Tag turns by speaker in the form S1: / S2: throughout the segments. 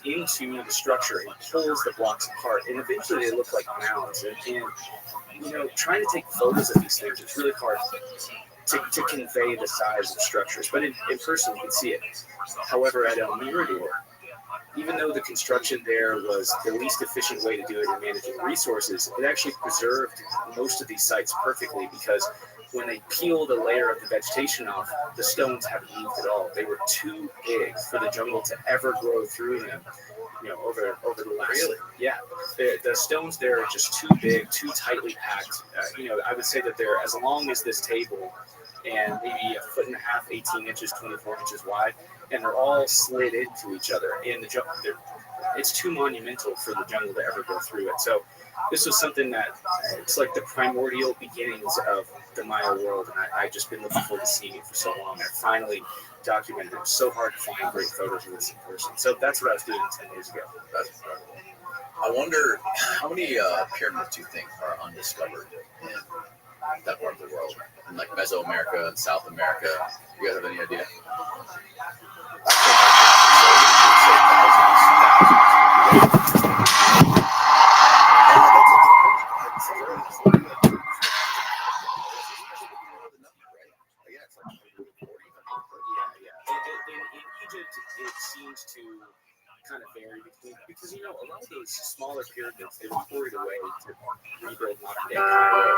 S1: into the structure and pulls the blocks apart, and eventually they look like mounds. And trying to take photos of these things, it's really hard to convey the size of structures, but in person you can see it. However, at El Mirador, even though the construction there was the least efficient way to do it in managing resources, it actually preserved most of these sites perfectly, because when they peeled a layer of the vegetation off, the stones haven't moved at all. They were too big for the jungle to ever grow through them. Over the last, the stones there are just too big, too tightly packed. I would say that they're as long as this table, and maybe a foot and a half, 18 inches, 24 inches wide, and they're all slid into each other. And it's too monumental for the jungle to ever go through it. So this was something that it's like the primordial beginnings of the Maya world, and I've just been looking forward to seeing it for so long. I finally documented it. It was so hard to find great photos of this in person. So that's what I was doing 10 years ago.
S2: That's incredible. I wonder how many pyramids do you think are undiscovered in that part of the world, in like Mesoamerica and South America? Do you guys have any idea?
S1: In Egypt, it seems to kind of vary because a lot of those smaller pyramids, they were quarried away to rebuild modern day Cairo.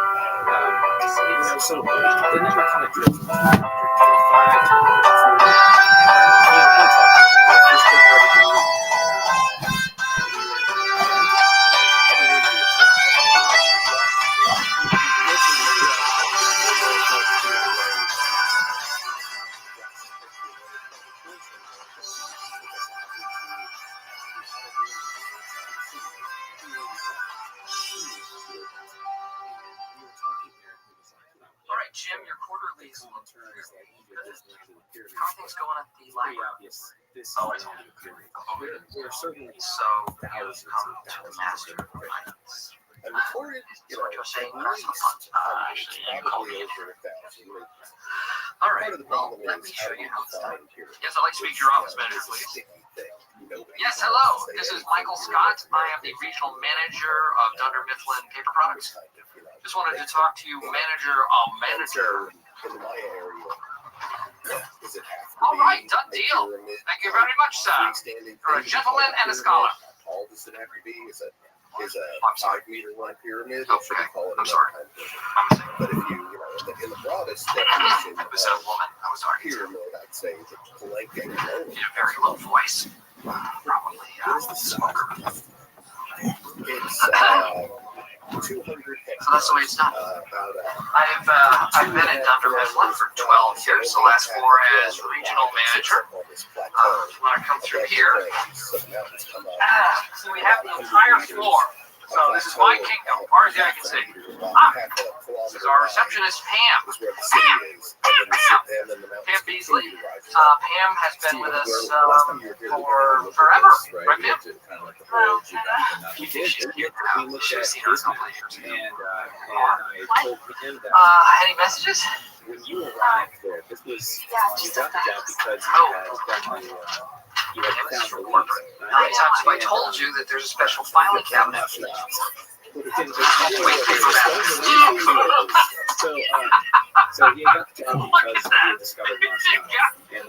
S1: So they never kind of drifted 25 to
S3: Jim, your quarterlies look good. How are things going at the library?
S1: Oh, it's only a period. We're certainly
S3: so
S1: thousands
S3: to master finance.
S2: And recorded,
S3: So what you're saying,
S2: at
S3: personal
S2: least,
S3: funds. Actually, you call
S2: probably
S3: me.
S2: over 1,000.
S3: All right,
S2: Part of the
S3: well,
S2: problem
S3: let me
S2: is
S3: show
S2: how
S3: you
S2: do
S3: how it's done.
S2: find here?
S3: Yes, I'd like to speak to your office manager, please. Yes, hello. This is Michael Scott. I am the regional manager of Dunder Mifflin Paper Products. Just wanted to talk to you, manager.
S2: In my area. Does it have to
S3: All right,
S2: be
S3: done
S2: a
S3: deal.
S2: pyramid?
S3: Thank you very much, sir.
S2: Freestanding
S3: You're a
S2: thing?
S3: gentleman and a scholar.
S2: How tall does it have to be? Is a
S3: I'm sorry.
S2: 5-meter long pyramid? Or should we
S3: Okay,
S2: call it
S3: I'm
S2: another
S3: sorry.
S2: kind of pyramid?
S3: I'm a
S2: But if in the broadest definition
S3: It was a
S2: of
S3: woman I was arguing to.
S2: pyramid, I'd say the blanket alone.
S3: In a very low voice. Probably smoker.
S2: It's 200 hectares.
S3: So that's the way it's done. I've been at Dunder Mifflin for 12 years. The last 4 as regional manager. When I come through here, so we have the entire floor. So this is my kingdom, as far as the eye can see. This is our receptionist, Pam. Pam Beasley. Pam has been with us for forever. Right, Pam?
S1: He did. We looked at his map, and I told him that
S3: Any messages?
S1: when you arrived there, this was you got the job because you had found the lead.
S3: How many times have I told you that there's a special filing cabinet?
S1: So he got the job because he had discovered last night.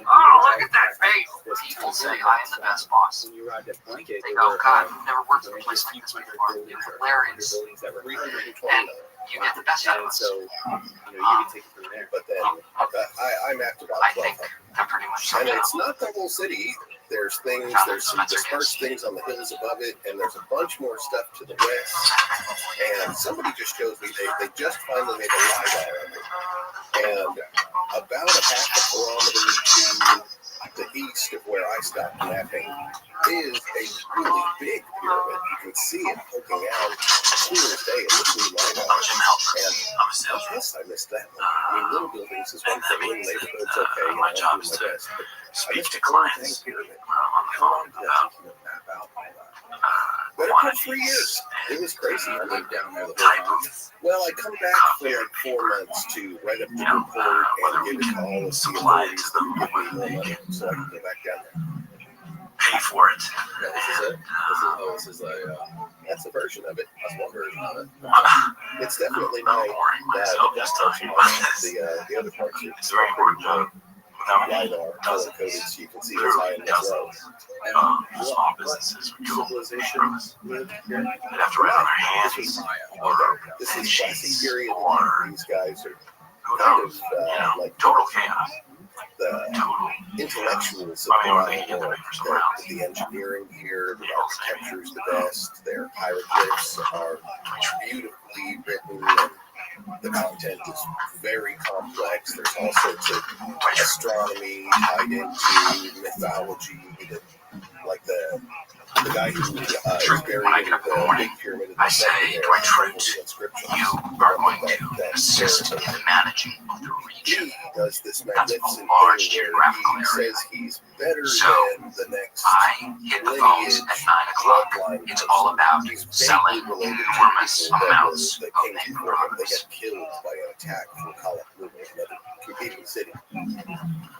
S3: Oh, look at that face. People say I am the best boss.
S1: When you arrived at Blanket,
S3: They go, God, I've never worked in a place like this before. You're hilarious. And you get the best out of
S1: And
S3: us.
S1: so, you can take it from there.
S2: But then I mapped about
S3: I
S2: 12.
S3: think that pretty much
S2: And
S3: sums it up.
S2: it's not the whole city either. There's some dispersed things on the hills above it, and there's a bunch more stuff to the west. And somebody just shows me they just finally made a LiDAR of it. And about a half a kilometer to the east of where I stopped mapping is a really big pyramid. You can see it poking out clear as day in this new LiDAR. And I guess I missed that one. I mean, little buildings is one thing, little neighborhoods, okay,
S3: my
S2: I'll
S3: job
S2: do
S3: is
S2: my
S3: to
S2: best. But
S3: speak to
S2: I
S3: clients
S2: missed the whole dang pyramid.
S3: on the
S2: How long
S3: phone
S2: did that take you to map out all that? But it took 3 years. It was crazy. I lived down there the whole time. Well, I come back for like 4 months to write up the report and get a call with the authorities that give me more money so I can go back down there.
S3: pay for it.
S2: Yeah, this is it. This is that's a version of it. That's one version of it. It's definitely not the desktop part. The other parts are
S3: It's very important
S2: LiDAR color coded so you can see what's high and what's low.
S3: small businesses would go.
S1: Civilization live here.
S3: They'd have to write on their hands.
S2: This is
S3: Or
S2: this is classic period.
S3: Or
S2: These guys are
S3: who
S2: kind
S3: knows?
S2: of like
S3: Total chaos.
S2: the
S3: Total.
S2: intellectuals
S3: I mean,
S2: of
S3: they get the
S2: the,
S3: big for someone else.
S2: the engineering here, the architecture is the best. Their hieroglyphs are beautifully written. And the content is very complex. There's all sorts of astronomy tied into mythology. Like the guy who is buried in the big pyramid of the
S3: I say, Dwight Schrute,
S2: inscription.
S3: you are going to assist in the managing of the region.
S2: He does this
S3: That's a
S2: magnificent
S3: large
S2: thing
S3: geographical
S2: where he
S3: area.
S2: says he's better
S3: So,
S2: than the next
S3: I hit the phones at 9 o'clock. It's all about selling enormous amounts
S2: that
S3: of
S2: came
S3: paper
S2: before him. They
S3: products.
S2: got killed by an attack from Colorado, another competing city.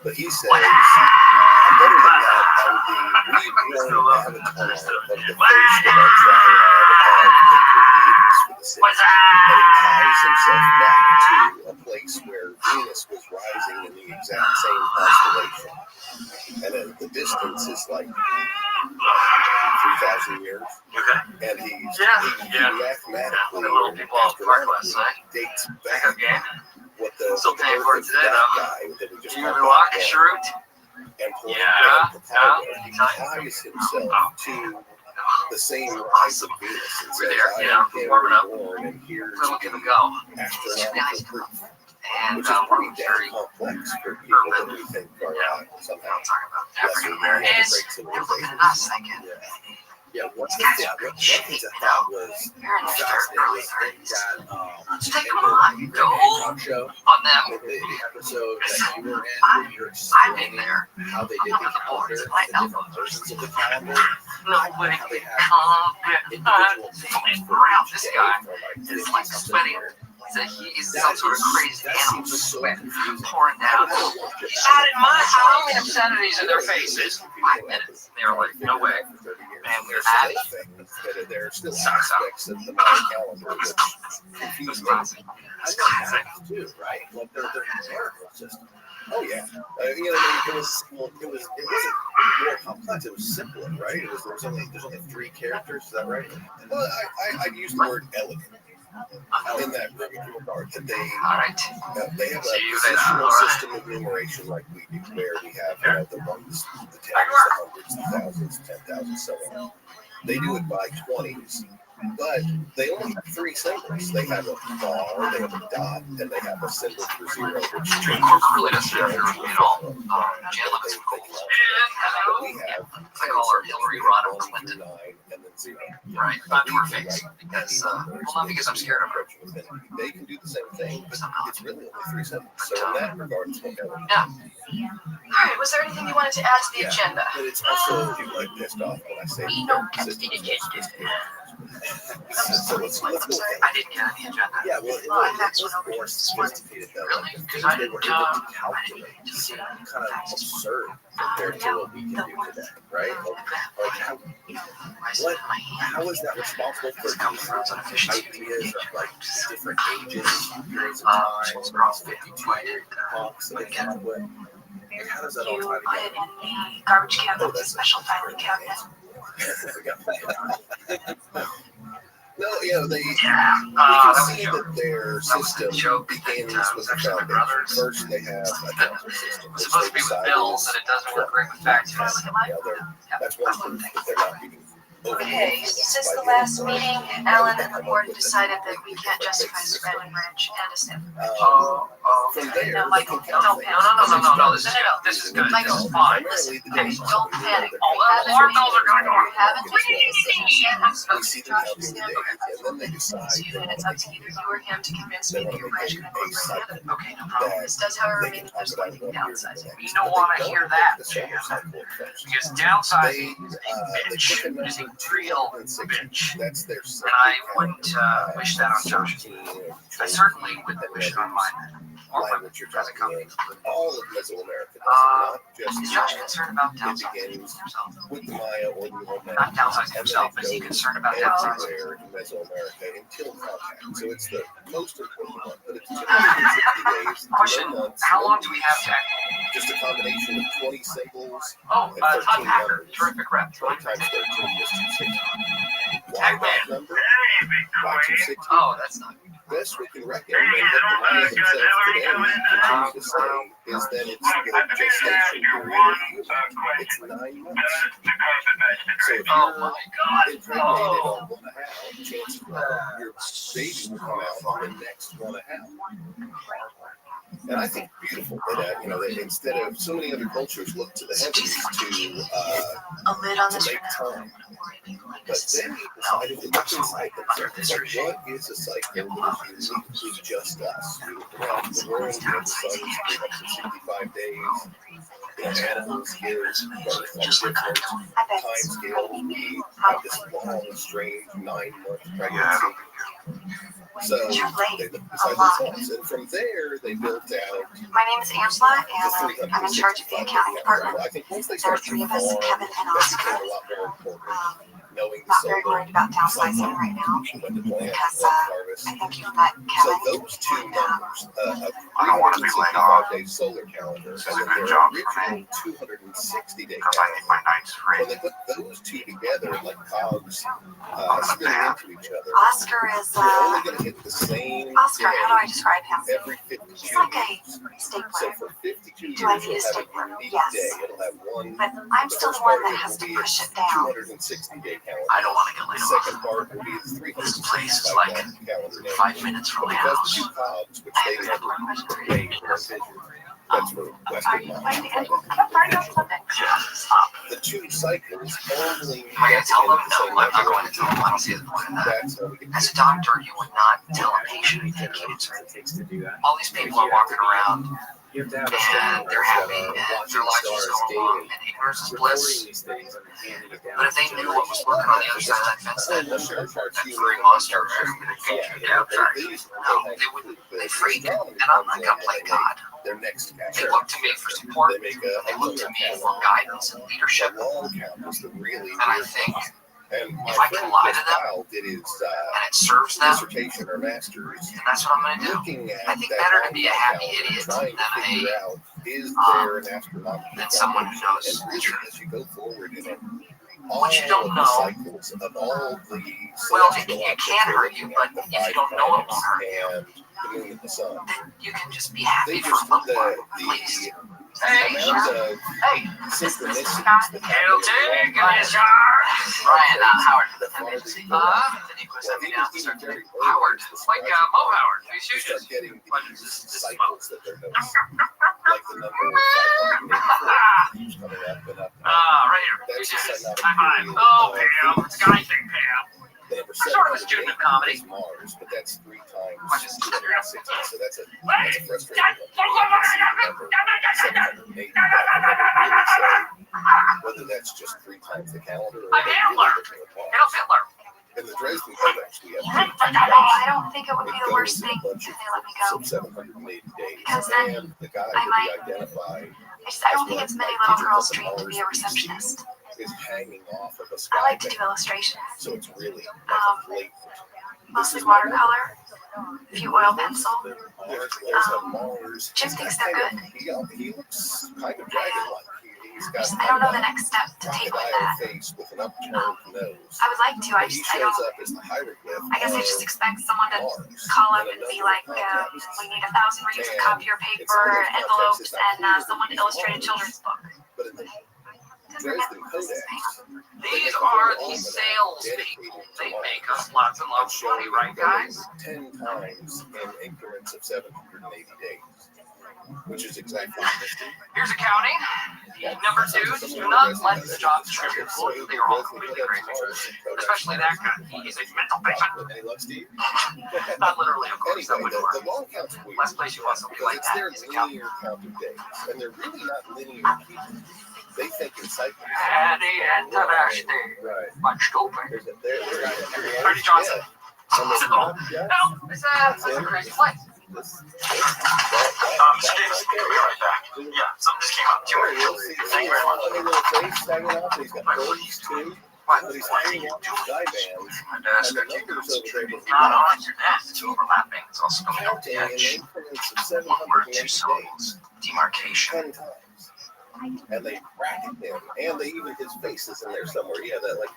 S2: But he says, I'm better than that. I'm the reborn avatar of the first of our triad of paper beings for the city. And he ties himself back to a place where Venus was rising in the exact same constellation. And the distance is like 3,000 years.
S3: Okay.
S2: And he
S3: Yeah.
S2: mathematically
S3: The little people off the park last night.
S2: dates
S3: Pickup
S2: back
S3: game.
S2: what the
S3: Still paying for it
S2: birth of
S3: today,
S2: that
S3: though.
S2: guy that we just
S3: You
S2: talked
S3: ever walk,
S2: about
S3: Schrute?
S2: and pull
S3: Yeah.
S2: the power. He ties himself to the same rise of Venus and
S3: We're
S2: says,
S3: there,
S2: I
S3: you know,
S2: am
S3: warming up.
S2: reborn and here's
S3: We'll give it a
S2: the
S3: go.
S2: astronomical proof.
S3: And
S2: Which is
S3: we're
S2: pretty
S3: very,
S2: damn complex for people that we think are somehow
S3: I'm talking about
S2: lesser
S3: African
S2: than
S3: Americans.
S2: great
S3: They're looking
S2: civilization.
S3: at us thinking,
S1: Yeah, one
S3: These
S1: thing
S3: guys are great shit,
S1: I
S3: you
S1: thought
S3: know.
S1: was
S3: You're in their
S1: fascinating
S3: early
S1: was
S3: 30s.
S1: that
S3: So take them on, go
S1: talk show,
S3: on them.
S1: the episode that you were in, where you're
S3: I'm in
S1: explaining
S3: there.
S1: how they did the calendar, the different versions of the calendar,
S3: Nobody
S1: how they
S3: can
S1: had
S3: come
S1: individual themes for
S3: around
S1: each
S3: this
S1: day
S3: guy.
S1: for like
S3: It's
S1: 50
S3: like
S1: something
S3: sweating.
S1: years.
S3: So he's
S1: That
S3: some sort of
S1: is-
S3: crazy
S1: that
S3: animal
S1: seems so
S3: sweat
S1: confusing.
S3: pouring down.
S1: I don't want to get
S3: Not in my
S1: that.
S3: how many obscenities in their faces? 5 minutes. They were like, no way. Man, we're happy.
S2: There are still
S3: Sucks up.
S2: aspects of the Mayan calendar which confuse me.
S1: I know that too, right? Like their numerical system.
S2: Oh yeah, it wasn't more complex. It was simpler, right? There's only 3 characters. Is that right? Well, I use the word elegant in that regard. That they
S3: Alright.
S2: they have a
S3: See you later.
S2: positional
S3: All right.
S2: system of numeration like we do, where we have the ones, the tens, the hundreds, the thousands, 10,000, so on. They do it by 20s, but they only have 3 symbols. They have a bar, they have a dot, and they have a symbol for 0, which changes.
S3: Corporate really doesn't have to read it all. Jan Levin's cool.
S2: But we have
S3: I call her Hillary Rodham
S2: 1
S3: Clinton.
S2: through 9, and then 0.
S3: Right, not to her face. Because, well, not because I'm scared of her.
S2: They can do the same thing, but it's really only 3 symbols. So in that regard, it's more elegant.
S3: Yeah.
S4: Alright, was there anything you wanted to add to the
S2: Yeah.
S4: agenda?
S2: But it's also people like pissed off when I say
S4: We know
S2: so let's go.
S3: I didn't get on the agenda.
S1: Yeah, well, it was more sophisticated though. Like the things they were able to calculate seem kind of absurd compared to what we can do today, right? Like how is that responsible for these ideas of like different ages, periods of time, across 52 blocks that they came up with? Like, how does that all
S4: You
S1: tie
S4: put it
S1: together?
S4: in the garbage cabinet, the special filing cabinet.
S2: No, they we
S3: that
S2: can
S3: was
S2: see
S3: a joke.
S2: that their
S3: That was
S2: system
S3: a joke.
S2: begins
S3: That
S2: with
S3: was
S2: the
S3: actually my
S2: foundation.
S3: brother's.
S2: First, they have a counter system.
S3: It's supposed to be with bills, and it doesn't work great with faxes.
S2: That's one proof that they're not being
S4: Okay, since the last meeting, Alan and the board decided that we can't justify surrounding ranch and a snip.
S2: From there,
S4: No, Michael,
S2: they can
S4: don't
S2: calculate.
S3: No, this is good. This is fine.
S4: Listen,
S2: Primarily, the
S4: don't panic.
S3: All the alarm bells are going off.
S4: Haven't made a decision yet. I've
S2: We
S4: spoken
S2: see
S4: to
S2: them
S4: Josh
S2: out
S4: and
S2: every
S4: Sam.
S2: day, and then they decide
S4: And it's up to either you or him to convince me that your branch can incorporate the other.
S3: Okay, no problem.
S4: This does, however,
S2: they
S4: mean
S2: can
S4: that there's
S2: talk
S4: going to be
S2: about
S4: downsizing.
S3: You don't want to hear that, Jan. Because downsizing is a bitch. It is a real bitch.
S2: That's their
S3: And I wouldn't wish that on Josh's. I certainly wouldn't wish it on mine.
S2: language you're talking in. All of Mesoamerica does it, not just
S3: Is Josh concerned about
S2: it
S3: downsizing
S2: begins
S3: himself?
S2: with the Maya or the Olmec.
S3: Not downsizing
S2: And
S3: himself,
S2: then
S3: is he
S2: it goes
S3: concerned about downsizing?
S2: everywhere in Mesoamerica until contact. So it's the most important one, but it's 260 days,
S3: Question,
S2: no months,
S3: how
S2: no
S3: long do we have
S2: weeks,
S3: to act?
S2: just a combination of 20 symbols
S3: Oh,
S2: and
S3: Todd
S2: 13
S3: Packer,
S2: numbers.
S3: terrific rep.
S2: 20 times 13 is 260. Why
S3: Tag
S2: that
S3: man.
S2: number? Why 260?
S3: Oh, that's not.
S2: Best we can reckon, and what the Maya themselves today continue to say, is that it's the gestation period of human. It's 9 months. So if
S3: Oh
S2: you're
S3: my God.
S2: impregnated on 1.5, chances are your baby will come out on the next 1.5. And I think it's beautiful that that instead of so many other cultures look to the heavens
S4: A lid on
S2: to
S4: this
S2: make time, but then he decided to look inside themselves. Like, what is a cycle that is uniquely just us? Around the world, the sun's 365 days. Animals give birth on different time scales. We have this long, strange 9-month pregnancy. So they looked beside themselves, and from there they built out.
S4: My name is Angela, and I'm in charge of the accounting department.
S2: I think once they
S4: There are
S2: start
S4: 3 of us, Kevin and
S2: that
S4: Oscar.
S2: became a lot more important. Knowing the
S4: Not very
S2: solar
S4: worried about downsizing right now
S2: when to plant,
S4: because
S2: when to harvest.
S4: I think you've met
S2: So
S4: Kevin.
S2: those two numbers, a
S3: I don't want to be laid off.
S2: 365-day solar calendar,
S3: This
S2: and
S3: is a
S2: then
S3: good
S2: their
S3: job for
S2: original
S3: me.
S2: 260-day
S3: Because I need my
S2: calendar.
S3: nights free.
S2: When they put those two together, like cogs spinning into each other,
S4: Oscar is,
S2: you're only going to hit the same
S4: Oscar, how do I
S2: day
S4: describe him?
S2: every 52
S4: He's like a
S2: years.
S4: stapler.
S2: So for 52 years,
S4: Do I need a
S2: you'll have
S4: stapler?
S2: a unique
S4: Yes.
S2: day. It'll have one.
S4: But I'm
S2: The
S4: still
S2: first
S4: the one
S2: part of
S4: that
S2: it
S4: has
S2: will
S4: to
S2: be a
S4: push it down.
S2: 260-day calendar.
S3: I don't want to get laid
S2: The
S3: off.
S2: second part will be the
S3: This place is
S2: 365
S3: like
S2: calendar day.
S3: 5 minutes from
S2: But
S3: my
S2: because
S3: house.
S2: the two cogs, which
S3: I
S2: they
S3: have
S2: never
S3: a question.
S2: made or envisioned, that's for
S4: Are
S2: Western
S4: you
S2: mind.
S4: playing the animal? I'm sorry, I'm flipping.
S3: Stop.
S2: The two cycles only
S3: Am I going to tell them?
S2: get the same
S3: No, I'm not
S2: number.
S3: going to tell them. I don't see the point in that.
S2: That's how we get
S3: As a doctor, you would not tell a patient
S1: You
S3: they
S1: know
S3: cancer.
S1: what it takes to do that.
S3: All these people are walking around
S1: You have to have a
S3: and they're happy and their lives are just going along and ignorance is
S1: recording
S3: bliss.
S1: these things and handing it down.
S3: But if they knew what was lurking on the other side of that fence, that furry monster was going to get you down. No, they freak. And I'm not going to play God.
S2: their next catch.
S3: They look to me for support.
S2: They make a
S3: They look to me for guidance and leadership.
S2: The long count is the really
S3: And I
S2: weird
S3: think,
S2: part. And my
S3: if I can
S2: friend
S3: lie
S2: Chris
S3: to them,
S2: Kyle did his
S3: and it serves them,
S2: dissertation or master's
S3: and that's what I'm going to do.
S2: looking at
S3: I think
S2: that
S3: better to
S2: long
S3: be a
S2: count
S3: happy
S2: calendar,
S3: idiot
S2: trying to
S3: than
S2: figure
S3: a
S2: out, is there an astronomical
S3: than someone who knows
S2: and
S3: the
S2: really,
S3: truth.
S2: as you go forward in it,
S3: What you don't
S2: all of the
S3: know-
S2: cycles of all the
S3: Well,
S2: celestial
S3: it
S2: objects
S3: can
S2: we're
S3: hurt you,
S2: looking at,
S3: but
S2: the
S3: if you don't
S2: five
S3: know it
S2: planets
S3: won't hurt you.
S2: and the moon and the sun,
S3: Then you can just be
S2: they
S3: happy for
S2: just
S3: a little while,
S2: the
S3: please.
S2: amount of
S3: Hey,
S2: synchronicities that
S3: Hail
S2: happen
S3: Tig,
S2: along
S3: Ryan, Howard.
S2: the farther you go,
S3: Then he puts me down to start to
S2: Jerry
S3: Howard,
S2: Burns
S3: like
S2: describes
S3: Mo
S2: it.
S3: Howard, Three
S2: You start
S3: Stooges.
S2: getting
S3: What
S2: these
S3: is this
S2: cycles that they're noticing, like the number 584 keeps coming up and up.
S3: Right here.
S2: That's
S3: Three
S2: just
S3: Stooges.
S2: another
S3: High five.
S2: period
S3: Oh,
S2: of
S3: Pam. It's a guy thing, Pam.
S2: The number
S3: I'm sort of a student of comedy.
S2: is Mars, but that's 3 times
S3: Which is
S2: 260, so that's a frustrating one. Number 780, but I can never really say whether that's just 3 times the calendar or
S3: I'm
S2: they're
S3: Hitler.
S2: really looking at
S3: Hail
S2: Mars.
S3: Hitler.
S2: In the Dresden Codex, we have 3
S4: I don't think it would be
S2: It
S4: the worst
S2: goes in a
S4: thing
S2: bunch
S4: if
S2: of
S4: they let me
S2: groups
S4: go.
S2: of 780 days,
S4: Because then
S2: and the guy
S4: I
S2: that
S4: might-
S2: we identified
S4: I don't think it's many little girls' dream to be a receptionist.
S2: is hanging off of a
S4: I
S2: sky
S4: like to do
S2: banner.
S4: illustrations,
S2: So it's really like a blatant.
S4: mostly watercolor, a few oil pencil.
S2: There's a Mars.
S4: Jim thinks they're good.
S2: He looks kind of dragon-like. He's got
S4: I don't know the next step to take with
S2: crocodile
S4: that.
S2: face with an upturned nose.
S4: I would like to,
S2: But he
S4: I
S2: shows
S4: don't,
S2: up as the hieroglyph
S4: I guess I just
S2: of
S4: expect someone to
S2: Mars
S4: call up
S2: in a
S4: and be
S2: number
S4: like,
S2: of contexts.
S4: we need 1,000 reams of copier paper, envelopes, and someone to illustrate a children's book.
S2: But in the
S4: Because remember,
S2: Dresden
S4: this is
S2: Codex,
S4: Pam.
S3: These are the salespeople. They make us lots and lots of money, right, guys?
S2: 10 times in increments of 780 days, which is exactly
S3: Here's accounting. The number 2 do not let the job description fool you. They are all completely crazy. Especially that guy. He is a mental patient.
S2: Any luck, Steve?
S3: Not literally, of course. That
S2: Anyway,
S3: wouldn't
S2: the
S3: work.
S2: long count's weird.
S3: Last place you want somebody
S2: Because
S3: like
S2: it's
S3: that
S2: their
S3: is accounting.
S2: linear count of days, and they're really not linear people. They think in cycles.
S3: Eddie International.
S2: Right.
S3: Much stupid.
S2: There's
S3: Ernie Johnson.
S2: Yeah.
S3: No, it's a crazy place. Mr. Davis, we'll be right back. Yeah, something just came up. Thank you very much. What are you doing? My desk. Not on your desk. It's overlapping. It's also going over the edge. One word, two syllables. Demarcation.
S2: And they bracket him, and they even his face is in there somewhere. Yeah, that like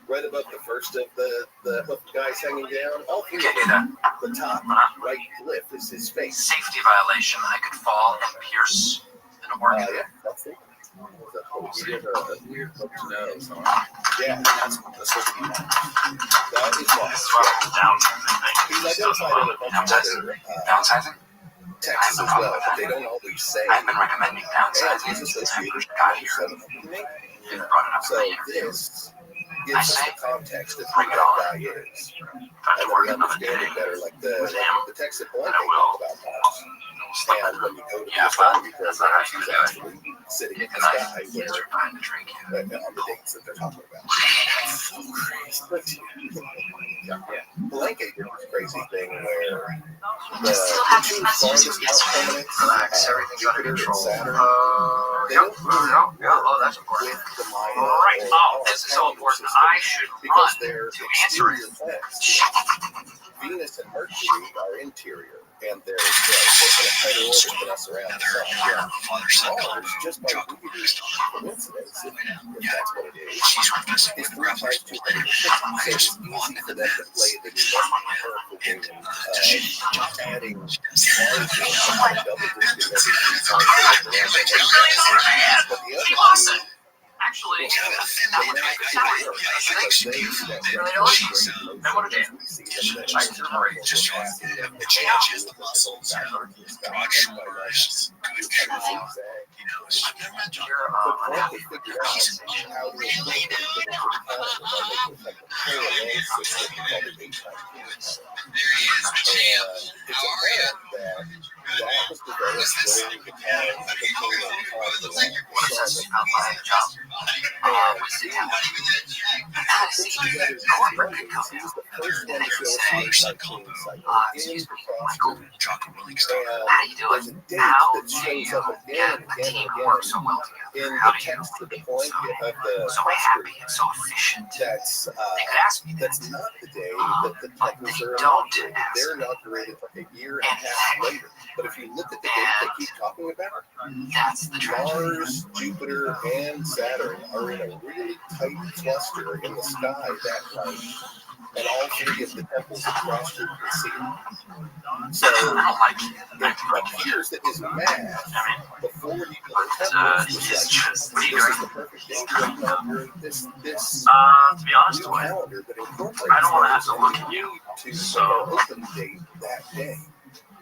S2: right above the first of the hooked guys hanging down. All three of them. The top right lip is his face.
S3: Safety violation. I could fall and pierce an organ.
S2: Yeah, that's it.
S1: He did a weird hooked nose.
S2: Yeah, that's what that is.
S3: That's what downsizing thing.
S2: He's identified in a bunch of other
S3: Downsizing?
S2: texts as well, but they don't always say.
S3: I've been recommending downsizing since I first got here. You brought it up
S2: So
S3: in the interview.
S2: this gives us the context of who
S3: Bring it
S2: that
S3: on.
S2: guy is.
S3: If I
S2: And
S3: have to
S2: then
S3: work
S2: we
S3: another
S2: understand
S3: day,
S2: it better, like the text that Blank
S3: I will.
S2: talked about Mars. And when you go to the
S3: Yeah,
S2: astronomy
S3: but that's not how
S2: program,
S3: you
S2: he's
S3: do it.
S2: actually sitting
S3: Get
S2: in
S3: the
S2: the
S3: knife.
S2: sky
S3: Yes, you're fine to drink.
S2: on the dates that they're talking about. So crazy. Yeah. Blanket did this crazy thing where the
S4: Still have
S2: two
S4: messages
S2: farthest
S4: from yesterday.
S2: planets,
S3: Relax, everything's under
S2: Jupiter and
S3: control.
S2: Saturn, they
S3: Yep,
S2: don't
S3: yeah, oh, that's important.
S2: with the Maya
S3: All right,
S2: or
S3: oh,
S2: our
S3: this is so
S2: calendar
S3: important.
S2: system
S3: I should
S2: because
S3: run
S2: they're
S3: to answer
S2: exterior
S3: it.
S2: planets. Venus and Mercury are interior, and they're in a tighter orbit than us around the sun. Yeah. Mars, just by weird coincidence, if that's what it is 3 times 250. So it's easy for them to play the numerical game of adding Mars and double boosting every 3 times they look around their neighbors. But the other two,
S3: Actually,
S2: well,
S3: that would make sense.
S2: because they
S3: Really don't. Then what did
S2: we see them that
S3: I can
S2: are just the changes, the muscles,
S3: You're,
S2: but Blank has figured out how to incorporate them into the calendar by making like a parallel system called the 8 times 2. And it's apparent that was developed during the time of the Solar
S3: we see him.
S2: He was the first one to show us the 19 cycle
S3: Excuse
S2: in
S3: me,
S2: the
S3: Michael.
S2: And
S3: How do you do
S2: there's a
S3: it?
S2: date
S3: How
S2: that
S3: do
S2: shows
S3: you
S2: up again
S3: get
S2: and
S3: a
S2: again
S3: team
S2: and
S3: to work
S2: again
S3: so well
S2: in
S3: together?
S2: the
S3: How do you
S2: text to the
S3: make
S2: point
S3: it
S2: of the
S3: so happy and so efficient?
S2: that's
S3: They could ask me that.
S2: that's not the day that the
S3: But
S2: Titans
S3: they
S2: are
S3: don't
S2: inaugurated.
S3: ask
S2: They're
S3: me
S2: inaugurated like a year and a half later. But if you look at the date they keep talking about,
S3: That's the tragedy.
S2: Mars, Jupiter, and Saturn are in a really tight cluster in the sky that night. And all 3 of the temples of Restream can see it. So
S3: I don't like it.
S2: it appears that his math before the temples was
S3: It's
S2: like,
S3: just, what are you
S2: this
S3: doing?
S2: is the perfect day to inaugurate this
S3: To be honest
S2: new
S3: with you,
S2: calendar that incorporates
S3: I don't want to have
S2: those,
S3: to
S2: and
S3: look
S2: we
S3: at you.
S2: need to
S3: So-
S2: make our open date that day.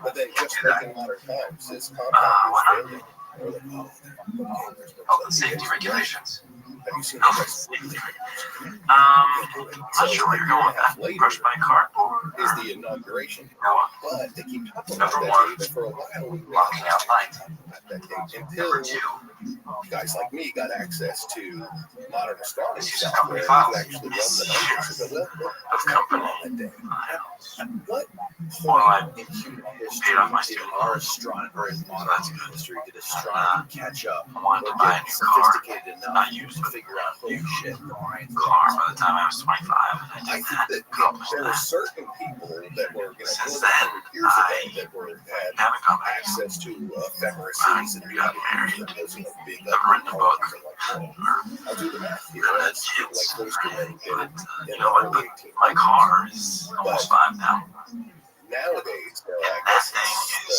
S2: But then just like in modern times, his
S3: why
S2: contract
S3: not?
S2: is failing. We're like, oh, okay, there's no
S3: Oh, the
S2: such
S3: safety
S2: thing.
S3: regulations.
S2: Have you seen
S3: No,
S2: the
S3: the
S2: text?
S3: safety regulations. I'm not sure where you're going with that.
S2: Later
S3: Brush my cardboard.
S2: is the inauguration.
S3: Go on.
S2: But they keep talking
S3: Number
S2: about
S3: one,
S2: that date, but for a while we were
S3: blocking out light.
S2: about that date
S3: Number
S2: until
S3: 2,
S2: guys like me got access to modern astronomy
S3: This is
S2: software
S3: company
S2: and
S3: files.
S2: could actually run the numbers and go, well, what's
S3: company
S2: happening on that day?
S3: miles.
S2: At what
S3: Well, I
S2: point in human
S3: paid
S2: history
S3: off my
S2: did
S3: student
S2: our
S3: loan.
S2: astronomy, or in modern
S3: That's
S2: human
S3: good.
S2: history, did astronomy catch up
S3: I wanted
S2: or
S3: to buy a
S2: get
S3: new car.
S2: sophisticated enough
S3: Not used,
S2: to
S3: but
S2: figure out, holy shit, the Orion
S3: car by the time I was 25.
S2: I
S3: And I
S2: think
S3: did that.
S2: that
S3: Accomplished
S2: there were
S3: that.
S2: certain people that were,
S3: Since
S2: more than
S3: then,
S2: 100 years ago that were had
S3: Haven't come back.
S2: access to ephemeris and
S3: We got married.
S2: those like big
S3: I've written a book.
S2: I'll do the math here.
S3: And
S2: That's
S3: it's,
S2: like those two men did it
S3: you
S2: in
S3: know
S2: the
S3: what,
S2: early
S3: but
S2: 1800s.
S3: my car is almost 5 now.
S2: Nowadays, I
S3: That
S2: guess
S3: thing
S2: it's
S3: is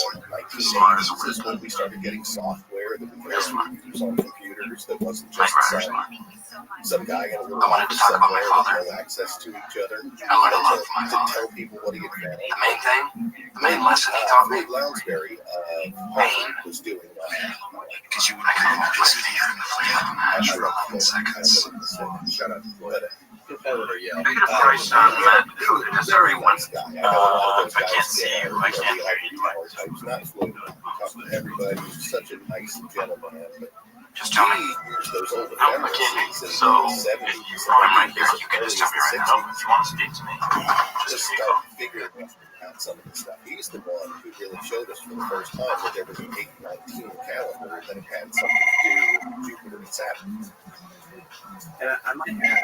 S2: the
S3: smart as a
S2: 1980s is when we started getting software that we could
S3: Real smart.
S2: use on computers that wasn't
S3: My
S2: just
S3: brother's
S2: some guy in a little
S3: I wanted to talk about my
S2: somewhere
S3: father.
S2: with no access to each other.
S3: I learned a lot from my
S2: To
S3: father.
S2: tell people what he had found.
S3: The main thing, the main lesson he taught me,
S2: Fred Lounsbury Harvard was doing
S3: because you would come up with fear in the flame of a match for 11 seconds.
S2: Shut up. But, or yell.
S3: Negative price on that, it is everyone.
S2: I
S3: I can't see you, I can't hear you.
S2: He's not fluent. Talks to everybody. He's such a nice gentleman. But
S3: Just tell me.
S2: Those old
S5: No, I can't. So, I'm right here. You can just tell me right now. If you want to speak to me,
S2: just start figuring out some of the stuff. He's the one who really showed us for the first time that there was an 819 calendar that had something to do with Jupiter and Saturn.
S1: And I might add,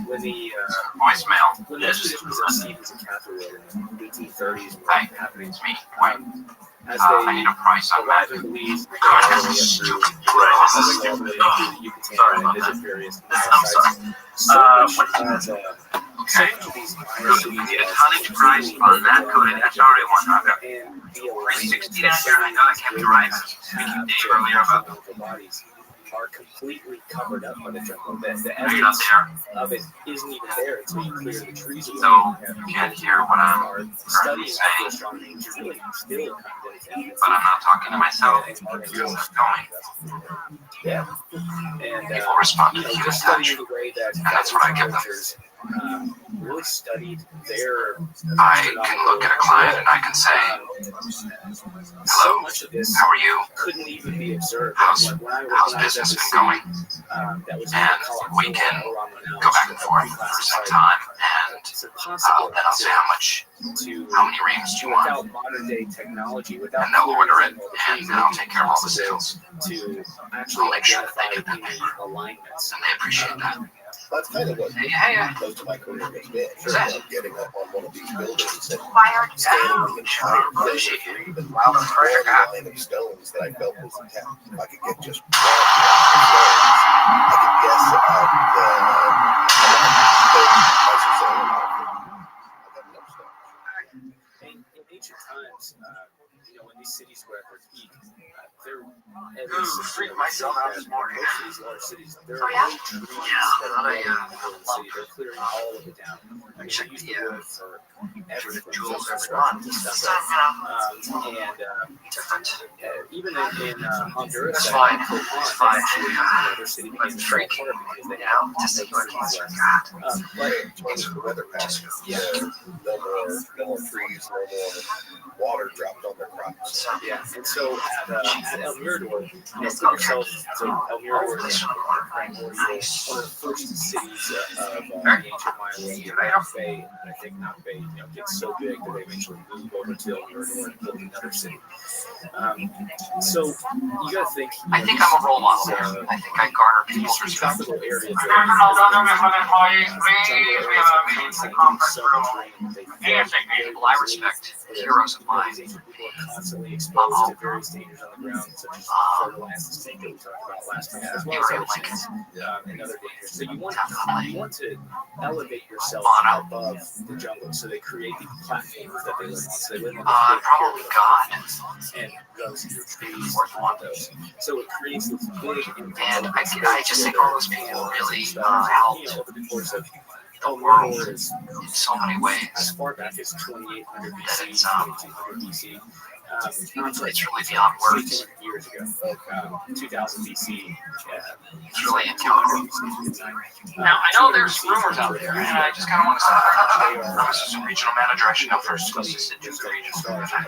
S1: when the
S3: Voicemail.
S1: when the expeditions of Stevens and Catherwood in the 1830s were
S3: Hi,
S1: happening,
S3: it's me. Wait.
S1: as
S3: I
S1: they
S3: need a price on that.
S1: arrived in Belize, they all the way up through, all the way up through the Yucatan and visit various sites. So much of these Maya cities
S3: Need a tonnage price on that coding. That's already $100.
S1: and the
S3: 360 down here. I know I kept you right. Speaking to Dave earlier about
S1: the bodies are completely covered up by the jungle. The
S3: you're not
S1: evidence
S3: there.
S1: of it isn't even there until you clear the trees away.
S3: So
S1: and
S3: you can't hear what I'm
S1: are
S3: currently
S1: studying
S3: saying.
S1: astronomy, which is really still kind of
S3: But I'm not talking to myself because I'm going.
S1: Yeah. And
S3: People respond to the human
S1: just
S3: touch.
S1: studying the way that
S3: And that's what I give them.
S1: cultures really studied their
S3: I can look at a client and I can say,
S1: so
S3: hello,
S1: much of this
S3: how are you?
S1: couldn't even be observed.
S3: How's
S1: Like when I
S3: how's
S1: was
S3: business
S1: at the
S3: been
S1: city,
S3: going?
S1: that was
S3: And we can go back and forth for some time, and
S1: it's impossible
S3: then I'll say how many reams do you want,
S1: without modern day technology, without
S3: and they'll order it,
S1: clearing
S3: and then I'll take care of all the sales,
S1: to actually
S3: I'll make sure that they
S1: identify
S3: get that
S1: the alignments.
S3: and they appreciate that.
S2: That's kind of what most of my career has been. Like getting up on one of these buildings and scanning the entire thing, or even one line of stones that I felt was intact. If I could get just one line of stones, I could guess about the
S1: In ancient times, when these cities were at their peak, they're
S3: Freaked myself out this morning.
S1: Most of these large cities, there are
S4: Oh, yeah?
S1: no trees
S3: Yeah,
S1: that
S3: not
S1: are
S3: a,
S1: growing in the middle of the city. They're clearing all of it down. I mean,
S3: Check
S1: they use
S3: the,
S1: the wood for everything,
S3: jewels
S1: from
S3: every month.
S1: construction to
S3: Different.
S1: even in Honduras,
S3: That's fine.
S1: It's
S3: fine.
S1: their city became a
S3: Freak.
S1: part because they
S3: You know, just think about cancer. God.
S1: but
S2: change the weather pattern. No more trees, no more water dropped on their crops.
S1: yeah, and so at El Mirador, put yourself, so El Mirador is one of the first cities of the ancient Maya world. Bay, and I think not Bay, gets so big that they eventually move over to El Mirador and build another city. So you got to think.
S3: I think I'm a role model here. I think I garner people's
S1: These
S3: respect.
S1: tropical areas.
S3: People I respect, heroes of mine.
S1: People are constantly exposed to various dangers on the ground, such as fertilizer snake that we talked about last time, as well as other things and other dangers. So you want to elevate yourself above the jungle. So they create these platforms that they live on. So they live on
S3: Probably God.
S1: and those are your trees on those. So it creates this big
S3: And I just think all those people really helped
S1: over the course of
S3: the world in so many
S1: as
S3: ways.
S1: far back as 2800 BC,
S3: It's,
S1: 2200 BC.
S3: It's really beyond words.
S1: 200 years ago, 2000 BC.
S3: It's really incredible. Now, I know there's rumors out there, and I just kind of want to set up I'm assistant regional manager. I should know first. Let's just sit to the region. Okay.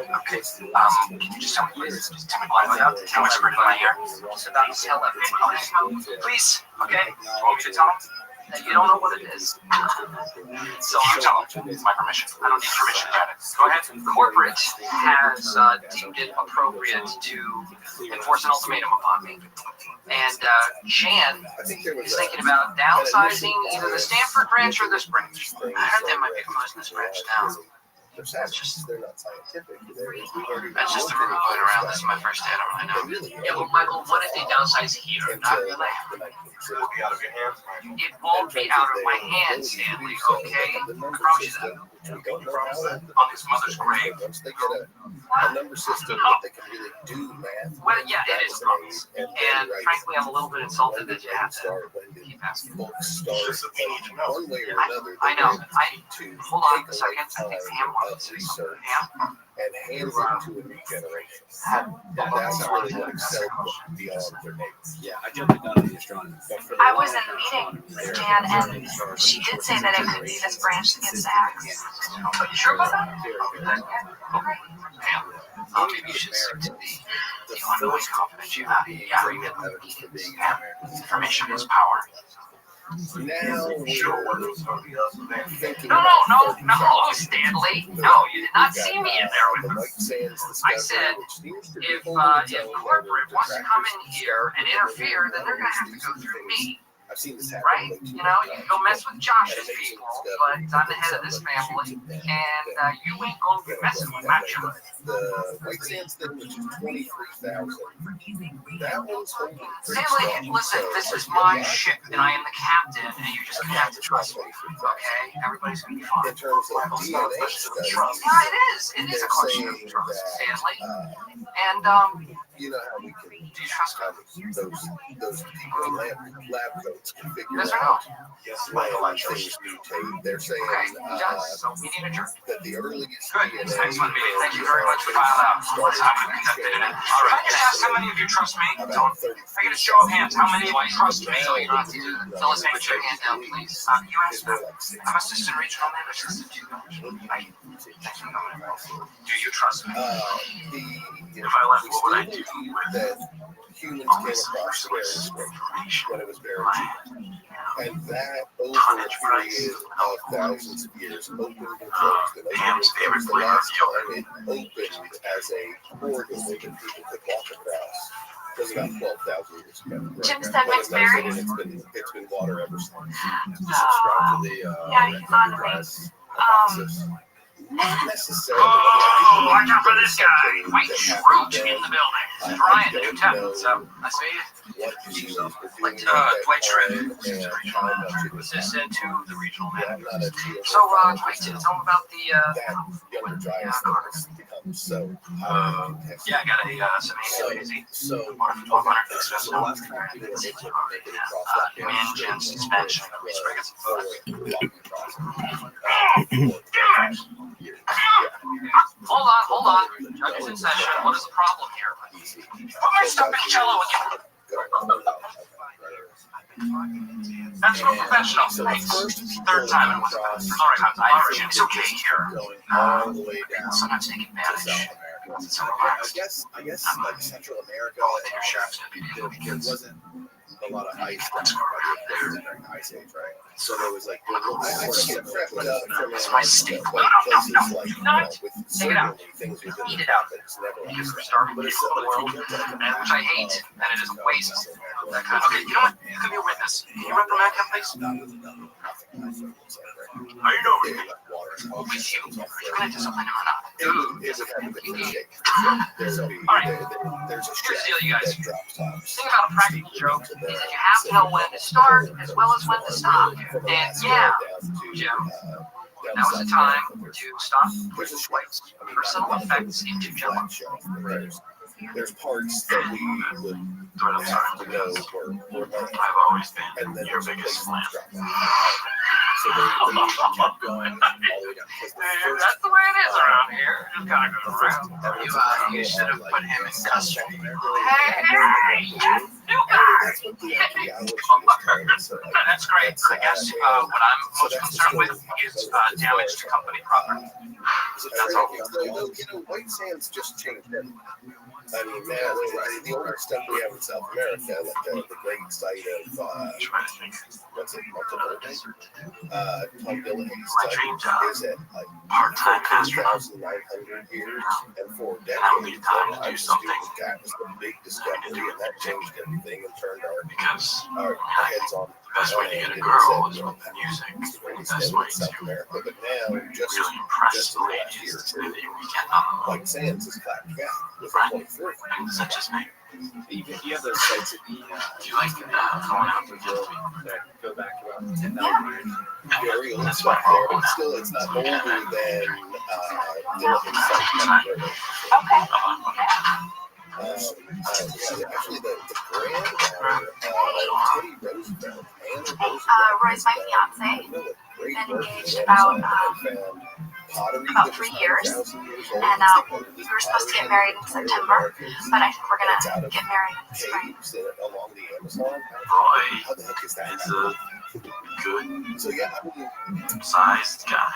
S3: Can you just tell me, please? Just tell me without too much in my ear. So that will tell everyone. Please. Okay. You want me to tell them that you don't know what it is? So you tell them. It's my permission. I don't need permission to it. Go ahead. Corporate has deemed it appropriate to enforce an ultimatum upon me. And Jan is thinking about downsizing either the Stanford branch or this branch. I heard they might be closing this branch down.
S2: They're savages. They're not scientific.
S3: That's just a rumor going around. This is my first day. I don't really know. Yeah, well, Michael, what if they downsize here? Not really.
S5: It will be out of your hands.
S3: It won't be out of my hands, Stanley, okay? I promise you that.
S5: On his mother's grave.
S2: Once they get a number system that they can really do math.
S3: Well, yeah, it is a problem. And frankly, I'm a little bit insulted that you have to keep asking.
S2: One way or another,
S3: I know.
S2: to
S3: Hold on a second. I think Pam wants to say something. Pam?
S2: and hands it to a new generation. That's really what excelled them beyond their neighbors.
S1: Yeah, I jumped the gun on the astronomy.
S4: I was in the meeting with Jan, and she did say that it could be this branch that gets the axe.
S3: Are you sure about that?
S1: Maybe you should stick to the first human being created evidence for being in America.
S3: Information is power.
S2: Now we're thinking
S3: No,
S2: about
S3: Stanley. No, you did not see me in there
S2: the
S3: with
S2: White Sands
S3: I
S2: discovery,
S3: said,
S2: which seems to be
S3: if
S2: holding its own
S3: corporate
S2: over
S3: wants to come in
S2: detractors.
S3: here and interfere, then they're going to have to go through me,
S2: I've seen this happen.
S3: right?
S2: way too
S3: You know,
S2: many
S3: you can go mess with Josh's
S2: times.
S3: people, but I'm the head of this family, and you ain't going to be messing with my children.
S2: The White Sands thing, which is 23,000, that one's holding pretty
S3: Stanley,
S2: strong.
S3: listen,
S2: So,
S3: this is my ship, and I am the captain, and you just have to trust me, okay? Everybody's going to be fine.
S2: in terms of DNA
S3: Yeah,
S2: studies,
S3: it is. It is a
S2: they're
S3: question of
S2: saying
S3: trust,
S2: that,
S3: Stanley. And,
S2: you know how we can
S3: do you trust me?
S2: kind of those people in lab coats can figure
S3: Yes or no?
S2: out when things mutate. They're saying
S3: Okay, he does. So we need a jerk.
S2: that the earliest
S3: Good.
S2: DNA
S3: Excellent meeting. Thank you very much for filing out. I'm going to conduct it. All right. Can I just ask how many of you trust me? Don't. I get a show of hands. How many of you trust me? So you don't have to do the Phyllis hand. Put your hand down, please. You asked me. I'm assistant regional manager. Thank you. Thanks for coming. Do you trust me?
S2: If
S3: I left, what would I do?
S2: That humans came across the berries when it was very cheap. And that over a period of thousands of years opened and closed and opened and closed. The last time it opened as a corridor that people could walk across was about 12,000 years ago.
S4: Jim said mixed berries.
S2: It's been water ever since.
S4: Oh, yeah, he's on to me.
S2: Not necessarily.
S3: Oh, watch out for this guy. White Root in the building. Brian, the new tenant. So, I see you.
S2: What humans were doing
S3: Dwight Schrute.
S2: and how much it was
S3: This to the regional manager.
S2: not a deal.
S3: So, Dwight, tell him about the,
S2: that younger dryas thing has become so
S3: yeah, I got some easy.
S2: so
S3: 1200
S2: so the last time people were able to make it across that
S3: engine suspension. Hold on. Judge is in session. What is the problem here? Put my stuff in cello again. That's no professional. Third time in Wisconsin. All right, it's okay here.
S2: Going all the way down
S3: Sometimes take
S2: to
S3: advantage.
S2: South America. I guess like Central America there wasn't a lot of ice down there during the Ice Age, right? So there was like I get crap from
S3: That's my state.
S2: places like with
S3: Take it out.
S2: certainly things within
S3: Eat
S2: the
S3: it out.
S2: it's never
S3: Because
S2: like
S3: we're
S2: that.
S3: starving
S2: But
S3: people in the world, which I hate, and it is a waste. That kind of, okay, you know what? You could be a witness. Can you reprimand him, please?
S2: How you doing?
S3: With you. Are you going to discipline him or not?
S2: It would have to be shake. There's a
S3: Here's the deal, you guys.
S2: that drops tops.
S3: The thing about a practical joke is that you have to know when to start as well as when to stop. And yeah, Jim, now is the time to stop putting weights, personal effects into Jello.
S2: There's parts that we would have to know were
S5: I've always been
S2: and then
S5: your
S2: there's
S5: biggest
S2: places
S5: fan.
S2: drop off. So they kept going all the way down.
S3: That's the way it is around here. Just kind of go around. You should have put him in custody. Hey, you new guy. That's great. I guess what I'm most concerned with is damage to company property.
S2: That's all. White Sands just changed it. I mean, the older stuff we have in South America, like the great site of what's it, Tom Dillon's site is at like
S5: Part-time astronaut.
S2: 2,900 years, and for
S5: How many
S2: decades,
S5: times do
S2: I was
S5: something
S2: that was the big discovery, and that changed everything and turned
S5: because
S2: our heads on.
S5: the best way to get a girl is with music. The best way to
S2: South America, but now just
S5: really impress
S2: just
S5: the
S2: the last year
S5: ladies
S2: or
S5: is
S2: two,
S5: that we get on the
S2: White Sands is clapped back with
S5: Right.
S2: 23.
S5: moon, such as me.
S1: You have those sites at the
S5: Do you like going out with
S1: Brazil
S5: me?
S1: that go back to about 10,000 years.
S2: Very old stuff there, but still, it's not older than Dillon's site.
S4: Okay.
S2: Actually, the granddaughter Teddy Roosevelt, Anna Roosevelt,
S4: Roy's my fiance.
S2: great
S4: Been
S2: work
S4: engaged
S2: in
S4: about,
S2: Amazon and found pottery
S4: about
S2: that was
S4: 3 years.
S2: 100,000 years old.
S4: And we were supposed to get married in September, but I think we're gonna get married in the spring.
S2: Caves along the Amazon.
S5: Roy
S2: How the heck is that?
S5: is a good
S2: So yeah, I mean,
S5: sized guy.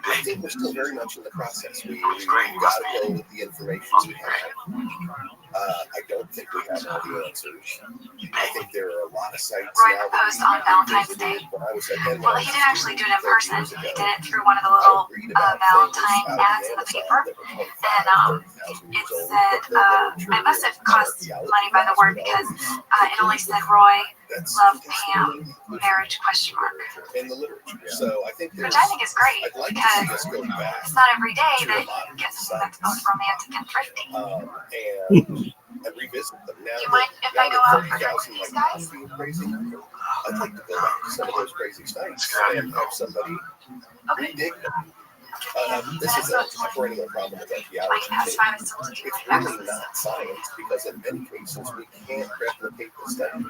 S2: I
S5: Big.
S2: think we're still very much in the process. We've
S5: He's great.
S2: got to go with the information
S5: Must
S2: we
S5: be
S2: have.
S5: great.
S2: I don't think we have all the answers. I think there are a lot of sites
S4: Roy
S2: now
S4: proposed
S2: that
S4: on Valentine's Day.
S2: when I was at Denver,
S4: Well, he didn't actually do it in
S2: 30
S4: person.
S2: years
S4: He
S2: ago,
S4: did it through one of the
S2: I
S4: little
S2: would read about
S4: Valentine
S2: things out of
S4: ads in the
S2: Amazon
S4: paper.
S2: that were 25,
S4: And
S2: 30,000 years
S4: it
S2: old,
S4: said,
S2: but the literature
S4: I must have
S2: and
S4: cost
S2: archaeology
S4: money by the
S2: labs
S4: word
S2: would
S4: because
S2: always
S4: it only said Roy
S2: that's
S4: loved
S2: contextually
S4: Pam, marriage question mark.
S2: in the literature. So I think
S4: Which
S2: there's,
S4: I think is great
S2: I'd like to
S4: because
S2: see us go back
S4: it's not every day
S2: to
S4: that
S2: a lot
S4: you
S2: of
S4: get
S2: these
S4: something that's
S2: sites
S4: both romantic and thrifty.
S2: and revisit them.
S4: Do
S2: Now
S4: you mind if I
S2: that
S4: go out for
S2: 30,000
S4: these
S2: might
S4: guys?
S2: not be a crazy number, I'd like to go back to some of those crazy sites and have somebody
S4: Okay.
S2: redig them. This is a perennial problem with
S4: I
S2: archaeology.
S4: can pass 5 and still do
S2: It's
S4: my
S2: really
S4: taxes.
S2: not science because in many cases we can't replicate the study.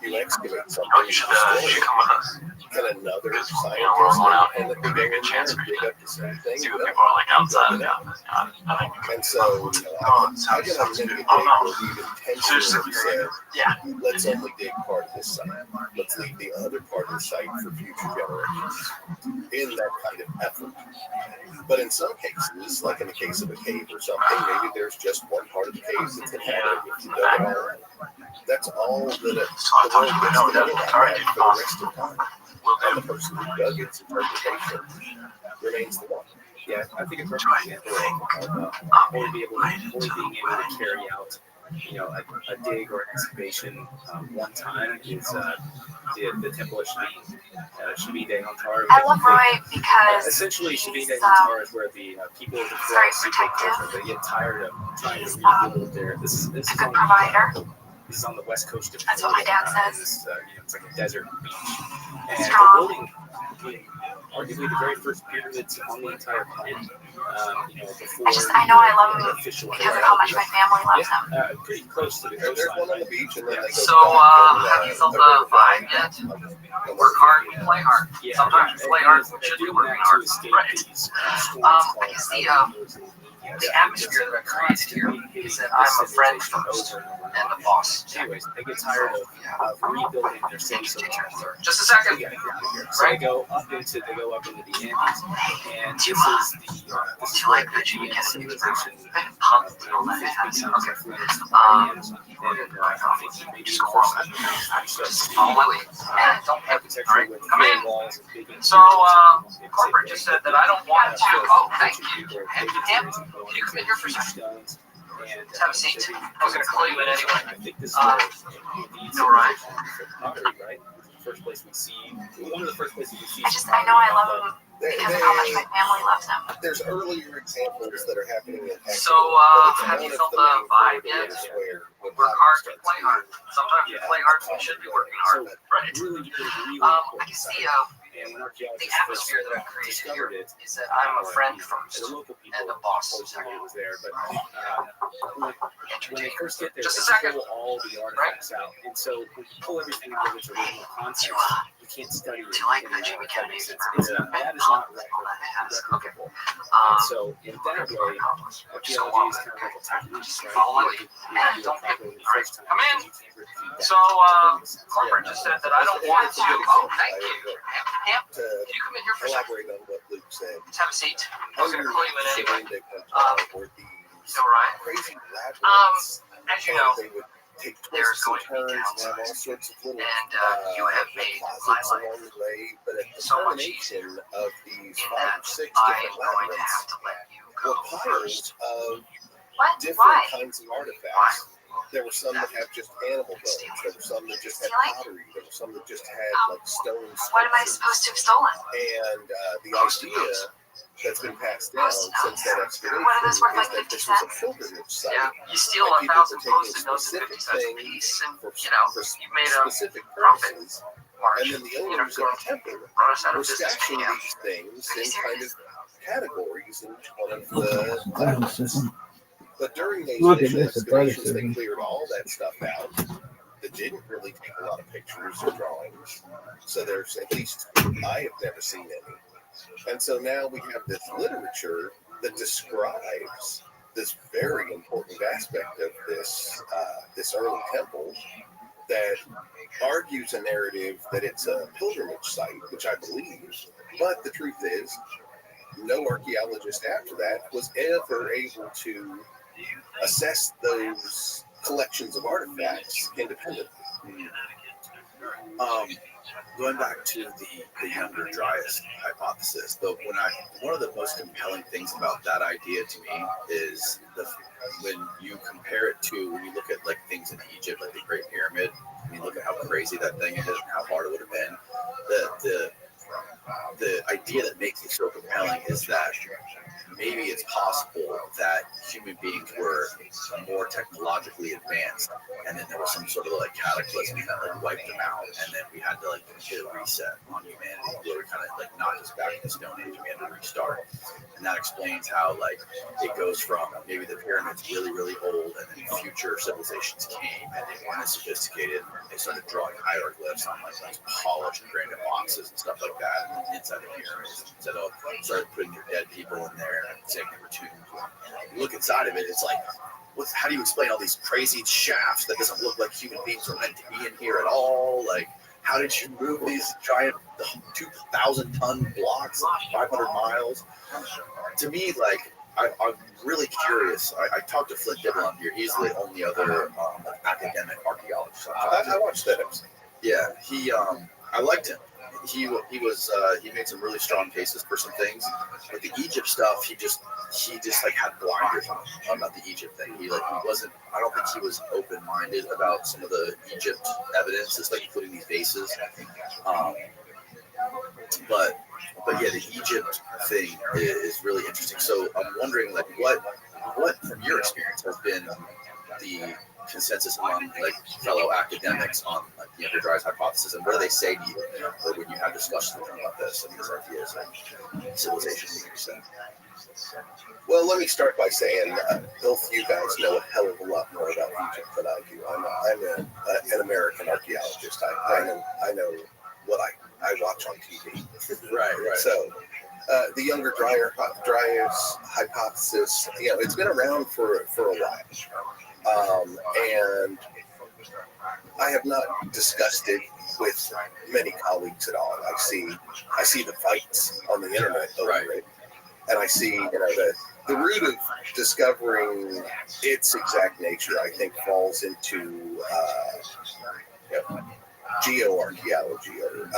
S2: You excavate something,
S5: Oh, you should come with us.
S2: and another
S5: Because,
S2: scientist
S5: you know, we're alone out here.
S2: and
S5: It'd be a good chance for you
S2: dig
S5: to
S2: up the same thing.
S5: see what people are like outside of the office. I think.
S2: And so, you know,
S5: Oh, it
S2: I've been on
S5: sounds
S2: many
S5: good.
S2: a dig
S5: Oh, no.
S2: where we've intentionally said,
S5: Yeah.
S2: let's only dig part of this site. Let's leave the other part of the site for future generations in that kind of effort. But in some cases, like in the case of a cave or something, maybe there's just one part of the cave that's inhabited. If you dug it all out, that's all that the world gets to know about that for the rest of time. And the person who dug its interpretation remains the one.
S1: Yeah, I think a perfect example of only being able to carry out, you know, a dig or an excavation one time is the Temple of Shemi Day on Tar.
S4: I love Roy because
S1: Essentially,
S4: he's,
S1: Shemi Day on Tar is where the people of the
S4: very
S1: secret culture,
S4: protective.
S1: they get tired of trying to rebuild their. This is
S4: a
S1: on
S4: good
S1: the,
S4: provider.
S1: This is on the west coast of
S4: That's what my dad says.
S1: This, you know, it's like a desert beach. And
S4: Strong.
S1: they're building arguably the very first pyramids on the entire planet. You know, before
S4: I know I love him
S1: official
S4: because of how much my family loves him.
S1: pretty close to the
S2: There's
S1: coastline.
S2: one on the beach, and then they go
S3: So,
S2: back
S3: have you felt the vibe yet? Work hard, play hard.
S1: Yeah,
S3: Sometimes play hard, we should be working hard. Right.
S4: I guess
S3: The atmosphere that I created here is that I'm a friend first and a boss.
S1: Anyways, they get tired of rebuilding their city. So
S3: Just a second.
S1: they gotta get out of here. So they go up into the Andes, and this is where the Andean civilization architecture with walls and big.
S3: So, corporate just said that I don't want to. Oh, thank you. Pam, can you come in here for a second? Have a seat. I was going to call you in anyway.
S1: I think this is where
S3: no, right.
S1: pottery, right? First place we see, one of the first places we see.
S4: I know I love him because of how much my family loves him.
S2: There's earlier examples that are happening in Texas.
S3: So, have you felt the vibe yet? Work hard, play hard. Sometimes you play hard, you should be working hard. Right.
S1: Really,
S3: I guess
S1: and when
S3: the atmosphere that I've created here is that I'm a friend first and a boss second.
S1: was there, but when they first get there,
S3: Just a
S1: they
S3: second.
S1: pull all the artifacts out, and so when you pull everything out of its original context, you can't study it.
S4: Do you like
S1: in
S4: Jimmy
S1: that
S4: Kennedy's
S1: sense. That is not
S4: Okay.
S1: replicable. And so in that way, archaeology is kind of like a technique, right?
S3: Follow
S1: You
S3: me.
S1: have to do it properly the first time.
S3: Come in.
S1: You can't repeat that.
S3: So, corporate just said that I don't want to. Oh, thank you. Pam,
S2: To
S3: can you come in here for a second?
S2: elaborate on what Luke said,
S3: Let's have a seat. I was going to call you in anyway.
S2: were these
S3: You all right?
S2: crazy labyrinths.
S3: As you know,
S2: They would take
S3: there's
S2: twists and
S3: going to be
S2: turns and have all
S3: downsides.
S2: sorts of little
S3: And you have made my
S2: closets
S3: life
S2: along the way. But at the
S3: so much
S2: termination
S3: easier
S2: of these
S3: in
S2: 5 or
S3: that
S2: 6
S3: I am
S2: different
S3: going to
S2: labyrinths
S3: have to let you go
S2: were
S3: first.
S2: piles of
S4: What?
S2: different
S4: Why?
S2: kinds of artifacts. There were some that have just animal bones. There were some that just had pottery. There were some that just had like stone
S4: What am I
S2: sculptures.
S4: supposed to have stolen?
S2: And the idea that's been passed down since that excavation
S4: What are those worth,
S2: is
S4: like
S2: that
S4: 50
S2: this was a
S4: cents?
S2: pilgrimage site.
S3: Yeah, you steal
S2: And
S3: 1,000
S2: people were
S3: post-it
S2: taking
S3: notes at 50
S2: specific
S3: cents a
S2: things
S3: piece, and
S2: for,
S3: you know,
S2: for
S3: you made a
S2: specific
S3: profit
S2: purposes.
S3: margin.
S2: And then the
S3: You know,
S2: owners of the temple
S3: run us out
S2: were
S3: of business.
S2: stashing
S3: Yeah.
S2: these things
S4: Are you
S2: in kind of
S4: serious?
S2: categories in each one of the labyrinths. But during those
S6: Look at
S2: initial
S6: this, the brother
S2: excavations, they
S6: system.
S2: cleared all that stuff out. That didn't really take a lot of pictures or drawings. So there's at least I have never seen any. And so now we have this literature that describes this very important aspect of this early temple that argues a narrative that it's a pilgrimage site, which I believe. But the truth is, no archaeologist after that was ever able to assess those collections of artifacts independently.
S6: Going back to the Younger Dryas hypothesis, though, one of the most compelling things about that idea to me is when you compare it to when you look at like things in Egypt, like the Great Pyramid. I mean, look at how crazy that thing is and how hard it would have been. The idea that makes it so compelling is that maybe it's possible that human beings were more technologically advanced, and then there was some sort of like cataclysm that like wiped them out, and then we had to like hit a reset on humanity, where we kind of like knocked us back in the Stone Age, and we had to restart. And that explains how like it goes from maybe the pyramids really, really old, and then future civilizations came and they weren't as sophisticated. They started drawing hieroglyphs on like those polished granite boxes and stuff like that inside the pyramids. Instead of started putting your dead people in there and saying they were tombs. You look inside of it, it's like, how do you explain all these crazy shafts that doesn't look like human beings were meant to be in here at all? Like, how did you move these giant 2,000-ton blocks 500 miles? To me, like, I'm really curious. I talked to Flint Dibble on here. He's the only other academic archaeologist.
S2: I watched that episode.
S6: Yeah, I liked him. He made some really strong cases for some things. But the Egypt stuff, he just like had blinders on about the Egypt thing. He wasn't. I don't think he was open-minded about some of the Egypt evidence, just like including these bases. But yeah, the Egypt thing is really interesting. So I'm wondering, like, what from your experience has been the consensus among like fellow academics on like the Younger Dryas hypothesis, and what do they say to you, or when you have discussions with them about this and these ideas and civilization?
S2: Well, let me start by saying both you guys know a hell of a lot more about Egypt than I do. I'm an American archaeologist. I know what I watch on TV.
S6: Right.
S2: So the Younger Dryas hypothesis, it's been around for a while. And I have not discussed it with many colleagues at all. I see the fights on the internet over it, and I see the root of discovering its exact nature. I think falls into geoarchaeology or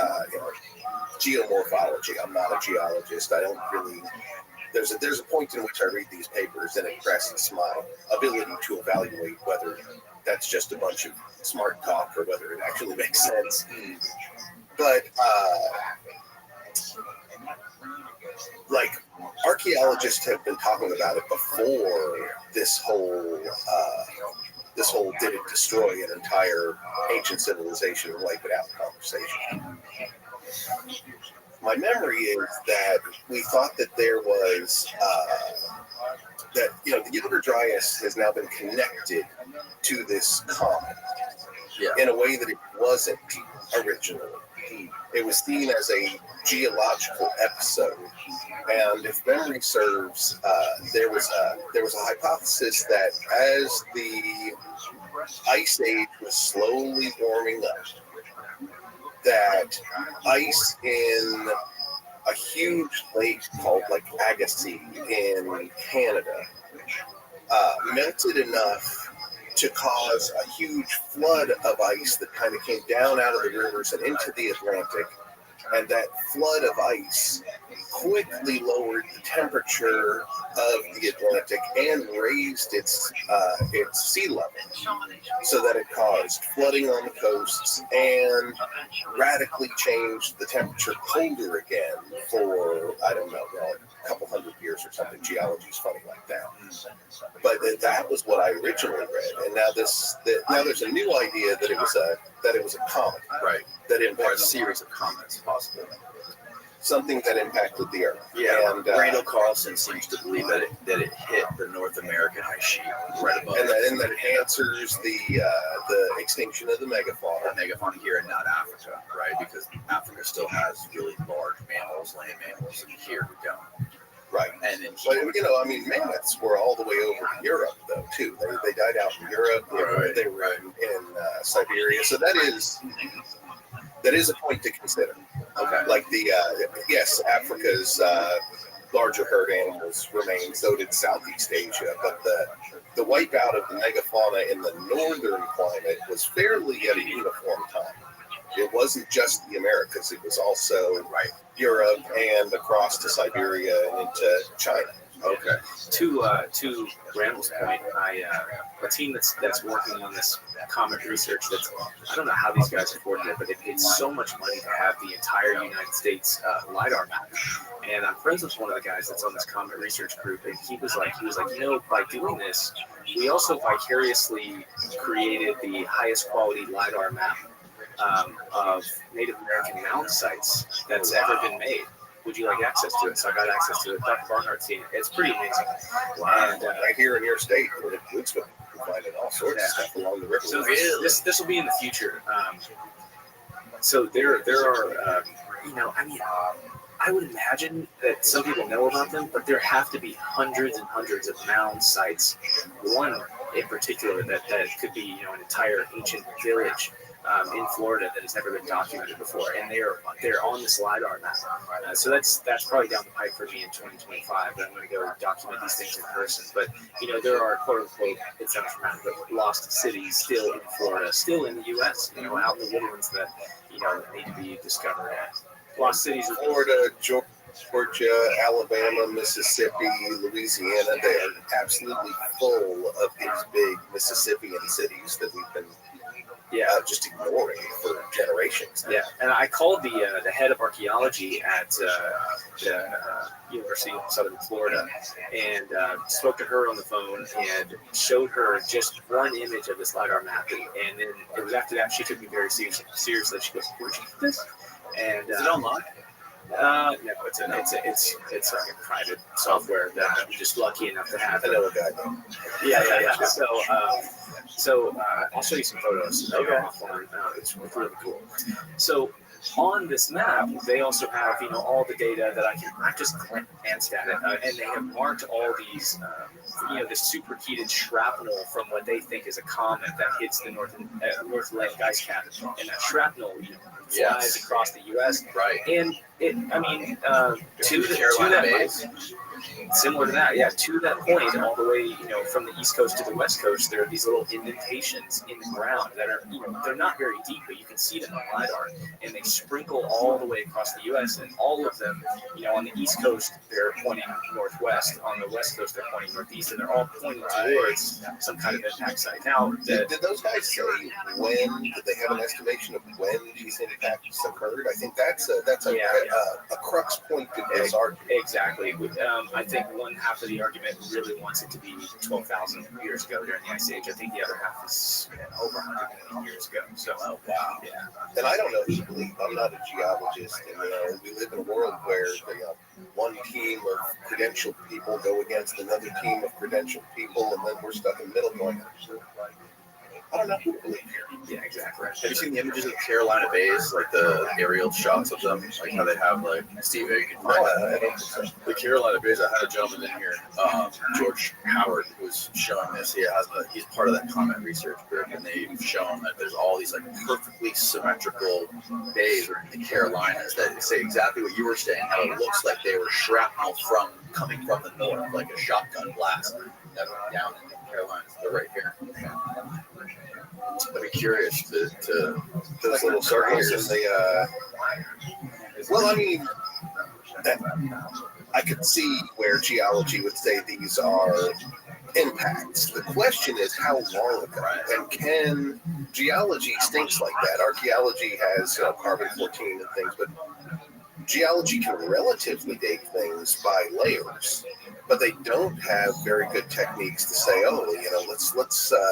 S2: geomorphology. I'm not a geologist. I don't really. There's a point in which I read these papers and it presses my ability to evaluate whether that's just a bunch of smart talk or whether it actually makes sense. But like archaeologists have been talking about it before this whole did it destroy an entire ancient civilization and wipe it out conversation. My memory is that we thought that there was the Younger Dryas has now been connected to this comet in a way that it wasn't originally. It was seen as a geological episode, and if memory serves, there was a hypothesis that as the ice age was slowly warming up, that ice in a huge lake called like Agassiz in Canada melted enough to cause a huge flood of ice that kind of came down out of the rivers and into the Atlantic. And that flood of ice quickly lowered the temperature of the Atlantic and raised its sea level, so that it caused flooding on the coasts and radically changed the temperature colder again for, I don't know, a couple hundred years or something. Geology's funny like that. But that was what I originally read, and now there's a new idea that it was a comet,
S6: Right.
S2: That
S6: Or a
S2: impacts
S6: series of comments, possibly.
S2: something that impacted the Earth.
S6: Yeah,
S2: and
S6: Randall Carlson seems to believe that it hit the North American ice sheet right above
S2: and
S6: it.
S2: that answers the extinction of the megafauna.
S6: Megafauna here and not Africa, right? Because Africa still has really large mammals, land mammals, and here we don't.
S2: Right.
S6: And then,
S2: But, I mean, mammoths were all the way over in Europe, though, too. They died out in Europe. They were in Siberia. So that is a point to consider.
S6: okay.
S2: Like yes, Africa's larger herd animals remain. So did Southeast Asia. But the wipeout of the megafauna in the northern climate was fairly at a uniform time. It wasn't just the Americas. It was also Europe and across to Siberia and into China.
S1: Okay. To Randall's point, a team that's working on this comet research. I don't know how these guys afforded it, but it's so much money to have the entire United States lidar map. And I'm friends with one of the guys that's on this comet research group, and he was like, by doing this, we also vicariously created the highest quality lidar map of Native American mound sites that's ever been made. Would you like access to it? So I got access to it. Dr. Barnhart's seen it. It's pretty amazing.
S2: Wow. And right here in your state, we're finding all sorts of stuff along the river.
S1: So this will be in the future. So there are, I would imagine that some people know about them, but there have to be hundreds and hundreds of mound sites. One in particular that could be, an entire ancient village in Florida that has never been documented before, and they're on this lidar map. So that's probably down the pipe for me in 2025. But I'm going to go document these things in person. But there are quote unquote, it sounds dramatic, but lost cities still in Florida, still in the U.S. Out in the woodlands that need to be discovered. Lost cities in
S2: Florida, Georgia, Alabama, Mississippi, Louisiana. They are absolutely full of these big Mississippian cities that we've been just ignoring for generations.
S1: Yeah, and I called the head of archaeology at the University of Southern Florida and spoke to her on the phone and showed her just one image of this lidar map, and then it was after that she took me very seriously. She goes, "Where'd you get this?" And
S6: is it online?
S1: No, it's like a private software that I'm just lucky enough to have.
S2: I know a guy.
S1: Yeah. So I'll show you some photos. Okay. It's really cool. So on this map, they also have all the data that I just glanced at it, and they have marked all these this superheated shrapnel from what they think is a comet that hits the North Atlantic ice cap, and that shrapnel flies across the U.S.
S6: Right.
S1: And to that base. Similar to that, to that point, all the way, from the East Coast to the West Coast, there are these little indentations in the ground that are, they're not very deep, but you can see them on lidar, and they sprinkle all the way across the U.S. And all of them, on the East Coast, they're pointing northwest. On the West Coast, they're pointing northeast, and they're all pointing towards some kind of impact site. Now,
S2: did those guys say when? Did they have an estimation of when these impacts occurred? I think that's a crux point to this argument.
S1: Exactly. I think one half of the argument really wants it to be 12,000 years ago during the Ice Age. I think the other half is over 100 million years ago. So,
S2: wow. Yeah. And I don't know who to believe. I'm not a geologist. And, we live in a world where one team of credentialed people go against another team of credentialed people, and then we're stuck in the middle going, I don't know who to believe here.
S1: Yeah, exactly.
S6: Have you seen the images of the Carolina Bays, like the aerial shots of them, like how they have Steve? You can find that. The Carolina Bays. I had a gentleman in here, George Howard, who's showing this. He's part of that comet research group, and they've shown that there's all these perfectly symmetrical bays in the Carolinas that say exactly what you were saying. How it looks like they were shrapnel coming from the north, like a shotgun blast that went down in the Carolinas. They're right here. I'd be curious to
S2: those little circles in the. Well, I mean, I could see where geology would say these are impacts. The question is how long ago, and can geology stinks like that? Archaeology has carbon-14 and things, but geology can relatively date things by layers. But they don't have very good techniques to say,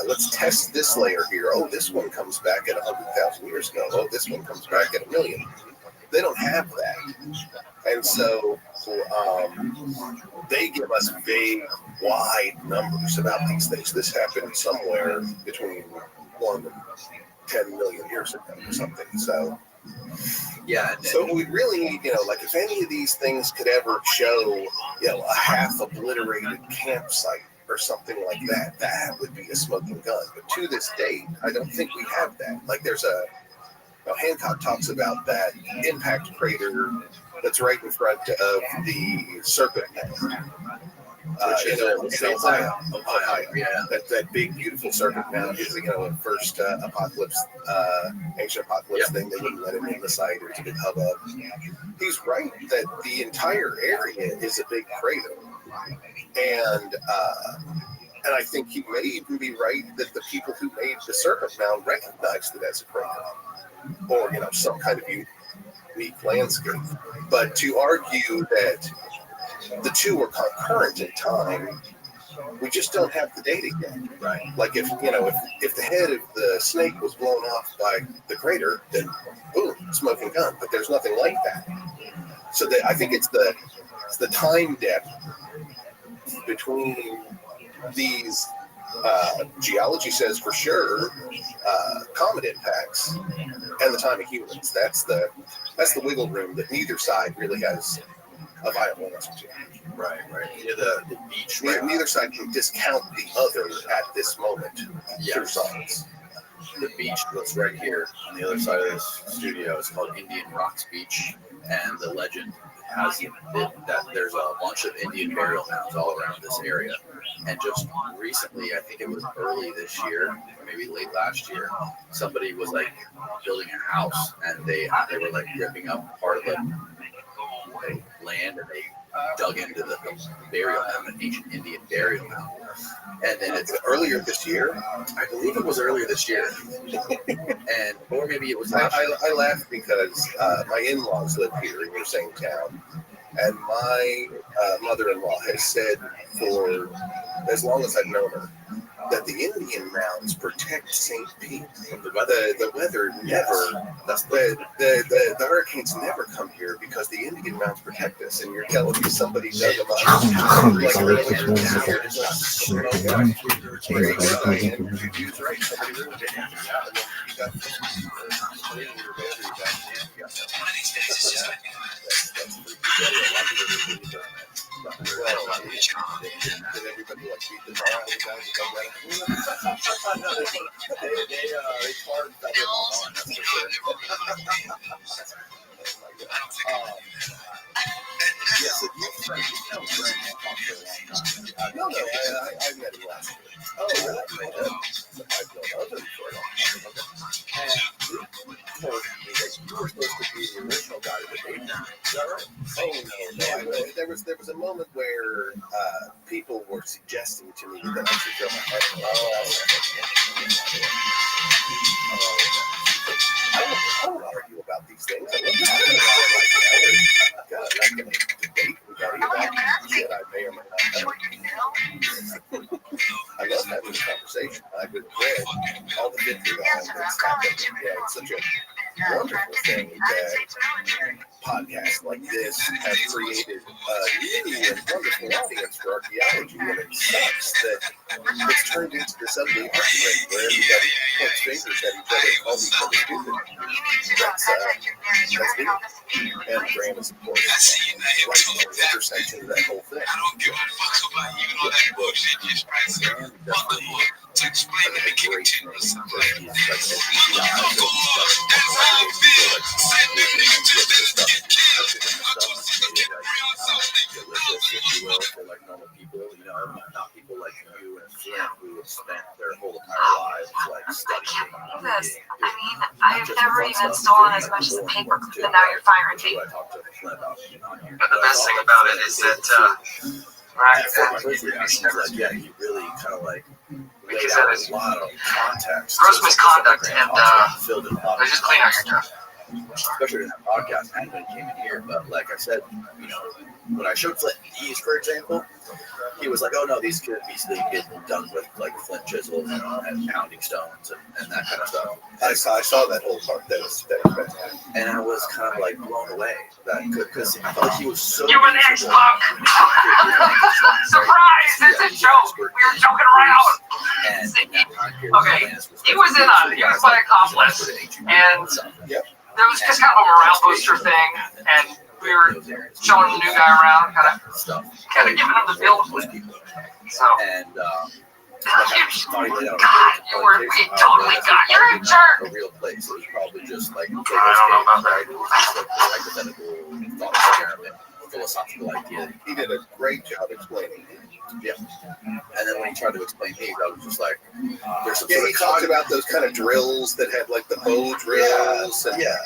S2: let's test this layer here. Oh, this one comes back at 100,000 years ago. Oh, this one comes back at 1 million. They don't have that. And so they give us vague, wide numbers about these things. This happened somewhere between 1 and 10 million years ago or something. So,
S6: Yeah.
S2: so we really need, like if any of these things could ever show, a half obliterated campsite or something like that, that would be a smoking gun. But to this date, I don't think we have that. Like there's Hancock talks about that impact crater that's right in front of the Serpent Mound. In Ohio.
S6: Yeah.
S2: That big, beautiful Serpent Mound is, first apocalypse, ancient apocalypse thing. They wouldn't let him in the site. It was a big hubbub. He's right that the entire area is a big crater. And I think he may even be right that the people who made the Serpent Mound recognized it as a crater. Or, some kind of unique landscape. But to argue that the two are concurrent in time, we just don't have the data yet.
S6: Right.
S2: Like if the head of the snake was blown off by the crater, then boom, smoking gun. But there's nothing like that. So I think it's the time depth between these. Geology says for sure comet impacts and the time of humans. That's the wiggle room that neither side really has a viable answer to.
S6: Right. Yeah, the beach.
S2: Neither side can discount the other at this moment through science.
S6: The beach that's right here on the other side of this studio is called Indian Rocks Beach, and the legend has it that there's a bunch of Indian burial mounds all around this area. And just recently, I think it was early this year, or maybe late last year, somebody was like building a house, and they were like ripping up part of the land, and they dug into the burial mound, an ancient Indian burial mound. And then it's
S2: Earlier this year,
S6: I believe it was earlier this year, and or maybe it was last year.
S2: I laugh because my in-laws live here in your same town, and my mother-in-law has said for as long as I've known her that the Indian mounds protect St. Pete from the weather. The weather never. That's the hurricanes never come here because the Indian mounds protect us. And you're telling me somebody dug them up like earlier this year. No, I met him last year. Oh, really? I've known of him for a long time. And he told me that you were supposed to be the original guy with the baby. Is that right? Oh, no. There was a moment where people were suggesting to me that I should go my heart. I don't argue about these things. I love to talk about it. God, I'm not going to debate regarding that shit I may or may not know. I love having a conversation. I've read all the victory lines and stuff. It's such a wonderful thing that podcasts like this have created a new and wonderful audience for archaeology, and it sucks that it's turned into this ugly argument where everybody points fingers at each other and calls each other stupid. That's big. And Graham is, of course, right in the intersection of that whole thing.
S5: I don't give a fuck about you and all that bullshit. Just right here. Fuck the book to explain that it kicked 10 or something like that. Motherfucker, that's how I feel. Send them niggas just to get killed. I told you to get real something.
S6: Delicious, if you will, for like normal people, not people like you and Flint who have spent their whole entire lives like
S4: I
S6: studying.
S4: can't believe this. I mean, I've never even stolen as much as a paperclip, and now you're firing me.
S3: But the best thing about it is that
S6: yeah, he really kind of like laid
S3: because
S6: out
S3: that is
S6: a lot of context.
S3: gross misconduct, and
S6: filled in a lot
S3: just clean out your job.
S6: especially in that podcast and when he came in here. But like I said, when I showed Flint these, for example, he was like, "Oh no, these could easily get done with like flint chisels and pounding stones and that kind of stuff."
S2: I saw that whole part. That was fantastic.
S6: And I was kind of like blown away because I felt like he was so.
S3: You were the X-Punk! Surprise! It's a joke! We were joking around!
S6: And
S3: Okay, he was my accomplice, and there was just kind of a morale booster thing, and we were showing the new guy around, kind of giving him the feel of it. So,
S6: and
S3: we totally got you're in charge.
S6: A real place. It was probably just like
S3: I don't know about that.
S6: It was just like a hypothetical thought experiment, philosophical idea.
S2: He did a great job explaining it.
S6: Yeah. And then when he tried to explain these, I was just like, there's some
S2: he talked about those kind of drills that had like the bow drills.
S6: Yeah.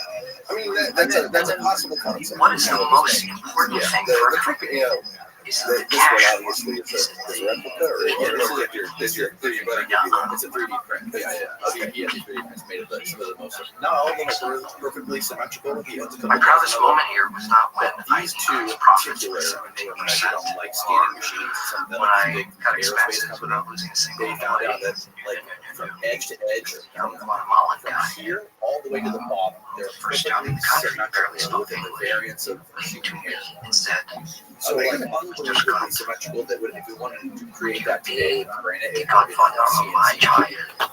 S2: I mean, that's a possible concept.
S3: What is the most important thing for
S2: the trick, this one obviously is a replica, or is your buddy?
S6: It's a 3D print. Yeah, the 3D prints made of some of the most. Not all of them are perfectly symmetrical.
S3: My proudest moment here was not when
S6: these two in particular, when they were measured on like scanning machines, some of
S3: when
S6: the
S3: I
S6: big
S3: got
S6: aerospace
S3: expenses
S6: companies,
S3: without losing a single
S6: they found out
S3: employee.
S6: that like from edge to edge,
S3: I'm a mullet
S6: from
S3: guy.
S6: here all the way to the bottom, they're
S3: First job in
S6: perfectly
S3: the country, barely
S6: symmetrical
S3: spoke
S6: within the
S3: English.
S6: variance of human hair.
S3: Instead,
S6: So like unbelievably symmetrical that if we wanted to create that today, granted,
S3: he
S6: it
S3: got
S6: would
S3: fun on my child.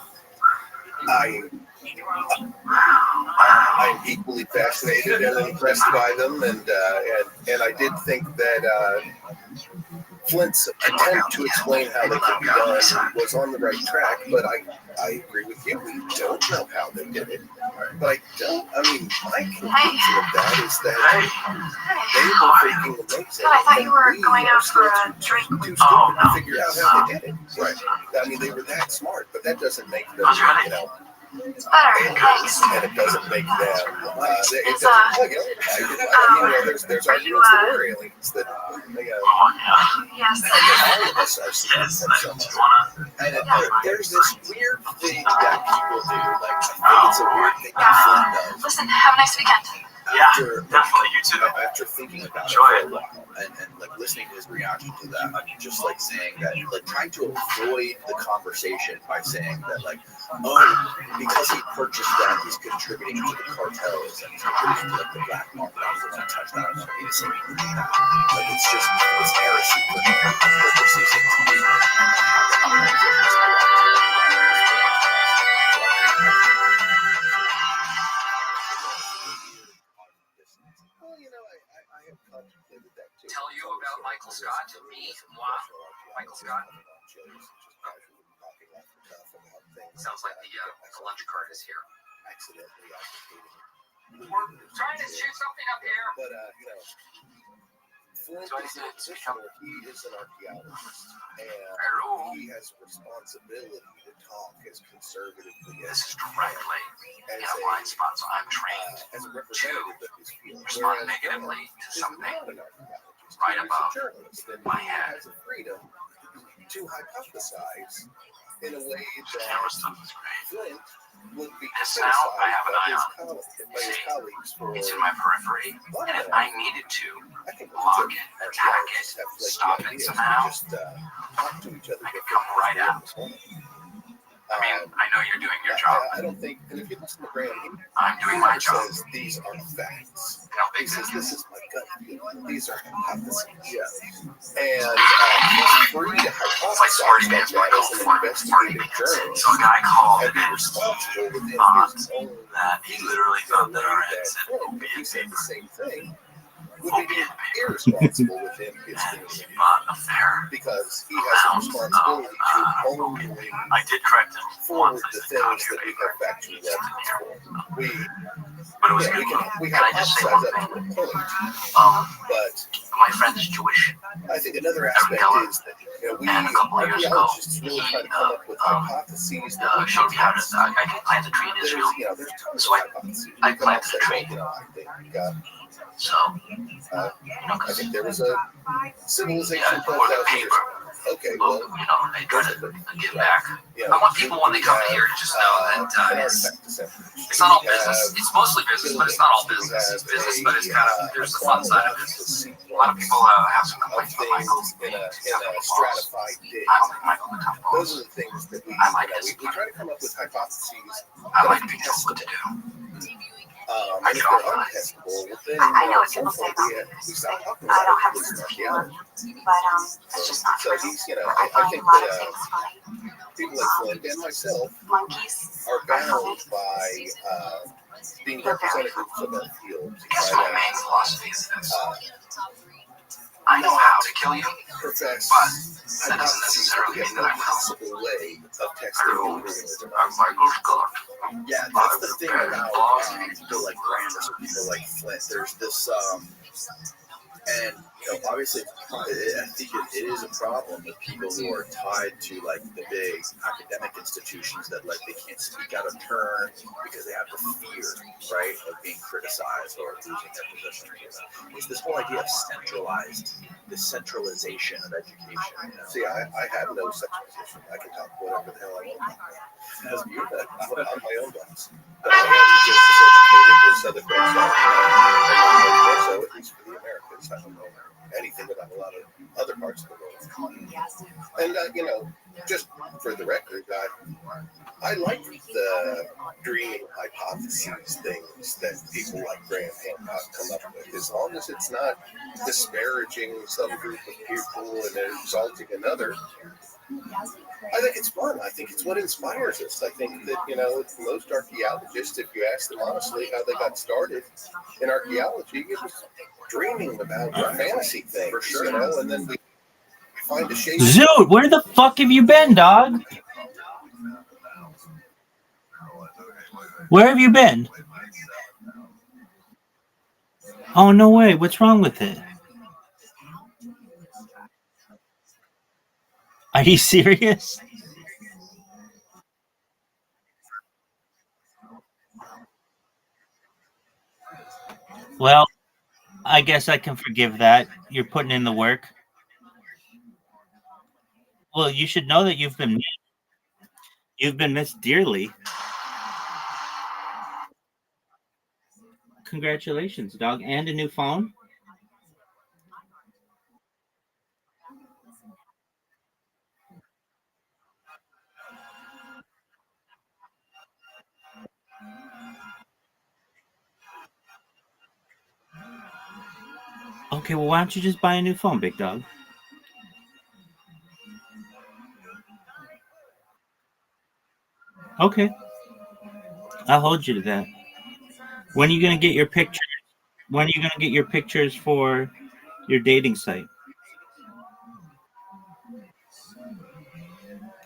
S2: I'm equally fascinated and impressed by them, and I did think that Flint's attempt to explain how they could be done was on the right track, but I agree with you. We don't know how they did it. But my conclusion of that is that they were freaking amazing.
S4: But I thought you were going out for a drink
S2: Too
S4: with
S2: stupid to figure out how they did it. Right. I mean, they were that smart, but that doesn't make them,
S4: It's better, thanks.
S2: and it doesn't make them. There's arguments that we're aliens that
S4: Yes.
S2: all of us are seeing from someone.
S6: And there's this weird thing that people do. Like I think it's a weird thing that Flynn does.
S4: Listen, have a nice weekend.
S6: After,
S3: definitely, you too.
S6: After thinking about
S3: Enjoy
S6: it
S3: it.
S6: for a while and like listening to his reaction to that, I'm just like saying that, like trying to avoid the conversation by saying that, like, oh, because he purchased them, he's contributing to the cartels and he's contributing to like the black market. I was going to touch that. I don't need to say anything like that. Like it's heresy for him. Purposely saying to me,
S2: I have contemplated that too.
S3: Tell you about Michael Scott? Me? Moi? Michael Scott? Sounds like the lunch cart is here.
S2: Accidentally
S3: We're trying to shoot something up here.
S2: But Flint is in a position where he is an archaeologist, and he has a responsibility to talk as conservatively as
S3: This is directly in a blind spot, so I'm trained
S2: as a representative of his field.
S3: respond negatively to something right above my head.
S2: Has a freedom to hypothesize in a way
S3: Camera
S2: that
S3: stuff is great.
S2: Flint would be
S3: This now, I have an eye on.
S2: by his colleagues for
S3: It's in my periphery, and if I needed to
S2: I think
S3: block it, attack it, stop it somehow,
S2: just talk to each other.
S3: I could come right out. I mean, I know you're doing your job.
S2: I don't think, and if you listen to Graham,
S3: I'm doing my job.
S2: says these are facts.
S3: No
S2: He
S3: big
S2: says
S3: deal.
S2: this is my gut feeling. These are hypotheses. And he's free to
S3: It's like Smarty
S2: hypothesize
S3: Pants,
S2: that
S3: Michael
S2: as an
S3: Smarty
S2: investigative
S3: Pants.
S2: journalist
S3: So a guy called
S2: and be
S3: and
S2: responsible within
S3: thought
S2: his own.
S3: that he literally thought that our head said
S2: Flint, if he
S3: opiate
S2: said
S3: paper.
S2: the same thing, would be irresponsible within his
S3: And
S2: community
S3: he bought a fair
S2: because he has a responsibility to only
S3: I did correct him
S2: forward
S3: once. I
S2: the
S3: said
S2: things
S3: copy
S2: that we
S3: paper.
S2: have factual evidence for.
S3: But it was
S2: We
S3: good. Can I just say
S2: hypothesize
S3: one
S2: up
S3: thing?
S2: to a point, but
S3: My friend is Jewish.
S2: I think another aspect is that we
S3: And a couple of years ago,
S2: archaeologists really try to come up with hypotheses that
S3: Showed me how to. I can plant a tree in Israel.
S2: there's tons
S3: So
S2: of hypotheses.
S3: I
S2: You can
S3: planted
S2: say,
S3: a tree.
S2: I think
S3: So,
S2: I think there was a civilization
S3: yeah,
S2: 12,000 years
S3: paper.
S2: ago Okay, well,
S3: you know, they try to give back.
S2: yeah,
S3: I want people when they come in here to just know that it's not all business. It's mostly business, but it's not all business. It's business, but it's kind of, there's the fun side of business. A lot of people have some complaints about Michael.
S2: in a stratified dig.
S3: I like Michael the tough
S2: Those
S3: balls.
S2: are the things that we,
S3: I like
S2: we try to come up with hypotheses.
S3: I like being told what to do.
S2: And if they're untestable, then
S4: I know what
S2: at some
S4: people say
S2: point
S4: about
S2: we stop talking
S4: I
S2: about
S4: don't have a
S2: it.
S4: sense of humor, but it's just not
S2: So
S4: true.
S2: he's, you know,
S4: I
S2: I
S4: find
S2: think
S4: a lot of
S2: that
S4: things funny.
S2: people like Flint and myself
S4: Monkeys
S2: are bound by being representatives of our field.
S3: That's my main philosophy. I know how to kill you,
S2: Profess
S3: but that doesn't necessarily mean that I will.
S2: possible way of texting and reading.
S3: Michael Scott.
S6: Yeah, that's the thing about people like Randall or people like Flint. There's this, and you know, obviously, I think it is a problem with people who are tied to like the big academic institutions that like they can't speak out of turn because they have the fear, right, of being criticized or losing their position. It's this whole idea of the centralization of education. You know?
S2: See, I have no such position. I can talk whatever the hell I want.
S6: As you,
S2: I'm my own boss. But I am just as educated as other folks are. And so, at least for the Americans, I don't know anything about a lot of other parts of the world. And, you know, just for the record, I like the dreaming hypotheses things that people like Graham Hancock come up with, as long as it's not disparaging some group of people and exalting another. I think it's fun. I think it's what inspires us. I think that, you know, most archaeologists, if you ask them honestly how they got started in archaeology, it was dreaming about fantasy things, for sure. You know, and then we find a shape.
S7: Zoot, where the fuck have you been, dog? Where have you been? Oh, no way. What's wrong with it? Are you serious? Well, I guess I can forgive that. You're putting in the work. Well, you should know that you've been missed dearly. Congratulations, dog, and a new phone. Okay, well, why don't you just buy a new phone, big dog? Okay, I'll hold you to that. When are you gonna get your picture? When are you gonna get your pictures for your dating site?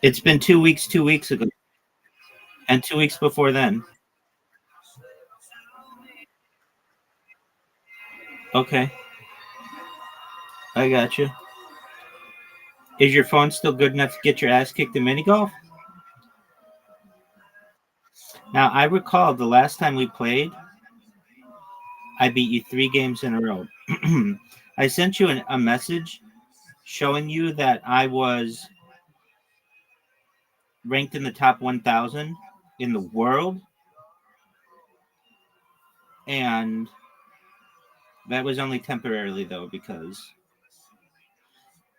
S7: It's been 2 weeks, 2 weeks ago, and 2 weeks before then. Okay, I got you. Is your phone still good enough to get your ass kicked in mini golf? Now, I recall the last time we played, I beat you 3 games in a row. I sent you a message showing you that I was ranked in the top 1,000 in the world, and that was only temporarily, though, because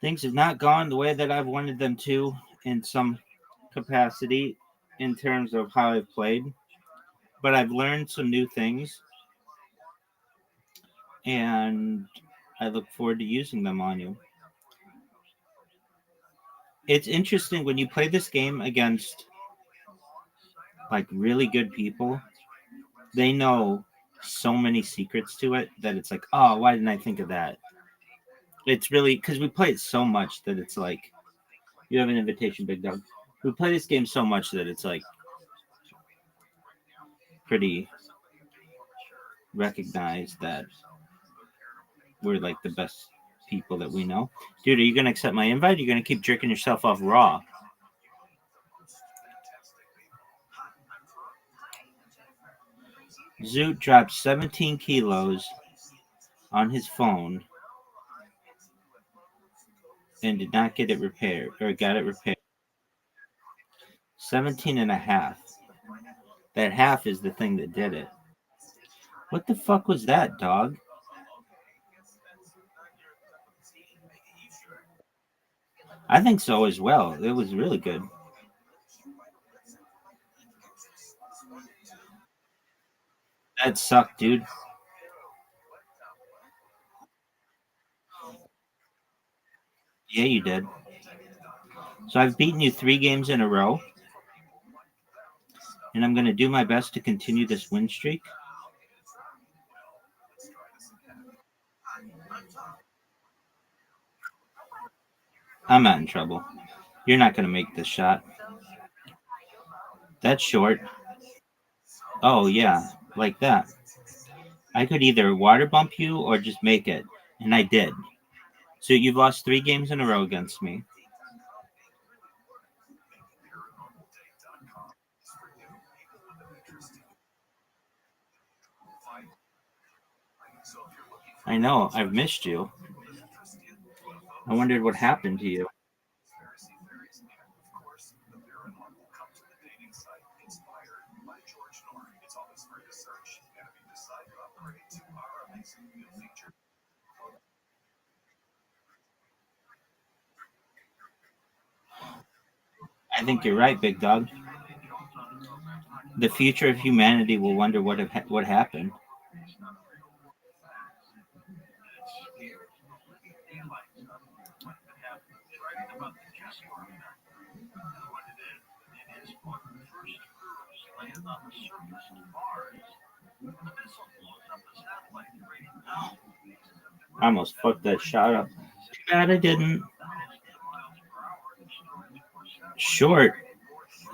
S7: things have not gone the way that I've wanted them to in some capacity in terms of how I've played. But I've learned some new things, and I look forward to using them on you. It's interesting when you play this game against like really good people. They know so many secrets to it that it's like, oh, why didn't I think of that? It's really because we play it so much that it's like, you have an invitation, big dog. We play this game so much that it's like pretty recognized that we're like the best people that we know. Dude, are you gonna accept my invite? Or are you gonna keep jerking yourself off raw? Zoot dropped 17 kilos on his phone and did not get it repaired, or got it repaired. 17 and a half. That half is the thing that did it. What the fuck was that, dog? I think so as well. It was really good. That sucked, dude. Yeah, you did. So I've beaten you 3 games in a row, and I'm going to do my best to continue this win streak. I'm not in trouble. You're not going to make this shot. That's short. Oh, yeah, like that. I could either water bump you or just make it, and I did. So you've lost 3 games in a row against me. I know, I've missed you. I wondered what happened to you. I think you're right, big dog. The future of humanity will wonder what happened. I almost fucked that shot up. Too bad I didn't. Short.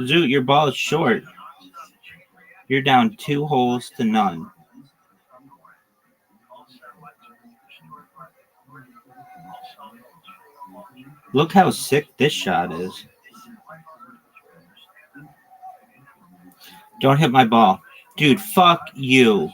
S7: Zoot, your ball is short. You're down 2 holes to none. Look how sick this shot is. Don't hit my ball. Dude, fuck you.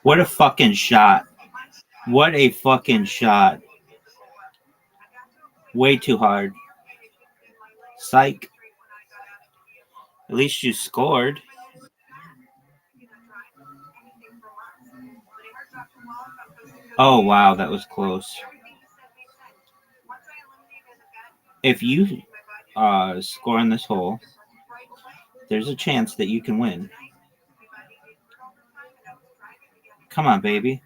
S7: What a fucking shot. What a fucking shot. Way too hard. Psych. At least you scored. Oh, wow, that was close. If you score on this hole, there's a chance that you can win. Come on, baby.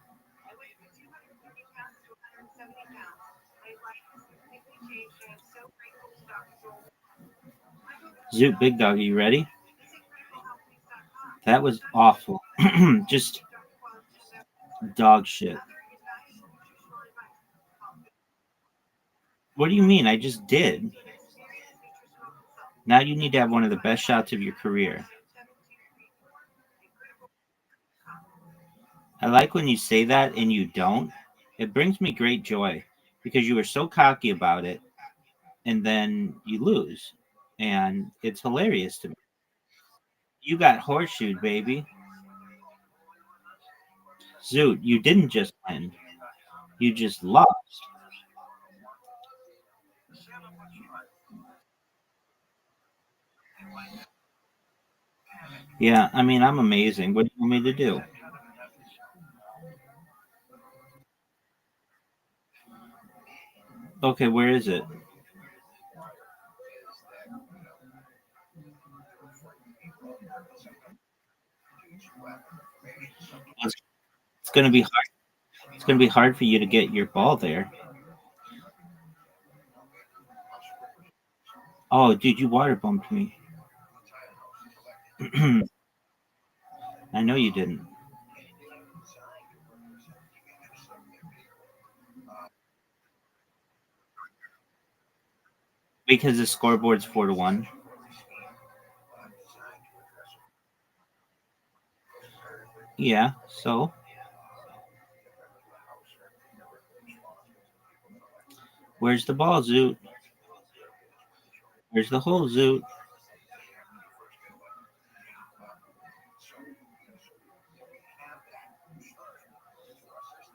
S7: Zoot, big dog, are you ready? That was awful. Just dog shit. What do you mean? I just did. Now you need to have one of the best shots of your career. I like when you say that and you don't. It brings me great joy because you were so cocky about it and then you lose. And it's hilarious to me. You got horseshoed, baby. Zoot, you didn't just win. You just lost. Yeah, I mean, I'm amazing. What do you want me to do? Okay, where is it? It's, it's gonna be hard. It's gonna be hard for you to get your ball there. Oh, dude, you water bumped me. I know you didn't. Because the scoreboard's 4-1. Yeah, so where's the ball, Zoot? Where's the hole, Zoot?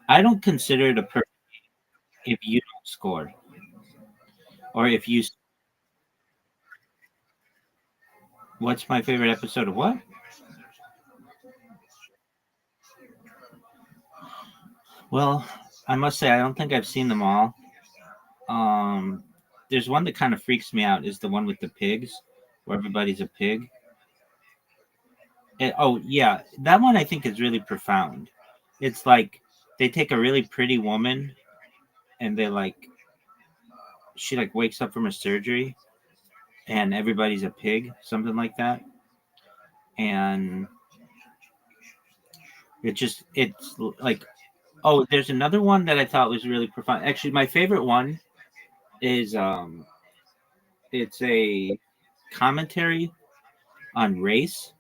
S7: I don't consider it a perfect if you don't score. Or if you. What's my favorite episode of what? Well, I must say, I don't think I've seen them all. Um, there's one that kind of freaks me out, is the one with the pigs, where everybody's a pig. Oh, yeah, that one I think is really profound. It's like they take a really pretty woman and she like wakes up from a surgery and everybody's a pig, something like that. And it's like, oh, there's another one that I thought was really profound. Actually, my favorite one is it's a commentary on race.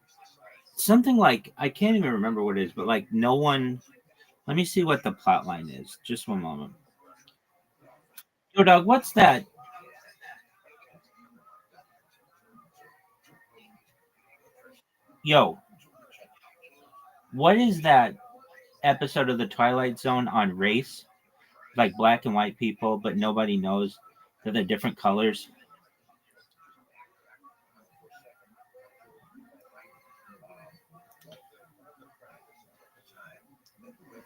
S7: Something like, I can't even remember what it is, but like no one. Let me see what the plot line is. Just one moment. Yo, dog, what's that? Yo, what is that episode of the Twilight Zone on race? Like black and white people, but nobody knows that they're different colors.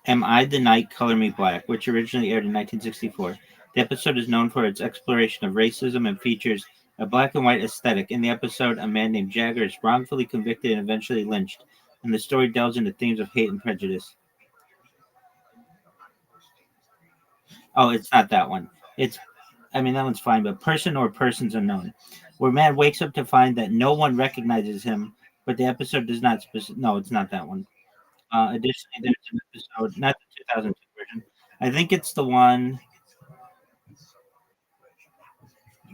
S7: Am I the Night, Color Me Black, which originally aired in 1964. The episode is known for its exploration of racism and features a black and white aesthetic. In the episode, a man named Jagger is wrongfully convicted and eventually lynched, and the story delves into themes of hate and prejudice. Oh, it's not that one. I mean, that one's fine, but Person or Persons Unknown, where man wakes up to find that no one recognizes him, but the episode does not no, it's not that one. Additionally, there's an episode, not the 2002 version. I think it's the one.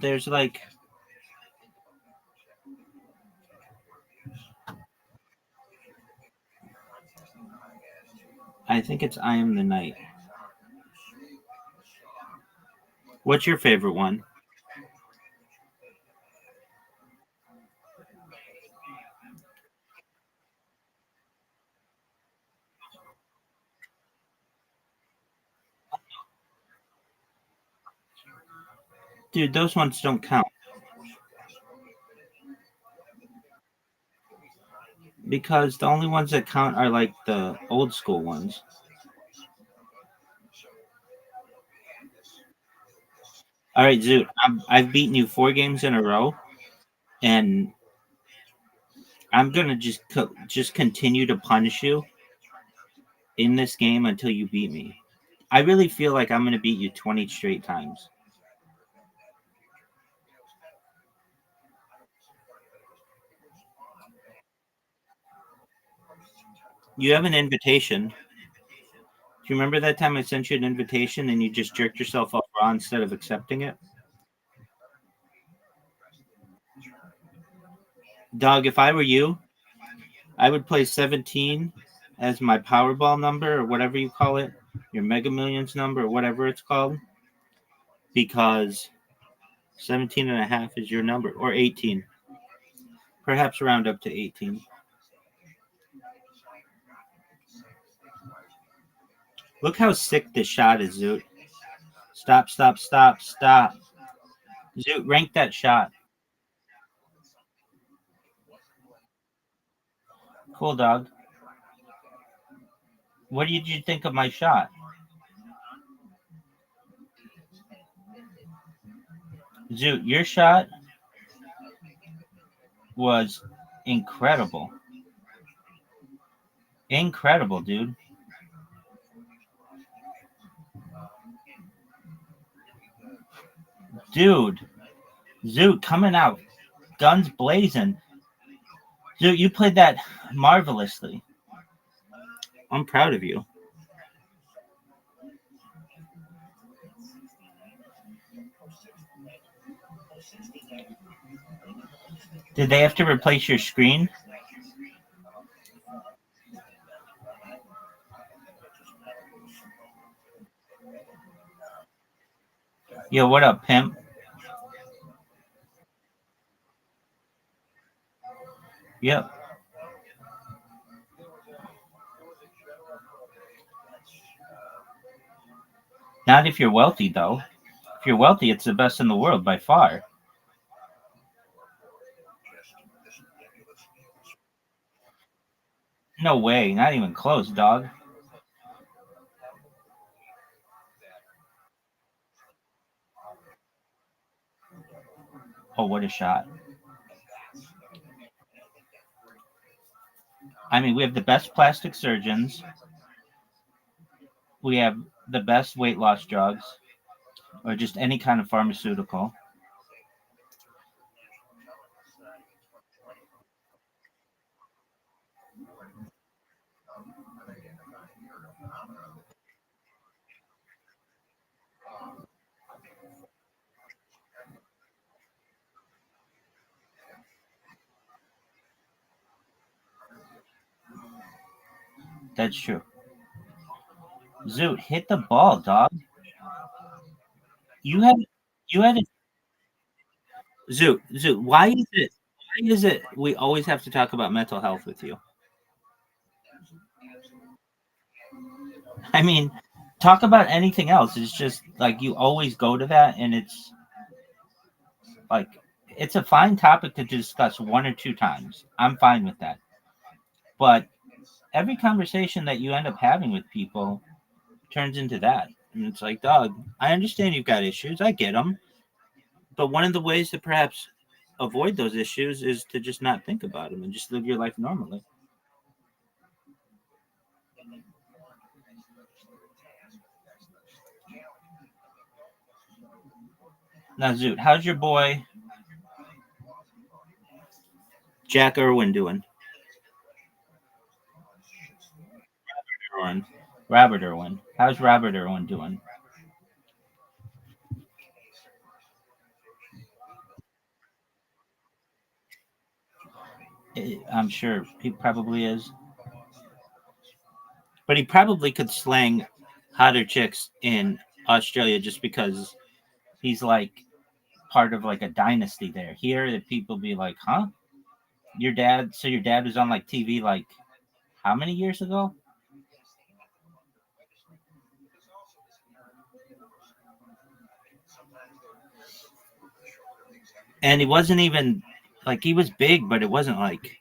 S7: There's like, I think it's I Am the Night. What's your favorite one? Dude, those ones don't count because the only ones that count are like the old school ones. All right, Zoot, I've beaten you 4 games in a row, and I'm gonna just continue to punish you in this game until you beat me. I really feel like I'm gonna beat you 20 straight times. You have an invitation. Do you remember that time I sent you an invitation and you just jerked yourself off raw instead of accepting it? Dog, if I were you, I would play 17 as my Powerball number or whatever you call it, your Mega Millions number or whatever it's called, because 17 and a half is your number, or 18. Perhaps round up to 18. Look how sick this shot is, Zoot. Stop, stop, stop, stop. Zoot, rank that shot. Cool, dog. What did you think of my shot? Zoot, your shot was incredible. Incredible, dude. Dude, Zoot coming out, guns blazing. Zoot, you played that marvelously. I'm proud of you. Did they have to replace your screen? Yo, what up, pimp? Yep. Not if you're wealthy, though. If you're wealthy, it's the best in the world by far. No way. Not even close, dog. Oh, what a shot. I mean, we have the best plastic surgeons. We have the best weight loss drugs, or just any kind of pharmaceutical. That's true. Zoot, hit the ball, dog. You had, you had Zoot. Why is it? Why is it we always have to talk about mental health with you? I mean, talk about anything else. It's just like you always go to that, and it's like it's a fine topic to discuss one or two times. I'm fine with that. But every conversation that you end up having with people turns into that. And it's like, dog, I understand you've got issues. I get them. But one of the ways to perhaps avoid those issues is to just not think about them and just live your life normally. Now, Zoot, how's your boy Jack Irwin doing? Irwin. Robert Irwin. How's Robert Irwin doing? I'm sure he probably is. But he probably could slang hotter chicks in Australia just because he's like part of like a dynasty there. Here, that people be like, huh? Your dad, so your dad was on like TV like how many years ago? And he wasn't even like he was big, but it wasn't like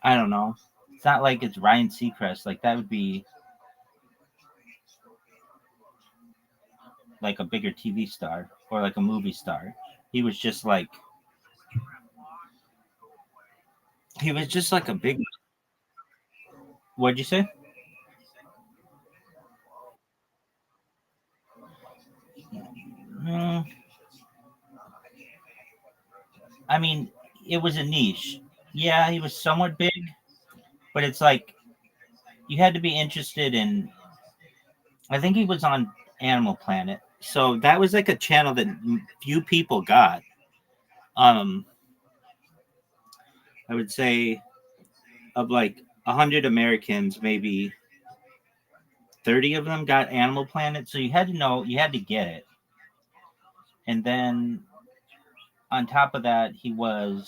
S7: I don't know. It's not like it's Ryan Seacrest. Like that would be like a bigger TV star or like a movie star. He was just like he was just like a big. What'd you say? Mm, I mean, it was a niche. Yeah, he was somewhat big, but it's like you had to be interested in. I think he was on Animal Planet, so that was like a channel that few people got. Um, I would say of like 100 Americans, maybe 30 of them got Animal Planet. So you had to know, you had to get it. And then on top of that, he was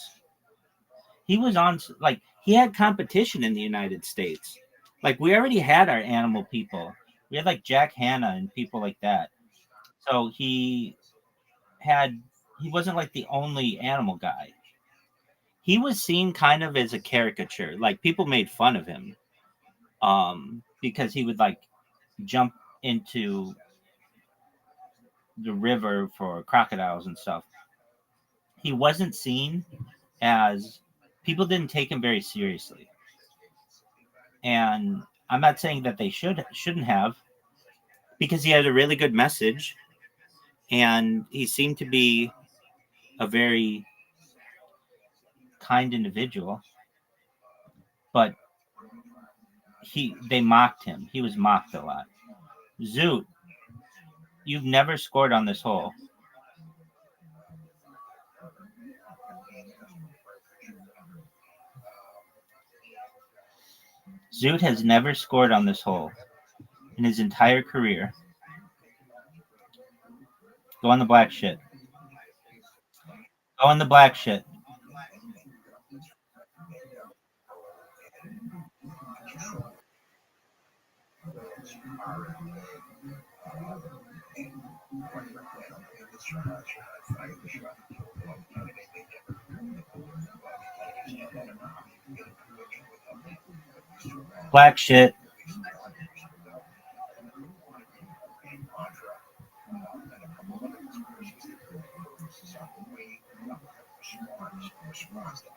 S7: on like he had competition in the United States. Like we already had our animal people. We had like Jack Hanna and people like that. So had he wasn't like the only animal guy. He was seen kind of as a caricature. Like people made fun of him because he would like jump into the river for crocodiles and stuff. He wasn't seen as people didn't take him very seriously. And I'm not saying that they shouldn't have because he had a really good message and he seemed to be a very kind individual, but they mocked him. He was mocked a lot. Zoot, you've never scored on this hole. Zoot has never scored on this hole in his entire career. Go on the black shit. Go on the black shit. Black shit.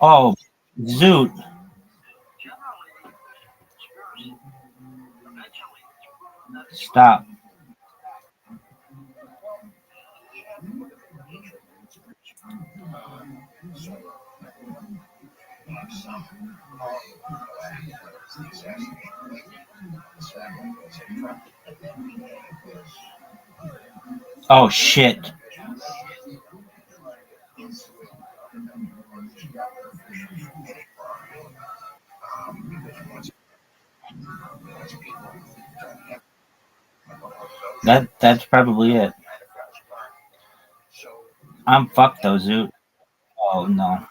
S7: Oh, Zoot. Stop. Oh, shit. That's probably it. I'm fucked though, Zoot. Oh no.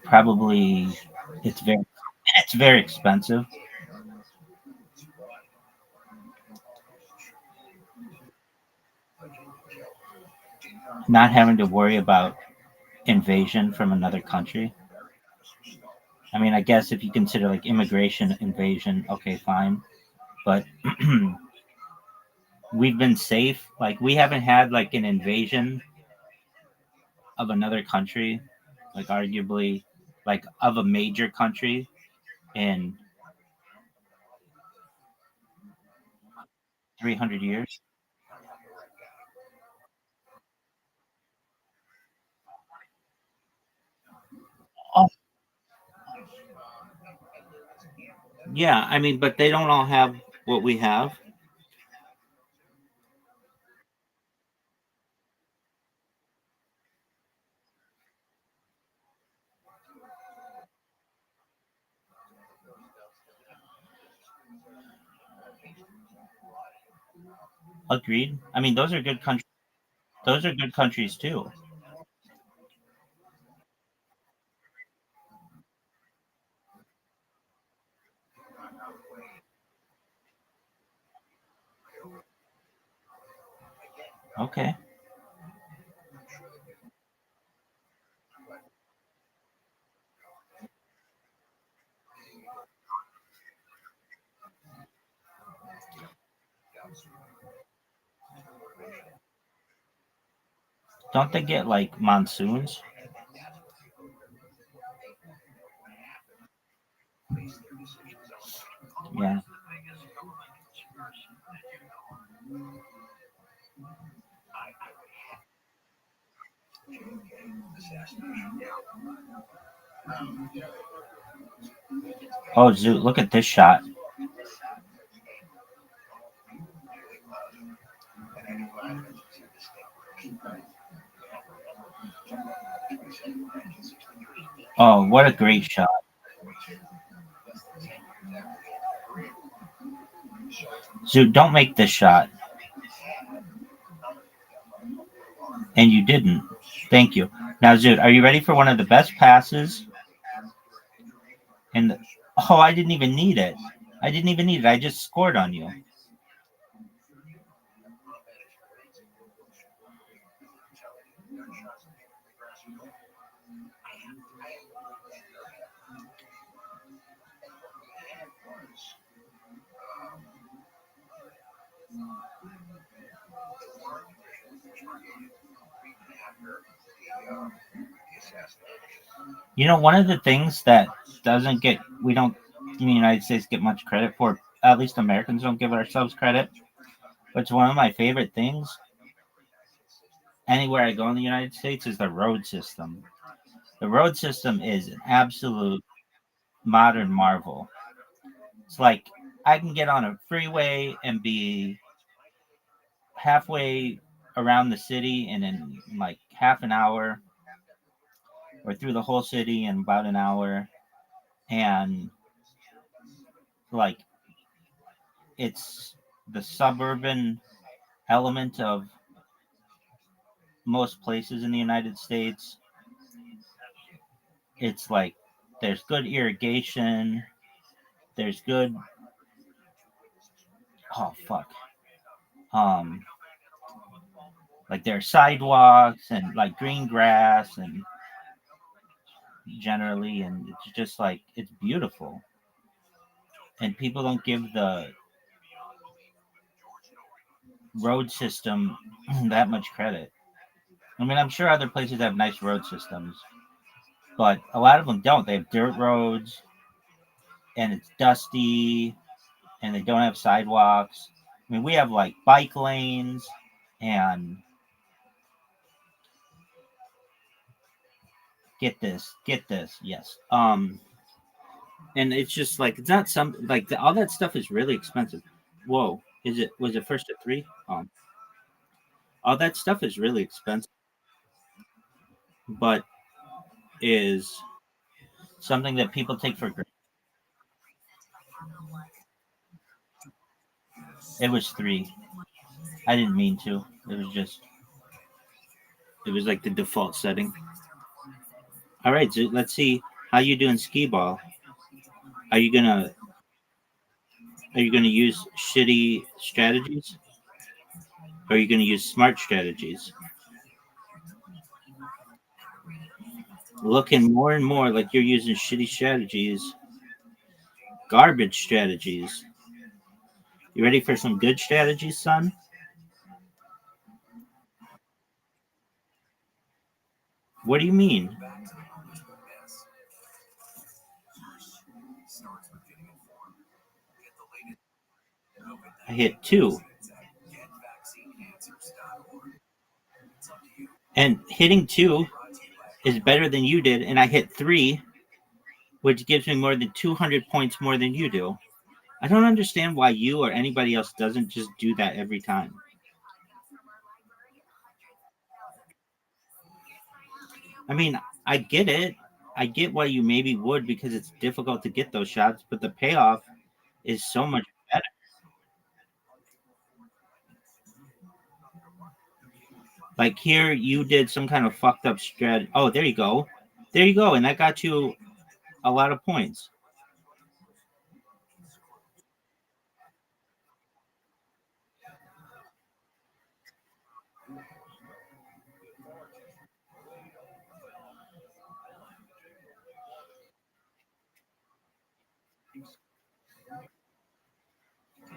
S7: Probably it's very expensive. Not having to worry about invasion from another country. I mean, I guess if you consider like immigration invasion, okay, fine. But we've been safe. Like we haven't had like an invasion of another country, like arguably like of a major country in 300 years. Oh, yeah, I mean, but they don't all have what we have. Agreed. I mean, those are good countries. Those are good countries too. Okay. Don't they get like monsoons? Yeah. Oh, Zoot, look at this shot. Oh, what a great shot. Zoot, don't make this shot. And you didn't. Thank you. Now, Zoot, are you ready for one of the best passes? And oh, I didn't even need it. I didn't even need it. I just scored on you. You know, one of the things that doesn't get, we don't in the United States get much credit for, at least Americans don't give ourselves credit, but it's one of my favorite things anywhere I go in the United States is the road system. The road system is an absolute modern marvel. It's like I can get on a freeway and be halfway around the city and in like half an hour, or through the whole city in about an hour. And like it's the suburban element of most places in the United States. It's like there's good irrigation, there's good oh fuck. Um like there are sidewalks and like green grass and generally, and it's just like it's beautiful. And people don't give the road system that much credit. I mean, I'm sure other places have nice road systems, but a lot of them don't. They have dirt roads and it's dusty and they don't have sidewalks. I mean, we have like bike lanes and get this, yes. And it's just like it's not some like all that stuff is really expensive. Whoa, is it was it first at 3? All that stuff is really expensive, but is something that people take for granted. It was 3. I didn't mean to. It was like the default setting. All right, so let's see how you do in skee ball. Are you gonna use shitty strategies? Or are you gonna use smart strategies? Looking more and more like you're using shitty strategies, garbage strategies. You ready for some good strategies, son? What do you mean? I hit 2. And hitting 2 is better than you did, and I hit 3, which gives me more than 200 points more than you do. I don't understand why you or anybody else doesn't just do that every time. I mean, I get it. I get why you maybe would because it's difficult to get those shots, but the payoff is so much better. Like here, you did some kind of fucked up strategy. Oh, there you go. There you go. And that got you a lot of points.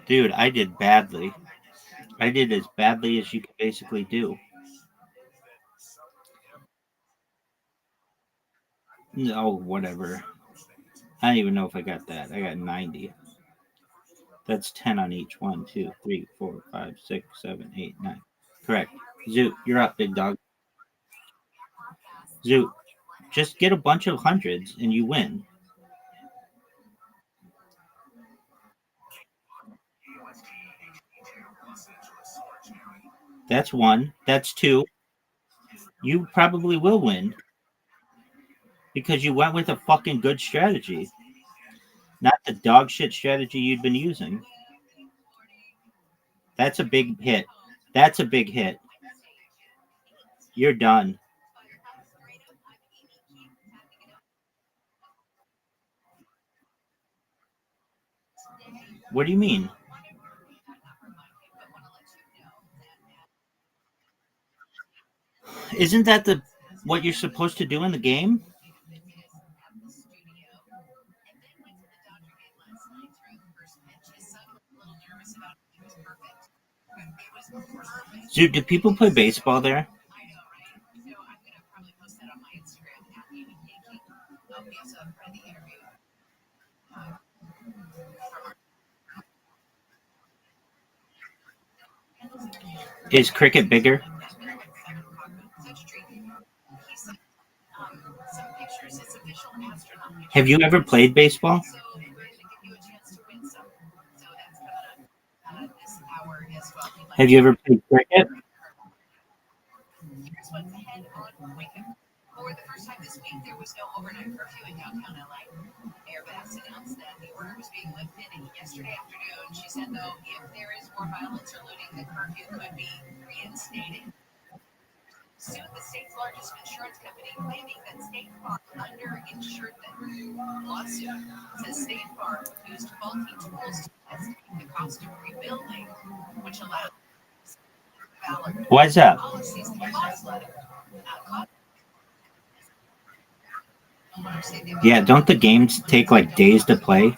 S7: Dude, I did badly. I did as badly as you could basically do. No, whatever. I don't even know if I got that. I got 90. That's 10 on each. 1, 2, 3, 4, 5, 6, 7, 8, 9. Correct. Zoot, you're up, big dog. Zoot, just get a bunch of hundreds and you win. That's 1. That's 2. You probably will win because you went with a fucking good strategy, not the dog shit strategy you'd been using. That's a big hit. That's a big hit. You're done. What do you mean? Isn't that the what you're supposed to do in the game? Dude, do people play baseball there? Is cricket bigger? Have you ever played baseball? Have you ever played cricket? Why is that? Yeah, don't the games take like days to play?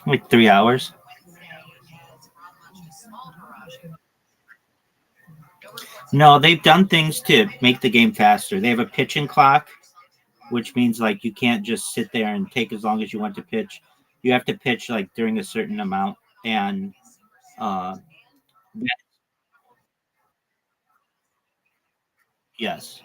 S7: Like 3 hours. No, they've done things to make the game faster. They have a pitching clock, which means like you can't just sit there and take as long as you want to pitch. You have to pitch like during a certain amount, and uh, yes,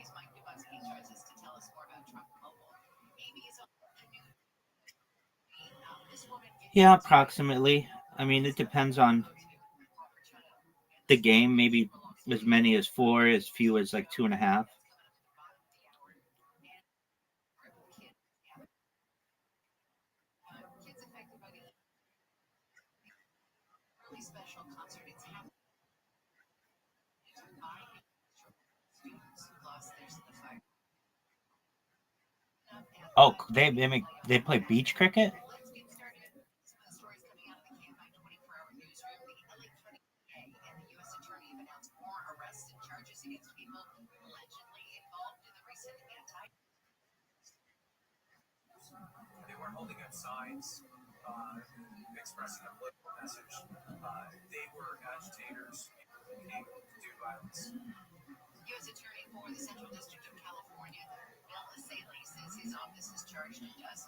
S7: yeah, approximately. I mean, it depends on the game. Maybe as many as four, as few as like 2.5. Oh, they play beach cricket.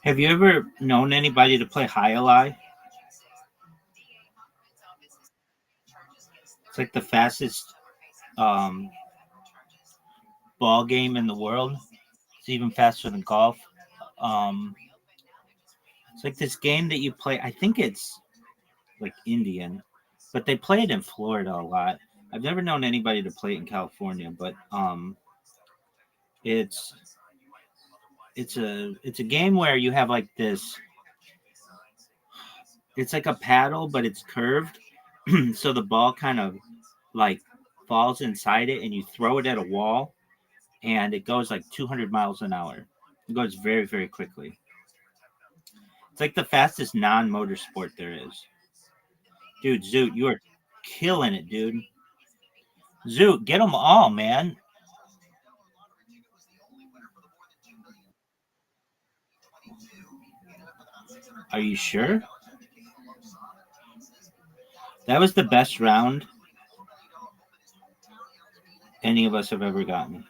S7: Have you ever known anybody to play high ally? It's like the fastest um, ball game in the world. It's even faster than golf. Um, it's like this game that you play. I think it's like Indian, but they play it in Florida a lot. I've never known anybody to play it in California, but it's it's a game where you have like this. It's like a paddle, but it's curved, so the ball kind of like falls inside it, and you throw it at a wall, and it goes like 200 miles an hour. It goes very, very quickly. It's like the fastest non-motorsport there is. Dude, Zoot, you are killing it, dude. Zoot, get them all, man. Are you sure? That was the best round any of us have ever gotten.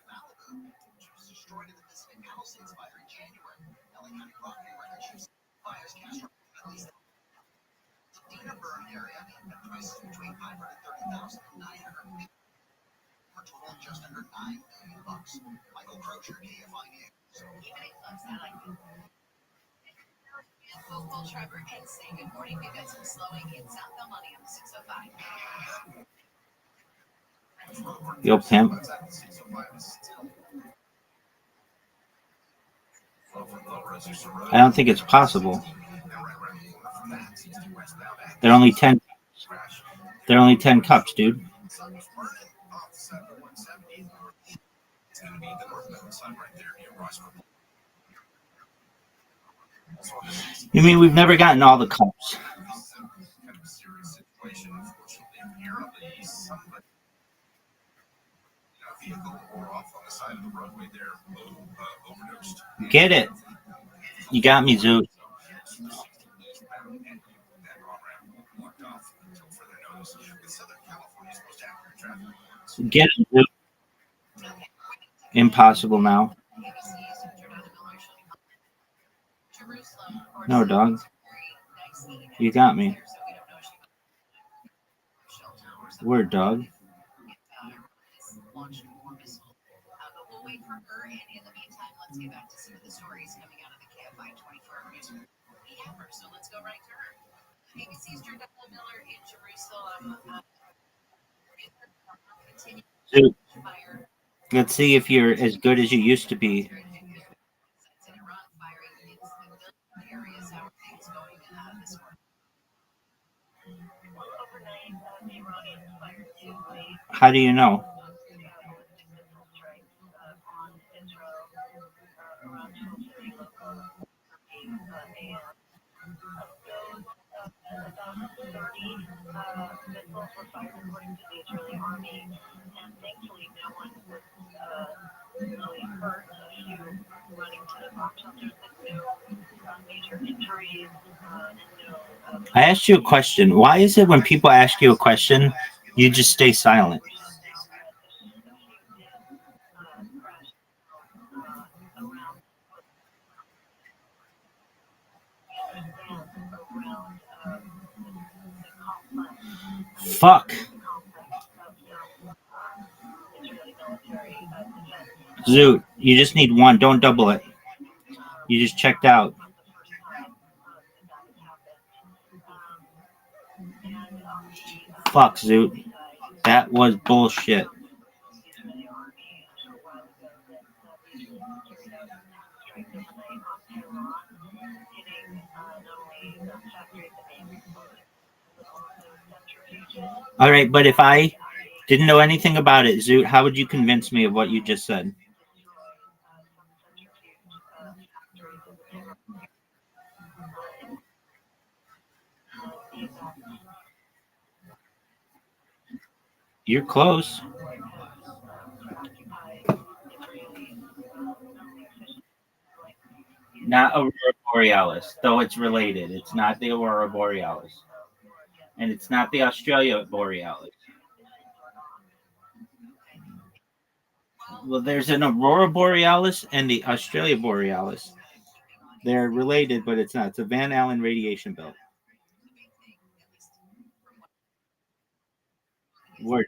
S7: Yo, pimp. I don't think it's possible. They're only 10. They're only 10 cups, dude. You mean we've never gotten all the cups? Get it. You got me, Zoot. Get it, Zoot. Impossible now. No, dog. You got me. Word, dog.
S4: wait for her, and in the meantime, let's get back to some of the stories coming out of the KFI 24-hour news. We have her, so let's go right to her. ABC's Jordana Miller in Jerusalem.
S7: Dude, let's see if you're as good as you used to be. How do you know? I asked you a question. Why is it when people ask you a question, you just stay silent? Fuck. Zoot, you just need one. Don't double it. You just checked out. Fuck, Zoot. That was bullshit. All right, but if I didn't know anything about it, Zoot, how would you convince me of what you just said? You're close. Not Aurora Borealis, though it's related. It's not the Aurora Borealis. And it's not the Australia Borealis. Well, there's an Aurora Borealis and the Australia Borealis. They're related, but it's not. It's a Van Allen radiation belt. Word.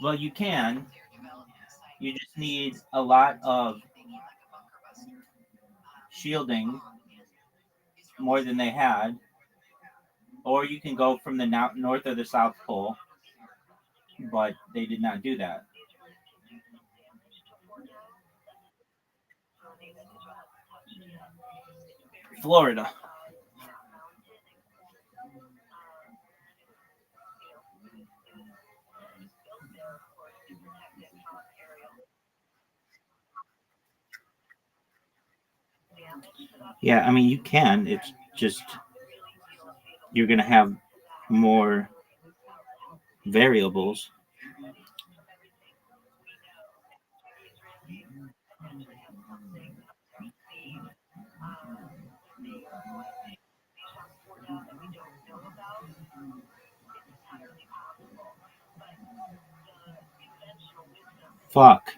S7: Well, you can. You just need a lot of shielding, more than they had. Or you can go from the north or the south pole, but they did not do that. Florida. Yeah, I mean, you can. It's just you're going to have more variables. Fuck.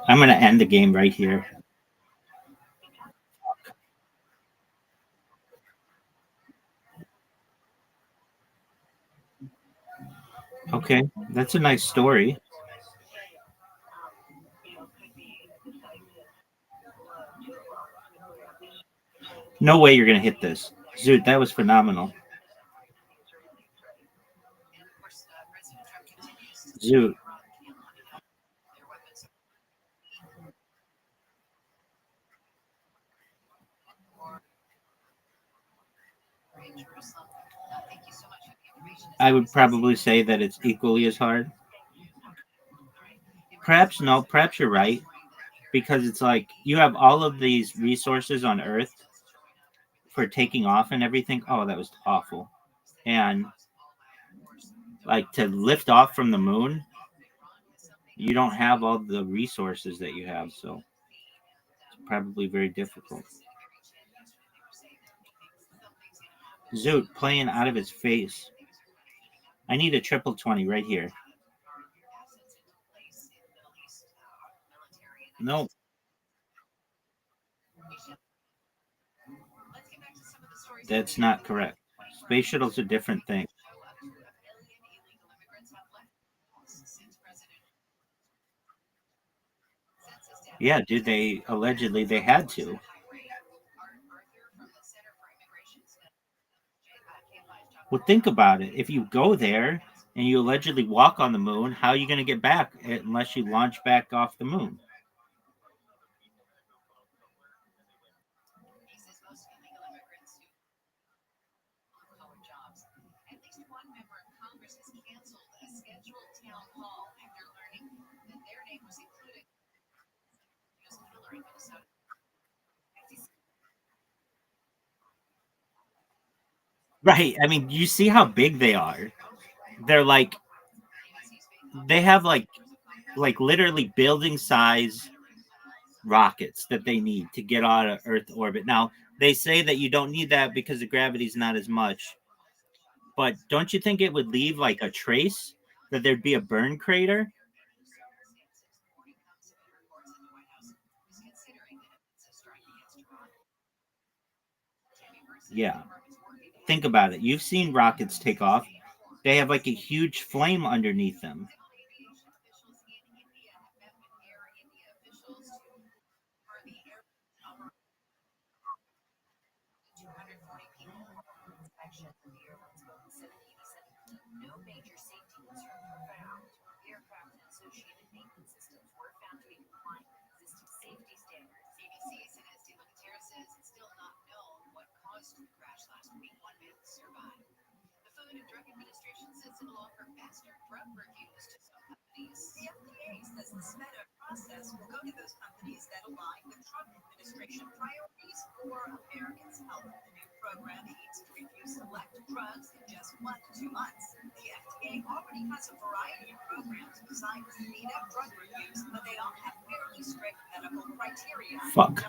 S7: I'm going to end the game right here. Okay, that's a nice story. No way you're going to hit this. Zoot, that was phenomenal. Zoot. I would probably say that it's equally as hard. Perhaps no, perhaps you're right. Because it's like you have all of these resources on Earth for taking off and everything. Oh, that was awful. And Like to lift off from the moon, you don't have all the resources that you have, so it's probably very difficult. Zoot playing out of his face. I need a triple 20 right here. Nope. That's not correct. Space shuttle's a different thing. Yeah, dude, they allegedly they had to. Well, think about it. If you go there and you allegedly walk on the moon, how are you going to get back unless you launch back off the moon? Right. I mean, you see how big they are. They're like they have like literally building size rockets that they need to get out of Earth orbit. Now, they say that you don't need that because the gravity's not as much. But don't you think it would leave like a trace that there'd be a burn crater? Yeah. Think about it. You've seen rockets take off. They have like a huge flame underneath them. Fuck.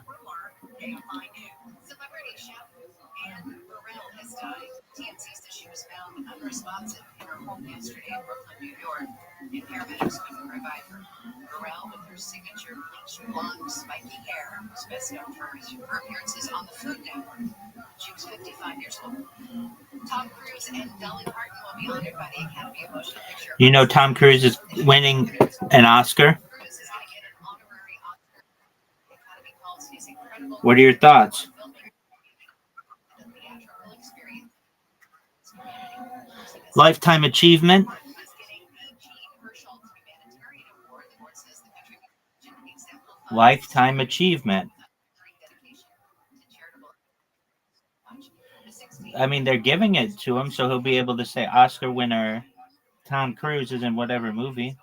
S7: You know, Tom Cruise is winning an Oscar. What are your thoughts? Lifetime achievement. Lifetime achievement. I mean, they're giving it to him, so he'll be able to say Oscar winner Tom Cruise is in whatever movie.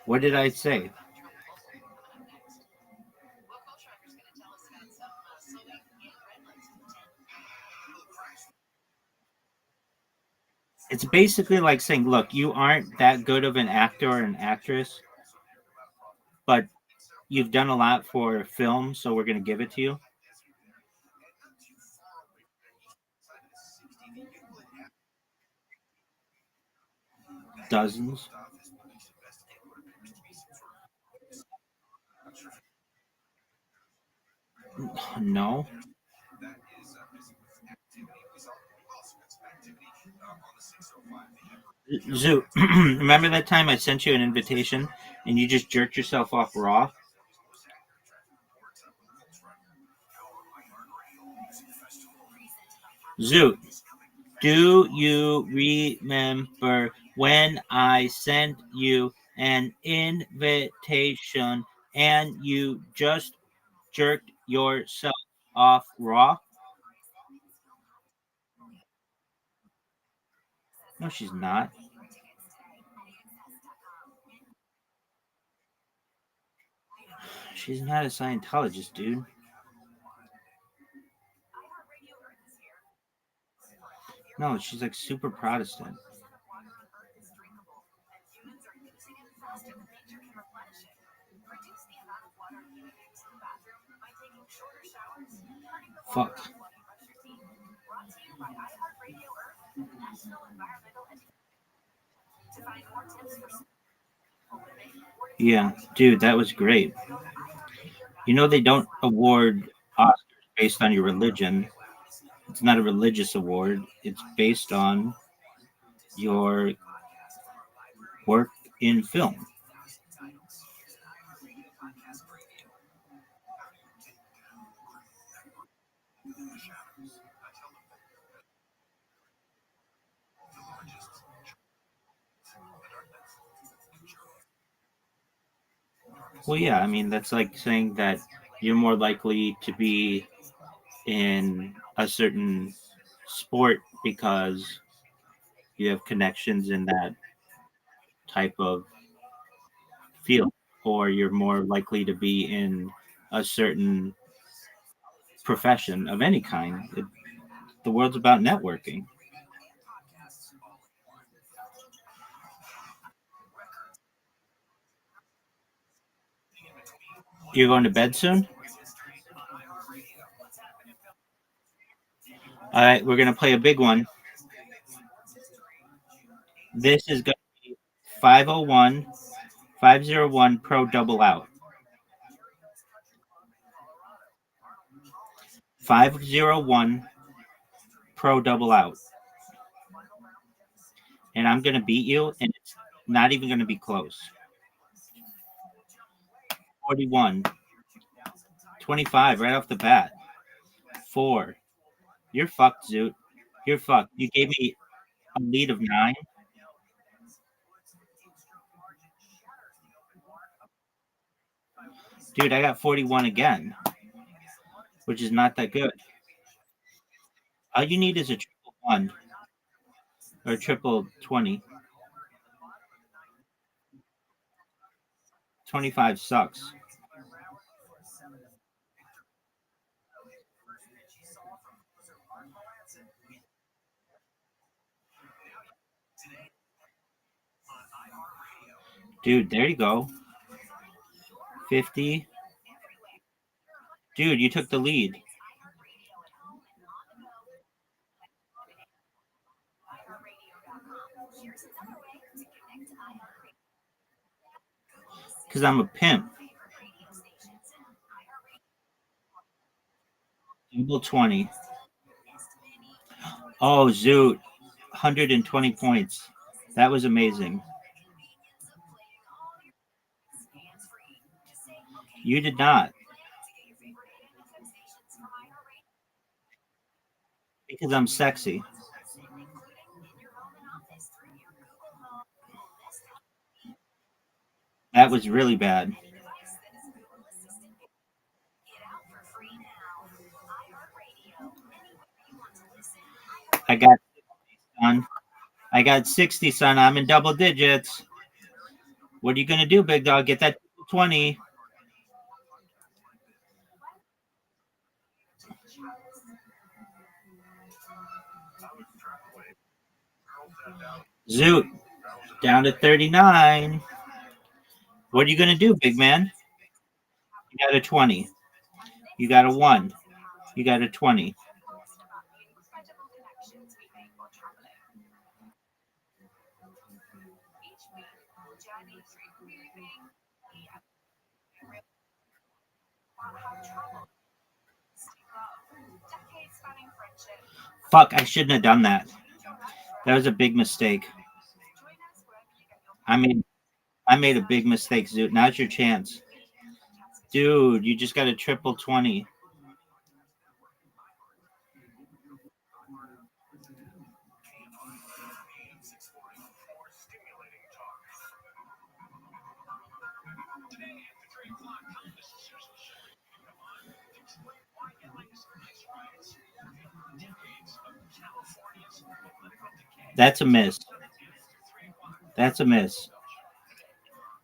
S7: What did I say? It's basically like saying, look, you aren't that good of an actor or an actress, but you've done a lot for film, so we're going to give it to you. Dozens. No. Zoo, remember that time I sent you an invitation and you just jerked yourself off raw? Zoo, do you remember when I sent you an invitation and you just jerked yourself off raw? No, she's not. She's not a Scientologist, dude. No, she's like super Protestant. Fuck. Yeah, dude, that was great. You know they don't award Oscars based on your religion. It's not a religious award. It's based on your work in film. Well, yeah, I mean that's like saying that you're more likely to be in a certain sport because you have connections in that type of field, or you're more likely to be in a certain profession of any kind. The world's about networking. You're going to bed soon? All right, we're going to play a big one. This is going to be 501, 501 Pro Double Out. 501 Pro Double Out. And I'm going to beat you, and it's not even going to be close. 41, 25 right off the bat. 4. You're fucked, Zoot. You're fucked. You gave me a lead of 9. Dude, I got 41 again, which is not that good. All you need is a triple 1 or a triple 20. 25 sucks. Dude, there you go. 50. Dude, you took the lead. Because I'm a pimp. Double 20. Oh, Zoot. 120 points. That was amazing. You did not. Because I'm sexy. That was really bad. I got son. I got 60, son. I'm in double digits. What are you gonna do, big dog? Get that 20. Zoot. Down to 39. What are you gonna do, big man? You got a 20. You got a 1. You got a 20. Fuck, I shouldn't have done that. That was a big mistake. I made a big mistake, Zoot. Now's your chance. Dude, you just got a triple 20. That's a miss. That's a miss.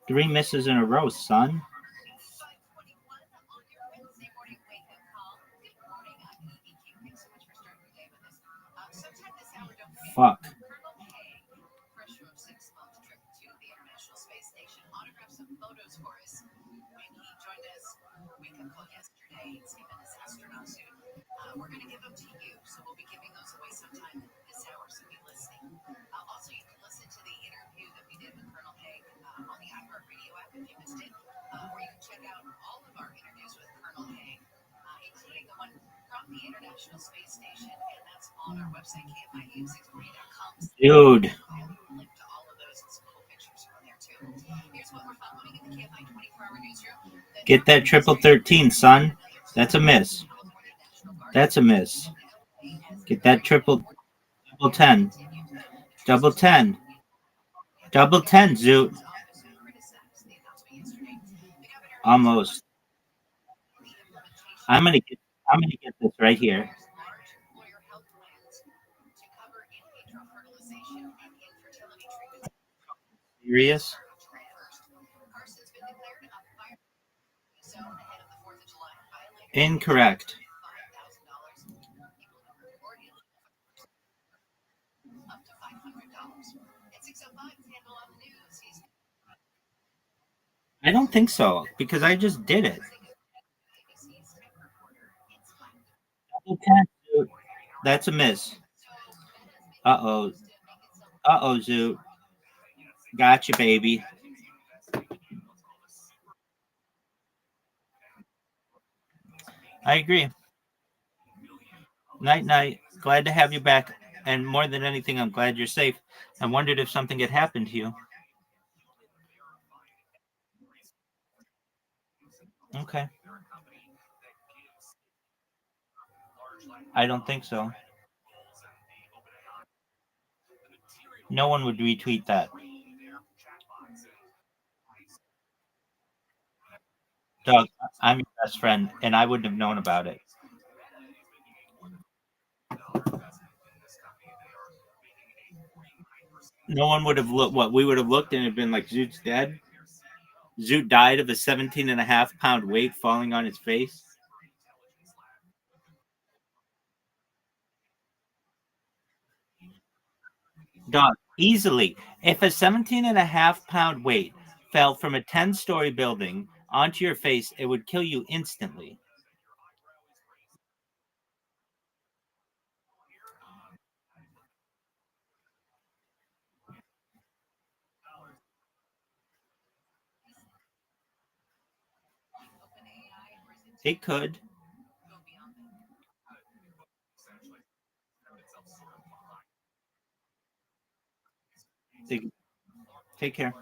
S7: 3 misses in a row, son. fuck.
S4: Fresh from a 6-month trip to the International Space Station, autographed some photos for us when he joined us wake-up call yesterday. He's given his astronaut suit. We're going to give them to you, so we'll be giving those away sometime this hour, so be listening. Also, you can listen to the interview that we did with Colonel Haig on the iHeartRadio app if you missed it, or you can check out all of our interviews with Colonel Haig, including the one from the International Space Station, and that's on our website, KFIU640.com.
S7: Dude.
S4: Link to all of those and some cool pictures from there too. Here's what we're following in the KFI 24-hour newsroom.
S7: Get that triple 13, son. That's a miss. That's a miss. Get that triple double 10. Double 10. Double 10, Zoot. Almost. I'm gonna get this right here. Serious? Incorrect. I don't think so, because I just did it. Double 10, Zoot. That's a miss. Uh-oh. Uh-oh, Zoot. Gotcha, baby. I agree. Night, night. Glad to have you back. And more than anything, I'm glad you're safe. I wondered if something had happened to you. Okay. I don't think so. No one would retweet that. Doug, I'm your best friend, and I wouldn't have known about it. No one would have looked. What we would have looked and have been like, Zoot's dead. Zoot died of a 17.5-pound weight falling on his face. Dog, easily. If a 17.5-pound weight fell from a 10-story building onto your face, it would kill you instantly. It could. Take care.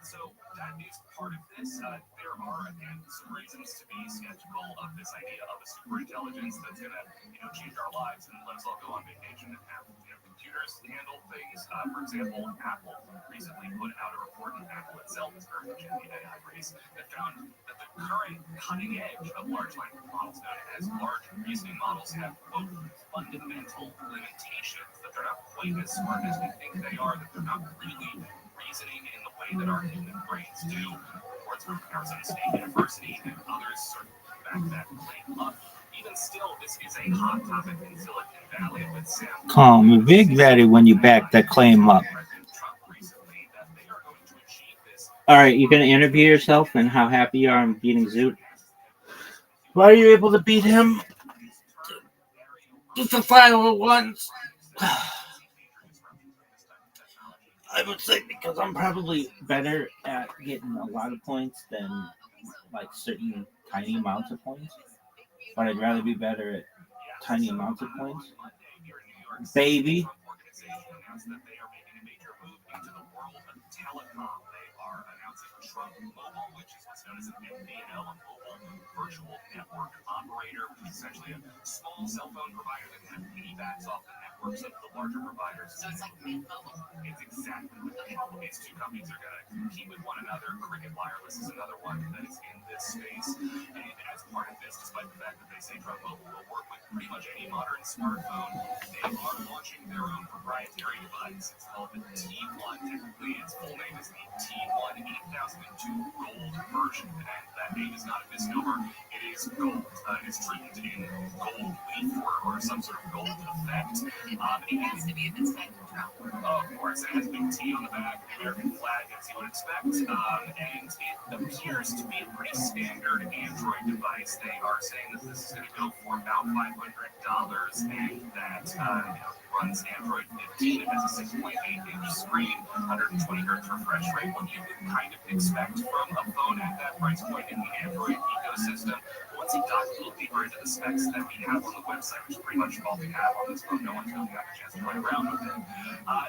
S3: So that is part of this. There are again some reasons to be skeptical of this idea of a super intelligence that's going to, change our lives and let us all go on vacation and have computers handle things. For example, Apple recently put out a report, and Apple itself is very much in the AI race, that found that the current cutting edge of large language models, known as large reasoning models, have quote fundamental limitations, that they're not quite as smart as we think they are, that they're not really reasoning in the way that our human brains do. Reports from Arizona State University and others sort of back that claim up. Even still, this is a hot topic in Silicon Valley with Sam.
S7: Call me Big Daddy when you back that claim up. All right, you're going to interview yourself and how happy you are on beating Zoot. Why are you able to beat him? Just the final ones. I would say because I'm probably better at getting a lot of points than like certain tiny amounts of points. But I'd rather be better at tiny amounts of points. Baby.
S3: Virtual network operator, which is essentially a small cell phone provider that can have piggybacks off the network networks of the larger providers.
S4: So it's like Mint Mobile.
S3: It's exactly what these two companies are going to compete with one another. Cricket Wireless is another one that is in this space. And as part of this, despite the fact that they say Trump will work with pretty much any modern smartphone, they are launching their own proprietary device. It's called the T1. Technically, its full name is the T1 8002 Gold version. And that name is not a misnomer. It is gold. It's treated in gold leaf or some sort of gold effect.
S4: It has to be if it's tagged with Trump.
S3: Of course, it has a big T on the back, the American flag, as you would expect. And it appears to be a pretty standard Android device. They are saying that this is going to go for about $500 and that runs Android 15. It has a 6.8-inch screen, 120 hertz refresh rate. What you would kind of expect from a phone at that price point in the Android ecosystem. Once you dive a little deeper into the specs that we have on the website, which is pretty much all we have on this phone, no one's really got a chance to play around with it.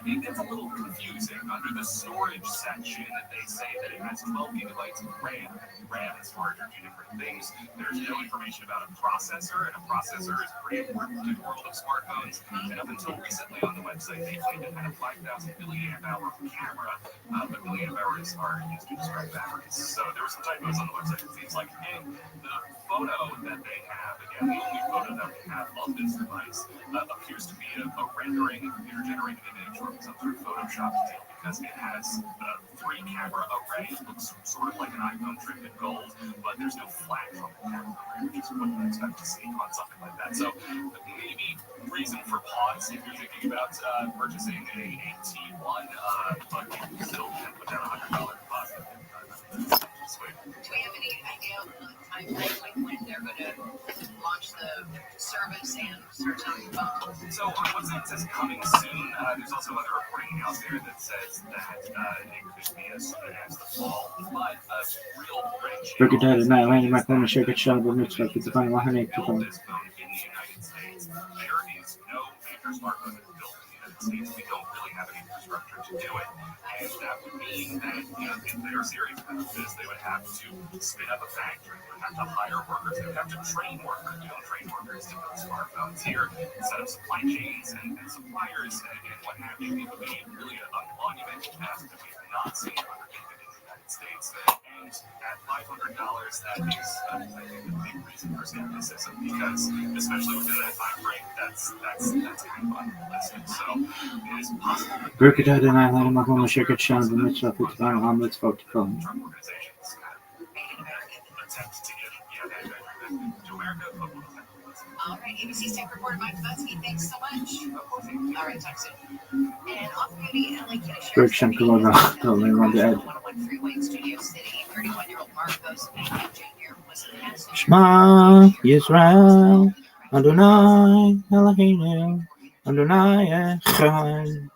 S3: It gets a little confusing. Under the storage section, they say that it has 12 gigabytes of RAM. RAM and storage are two different things. There's no information about a processor, and a processor is pretty important to the world of smartphones. And up until recently on the website, they claimed it had a 5,000 milliamp hour camera, but milliamp hours are used to describe batteries. So there were some typos on the website, it seems like. And the photo that they have, again, the only photo that we have of this device, appears to be a rendering, a computer-generated image from some sort of Photoshop deal, because it has a 3-camera array. It looks sort of like an iPhone trimmed in gold, but there's no flash on the camera array, which is what you expect to see on something like that. So maybe reason for pause if you're thinking about purchasing a T1, but you still can put down $100 deposit. Sweet.
S4: Do we have any idea of the time frame, like when they're going to launch the service and start selling phones?
S3: So what's it says coming soon? There's also other reporting out there that says that it could be as soon as the fall, but a real great
S7: Brigadier and I landed my phone and shook it shut up with mixed up. It's a fine line.
S3: build this phone in the United States. There is no major smartphone that is built in the United States. We don't really have any infrastructure to do it. And that would mean that, if they're serious about this, they would have to spin up a factory. They would have to hire workers. They would have to train workers. We don't train workers to build smartphones here, set up supply chains and suppliers and what have you. It would be really a monumental task that we have not seen undertaken in the United States. And at $500, that is, I think, a big reason for skepticism, because especially within that time frame, that's kind of unrealistic. So it is possible that
S7: Brigadier and I landed my phone and shook it shut up with mixed up. It's a fine line. Let's vote to phone.
S3: Trump organizations attempt to get to America.
S4: All right, ABC Tech reporter Mike Butsky, thanks so much. All right, talk soon. And off-duty LA County Sheriff's
S7: Berkshire
S4: Deputy
S7: Corona, the lane on the edge.
S4: 101 freeway in Studio City. 31-year-old Marcos Manning Jr. was a passenger.
S7: Shema Yisrael, Adonai Eloheinu, Adonai Echad.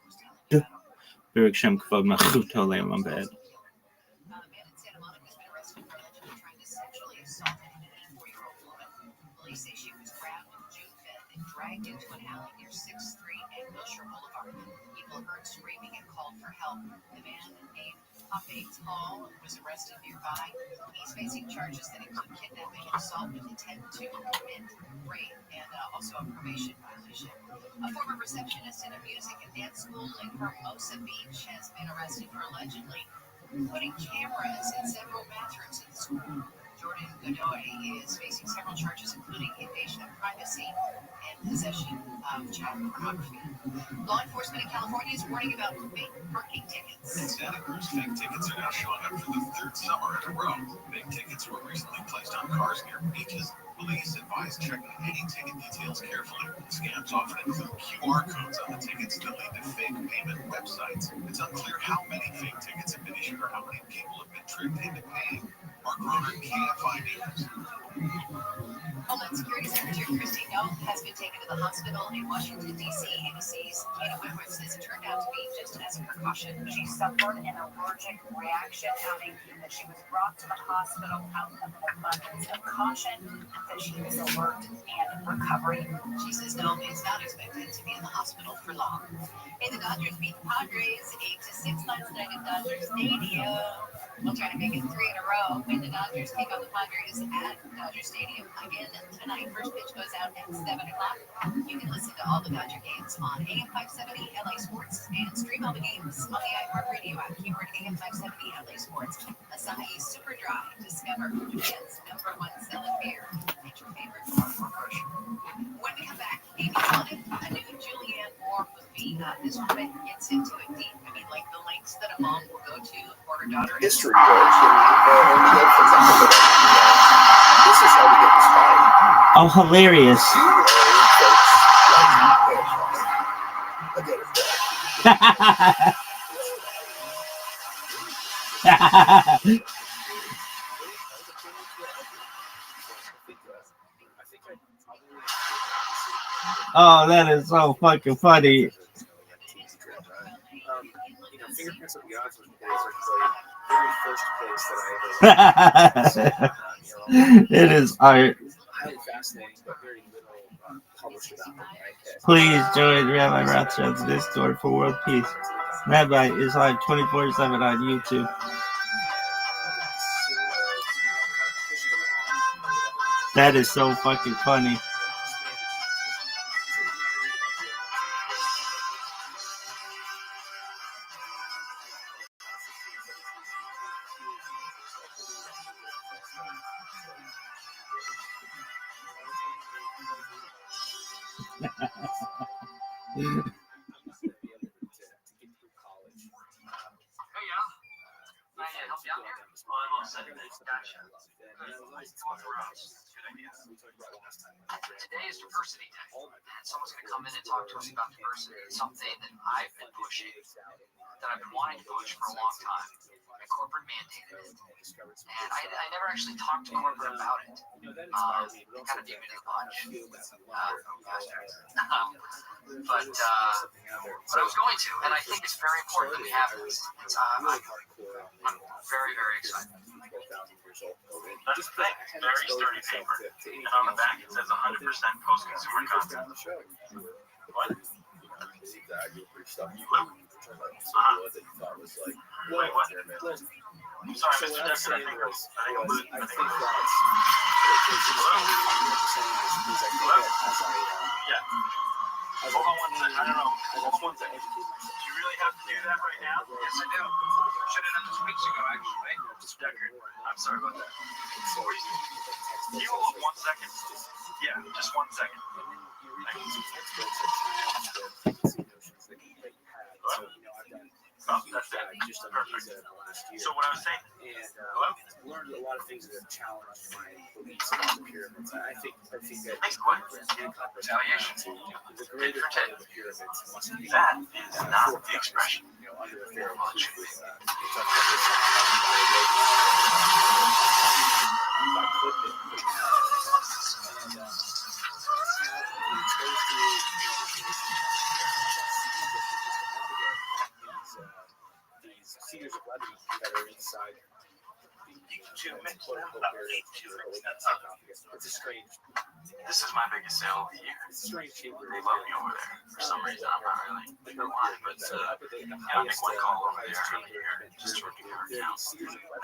S7: Berkshire Corona, the lane on the edge.
S4: A man in Santa Monica has been arrested for allegedly trying to sexually assault an 84-year-old woman. Police say she was grabbed on June 5th and dragged into an alley near 6th Street and Wilshire Boulevard. People heard screaming and called for help. The man named Pape Tall was arrested nearby. He's facing charges that include kidnapping and assault with intent to commit rape and also a probation violation. A former receptionist in a music and dance school in Hermosa Beach has been arrested for allegedly putting cameras in several bathrooms in the school. Jordan Godoy is facing several charges, including invasion of privacy and possession of child pornography. Law enforcement in California is warning about fake parking tickets.
S5: In Santa Cruz, fake tickets are now showing up for the 3rd summer in a row. Fake tickets were recently placed on cars near beaches. Police advise checking any ticket details carefully. Scams often include QR codes on the tickets that lead to fake payment websites. It's unclear how many fake tickets have been issued or how many people have been tricked into paying. Mark Roner, KFI News.
S4: Homeland Security Secretary Kristi Noem has been taken to the hospital in Washington, D.C. ABC's Katie Whitworth says it turned out to be just as a precaution.
S8: She suffered an allergic reaction, adding that she was brought to the hospital out of an abundance of caution, that she was alert and recovering.
S4: She says Noem is not expected to be in the hospital for long. Hey, the Dodgers beat the Padres 8-6 last night at Dodger Stadium. We'll try to make it 3 in a row when the Dodgers take on the Padres at Dodger Stadium again tonight. First pitch goes out at 7 o'clock. You can listen to all the Dodger games on AM 570 LA Sports and stream all the games on the iHeartRadio app. Keyword AM 570 LA Sports. Asahi Super Dry. Discover Japan's #1 selling beer. Get your favorite farm fresh. When we come back, Amy wanted a new Julianne Moore movie. This woman gets into it deep. I mean, like the lengths that a mom will go to for her daughter.
S2: History books, and we go from that to that. This is how we get inspired.
S7: Oh, hilarious. Oh, that is so fucking funny.
S1: Fingerprints of the Gods was the very first place that I ever
S7: It is art.
S1: highly fascinating, but very little published about them. Right?
S7: Please join Rabbi Rothschild's Discord for world peace. Rabbi is live 24/7 on YouTube. That is so fucking funny.
S3: Today is diversity day, and someone's going to come in and talk to us about diversity. It's something that I've been pushing, that I've been wanting to push for a long time. And corporate mandated it, and I never actually talked to corporate about it. They kind of beat me to the punch. But I was going to, and I think it's very important that we have this. I'm very, very excited.
S5: That's the thing. Very sturdy paper. And on the back it says 100% post-consumer content. What? Wait, what? I'm sorry,
S1: So
S5: Mr.
S1: what I was
S5: Decker, I
S1: saying
S5: think
S1: was,
S5: I'm losing.
S1: I
S5: I
S1: think
S5: think
S1: that
S5: I'm Yeah. Hold on one second. I don't know. Hold on one second. Do you really have to do that right now? Yes, I do. Should have done this weeks ago, actually. Mr. Decker, I'm sorry about that. Can you hold 1 second? Yeah, just 1 second. Oh, that's it. Perfect. So what I was saying,
S1: and learned a lot of things that have challenged my beliefs about the pyramids. I think that
S3: Next one. Retaliation.
S1: the greater part of the pyramids must be
S3: That is not the expression.
S1: under the
S3: Well, it should be.
S1: These cedars of Lebanon that are inside it's a strange.
S3: This is my biggest sale of the year.
S1: It's a strange chamber.
S3: They love me over there for some reason. I'm not really sure why, but I make one call over there every year just to review her account.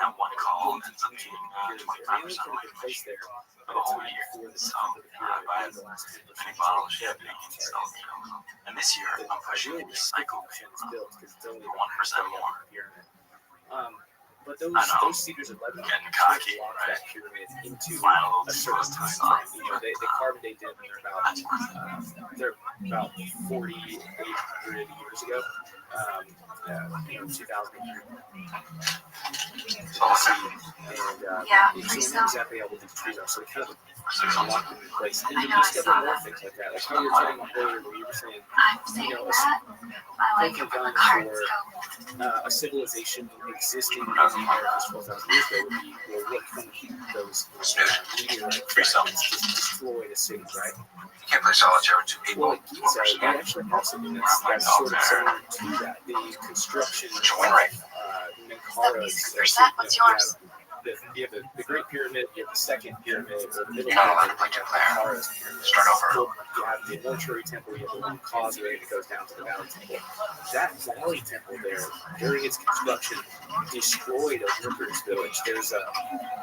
S3: That one call ends up being 25% of my commission for the whole year. So I buy any bottle of champagne and sell it. And this year I'm pushing recycled paper for 1% more.
S1: But those cedars of Lebanon
S3: Getting cocky, right?
S1: that pyramid into
S3: Final
S1: a certain time frame. You know, they carbon date them, and they're about 4,800 years ago. 2000. So exactly how these trees are. So it kind of locked in place. And you discover more things like that. Like how you were talking earlier, where you were saying, thinking down for a civilization existing in the Americas 12,000 years ago would be, well, what can those meteorite fragments destroy the city, right?
S3: You can't play solitaire with two people.
S1: Well, at Giza, we actually have something that's sort of similar to that. The construction of Menkaras,
S8: What's yours?
S1: the the Great Pyramid, you have the Second Pyramid, or the Middle
S3: You're not allowed
S1: Pyramid,
S3: to play
S1: you
S3: two
S1: have the
S3: player.
S1: Horus Pyramid.
S3: Start over.
S1: You have the Mortuary Temple, you have the one causeway that goes down to the Valley Temple. That Valley Temple there, during its construction, destroyed a workers' village.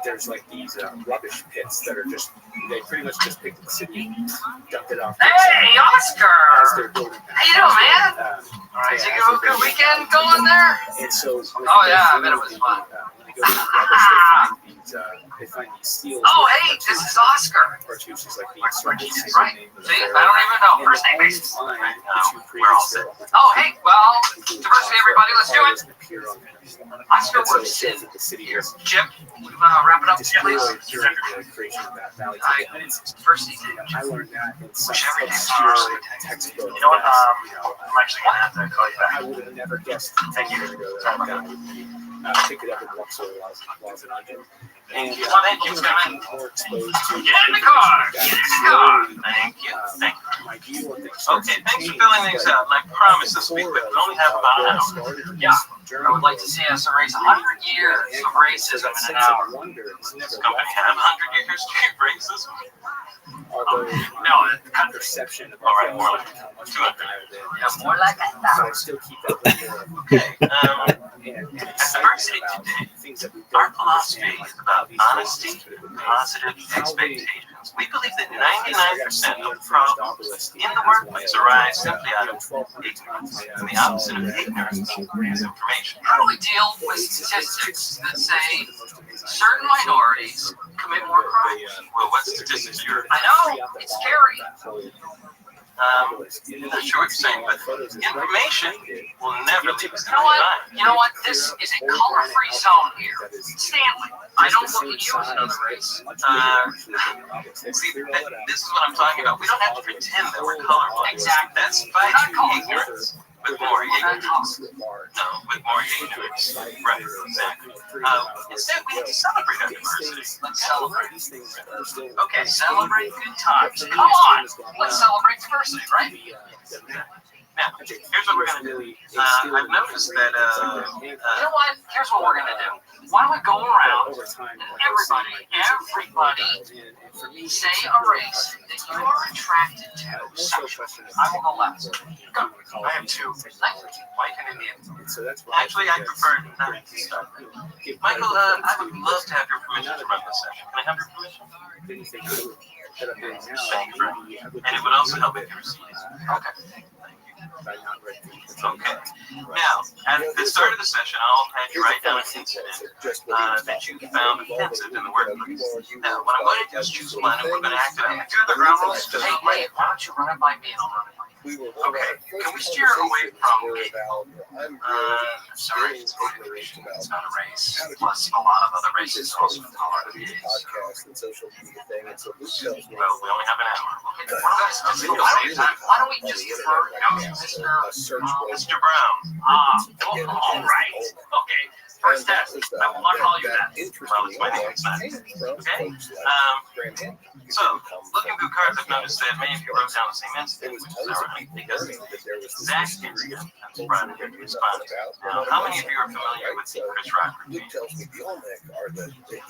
S1: There's like these rubbish pits that are just, they pretty much just picked the city and dumped it off.
S3: Hey, Oscar!
S1: As they're building.
S3: How you doing, man? All right, so you have a good weekend going there?
S1: And so,
S3: Oh, yeah, I bet it was fun.
S1: When they go to the rubbish, they find these seals.
S3: Oh, hey, this is Oscar.
S1: Cartouches, like the
S3: Right.
S1: instructions.
S3: See, I don't even know. First name basis. Right. We're all set. Oh, hey, well, diversity, everybody, let's do it. Oscar, what's in here? Jim, wrap it up, please.
S1: During the creation of that valley. And it's
S3: First thing,
S1: I learned that in some
S3: Wish everything
S1: obscure textbook.
S3: You know what,
S1: I'm
S3: actually going to have to call you back.
S1: I would have never guessed 10 years ago that I would pick it up in Luxor while I was an onion. And
S3: Thank you, Kevin.
S1: more exposed to
S3: Get in the car! Get in the car! Thank you. Thank you.
S1: my view on things.
S3: Okay, thanks for filling things out. And I promise this will be quick. We only have about an hour. Yeah, I would like to see us erase 100 years of racism in an hour. This company have 100 years to erase this one?
S1: Although
S3: No, the country.
S1: perception of
S3: All right, more like
S1: how much
S3: 200.
S1: yeah,
S3: More like
S1: but I still keep that little
S3: Okay,
S1: and
S3: at
S1: excitement
S3: Diversity
S1: about
S3: Today,
S1: things that we
S3: our
S1: don't
S3: philosophy
S1: understand,
S3: is
S1: like
S3: about
S1: how these
S3: honesty,
S1: things could have been made.
S3: positive expectations. We believe that 99% of
S1: Unfinished
S3: problems
S1: obelisk
S3: in the workplace arise simply out of
S1: 1,200 times
S3: and the opposite of ignorance is information. How do we deal with statistics that say certain minorities commit more crimes? Well, what statistics are you? I know, it's scary. I'm not sure what you're saying, but information will never leave us. You know what? This is a color-free zone here. Stanley, I don't look at you as another race. See, this is what I'm talking about. We don't have to pretend that we're colorblind. Exactly. That's fighting ignorance with more ignorance. No, with more ignorance. Right, exactly. Instead, we have to celebrate our diversity. Let's celebrate. Okay, celebrate good times. Come on, let's celebrate diversity, right? Now, here's what we're gonna do. I've noticed that. You know what? Here's what we're gonna do. Why don't we go around and everybody say a race that you are attracted to sexually. I will go last. Go. I have two. White and Indian. Actually, I prefer not to start. Michael, I would love to have your permission to run this session. Can I have your permission? Thank you, friend. And it would also help if you received. Okay. Okay. Now, at the start of the session, I'll have you write down an incident that you found offensive in the workplace. Now, what I'm going to do is choose one, and we're going to act it out. Do the ground rules. Hey, wait, why don't you run it by me and I'll run it by you? Okay. Can we steer away from me? Sorry, it's not a race. Plus, a lot of other races also have
S2: podcast and social media thing, and so Luke tells me,
S3: well, we only have an hour. Why don't we just refer to Mr. Brown? All right. Okay. First test. I will not call you that. Well, it's my name. It's not. Okay. So, looking through cards, I've noticed that many of you wrote down the same incident, which is ironic because Zach Ingram has brought in your response. How many of you are familiar with the Chris Rock routine?
S2: Luke tells me the Olmec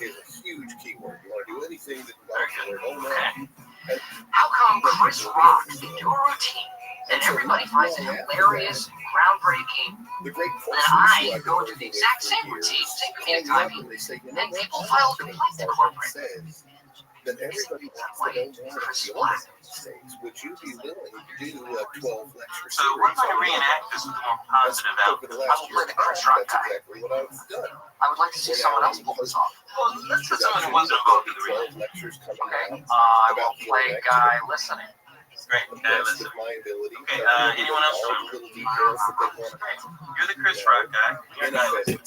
S2: is a huge keyword. You want to do anything that
S3: Very
S2: involves the
S3: good.
S2: word Olmec.
S3: Okay. How come Chris Rock can do a routine and everybody finds it hilarious, groundbreaking,
S2: The great
S3: and I go into the exact same routine, same comedic timing, and people file a complaint to corporate?
S2: says that everybody wants to know more about the Olmec mistakes. Would you be willing to do a 12 lecture
S3: So we're going to reenact this with a more positive outcome. I will play the Chris Rock
S2: That's
S3: guy.
S2: exactly what I've done.
S3: I would like to see someone else pull this off. Well, let's put someone who wasn't involved in the
S2: 12
S3: reenact.
S2: lectures coming
S3: Okay,
S2: out
S3: I will
S2: about the
S3: play
S2: Olmec
S3: guy
S2: to
S3: listening. Great,
S2: the
S3: guy
S2: best
S3: listening.
S2: of my ability.
S3: Okay, anyone else
S2: all
S3: from-
S2: the little details that they want to
S3: Great. You're the Chris Rock guy. You're guy listening.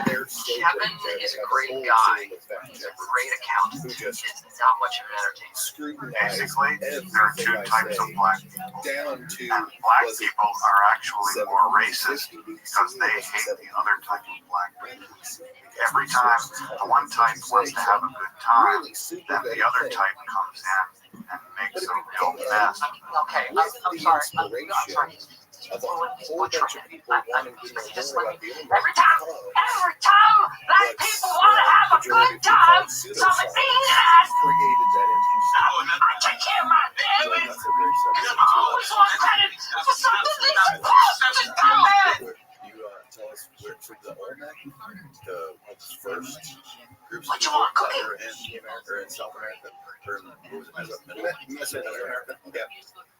S2: They're so
S3: Kevin
S2: great.
S3: is a
S2: They have
S3: great
S2: whole
S3: guy.
S2: team of fact
S3: He's a
S2: checkers
S3: great accountant.
S2: who just
S3: It's not much of an entertainer.
S2: scrutinize
S9: Basically, there are
S2: everything
S9: two
S2: I
S9: types of
S2: say,
S9: black people.
S2: down to
S9: And black
S2: was it
S9: people are actually more racist
S2: 750
S9: because they hate the other type of black people. Every time the one type wants to have a good time,
S2: really super
S9: then the other type comes in and makes a real mess.
S3: Okay, I'm sorry. I'm sorry.
S2: of a whole bunch of people wanting to know more about the Olmec.
S3: Every time black people want to have a good
S2: first groups
S3: What
S2: of
S3: you
S2: people
S3: want, cookie?
S2: that were in America, or in South America, or Mesoamerica. Yeah.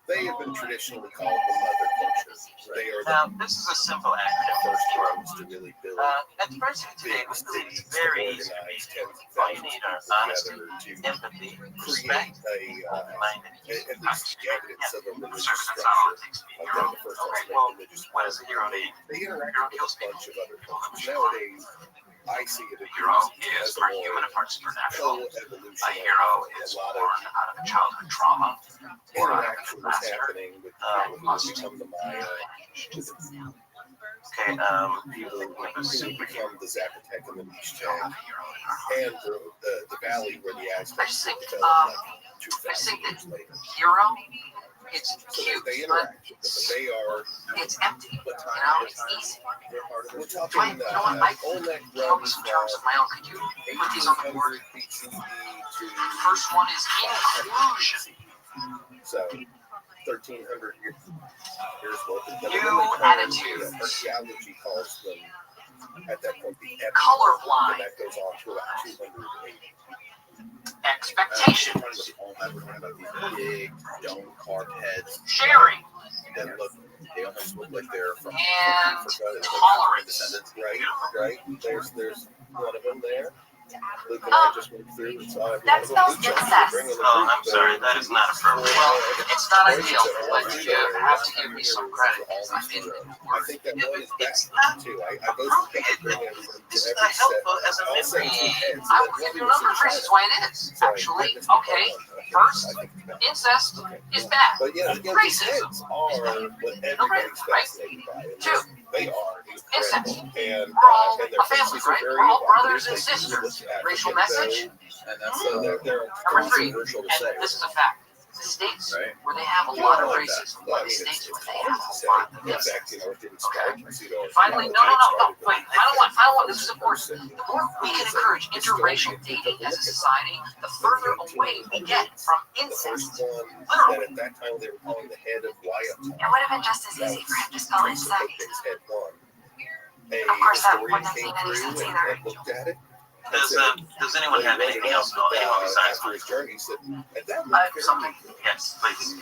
S2: They have been traditionally called the mother culture. They are
S3: Now,
S2: the
S3: this is a simple acronym.
S2: first ones to really build
S3: Adversity today,
S2: big
S3: we believe it's
S2: cities,
S3: very easy to
S2: organize
S3: be.
S2: tens of
S3: All you
S2: thousands
S3: need
S2: of
S3: are
S2: people
S3: honesty,
S2: together to
S3: empathy,
S2: create
S3: respect,
S2: a
S3: open-mindedness.
S2: at least evidence of a religious
S3: Sorry, but that's not all it
S2: structure.
S3: takes to be a
S2: Like
S3: hero.
S2: one of the first ones
S3: Okay,
S2: to
S3: well,
S2: make religious
S3: what does a hero need?
S2: They interact
S3: Hero
S2: with
S3: kills
S2: a bunch of other cultures.
S3: people.
S2: Nowadays, I see it
S3: A hero is
S2: as a
S3: part
S2: more
S3: human and part supernatural.
S2: co-evolution.
S3: A hero is
S2: a lot
S3: born
S2: of
S3: out of a childhood trauma or out of a
S2: interaction that's
S3: disaster.
S2: happening with people who
S3: Must
S2: become the Maya,
S3: Okay,
S2: people who become the Zapotec and the Mixtec,
S3: a hero in our
S2: and the valley where the
S3: I
S2: Aztecs
S3: just think,
S2: developed like
S3: I just
S2: 2,000
S3: think
S2: years
S3: that
S2: later.
S3: hero, it's
S2: So
S3: cute,
S2: they
S3: but
S2: interact, but they are
S3: it's empty.
S2: what
S3: You know, it's easy.
S2: we're
S3: Wait,
S2: talking
S3: you know what? I
S2: Olmec
S3: know
S2: runs
S3: these in terms of my own. Could you put these on the board?
S2: 1800 BCE to
S3: First one is inclusion.
S2: so 1,300 years worth of
S3: New attitudes.
S2: Archaeology calls them at that point the epic,
S3: Colorblind.
S2: and that goes on to about 280.
S3: Expectation.
S6: We're talking about these big dome carved heads
S3: Sharing.
S6: that look, they almost look like they're from
S3: And
S6: Africa. They're like
S3: tolerance.
S6: descendants.
S2: Right. There's one of them there. Luke and I just went through and saw every one
S8: That
S2: of them.
S8: spells incest.
S3: Oh, I'm sorry, that is not appropriate. Well, it's not ideal, but you have to give me some credit. I mean,
S2: I think that one is
S3: it's
S2: back
S3: not
S2: too. I go through I bring everyone to
S3: This is
S2: every
S3: not helpful
S2: set.
S3: as a
S2: All
S3: memory
S2: 17 heads,
S3: I
S2: and
S3: will
S2: then
S3: give you a
S2: one was
S3: number of
S2: in
S3: reasons
S2: China.
S3: why it is.
S2: So I
S3: Actually,
S2: witnessed it
S3: okay,
S2: all.
S3: first,
S2: I think it's bad.
S3: incest
S2: Okay.
S3: is bad.
S2: But yeah, these
S3: Racism
S2: heads are what everybody's fascinated by. And
S3: Two.
S2: They are
S3: Incest.
S2: incredible. And
S3: We're all
S2: and their
S3: a family,
S2: faces are
S3: right?
S2: very
S3: We're all brothers
S2: evocative.
S3: and
S2: They do
S3: sisters.
S2: look
S3: Racial
S2: African,
S3: message.
S6: And that's
S2: so they're
S3: Number three,
S6: controversial to
S3: and
S6: say.
S3: this is a fact. The states
S6: Right.
S3: where they have a
S2: Yeah,
S3: lot of
S6: I like
S3: racism,
S2: Well, I
S3: the
S2: mean,
S3: states
S2: it's
S3: where they
S2: hard
S3: have
S2: to
S3: a
S2: say.
S3: lot of
S2: In
S3: incest.
S2: fact, it didn't start with pseudo.
S3: Finally, no, wait, final one, this is important. The more we can encourage interracial dating as a society, the further away we get from
S2: The first
S3: incest.
S2: one
S3: Literally.
S2: that at that time they were calling the head of Wyatt.
S8: It would have been just as easy for him to spell insect.
S2: Head one.
S8: Of course, that
S2: historian
S8: wouldn't have
S2: came
S8: made any
S2: through
S8: sense
S2: and
S8: either.
S2: looked at it.
S3: Does anyone have anything else? No, anyone besides
S2: after
S3: mine?
S2: his journey, he said, and that
S3: Something? Yes, please.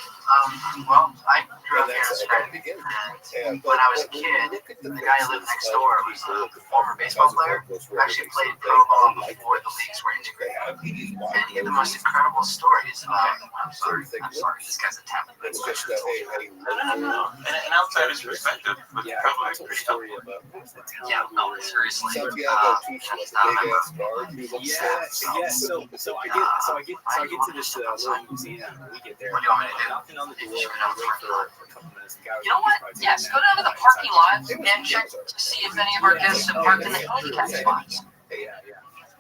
S3: Well, I grew up
S2: And
S3: here in
S2: that's
S3: Australia,
S2: how it began.
S3: and when I was a kid, the guy who lived next door was a former baseball player who actually played pro ball before the leagues were integrated. And he had the most incredible stories about them. I'm sorry, this guy's a talent.
S2: It's just a
S3: No. An outsider's perspective would
S1: Yeah,
S3: probably
S1: I
S3: be
S1: told a
S3: pretty
S1: story
S3: helpful.
S1: about what's the town
S3: Yeah,
S1: we
S3: no,
S1: were in.
S3: seriously.
S2: Santiago Tucci,
S3: He's
S2: a
S3: not a
S2: big
S3: member.
S2: ass guard. He looks
S1: Yeah. So I get to this little museum. We get there.
S3: What do you want me to do?
S1: Knocking on the door. And I wait for a couple minutes. The guy was
S3: You know what?
S1: probably
S3: Yes,
S1: taking
S3: go
S1: a
S3: down to the
S1: nap
S3: parking lot
S1: outside.
S3: and check to see if any of our guests have parked in the handicap spots.
S1: Yeah.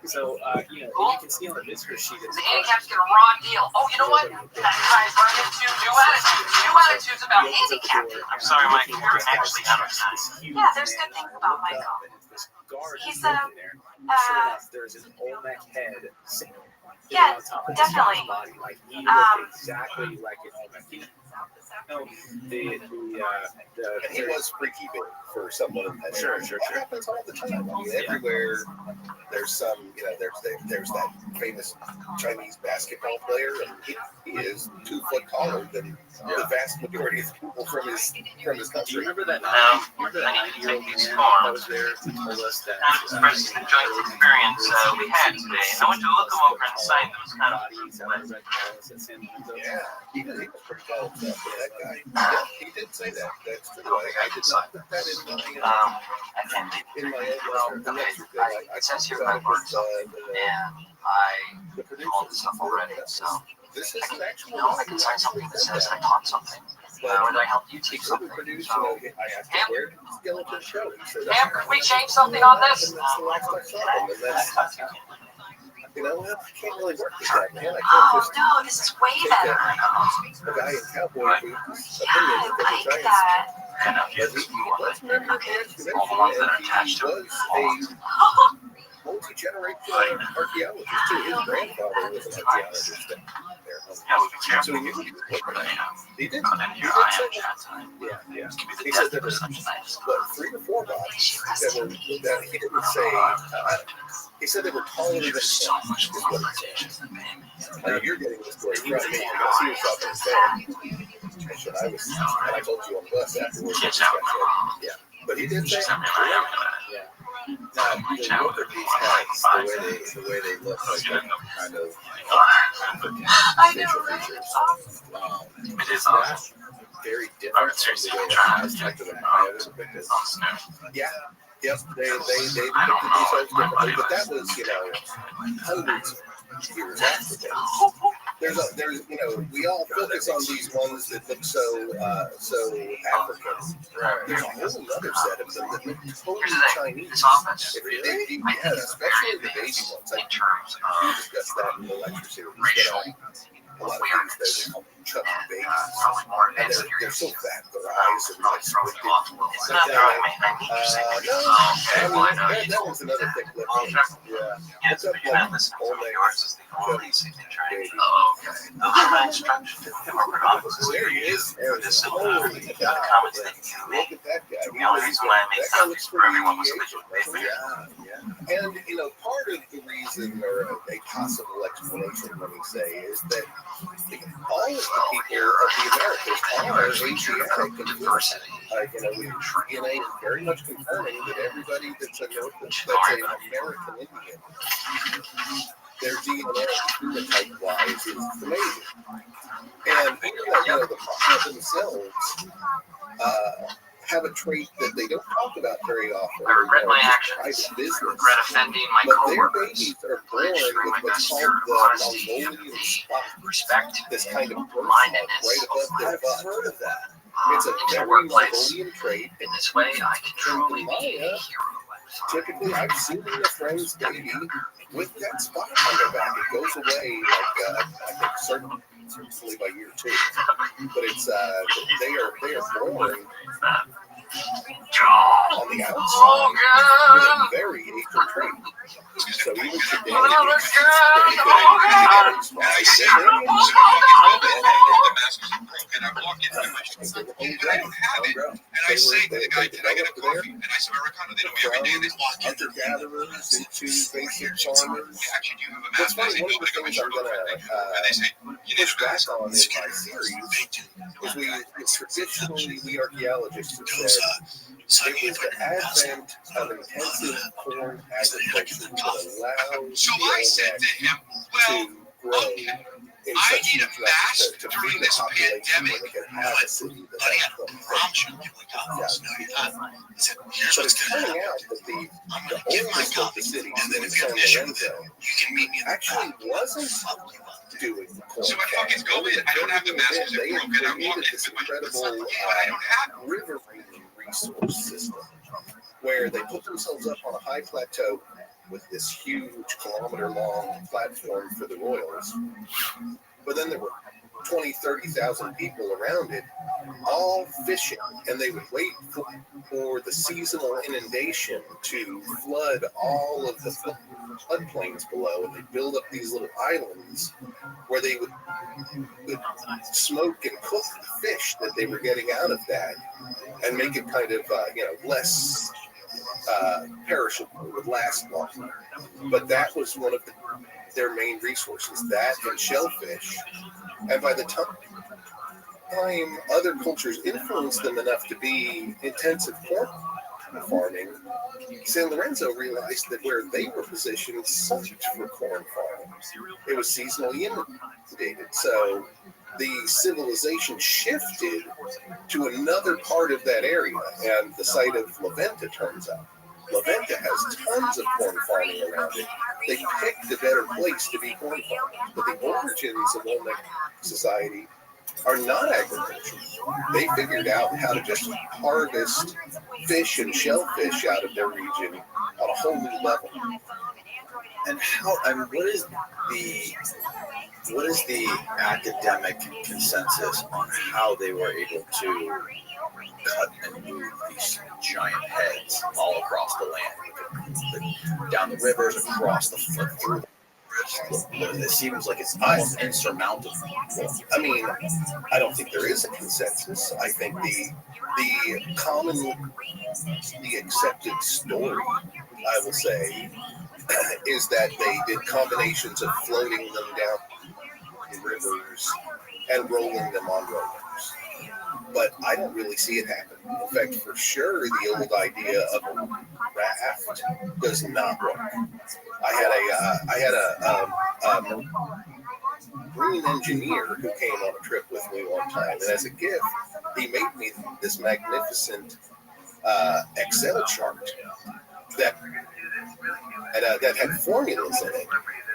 S1: So you can see on the visitor sheet.
S3: The handicaps get a raw deal. Oh, you know what? That ties right into new attitudes. New attitudes about handicapped. I'm sorry, Mike. You're actually out of time.
S8: Yeah, there's good things about Michael. He's
S1: Sure enough, there's an Olmec head sitting
S8: Yeah,
S1: on top of
S8: definitely.
S1: his body. Like he looked exactly like an Olmec. No,
S2: And he was freaky big for someone in that.
S1: Sure.
S2: It happens all the time. I mean, everywhere there's some, there's that famous Chinese basketball player, and he is 2 foot taller than the vast majority of the people from his
S1: Do you
S2: country.
S1: remember that?
S3: I need to
S1: 90-year-old
S3: take these
S1: man
S3: forms.
S1: that was there who told us that?
S3: Kind of expresses the joint experience we had today. I went to look them over and sign them. It's kind of
S2: Yeah, he was pretty tall. Yeah, that guy. Yeah, he did say that. That's true. I did not put that
S3: I can't leave.
S2: in my
S3: Well,
S2: own
S3: okay,
S2: I
S3: it says here
S2: thought
S3: I
S2: it was,
S3: learned something, and I
S2: the
S3: know all this stuff already, so
S2: This is an actual
S3: I can sign something that says I taught something, and I helped you teach something.
S2: Produced,
S3: So,
S2: I asked him, where did the skeleton show? He said,
S3: Pam, could we change something on this?
S2: And that's the last I saw him. And that's, I can't really work with that, man. I can't
S8: Oh
S2: just
S8: no, this is way
S2: take
S8: better.
S2: a guy in cowboy boots.
S8: Yeah, I like that.
S3: kind of
S2: But
S3: gives
S2: he
S3: you
S2: was a member of the expedition,
S3: all the ones that are
S2: and
S3: attached
S2: he
S3: to it.
S2: was a multi-generational archaeologist too. His grandfather was an archaeologist there.
S3: Yeah, we can
S2: So he knew he was looking at it. He did.
S3: Come in
S2: He
S3: here,
S2: did
S3: I
S2: say
S3: am
S2: that.
S3: chat time.
S2: Yeah.
S3: Give me the
S2: He said
S3: death
S2: there
S3: of
S2: was
S3: such nice.
S2: 3 to 4 warbots that he didn't say. He said they were taller than him. Is what he said. You're getting this story from me. You're gonna see yourself in the film. And I told you on the bus afterwards. Yeah, but he did say.
S6: Yeah. Now, the look of these heads, the way they look like they're kind of facial features,
S3: It is
S6: that's very different from the way the Aztec or the Maya was depicted.
S2: Yeah. Yep. They depicted themselves differently, but that was, hundreds of years after that. There's we all focus on these ones that look so African. There's a whole other set of them that look totally Chinese. Especially the baby ones. I discussed that in the lecture series. A lot of things that we call chubby babies. And they're so fat, their eyes are like squinted. That was another thick lip. Yeah. It's up like old legs. There he is. Holy God. Look at that guy. That guy looks pretty Asian. Yeah. And, part of the reason, or a possible explanation, let me say, is that all of the people of the Americas are Asiatic in diversity. DNA is very much confirming that everybody that's an American Indian, their DNA phenotype-wise is amazing. And the Papuans themselves have a trait that they don't talk about very often.
S3: I regret my actions.
S2: Private business.
S3: I regret offending my
S2: But their
S3: coworkers.
S2: babies are born with what's called the Mongolian spot.
S3: Respect,
S2: This kind of birth mark
S3: mindedness.
S2: right above their
S6: I've
S2: butt.
S6: heard of that.
S2: It's a
S3: into
S2: very
S3: workplace.
S2: Mongolian trait.
S3: In this way, I can truly be a hero.
S2: Typically, I've seen a friend's baby with that spot on their back. It goes away, I think, certainly by year 2. But it's they are born on the outside with a very Asian trait. So even today,
S5: and I walk into my shop and I don't have it. And I say to the guy, "Can I get a coffee?" And I said, "Americano." They know me every day. They walk in.
S2: Hunter-gatherers into basic farmers.
S5: Actually, do you have a
S2: What's
S5: mask?
S2: funny, one of the things I'm going
S5: And they say, "You need
S2: push
S5: a
S2: back
S5: mask."
S2: on in my series is traditionally we archaeologists have said it was the advent of intensive corn agriculture that allowed
S5: So
S2: the
S5: I said to him, "Well,
S2: to grow
S5: okay.
S2: in
S5: I
S2: such
S5: need a
S2: huge
S5: mask
S2: numbers to
S5: during
S2: feed the
S5: this
S2: population
S5: pandemic."
S2: where they could have a city that
S5: Buddy,
S2: has
S5: I
S2: them.
S5: promise you, McDonald's. No, you're not. I said, "Here's
S2: But
S5: what's
S2: it's
S5: going to
S2: turning
S5: happen.
S2: out that the
S5: I'm going to give my
S2: oldest of the
S5: copy,
S2: cities
S5: and then
S2: in
S5: if you
S2: San
S5: have an issue with it,
S2: Lorenzo
S5: you can meet me in the
S2: actually
S5: back."
S2: wasn't doing corn
S5: So I fucking go in. I don't have the mask.
S2: They
S5: It's broken. I walk
S2: created
S5: in
S2: this
S5: with my
S2: incredible
S5: but I don't have it.
S2: riverine resource system where they put themselves up on a high plateau with this huge kilometer-long platform for the royals. But then there were 30,000 people around it, all fishing, and they would wait for the seasonal inundation to flood all of the floodplains below, and they build up these little islands where they would smoke and cook the fish that they were getting out of that, and make it kind of less perishable, would last longer. But that was one of their main resources, that and shellfish. And by the time other cultures influenced them enough to be intensive corn farming, San Lorenzo realized that where they were positioned sucked for corn farming. It was seasonally inundated. So the civilization shifted to another part of that area, and the site of La Venta turns out. La Venta has tons of corn farming around it. They picked a better place to be corn farming. But the origins of Olmec society are not agriculture. They figured out how to just harvest fish and shellfish out of their region on a whole new level.
S6: And what is the academic consensus on how they were able to cut and move these giant heads all across the land, down the rivers, across the through? It seems like it's insurmountable.
S2: I mean, I don't think there is a consensus. I think the accepted story, I will say, is that they did combinations of floating them down rivers and rolling them on rollers. But I don't really see it happen. In fact, for sure, the old idea of a raft does not work. I had a marine engineer who came on a trip with me one time, and as a gift, he made me this magnificent Excel chart that had formulas in it.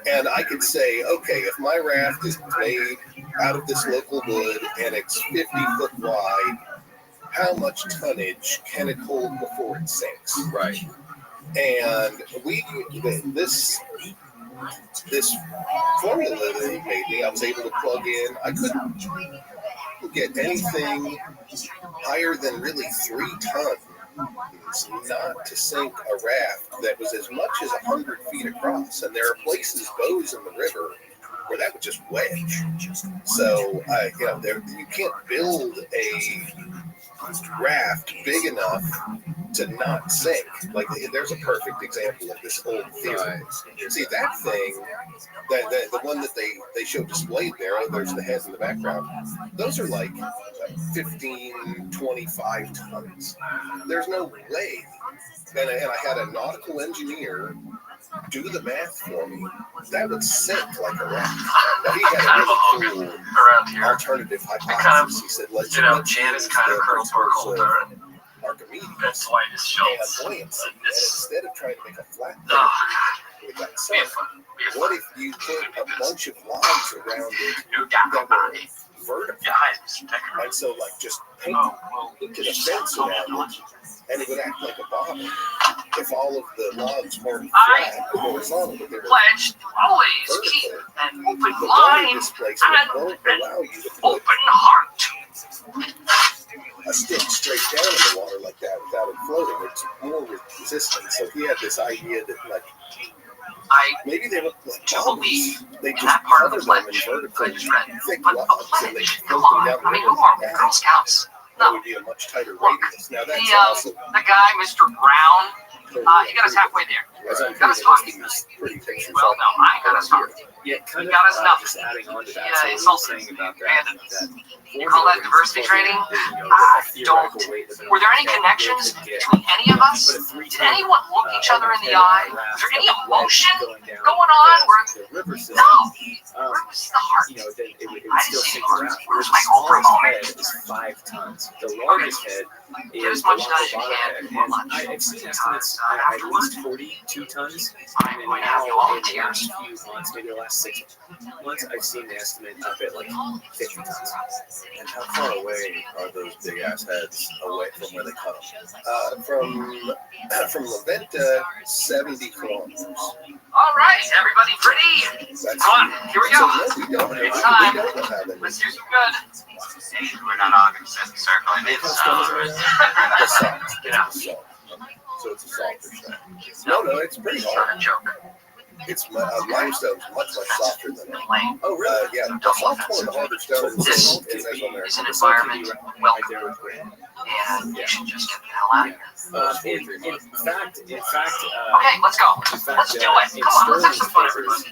S2: And I could say, okay, if my raft is made out of this local wood and it's 50 foot wide, how much tonnage can it hold before it sinks?
S6: Right.
S2: And this formula that he made me, I was able to plug in. I couldn't get anything higher than really 3 tons not to sink a raft that was as much as 100 feet across. And there are places, bows in the river, where that would just wedge. So, you can't build a raft big enough to not sink. Like, there's a perfect example of this old theory. See, that thing, the one that they show displayed there, there's the heads in the background, those are like 15, 25 tons. There's no way. And I had a nautical engineer do the math for me. That would sink like a raft. Now, he had a really cool
S3: around here.
S2: alternative hypothesis. He said, let's
S3: Jan is kind of curled toward Holder.
S2: Archimedes
S3: That's why this shows.
S2: and buoyancy. And instead of trying to make a flat thing,
S3: Oh,
S2: we got
S3: be
S2: sunk.
S3: fun.
S2: What if you put a bunch of logs around it
S3: You got
S2: that
S3: nobody.
S2: were vertical?
S3: Yeah, hi, Mr. Decker.
S2: And so, like, just paint into the fence around it, and it would act like a bottle. If all of the logs weren't
S3: I
S2: flat, horizontal, but they were
S3: pledged always keep
S2: vertical,
S3: an open
S2: the water
S3: mind
S2: displacement
S3: and
S2: won't
S3: an
S2: allow you to put
S3: open heart.
S2: a stick straight down in the water like that without it floating. It's more resistant. So he had this idea that, like,
S3: I
S2: maybe they look like
S3: do
S2: bottles.
S3: believe
S2: They
S3: in
S2: just
S3: that part of
S2: cover
S3: the
S2: them in
S3: pledge.
S2: vertical,
S3: I just read.
S2: thick
S3: But a
S2: logs, and they
S3: pledge,
S2: float
S3: come
S2: them
S3: on.
S2: down
S3: I
S2: the
S3: mean,
S2: river
S3: who are
S2: like
S3: we?
S2: that.
S3: Girl Scouts?
S2: That
S3: No.
S2: would be a much tighter
S3: Look,
S2: radius. Now that's
S3: The
S2: also
S3: guy, Mr. Brown, he got us halfway there.
S2: as I'm
S3: got us
S2: taking
S3: talking.
S2: these pretty pictures.
S3: Well, no, I got us talking.
S1: Yeah, kind
S3: He
S1: of
S3: got us nothing.
S1: just adding on to that.
S3: Yeah,
S1: So
S3: it's
S1: what
S3: also
S1: you're saying about
S3: abandoned.
S1: that
S3: You call that diversity training? Were there any connections between any of us? Did anyone look each other in the eye? Was there any emotion going on? No. Where was the heart?
S1: It would
S3: I
S1: still
S3: didn't see
S1: sink
S3: heart.
S1: around.
S3: Where's
S1: The
S3: my Oprah
S1: smallest
S3: moment?
S1: head is 5 tons. The largest head
S3: Get
S1: is
S3: as
S1: the
S3: much done as you
S1: Lacobata
S3: can
S1: head.
S3: before
S1: And
S3: lunch.
S1: I've seen estimates at least 42 tons.
S3: I'm
S1: And
S3: going to have you
S1: now in the
S3: volunteers.
S1: last few months, maybe the last 6 months, I've seen the estimate up at like 50 tons.
S6: And how far away are those big ass heads away from where they cut them?
S2: From La Venta, 70 kilometers.
S3: All right, everybody pretty?
S2: That's
S3: Come on, here we
S2: so
S3: go.
S2: no, we don't have,
S3: It's time.
S2: we don't have any.
S3: Let's do some good. Hey, we're not all going to set the circle. It's
S2: The salt.
S3: you know,
S2: It's salt. So it's a softer stone.
S3: no,
S2: No, it's pretty
S3: sort
S2: hard.
S3: of joke.
S2: It's limestone's much softer than it.
S3: Lame.
S2: Oh, really? Yeah. The salt's one of the harder stones
S3: This
S2: in Mesoamerica.
S3: is an environment
S1: Right there with Grant.
S3: and you should just get the hell out of here.
S1: In fact,
S3: Okay, let's go. Let's do it. Come on, let's have some fun, everybody.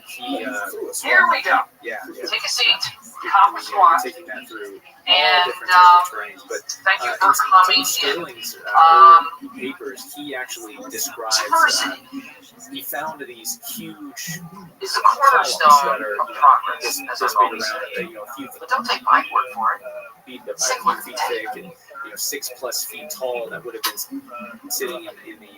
S3: Here we go.
S1: Yeah.
S3: Take a seat. Conference squad.
S1: Taking that through all
S3: And
S1: different types of terrains, but
S3: thank you
S1: in
S3: for coming in.
S1: Sterling's papers, he actually describes.
S3: Diversity
S1: He found these huge
S3: is the
S1: columns
S3: cornerstone
S1: that are
S3: of progress, as
S1: this
S3: I've
S1: big
S3: always
S1: around,
S3: said.
S1: a few
S3: But don't take my word for it.
S1: feet, about 5 feet thick, and 6+ feet tall. That would have been sitting in the.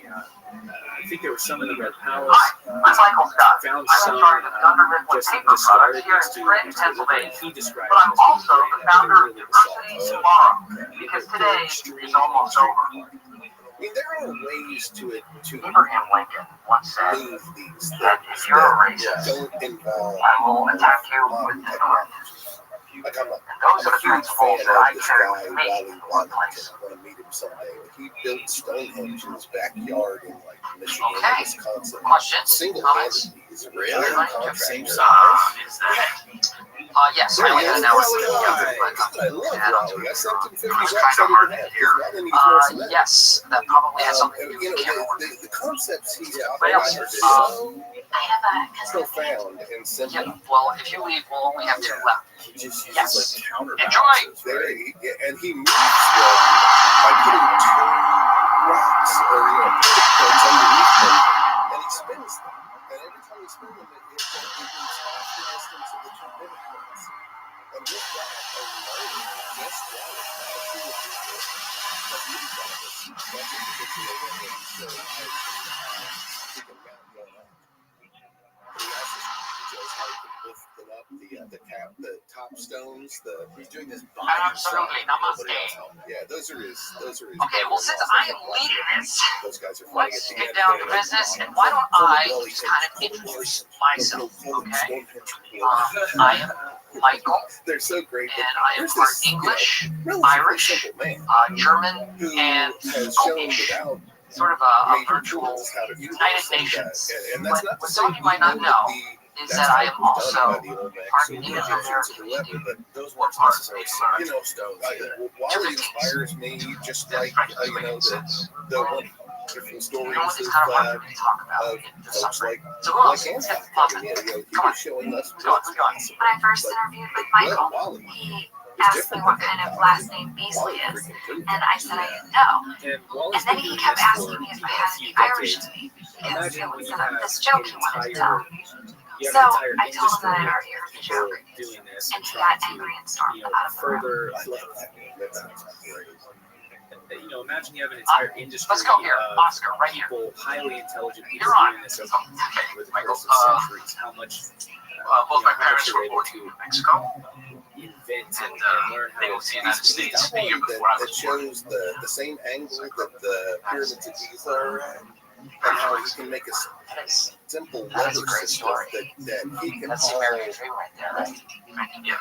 S1: I think there was some in the Red Palace.
S3: Hi, I'm Michael Scott.
S1: Found
S3: I'm
S1: some
S3: in charge of Thunder Midland
S1: just
S3: Paper
S1: discarded
S3: Products here in
S1: next to
S3: Scranton,
S1: the river.
S3: Pennsylvania.
S1: He described
S3: But I'm
S1: them as
S3: also
S1: being
S3: the
S1: grand,
S3: founder of
S1: really
S3: Diversity
S1: bizarre.
S3: Tomorrow, because today is almost over.
S2: I mean, there are ways to
S3: Abraham Lincoln once said
S2: move these
S3: that
S2: things
S3: if you're a
S2: that
S3: racist,
S2: don't involve
S3: I will attack you
S2: modern
S3: with the sword.
S2: technology. Like I'm
S3: And those
S2: a
S3: are the
S2: huge
S3: principles
S2: fan
S3: that I
S2: of this
S3: carry
S2: guy,
S3: with me
S2: Wally
S3: in the
S2: Washington.
S3: workplace.
S2: I want to meet him someday. He built Stonehenge in his backyard in like Michigan
S3: Okay.
S2: or Wisconsin.
S3: Questions?
S2: Single-handedly.
S3: Comments?
S2: He's Really?
S6: Same
S3: Is
S6: size?
S3: that? Yes, I only had an hour to go, but
S2: I love Raleigh. I sent him 50
S3: it's
S2: bucks.
S3: kind of hard to hear.
S2: Hear.
S3: Yes, that probably has something to do
S2: You
S3: with the camera
S2: know,
S3: work.
S2: the concepts he's
S3: What
S2: talking
S3: else?
S2: about are so
S8: I have a
S2: profound and simple.
S3: Yeah, well, if you leave, we'll only have 2 left.
S6: He just uses
S3: Yes.
S6: like
S3: Enjoy.
S6: counterbalances,
S2: There,
S6: right?
S2: and he moves by putting 2 rocks or pivot points underneath them, and he spins them. And every time he spins them, it moves half the distance of the 2 pivot points. And with that, I learned just how to do people have used all this stuff in particular way. So he can mount one up. But he also shows how he can lift them up, the top stones,
S6: He's doing this
S3: Absolutely, namaste.
S2: yeah, those are his.
S3: Okay, well, since I am leading this,
S2: Those guys are
S3: let's get down to business, and why don't I just kind of introduce myself, okay? I am Michael,
S2: They're so great.
S3: and I am part English, Irish,
S2: simple man
S3: German,
S2: who
S3: and
S2: has shown
S3: Scottish.
S2: without
S3: Sort of a
S2: major
S3: virtual
S2: tools how to do
S3: United
S2: this and
S3: Nations.
S2: that. And that's not
S3: What
S2: to
S3: some of
S2: say
S3: you might not
S2: we
S3: know
S2: would
S3: is that I am also
S2: part
S3: Native American.
S6: but those weren't necessarily
S3: Part
S6: symmetrical stones either.
S2: Wally inspires me just like the wonderful stories
S3: You know what? It's kind of hard for me to talk about
S2: of
S3: in
S2: folks
S3: summary.
S2: like
S3: So who else?
S2: Andy.
S3: Let's pop it.
S2: He
S3: Come on.
S2: was showing us
S3: Who's going?
S2: what's
S3: Who's going?
S2: possible.
S8: When I first interviewed with Michael,
S2: Wally
S8: he asked me what kind of last name Beasley is, and I said I didn't know. And then he kept asking me if I had any Irish in me, because it was this joke he wanted to tell. So I told him that I'd already heard the joke,
S1: doing this
S8: and he got angry and stormed out of the room.
S1: further. Imagine you have an entire industry.
S3: Let's go here, Oscar, right here.
S1: People, highly intelligent people
S3: You're on.
S1: doing this over
S3: Okay,
S1: the
S3: Michael.
S1: course of centuries. How much
S3: Both my
S1: how much
S3: parents
S1: you're
S3: were
S1: able
S3: born
S1: to
S3: in Mexico,
S1: invent
S3: and
S1: and learn how
S3: they
S1: to
S3: moved to the United States a
S2: that
S3: year
S2: one
S3: before I
S2: that
S3: was born.
S2: shows the same angle that the pyramids of Giza are at, and how he can make a simple
S3: That is a
S2: lever
S3: great
S2: system
S3: story.
S2: that he can
S3: That's the
S2: haul
S3: American dream right there, right? Yeah.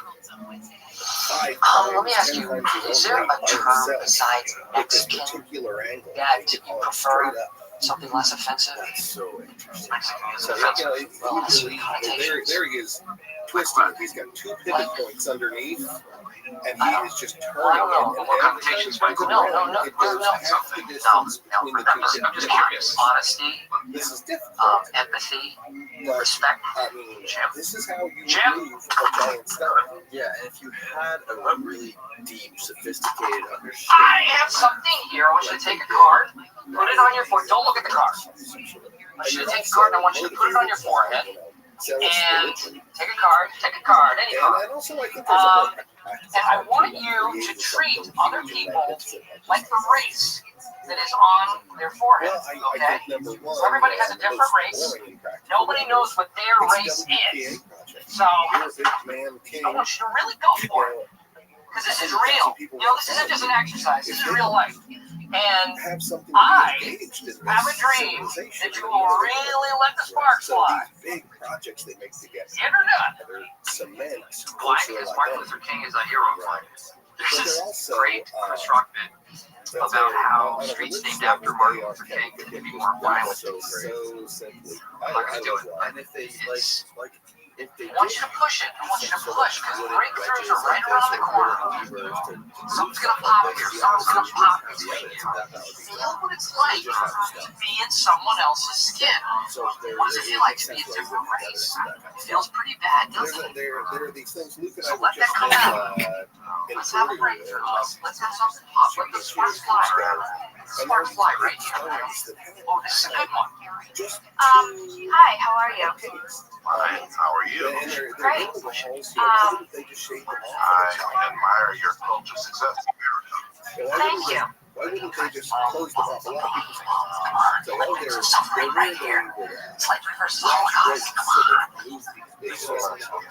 S2: 5
S3: Let me
S2: times,
S3: ask
S2: 10
S3: you,
S2: times his
S3: is
S2: own
S3: there
S2: weight
S3: a
S2: by
S3: term
S2: himself
S3: besides
S2: with this
S3: Mexican
S2: particular angle
S3: that
S2: he
S3: you
S2: can haul it
S3: prefer?
S2: straight up.
S3: Something less offensive?
S6: That's so interesting.
S3: Mexican is
S2: So
S3: offensive. Well, that's
S2: there
S3: connotations.
S2: he is twisting it. He's got 2 pivot points underneath, and he is just turning
S3: Well, I don't know.
S2: it. And
S3: What
S2: every time
S3: connotations,
S2: he turns
S3: Michael?
S2: it
S3: No,
S2: around,
S3: no,
S2: it
S3: no,
S2: goes
S3: no,
S2: half the
S3: no,
S2: distance
S3: no.
S2: between the 2
S3: I'm just
S2: pivot
S3: curious.
S2: points.
S3: Honesty,
S2: This is difficult.
S3: empathy,
S2: But,
S3: respect.
S2: I mean, this is how you
S3: Jim.
S2: move a giant stone.
S6: Yeah, and if you had a really deep, sophisticated
S3: I
S6: understanding,
S3: have something here. I want you to take a card, put it on your forehead. Don't look at the card. I want you to take a card and I want you to put it on your forehead. And take a card, any card.
S2: And also, I think there's a
S3: And I want you to treat other people like the race that is on their forehead.
S2: Well, I
S3: Okay?
S2: think number one,
S3: So everybody has a different race. Nobody knows what their race is. So
S2: You're a big man king.
S3: I want you to really go for it. Because this is real. This isn't just an exercise. This is real life. And
S2: Have something
S3: I
S2: engaged in this
S3: have a dream
S2: civilization.
S3: that you will really let the sparks
S2: So
S3: fly.
S2: these big projects they make together,
S3: Internet.
S2: they're cement,
S3: Why?
S2: cultural
S3: Because Martin
S2: identity.
S3: Luther King is a hero of mine.
S2: But
S3: This
S2: they're
S3: is
S2: also,
S3: great Chris Rock bit
S2: that's
S3: about
S2: a-
S3: how
S2: on a
S3: streets
S2: religious
S3: named after
S2: level,
S3: Martin
S2: they are
S3: Luther King
S2: connected
S3: could be
S2: with
S3: more violent.
S2: so simply.
S3: I'm not gonna do it.
S2: love
S6: and if they
S3: It's-
S6: if they
S3: I want you to push it. I want you to push because breakthroughs are right around the corner. Someone's gonna pop here. Someone's gonna pop between you. Feel what it's like to be in someone else's skin. What does it feel like to be a different race? It feels pretty bad, doesn't it?
S2: There are these things. Luke and I
S3: So
S2: were
S3: let that
S2: just
S3: come out.
S2: in
S3: Let's have a breakthrough. Let's have something pop. Let the sparks fly. Sparks fly right here. Oh, this is a good one.
S8: Hi, how are you?
S9: Fine, how are you?
S2: And they're
S8: Great.
S2: in the halls, why wouldn't they just shade them off?
S9: I admire your culture success.
S8: Thank you.
S2: Why wouldn't they just close them off? A lot of people say, oh, they're
S3: right here. It's like reverse Holocaust. No.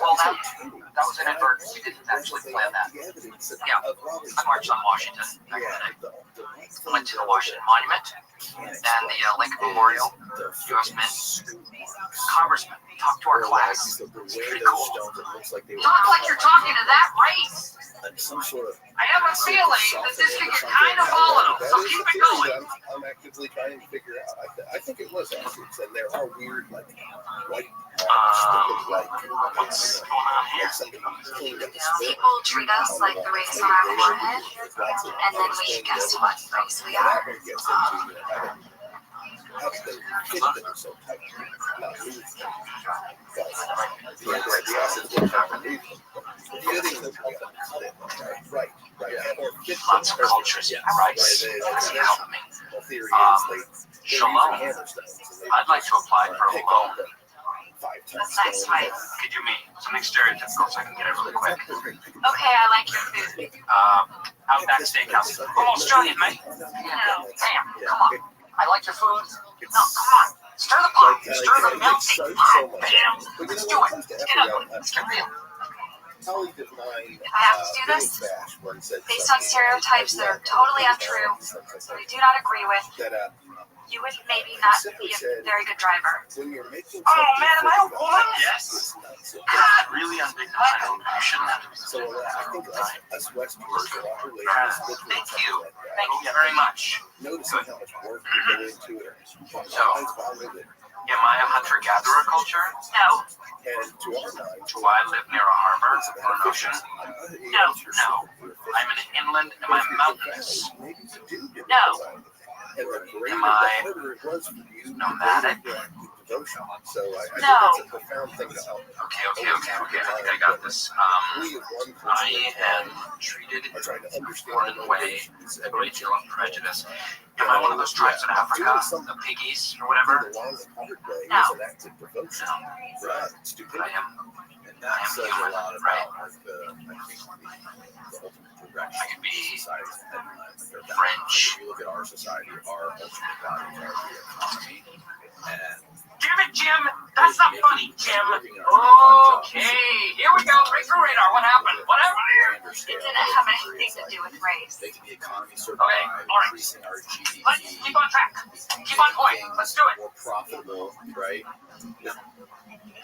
S3: Well, that was inadvertent. We didn't actually plan that. Yeah, I marched on Washington back in the day. Went to the Washington Monument and the Lincoln Memorial. U.S. Mint, Congressman, talk to our class.
S2: The way
S3: Pretty
S2: those
S3: cool.
S2: stones, it looks like they were
S8: Talk like you're talking to that race.
S2: some sort of.
S8: I have a feeling that this could get kind of volatile, so keep it going.
S2: I'm actively trying to figure out. I think it was acids, and there are weird like white marks that look like
S3: What's going on here?
S2: somebody cleaned up the spit.
S8: People treat us like the race on our forehead, and then we guess what race we
S2: Now
S8: are.
S2: that one gets into how did they fit them so tight? Not move them. But the acids will have to move them. Fitting them help them cut it. Right. Or fit them.
S3: Lots of cultures, yeah, right. That's help me.
S2: The theory is they
S3: Shalom. I'd like to apply for a loan.
S8: That's nice, right?
S3: Could you mean something stereotypical so I can get it really quick?
S8: Okay, I like your food.
S3: Outback Steakhouse. I'm Australian, mate.
S8: No.
S3: Damn, come on. I like your food. No, come on. Stir the pot. Stir the melting pot. Bam. Let's do it. Let's get ugly. Let's get real.
S8: I have to do this based on stereotypes that are totally untrue, that I do not agree with. You would maybe not be a very good driver.
S3: Oh man, am I a woman? Yes. God, really undignified. You shouldn't have to be so
S2: I think us Westerners are all related.
S3: Thank you. Thank you very much.
S2: Noticing how much work we go into it.
S3: So, am I a hunter-gatherer culture?
S8: No.
S2: And to our mind,
S3: Do I live near a harbor or an ocean?
S8: No.
S3: I'm in inland and my mountains.
S8: No.
S2: And the greater
S3: Am I
S2: the harder it was for you,
S3: nomadic?
S2: devotion. So I think
S8: No.
S2: that's a profound thing to help.
S3: Okay. I think I got this.
S2: We as one
S3: I am treated
S2: are trying to
S3: in
S2: understand
S3: a way that makes you love prejudice. Am I one of those tribes in Africa, the piggies or whatever?
S2: the long and hard way
S8: No.
S2: is an act of devotion. Right.
S3: But
S2: Stupidity.
S3: I am.
S6: And that says a lot
S3: Right.
S6: about like the ultimate direction
S3: I could be
S6: society's heading.
S3: French.
S6: If you look at our society, our ultimate values are the economy and
S3: Damn it, Jim! That's not funny, Jim. Okay, here we go. Break the radar. What happened? What happened here?
S8: It didn't have anything to do with race.
S6: making the economy survive,
S3: Okay, all right.
S6: increasing our GDP,
S3: Let's keep on track. Keep on point. Let's do it.
S6: more profitable, right?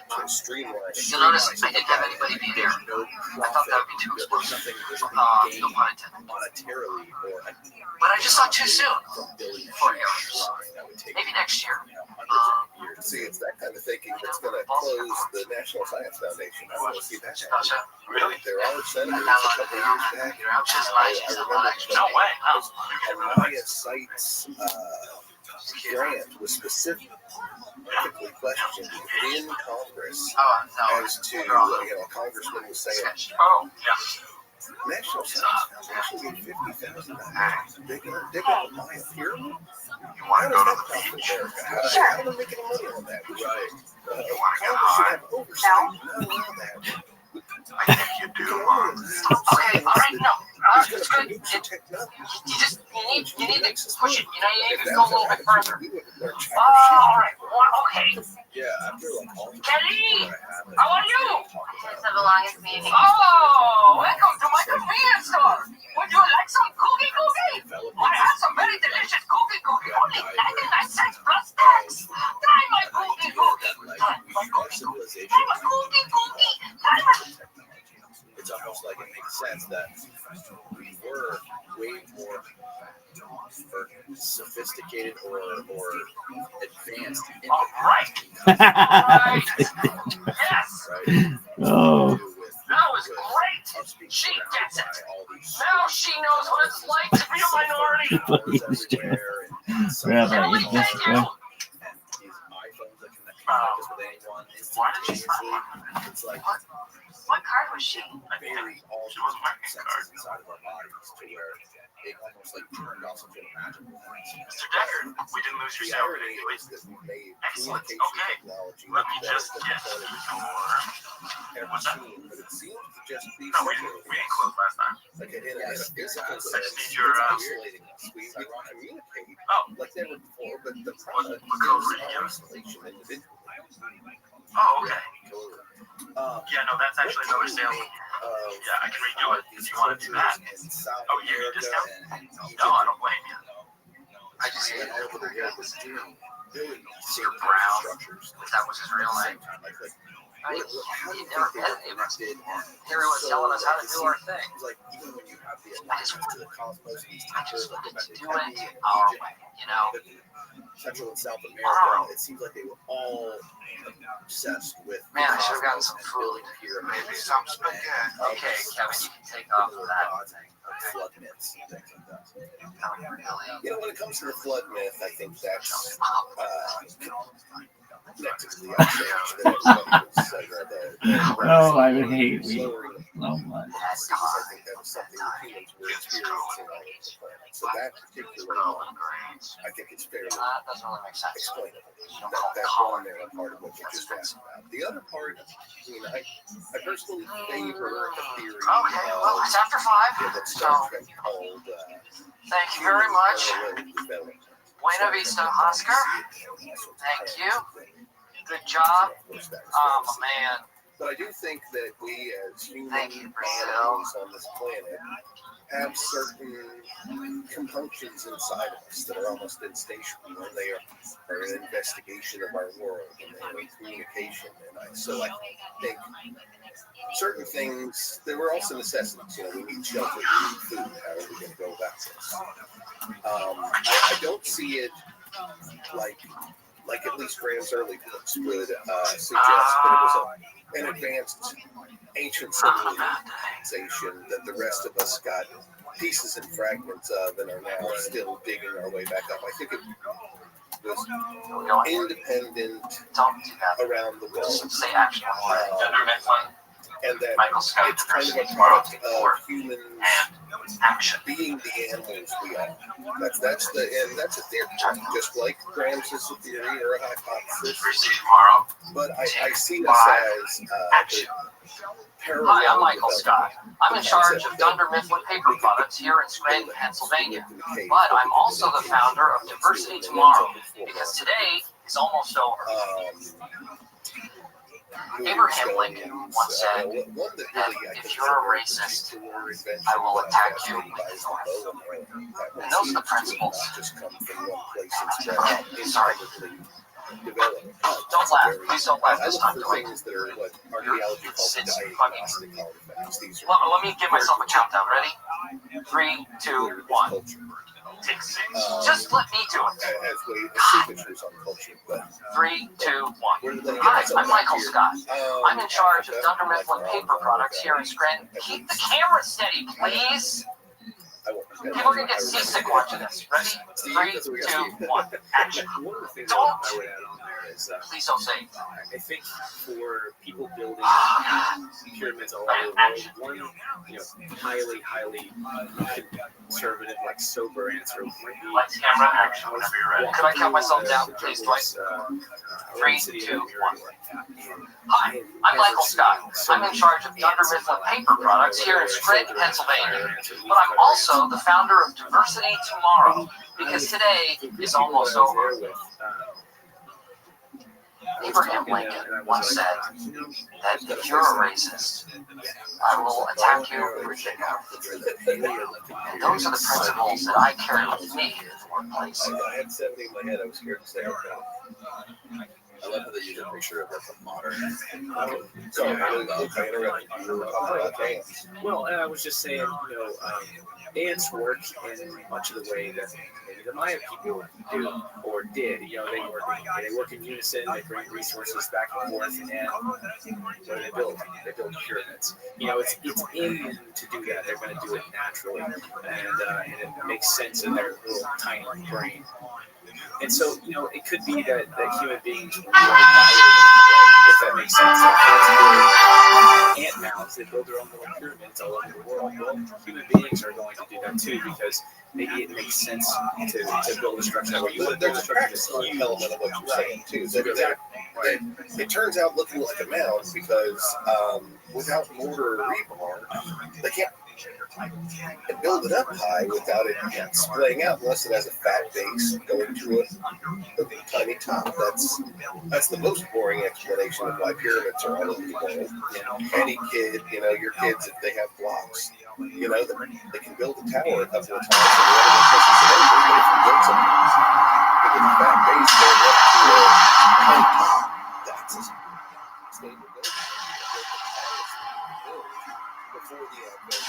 S2: To streamline.
S3: You'll notice I didn't have anybody be there.
S6: No
S3: I thought that would be too explosive.
S6: there's
S3: No
S6: nothing gained
S3: pun intended.
S6: monetarily or
S3: But I just saw too soon.
S6: from building
S3: For
S6: a
S3: years.
S6: shrine that would take
S3: Maybe next year.
S6: hundreds of years.
S2: See, it's that kind of thinking that's going to close the National Science Foundation. I want to see that happen.
S3: How's that? Really?
S2: There are senators
S3: Now,
S2: a couple of years back.
S3: your ouches and eyes is a lot extra. No way. No.
S2: Maya Sites grant was specifically questioned in Congress
S3: Oh, no.
S2: as to, a congressman was saying,
S3: Oh, yeah.
S2: National Science Foundation gave $50,000. They got Maya Pyramid.
S3: You want to go to the beach?
S2: How do they make any money on that?
S6: Right.
S3: You want to get
S2: Congress should
S3: high?
S2: have oversight. Not allow that.
S3: I think you do. Okay, all right, no. It's good. You need to push it. You need to go a little bit further. All right. Okay.
S6: Yeah, after like all the
S3: Kelly, how are you?
S8: It's the longest meeting.
S3: Oh, welcome to my convenience store. Would you like some cookie? I have some very delicious cookie. Only 99 cents plus tax. Try my cookie. Try my cookie. Try my
S6: it's almost like it makes sense that we were way more sophisticated or advanced in
S3: right. Yes.
S6: right?
S7: Oh.
S3: That was great. She gets it. Now she knows what it's like to be a minority.
S7: Rabbi, is this good?
S3: Why did she stop?
S6: It's like
S8: What card was she?
S6: very all
S3: She wasn't wearing a
S6: senses
S3: card.
S6: inside of our bodies to where it almost like turned off something magical.
S3: Mr. Deckard, we didn't lose your
S2: The
S3: salary
S2: irony
S3: anyway.
S2: is that we made
S3: Excellent.
S2: communication
S3: Okay.
S2: technology
S3: Let me
S2: much
S3: just
S2: better
S3: get
S2: than
S3: your...
S2: every
S3: What's that?
S2: team, but it seems to just be
S3: No, we didn't close last time.
S2: like in a physical
S3: I just
S2: sense,
S3: need your,
S2: it's isolating us. We communicate
S3: Oh,
S2: like never before, but the product
S3: what code were
S2: is
S3: you
S2: our
S3: using?
S2: isolation individually.
S3: oh, okay.
S6: Um,
S3: Yeah, no, that's actually another sale. Yeah, I can redo it if you want to do that. Oh, you need a discount? No, I don't blame you. I just
S6: went over the world was doing
S2: building
S3: Mr. Brown,
S2: structures.
S3: if that was his real name.
S2: How do
S3: He
S2: you
S3: never
S2: think
S3: met
S2: they
S3: him.
S2: were connected?
S3: Here he was telling us how to do our thing.
S2: Like even when you have the alignment to the cosmos, these
S3: I just
S2: teachers like
S3: wanted to do
S2: about
S3: it. Oh, you know.
S2: Central and South America, it seems like they were all obsessed with.
S3: Man, I should have gotten some food.
S9: Maybe some spaghetti.
S3: Okay, Kevin, you can take off that thing.
S2: Flood myths and things like that.
S3: Really?
S2: You know, when it comes to the flood myth, I think that's connected to the
S7: Oh, I would hate me so much.
S2: I think that was something humans were experiencing all over the planet. So that particular one, I think it's fairly
S3: That doesn't really make sense.
S2: explainable.
S3: You don't call it
S2: That's
S3: color.
S2: one there, part of what you just asked about. The other part, I mean, I personally favor the theory
S3: Okay, well, it's after 5,
S2: that
S3: so
S2: Star Trek called
S3: thank you very much.
S2: parallel development.
S3: Buena Vista, Oscar. Thank you. Good job. Oh, man.
S2: But I do think that we as human
S3: Thank you,
S2: animals on this planet have certain compunctions inside of us that are almost instinctual, and they are an investigation of our world, and they are in communication. So I think certain things, there were also necessities. You know, we need shelter, we need food. How are we going to go about this? I don't see it like at least Graham's early books would suggest that it was an advanced ancient civilization that the rest of us got pieces and fragments of and are now still digging our way back up. I think it was independent around the world.
S3: Say action.
S2: And that it's kind of a product of humans being the animals we are. That's a theory, just like Graham's is a theory or a hypothesis. But I see this as parallel.
S3: Hi, I'm Michael Scott. I'm in charge of Dunder Mifflin Paper Products here in Scranton, Pennsylvania. But I'm also the founder of Diversity Tomorrow, because today is almost over. Abraham Lincoln once said that if you're a racist, I will attack you with the sword. And those are the principles. Sorry. Don't laugh. Please don't laugh this time. Let me give myself a countdown. Ready? 3, 2, 1. Just let me do it. 3, 2, 1. Hi, I'm Michael Scott. I'm in charge of Dunder Mifflin Paper Products here in Scranton. Keep the camera steady, please. People are going to get seasick watching this. Ready? 3, 2, 1. Action. Don't. Please don't say.
S1: I think for people building pyramids all over the world, one highly conservative, like sober answer might be.
S3: Lights, camera, action. Whenever you're ready. Could I count myself down, please, Dwight? 3, 2, 1. Hi, I'm Michael Scott. I'm in charge of Dunder Mifflin Paper Products here in Scranton, Pennsylvania. But I'm also the founder of Diversity Tomorrow, because today is almost over. Abraham Lincoln once said that if you're a racist, I will attack you with the sword. And those are the principles that I carry with me in the workplace.
S2: I had 70 in my head. I was scared to say it.
S6: I love how they use a picture of like a modern.
S2: Sorry, I interrupted you. You were talking about ants.
S1: Well, I was just saying, ants work in much of the way that maybe the Maya people do or did. They work in unison. They bring resources back and forth, and what do they build? They build pyramids. It's in them to do that. They're going to do it naturally, and it makes sense in their little tiny brain. And so, it could be that human beings will if that makes sense. Ant mounds, they build their own little pyramids all over the world. Well, human beings are going to do that too, because maybe it makes sense to build a structure that way. You want to build a structure that's huge.
S2: Element of what you're saying too. It turns out looking like a mound because without mortar or rebar, they can't build it up high without it splaying out unless it has a fat base going to a tiny top. That's the most boring explanation of why pyramids are all over the world. Any kid, your kids, if they have blocks, they can build a tower a couple of times and one of them pushes it over. But if you build something with a fat base, That's a stable building. Before the advent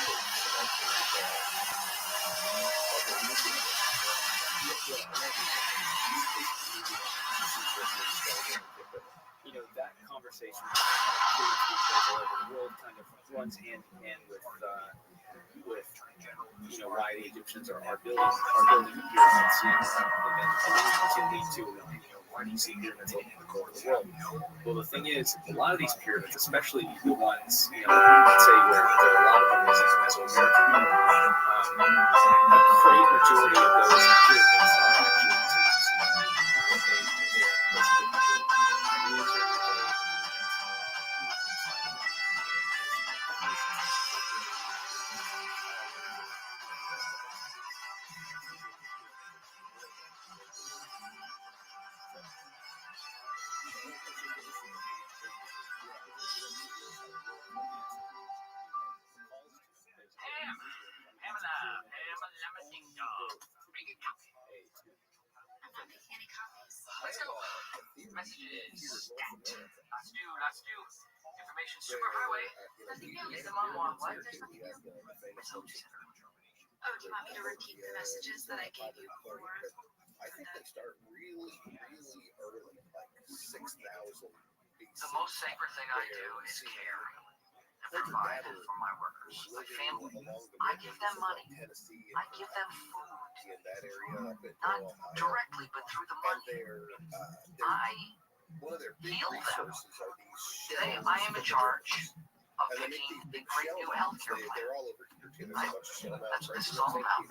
S1: you know, that conversation all over the world kind of runs hand in hand with you know, why the Egyptians are building the pyramids, you know, and then we can lead to, you know, why do you see pyramids all over the corner of the world? Well, the thing is, a lot of these pyramids, especially the ones, you know, let's say where there are a lot of them in Mesoamerica, a great majority of those pyramids are actually tombs.
S8: I'm not making any copies.
S3: Let's go. Messages. Let's do. Information superhighway. Use them on what?
S8: Oh, do you want me to repeat the messages that I gave you before?
S2: I think they start really, really early, like 6,000 BC.
S3: The most sacred thing I do is care and provide for my workers, my family. I give them money. I give them food.
S2: In that area,
S3: Not directly, but through the money. I
S2: one of their big
S3: heal them.
S2: resources are these shells.
S3: I am in charge of
S2: And they make
S3: picking
S2: these
S3: the
S2: big
S3: great
S2: shell
S3: new
S2: mounds.
S3: healthcare
S2: They're
S3: plan.
S2: all over here too. There's a bunch of shell mounds
S3: That's what
S2: right
S3: this is
S2: here.
S3: all about.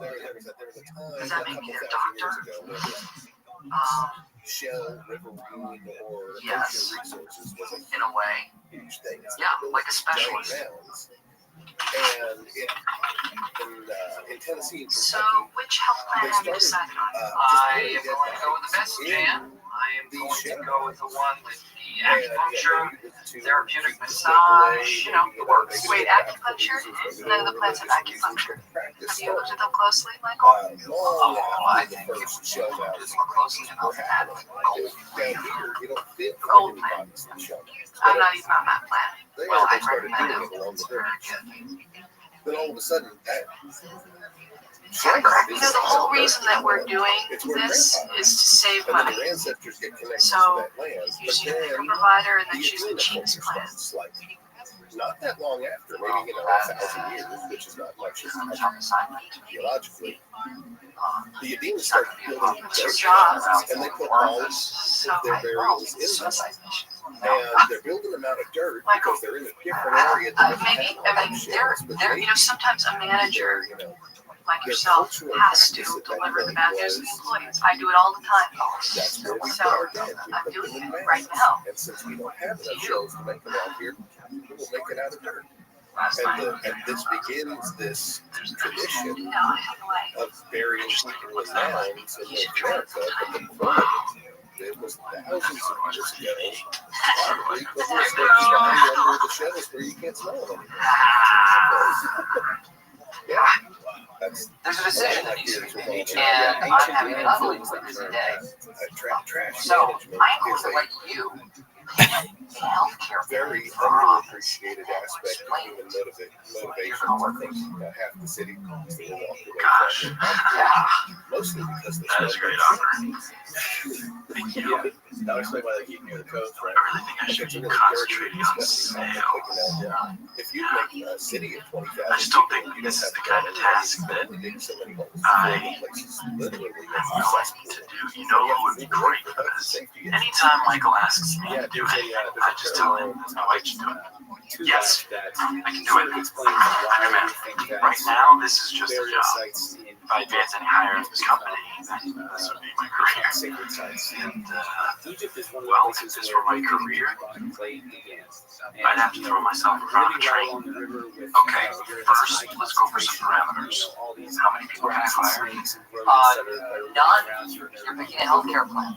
S2: There was a time
S3: Does that
S2: a
S3: make me
S2: couple
S3: their
S2: thousand
S3: doctor?
S2: years ago where shell, riverine, or
S3: Yes.
S2: ocean resources was a
S3: In a way,
S2: huge thing. It's
S3: yeah,
S2: built
S3: like a
S2: these
S3: specialist.
S2: giant mounds. And in Tennessee, and
S3: So,
S2: Kentucky,
S3: which health plan
S2: they
S3: have you
S2: started
S3: decided on?
S2: just
S3: I
S2: putting
S3: am
S2: dead
S3: going to go with the
S2: bodies
S3: best,
S2: in
S3: Jan. I am
S2: these
S3: going to
S2: shell
S3: go with the one with the
S2: and
S3: acupuncture,
S2: to
S3: therapeutic
S2: keep the
S3: massage,
S2: sick
S3: you know,
S2: away,
S3: the works.
S8: Wait, acupuncture? None of the plants have acupuncture. Have you looked at them closely, Michael?
S2: Long
S3: I
S2: after the
S3: think
S2: first shell
S3: look
S2: mounds
S3: more closely
S2: were
S3: enough at
S2: happening.
S3: gold.
S2: Down here, you don't fit
S3: Gold
S2: any
S3: man.
S2: bodies in shell mounds.
S8: I'm not even on that planet.
S2: There,
S3: Well,
S2: they
S3: I'd
S2: started
S3: recommend
S2: doing
S3: it.
S2: it along the
S3: Very
S2: river.
S3: good.
S2: Then all of a sudden, that
S8: You know, the whole reason that we're doing this is to save
S2: and then
S8: money.
S2: their ancestors get connected
S8: So,
S2: to that land. But
S8: Using a bigger
S2: then
S8: provider and
S2: the
S8: then choose the
S2: agreement
S8: cheapest
S2: culture
S8: plan.
S2: starts, like, not that long after, maybe, 1,000 years, which is not much geologically. The Adena started building
S8: It's your
S2: those
S8: job.
S2: houses, and they put all of
S8: So,
S2: their burials in them.
S3: Suicide mission.
S2: And they're building them out of dirt because they're in a different area. that doesn't
S8: maybe,
S2: have
S8: I mean,
S2: shells, but
S8: you know, sometimes a manager like yourself has to deliver the bad news to the employees. I do it all the time.
S2: That's where we
S8: So,
S2: put our dead. We
S8: I'm
S2: put
S8: doing
S2: them in
S8: it right
S2: masses.
S8: now.
S2: And since we don't have enough shells to make them out here, we'll make it out of dirt.
S8: Last night.
S2: And this begins this tradition
S8: No, I have no idea.
S2: of burying people with mounds in North America, but the point it was thousands of years ago. Probably because there's under the shells where you can't smell them anymore. Yeah, that's
S3: There's a decision
S2: like
S3: that needs to be
S2: here
S3: made,
S2: to
S3: and I'm having an unbelievably busy day.
S2: trash
S3: So,
S2: management
S3: I'm going
S2: is
S3: to
S2: a
S3: let you pick the healthcare
S2: very
S3: plan for our office.
S2: underappreciated aspect of human motivation. I think half the city walked away
S3: Gosh,
S2: from it.
S3: yeah,
S2: Mostly because
S3: that is a great honor.
S6: Thank you. That would explain why they keep me with the coast, right?
S3: I really think I should be concentrating on sales.
S2: If you make a city of 20,000,
S3: I just don't think this is the kind of task that I am willing to do. You know who would be great for this? Anytime Michael asks me to do anything, I just tell him I can do it. Yes, I can do it. I'm a man. Right now, this is just a job. If I advance any higher in this company, then this would be my career. And, well, if this were my career, I'd have to throw myself around a train. Okay, first, let's go over some parameters. How many people can I hire? None. You're picking a healthcare plan.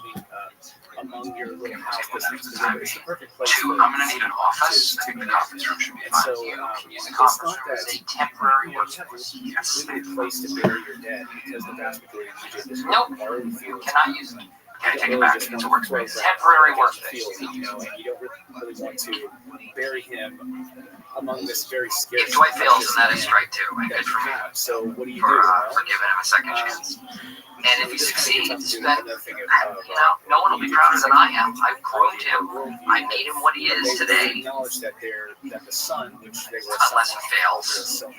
S1: Among your little house, it's the perfect place.
S3: Two, I'm going to need an office. I think the conference room should be fine. You can use the conference room as a temporary workspace. Yes.
S1: It's a place to bury your dead because the vast majority of people
S3: Nope, you cannot use it. Okay, take it
S1: really
S3: back.
S1: just
S3: It's a
S1: want to
S3: workspace.
S1: throw
S3: Temporary
S1: Grandpa
S3: workspace.
S1: field, you know, and you don't really want to bury him among this very scary.
S3: If Dwight fails, then that is strike two, and good for him.
S1: So what do you
S3: For
S1: do?
S3: giving him a second chance. And if he succeeds, then
S1: Another thing of,
S3: no one will be prouder than I am. I've groomed him. I made him what he is
S1: they
S3: today.
S1: acknowledge that the sun, which they were
S3: Unless he fails.
S1: so
S3: And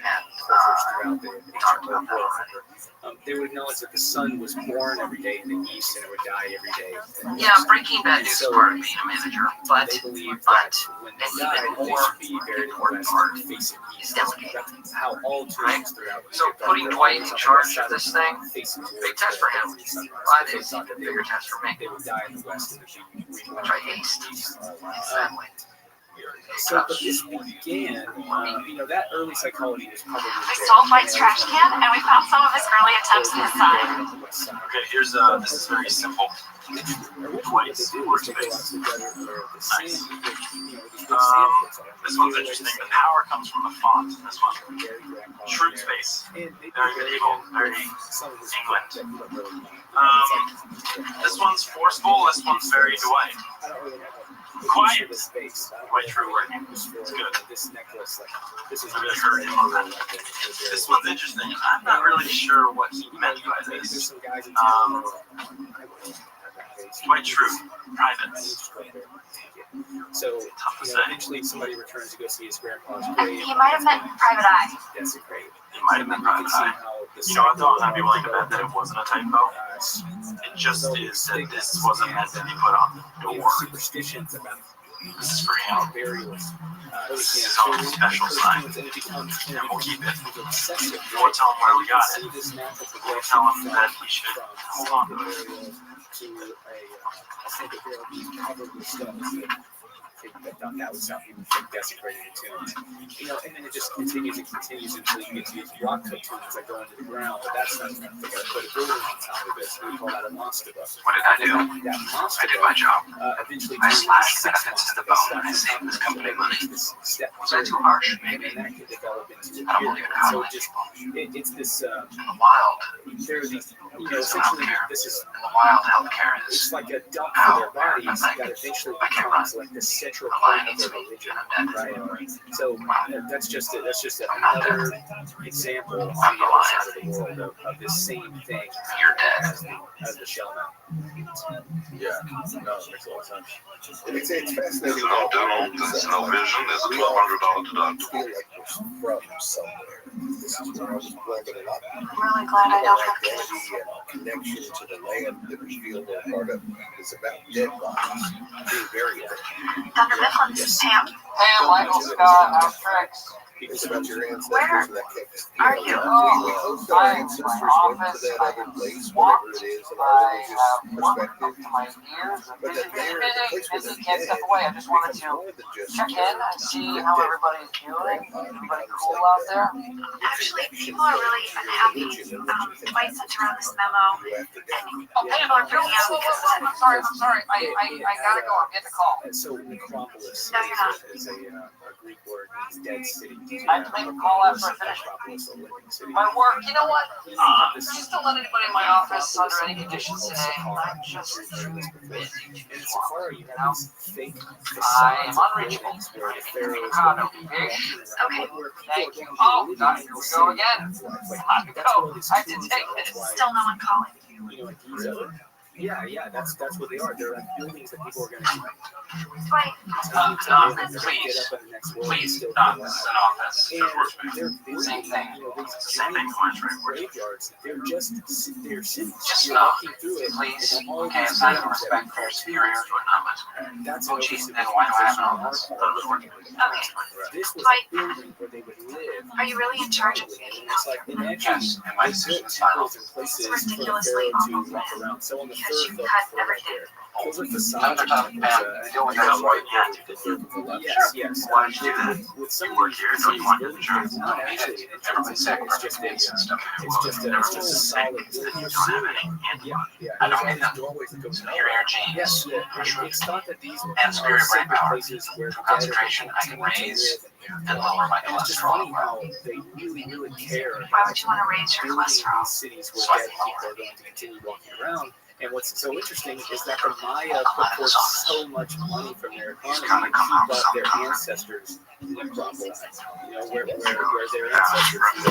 S1: throughout the
S3: talked about that
S1: world.
S3: already.
S1: They would acknowledge that the sun was born every day in the east and it would die every day.
S3: Yeah, Breaking Bad is part of being a manager, but
S1: They believe that when they
S3: an
S1: died,
S3: even
S1: they
S3: more
S1: should be buried in the
S3: important
S1: west
S3: part
S1: facing
S3: is
S1: east.
S3: delegating.
S1: That's how all tombs throughout
S3: So
S1: Egypt
S3: putting
S1: are
S3: Dwight in
S1: built.
S3: charge of this thing,
S1: Facing
S3: big test for him.
S1: towards the
S3: But
S1: sunrise.
S3: it's a bigger test for me,
S1: They would die in the west and the
S3: which I hate. Sadly.
S1: So, but this began, you know, that early psychology was probably.
S8: We stole Dwight's trash can, and we found some of his early attempts suicide.
S5: Okay, here's this is very simple. Dwight's workspace. Nice. This one's interesting. The power comes from the font in this one. Shrewd space. Very medieval, very England. This one's forceful, this one's very Dwight. Quiet. Quite true word. It's good.
S1: This necklace, like, this is
S5: I'm gonna hurt him on that. This one's interesting. I'm not really sure what he meant by this. Quite true. Privates.
S1: So, you know, eventually somebody returns to go see his grandpa's grave.
S8: He might have meant private eye.
S1: That's a great.
S5: He might have been private eye. You know, I thought I'd be willing to bet that it wasn't a typo. It just is that this wasn't meant to be put on the door.
S1: Superstitions about
S5: This is for him.
S1: burials.
S5: This is his own special sign. And we'll keep it. We'll tell him where we got it. We'll tell him that we should hold on to it.
S1: To a sacred burial being covered with stones that thought that was how people desecrated the tombs. You know, and then it just continues and continues until you get to these rock cut tombs that go into the ground, but that's not enough. They gotta put a building on top of it, so we call that a mastaba.
S3: What did I do?
S1: That
S3: I did my job.
S1: Eventually
S3: I slashed benefits to the bone and I saved this company money. Was I too harsh? Maybe.
S1: And that could develop into
S3: I don't believe in how
S1: so
S3: to
S1: just it's this
S3: In the wild,
S1: there are these, you know,
S3: there's
S1: essentially
S3: healthcare.
S1: this is
S3: In the wild, healthcare
S1: it's
S3: is
S1: like a dump for their bodies that eventually
S3: I can't run.
S1: becomes like the central
S3: The
S1: point
S3: lion
S1: of
S3: eats
S1: their
S3: me,
S1: religion,
S3: and I'm dead.
S1: right? So that's just
S3: I'm not
S1: another
S3: dead.
S1: example on the
S3: I'm the
S1: other side
S3: lion.
S1: of the world of this same thing
S3: You're dead.
S1: as the shell mount.
S6: Yeah, no, it makes a lot of sense.
S2: It's fascinating.
S5: There's no dental, there's no vision, there's a $1,200 deductible.
S2: Feel like we're from somewhere. This is where I was growing up.
S8: I'm really glad I don't have kids.
S2: Identity and connection to the land that we feel we're part of is about dead bodies being buried.
S8: Thunder Mifflin's Pam.
S3: Hey, Michael Scott, how's tricks?
S2: It's about your ancestors
S8: Where
S2: and that case.
S8: are you?
S2: We hope that our ancestors went to that other place, whatever it is, in our religious perspective.
S3: My ears are
S2: But
S3: busy,
S2: that there, the place where they're
S3: can't
S2: dead,
S3: step away. I just wanted
S2: becomes
S3: to
S2: more than just
S3: check in and see how everybody's doing. Everybody cool out there?
S8: Actually, people are really unhappy. Dwight sent around this memo, and people are freaking out because of it.
S3: I'm sorry. I gotta go. I'm getting a call.
S1: So necropolis
S8: No, you're not.
S1: is a Greek word means dead city.
S3: I have to make a call after I finish
S1: Necropolis, a living city.
S3: my work. You know what? Just don't let anybody in my office under any conditions today. I'm just too busy to
S1: In
S3: swallow.
S1: Safari, you have these fake
S3: I am unreachable.
S1: where the pharaohs
S3: Chicago.
S1: walking around, where people
S3: Thank
S1: are
S3: you.
S1: going
S3: Oh,
S1: to
S3: God,
S1: live
S3: here
S1: in
S3: we
S1: the
S3: go
S1: city.
S3: again.
S1: Like,
S3: I
S1: that's what all
S3: go.
S1: these
S3: I have to
S1: tombs
S3: take
S1: are. That's
S3: this.
S1: why,
S8: Still no one calling.
S1: you know, like Giza. Yeah, that's what they are. They're like buildings that people are going to
S8: Dwight,
S3: Please, not this is an office.
S1: and they're building,
S3: Same thing.
S1: you know, these
S3: It's the same thing
S1: giant
S3: for my work.
S1: graveyards. They're cities.
S3: Just
S1: You're
S3: stop.
S1: walking through it,
S3: Please.
S1: and all
S3: Okay,
S1: these
S3: a sign of
S1: buildings that
S3: respect
S1: we
S3: for
S1: call
S3: your superior
S1: tombs.
S3: to a novice.
S1: That's
S3: Oh,
S1: an
S3: geez,
S1: oversimplification
S3: then why do I have an
S1: on our
S3: office?
S1: part.
S3: That was working.
S1: This was
S8: Dwight.
S1: a building where they would live.
S8: are you really in charge of making
S1: It's
S8: this?
S1: like they actually
S3: Yes, and my
S1: they
S3: decision
S1: built
S3: is final.
S1: temples and places
S8: This is
S1: for the
S8: ridiculously
S1: pharaoh to
S8: awful,
S1: walk around. So on the
S8: because
S1: third
S8: you
S1: floor
S8: cut
S1: right
S8: everything.
S1: there, those are
S3: Times
S1: facades.
S3: are tough, man. Deal with that white hat.
S1: Yes.
S3: Why did you do that?
S1: With some
S3: You work here, don't you want your insurance?
S1: it's not
S3: No,
S1: actually
S3: you
S1: an
S3: did. Everybody's
S1: entrance.
S3: sick.
S1: It's just a
S3: Everybody's
S1: solid
S3: sick.
S1: building.
S3: You don't have any
S1: Yeah.
S3: I don't
S1: There's
S3: need them.
S1: doorways that go to
S3: Superior genes.
S1: Yes, it's thought that these
S3: And
S1: are
S3: superior brain
S1: sacred
S3: power.
S1: places where the
S3: Through
S1: dead are
S3: concentration, I can
S1: continuing to
S3: raise
S1: live
S3: and lower my
S1: and it's just funny
S3: cholesterol.
S1: how they really care
S8: Why would you want to raise your
S1: building
S8: cholesterol?
S1: these cities where
S3: So I
S1: dead
S3: can
S1: people are going to continue walking around. And what's so interesting is that the Maya put forth so much money from their economy to keep up their ancestors' crop lives. You know, where their ancestors.
S2: On a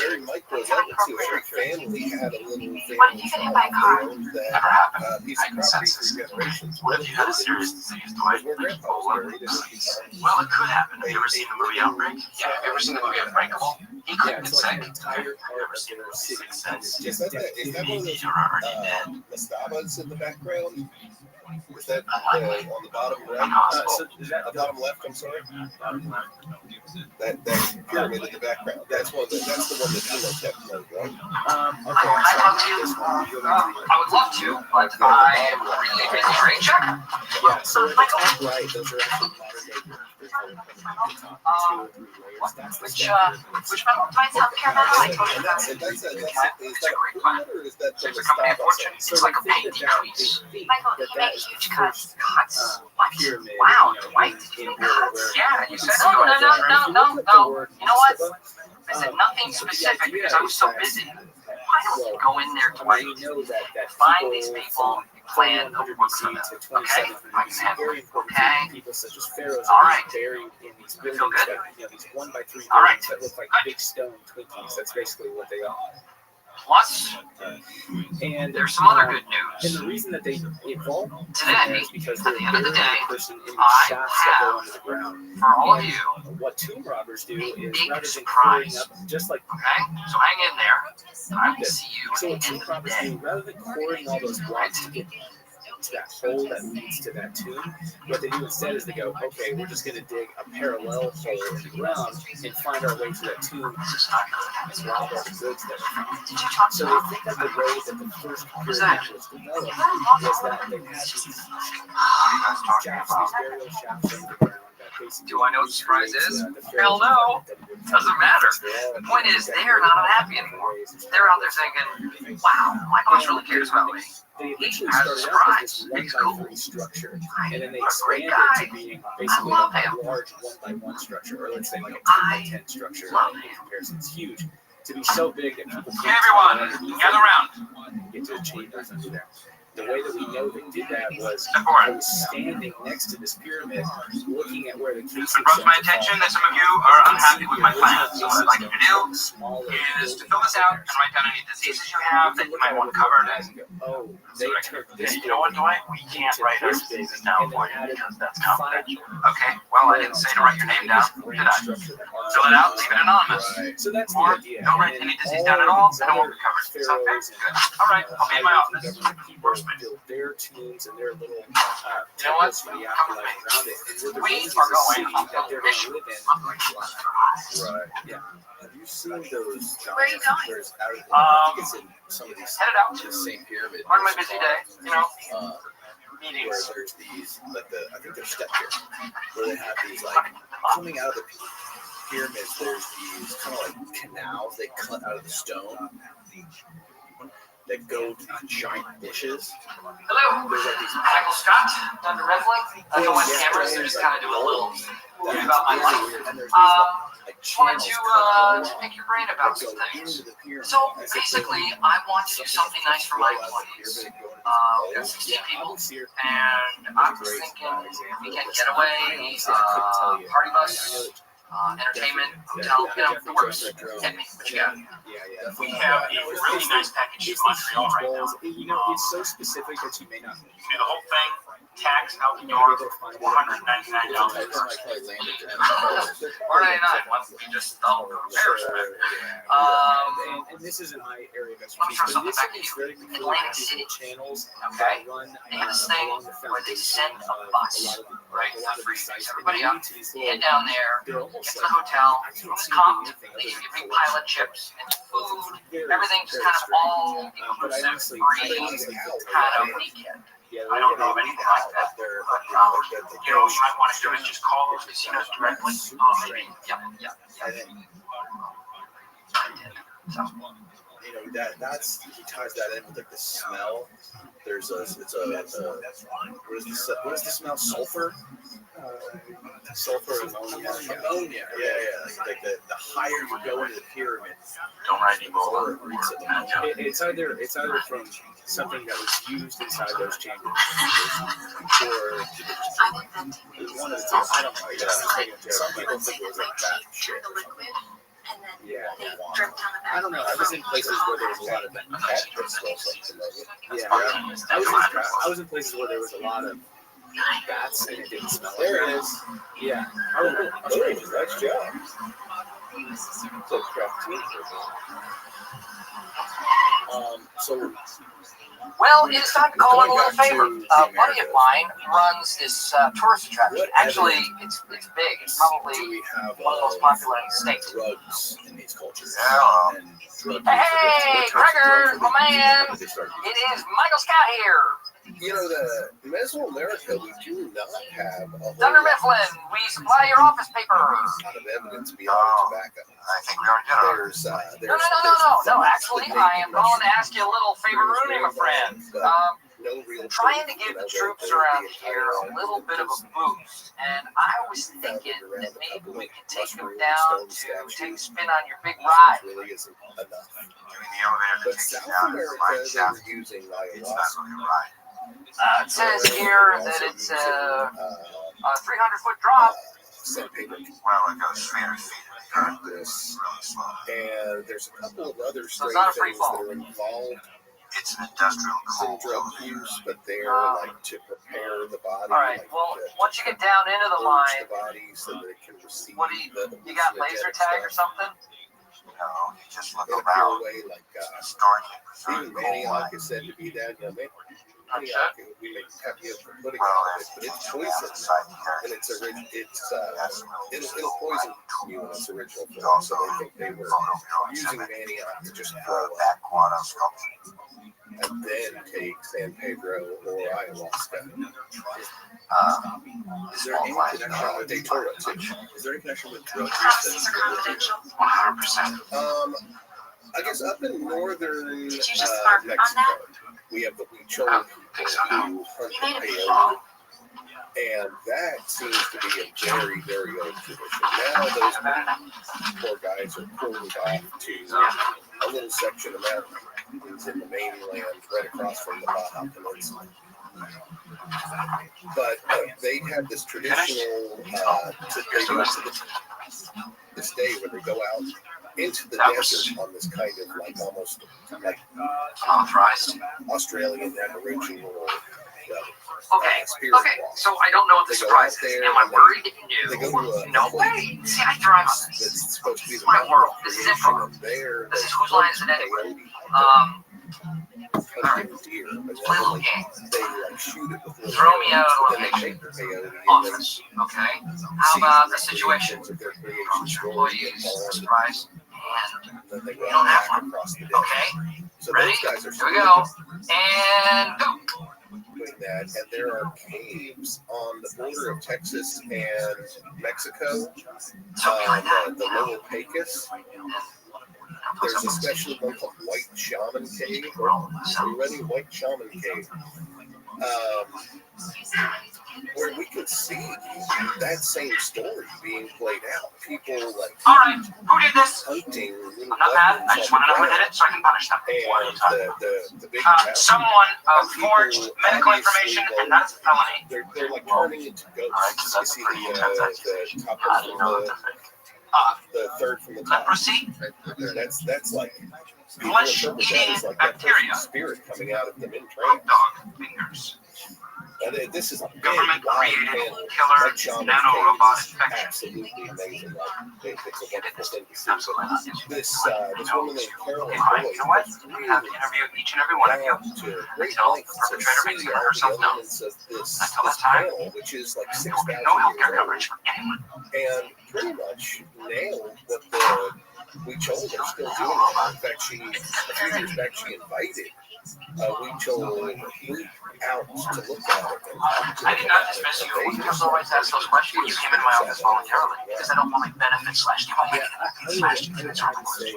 S2: very micro level too. Every family had a little family
S8: What if you get hit by a car?
S2: that piece of property for generations.
S3: What if you had a serious disease, Dwight?
S2: Where grandpa was buried, and
S3: Well, it could happen. Have you ever seen the movie Outbreak? Yeah, have you ever seen the movie Unbreakable? He could have been
S1: It's like
S3: sick.
S1: an entire part of their city.
S2: is that one of those mastabas in the background? Is that on the bottom right?
S1: So is that
S2: Bottom left, I'm sorry. That pyramid in the background. That's the one that Dino kept note, right?
S1: Okay.
S3: I'd love to. I would love to, but I am really busy. Rain check?
S1: Yeah, so at the top right, those are actually modern day
S3: Which memo?
S8: Mine's healthcare memo. I told you
S2: And
S8: about
S2: that's
S8: it.
S2: is that a plan or is that the
S3: It's a company of
S2: Mastaba?
S3: fortune.
S1: So
S3: It's like a
S1: they
S3: pay
S1: think
S3: decrease.
S8: Michael,
S1: that
S8: he makes huge cuts.
S3: Cuts?
S8: What?
S1: pyramid.
S8: Wow,
S1: you know,
S8: Dwight,
S1: in
S8: did you make
S1: order
S8: cuts?
S3: Yeah, you said
S8: No,
S3: you
S8: no,
S3: had
S8: no,
S3: to.
S8: no,
S1: If you
S8: no,
S1: look at the
S8: no.
S1: word
S8: You know what?
S3: I said nothing specific because I was so busy. Why don't you go in there,
S1: I
S3: Dwight?
S1: mean, we know that
S3: Find these people, plan a
S1: 100
S3: work
S1: BC
S3: for them.
S1: to
S3: Okay?
S1: 2700
S3: I
S1: BC,
S3: can handle
S1: very
S3: it.
S1: important
S3: Okay?
S1: people such as pharaohs
S3: All
S1: are
S3: right.
S1: buried in these
S3: Feel
S1: buildings
S3: good?
S1: that, you know, these 1x3
S3: All right.
S1: buildings that look like big stone Twinkies. That's basically what they are.
S3: Plus,
S1: And
S3: there's some other good
S1: And
S3: news.
S1: the reason that they evolved
S3: Today,
S1: is because
S3: at
S1: they're
S3: the end of the
S1: very
S3: day,
S1: person in the
S3: I
S1: shafts that go
S3: have,
S1: under the ground.
S3: for all of you,
S1: What tomb robbers do is
S3: big
S1: rather than clearing
S3: surprise.
S1: up, just like
S3: okay? So hang in there. I will see you
S1: so
S3: at
S1: what
S3: the
S1: tomb
S3: end of the
S1: robbers
S3: day.
S1: do, rather than coring all those blocks to get to that hole that leads to that tomb, what they do instead is they go, okay, we're just going to dig a parallel hole in the ground and find our way to that tomb and rob all the goods that are found.
S8: Did you talk to
S1: So
S8: him?
S1: they think that the way that the first pyramid
S3: that?
S1: was developed was that they had these shafts, these burial shafts under the ground that basically.
S3: Do I know what the surprise is?
S1: the
S3: Hell no. Doesn't matter. The point is, they're not unhappy anymore. They're out there thinking, wow, my boss really cares about me.
S1: They initially
S3: As a
S1: started out as
S3: surprise,
S1: this
S3: it's
S1: 1x3
S3: cool.
S1: structure, and then they
S3: What a great
S1: expanded
S3: guy.
S1: to being basically
S3: love
S1: like a
S3: him.
S1: large 1x1 structure, or let's say like a
S3: I
S1: 10x10 structure
S3: love
S1: in
S3: him.
S1: comparison. It's huge. To be so big that people
S3: Okay,
S1: can't
S3: everyone, gather around.
S1: get to the chambers under there. The way that we know they did that was
S3: Step
S1: I
S3: forward.
S1: was standing next to this pyramid, looking at where the casing
S3: It draws my attention that some of you are unhappy with my plan. So what I'd like you to do is to fill this out and write down any diseases you have that you might want covered. And
S1: Oh,
S3: see
S1: they
S3: what I can
S1: took
S3: do.
S1: this.
S3: You know what, Dwight? We can't write our diseases down for you because that's confidential. Okay, well, I didn't say to write your name down, did I? Fill it out, leave it anonymous.
S1: So that's the
S3: Or
S1: idea.
S3: don't write any disease down at all, and it won't be covered. Sound fair?
S1: Pharaohs
S3: Good. All right, I'll be in my office. Workspace.
S1: build their tombs and their little
S3: You know what?
S1: temples for the
S3: Come with
S1: afterlife
S3: me.
S1: around it. And we're the
S3: We
S1: ones
S3: are
S1: in the
S3: going
S1: city
S3: on
S1: that
S3: a
S1: they're
S3: mission.
S1: going to live in.
S3: I'm going to
S2: Right.
S1: Yeah.
S6: Have you seen those giant
S8: Where are you going?
S6: there's out of, I think it's in some of these
S3: headed out to
S6: the same pyramid.
S3: part of my busy day, you know,
S6: Uh, where
S3: meetings.
S6: there's these like I think they're step pyramids where they have these like coming out of the pyramids. There's these kind of like canals they cut out of the stone that go to these giant bushes.
S3: Hello,
S6: There's like these
S3: Michael Scott, Thunder Wrestling. I don't want cameras, so just kind of do a little movie about my life.
S6: and there's these like
S3: Wanted
S6: channels
S3: to
S6: cut along
S3: pick your brain about
S6: that
S3: some
S6: go
S3: things.
S6: into the pyramid.
S3: So
S6: as if
S3: basically,
S6: they-
S3: I want to do something nice for my employees. We got 16 people, and I'm just thinking weekend getaway, party bus, entertainment, hotel, you know, the works. Hit me, what you got?
S1: Yeah.
S3: We have a really nice package in Montreal right now.
S1: You know, it's so specific that you may not.
S3: Do the whole thing, tax out the door, $499. $499. Once we just all go to Paris.
S1: And this isn't my area of
S3: I'm sure
S1: expertise, but
S3: something
S1: this
S3: back
S1: is
S3: in
S1: very
S3: Atlantic City.
S1: channels
S3: Okay.
S1: that run
S3: They have this thing
S1: along the
S3: where they
S1: foundation
S3: send a
S1: of
S3: bus,
S1: a lot of
S3: right?
S1: a lot of
S3: Free
S1: these sites.
S3: everybody
S1: And
S3: up.
S1: they lead to these
S3: You
S1: little-
S3: head down there,
S1: they're
S3: get
S1: almost
S3: to the
S1: like-
S3: hotel,
S1: I can't
S3: room's
S1: see
S3: comped,
S1: anything
S3: they give
S1: other
S3: you a
S1: than
S3: big pile of chips and food.
S1: very-
S3: Everything's
S1: very
S3: kind of
S1: strange.
S3: all
S1: But I
S3: inclusive,
S1: honestly
S3: free, kind of weekend.
S1: Yeah,
S3: I don't know of anything like that. But, you know, what you might want to do is just call those casinos directly. Maybe, yeah. I did. So,
S6: you know, that's he ties that in with like the smell. There's what is the smell? Sulfur.
S1: Sulfur, ammonia.
S6: Ammonia. Yeah. Like the higher you go into the pyramid,
S3: Don't write any
S6: more
S3: more.
S6: it reeks of ammonia.
S1: It's either from something that was used inside those chambers, or one of the two. I don't know.
S6: Some people think it was like that shit.
S1: Yeah.
S8: Drip down the back.
S1: I don't know. I was in places where there was a lot of that.
S2: That smells like ammonia.
S1: Yeah. I was in places where there was a lot of bats and it didn't smell.
S2: There
S1: like
S2: it
S1: that.
S2: is.
S1: Yeah.
S2: Nice job. So craft team.
S6: So
S3: Well, it is time to call in a little favor. A buddy of mine runs this tourist attraction. Actually, it's big. It's probably
S6: do we have
S3: one of the most popular in the state.
S6: drugs in these cultures?
S3: Yeah.
S6: And drug
S3: Hey,
S6: use, what types of
S3: Gregor,
S6: drugs
S3: my
S6: are they using?
S3: man.
S6: How did they start
S3: It
S6: using
S3: is Michael Scott here.
S2: You know, the Mesoamerica, we do not have a whole
S3: Thunder
S2: lot
S3: Mifflin, we supply your office papers.
S2: of evidence beyond tobacco.
S3: I think we already did. No. Actually, I am calling to ask you a little favor-oonie, my friend.
S2: No real
S3: Trying to give the troops around here a little bit of a boost, and I was thinking that maybe we could take them down to take a spin on your big ride.
S2: really isn't enough.
S9: Doing the elevator
S2: But
S9: takes you
S2: South
S9: down to the
S2: America,
S9: right
S2: they
S9: shaft.
S2: were using
S9: It's not
S2: ayahuasca.
S9: really right.
S3: It says here that it's a 300-foot drop.
S2: San Pedro
S9: Well, it goes 300 feet.
S2: this,
S9: Really slow.
S2: and there's a couple of other
S3: So
S2: strange
S3: it's not a free
S2: things
S3: fall.
S2: that are involved
S9: It's an industrial
S2: in
S9: coal
S2: drug
S9: elevator.
S2: use, but they're like to prepare the body.
S3: All right.
S2: like,
S3: Well,
S2: to
S3: once you get down into the
S2: purge
S3: line,
S2: the body so that it can receive
S3: what do you
S2: the
S3: got? Laser tag or something?
S9: No, you just look
S2: in a pure
S9: around.
S2: way, like
S9: Starting to
S2: even
S9: preserve coal
S2: Maniac
S9: mine.
S2: is said to be that. You know,
S3: I'm sure.
S2: Maniac, we make happy for putting
S9: Well,
S2: it,
S9: there's
S2: but it's
S9: potentially
S2: poison,
S9: outside the
S2: and it's
S9: That's really
S2: it'll poison you in its original
S9: There's
S2: form.
S9: also
S2: So they think they were
S9: photomural
S2: using
S9: exhibit,
S2: Maniac to just
S9: the
S2: throw up
S9: back quad sculpture.
S2: and then take San Pedro or ayahuasca.
S6: Is there any connection with
S2: Daytona too.
S6: Is there any connection with drug
S8: Processes
S6: use?
S8: are confidential.
S9: 100%.
S2: I guess up in northern
S8: Did you just mark on
S2: Mexico,
S8: that?
S2: we have the Huichol people who hunt
S8: You made a
S2: the
S8: big
S2: peyote,
S8: ball.
S2: and that seems to be a very, very old tradition. Now those poor guys are pulled off to a little section of mountains in the mainland, right across from the Baja Peninsula. But they have this traditional this day where they go out into the desert on this kind of like almost like
S3: Authorized.
S2: Australian Aboriginal
S3: Okay,
S2: spirit walk.
S3: so I don't know what the
S2: They go
S3: surprise
S2: out
S3: is.
S2: there
S3: Am I
S2: and
S3: worried that
S2: They
S3: you
S2: go
S3: knew?
S2: to a
S3: No way. See, I thrive on this.
S2: that's supposed to be the
S3: My
S2: mountain
S3: world.
S2: of
S3: This is
S2: creation,
S3: improv.
S2: and there
S3: This
S2: they
S3: is whose
S2: hunt
S3: line is it anyway?
S2: peyote,
S3: Alright.
S2: hunting deer, but
S3: Play a little
S2: then
S3: game.
S2: they like shoot it before
S3: Throw me out a
S2: then they
S3: location.
S2: take the peyote and then
S3: Office. Okay. How about a situation?
S2: of their creation
S3: Approach your
S2: story
S3: employees,
S2: and all,
S3: surprise, and
S2: and then they
S3: You
S2: go
S3: don't have
S2: back
S3: one.
S2: across the desert.
S3: okay.
S2: So
S3: Ready?
S2: those guys are
S3: Here we go. And go.
S2: doing that, and there are caves on the border of Texas and Mexico, the Lower Pecos. There's a special one called White Shaman Cave. Are you ready? White Shaman Cave. Where we could see that same story being played out. People like
S3: All right. Who did this?
S2: hunting.
S3: I'm not mad. I just want to know who did it so I can punish them.
S2: And the big
S3: Someone forged medical information, and that's a felony.
S2: they're like turning into ghosts. You see the top
S3: How do you know
S2: of
S3: that?
S2: the third from the top.
S3: Leprosy,
S2: That's like people
S3: Flesh-eating
S2: interpret that as like that
S3: bacteria.
S2: person's spirit coming out of them in
S3: hot
S2: trance.
S3: dog fingers,
S2: And this is a big,
S3: government
S2: wide
S3: created
S2: panel.
S3: killer
S2: Like Shaman
S3: nanorobot
S2: Cave is
S3: infection.
S2: absolutely amazing. It's a wonderful thing to see.
S3: Absolutely.
S2: But this woman named Carolyn
S3: All right,
S2: Boyd
S3: you know what? We have to interview each and every one of you.
S2: to great
S3: Until
S2: lengths
S3: the
S2: to
S3: perpetrator makes
S2: see all
S3: herself
S2: the
S3: known.
S2: elements of this
S3: Until that time,
S2: panel, which is like
S3: There
S2: 6,000
S3: will be no healthcare
S2: years old,
S3: coverage for anyone.
S2: and pretty much nailed what the Huichol are still doing. In fact, a few years back, she invited Huichol group out to look at it.
S3: I did not dismiss you. You have no right to ask those questions. You came into my office voluntarily because I don't want my benefits slashed. You want
S1: Yeah, I would say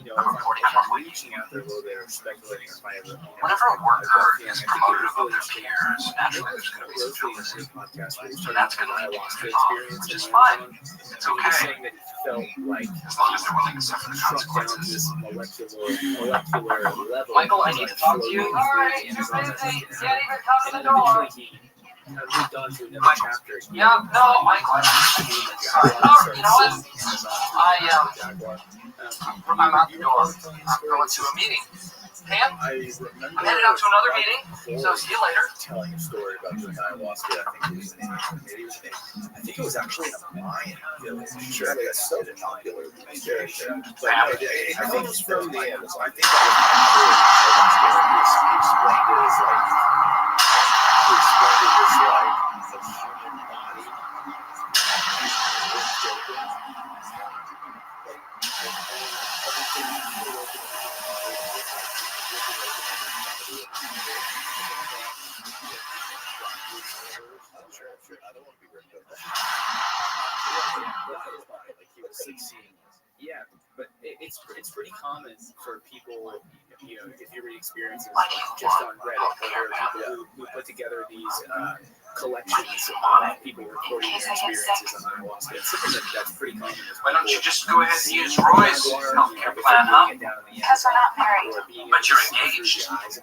S1: you know, if I'm reaching out there a little bit or speculating, or if I ever,
S3: whenever a worker is promoted above their peers, naturally there's going to be some jealousy.
S1: So
S3: That's going to lead to
S1: ayahuasca
S3: experience,
S1: experience,
S3: which is
S1: and
S3: fine. It's
S1: he was
S3: okay,
S1: saying that he felt like
S3: as long as they're willing to suffer the
S1: struck down
S3: consequences.
S1: this molecular level.
S3: Michael, I need to talk to you.
S1: All right, you're busy. Can't even come to the door. He moved on to another chapter.
S3: Yeah, no, Michael. Sorry. No, you know what? I'm out the door. I'm going to a meeting. Pam, I'm headed out to another meeting, so see you later.
S6: Telling a story about the ayahuasca. I think it was actually in a Mayan village.
S2: Sure, it's so popular these days. But
S3: Yeah.
S2: it comes from the Amazon.
S6: I think that was he explained it as like a human body.
S2: Sure. I don't want to be ripped up.
S6: Like he was succeeding.
S1: Yeah, but it's pretty common for people, you know, if you read experiences just on Reddit, or there are people who put together these collections of people recording their experiences on ayahuasca. It's something that's pretty common.
S3: Why don't you just go ahead and use Roy's healthcare plan, huh?
S8: Because we're not married.
S3: But you're engaged, aren't you?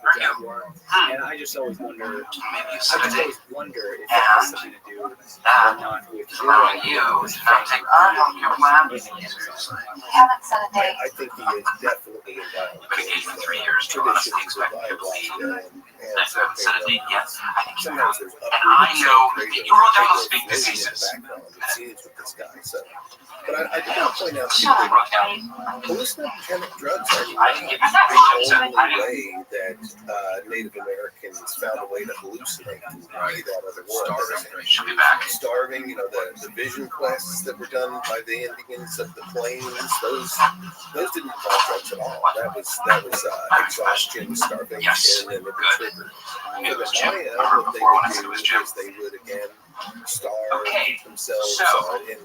S1: And I just always wonder,
S3: Maybe you
S1: I
S3: set a
S1: just
S3: date.
S1: always wonder if that has something to do or
S3: That
S1: not with
S3: is allowing you to not take our healthcare plan seriously.
S8: We haven't set a date.
S2: I think he is definitely involved.
S3: You've been engaged for 3 years. Do you honestly expect me to believe that you haven't set a date yet? I think you have.
S2: Sometimes there's
S3: And I know that you wrote down those big diseases.
S2: with this guy. So, but I do want to point out
S8: Shut
S2: that
S8: up, Wade.
S2: hallucinogenic drugs are
S3: I can give you
S2: the
S3: 3
S2: only way that Native Americans found a way to hallucinate and be that other world.
S3: She'll be back.
S2: Starving, you know, the vision quests that were done by the Indians of the plains, those didn't involve drugs at all. That was exhaustion, starvation,
S3: Yes.
S2: and it would
S3: Good.
S2: trigger.
S3: It
S2: For
S3: was
S2: the
S3: Jim.
S2: Maya,
S3: I heard
S2: what they
S3: before when I
S2: would
S3: said it
S2: do
S3: was Jim.
S2: is they would again starve,
S3: Okay,
S2: keep themselves
S3: so-
S2: in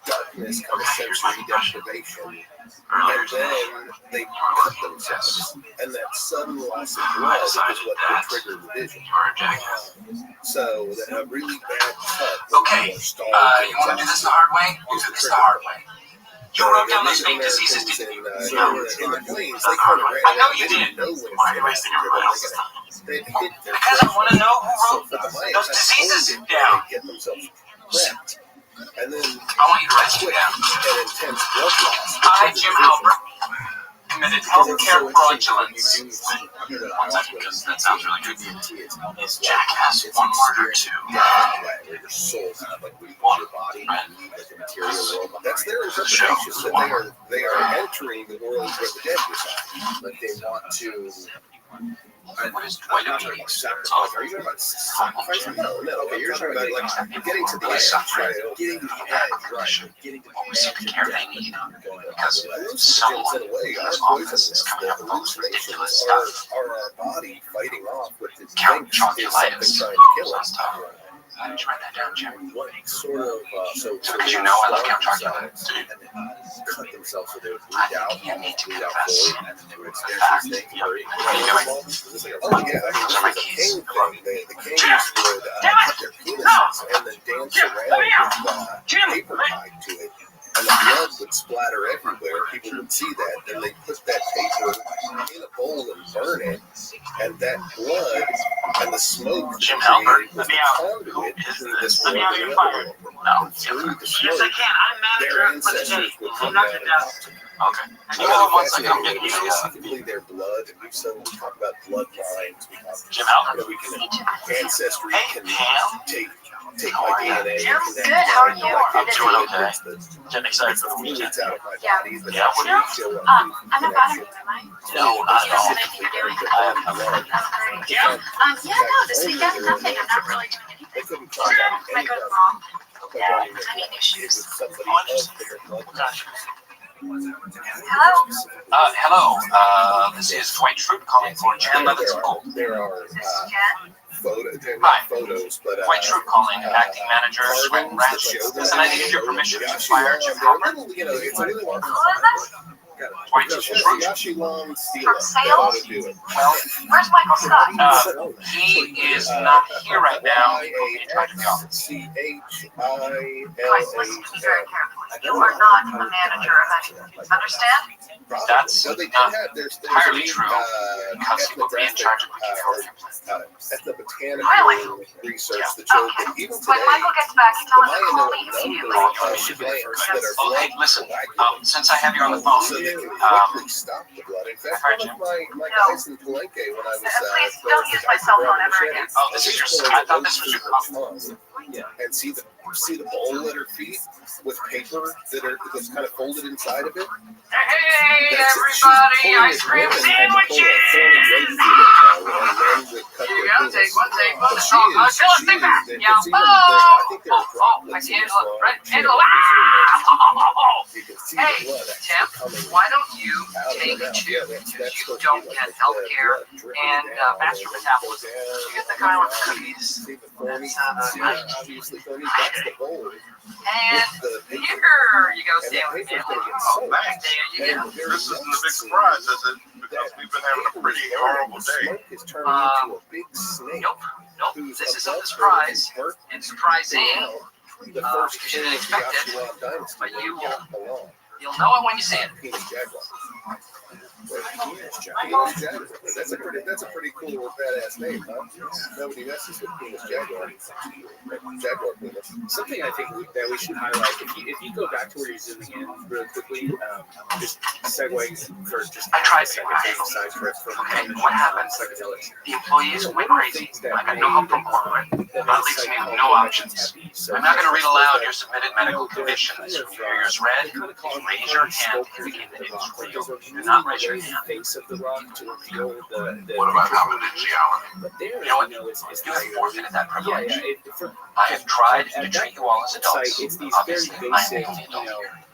S2: darkness, kind of sensory deprivation.
S3: Earlier
S2: And
S3: today,
S2: then they cut themselves, and that sudden loss of blood is what would trigger the vision.
S3: you were a jackass.
S2: So that a really bad cut
S3: Okay,
S2: when you are starved.
S3: you want to do this the hard way? We'll do this the hard way. You wrote down those fake diseases, didn't you?
S2: In the plains, they kind of ran
S3: I know
S2: out.
S3: you
S2: They didn't
S3: did.
S2: know when
S3: Why are you wasting everybody else's time?
S2: they hid their
S3: Because I want to know who
S2: So
S3: wrote
S2: for the Mayas,
S3: those
S2: that's
S3: diseases
S2: only
S3: down.
S2: they get themselves prepped, and then
S3: I want you to write
S2: quick
S3: it down.
S2: and intense blood loss.
S3: I, Jim Halpert, committed healthcare fraudulence. Because that sounds really good. Is jackass one word or two?
S6: Where your soul kind of like leaves your body, like the material world.
S2: That's their interpretation. So they are entering the world where the dead reside.
S6: Like they want to.
S3: What is
S6: I'm not talking about sacrifice. Are you talking about sacrificing?
S2: No.
S6: Okay, you're talking about like
S2: Getting to the
S3: Like
S2: edge,
S3: suffering.
S2: right?
S6: getting to the edge, right? Getting to
S3: Always
S6: the
S3: take the
S6: edge
S3: care
S6: of
S3: they
S6: death,
S3: need.
S6: but not going
S3: Because
S6: all the way.
S3: someone
S2: in a way,
S3: in
S2: our
S3: this office is
S2: poisonous,
S3: coming
S2: the
S3: up with all this ridiculous
S2: hallucinations
S3: stuff.
S2: are our body fighting off what it
S3: Count
S2: thinks is something
S3: tonsillitis.
S2: trying to kill us.
S3: Last time. Why did you write that down, Jim?
S6: What sort of so
S3: Because you know I love Count Chocula.
S6: and then cut themselves so they would
S3: I
S6: bleed out,
S3: think you need to
S6: bleed out
S3: confess.
S6: fully, and then they would experience these things where
S2: Oh yeah, I mean,
S3: Those are my
S2: this
S3: keys.
S2: is a king thing. The kings would cut their penises and then dance around with paper tied to it. And the blood would splatter everywhere. People would see that, and they put that paper in a bowl and burn it. And that blood and the smoke that
S3: Jim
S2: they
S3: Halpert,
S2: created was
S3: let
S2: the
S3: me out.
S2: conduit between this
S3: Let
S2: world
S3: me out,
S2: and
S3: you're
S2: the
S3: fired.
S2: other world.
S3: No.
S2: And through the
S3: Yes, I
S2: smoke,
S3: can. I'm
S2: their
S3: manager for the
S2: ancestors
S3: day.
S2: would
S3: I'm
S2: come
S3: not
S2: down
S3: your
S2: and
S3: dad.
S2: talk to them.
S3: Okay. And you know, once I come get
S2: Fascinating.
S3: you,
S2: Specifically their blood, and we talk about bloodlines. We talk
S3: Jim Halpert.
S2: we can ancestry can
S3: Pam.
S2: take my DNA.
S8: Jim,
S2: and
S8: good. How are you?
S3: I'm doing okay.
S2: It's the
S3: Getting excited for the weekend.
S2: fluids out of my
S8: Yeah.
S2: body that
S3: Yeah, what do you-
S2: actually show up.
S8: I'm not bothering you, am I?
S3: No, not at all.
S8: Anything you're doing?
S3: I am blood.
S8: Yeah, no, this weekend, nothing. I'm not really doing anything.
S2: They couldn't
S8: Am
S2: contact
S8: I going
S2: anybody.
S8: wrong?
S2: But
S8: I
S2: it
S8: need new
S2: was
S8: shoes.
S2: somebody of their blood.
S8: Hello?
S3: Hello. This is Dwight Schrute calling for Jim Levinspool.
S2: There are
S8: Jen?
S2: they're
S3: Hi.
S2: not photos, but
S3: Dwight Schrute calling, acting manager, Sweat and Ranches. Listen, I needed your permission to fire Jim Halpert.
S2: You know, it's a little
S8: Who is this?
S3: Dwight just
S2: Yes,
S3: fruit.
S2: Yashilon Stila.
S8: From
S2: That
S8: sales?
S2: ought to do it.
S3: Well,
S8: Where's Michael Scott?
S3: he is not here right now. He will be in charge of the office.
S8: Dwight, listen to me very carefully. You are not a manager of anything. Understand?
S3: That's
S2: so they did
S3: not
S2: have there's
S3: entirely
S2: a
S3: true, because he will be in charge of
S2: ethnobotanical research that showed that even
S8: When
S2: today,
S8: Michael gets back, tell him to
S2: Maya
S8: call
S2: know
S8: me
S2: a number
S8: immediately.
S2: of plants that are
S3: Oh, hey,
S2: blood
S3: listen,
S2: coagulants.
S3: since I have you on the phone,
S2: So they can quickly stop the blood. In fact, one of my guys in Palenque, when I was
S8: Please don't use my cell phone ever again.
S3: oh, this is your, I thought this was your phone.
S2: and see the bowl at her feet with paper that's kind of folded inside of it.
S3: Hey,
S2: That's
S3: everybody, ice cream sandwiches! Here you go, take one, take one. Oh, Phyllis, take that. Yeah, I see Angela, right? Angela, Hey, Tim, why don't you take two? You don't get healthcare and faster metabolism. You get the kind with cookies.
S2: Obviously, that's the bowl.
S3: And here you go, Stanley.
S9: Oh, thanks.
S3: There you go.
S9: This isn't a big surprise, is it? Because we've been having a pretty horrible day.
S2: Is turning into a big snake.
S3: Nope. This isn't a surprise. It's surprising.
S2: The first
S3: You shouldn't expect it, but you'll know it when you see it.
S2: That's a pretty cool badass name, huh? Nobody messes with Penis Jaguar. Jaguar penis.
S1: Something I think that we should highlight, if you go back to where you're zooming in really quickly, just segueing for just
S3: I tried
S1: a second, taking a side trip from
S3: What happens?
S1: psychedelics.
S3: The employees went crazy. I got no help from corporate. That leaves me with no options. I'm not going to read aloud your submitted medical conditions. When you hear yours read, you raise your hand and begin the inquiry. Do not raise your hand.
S1: Face of the rock to reveal the
S9: What about confidentiality?
S1: but there,
S3: You know what?
S1: it's
S3: You have forfeited that privilege.
S1: for
S3: I have tried to
S1: at
S3: treat
S1: that
S3: you all as adults.
S1: site, it's these
S3: Obviously,
S1: very
S3: I am
S1: basic,
S3: the only adult here.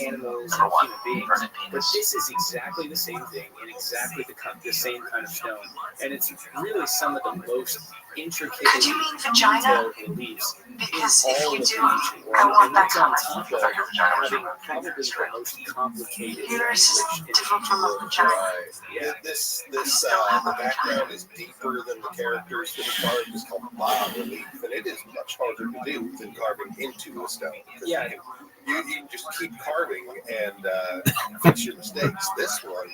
S1: Animals
S3: Number
S1: and
S3: one,
S1: human beings.
S3: inverted
S1: But
S3: penis.
S1: this is exactly the same thing in exactly the same kind of stone, and it's really some of the most intricate
S8: Could you mean vagina?
S1: detailed reliefs
S8: Because
S1: in
S8: if
S1: all
S8: you
S1: of
S8: do,
S1: the ancient
S8: I
S1: world,
S8: want
S1: and
S8: that
S1: that's on
S8: color.
S1: top of having probably the most complicated
S8: Uterus is
S1: language in
S8: different
S1: the
S8: from a
S1: world.
S8: vagina.
S1: Yeah.
S2: The background is deeper than the characters that are carved. It's called bas relief, and it is much harder to do than carving into a stone.
S1: Yeah.
S2: You just keep carving and fix your mistakes. This one,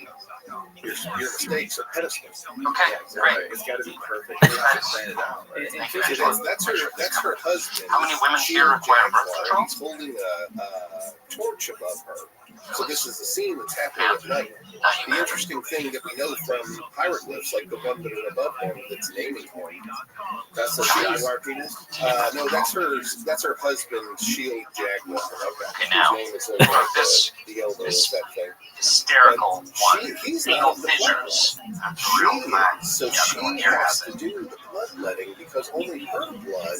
S2: your mistakes are pedestals.
S3: Okay, great.
S1: It's got to be perfect.
S2: That's her husband.
S3: How many women here require birth control?
S2: He's holding a torch above her. So this is the scene that's happening at night. The interesting thing that we know from hieroglyphs, like the one that are above him, that's naming him. That's the Jaguar penis. No, that's her husband, Shield Jaguar.
S3: Okay, now,
S2: His name is
S3: this
S2: the elbow of that thing.
S3: hysterical one.
S2: He's
S3: Anal
S2: not the blood.
S3: fissures.
S2: She is. So she has to do the bloodletting because only her blood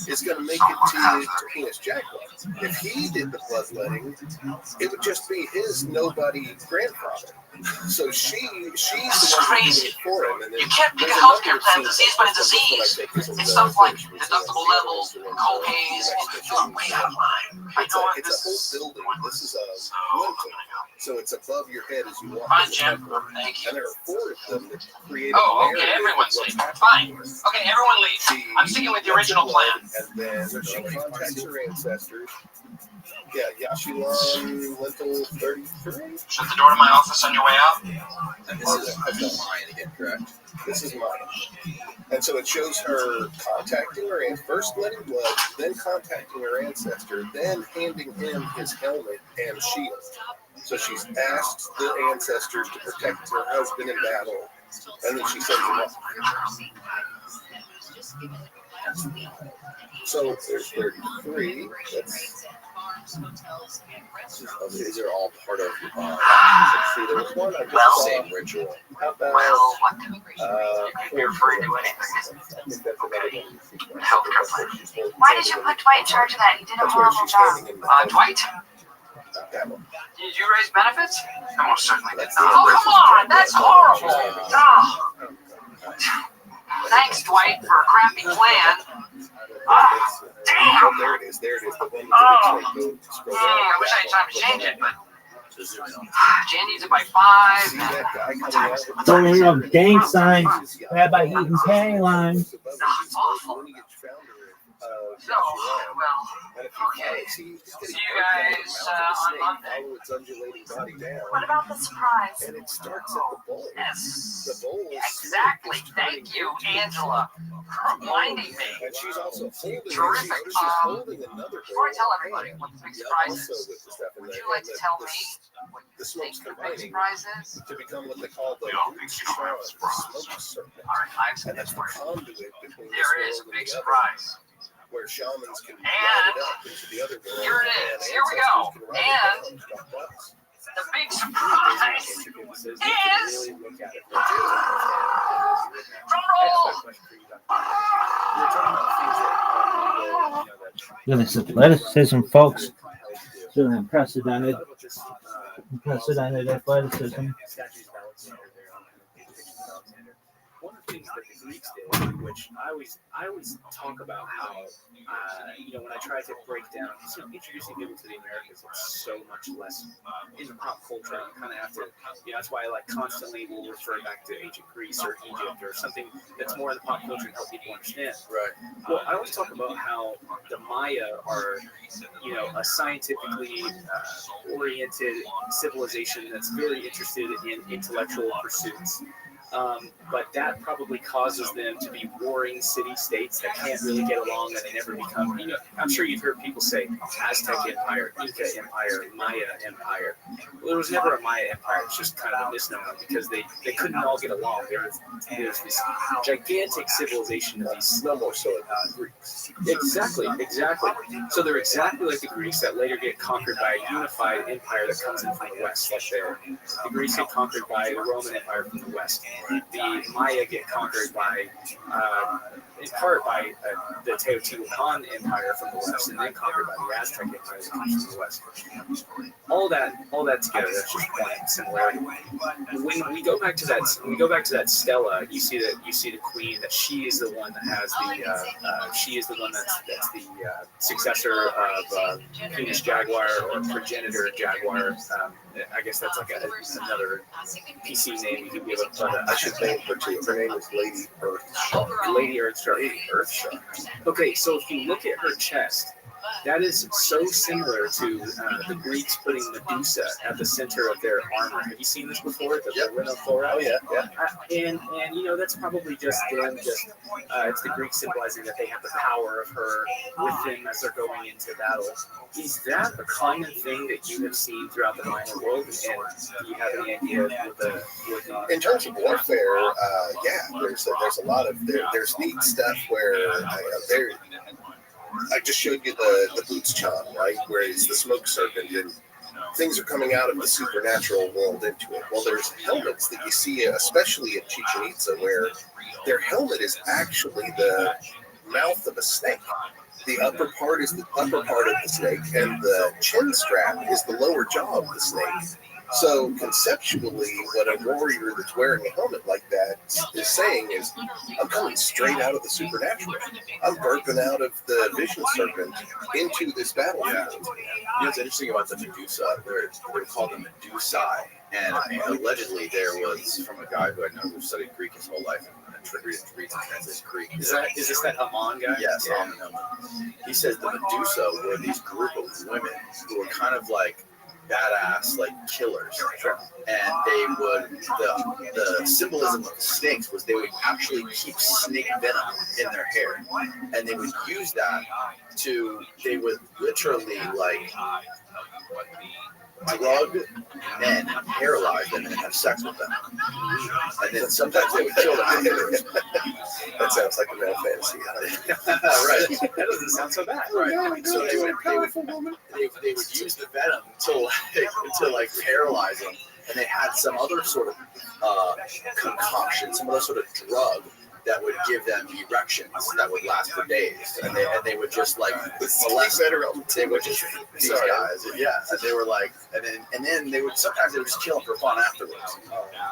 S2: is going to make it to Penis Jaguar. If he did the bloodletting, it would just be his nobody grandfather. So she's the one who's doing it for him. And
S3: You can't pick a healthcare plan disease by disease. It's stuff like deductible levels, co-pays, you're way out of line. I know what
S2: It's
S3: this
S2: a whole building. This is a lintel. So it's above your head as you walk.
S3: Fine, Jim. Thank
S2: And
S3: you.
S2: there are four of them that create
S3: Oh, okay, everyone's leaving. Fine. Okay, everyone leave. I'm sticking with the original plan.
S2: And then she contacts her ancestors. Yeah, Yashilon Lentil 33.
S3: Shut the door to my office on your way out.
S6: And this is mine again, correct?
S2: This is mine. And so it shows her contacting her aunt, first letting blood, then contacting her ancestor, then handing him his helmet and shield. So she's asked the ancestors to protect her husband in battle, and then she sends him off. So there's 33.
S6: These are all part of
S2: Let's see, there was one I
S6: the
S2: just
S6: same ritual.
S2: How about,
S3: Well, what? You can be referred to anything.
S2: I think that's another one.
S3: Healthcare plan.
S8: Why did you put Dwight in charge of that? He did a
S2: That's where
S8: horrible
S2: she's
S8: job.
S2: standing in the
S3: Dwight,
S2: that one.
S3: did you raise benefits?
S9: I most certainly did
S2: That's
S9: not.
S3: Oh, come on, that's horrible. Oh. Thanks, Dwight, for a crappy plan. Damn.
S2: There it is. There it is. The one with the
S3: Oh.
S2: big snake. Go scroll
S3: I
S2: down.
S3: wish I had time to change it, but
S6: to zoom in on.
S3: Jan needs it by 5.
S2: See that guy coming out with the
S7: Don't even know gang signs. Rabbi eating tang lines.
S3: Awful. So, well, okay. See you guys on Monday.
S2: Follow its undulating body down.
S8: What about the surprise?
S2: And it starts at the bowl.
S3: Yes.
S2: The bowl is
S3: Exactly. Thank you, Angela, for reminding me.
S2: And she's also holding,
S3: Terrific.
S2: she's holding another
S3: Before I
S2: bowl
S3: tell
S2: in her
S3: everybody
S2: hand.
S3: what the big
S2: Yeah,
S3: surprise
S2: also
S3: is,
S2: with the stuff in
S3: would
S2: there.
S3: you like to tell me what
S2: The
S3: you
S2: smoke's
S3: think the big
S2: combining
S3: surprise is?
S2: to become what they call the smoke serpent.
S3: All right, I have some
S2: And that's the
S3: for you.
S2: conduit between
S3: There
S2: this
S3: is a
S2: world
S3: big
S2: and the other,
S3: surprise.
S2: where shamans can
S3: And
S2: ride it up into the other world.
S3: here it
S2: and
S3: is. Here we go.
S2: ancestors can ride it down to drop us.
S3: The big surprise is drum roll.
S7: Look at this athleticism, folks. It's really unprecedented athleticism.
S1: One of the things that the Greeks did, which I always talk about how, when I try to break down, introducing people to the Americas, it's so much less in the pop culture. You kind of have to, that's why I constantly will refer back to ancient Greece or Egypt or something that's more in the pop culture and help people understand.
S2: Right.
S1: Well, I always talk about how the Maya are, a scientifically oriented civilization that's very interested in intellectual pursuits. But that probably causes them to be warring city-states that can't really get along, and they never become, I'm sure you've heard people say Aztec Empire, Inca Empire, Maya Empire. Well, there was never a Maya Empire. It's just kind of a misnomer because they couldn't all get along. There's this gigantic civilization of these more so Greeks. Exactly. So they're exactly like the Greeks that later get conquered by a unified empire that comes in from the west. Like the Greeks get conquered by the Roman Empire from the west. The Maya get conquered by, in part by the Teotihuacan Empire from the west, and then conquered by the Aztec Empire that comes from the west. All that together, that's just one similarity. When we go back to that stela, you see the queen, that she is the one that has that's the successor of Venus Jaguar or progenitor Jaguar. I guess that's like another PC name you can give it.
S2: I should name her too. Her name is Lady Earthshark.
S1: Lady Earthshark. Okay, so if you look at her chest, that is so similar to the Greeks putting Medusa at the center of their armor. Have you seen this before? The Rhinophora?
S2: Oh yeah.
S1: And that's probably just them. It's the Greeks symbolizing that they have the power of her with them as they're going into battle. Is that a common thing that you have seen throughout the minor world? And do you have any idea with the
S2: In terms of warfare, there's a lot of there's neat stuff where I just showed you the boots charm, right? Where it's the smoke serpent and things are coming out of the supernatural world into it. Well, there's helmets that you see, especially in Chichen Itza, where their helmet is actually the mouth of a snake. The upper part is the upper part of the snake, and the chin strap is the lower jaw of the snake. So conceptually, what a warrior that's wearing a helmet like that is saying is, I'm coming straight out of the supernatural. I'm burping out of the vision serpent into this battlefield.
S6: Yeah. What's interesting about the Medusa, they're called the Medusae, and allegedly there was from a guy who I know who studied Greek his whole life and reads and translates Greek.
S1: Is this that Amon guy?
S6: Yes,
S1: Yeah.
S6: He says the Medusa were these group of women who were kind of like badass, like killers, and they would the symbolism of the snakes was they would actually keep snake venom in their hair, and they would use that they would literally like drug men, paralyze them, and have sex with them. And then sometimes they would kill them afterwards.
S2: That sounds like a real fantasy.
S6: Right.
S1: That doesn't sound so bad.
S6: Right. So they would use the venom to paralyze them, and they had some other sort of concoction, some other sort of drug that would give them erections that would last for days, and they would just like molest they would just these guys, and they were like, and then they would sometimes they would just kill them for fun afterwards,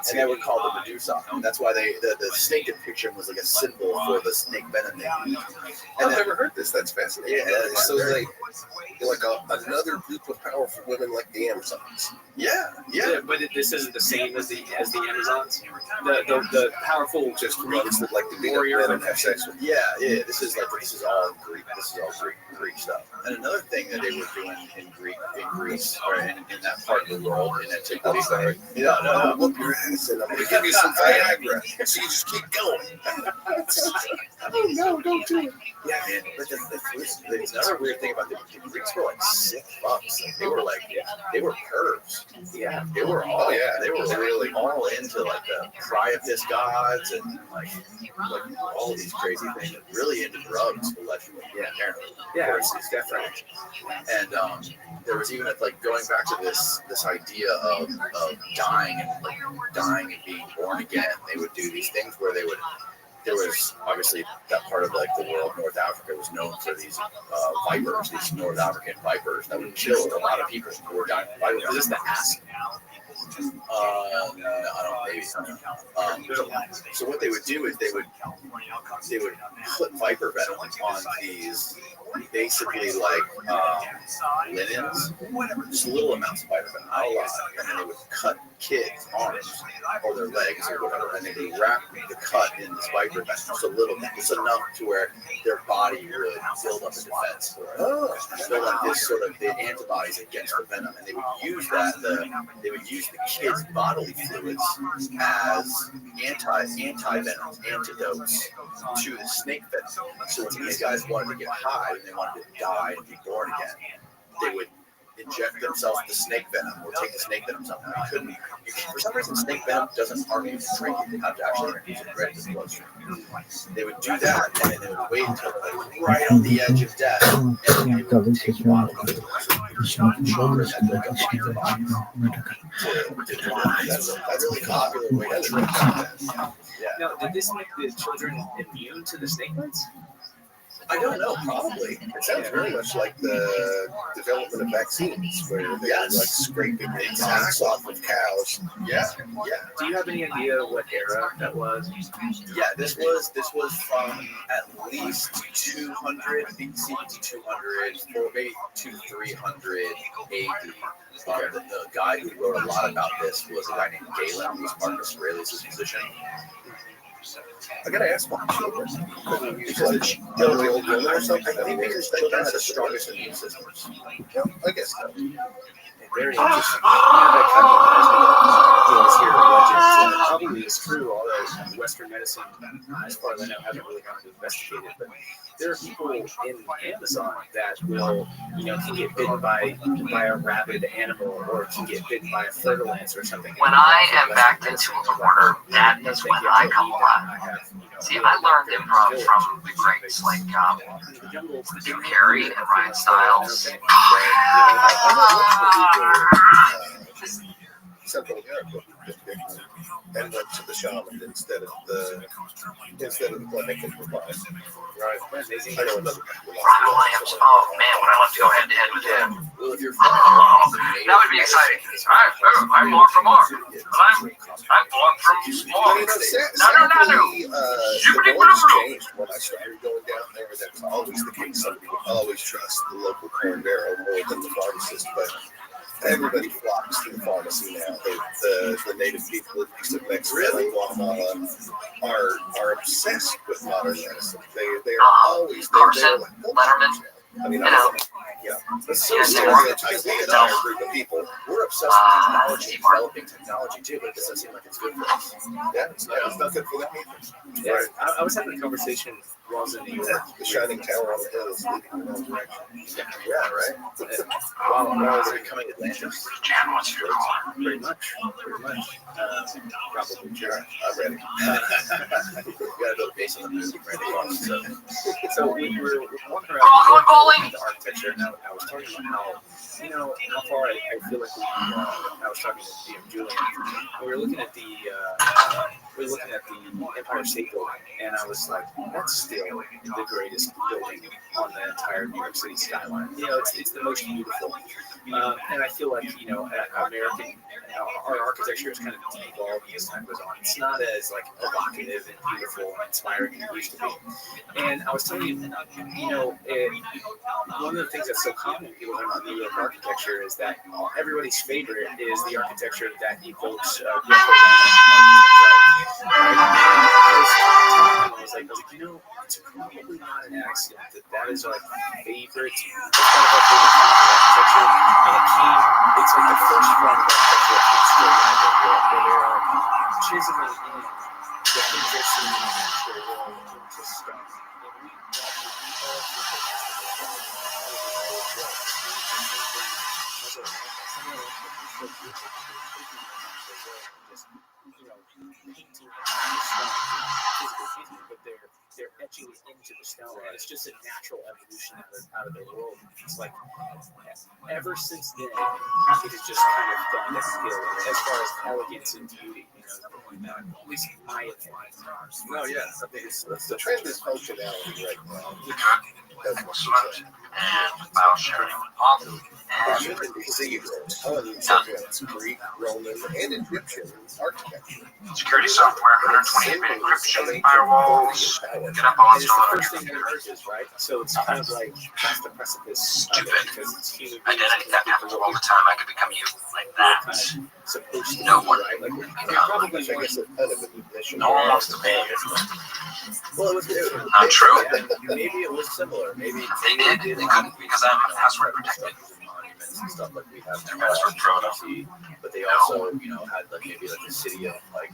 S6: and they would call them Medusa, and that's why the snake depiction was like a symbol for the snake venom they used.
S2: I've never heard this. That's fascinating.
S6: Yeah,
S2: so like another group of powerful women like the Amazons.
S6: Yeah.
S1: But this isn't the same as the Amazons. The powerful
S2: Just ones that like to be
S1: warrior
S2: men and have sex with.
S6: Yeah. This is all Greek. This is all Greek stuff. And another thing that they were doing in Greece, or in that part of the world, in antiquity.
S2: I'm sorry.
S6: No.
S2: I'll whoop your ass and I'm going to give you some Viagra. So you just keep going. Oh, no, don't do it.
S6: Yeah, man. But there's another weird thing about the Greeks were like sick fucks. Like, they were pervs. Yeah, they were all.
S2: Oh, yeah.
S6: They were really all into like the Priapus gods and like all of these crazy things. Really into drugs, allegedly. Yeah, apparently.
S1: Yeah, it's definitely.
S6: And there was even like going back to this idea of dying and being born again. They would do these things where they would. There was obviously that part of like the world, North Africa, was known for these vipers, these North African vipers that would kill a lot of people who were dying from vipers. Is this the acid? No, I don't. Maybe. So what they would do is they would put viper venom on these basically like linens, just little amounts of viper venom, not a lot, and then they would cut kids' arms or their legs or whatever, and they would wrap the cut in this viper venom just a little bit, just enough to where their body would build up a defense for it. So like this sort of the antibodies against the venom, and they would use they would use the kids' bodily fluids as anti-venom antidotes to the snake venom. So when these guys wanted to get high and they wanted to die and be born again, they would inject themselves with the snake venom or take the snake venom somehow. For some reason, snake venom doesn't harm you to drink it. You have to actually introduce it right into the bloodstream. They would do that, and then they would wait until like right on the edge of death, and they would take a bottle of it. That's a really popular way to drink that. Yeah.
S1: Now, did this make the children immune to the snake bites?
S6: I don't know, probably.
S2: It sounds very much like the development of vaccines, where they were like scraping the socks off of cows.
S6: Yeah.
S1: Do you have any idea what era that was?
S6: Yeah, this was from at least 200 BC to 200, or maybe to 300 AD. The guy who wrote a lot about this was a guy named Galen, who was Marcus Aurelius' physician.
S2: I gotta ask my children.
S6: Because
S2: The old woman or something?
S6: I think because children have the strongest immune systems.
S2: Yeah, I guess so.
S1: Very interesting. That kind of reminds me of here legends, and it probably is true. Although Western medicine, as far as I know, haven't really gone to investigate it. But there are people in Amazon that will, can get bitten by a rabid animal, or can get bitten by a fertilance or something.
S3: When I am backed into a corner, that is when I come alive. See, I learned improv from the greats like Jim Carrey and Ryan Stiles.
S2: Central America and went to the shaman instead of the clinic and provided. Right. I know another guy.
S3: Robin Williams. Oh man, would I love to go head to head with him?
S6: Well, if you're
S3: That would be exciting. I'm born from Mars, but I'm born from Mars. No.
S2: The voice changed when I started going down there. That's always the case. Somebody would always trust the local corn barrel more than the pharmacist, but everybody flocks to the pharmacy now. The native people, at least of Mexico and Guatemala, are obsessed with modern medicine. They are always
S3: Carson, Letterman.
S2: I mean, yeah.
S6: It's so
S3: Yes,
S6: stereotyped the entire group of people. We're obsessed with technology, developing technology too, but it doesn't seem like it's good for us.
S2: Yeah, it's not good for them either.
S1: Yeah, I was having a conversation while I was in New York.
S2: The shining tower on the hill is leading in the wrong direction.
S6: Yeah, right. While they're becoming Atlantis.
S3: Jan wants your call.
S1: Pretty much. Probably.
S6: Sure, I'm ready. You gotta build a base on the moon, ready?
S1: So we were walking around.
S3: Oh, I'm going bowling!
S1: The architecture, and I was talking about how far I feel like I was talking to Julian. We were looking at the we're looking at the Empire State Building, and I was like, that's still the greatest building on the entire New York City skyline. You know, it's the most beautiful. And I feel like, you know, American, our architecture has kind of devolved as time goes on. It's not as like evocative and beautiful and inspiring as it used to be. And I was telling you, you know, one of the things that's so common when people learn about New York architecture is that everybody's favorite is the architecture that evokes Greco-Roman architecture. I was like, you know, it's probably not an accident that is our favorite. It's kind of our favorite kind of architecture, and it's like the first form of architecture that came straight out of the world, where they are chiseling in the things they're seeing in the natural world into stone. And we all think that that's the painting but they're etching it into the stone, and it's just a natural evolution out of their world. It's like ever since then, it has just kind of gone uphill as far as elegance and beauty. You know, at least my opinion.
S2: No, yeah, I think the trend is functionality right now. That's what she said.
S3: And I'll share it with Paul.
S2: You can see tons of Greek, Roman, and Egyptian architecture.
S3: Security software, 128-bit encryption, firewalls, get up on
S1: And it's the first thing that emerges, right? So it's kind of like past the precipice.
S3: Stupid.
S1: Because it's human
S3: Identity theft happens all the time. I could become you like that.
S1: supposed to
S3: No
S1: be,
S3: one.
S1: right? Like,
S2: Probably, I guess, a kind of an admission.
S3: No one wants to pay.
S1: well, it was
S3: Not true.
S1: Yeah, maybe it was similar. Maybe
S3: They did. They couldn't because I'm password protected.
S6: Monuments and stuff like we have
S3: Their
S6: now,
S3: password protocol.
S6: but they also, you know, had like maybe like a city of like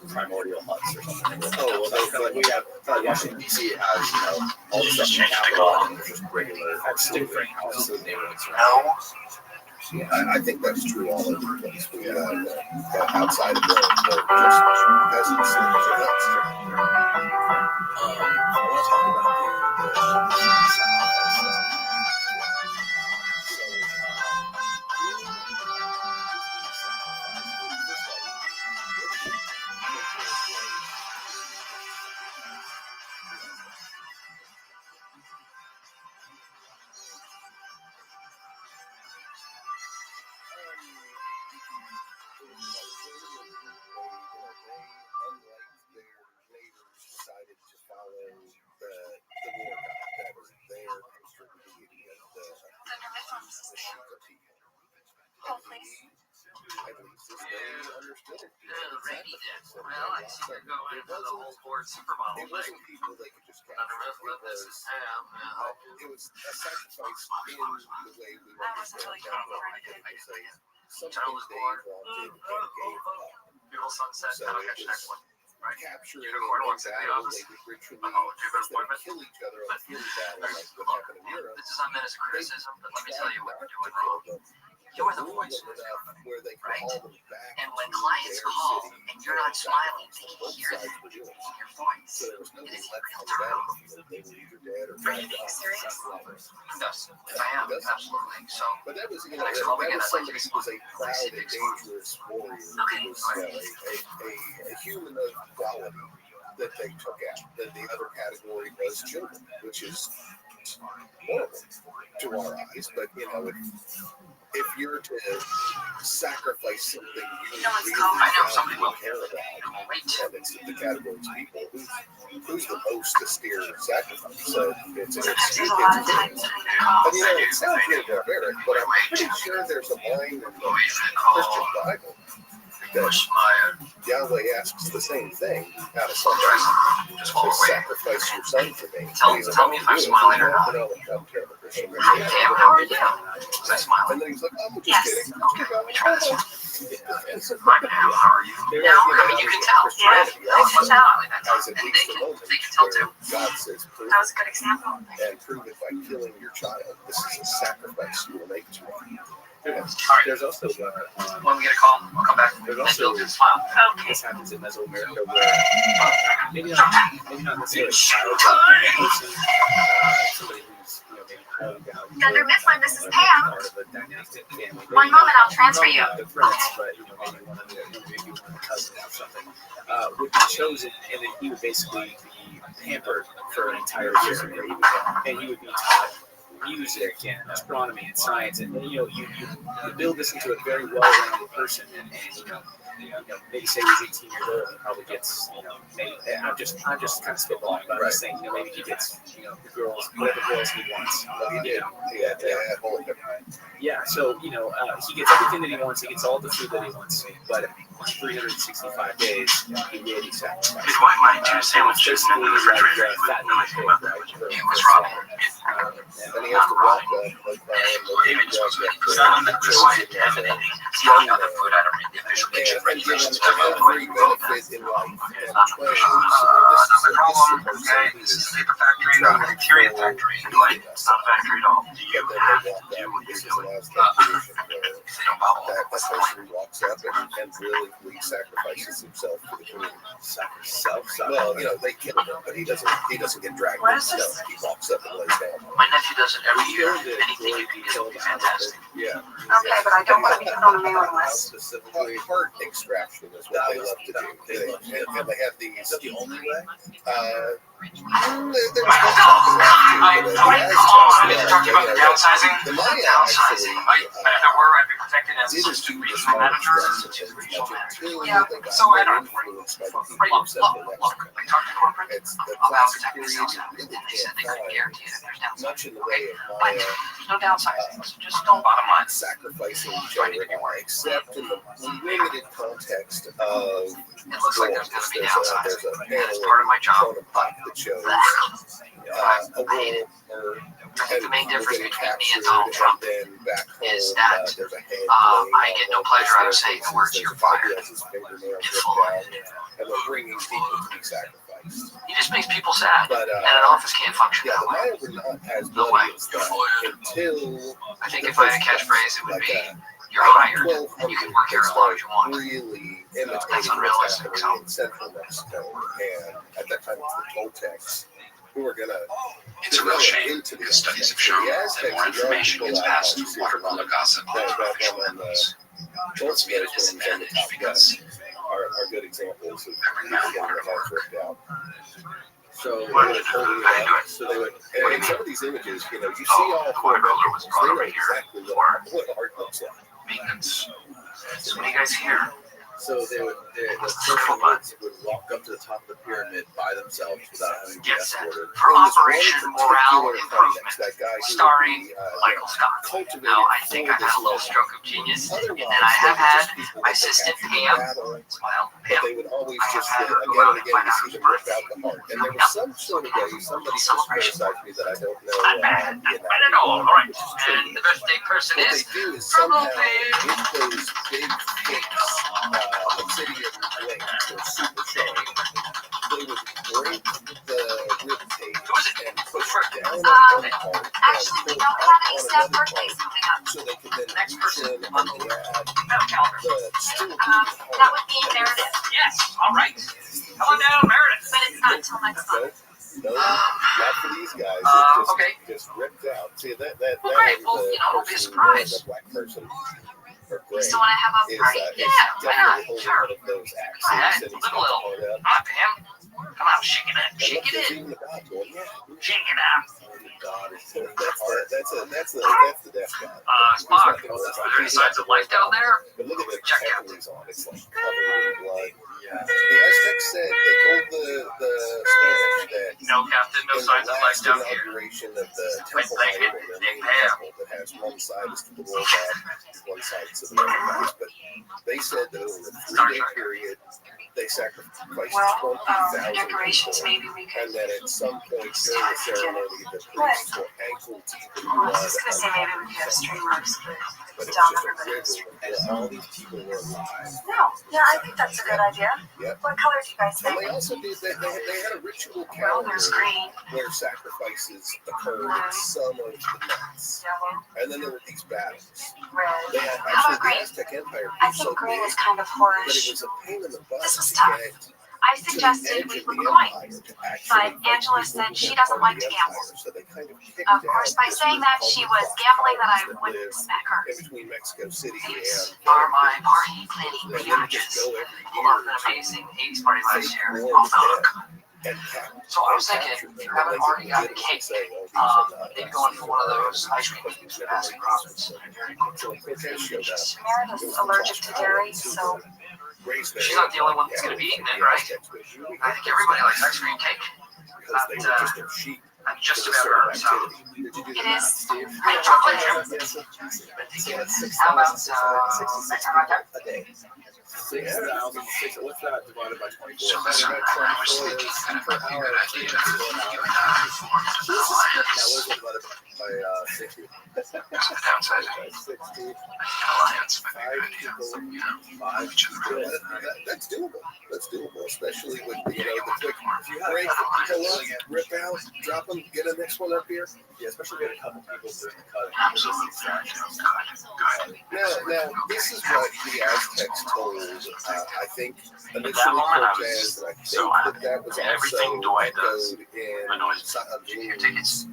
S6: primordial huts or something. Oh, well, that's kind of like we have. Washington D.C. has, you know, all the stuff in the Capitol and just regular different houses in the neighborhoods.
S3: No.
S2: I think that's true all over the place. We have outside of Rome, just peasants and nuts.
S6: I want to talk about
S2: Decided to follow the war god that was their constricted deity of the Shika people.
S8: Hold, please.
S2: At least as they understood it.
S3: Rainy did. Well, I see you're going for the whole board supermodel
S2: It wasn't people they could just capture. It was a sacrifice in the way we understand it. It was something they wanted and gave up.
S3: Beautiful sunset.
S2: So
S3: I'll
S2: it
S3: catch you next one.
S2: was capturing
S3: Unicorn
S2: in
S3: walks in the
S2: battle,
S3: office.
S2: they would ritually
S3: Do you have an appointment?
S2: kill each other on the field of battle like what happened in Europe.
S3: This is not meant as a criticism, but let me tell you what you're doing
S2: Kill
S3: wrong.
S2: them.
S3: You're the
S2: Rule
S3: voice
S2: them
S3: of the
S2: enough
S3: company.
S2: where they can
S3: right?
S2: haul them back
S3: And when
S2: to
S3: clients
S2: their
S3: call
S2: city
S3: and you're not smiling, they
S2: both
S3: hear
S2: sides
S3: that
S2: were doing it.
S3: in your voice.
S2: So there was no
S3: It is
S2: left
S3: real
S2: on the
S3: time.
S2: battlefield. They were either dead or
S8: Are you
S2: dragged
S8: being
S2: off.
S8: serious?
S3: Yes, I am, absolutely. So,
S2: But that was, you know,
S3: Next
S2: that
S3: call we
S2: was
S3: get, I'd like to
S2: somebody
S3: be
S2: who was a proud and dangerous warrior.
S8: Okay.
S2: Who was, a human of quality that they took out. Then the other category was children, which is horrible to our eyes. But, you know, if you're to sacrifice something you
S8: No one's
S2: really
S8: calling.
S3: I know somebody will.
S2: care about,
S3: wait.
S2: and it's the categories of people who's the most austere sacrifice. So it's
S8: There's a lot of times when they call.
S2: and you know, it sounds a little barbaric, but I'm pretty sure there's a line in the Christian Bible that Yahweh asks the same thing out of some
S3: Just
S2: to
S3: walk away.
S2: sacrifice your son for me.
S3: Tell me if I'm smiling or not.
S2: Christian.
S3: Hey, how are you? Was I smiling?
S2: And then he's like, "Oh, I'm just
S8: Yes.
S2: kidding."
S3: Okay, let me try this one.
S2: It's
S3: Hi, Pam, how are you?
S8: No,
S3: I mean, you can tell.
S8: Yeah,
S3: Right?
S8: I can tell.
S2: As
S3: And
S2: at
S3: they
S2: least a
S3: can
S2: moment
S3: tell too.
S2: where God says, prove
S8: That was a good example.
S2: and prove it by killing your child. This is a sacrifice you will make to me.
S1: There's also
S3: When we get a call, I'll come back.
S1: There's
S3: And
S1: also-
S3: you'll do the smile.
S8: Okay.
S1: this happens in Mesoamerica where maybe not necessarily a child, but a person, somebody who's maybe home down.
S8: Dunder Mifflin, this is Pam.
S1: Part of a dynastic family.
S8: One moment, I'll transfer you.
S1: The prince, but maybe one of the cousin or something, would be chosen, and then he would basically be pampered for an entire year, and he would be taught music and astronomy and science, and you build this into a very well-rounded person, and maybe say he's 18 years old and probably gets, maybe I'm just kind of spitballing, but I'm just saying, maybe he gets, the girls, whatever girls he wants.
S2: Well, he did.
S1: Yeah, so he gets everything that he wants. He gets all the food that he wants, but 365 days, he will be sacrificed.
S3: His wife might do sandwiches in the refrigerator. It was Robin.
S2: And he has to walk like
S3: Son that was contaminating. Stealing other food out of the official kitchen regulations to
S2: every benefit in life.
S3: Another problem, okay, this is a paper factory, not a bacteria factory. Like, it's not a factory at all. You have
S2: that person walks up and really sacrifices himself for the community. Well, they kill him, but he doesn't get dragged.
S8: What is this?
S2: He walks up and lays down.
S3: my nephew does it every year. Anything you can get will be fantastic.
S2: Yeah.
S8: Okay, but I don't want to be put on a mailing list.
S2: Heart extraction is what they love to do. And they have these.
S6: Is that the only way?
S3: Come on, I need to talk to you about the downsizing.
S2: The money
S3: Downsizing.
S2: actually.
S3: If it were, I'd be protected as
S2: It is
S3: assistant
S2: due to
S3: regional manager.
S8: Yeah,
S3: so I don't look, I talked to corporate
S2: It's the
S3: about
S2: classic
S3: protecting
S2: period.
S3: sales,
S2: You
S3: and
S2: really
S3: they said they
S2: can't
S3: couldn't
S2: find
S3: guarantee that there's downsizing.
S2: much in the way of
S3: But there's no downsizing, so just don't bottom line.
S2: sacrificing each other, except in the limited context of.
S3: It looks like there's going to be
S2: There's
S3: downsizing.
S2: a
S3: That's
S2: panel
S3: part of my job.
S2: that shows a war
S3: I think the main difference between me and
S2: captured,
S3: Donald Trump
S2: and then back home,
S3: is that
S2: there's a head
S3: I get no pleasure out of saying the words "you're fired."
S2: It's
S3: It's full on.
S2: and they're bringing people to be sacrificed.
S3: He just makes people sad,
S2: But
S3: and an office can't function
S2: yeah,
S3: that
S2: the
S3: way.
S2: Mayans were not as
S3: No
S2: bloody
S3: way.
S2: as that until
S3: I think if I had a catchphrase, it would be,
S2: like
S3: "You're hired, and you can work here as long as you want."
S2: really imitating
S3: That's
S2: what's
S3: unrealistic,
S2: happening in central Mexico, and at that time it's the Toltecs who were gonna.
S5: It's a real shame because studies have shown that more information gets passed through water cooler gossip than official news. Let's be at a disadvantage because
S2: Are good examples of
S5: every
S2: people
S5: man
S2: getting
S5: wanted
S2: their hearts
S5: for
S2: ripped out. So they
S3: What?
S2: would hold
S3: How do you do
S2: it up.
S3: it?
S2: So they would,
S3: What do you
S2: and some of these images, you see all
S3: the
S2: four
S3: water cooler
S2: vegetables.
S3: was
S2: They
S3: brought
S2: know
S3: over here
S2: exactly
S3: for
S2: what art looks like.
S3: maintenance. So what do you guys hear?
S6: So the person would walk up to the top of the pyramid by themselves without having to be
S3: Get set
S6: escorted.
S3: for
S2: In this one
S3: Operation
S2: particular
S3: Morale
S2: context,
S3: Improvement,
S2: that guy who
S3: starring
S2: would be,
S3: Michael Scott.
S2: cultivated
S3: Now, I think
S2: for
S3: I've had a
S2: this
S3: little
S2: level.
S3: stroke of genius, and
S2: Otherwise,
S3: then I have
S2: they were
S3: had
S2: just people
S3: my
S2: that they
S3: assistant
S2: captured in
S3: Pam.
S2: battle,
S3: Well,
S2: but
S3: Pam.
S2: they would always
S3: I have
S2: just
S3: had her
S2: again
S3: around
S2: and
S3: to
S2: again
S3: find
S2: you
S3: out
S2: see
S3: whose
S2: them rip
S3: birthday.
S2: out the heart. And there was some sort of way somebody
S3: Celebration.
S2: criticized me that I don't know.
S3: Not bad, not bad at all. All right. And the birthday person
S2: What
S3: is
S2: they do is
S3: Trouble
S2: somehow
S3: Pig.
S2: with those big cakes, obsidian link or super sharp, they would break the rib cage
S3: Who is it?
S2: and push
S3: Who's
S2: it down
S8: Um,
S2: on one part.
S8: Actually, we don't have any staff birthdays coming up.
S2: So they could then
S3: Next
S2: reach
S3: person
S2: in and
S3: on the
S2: grab
S3: metal calendar.
S2: the still
S8: That would be Meredith,
S3: Yes. All right. Come on down, Meredith.
S8: but it's not until next month.
S2: No, not for these guys. It
S3: Okay.
S2: just ripped out. See that
S3: Well, great.
S2: was
S3: Well,
S2: the
S3: it'll be a
S2: person,
S3: surprise.
S2: the black person or
S8: You
S2: gray.
S8: still want to have a
S2: Is,
S8: party?
S2: is
S3: Yeah, why
S2: definitely
S3: not?
S2: holding
S3: Sure.
S2: one of those axes
S3: Yeah,
S2: and he's
S3: live a
S2: got the
S3: little.
S2: heart up.
S3: Hi, Pam. Come on, shake it up.
S2: And
S3: Shake
S2: look, there's
S3: it in.
S2: even the god going, yeah.
S3: Shake it up.
S6: God, it's
S2: That's the death god.
S3: Spock, are there any signs of life down there?
S2: But look at the
S3: Check
S2: temple
S3: out.
S2: he's on. It's like covered in blood.
S6: yeah.
S2: The Aztecs said they told the Spanish that
S3: No, Captain. No
S2: in
S3: signs
S2: the
S3: of life
S2: last
S3: down here.
S2: inauguration of the
S3: Wait,
S2: temple,
S3: thank you.
S2: the
S3: Big
S2: main
S3: Pam.
S2: temple that has one side is to the world god, one side is to the other gods. But they said that over a 3-day period, they sacrificed
S8: Well,
S2: 20,000
S8: decorations,
S2: people.
S8: maybe we could.
S2: And then at some point during the ceremony, the priests were ankle deep in blood.
S8: I was just gonna say maybe we could have streamers,
S2: But
S8: but
S2: it
S8: dumb
S2: was
S8: everybody.
S2: just a river where all these people were alive.
S8: No, yeah, I think that's a good idea.
S2: Yep.
S8: What color do you guys
S2: And
S8: think?
S2: they also did that. They had a ritual
S8: Well,
S2: calendar
S8: there's green,
S2: where sacrifices occurred in some of the months.
S8: yellow,
S2: And then there were these battles.
S8: red.
S2: They had
S8: How
S2: actually
S8: about
S2: the
S8: green?
S2: Aztec Empire
S8: I
S2: was so
S8: think green
S2: big,
S8: is kind of
S2: but it
S8: horish.
S2: was a pain in the butt
S8: This was
S2: to
S8: tough.
S2: get
S8: I suggested we flip a coin, but Angela said she doesn't like to gamble. Of course, by saying that, she was gambling that I wouldn't smack her.
S2: in between Mexico City
S3: These
S2: and
S3: are my party planning reactions. Pulled off an amazing 80s party last year. Off the hook. So I was thinking, if you haven't already got the cake, maybe going for one of those ice cream cakes at Baskin Robbins.
S8: Meredith's allergic to dairy, so
S3: She's not the only one that's going to be eating it, right? I think everybody likes ice cream cake. Not just about her, so.
S8: it is.
S3: Hey, chocolate chip. How about
S6: a day. 6,000. What's that divided by 24?
S3: So listen, I was thinking that it might be a good idea to do an alliance.
S6: That was divided by 60.
S3: That's the downside.
S6: 60.
S3: An alliance might be a good idea.
S6: 5
S3: Each of the group.
S2: That's doable. That's doable, especially with the quick break, pull up, rip out, drop them, get the next one up here.
S6: Yeah, especially with a couple people doing the cutting.
S3: Absolutely. Good.
S2: Now, this is what the Aztecs told, I think, initially
S3: that moment I
S2: Cortez,
S3: was
S2: and I think
S3: so happy.
S2: that was
S3: Everything
S2: also
S3: Dwight does
S2: echoed in
S3: annoys me. Get your tickets.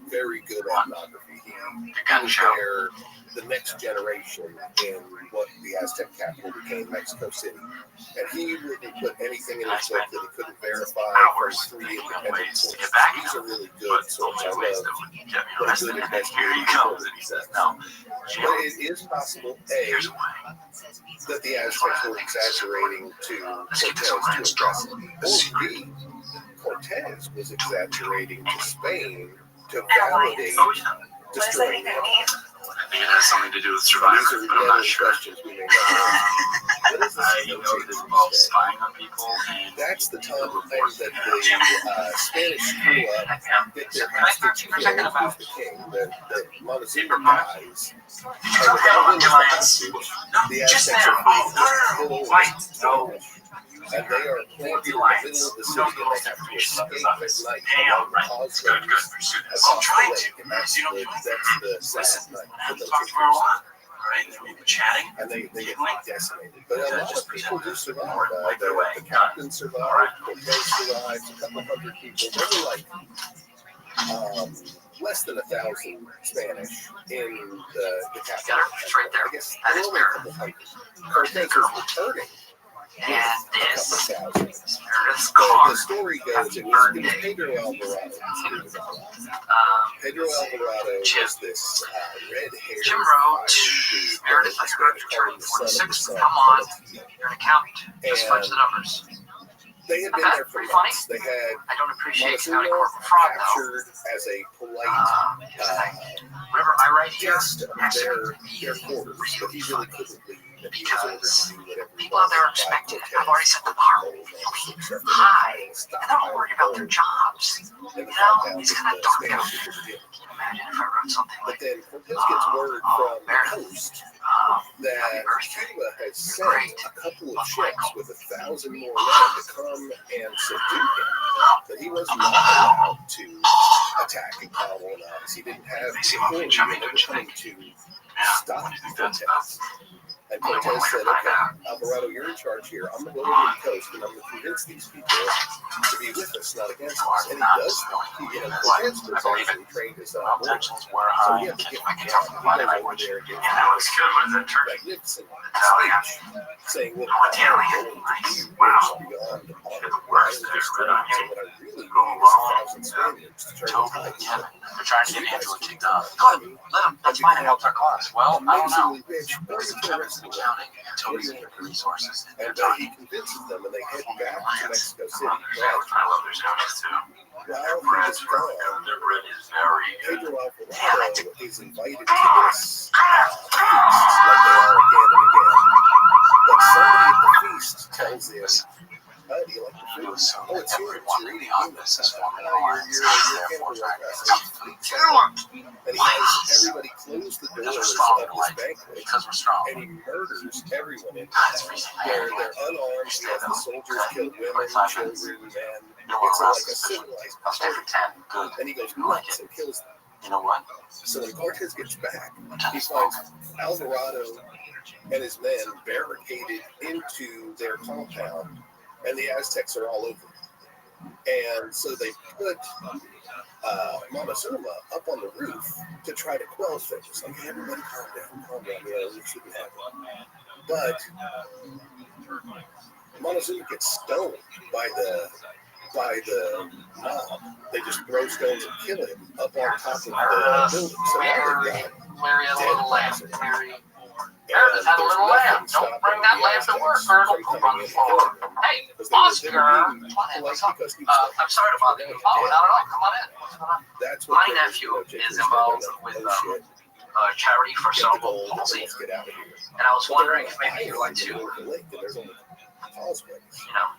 S2: very good ethnography. He
S3: gun
S2: was
S3: show.
S2: there the next generation in what the Aztec capital became, Mexico City. And he wouldn't put anything in his book that he couldn't verify from
S3: Hours
S2: 3
S3: thinking of
S2: independent
S3: ways to
S2: sources.
S3: get back
S2: These
S3: to
S2: are really
S3: But
S2: good
S3: the
S2: sources. I
S3: only ways
S2: love
S3: that would get me
S2: what
S3: arrested.
S2: good
S3: Here he
S2: investigators
S3: comes, and he says, no.
S2: But it is possible, A,
S3: Here's a way.
S2: that the Aztecs were exaggerating to
S3: Let's keep this
S2: Cortez
S3: alliance
S2: to
S3: strong.
S2: impress him. Or B, Cortez was exaggerating to Spain to validate
S3: Oh, yeah.
S2: destroying the empire.
S3: I think it has something to do with
S2: These
S3: Survivor,
S2: are
S3: but I'm not
S2: better
S3: sure.
S2: questions we may not ask. What is this?
S3: You know, it involves spying on people. And
S2: That's the time that the Spanish screw up, get their
S3: Can I talk to
S2: hostage
S3: you for a second
S2: killed,
S3: about
S2: who's the king, the Montezuma
S3: Montezuma?
S2: dies.
S3: It's okay, I'll give my answer.
S2: The
S3: Just
S2: Aztecs
S3: there.
S2: are
S3: Oh, no, wait, no.
S2: and they are planted in the middle of the city, and they have to escape at night along the causeways
S3: Good.
S2: across
S3: I'm
S2: the
S3: trying
S2: lake.
S3: to.
S2: And that's
S3: You know,
S2: the sad
S3: listen,
S2: night
S3: I
S2: for
S3: haven't
S2: those
S3: talked for a
S2: victims.
S3: while. Right? We've been chatting.
S2: And they get decimated. But a lot of people do survive.
S3: Like their way.
S2: The captain survived, Cortez survived, a couple hundred people. There were like less than 1,000 Spanish in the capital.
S3: Got her? It's right there.
S2: I guess
S3: That
S2: there
S3: is
S2: were only a couple hundred. Cortez was returning
S3: And this
S2: with a couple thousand.
S3: is Meredith's car.
S2: The story goes, it was Pedro Alvarado. Pedro Alvarado was this red-haired
S3: Jim wrote,
S2: dude.
S3: Meredith, I heard you're turning 46. Come on. You're an accountant. Just fudge the numbers.
S2: They had been
S3: Okay,
S2: there for
S3: pretty funny.
S2: months. They had
S3: I don't appreciate
S2: Montezuma
S3: county corporate fraud, though.
S2: captured as a polite
S3: Whatever I write here,
S2: guest of
S3: has to
S2: their
S3: be
S2: quarters, but he really couldn't leave. And he was ordered to do whatever he
S3: people out there are
S2: wanted.
S3: expecting it. I've already set the bar really high, and they're not worried about their jobs. You know, he's kind of dark out there. Can you imagine if I wrote something
S2: But
S3: like,
S2: then Cortez gets word from the
S3: Meredith,
S2: coast
S3: happy
S2: that
S3: birthday.
S2: Cuba had sent a couple of ships with 1,000 more men to come and subdue him. But he was not allowed to attack and colonize. He didn't have the authority and they were coming to stop Cortez. And Cortez said, okay, Alvarado, you're in charge here. I'm going to go over to the coast and I'm going to convince these people to be with us, not against us. And he does that. Cortez was actually trained as a warrior.
S3: Tensions were
S2: So
S3: high.
S2: he had to get
S3: I can talk the body language.
S2: there and
S3: Yeah, that looks good. What is that, turkey?
S2: magnificent
S3: Italian.
S2: speech saying what
S3: Italian. Nice. Wow.
S2: beyond the
S3: You're the worst there. Red onion.
S2: So what I really
S3: Go
S2: need
S3: along.
S2: is 1,000 Spaniards to turn
S3: Toby
S2: the
S3: and
S2: tide.
S3: Kevin. They're trying to get Angela kicked off. Good. Let them. That's fine. It helps our cause. Well, I don't know.
S2: Amazingly rich,
S3: Because Kevin's in accounting and Toby's in resources. And they're
S2: and
S3: talking.
S2: he convinces them and they head back to
S3: Alliance.
S2: Mexico City.
S3: I love their sandwiches too.
S2: While
S3: Their
S2: he
S3: bread's
S2: was
S3: really good.
S2: gone,
S3: Their bread is very good.
S2: Pedro Alvarado is invited to this feast like they are again and again. But somebody at the feast tells him, do you like the food? Oh, it's here. It's your eating. And he has everybody close the doors of this banquet.
S3: Because we're strong.
S2: And he murders everyone in
S3: That's
S2: there.
S3: reason.
S2: They're unarmed. He has the soldiers kill women, children, men. It's like a civilized
S3: I'll stay for
S2: party.
S3: 10. Good.
S2: And he goes nuts and kills them.
S3: You know what?
S2: So when Cortez gets back, he finds Alvarado and his men barricaded into their compound and the Aztecs are all over it. And so they put Montezuma up on the roof to try to quell things. Like, hey, everybody calm down, you know, it shouldn't happen. But Montezuma gets stoned by the mob. They just throw stones and kill him up on top of the building. So now they've got
S3: Mary had a
S2: dead
S3: little lamb.
S2: Lazarus.
S3: Mary
S2: And
S3: had a
S2: there's
S3: little lamb.
S2: nothing
S3: Don't bring
S2: stopping
S3: that
S2: the
S3: lamb to work
S2: Aztecs
S3: or it'll
S2: from
S3: poop on
S2: coming
S3: the
S2: in and
S3: floor.
S2: killing him.
S3: Hey,
S2: Because they were
S3: Oscar,
S2: being
S3: come on in.
S2: polite
S3: What's up?
S2: because he was
S3: I'm sorry to bother you. Oh, not at all. Come on in. What's going on?
S2: That's what
S3: My
S2: they were,
S3: nephew
S2: Jake
S3: is
S2: was
S3: involved
S2: saying,
S3: with
S2: oh, shit,
S3: charity for
S2: get the
S3: cerebral
S2: gold,
S3: palsy,
S2: let's get out of here.
S3: and I was wondering if maybe you'd like to,
S2: The lake, and there's only causeways.
S3: you know,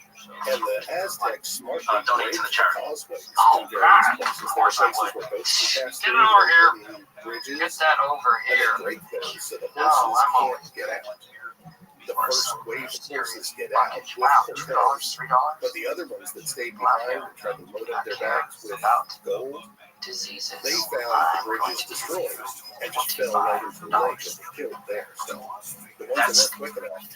S2: And the Aztecs smartly
S3: donate to the
S2: grazed
S3: charity.
S2: causeways
S3: Oh,
S2: in various
S3: God.
S2: places.
S3: Of
S2: There are
S3: course I
S2: places
S3: would.
S2: where boats can pass
S3: Get
S2: through,
S3: it over
S2: there are
S3: here.
S2: bridges,
S3: Get that over
S2: and they
S3: here.
S2: break those so the
S3: No,
S2: horses
S3: I'm over
S2: can't get out. The
S3: Or
S2: first
S3: some
S2: wave of
S3: serious
S2: horses get
S3: Wow,
S2: out with
S3: $2,
S2: propellers,
S3: $3.
S2: but the other ones that stayed behind and tried to load up their bags with gold,
S3: Diseases.
S2: they found the bridges destroyed and just fell right into the lake and were killed there. So the ones that weren't quick enough,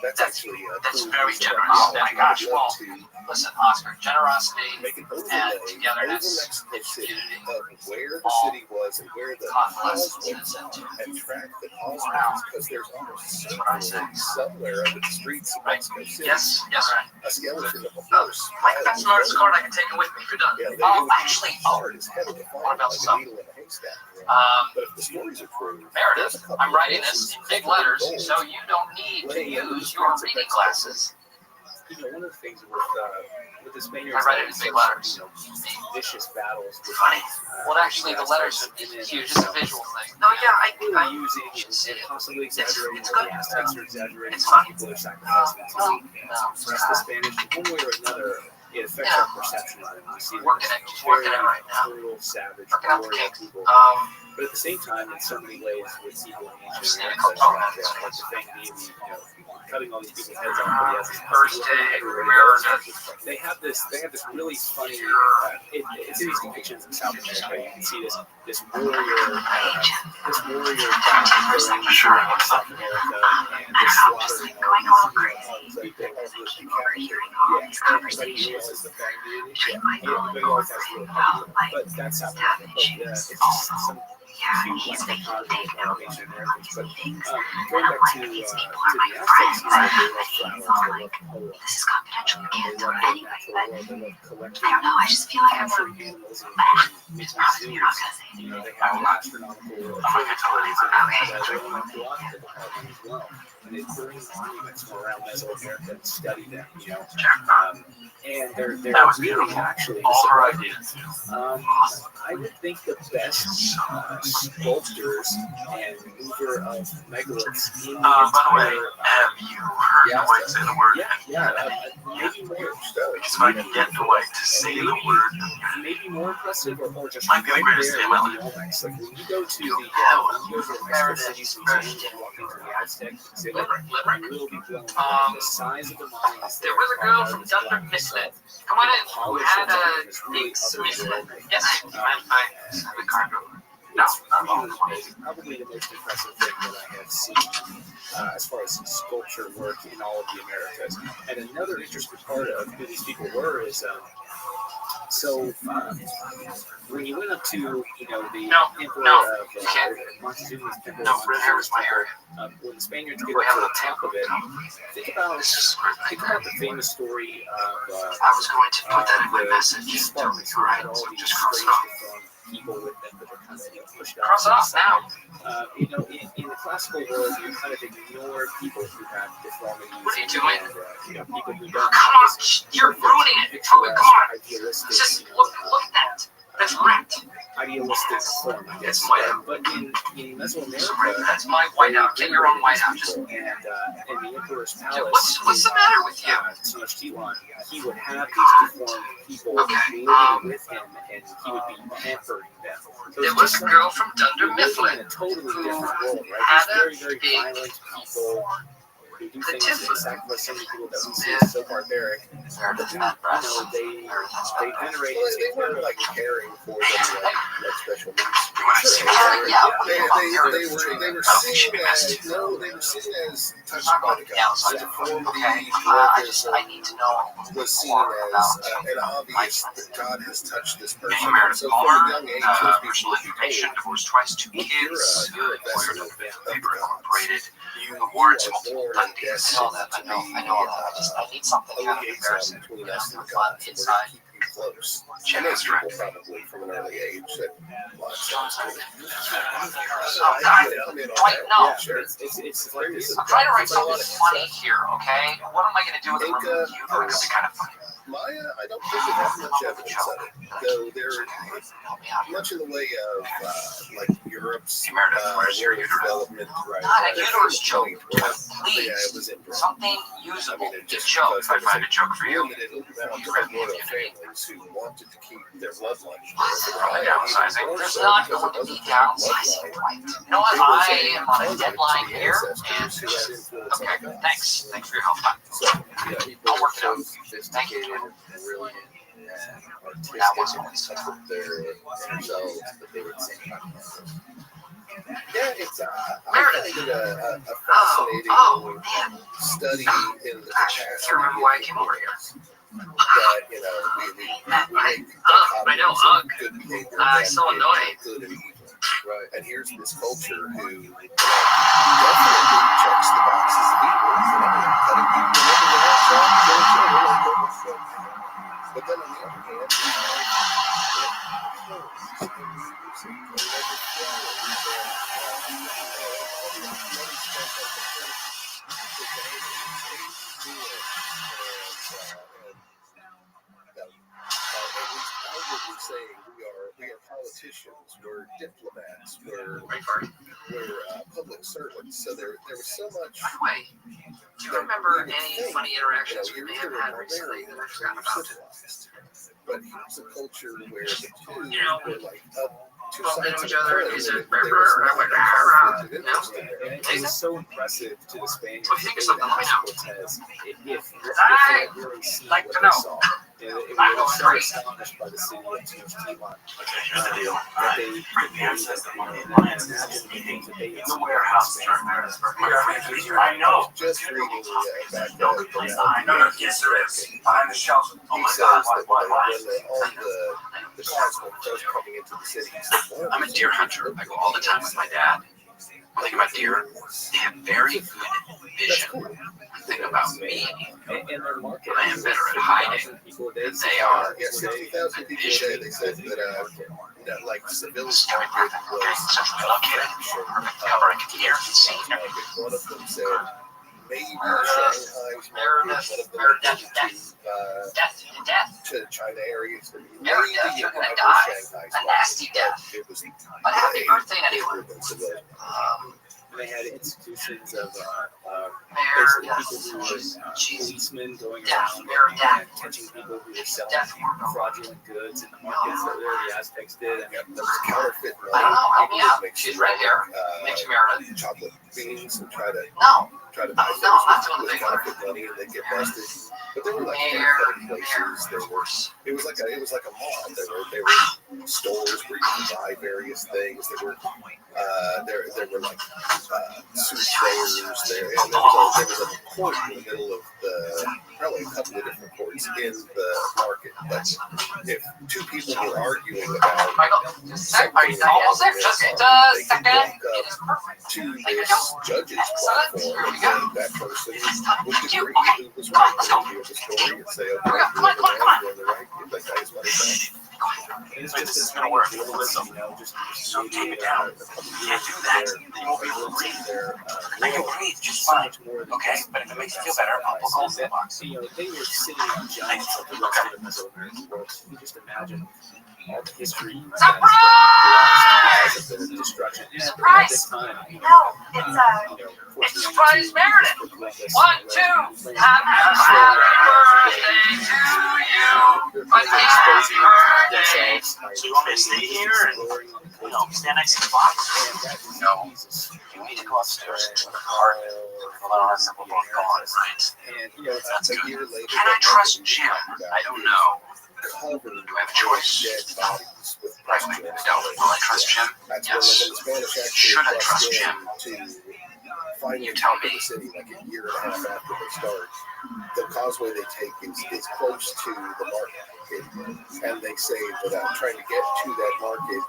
S2: that's actually a
S3: That's
S2: cool
S3: very
S2: piece of
S3: generous.
S2: archaeology.
S3: Oh my gosh,
S2: I'd love
S3: well,
S2: to
S3: Listen, Oscar, generosity
S2: make an
S3: and
S2: overlay over
S3: togetherness,
S2: Mexico City
S3: unity,
S2: of where the city was and where the
S3: convalescence
S2: cause
S3: fits
S2: was,
S3: into.
S2: and track the causeways, because there's almost certainly somewhere under the streets of Mexico City
S3: Yes, right.
S2: a skeleton of a horse.
S3: Mike, that's an artist card I can take it with me if you're done.
S2: Yeah, it would be
S3: Actually,
S2: hard as hell to find,
S3: what about
S2: like
S3: some?
S2: a needle in a haystack.
S3: Um,
S2: But if the stories are true,
S3: Meredith,
S2: there's a couple
S3: I'm
S2: of
S3: writing
S2: horses
S3: this in big
S2: covered in
S3: letters,
S2: gold
S3: so you don't need to
S2: laying under the
S3: use your
S2: streets of
S3: reading
S2: Mexico
S3: glasses.
S1: You know, one of the things with the Spaniards,
S3: I write it in big letters.
S1: you know, vicious battles. With,
S3: Funny. Well, actually, the letters are huge. It's a visual thing. No, yeah, I
S1: using and possibly exaggerating,
S3: it's
S1: or
S3: good.
S1: the Aztecs are exaggerating,
S3: It's
S1: some
S3: fun.
S1: people are sacrificing to
S3: No,
S1: suppress the Spanish. One way or another, it affects
S3: Yeah.
S1: our perception of them. We see them
S3: Working
S1: as
S3: it, just working it right now.
S1: brutal, savage,
S3: Working out the
S1: warrior
S3: kinks.
S1: people. But at the same time, in so many ways, with people in
S3: Just
S1: ancient
S3: need a
S1: America,
S3: couple
S1: like
S3: moments.
S1: the thing being, you know, cutting all these people's heads off, but he has this
S3: Thursday,
S1: they have this really funny, it's in these depictions in South America. You can see this warrior guy going through South America and just slaughtering
S8: going all crazy.
S1: like they have this
S8: Overhearing all
S1: yeah,
S8: these
S1: everybody
S8: conversations.
S1: realizes the thing,
S8: Between my
S1: everybody always has a little
S8: about like
S1: but that's how
S8: staff
S1: but
S8: issues.
S1: it's just some
S8: Yeah,
S1: huge
S8: he's
S1: like
S8: making
S1: positive
S8: big notes
S1: Asian
S8: from
S1: Americans.
S8: these
S1: But
S8: meetings.
S1: going back to
S8: These
S1: the
S8: people are my
S1: Aztecs,
S8: friends.
S1: they
S8: But
S1: love
S8: he's
S1: flowers,
S8: all
S1: they
S8: like,
S1: love color,
S8: this is confidential. You
S1: they
S8: can't tell
S1: love
S8: to
S1: the
S8: anybody.
S1: natural
S8: But
S1: world, they love collecting.
S8: I don't know. I just feel like I'm
S1: Capturing
S8: not.
S1: animals and
S8: Just promise me you're not gonna say
S1: you know,
S8: anything.
S1: they have astronomical observatories and they have archaeological department as well. And they bring monuments from around Mesoamerica and study them, you know. And they're
S3: That was
S1: really
S3: beautiful.
S1: actually
S3: All her ideas.
S1: I would think the best sculptors and mover of megaliths in the
S3: By the way,
S1: entire
S3: have you heard Dwight say the word?
S1: maybe more
S3: Because if I can get Dwight to say the word,
S1: maybe more impressive or just
S3: Might be the
S1: right
S3: greatest
S1: there
S3: thing
S1: with
S3: ever.
S1: the Olmecs. Like when you go to the Mexico City Museum and walk into the Aztec exhibit, you will be blown away. The size of the monuments.
S3: there was a girl from Dunder Mifflin. Come on in. Who had a big Mifflin. Yes, I have a cargo. No, not all.
S1: Probably the most impressive thing that I have seen as far as sculpture work in all of the Americas. And another interesting part of who these people were is when you went up to the emperor of Montezuma's temple,
S3: Red hair was my area.
S1: when the Spaniards get up to the top of it, think about the famous story of
S3: I was going to put that in my message.
S1: Spartans who had all these
S3: Just cross
S1: strange
S3: it off.
S1: deformed people with them that were kind of pushed
S3: Cross it
S1: out.
S3: off now.
S1: In the classical world, you kind of ignore people who have deformities.
S3: What are you doing?
S1: And, people who don't
S3: Come
S1: have
S3: on,
S1: this
S3: you're ruining it. Come on.
S1: idealistic,
S3: Just look at that. That's wrecked.
S1: idealistic form, I guess.
S3: That's whiteout.
S1: But in Mesoamerica,
S3: That's my whiteout. Get your own whiteout. Just
S1: and in the emperor's palace,
S3: what's the matter with you?
S1: Tenochtitlan, he would have these deformed people living with him, and he would be pampering them. So
S3: There
S1: it's
S3: was
S1: just
S3: a girl from Dunder
S1: you're living in
S3: Mifflin.
S1: a totally different world, right?
S3: had
S1: There's
S3: a
S1: very, very
S3: big
S1: violent people who do things
S3: tiff-
S1: that sacrifice so many people that we see as so barbaric. But then, they venerate
S2: Well,
S1: and
S2: they
S1: take care
S2: weren't
S1: of
S2: like caring for them like special needs.
S3: You want to see
S2: Sure,
S3: yeah,
S2: They were seen as touched by the gods. Deformity, dwarfism
S3: I need to know
S2: was seen
S3: more
S2: as
S3: about
S2: an obvious that God has touched this person.
S3: Being married
S2: So
S3: to
S2: from
S3: Palmer,
S2: a young age, those people
S3: virtual
S2: would be
S3: information,
S2: told,
S3: divorced twice, 2
S2: you're
S3: kids,
S2: a vessel
S3: lawyer
S2: of
S3: paper
S2: the gods.
S3: incorporated,
S2: You
S3: awards,
S2: are
S3: multiple
S2: born
S3: done
S2: and
S3: deals. I know
S2: destined
S3: that.
S2: to
S3: I know
S2: be
S3: all that. I need something
S2: a
S3: kind of
S2: liaison
S3: embarrassing.
S2: between us and the
S3: Fun
S2: gods. We're going
S3: inside.
S2: to keep you close.
S3: Check
S2: And
S3: this
S2: those people
S3: track.
S2: probably from an early age said, well, that sounds good.
S3: Oh, God.
S2: I'm in on
S3: Wait,
S2: that.
S3: no.
S2: Yeah, sure.
S1: It's like this.
S3: I'm trying to write something funny here, okay? What am I going to do with the
S2: Think,
S3: removed uterus? It's kind of funny.
S2: Maya, I don't think it has much evidence of it, though there
S3: Help me out here.
S2: much in the way of like Europe's
S3: Where's your uterus?
S2: development. Right.
S3: Not a uterus joke.
S2: Yeah,
S3: Please.
S2: it was in
S3: Something usable. Just joke. If I find a joke for you.
S2: limited amount of royal families who wanted to keep their bloodline.
S3: Downsizing. There's not going to be downsizing, right? You know what? I am on a deadline here, and okay, thanks. Thanks for your help.
S2: So, yeah,
S6: People
S3: I'll work it out.
S6: sophisticated and brilliant and artistic
S3: That was always
S6: with their inner selves, but they would sing about it.
S2: yeah, it's I find it a fascinating study in the
S3: Gosh, I
S2: capacity
S3: can't remember why I came over here.
S2: that we make
S3: I know,
S2: good behavior.
S3: so annoying.
S2: Good and evil.
S6: Right.
S2: And here's this culture who definitely checks the boxes of evil. Cutting people living in that shop, killing children, like that stuff. But then on the other hand, outwardly saying we are politicians, we're diplomats, we're public servants. So there was so much.
S3: By the way, do you remember any funny interactions we may have had recently that I forgot about?
S2: But here's a culture where the two
S3: You know,
S2: were like two
S3: bump
S2: sides
S3: into
S2: of
S3: each other,
S2: the coin,
S3: is
S2: and
S3: it
S2: there was not a conflict of
S3: no?
S2: interest in there.
S1: And it was so impressive to the Spaniards.
S3: Well, if you think of something, let me know.
S1: Cortez, if they
S3: I'd
S1: had really seen
S3: like
S1: what
S3: to
S1: they
S3: know.
S1: saw, it was so astonished by the city of Tenochtitlan
S3: Here's the deal.
S1: that they
S3: Bring the
S1: could
S3: ancestors
S1: imagine
S3: in
S1: the
S3: lines
S1: things that they had
S3: the
S1: seen.
S3: warehouse during Marisburg. I know.
S2: Just reading back
S3: No good place to hide. No, yes, there is. Behind the shelves. Oh
S2: he
S3: my
S2: says
S3: God,
S2: that
S3: why?
S2: when the cars were first coming into the city, he said,
S3: I'm a deer hunter. I go all the time with my dad. I think about deer. They have very good vision. One thing about me,
S1: And their market,
S3: I am better at hiding
S1: people a day,
S3: than they are.
S2: yeah, 60,000 people a day. They said that like civilians
S3: Very perfect. Okay, central located. Perfect cover. I can hear and see everything.
S2: one of them said maybe Shanghai's market, one of them
S3: Death.
S2: to China areas.
S3: Meredith, you're gonna
S2: cover
S3: die.
S2: Shanghai's
S3: A nasty death.
S2: It was
S3: But happy birthday anyway.
S1: they had institutions of basically
S3: Meredith.
S1: people who were policemen going
S3: Death.
S1: around
S3: Meredith.
S1: and catching people who were selling
S3: Death.
S1: fraudulent goods in the markets that the Aztecs did. I mean,
S2: There was counterfeit money.
S3: I don't know. Help me
S2: People
S3: out.
S2: would mix
S3: She's right here. Mix Meredith.
S2: chocolate beans and try to
S3: No.
S2: buy
S3: No,
S2: things
S3: I'm not doing the
S2: with
S3: big one.
S2: counterfeit money and they get busted. But there were like
S3: Meredith.
S2: places. There were. It was like a mall. There were stores where you could buy various things. There were like soothsayers there, and there was a court in the middle of probably a couple of different courts in the market. But if two people were arguing about
S3: Michael, just a sec. Are you almost there? Just a second. It is perfect.
S2: to this judge's platform, and that person would agree who was right. They would hear the story and say, okay, you're the right, give that guy his money back.
S1: it's
S3: Wait,
S1: just
S3: this is gonna work.
S1: listen, just
S3: So tape it down. You can't do that. You won't be able to breathe. I can breathe just fine. Okay, but if it makes you feel better, I'll put gold in the box.
S1: You know, they were sitting on giants of the rest of the Mesoamerican world. You can just imagine all the history that has been lost because of the destruction. And at this time,
S8: No,
S3: It's surprise Meredith. 1, 2. Happy birthday to you. Happy birthday. So you want me to stay here and stand next to the box? No. You need to go upstairs to the car. Well, I don't have simple both gone, right?
S1: And, you know,
S2: That's a year later.
S3: Can I trust Jim? I don't know.
S2: covered
S3: Do I have a choice?
S2: dead bodies with
S3: Like,
S2: questions.
S3: will I trust Jim?
S2: That's
S3: Yes.
S2: when the Spanish actually
S3: Should I
S2: bust
S3: trust
S2: in
S3: Jim?
S2: to finally
S3: You tell
S2: conquer
S3: me.
S2: the city like a year and a half after they start. The causeway they take is close to the market, and they say without trying to get to that market,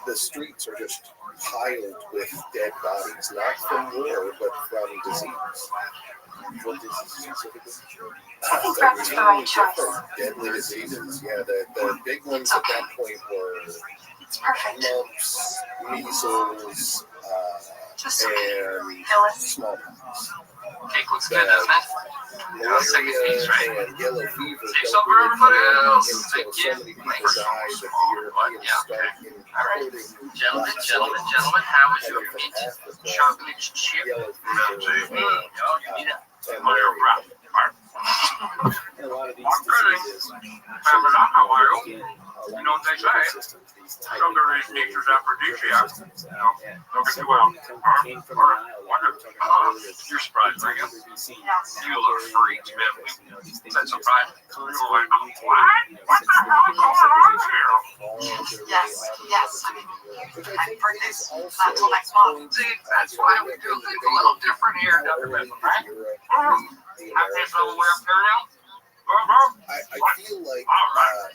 S2: the streets are just piled with dead bodies, not from war but from disease. What disease specifically?
S8: I think that's the right choice.
S2: Different deadly diseases. Yeah, the big ones at that point were
S8: It's perfect.
S2: mumps, measles,
S8: Just
S2: and
S8: Phyllis.
S2: smallpox.
S3: Cake looks good, doesn't it?
S2: Malaria and yellow fever
S3: Save
S2: don't
S3: some for
S2: really
S3: everybody
S2: come
S3: else.
S2: until
S3: Thank
S2: so
S3: you.
S2: many people die that the Europeans start importing
S3: Gentlemen,
S2: black
S3: gentlemen,
S2: soda.
S3: gentlemen, how is
S2: And
S3: your
S2: then from
S3: mint
S2: Africa,
S3: chocolate chip?
S2: yellow
S3: You
S2: fever
S3: need it.
S2: and
S3: Well, you're
S2: malaria.
S3: right.
S1: And a lot of these
S3: I'm kidding.
S1: diseases,
S3: But I know I don't.
S1: again,
S3: You know what they say?
S1: systems, these tightly
S3: Sugar is
S1: populated
S3: nature's
S1: river
S3: aphrodisiac.
S1: systems,
S3: You know,
S1: and
S3: don't get
S1: some
S3: too well.
S1: of them came from the Nile, like we were talking about earlier.
S3: You're surprised, I guess.
S1: BC,
S8: Yes.
S3: You little freaks, man.
S1: you know, these things
S3: Said
S1: are
S3: some
S1: just
S3: pride.
S1: constantly
S3: What?
S1: mutating, you know,
S3: What
S1: since
S3: the
S1: the
S3: hell is
S1: beginning of
S3: going on
S1: civilization. All
S3: here?
S1: of the
S8: Yes,
S1: really
S8: yes.
S1: obvious opportunities.
S2: Which I
S8: I'm
S2: think
S8: pregnant.
S2: is also
S8: Not till next month.
S3: See, that's why we do things a little different here, Dr. Pepper, right? Have this all the way up there now?
S2: I feel like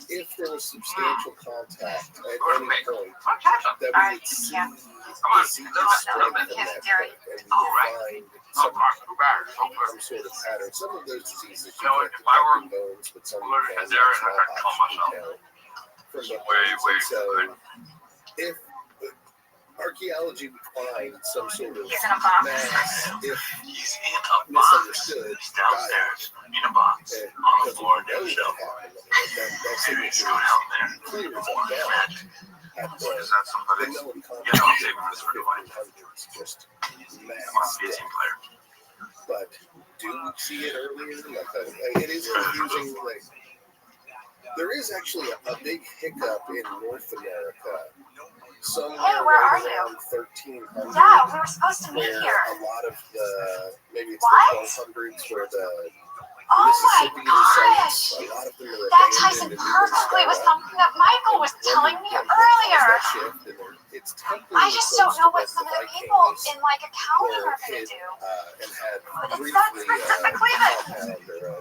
S2: if there was substantial contact at any point, that we would see disease spread from that point, and we would find some sort of pattern. Some of those diseases you can't detect in bones, but some you can, like smallpox, you can tell from the bones. And so, if archaeology would find some sort of
S8: He's in a box.
S2: mass, if
S3: He's in a box.
S2: misunderstood,
S3: He's downstairs in a box on the floor near the shelf.
S2: that
S3: Maybe it's
S2: signature
S3: going out there.
S2: clears up
S3: What
S2: down
S3: magic?
S2: at
S3: What
S2: the
S3: is that? Somebody's.
S2: known
S3: You know, I'm saving this for the wife.
S2: 1500s, just
S3: Come on,
S2: mass
S3: be a
S2: death.
S3: team player.
S2: But do we see it earlier? Like, it is confusing. Like, there is actually a big hiccup in North America somewhere
S8: Hey, where are
S2: right
S8: you?
S2: around 1300.
S8: Yeah, we were supposed to meet
S2: Where
S8: here.
S2: a lot of the, maybe it's
S8: What?
S2: the 1200s, where the
S8: Oh
S2: Mississippi
S8: my gosh!
S2: sites, a lot of them are
S8: That ties in
S2: abandoned and
S8: perfectly with
S2: started up.
S8: something that Michael was telling me earlier. I just don't know what some of the people in like accounting are going to do.
S2: And had
S8: But it's
S2: briefly
S8: not specifically that.
S2: compound or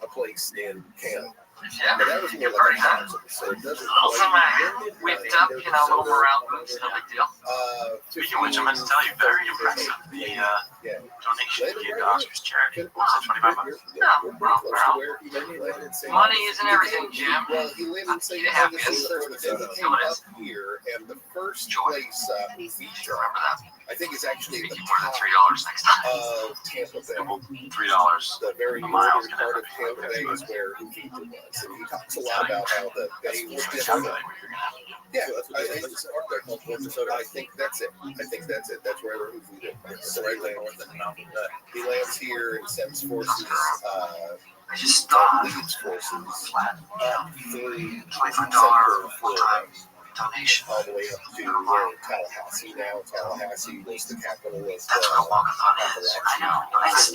S2: a place in Canada.
S3: Yeah,
S2: But that was more
S3: you're
S2: like
S3: pretty
S2: a
S3: hot.
S2: house, so it doesn't
S3: Also,
S2: quite
S3: whipped up, you know, a little morale boost, no big deal. Speaking of which, I meant to tell you, very impressive. The
S2: yeah.
S3: donation to the Oscars charity. What was it, $25?
S2: You're pretty close to where he landed in St.
S3: Money isn't everything, Jim.
S2: Well, he lived in St.
S3: You
S2: Augustine
S3: happy?
S2: first, but then he came up here, and the first place we feature,
S3: Remember that?
S2: I think, is actually
S3: Make
S2: the
S3: you more than
S2: top
S3: $3 next time.
S2: of Tampa Bay.
S3: $3.
S2: The very
S3: A mile's
S2: northern
S3: gonna
S2: part
S3: have
S2: of
S3: to be
S2: Tampa Bay is where Ufita was, and he talks a lot about how the bay was different. Yeah, I think that's it. That's where Ufita is. So right there, he lands here and sends forces.
S3: I just thought
S2: Leads forces
S3: flat,
S2: up through
S3: $25
S2: Central
S3: full-time
S2: Florida,
S3: donation.
S2: all the way up to where Tallahassee now. Tallahassee was the capital of
S3: That's what a walkathon is. I know.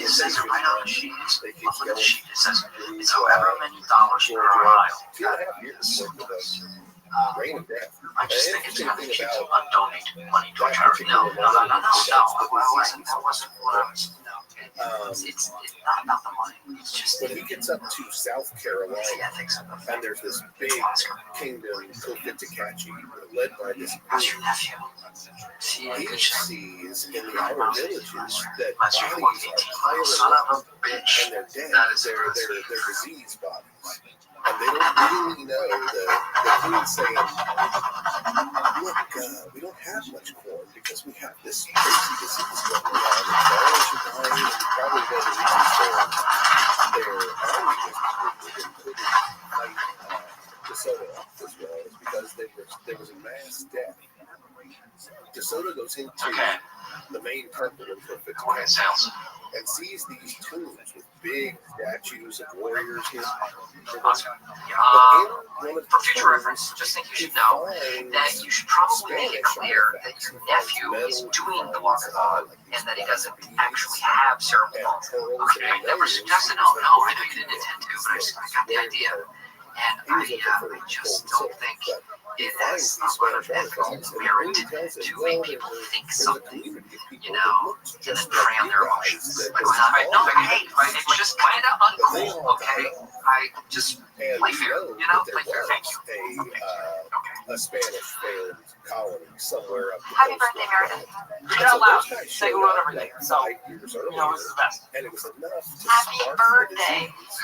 S3: It says it right on the sheet.
S2: They keep
S3: Look at the
S2: going
S3: sheet. It says
S2: through
S3: it's however many dollars per
S2: Georgia.
S3: mile.
S2: 2.5 years worth of reign of death.
S3: I just think it's kind of
S2: Interesting
S3: cheap
S2: thing
S3: to
S2: about
S3: donate money to a charity. No. That wasn't what I was. It's not about the money. It's just
S2: when he gets up to South Carolina,
S3: the ethics of the
S2: and there's this big kingdom, Cofitakachi, led by this
S3: How's your nephew? See,
S2: he
S3: good shit.
S2: sees in the outer villages that
S3: Unless
S2: bodies
S3: you're
S2: are
S3: 18,
S2: piling
S3: son
S2: up,
S3: of a bitch.
S2: and they're dead.
S3: That is
S2: They're disease bodies. And they don't really know the queen's saying, look, we don't have much corn because we have this crazy disease going on. And farmers are dying, and probably one of the reasons their army was including fight DeSoto up as well is because there was a mass death. DeSoto goes into the main temple of Cofitakachi and sees these tombs with big statues of warriors here. But in one of
S3: For
S2: the
S3: future
S2: tombs,
S3: reference, just think you should know that you should probably make it clear that your nephew is doing the walkathon and that he doesn't actually have cerebral palsy. Okay, I never suggested, no, I know you didn't intend to, but I got the idea.
S2: He was looking for
S3: I just
S2: gold and
S3: don't
S2: silver,
S3: think
S2: but he
S3: it
S2: finds
S3: has
S2: these
S3: a lot of
S2: Spanish
S3: ethical
S2: artifacts, and
S3: merit
S2: when he tells him,
S3: to
S2: well,
S3: make people think
S2: there's a
S3: something,
S2: community of people
S3: you know,
S2: that look
S3: and
S2: just
S3: then prey
S2: like
S3: on
S2: you
S3: their
S2: guys
S3: emotions.
S2: that
S3: Like,
S2: was
S3: I know,
S2: all
S3: hey, it's just kind of uncool, okay? I just
S2: and
S3: play
S2: we
S3: fair,
S2: know
S3: you know,
S2: that
S3: play fair.
S2: there
S3: Thank you.
S2: was a Spanish failed colony somewhere up the
S8: Happy
S2: coast
S8: birthday,
S2: of
S8: Meredith.
S2: Canada.
S3: Read it out
S2: So
S3: loud.
S2: those guys
S3: Say
S2: showed
S3: who wrote
S2: up
S3: everything.
S2: like
S3: So,
S2: 5 years
S3: you know, this is
S2: earlier,
S3: the best.
S2: and it was enough to
S8: Happy
S2: spark
S8: birthday.
S2: the disease,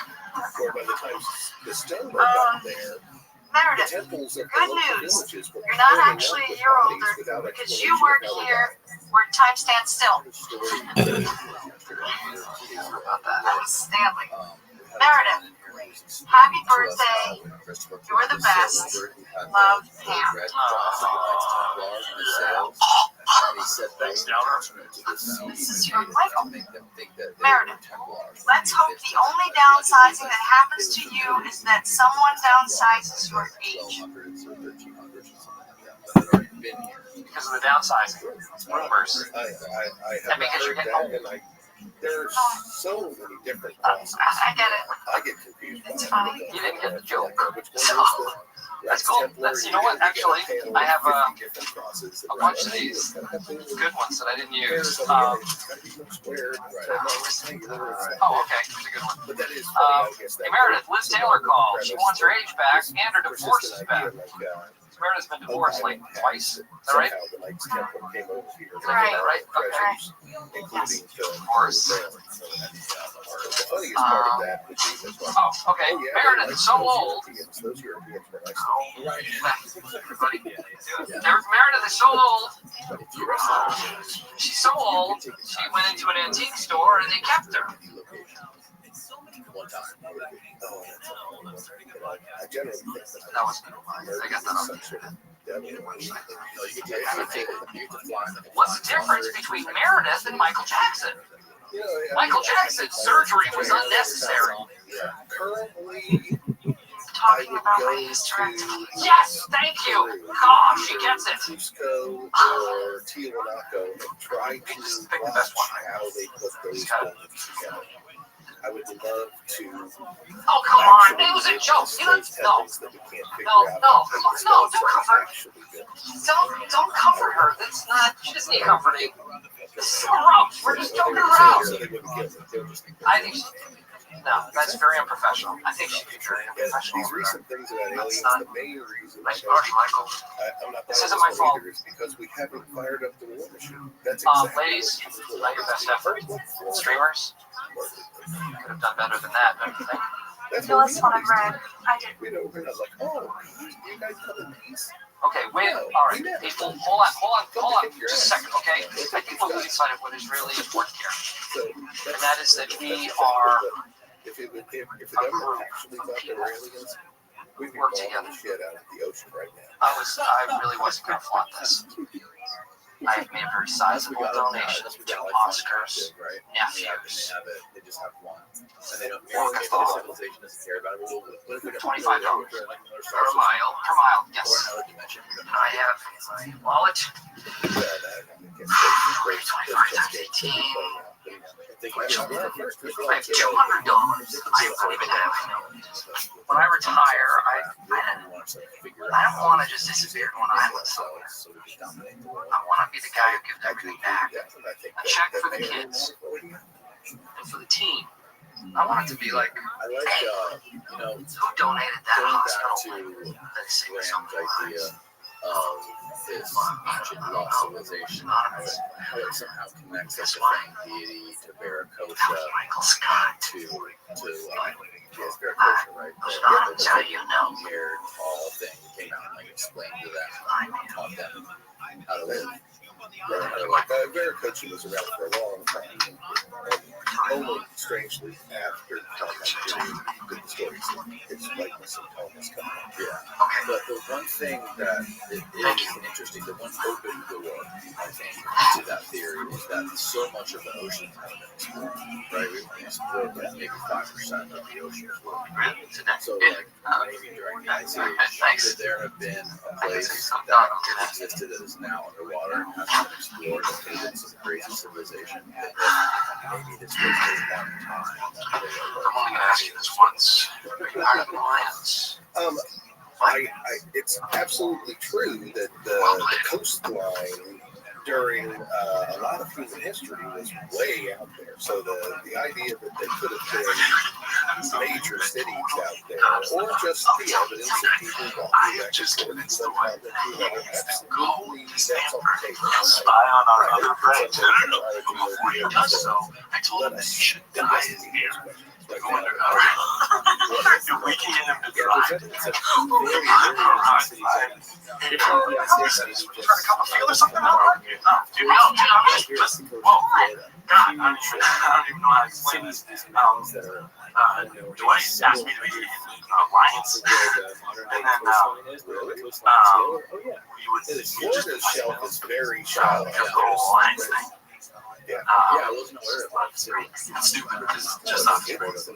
S2: where by the time the Stoneman got there, the
S8: Meredith,
S2: temples of the
S8: good
S2: local
S8: news.
S2: villages were
S8: You're not
S2: filling
S8: actually
S2: up
S8: a
S2: with
S8: year
S2: bodies
S8: older
S2: without
S8: because
S2: explanation
S8: you
S2: of
S8: weren't
S2: how they
S8: here
S2: died.
S8: where time stands still.
S2: The story
S3: About that.
S8: That was Stanley.
S6: We had a
S8: Meredith,
S6: gentleman here who was explaining
S8: happy
S6: to us
S8: birthday.
S6: how when Christopher
S8: You're the
S6: Columbus sailed
S8: best.
S6: over, he had
S8: Love,
S6: the
S8: Pam.
S6: red cross of the Knights Templar in the sails, and he said that was an attachment to the sea
S8: This is
S6: that
S8: from
S6: made it
S8: Michael.
S6: to make them think that they were
S8: Meredith,
S6: Templars.
S8: let's hope the only downsizing that happens to you is that someone downsizes your age.
S6: 1200s or 1300s or something like that, that had already been here.
S3: Because of the downsizing. Rumors.
S2: I
S3: And
S2: have
S3: because you're
S2: heard
S3: getting
S2: that, and there's so many different
S8: I
S2: crosses.
S8: get it.
S2: I get confused.
S8: It's
S2: by
S8: funny.
S2: it.
S3: You didn't get the joke.
S2: Which one
S3: So,
S2: is the
S3: that's cool.
S2: Templar?
S3: That's, you know what,
S2: get a
S3: actually,
S2: panel
S3: I have
S2: of 50 different crosses that
S3: a bunch of
S2: right
S3: these
S2: underneath it.
S3: good ones that I didn't use.
S2: There's on the edge, it's gotta be more square, so not rectangular, it's not
S3: Oh,
S2: that.
S3: okay. Here's a good one.
S2: But that is funny, I guess, that
S3: Hey, Meredith, Liz
S2: so
S3: Taylor
S2: the
S3: called. She
S2: premise
S3: wants her age back
S2: is
S3: and her divorce is
S2: persistent
S3: back.
S2: idea, like,
S3: Meredith's been divorced like twice. Is that right?
S2: somehow the Knights Templar came over here.
S3: Did I get that right?
S2: Treasures, including the
S3: Divorce.
S2: The funniest part of that would be this one.
S3: Oh, okay.
S2: Oh, yeah,
S3: Meredith is so
S2: those
S3: old.
S2: Europeans, those Europeans were nice.
S3: Right. Everybody. Meredith is so old.
S2: But if you rest
S3: She's so old. She went into an antique store and they kept her.
S6: One time.
S2: I generally think
S3: That was good. I got that on.
S2: some sort of devil.
S6: No, you get to fly in the
S3: What's the difference between Meredith and Michael Jackson?
S2: You know,
S3: Michael Jackson's surgery was unnecessary.
S2: Currently,
S8: Talking
S2: I
S8: about
S2: would
S8: my
S2: go
S8: hysterectomy.
S2: to
S3: Yes, thank you. God, she gets it.
S2: Cusco or Tiwanaku and try to
S3: Pick the
S2: watch
S3: best one.
S2: how they put those things together. I would love to.
S3: Oh, come on. It was a joke. You don't, no.
S2: That we can't figure
S3: No,
S2: out.
S3: no, come on, no, don't comfort.
S2: Actually good.
S3: Don't comfort her. That's not, she doesn't need comforting. This is so gross. We're just joking around.
S2: So they wouldn't kill them. They would just be
S3: I think she, no, that's very unprofessional. I think she'd be very
S2: Yeah,
S3: unprofessional.
S2: these recent things about aliens,
S3: not-
S2: the main reason
S3: Nice party, Michael.
S2: I'm not
S3: This
S2: buying
S3: isn't my
S2: one
S3: fault.
S2: either is because we haven't fired up the war machine. That's
S3: Ladies, not your best effort. Streamers could have done better than that, don't you think?
S2: That's
S8: No,
S2: what
S8: that's
S2: we
S8: what I've
S2: always
S8: read.
S2: do.
S8: I did.
S2: We don't, we're not like, oh, you guys come in peace.
S3: Okay, wait. All right, people, hold on, just a second, okay? I think we're losing sight of what is really important here.
S2: So
S3: And that is that we are
S2: if the government actually thought they were aliens, we'd be
S3: Work
S2: blowing
S3: together.
S2: the shit out of the ocean right now.
S3: I really wasn't going to flaunt this. I have made a very sizable donation to Oscar's
S6: right?
S3: nephews.
S6: They just have one. And they don't
S3: Walk
S6: maybe
S3: a thought.
S6: civilization doesn't care about it. Well, what if we got
S3: $25
S6: like another
S3: per mile, yes.
S6: or another dimension? We don't
S3: And I have in my wallet,
S6: They can get one first.
S3: I have $200. I don't even have. When I retire, I don't want to just disappear to an island somewhere. I want to be the guy who gives everything back. A check for the kids and for the team. I want it to be like,
S6: I like,
S3: who donated that
S6: going
S3: hospital?
S6: back to
S3: Let's see,
S6: Graham's idea of this ancient lost civilization, how it somehow connects us to Fang deity, to Veracocha,
S3: Michael Scott.
S6: to yes, Veracocha, right?
S3: That's how you know.
S6: Haired, tall thing came out and like explained to them, taught them how to live.
S2: Veracocha was around for a long time. Only strangely after the stories of his likeness and tallness come up.
S6: Yeah. But the one thing that is interesting, the one open door, I think, to that theory is that so much of the ocean has been explored, right? We've only explored like maybe 5% of the ocean floor. So like maybe during the Ice Age, could there have been a place that existed that is now underwater and hasn't been explored and could have been some crazy civilization? Maybe this was the one time that they
S3: I'm only gonna ask you this once. Are you part of the Alliance?
S2: It's absolutely true that the coastline during a lot of human history was way out there. So the idea that there could have been major cities out there, or just the evidence of people walking back and forth from one continent to another, absolutely, that's on the table.
S3: Spy on our other brains. No. Before he does so, I told him that he should die in here. We can get him to try.
S1: It's a very, very interesting city.
S3: If trying to come and feel or something, listen. Whoa, God, I don't even know how to explain this. Dwight asked me to be in Alliance, and then
S2: Florida's shelf is very shallow.
S3: the whole Alliance thing.
S2: Yeah.
S6: I wasn't aware of that.
S3: It's stupid because it's just not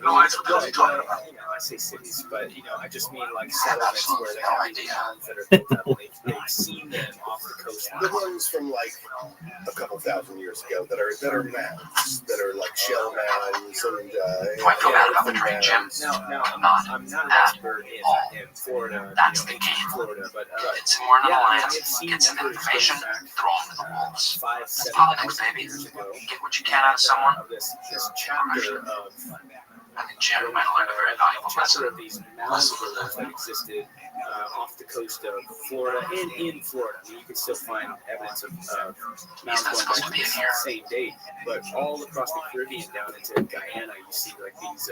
S3: no, it's what they're talking about.
S1: I say cities, but I just mean like settlements where they have these mounds that are built up. They've seen them off the coast.
S2: The ones from like a couple thousand years ago that are mounds, that are like shell mounds and
S3: I feel bad about the train, Jim.
S1: Now, I'm not an expert in Florida,
S3: That's the key.
S1: Florida, but
S3: It's more an alliance.
S1: I've seen
S3: Get some
S1: numbers
S3: information,
S1: going back,
S3: throw them to the wolves.
S1: 5,
S3: That's
S1: 7
S3: politics, baby.
S1: years ago.
S3: Get what you can out of someone.
S1: This chapter of
S3: I think Jim might have learned a very valuable
S1: chapter
S3: lesson.
S1: of these mounds that existed off the coast of Florida and in Florida. I mean, you can still find evidence of mounds going back to the same date, but all across the Caribbean down into Guyana, you see like these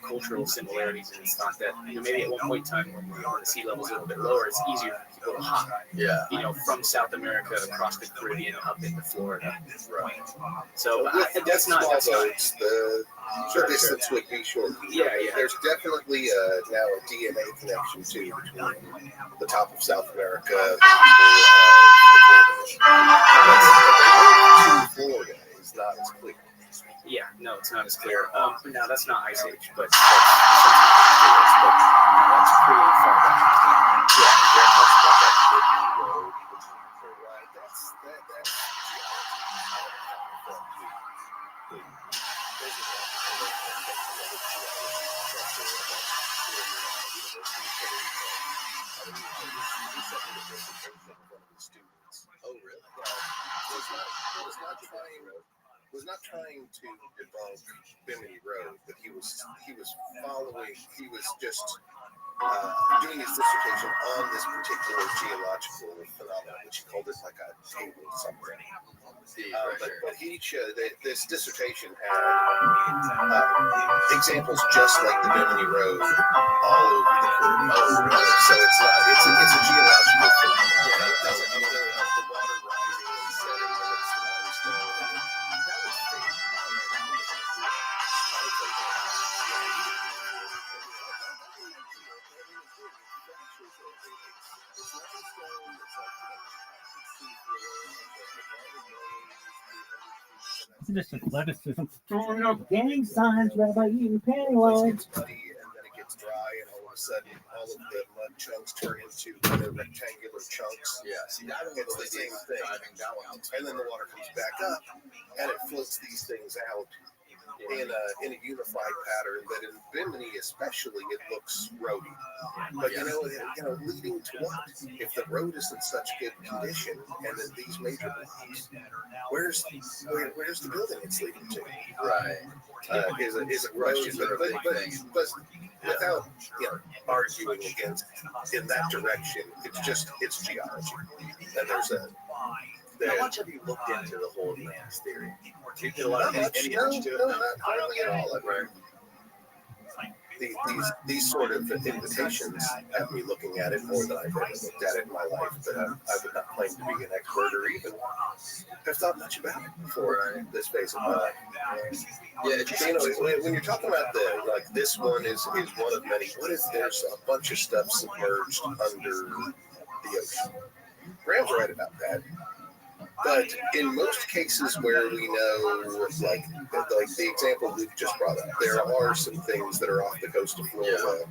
S1: cultural similarities, and it's not that maybe at one point in time when the sea level is a little bit lower, it's easier for people to hop.
S6: Yeah.
S1: From South America across the Caribbean up into Florida.
S6: Right.
S1: So
S2: that's not the distance would be short.
S1: Yeah.
S2: There's definitely now a DNA connection too between the top of South America and Florida is not as clear.
S1: Yeah, no, it's not as clear. Now that's not Ice Age, but that's pretty far back.
S2: Oh, really? Was not trying to debunk Bimini Road, but he was just doing his dissertation on this particular geological phenomenon, which he called it like a table somewhere. But he showed that this dissertation had examples just like the Bimini Road all over the Caribbean. So it's a geological phenomenon of the water rising and setting when it's limestone.
S7: This athleticism throwing up gang signs, Rabbi eating panty lines.
S2: And then it gets dry, and all of a sudden, all of the mud chunks turn into kind of rectangular chunks.
S6: Yeah, see, that one
S2: It's the same thing. And then the water comes back up, and it floats these things out in a unified pattern that in Bimini especially it looks roady. But leading to what? If the road is in such good condition and then these major blocks, where's the building it's leading to?
S6: Right.
S2: Is a question, but without arguing against in that direction, it's geology. And there's
S6: How much have you looked into the whole Atlantis theory? Do you get a lot of any interest to it?
S2: No, not really at all. These sort of invitations have me looking at it more than I've ever looked at it in my life. But I would not claim to be an expert or even have thought much about it before this phase of my life. When you're talking about this one is one of many. What if there's a bunch of stuff submerged under the ocean? Graham's right about that. But in most cases where we know, like the example Luke just brought up, there are some things that are off the coast of Florida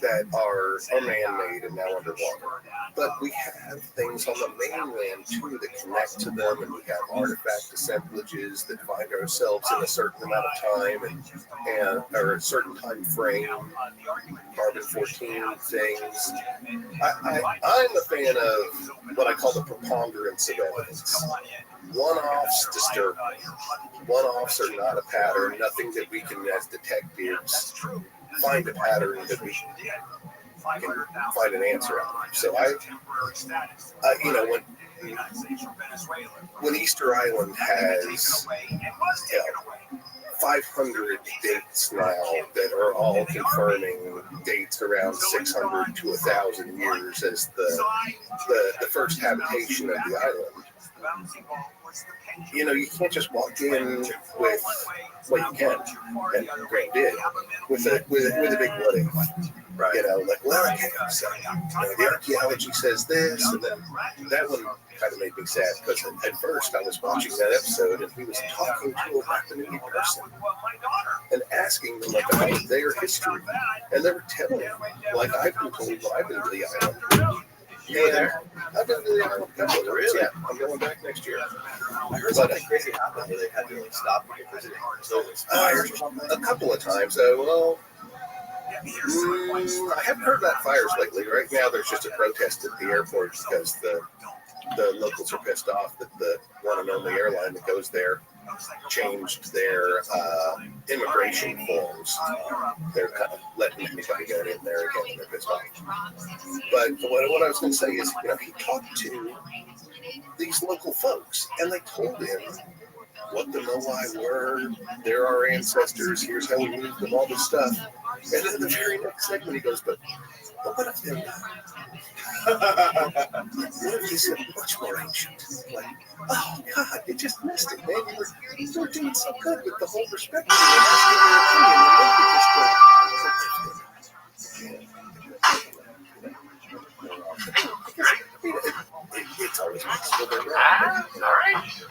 S2: that are man-made and now underwater. But we have things on the mainland too that connect to them, and we have artifact assemblages that find ourselves in a certain amount of time and or a certain time frame. Carbon 14 things. I'm a fan of what I call the preponderance of evidence. One-offs disturb me. One-offs are not a pattern. Nothing that we can, as detectives, find a pattern that we can find an answer out of. So when Easter Island has 500 dates now that are all confirming dates around 600 to 1,000 years as the first habitation of the island. You can't just walk in with what you can, and Grant did, with a big what if. Right. The archaeology says this, and then that one kind of made me sad because at first I was watching that episode and he was talking to a Japanese person and asking them about their history, and they were telling him, like I've been told, I've been to the island. You were there? I've been to the island a couple of times. Really? Yeah, I'm going back next year. I heard something crazy happened where they had to stop people visiting. So a couple of times. I haven't heard about fires lately. Right now, there's just a protest at the airport because the locals are pissed off that the one and only airline that goes there changed their immigration forms. They're kind of letting anybody get in there again, and they're pissed off. But what I was going to say is, he talked to these local folks, and they told him what the Moai were. They're our ancestors. Here's how we moved them, all this stuff. And then the very next segment, he goes, but what if they're not? What if he's much more ancient? Like, oh, God, you just missed it, man. You were doing so good with the whole perspective. It's always possible they're wrong.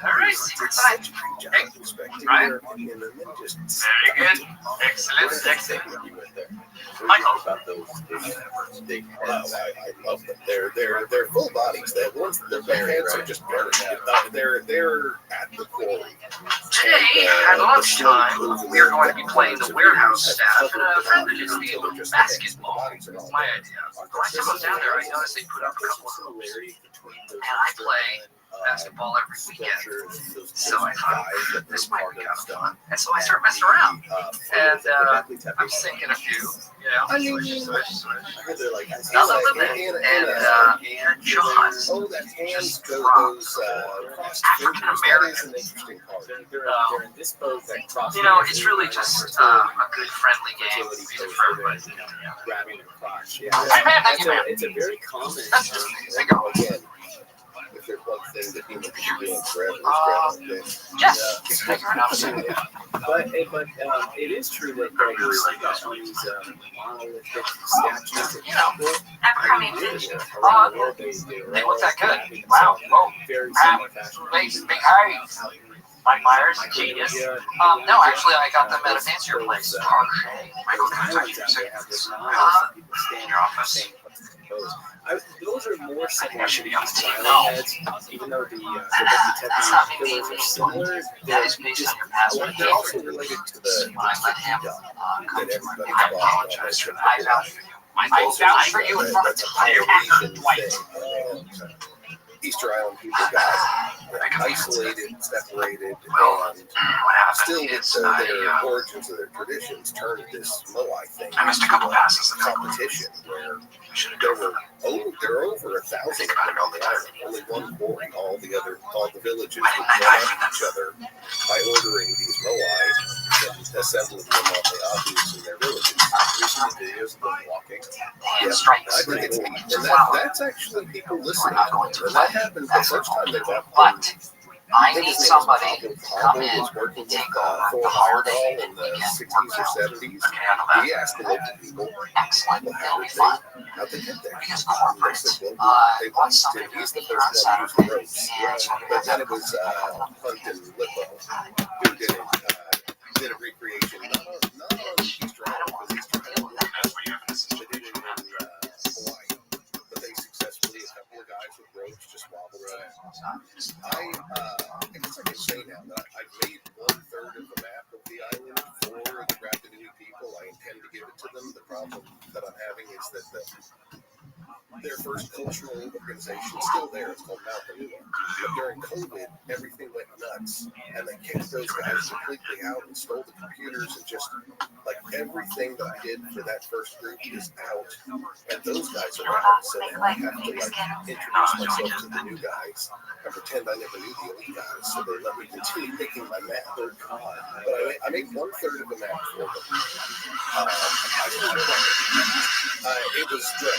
S3: All right. Secret side. Hey, Ryan. Very good. Excellent. Michael.
S2: I love them. They're full bodies. Their heads are just buried. They're at the quarry.
S3: Today, at lunchtime, we are going to be playing the warehouse staff and a friend of his game of basketball. My idea. When I was down there, I noticed they put up a couple of hoops. And I play basketball every weekend. So I thought, this might be kind of fun. And so I started messing around. And I'm sinking a few, swish. None of them in. And Jaws.
S2: Oh, that hands those
S3: African American. It's really just a good friendly game for everybody.
S1: Grabbing the crotch. Yeah. It's a very common
S2: again. If there's one thing that humans are doing forever, is grabbing things.
S3: Yes.
S1: But it is true that these monolithic statues of people,
S3: they look that good. Wow.
S1: Very similar fashion.
S3: Big high. Mike Myers, genius. No, actually, I got them at a fancier place. Michael, can I talk to you for a second? In your office.
S1: Those are more similar to the
S3: No.
S1: heads, even though the Tepi pillars are similar.
S3: That is based on your password.
S2: They're also related to the
S3: When I let him come
S2: that
S3: to my
S2: everybody
S3: I apologize for that. I vouch for you. I vouch for you in front of the entire Actor Dwight.
S2: Easter Island people got isolated, separated, and
S3: What
S2: still
S3: happened
S2: with
S3: is
S2: their origins of their traditions turned this Moai thing
S3: I missed a couple passes.
S2: competition where there are over 1,000 of them on the island. Only one quarry. All the villages would join up each other by ordering these Moai and assembling them on the obvious in their villages.
S6: You see the videos of them walking?
S2: Yeah, I think it's neat. And that's actually people listening. And that happened the first time they walked.
S3: But I need somebody to come in
S2: was working
S3: and
S2: with
S3: take over
S2: Thor
S3: the holiday
S2: Heyerdahl in the 60s or 70s. He asked the local people,
S3: Excellent.
S2: well, how
S3: It'll
S2: did
S3: be fun.
S2: they how'd they get there?
S3: Because
S2: They
S3: corporate
S2: said, well, they
S3: wants
S2: wanted
S3: somebody
S2: to.
S3: to
S2: He's the
S3: be here on
S2: first one to use the
S3: Saturday.
S2: ropes. But then it was Hunt and Lippo who did it. Did a recreation, not on Easter Island, because Easter Island, they did it in Hawaii. But they successfully, a couple of guys with ropes just wobbled around. I guess I can say now that I've made 1/3 of the map of the island for the Rappahannock people. I intend to give it to them. The problem that I'm having is that their first cultural organization is still there. It's called Mount Manua. But during COVID, everything went nuts, and they kicked those guys completely out and stole the computers, and just like everything that I did for that first group is out, and those guys are out. So now I have to introduce myself to the new guys and pretend I never knew the old guys, so they let me continue making my map. But I made 1/3 of the map for them. It was drone.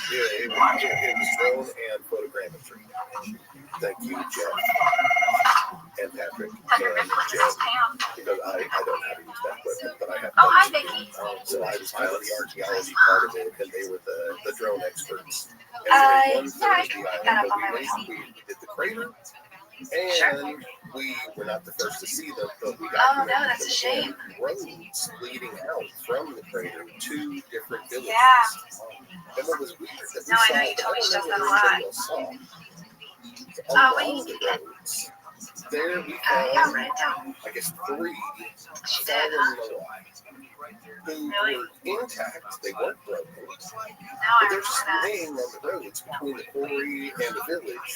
S2: It was drone and photogrammetry. Thank you, Jeff and Patrick and Jeff, because I don't know how to use that equipment, but I have.
S8: Oh, hi, Vicky.
S2: So I was kind of the archaeology part of it, and they were the drone experts. And
S8: Yeah, I can pick that up on my way home.
S2: we did the crater, and we were not the first to see them, but we got
S8: Oh, no, that's a shame.
S2: roads leading out from the crater to different villages.
S8: Yeah.
S2: And what was weird that we
S8: No, I
S2: saw,
S8: know you told me she does that a
S2: what
S8: lot.
S2: everybody else saw.
S8: Oh, what do
S2: Along
S8: you
S2: the
S8: need that?
S2: roads, there we
S8: Yeah,
S2: found,
S8: write it down.
S2: I guess, 3
S8: She
S2: fallen
S8: did, huh?
S2: Moai who
S8: Really?
S2: were intact. They weren't broken,
S8: No,
S2: but
S8: I
S2: they're
S8: remember
S2: just
S8: that.
S2: laying on the roads between the quarry and the village.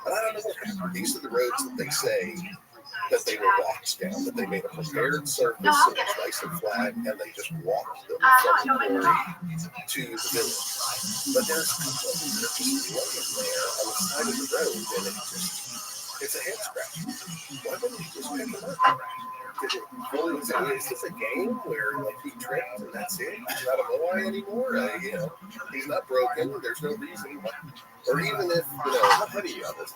S2: And I don't know what happened. These are the roads that they say that they were walked down, that they made a prepared surface
S8: No, I'll
S2: and
S8: get
S2: it's
S8: it.
S2: nice and flat, and they just walked them
S8: No, I
S2: from the
S8: don't mind
S2: quarry
S8: at
S2: to the village. But there's a couple of them that are just laying there on the side of the road, and it's a head scratch. Why wouldn't you just pick them up? Is this a game where like he tripped and that's it? He's not a Moai anymore. He's not broken. There's no reason. Or even if how heavy are those?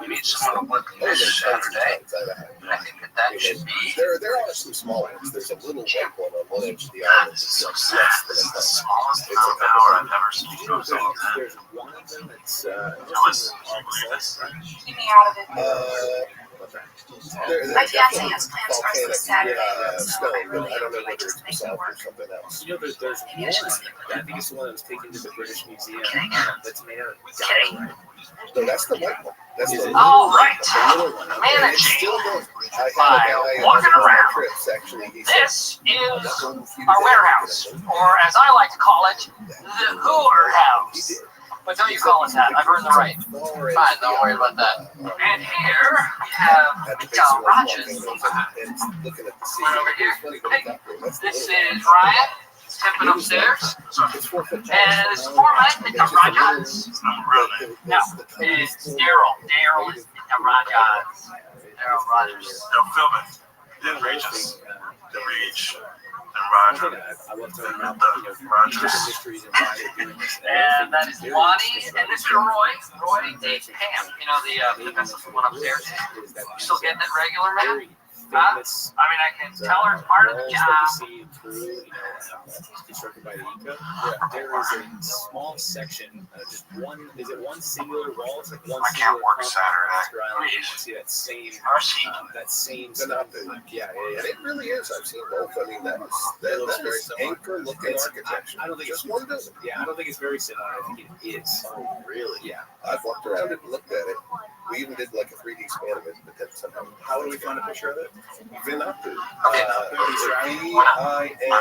S3: We need someone to work this Saturday. I think that should be.
S2: There are some small ones. There's a little white one on one edge of the island.
S3: This is
S2: It's
S3: so
S2: like
S3: sad.
S2: less
S3: This is
S2: than
S3: the
S2: a
S3: smallest
S2: It's a
S3: amount of power I've ever seen.
S1: There's one of them that's
S8: Keep me out of it.
S2: There's
S8: My fiance
S2: definitely
S8: has plans for us
S2: volcanic
S8: this Saturday, so
S2: stone,
S8: I
S2: but
S8: really
S2: I don't know
S8: hope I
S2: whether
S8: just
S2: it's
S8: make it
S2: basalt or
S8: work.
S2: something else.
S1: there's
S8: Maybe I should
S1: one.
S8: sleep with
S1: I think it's the one that was taken to the British Museum.
S8: Kidding.
S1: That's made out of
S8: Kidding.
S1: diorite.
S2: No, that's the white one. That's
S1: Is
S2: the
S1: it?
S2: little
S3: Oh,
S2: one.
S3: right.
S2: The little one. And it's
S3: Managing
S2: still going. I had a
S3: by
S2: guy on
S3: walking
S2: one of my
S3: around.
S2: trips, actually. He said,
S3: This
S2: "I'm not
S3: is
S2: going with you
S3: our
S2: today."
S3: warehouse, or as I like to call it, the Hoover
S2: He
S3: House.
S2: did.
S3: But don't you call it that? I've earned the right. Fine, don't worry about that. And here we have
S2: At the base of those
S3: Rogers.
S2: volcanoes and looking at the sea.
S3: Right over here.
S2: It's funny when we got there. That's the
S3: This
S2: little one.
S3: is Ryan. He's tipping upstairs.
S2: It's 4 foot tall.
S3: And this is Foreman, the Rogers. No, it's Daryl. Daryl is the Rogers. Daryl Rogers.
S9: They'll film it. Then Regis. The Rage. And Roger.
S1: I love talking about
S9: Roger.
S1: just mysteries and why they're doing this.
S3: And that is Lonnie, and this is Roy. Roy dates Pam. The business one upstairs. You still getting it regular, man? Huh?
S1: Famous
S3: I mean, I can tell her it's part of the
S1: walls
S3: job.
S1: that you see through, constructed by the Eco. There is a small section, just one. Is it one singular wall? It's like one
S9: I can't
S1: singular
S9: work
S1: compound
S9: Saturday.
S1: Master Island. You
S9: Please.
S1: can see
S3: Mercy.
S1: that same. Yeah.
S2: And it really is. I've seen both. I mean, that is anchor-looking architecture.
S1: I don't think
S2: Just
S1: it's
S2: one building.
S1: Yeah, I don't think it's very similar. I think it is.
S2: Oh, really?
S1: Yeah.
S2: I've walked around it and looked at it. We even did like a 3D scan of it, but then somehow.
S1: How do we find a picture of it?
S2: Vinatu.
S9: I'm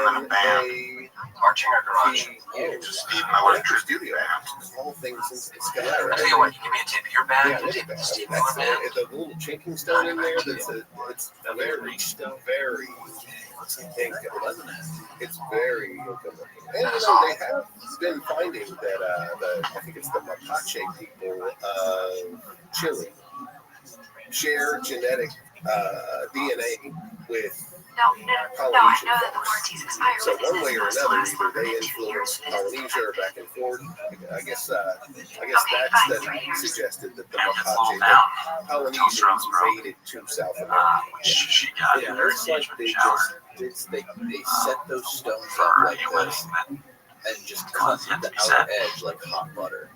S9: in a band. Marching our garage.
S2: Oh,
S9: Just need my electric
S2: studio. All things into the sky.
S3: I'll
S2: Right?
S3: tell you what, you give me a tip of your
S2: Yeah,
S3: bag.
S2: look at that. I mean, that's the little chinking stone in there. It's a very ink, wasn't it? It's very good looking. And they have been finding that I think it's the Mapache people of Chile share genetic DNA with
S8: No, I know that the warranties expire
S2: so
S8: within
S2: one way or
S8: this last
S2: another, either
S8: longer
S2: they
S8: than 2 years.
S2: influenced Polynesia or back and forth. I guess that study suggested that the Mapache, that Polynesians made it to South America.
S9: She got
S1: Yeah,
S9: it.
S1: it looks like they set those stones up like this.
S6: and just cut the outer edge like hot butter,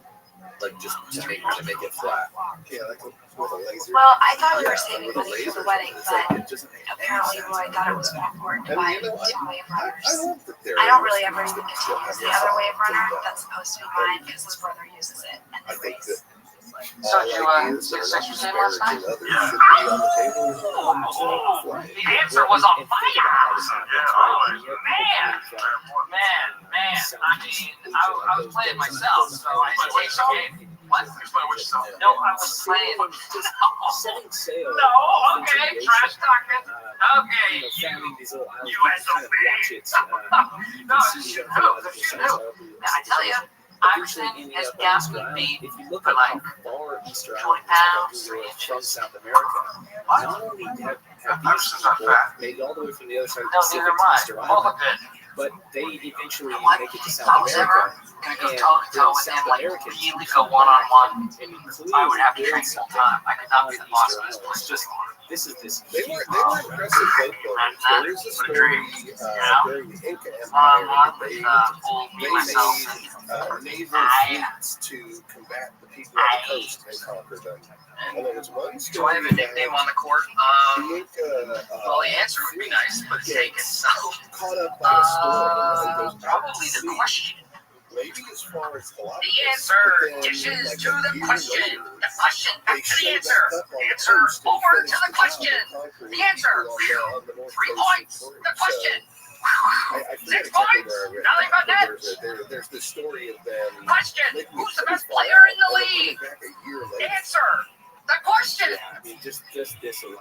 S6: like just to make it flat.
S2: Yeah, like with a laser.
S8: Well, I thought we were
S6: Yeah,
S8: saving
S6: with a
S8: money for
S6: laser,
S8: the wedding,
S6: it's like,
S8: but
S6: it doesn't make any
S8: apparently,
S6: sense.
S8: well, I thought it was more important to
S2: And
S8: buy
S2: you know,
S8: two wave
S2: I
S8: runners.
S2: love that there
S8: I don't
S2: is
S8: really ever
S2: things
S8: get
S2: that
S8: to
S2: still
S8: use
S2: have
S8: the
S2: this
S8: other
S2: all
S8: wave runner.
S2: to
S8: That's supposed to be mine because his brother uses it and
S2: I
S8: then
S2: think
S8: race.
S2: that
S3: So
S2: all
S3: did you
S2: ideas
S3: get
S2: are
S3: sex with him last night?
S2: disparaging others should be on the table.
S3: The answer was on fire. Man. I mean, I was playing myself, so I had to take some game. What? No, I was playing.
S1: Setting sail.
S3: No, okay, trash talking. Okay,
S1: founding these little islands,
S3: you
S1: you kind of watch it.
S3: No, shoot who? I tell you, Iverson is gasping me
S1: If you look
S3: for
S1: at
S3: like
S1: how far Easter
S3: 20
S1: Island
S3: pounds,
S1: is
S3: 3
S1: from
S3: inches.
S1: South America, not only have these people made it all the way from the other side of the
S3: No,
S1: Pacific
S3: neither am
S1: to
S3: I.
S1: Easter
S3: Both
S1: Island,
S3: are good.
S1: but they eventually
S3: What?
S1: make it to
S3: If I
S1: South
S3: was
S1: America.
S3: ever gonna go toe to toe with him, like really go one-on-one, I would have to train some time. I could not be the boss of this place.
S1: Just this is this.
S2: They were impressive boat builders. There is a story during the Inca Empire
S3: One-on-one
S2: that
S3: with
S2: they
S3: me, myself,
S2: made naval fleets to combat the people on the coast and conquer them. And there was one
S3: Do I
S2: story
S3: have a nickname on the court?
S2: the Inca
S3: Well, the answer would be nice, but taken. So,
S2: caught up by a storm and goes
S3: probably the question.
S2: maybe as far as Galapagos.
S3: The answer dishes to the question. The question back to the answer. Answer over to the question. The answer. 3 points. The question.
S2: I
S3: 6 points. Nothing but that.
S2: There's this story of them.
S3: Question. Who's the best player in the league?
S2: Back a year later.
S3: Answer. The question.
S1: I mean, just this alone.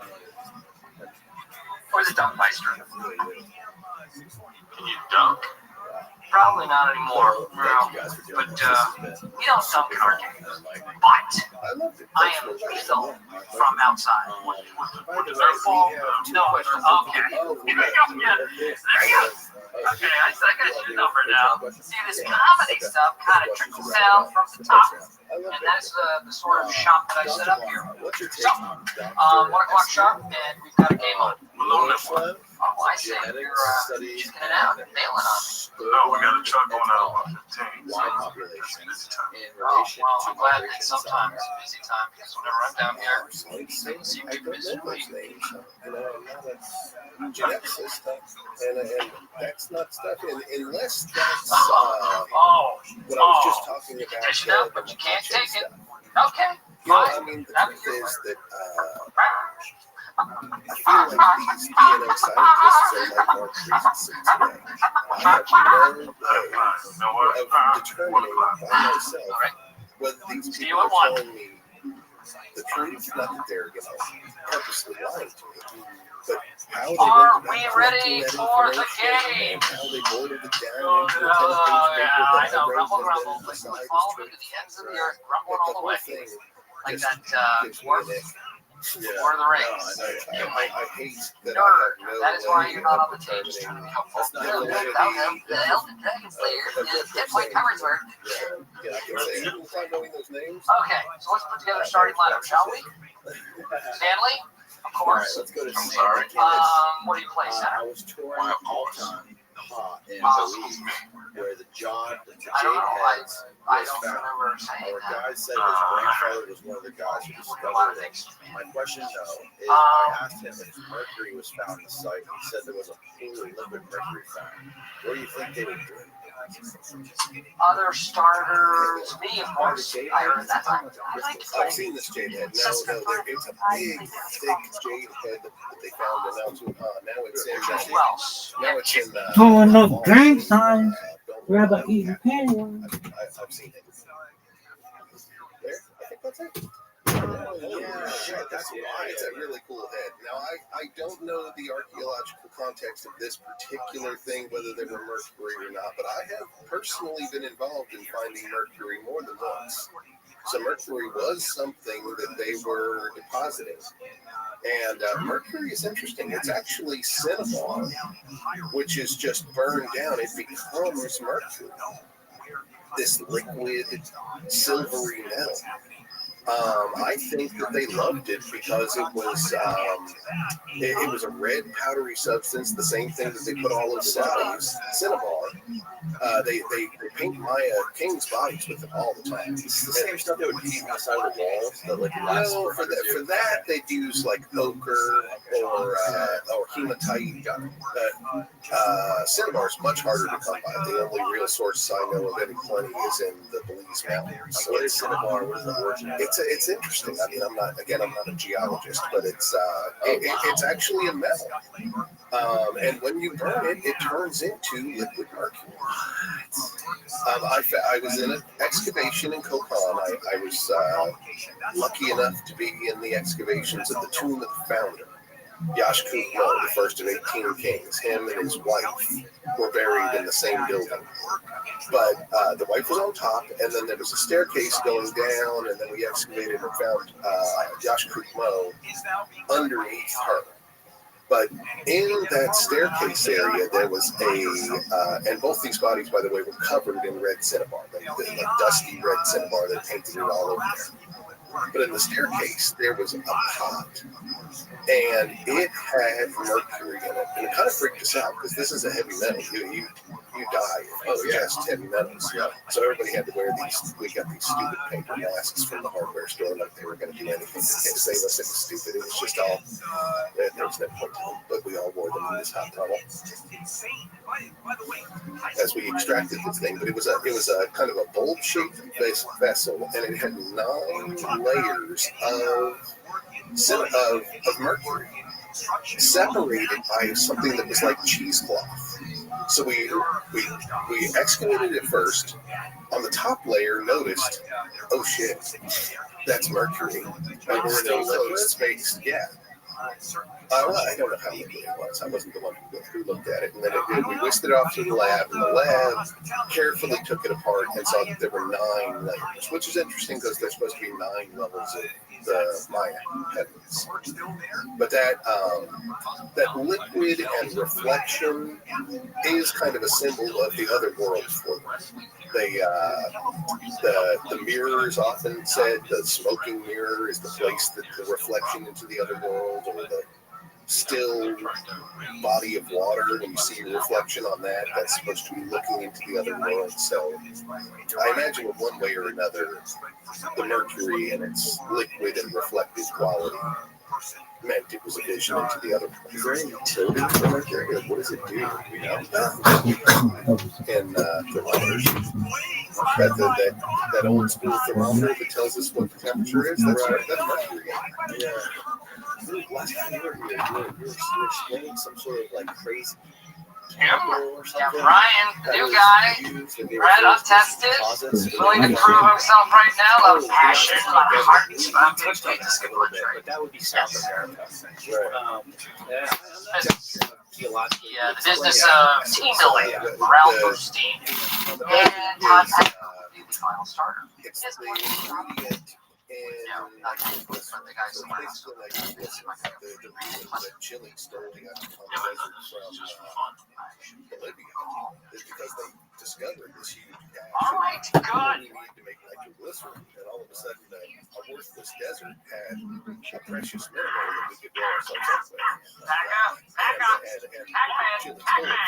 S3: Or the dunk meister.
S9: Can you dunk?
S3: Probably not anymore.
S6: Thank
S3: No.
S6: you guys for doing
S3: But
S6: this.
S3: we don't dunk in our game. But
S2: I loved it.
S3: I am lethal from outside.
S2: By the way,
S3: Therefore,
S2: we have two
S3: no,
S2: questions.
S3: okay.
S2: Oh,
S3: There you go. Okay, I got your number now. See, this comedy stuff kind of trickles down from the top, and that's the sort of shop that I set up here.
S6: What's your take
S3: So,
S6: on
S3: 1 o'clock sharp, and we've got a game on.
S6: Luna
S3: Oh, I say you're checking it out and nailing on me.
S9: No, we got a truck going out about 15.
S6: wide population in
S3: Oh,
S6: relation
S3: well,
S6: to
S3: I'm glad
S6: migration
S3: that
S6: in South
S3: sometimes
S6: America.
S3: it's busy time, because whenever I'm down here, things seem
S2: I
S3: to be
S2: don't
S3: busy.
S2: know those names. You know, I'm not a geneticist, and that's not stuff. Unless that's
S3: Oh,
S2: what I was just talking about.
S3: dish it up, but you can't
S2: blockchain
S3: take it.
S2: stuff.
S3: Okay,
S2: You know,
S3: fine.
S2: I mean, the
S3: That'd
S2: truth
S3: be
S2: is
S3: good.
S2: that I feel like these DNA scientists are like our priests today. I have no way of determining by myself whether these people are telling me the truth, not that they're, purposely lying to me, but how they
S3: Are
S2: went
S3: we
S2: about
S3: ready
S2: collecting that
S3: for the
S2: information
S3: game?
S2: and how they boiled it down
S3: Oh,
S2: into a
S3: yeah,
S2: 10-page paper
S3: I
S2: that
S3: know.
S2: I
S3: Rumble,
S2: wrote
S3: rumble.
S2: and then
S3: Let's
S2: decided
S3: follow
S2: to
S3: me to the ends of the earth, rumbling all the way. Like
S2: just
S3: that,
S2: gives me
S3: Lord
S2: an ick.
S3: Lord of the Rings.
S2: I hate that
S3: Nerd.
S2: I have no
S3: That is why
S2: way
S3: you're not on
S2: of
S3: the team. Just trying to
S2: determining.
S3: become
S6: That's not
S3: full.
S6: really
S3: Without him, the Elven Dragon Slayer is 10 point coverage work.
S2: Yeah, I can say it without knowing those names.
S3: Okay, so let's put together a starting lineup, shall we? Stanley, of
S6: All right,
S3: course.
S6: let's go to
S9: I'm sorry.
S3: What do you play,
S6: I
S3: center?
S6: was touring all time in Belize, where the jade
S3: I don't know.
S6: heads
S3: I
S6: was
S3: don't
S6: found.
S3: remember saying
S6: Our
S3: that.
S6: guy said his grandfather was one of the guys who
S3: A lot of
S6: discovered it.
S3: things.
S6: My question, though, is I asked him if mercury was found in the site. He said there was a pool of liquid mercury found. What do you think they were doing?
S3: Other starters, me, of course. I heard that time. I like to
S2: I've
S3: play.
S2: seen this jade head. No, it's a big, thick jade head that they found, and now it's in.
S3: Who else?
S2: Now it's in.
S7: Doing no gang signs. Rabbi
S2: I've
S7: eating penguins.
S2: seen it. There, I think that's it.
S1: Yeah,
S2: That's why it's a really cool head. Now, I don't know the archaeological context of this particular thing, whether they were mercury or not, but I have personally been involved in finding mercury more than once. So mercury was something that they were depositing. And mercury is interesting. It's actually cinnabar, which is just burned down. It becomes mercury, this liquid, silvery metal. I think that they loved it because it was a red powdery substance, the same thing that they put all of Saudi's cinnabar. They paint Maya King's bodies with it all the time.
S6: It's the same stuff they would paint on the side of the wall that like lasts
S2: No, for that they'd use like ochre or hematite. Cinnabar is much harder to come by. The only real source I know of any plenty is in the Belize Mountains. So
S6: what is cinnabar? What is the origin?
S2: It's interesting. I mean, I'm not a geologist, but it's actually a metal. And when you burn it, it turns into liquid mercury. I was in an excavation in Kopan. I was lucky enough to be in the excavations of the tomb of the founder, Yashkutmo, the first of 18 kings. Him and his wife were buried in the same building. But the wife was on top, and then there was a staircase going down, and then we excavated and found Yashkutmo underneath her. But in that staircase area, there was and both these bodies, by the way, were covered in red cinnabar, like dusty red cinnabar that painted it all over there. But in the staircase, there was a pot, and it had mercury in it. And it kind of freaked us out, because this is a heavy metal. You die if you ingest heavy metals. Yeah. So everybody had to wear these. We got these stupid paper masks from the hardware store, like they were going to do anything to save us. It was stupid. It was just all. There was no point to them, but we all wore them in this hot tunnel as we extracted this thing. But it was a kind of a bulb-shaped vessel, and it had 9 layers of mercury, separated by something that was like cheesecloth. So we excavated it first. On the top layer, noticed, oh shit, that's mercury. And we're in a closed space. Yeah. I don't know how liquid it was. I wasn't the one who looked at it. And then we whisked it off to the lab, and the lab carefully took it apart and saw that there were 9 layers, which is interesting because there's supposed to be 9 levels of the Maya heavens. But that liquid and reflection is kind of a symbol of the other world for them. The mirror is often said, the smoking mirror is the place that the reflection into the other world, or the still body of water, when you see your reflection on that, that's supposed to be looking into the other world. So I imagine in one way or another, the mercury and its liquid and reflective quality meant it was a vision into the other world. Is there any utility for mercury? Like, what does it do? You know? And thermometers. That old school thermometer that tells us what the temperature is, that's mercury. Yeah. Last time you were here, you were explaining some sort of like crazy chemical or something.
S3: Brian, the new guy, red, untested, willing to prove himself right now. Love passion, love heart. I'm
S1: touched on that a little bit, but that would be South America.
S3: Yeah, the business of team building around first team. And Todd had the final starter.
S2: It's the ingredient the guys the reason that Chile stole the from Bolivia is because they discovered this huge gas.
S3: All right, good.
S2: We need to make nitroglycerin, and all of a sudden a worthless desert had a precious mineral that we could grow ourselves up with. And Chile stole it from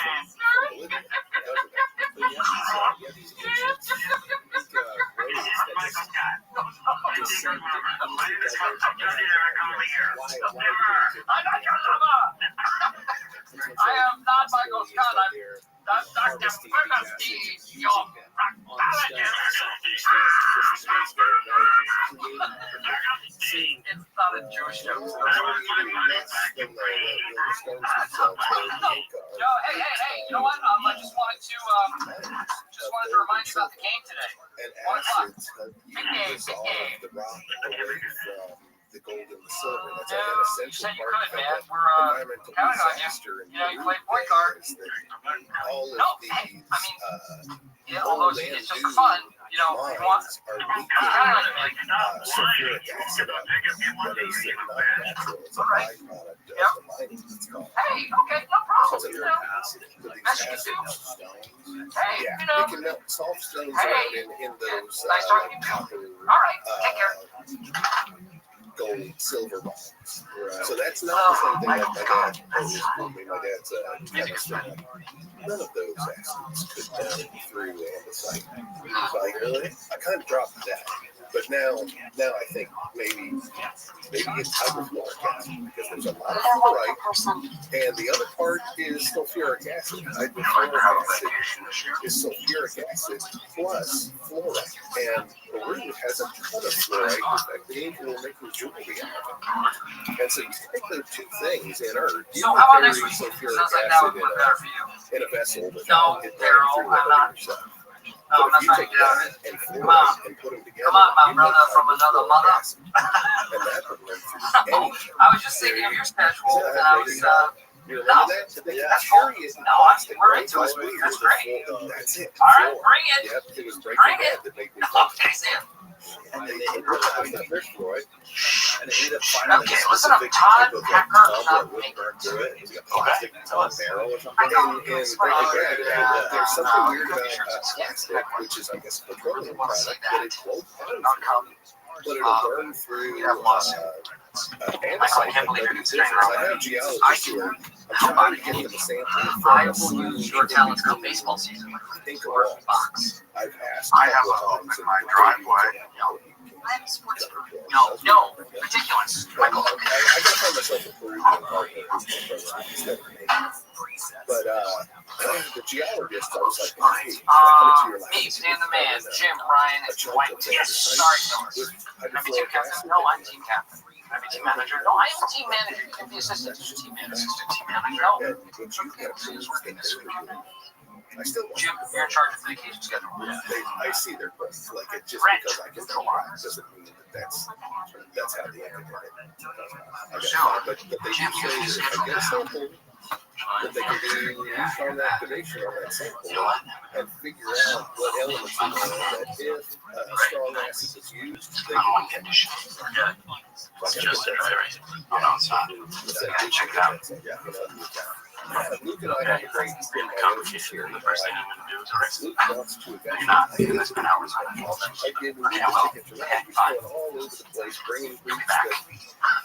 S2: Bolivia because of that.
S3: I am not Michael Scott. I'm Dr. Bernstein, your It's not a Jewish joke. Hey, you know what? I just wanted to remind you about the game today.
S2: And acids dissolve the rock away from the gold and the silver. That's an essential part of environmental disaster.
S3: You know, you play point guard.
S2: All of these
S3: although it's just for fun, you know, you want
S2: sulfuric acid out. That is not natural. It's a byproduct of the mining. It's called.
S3: Hey, okay, no problem.
S2: It's
S3: You know,
S2: acid.
S3: best you can do. Hey,
S2: Yeah,
S3: you know.
S2: we can melt soft stones out in those
S3: Nice talking to you.
S2: copper,
S3: All right, take care.
S2: gold in silver bonds.
S6: Right.
S2: So that's not the same thing that my dad always told me. My dad's kind of said, none of those assets could burn through andesite. So I kind of dropped that. But now I think maybe it's hydrofluoric acid because there's a lot of fluorite, and the other part is sulfuric acid. Hydrofluoric acid is sulfuric acid plus fluorite, and Peru has a ton of fluorite. In fact, the people are making jewelry out of it. And so you take those two things in Earth, you
S3: So
S2: can
S3: how about
S2: carry
S3: next week?
S2: sulfuric
S3: Sounds like that would
S2: acid
S3: be better for you.
S2: in a vessel
S3: No,
S2: without it
S3: Daryl,
S2: running through
S3: I'm not.
S2: yourself.
S3: No, I'm
S2: But
S3: not
S2: if you
S3: trying
S2: take
S3: to
S2: that
S3: get
S2: and
S3: Mom.
S2: fluorite and put them together,
S3: Come on, my
S2: you
S3: brother
S2: make
S3: from another
S2: hydrofluoric
S3: mother.
S2: acid. And that would run through anything.
S3: I was just thinking of your schedule, and I was,
S2: You
S3: no.
S2: remember that? They
S3: That's cool.
S2: carry it in
S3: No,
S2: plastic,
S3: we're
S2: right?
S3: into it.
S2: It was weird.
S3: That's great.
S2: That's it.
S3: All right,
S2: Fluoride.
S3: bring it.
S2: Yep, it was
S3: Bring
S2: Breaking
S3: it.
S2: Bad that made me think.
S3: Okay, Sam.
S6: And then they ended up finding fluoride, and they ended up finding
S3: Okay,
S6: a
S3: listen up,
S6: specific
S3: Todd
S6: type of
S3: Packer,
S6: tub that
S3: not
S6: would burn
S3: Maker.
S6: through it. It was like a plastic barrel or something.
S2: In Breaking Bad, there's something weird about plastic, which is, I guess, a petroleum product, but it won't burn through. But it'll burn through andesite.
S3: I can't believe you're
S2: I have geologists who are, I'm trying to get them a sample
S3: I
S2: from
S3: will use your talents come baseball season.
S2: Think
S3: Or
S2: of
S3: box.
S2: I've asked
S9: I
S2: a
S9: have
S2: couple
S9: a
S2: of
S9: hook
S2: times
S9: in my driveway.
S8: I have a sports car.
S3: No, ridiculous. Michael.
S2: I gotta find myself a Peruvian partner instead of me. But the geologist, I was like, hey, can I come into your lab?
S3: Me, Stan the Man, Jim, Ryan, and Dwight. Yes, sorry, Miller. Can I be team captain? No, I'm team captain. Can I be team manager? No, I am team manager. You can be assistant team manager. Team manager. No.
S2: I still
S3: Jim, you're in charge of the vacation schedule.
S2: I see their points. Like it just
S3: Brett,
S2: because I can
S3: neutral.
S2: doesn't mean that's how the end of it.
S3: Sure.
S2: But they
S3: Jim,
S2: do
S3: you're
S2: say that if I get a sample that they can do recon activation on that sample and figure out what elements in there that if strong acid is used, they can
S3: Condition. We're good. Just everything. I'm outside. Check it out.
S2: Luke and I have a great symbiosis here.
S3: The first thing I'm going to do is arrest
S2: Luke wants to
S3: You're
S2: eventually.
S3: not thinking this for hours on it.
S2: I did Luke a ticket to ride. He's going all over the place, bringing groups that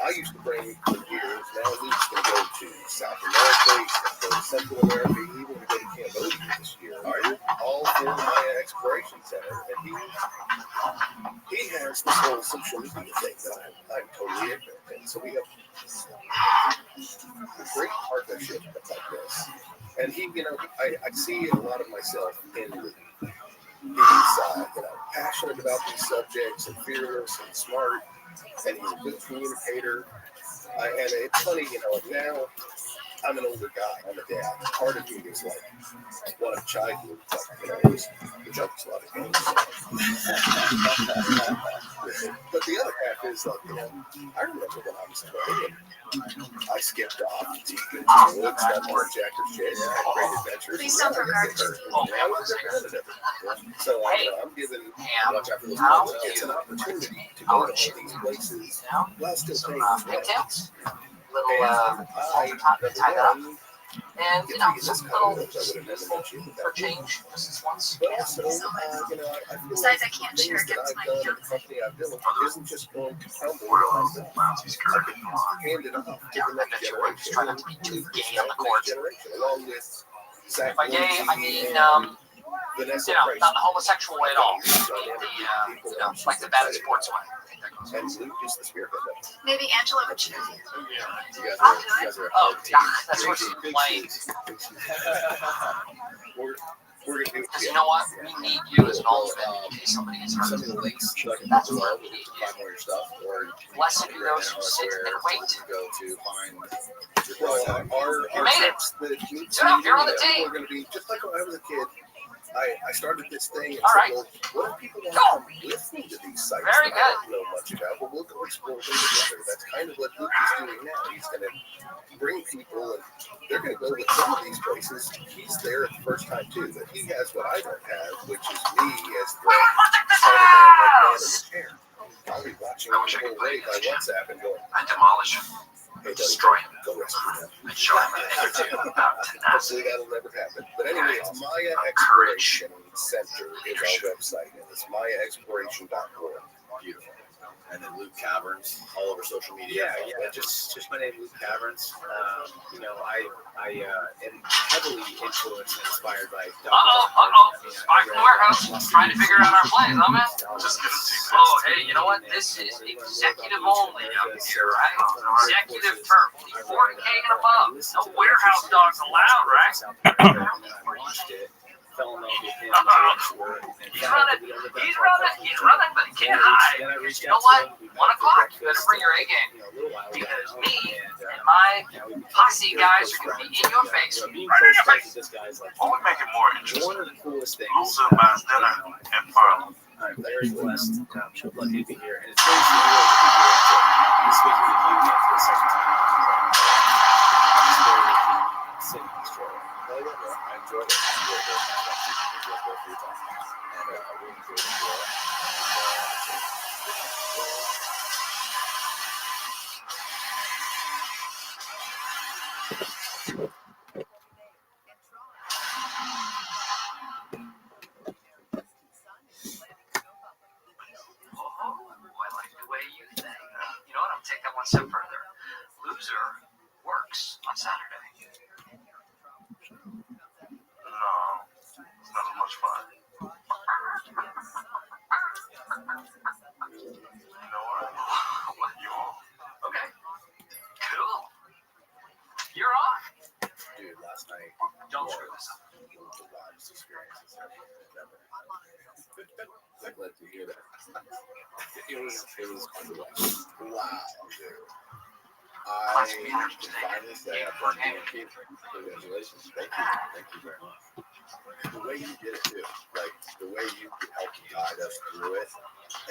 S2: I used to bring for years. Now Luke's going to go to South America, he's going to go to Central America, he's even going to go to Cambodia this year. All for Maya Exploration Center. And he has this whole social media thing that I'm totally ignorant in. So we have a great partnership like this. And he, I see a lot of myself in Luke. He's passionate about these subjects and fearless and smart, and he's a good communicator. And it's funny, now I'm an older guy. I'm a dad. Part of me is like one of childhood, the jokes a lot of games. But the other half is I remember when I was 20, I skipped off deep into the woods, got more Jacker's Shed, had great adventures.
S8: Please don't throw garbage.
S2: I was representative. So I'm giving it's an opportunity to go to all these places while still paying his rent.
S3: Little, tie that up. And, just a little for change, just this once.
S2: But also, I feel
S8: Besides, I can't share
S2: things that
S8: gifts
S2: I've
S8: with my
S2: done, the
S8: fiance.
S2: company I've built, isn't just going to crumble when I'm done. I could hand it off to the next generation.
S3: Try not to be too gay on the court.
S2: Along with Zach
S3: By gay, I mean,
S2: Vanessa Price.
S3: not the homosexual way at all. Like the bad sports way.
S2: And Luke is the spirit of it.
S8: Maybe Angela would choose you.
S2: You guys are a
S3: Oh,
S2: hard team.
S3: yeah, that's what she's playing.
S2: We're going to do
S3: Because you know what? We need you as an alternate in case somebody gets hurt.
S6: Some of the links that I can
S3: That's
S6: put
S3: why
S6: below
S3: we need
S6: to find more of your stuff, or
S3: Blessed be those who sit and wait.
S6: go to find your
S2: well,
S6: product.
S3: You
S2: our
S3: made it.
S2: trips that meet
S3: You're on the team.
S2: We're going to be just like when I was a kid. I started this thing and
S3: All
S2: said,
S3: right.
S2: well, what if people want to come with me to these sites
S3: Very
S2: that I
S3: good.
S2: don't know much about? Well, we'll go explore them together. That's kind of what Luke is doing now. He's going to bring people, and they're going to go with some of these places. He's there at the first time, too, but he has what I don't have, which is me as the man in the chair. I'll be watching the whole way by WhatsApp and going,
S3: I demolish him.
S2: hey,
S3: Destroy him.
S2: go rescue them.
S3: And show him an attitude about
S2: Hopefully
S3: tenacity.
S2: that'll never happen. But anyway, it's Maya Exploration Center is our website, and it's mayaexploration.org.
S6: Beautiful. And then Luke Caverns all over social media.
S1: Yeah. Just my name, Luke Caverns. You know, I am heavily influenced and inspired by Dr.
S3: Spy from the warehouse, trying to figure out our plays, huh, man? Oh, hey, you know what? This is executive only up here, right? Executive turf, 4K and above. No warehouse dogs allowed, right?
S1: Watched it. Fell in love with him.
S3: He's running, but he can't hide. You know what? 1 o'clock, you better bring your A game. Because me and my posse guys are going to be in your face. Right in your face.
S9: What would make it more interesting?
S1: One of the coolest things.
S9: Loser buys dinner and Farland.
S1: I'm very blessed. Lucky to be here. And it's very surreal to be here to be speaking with you again for the second time. It's very sitting in this chair. I enjoyed it.
S3: I like the way you think. You know what? I'm take that one step further. Loser works on Saturday.
S9: No, it's not as much fun. You know what? You all.
S3: Okay. Cool. You're on.
S6: Dude, last night.
S3: Don't screw this up.
S6: One of the wildest experiences I've ever had. I'm glad to hear that. It was wow, dude. I finally say I burned the key. Congratulations. Thank you very much. The way you did it too, like the way you helped guide us through it,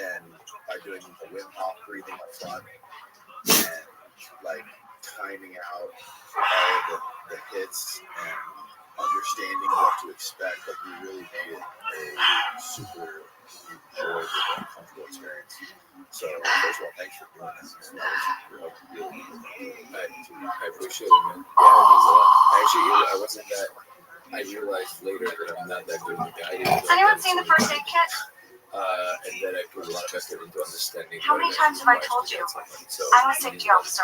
S6: and by doing the Wim Hof breathing up front, and like timing out all of the hits and understanding what to expect, like you really made it a super enjoyable and comfortable experience. So first of all, thanks for doing this.
S10: I appreciate it, man. Yeah, it means a lot. Actually, I wasn't that. I realized later that I'm not that good with guiding.
S8: Has anyone seen the first aid kit?
S10: And then I put a lot of effort into understanding.
S8: How many times have I told you?
S10: So,
S8: I'm a safety officer,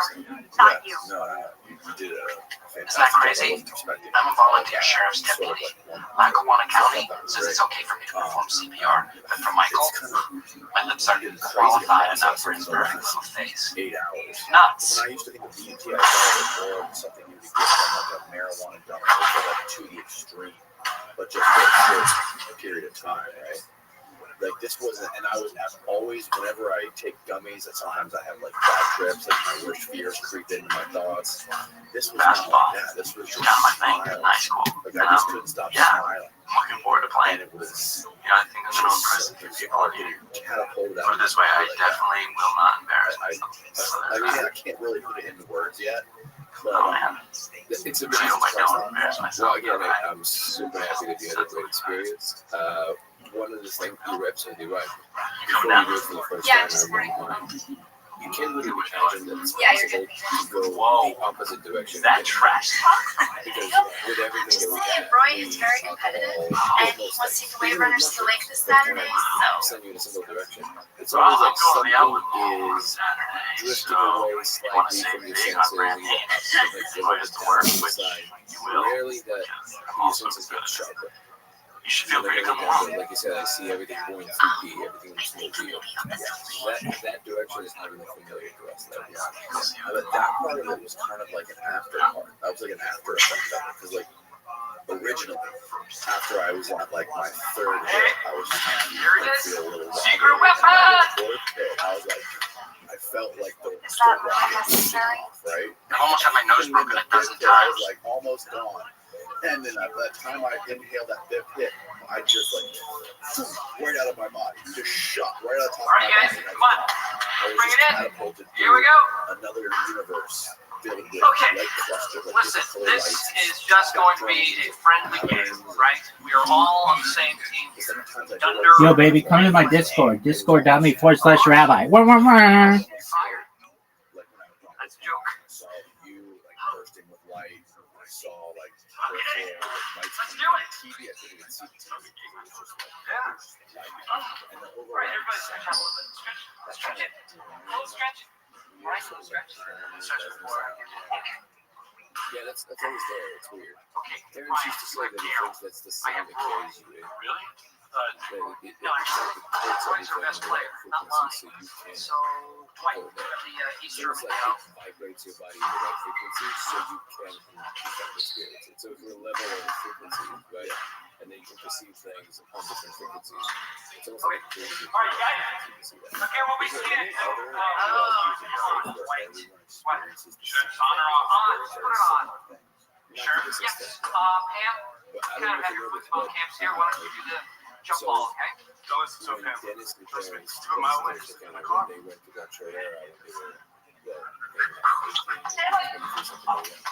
S8: not you.
S6: No. You did a
S3: Isn't that crazy? I'm a volunteer sheriff's deputy. Lackawanna County says it's okay for me to perform CPR, but for Michael, my lips aren't qualified enough for his very little face.
S6: 8 hours.
S3: Nuts.
S6: When I used to think of DMT, I thought it was more of something you would get from like a marijuana dump, like to the extreme, but just for a short period of time, right? Like this wasn't, and I'm always, whenever I take gummies, that sometimes I have like bad trips, like my worst fears creep into my thoughts. This was not like that. This was just
S3: Kind of my thing in
S6: smiling.
S3: high school.
S6: Like I just couldn't stop smiling.
S3: I'm looking forward to playing.
S6: And it was
S3: I think I'm going to impress the people in here.
S6: catapulted out.
S3: Put it this way, I definitely will not embarrass myself.
S6: I mean, I can't really put it into words yet. But,
S3: Oh man,
S10: it's a
S3: I hope I don't embarrass
S10: Well,
S3: myself.
S10: again, I'm super happy that you had a great experience. One of the things you absolutely right. Before you do it for the first
S8: Yeah,
S10: time,
S8: just
S10: I remember you can't really imagine that it's
S8: Yeah, you're
S10: possible to go the opposite direction.
S3: That trash talk?
S10: Because with everything that we have,
S8: Roy is very competitive, and he wants to take away runners to the lake this Saturday, so.
S10: send you in a single direction. It's
S3: Well,
S10: always
S3: I'm
S10: like
S3: going to the outlet
S10: something
S3: mall on
S10: is
S3: Saturday,
S10: drifting
S3: so
S10: away
S3: you want to
S10: slightly
S3: save
S10: from your
S3: big on
S10: senses.
S3: brand
S10: You
S3: names.
S10: have
S3: If I was to work, which you will,
S10: rarely that
S3: because I'm
S10: your
S3: also
S10: senses
S3: good
S10: get
S3: at it.
S10: sharper.
S3: You should feel free to come
S10: But
S3: along.
S10: like you said, I see everything going through B, everything looks no B. That direction is not even familiar to us. Though.
S6: But that part of it was kind of like an after part. That was like an after effect of it. Because like originally, after I was at like my third hit, I was just
S3: Here it is.
S6: feel a little
S3: Secret
S6: wobbled.
S3: weapon!
S6: And by the fourth hit, I was like, I felt like the
S8: Is that really
S6: rocket was
S8: necessary?
S6: off, right?
S3: I've almost had my nose
S6: And then
S3: broken
S6: the
S3: a dozen
S6: fifth hit, I
S3: times.
S6: was like almost gone. And then by the time I inhaled that fifth hit, I just like right out of my body, just shot right out of the top
S3: All right,
S6: of my
S3: guys,
S6: body.
S3: come on.
S6: I was
S3: Bring
S6: just
S3: it in.
S6: catapulted
S3: Here we go.
S6: another universe filled with
S3: Okay.
S6: light clusters, like
S3: Listen,
S6: different
S3: this
S6: lights.
S3: is just going to be a friendly game, right? We are all on the same team here.
S6: Sometimes I
S3: Thunder.
S6: feel
S7: Yo, baby, come to my Discord. Discord.me/Rabbi. Wah, wah, wah.
S3: Fire.
S6: like when I was on
S3: That's a joke.
S6: I saw you like bursting with light. I saw like peripheral lights
S3: Let's do it.
S2: TV, I couldn't even see the TV. It was just like,
S3: Yeah.
S2: and the
S3: All
S2: overall
S3: right, everybody stretch out a
S2: sound,
S3: little bit. Stretch it. A little stretch. All right, a little stretch. Stretch it more.
S2: yeah, that's always there. It's weird.
S3: Okay,
S2: Terrence used to say that he thinks that's the sound that carries you in.
S3: really?
S2: It
S3: No, actually,
S2: takes
S3: Dwight's our
S2: everything
S3: best player,
S2: in
S3: not
S2: that
S3: mine.
S2: frequency
S3: So, Dwight, we have the
S2: It's
S3: Easter
S2: almost like
S3: video.
S2: it vibrates your body in the right frequency so you can experience it. So if you're a level of frequency, right, and then you can perceive things on different frequencies, it's almost like a dream.
S3: All right, guys.
S2: You can see that.
S3: Okay, what we
S2: Is
S3: see
S2: there any
S3: is
S2: other
S3: Dwight.
S2: everyone experiences the
S3: Sure,
S2: same
S3: on or off? On. Put it on.
S2: Not
S3: Sure.
S2: to this
S3: Yes.
S2: extent,
S3: Pam,
S2: but I
S3: kind of
S2: don't know if
S3: have
S2: you
S3: your
S2: know this,
S3: football
S2: but
S3: camps here. Why don't you do the jump
S2: So-
S3: ball, okay?
S2: when Dennis and Terrence when they went to that Trodera, when they were maybe like 18, 23, something like that,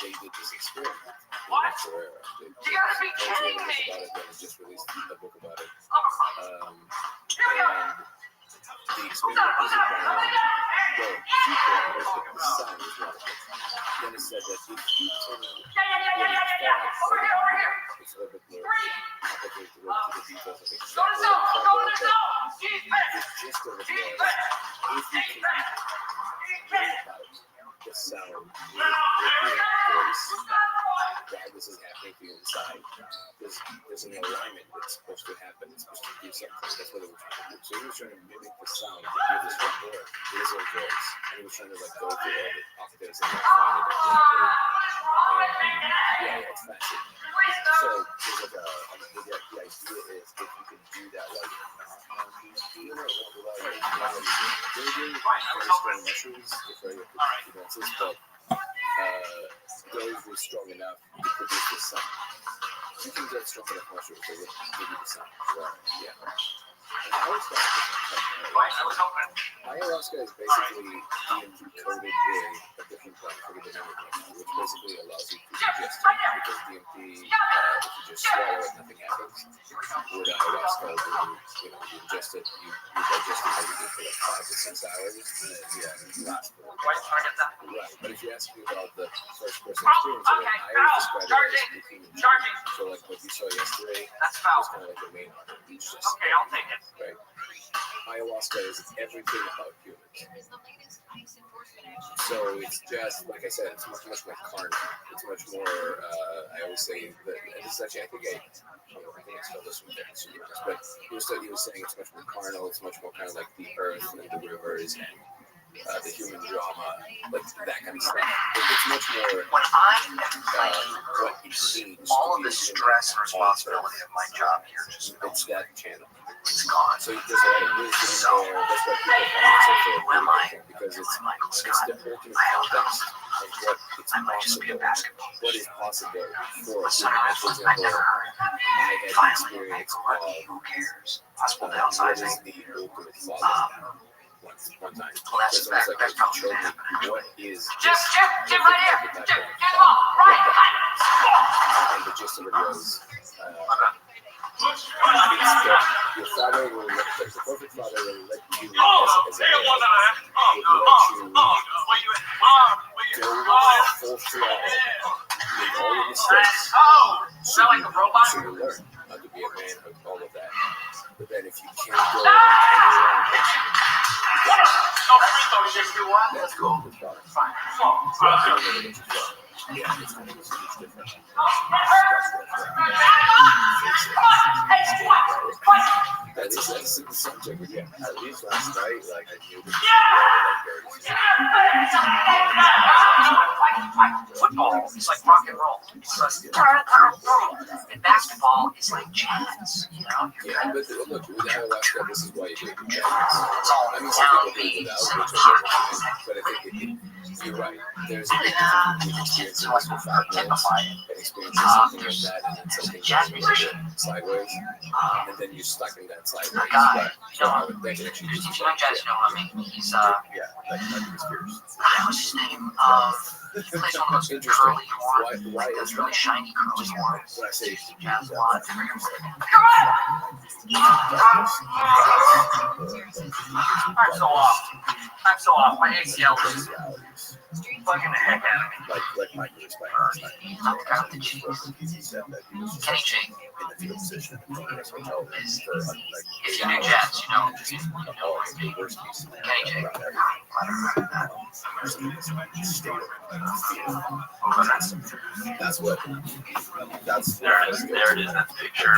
S2: they did this experiment in
S3: What?
S2: Trodera.
S3: You gotta be kidding me!
S2: About it, Dennis just released a book about it.
S3: Oh, here we go.
S2: And the experiment was around, well, a few parameters, but the sound was one of them. Dennis said that if you turn
S3: Over here.
S2: it's a little bit more complicated to look to the details of
S3: Go to
S2: exactly
S3: zone.
S2: what
S3: Go
S2: I'm
S3: to
S2: talking about,
S3: zone. Defense.
S2: but the gist of it was,
S3: Defense.
S2: if you can bring about the sound with your voice while this is happening to you inside, there's an alignment that's supposed to happen. It's supposed to do something. That's what it was trying to do. So he was trying to mimic the sound to hear this one more, his own voice. And he was trying to like go through all the octaves and like find it exactly. Yeah, it's fascinating. So there's like the idea is if you can do that like very strong mushrooms, if I pronounce this, but those were strong enough to produce the sound. You can get strong enough mushrooms to give you the sound. Right. Yeah. And
S3: I was hoping.
S2: ayahuasca is basically DMT coated with a different plant called the plant, which basically allows you to digest it. Because DMT, if you just swallow it, nothing happens. With ayahuasca, when you ingest it, you digest it basically for like 5 to 6 hours, and it lasts for right. But if you ask me about the first person experience of it, I always describe it as the human journey. So like what you saw yesterday was kind of like the main part. It's just
S3: Okay, I'll take it.
S2: right. Ayahuasca is everything about humans. So it's just, like I said, it's much more carnal. It's much more, I always say, that, and this is actually, I think I spelled this one there, but he was saying it's much more carnal, it's much more kind of like the earth and the rivers and the human drama, like that kind of stuff. It's much more
S3: When I
S2: what it means.
S3: all of the stress and responsibility of my job here just
S2: It's that channel.
S3: it's gone.
S2: So there's a lot of wisdom there. That's why people find it so therapeutic, because it's the ultimate context of what it's possible. What is possible for a human. For example, I had the experience of
S3: Who cares? Possible
S2: what
S3: downsizing.
S2: is the ultimate father. One time, it's almost like it showed me what is
S3: Jim,
S2: just
S3: right here. Jim, get the ball.
S2: and the gist of it was your father will let the perfect father will let you as a man will let you go full throttle with all your mistakes.
S3: Sound like a robot?
S2: So you learn how to be a man with all of that. But then if you can't go that's cool.
S3: Fine.
S2: Yeah, it's going to be huge difference. That's the subject again. At least last night, like I knew this.
S3: Football is like rock and roll. And basketball is like jazz. You know?
S2: Yeah, but look, with ayahuasca, this is why you do it.
S3: It's all
S2: I mean,
S3: sound
S2: some people do it
S3: beats
S2: without,
S3: and
S2: which I don't, but I think you're right. There's a big difference between experiencing this for 5 minutes and experiencing something like that, and then something
S3: jazz
S2: going
S3: musician.
S2: sideways, and then you're stuck in that sideways.
S3: A guy,
S2: So I would think it actually
S3: you
S2: just
S3: guys know him. He's
S2: yeah, like experience.
S3: what's his name? He plays one of those
S2: Interesting.
S3: curly horns.
S2: Why
S3: Those
S2: is
S3: really shiny curly horns.
S2: when I say
S3: Jazz one. I'm so off. My ACL is bugging the heck out of me.
S6: Like Mike was playing last night.
S8: Knocked out the cheese.
S6: He said that he was
S8: Kenny G.
S6: in the field position in the hotel room for like
S8: If you do jazz, you know.
S6: the worst case scenario
S8: Kenny G.
S6: about everything. That's what.
S3: There it is. That picture.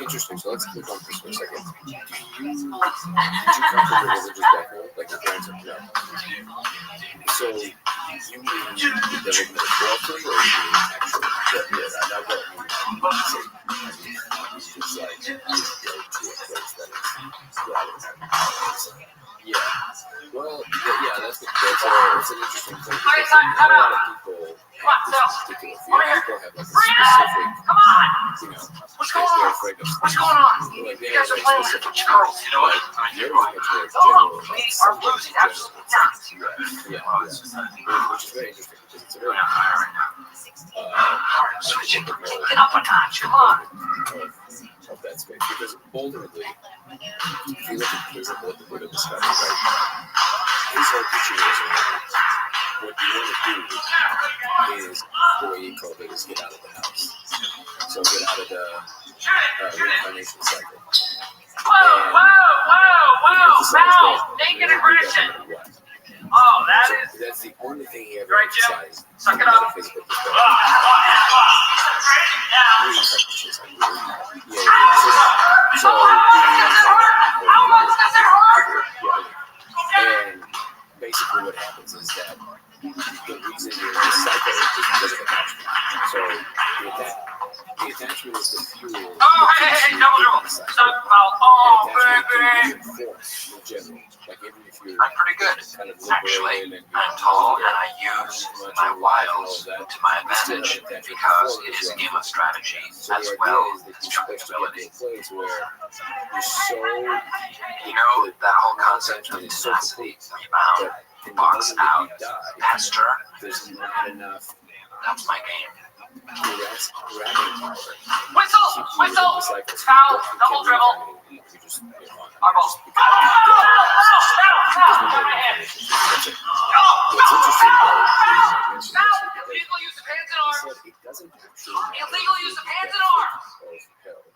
S10: Interesting. So let's click on this for a second. Did you come from a religious background? Like your parents are no. So you mean that they're metaphorically or you mean actually? It's like you go to a place that is yeah. Well, yeah, that's an interesting thing. Because a lot of people have this particular fear. People have like a specific, you know,
S3: What's
S10: they're
S3: going on?
S10: afraid of
S3: What's going on?
S10: like they
S3: You guys
S10: have
S3: are
S10: like
S3: playing with a
S10: specific
S3: bunch of girls. You know what?
S10: Yours is much more general.
S3: We are losing. Absolutely not.
S10: Yeah. Which is very interesting because it's a very
S3: Switching. Get up a notch. Come on.
S10: of that space. Because ultimately, if you look at, for example, what the Buddha discovered, right? His whole teaching is what you want to do is the way you called it is get out of the house. So get out of the reincarnation cycle.
S3: Whoa! Foul! Naked aggression. Oh,
S10: That's the only thing he ever
S3: Right, Jim?
S10: emphasized.
S3: Suck it up.
S10: Metaphysical
S3: Now.
S10: So,
S3: How much does it hurt?
S10: and basically what happens is that the reason you're in this cycle is because of attachment. So the attachment is the fuel.
S3: Oh, hey, double dribble. Stop, foul. Oh, baby.
S10: Force in general. Like even if you're
S8: I'm pretty good,
S10: kind of
S8: actually.
S10: liberated and
S8: I'm tall and I use my wiles to my advantage because it is a game of strategy as well as jumpability.
S10: Place where you're so
S8: You know, that whole concept of tenacity, rebound, box out, pasture,
S10: there's not enough
S8: that's my game.
S10: grabbing power.
S3: Whistle! Foul! Double dribble.
S10: You just
S3: Our ball.
S10: What's interesting about it is
S3: Illegal use of hands and arms.
S10: it doesn't actually
S3: Illegal use of hands and arms.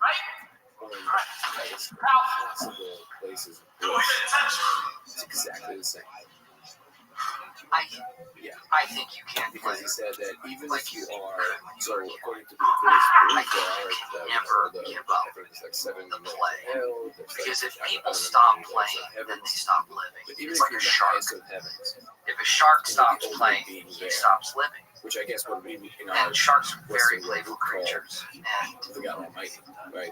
S3: Right?
S10: Possible places. It's exactly the same.
S8: I think you can
S10: Because
S8: play.
S10: he said that even
S8: Like
S10: if you
S8: you
S10: are,
S8: can.
S10: so according to the Buddhist belief, there are
S8: Never
S10: the,
S8: give up
S10: I think it's like 7
S8: the
S10: million
S8: play.
S10: hell. There's
S8: Because if
S10: like,
S8: people
S10: I don't
S8: stop
S10: know,
S8: playing, then they stop living.
S10: But even
S8: It's
S10: if
S8: like
S10: you're
S8: a
S10: in the
S8: shark.
S10: highest of heavens,
S8: If a shark stops playing, he stops living.
S10: which I guess would be in our
S8: And sharks are very
S10: Western
S8: playful
S10: world called
S8: creatures. And
S10: the God Almighty, right?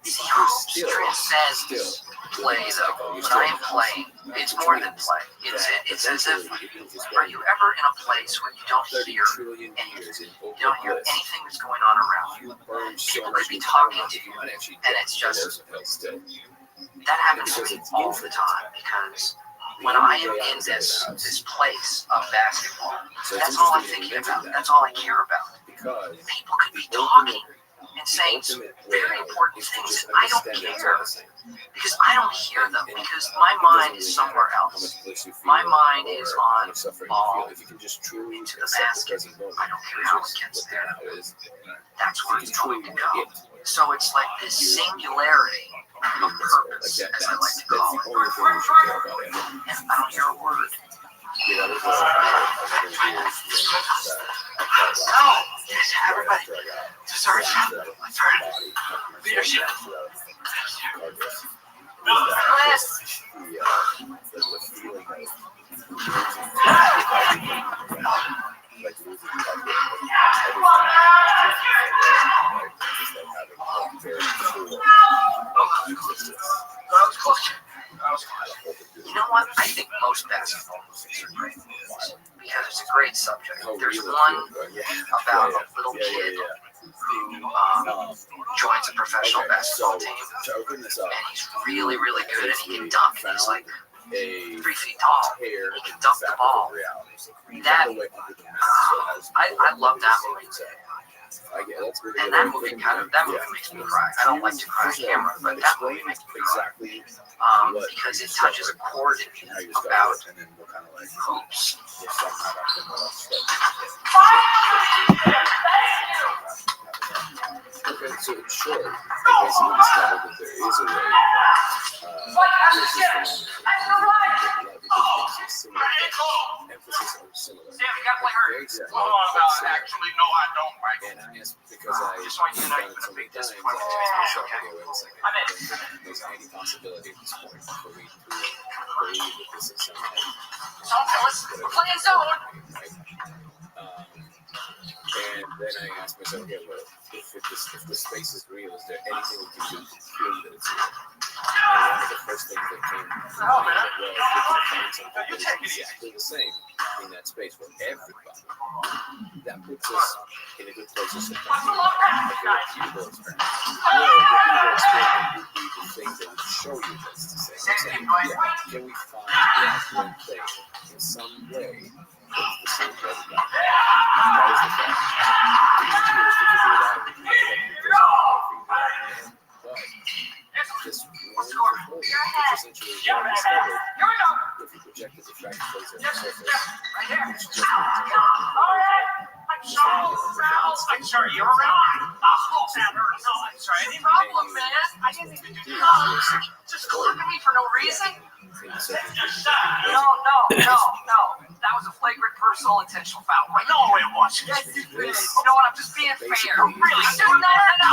S8: see, it transcends play though. When I am playing, it's more than play. It's as if, are you ever in a place where you don't
S10: 30
S8: hear
S10: trillion years in
S8: you don't hear anything that's going on around you?
S10: you burn so
S8: People
S10: much
S8: could be talking to you,
S10: and actually
S8: and it's just
S10: still.
S8: that happens to me all the time because when I am in this place of basketball, that's all I'm thinking about. That's all I care about.
S10: Because
S8: People could be talking and saying some very important things, and I don't care because I don't hear them because my mind is somewhere else. My mind is on ball
S10: if you can just truly
S8: into the
S10: accept the
S8: basket.
S10: present moment,
S8: I don't care how it gets
S10: what
S8: there.
S10: the now is,
S8: That's where it's going to go. So it's like this singularity of purpose, as I like to call
S10: that's the
S8: it.
S10: only thing you should care about.
S8: And I don't hear a word.
S10: Yeah, that was
S8: No, yes, everybody deserves leadership. That was close. You know what? I think most basketball movies are great movies because it's a great subject. There's one about a little kid who joins a professional basketball team, and he's really, really good, and he can dunk. And he's like 3 feet tall. He can dunk the ball. That I love that movie. And that movie makes me cry. I don't like to cry on camera, but that movie makes me cry. Because it touches a chord in me about
S6: kind of like
S3: Oops.
S6: if some not up in the
S10: Okay, so in short, I basically discovered that there is a way. There's this phenomenon. A lot of people think it's similar things. Emphasis on similar.
S3: Sam, you gotta play her.
S10: Very similar.
S3: Actually, no, I don't, Mike.
S10: And I asked, because I've
S3: Just want you to know
S10: done
S3: you've
S10: it so
S3: been a
S10: many
S3: big
S10: times, I
S3: disappointment.
S10: asked myself,
S3: Okay.
S10: okay, wait a second. There's any possibility at this point for me to believe that this is somehow
S3: Zone, fellas. We're playing zone.
S10: right? And then I asked myself, okay, well, if the space is real, is there anything we can do to prove that it's real? And one of the first things that came to mind was, well, if we can find something that is exactly the same in that space for everybody, that puts us in a good place to support a repeatable experiment. Well, a repeatable experiment would be the thing that would show you that it's the same. Saying, yeah, can we find that one thing in some way that's the same for everybody? That is the fact. The easier is to figure it out when you get it but this one proposal, which essentially is what I discovered, if you project the diffraction laser on the surface, which just means
S3: I'm sorry, you're around. Oh, Sam, no, I'm sorry. Any problem, man? I didn't even do that. Just look at me for no reason. No. That was a flagrant personal intentional foul. Right? No, it wasn't. Yes, it is. You know what? I'm just being fair. Really? No.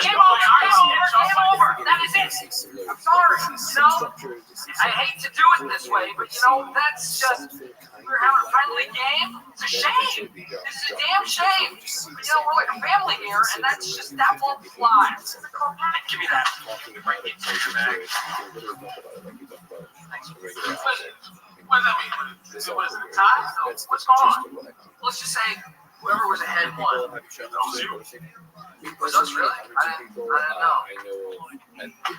S3: Game over. That is it. I'm sorry. No, I hate to do it this way, but you know, that's just, we're having a friendly game. It's a shame. It's a damn shame. But, you know, we're like a family here, and that's just, that won't fly. Give me that. Right, what does that mean? What is it, tie? What's going on? Let's just say whoever was ahead won. Was us really? I didn't know.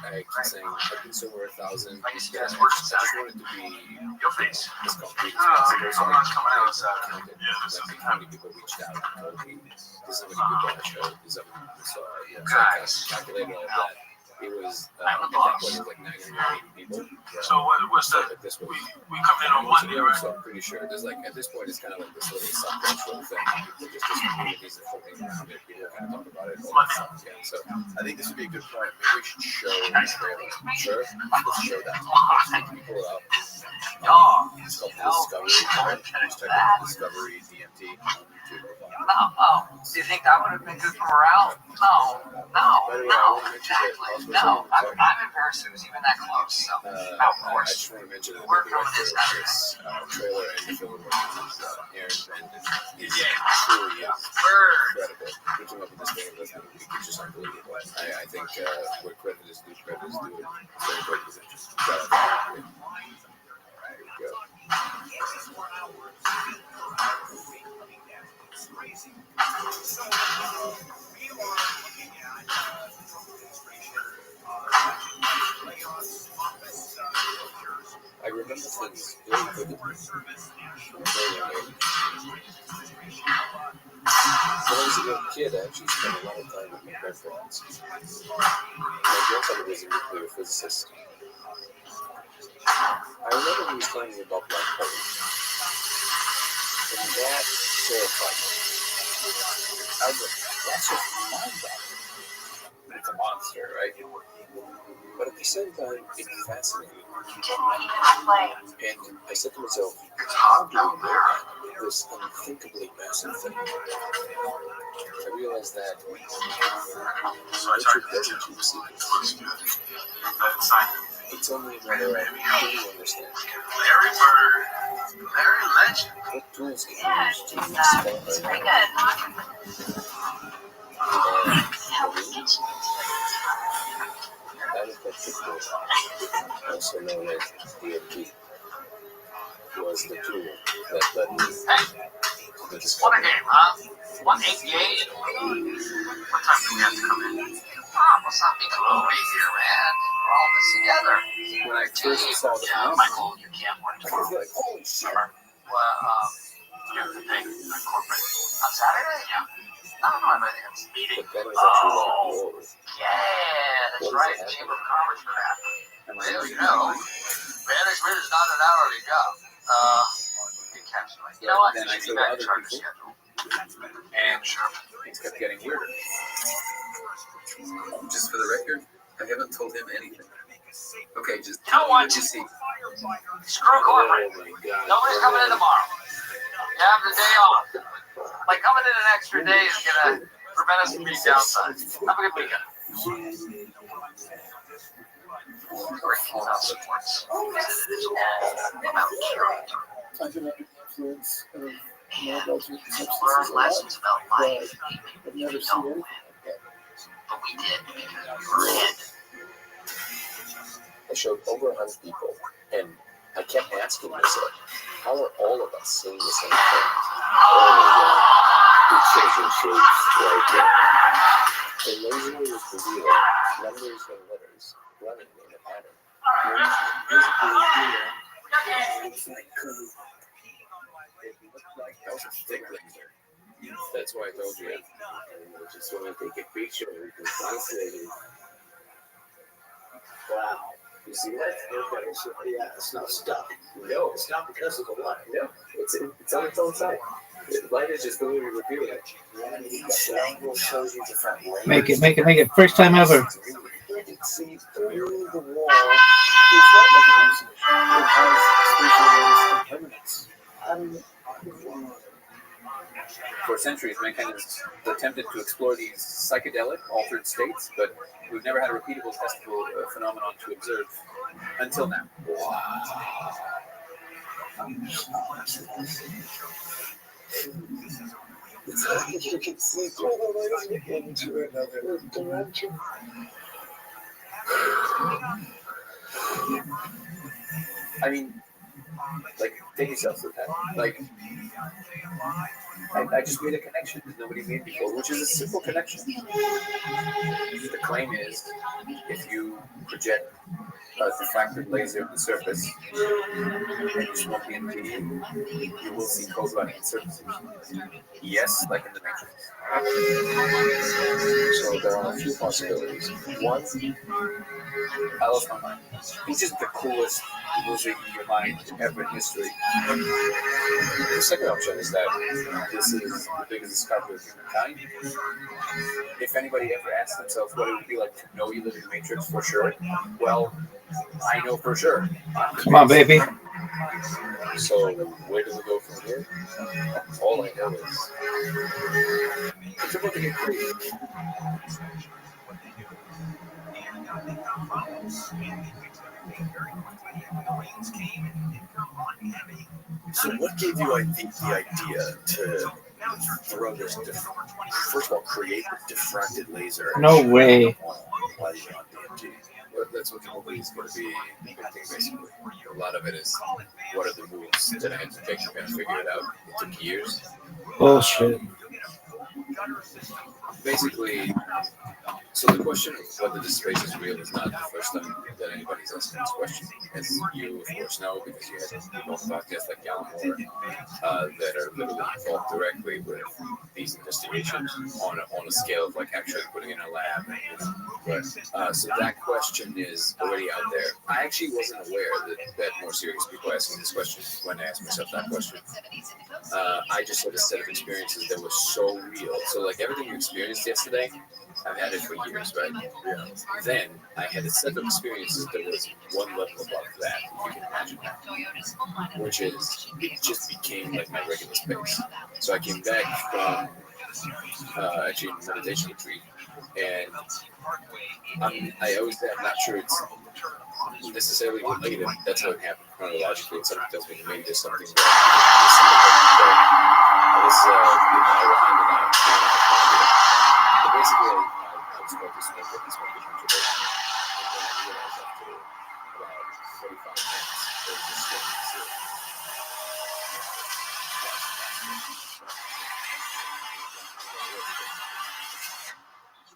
S10: I keep saying I've been somewhere 1,000.
S3: I guess you guys
S10: I
S3: work
S10: just wanted to be
S3: your face.
S10: as complete as
S3: Oh,
S10: possible. So
S3: I'm not coming out.
S10: counted like how many people reached out and told me there's so many people on the show. There's so yeah, so I calculated all that. It was at that point it was like 980 people.
S3: So what's
S10: So
S3: the?
S10: at this point,
S3: We come in on Monday, right?
S10: so I'm pretty sure there's like at this point it's kind of like this little subcultural thing. People just communities are floating around it. People kind of talk about it. All that stuff. Yeah. So
S2: I think this would be a good point. Maybe we should show the trailer.
S10: sure,
S2: Let's show that.
S10: people it up.
S3: Oh,
S10: It's called Discovery. Just check out Discovery DMT on YouTube.
S3: do you think that would have been good for morale? No, exactly. No, I'm embarrassed it was even that close. So, of
S10: I
S3: course.
S10: just want to mention that
S3: We're
S10: the
S3: coming
S10: director
S3: this
S10: of
S3: time.
S10: this trailer and the film is Aaron Brandon. He's
S3: Yeah.
S10: truly
S3: Word.
S10: incredible. He came up with this thing last week. It's just unbelievable. I think what credit is due, credit is due. It's very great presenters. Shout out to him. There we go. I remember things very vividly. Very young. When I was a little kid, I actually spent a lot of time with my grandparents. My grandfather was a nuclear physicist. I remember he was telling me about black holes. And that terrified me. I was like, that's just mind-boggling. It's a monster, right? But at the same time, it fascinated me. And I said to myself, how do we know that? This unthinkably massive thing. I realized that nature doesn't keep secrets. It's only a matter of who you understand.
S3: Larry Bird, Larry Legend.
S10: What tools can you use to spell
S8: It's
S10: her
S8: pretty
S10: name?
S8: good.
S10: That in particular, also known as DMT, was the tool that led me to the
S3: What a
S10: discovery.
S3: game, huh? 188. What time do we have to come in? What's not being alone here, man? We're all in this together.
S10: When I first saw the
S3: Yeah,
S10: film,
S3: Michael, you can't work
S10: I was
S3: tomorrow.
S10: like, holy shit.
S3: Well, here's the thing. Corporate. On Saturday? Yeah. No, everything. It's meeting.
S10: But that was actually like, whoa.
S3: Yeah, that's
S10: What
S3: right.
S10: does it
S3: Chamber of Commerce crap.
S10: Am I
S3: Well, you know, management is not an hourly job. Good catch. You know what?
S10: Then I
S3: Should be
S10: showed
S3: back
S10: other
S3: to charter
S10: people,
S3: schedule.
S10: and things kept getting weirder. Just for the record, I haven't told him anything. Okay, just
S3: You know what?
S10: you see.
S3: Screw corporate.
S10: Oh my God.
S3: Nobody's coming in tomorrow. You have the day off. Like coming in an extra day is gonna prevent us from being downsized. Have a good weekend. Breaking South Sports. Because it is all about character.
S11: Talking about the influence of
S3: And
S11: adultery and
S3: we
S11: substances
S3: learn
S11: in life,
S3: lessons about life
S11: but I've
S3: we
S11: never
S3: don't
S11: seen
S3: win.
S11: anything like that.
S3: But we did because we were ahead.
S10: I showed over 100 people, and I kept asking myself, how are all of us seeing the same thing? Oh my God, it's changing shapes right there. The laser was revealing numbers and letters running in a pattern. It's like code. It looked like that was a thick laser. That's why I told you. And I just want to take a picture and we can translate it. Wow. You see that? Okay, so yeah, it's not stuck. No, it's not because of the light. No, it's on its own side. The light is just the way we reveal it. Each angle shows you different layers.
S11: Make it. First time ever.
S10: You can see through the wall.
S11: It's not like a hallucination. It has spatial awareness and permanence.
S10: For centuries, mankind has attempted to explore these psychedelic, altered states, but we've never had a repeatable, testable phenomenon to observe until now. Wow. It's like if you can see through the laser into another dimension. I mean, like, take yourself to that. Like, I just made a connection that nobody made before, which is a simple connection. The claim is, if you project a diffracted laser at the surface and you smoke the NVD, you will see code running at surfaces. Yes, like in the Matrix. So there are a few possibilities. One, I lost my mind. It's just the coolest losing your mind ever in history. The second option is that this is the biggest discovery of humankind. If anybody ever asks themselves what it would be like to know you live in the Matrix for sure, well, I know for sure.
S11: Come on, baby.
S10: So where do we go from here? All I know is it's about to get crazy. So what gave you, I think, the idea to throw this, first of all, create the diffracted laser?
S11: No way.
S10: While you're on DMT. That's what the movie is going to be, basically. A lot of it is, what are the moves that I had to take to kind of figure it out. It took years.
S11: Bullshit.
S10: Basically, so the question of whether this space is real is not the first time that anybody's asking this question. As you, of course, know, because you had people on podcasts like Alan Moore that are literally involved directly with these investigations on a scale of like actually putting in a lab. So that question is already out there. I actually wasn't aware that more serious people asking this question when I asked myself that question. I just had a set of experiences that was so real. So like everything you experienced yesterday, I've had it for years, right? Yeah. Then I had a set of experiences that was one level above that, if you can imagine that. Which is, it just became like my regular space. So I came back from actually a meditation retreat, and I always say I'm not sure it's necessarily related. That's how it happened chronologically. And something tells me maybe there's something there. I was handing out. But basically, I was focused on getting this one introduction. And then I realized after about 45 minutes, there was just getting sick.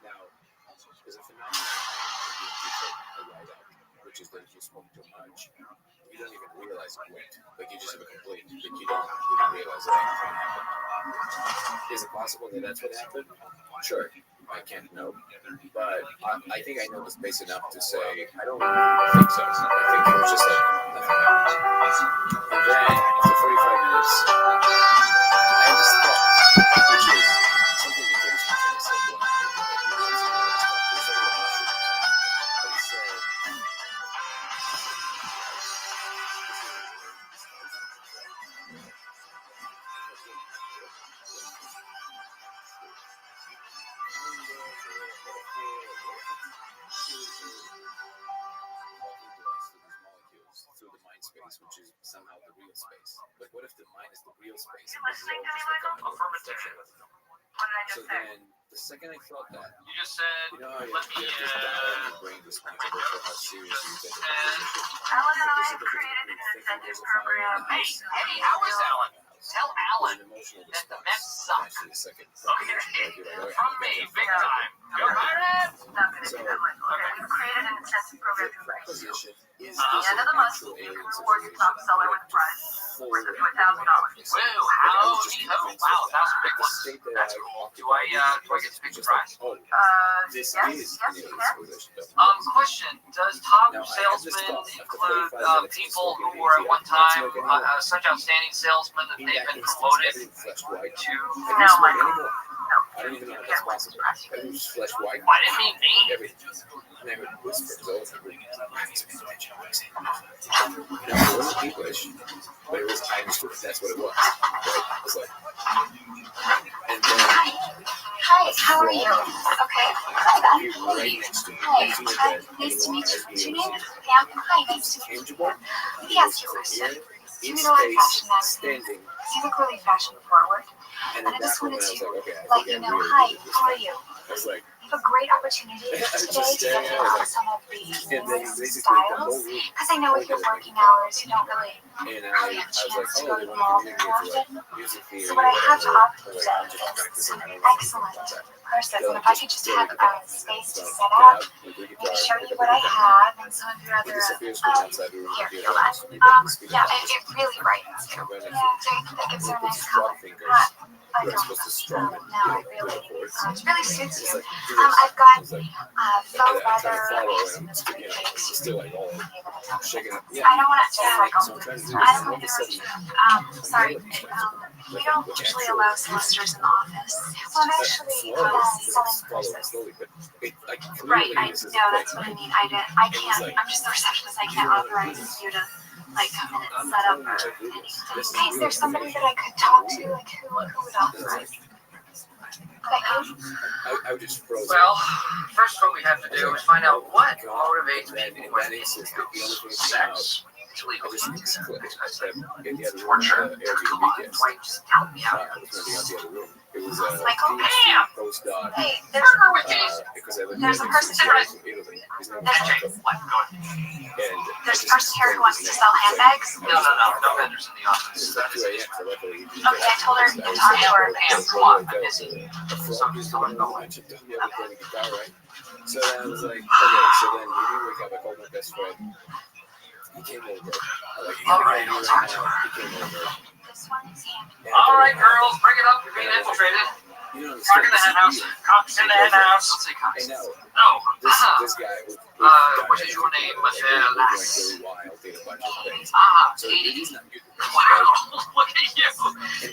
S10: Now, there's a phenomenon when people light up, which is that if you smoke too much, you don't even realize it went. Like you just have a complete, like you don't realize that anything happened. Is it possible that that's what happened? Sure, I can't know. But I think I know the space enough to say, I don't think so. I think it was just like nothing happened. And then mind space, which is somehow the real space. Like, what if the mind is the real space?
S8: You listening to me, Michael?
S3: Affirmative.
S8: What did I
S10: So
S8: just say?
S10: then, the second I thought that,
S3: You just said,
S10: you know how you
S3: let
S10: have
S3: me,
S10: this dial in your brain responsible for how serious you take a conversation.
S8: Alan and I
S10: There's a
S8: have
S10: difference
S8: created
S10: between
S8: an
S10: thinking
S8: incentive
S10: there's a fire
S8: program.
S10: in the house
S3: hey, how is Alan? Tell Alan
S10: and an emotional
S3: that the
S10: response.
S3: Mets suck.
S10: Actually, the second.
S3: Okay.
S10: Like, you're like, oh, yeah,
S3: From
S10: I
S3: me,
S10: got
S3: big
S10: you.
S3: time. Go Pirates!
S8: Not going to do that, Michael. Okay, we've created an incentive program
S10: The
S8: to raise you.
S10: proposition is
S8: At the end of the month,
S10: actual
S8: you can
S10: alien
S8: reward your top seller with a prize worth up to $1,000.
S3: Woo, howdy ho. Wow, that was a big one. That's cool. Do I get to pick the prize?
S10: Oh, this
S8: Yes,
S10: is
S8: yes,
S10: an
S8: you
S10: alien
S8: can.
S10: civilization.
S3: Question. Does top
S10: Now, I have this
S3: salesmen
S10: thought after
S3: include
S10: 45 minutes
S3: people
S10: of
S3: who
S10: smoking
S3: were at
S10: ATM,
S3: one time
S10: not smoking anymore.
S3: such outstanding salesmen that
S10: In
S3: they've
S10: that
S3: been
S10: instance,
S3: promoted
S10: everything fleshed white.
S3: to...
S10: I
S8: No,
S10: don't smoke
S8: Michael.
S10: anymore.
S8: No,
S10: I don't even know
S8: you
S10: how
S8: can't
S10: that's
S8: win.
S10: possible. Everything was fleshed white.
S3: Why didn't mean me?
S10: Everything. And I heard whispers over and no, it wasn't English, but it was I understood. That's what it was. Right? It was like, and then
S8: Hi, how are you? Okay. Hi,
S10: he
S8: Ben.
S10: right next to me,
S8: Hi,
S10: next to my
S8: hi,
S10: bed,
S8: nice to meet you. What's your
S10: and
S8: name? Pam. Hi, nice to meet you.
S10: tangible,
S8: Let me ask you a question.
S10: in
S8: You know I'm
S10: space,
S8: fashion magazine.
S10: standing,
S8: You look really fashion forward.
S10: and
S8: And
S10: in
S8: I just
S10: that
S8: wanted
S10: moment I was
S8: to
S10: like, okay, I
S8: let
S10: think
S8: you
S10: I
S8: know,
S10: really
S8: hi,
S10: did this
S8: how are
S10: thing.
S8: you?
S10: I was like,
S8: You have a great opportunity today to get to know some of the
S10: and then
S8: newest
S10: basically the whole
S8: styles.
S10: room
S8: Because I know with your working hours, you don't really
S10: and
S8: have a
S10: I was like,
S8: chance to
S10: oh,
S8: go
S10: they
S8: to the
S10: want
S8: mall
S10: to
S8: very
S10: connect me to
S8: often.
S10: like music theory
S8: So what I have to offer
S10: or
S8: you
S10: like, I'm
S8: today
S10: just
S8: is
S10: practicing. I
S8: an
S10: don't know
S8: excellent
S10: about that.
S8: person. And if I could just
S10: Go
S8: have
S10: get
S8: space to
S10: so,
S8: set
S10: get
S8: up,
S10: out, with the
S8: maybe
S10: guitar,
S8: show
S10: pick
S8: you
S10: up
S8: what
S10: the
S8: I
S10: guitar.
S8: have and some of your
S10: He
S8: other.
S10: disappears from the outside the room.
S8: Here,
S10: He
S8: feel
S10: goes,
S8: that.
S10: you got the speaker.
S8: Yeah, it really brightens you. Yeah, that gives her a nice color. I
S10: You're
S8: don't
S10: supposed to
S8: know.
S10: strum it.
S8: No, it really, it really suits
S10: It's
S8: you.
S10: like,
S8: I've got
S10: it's like,
S8: faux
S10: I'm trying to
S8: leather,
S10: follow
S8: I have
S10: it.
S8: some
S10: I'm
S8: really great cakes.
S10: still like all shaking up. Yeah.
S8: I don't want to just like,
S10: So I'm trying to do
S8: I
S10: this.
S8: don't
S10: And all
S8: want
S10: of a sudden,
S8: to, sorry, we don't usually allow solicitors in the office. Well, I'm actually selling purses.
S10: slowly, but it, like,
S8: Right,
S10: clearly
S8: I
S10: this is
S8: know,
S10: a
S8: that's
S10: thing.
S8: what I mean. I can't, I'm just the receptionist. I can't authorize you to like come in and set up or anything. Hey, is there somebody that I could talk to? Like who would authorize?
S10: I just froze.
S3: Well, first what we have to do is find out what motivates
S10: then
S3: people
S10: in
S3: more
S10: that
S3: than
S10: instance,
S3: anything
S10: the only
S3: else.
S10: thing that came out,
S3: Sex. It's
S10: I
S3: legal.
S10: just clicked. I said, in the other room,
S3: Torture. Come on,
S10: Airbnb guest.
S3: Dwight, just help me out.
S10: It was going to be on the other room. It was
S8: Michael,
S3: Pam!
S10: postdoc.
S8: Hey,
S3: Burger with cheese.
S10: Because I lived
S8: There's a
S10: in
S8: person
S10: Italy. His name was
S3: Okay,
S10: Marco.
S3: what? Go ahead.
S10: And
S8: there's a person here who wants to sell handbags.
S3: No vendors in the office.
S10: It was like 2 a.m. So luckily, he
S8: Okay, I told her you can talk to her.
S3: Pam, come on, I'm busy.
S10: So just don't know. I should be able to play the guitar, right? So then I was like, okay. So then we didn't wake up. I called my best friend. He came over. I'm like,
S3: All right, I'll talk to her.
S10: He came over.
S8: This one is handmade.
S3: All right, girls, bring it up. You're being infiltrated.
S10: You know,
S3: Park in the hen house. Cops in the hen house. Don't say
S10: I
S3: cops.
S10: know.
S3: No.
S10: This guy was.
S3: What is your name? Michelle Lass.
S10: Really wild, did a bunch of things. So
S3: Katie.
S10: he's not good.
S3: Wow, look at you.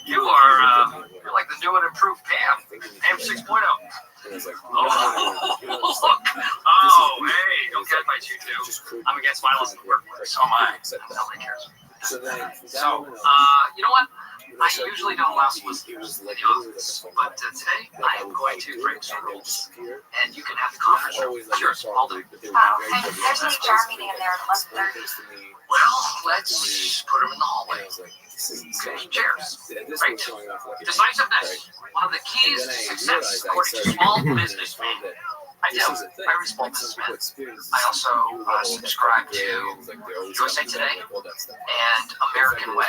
S3: You are, you're like the new and improved Pam. Pam 6.0.
S10: And I was like,
S3: Oh, look. Oh, hey, don't get my choo-choo. I'm against violence in the workplace. So am I. Nobody cares.
S10: So then,
S3: So, you know what? I usually don't allow solicitors in the office, but today I am going to break some rules, and you can have the conference room. Sure, hold it.
S8: And there's an HR meeting in there at 11:30.
S3: Well, let's put them in the hallway. Okay, chairs. Right. Decisiveness. One of the keys to success, according to small businessmen. I do. I read small businessmen. I also subscribe to USA Today and American Way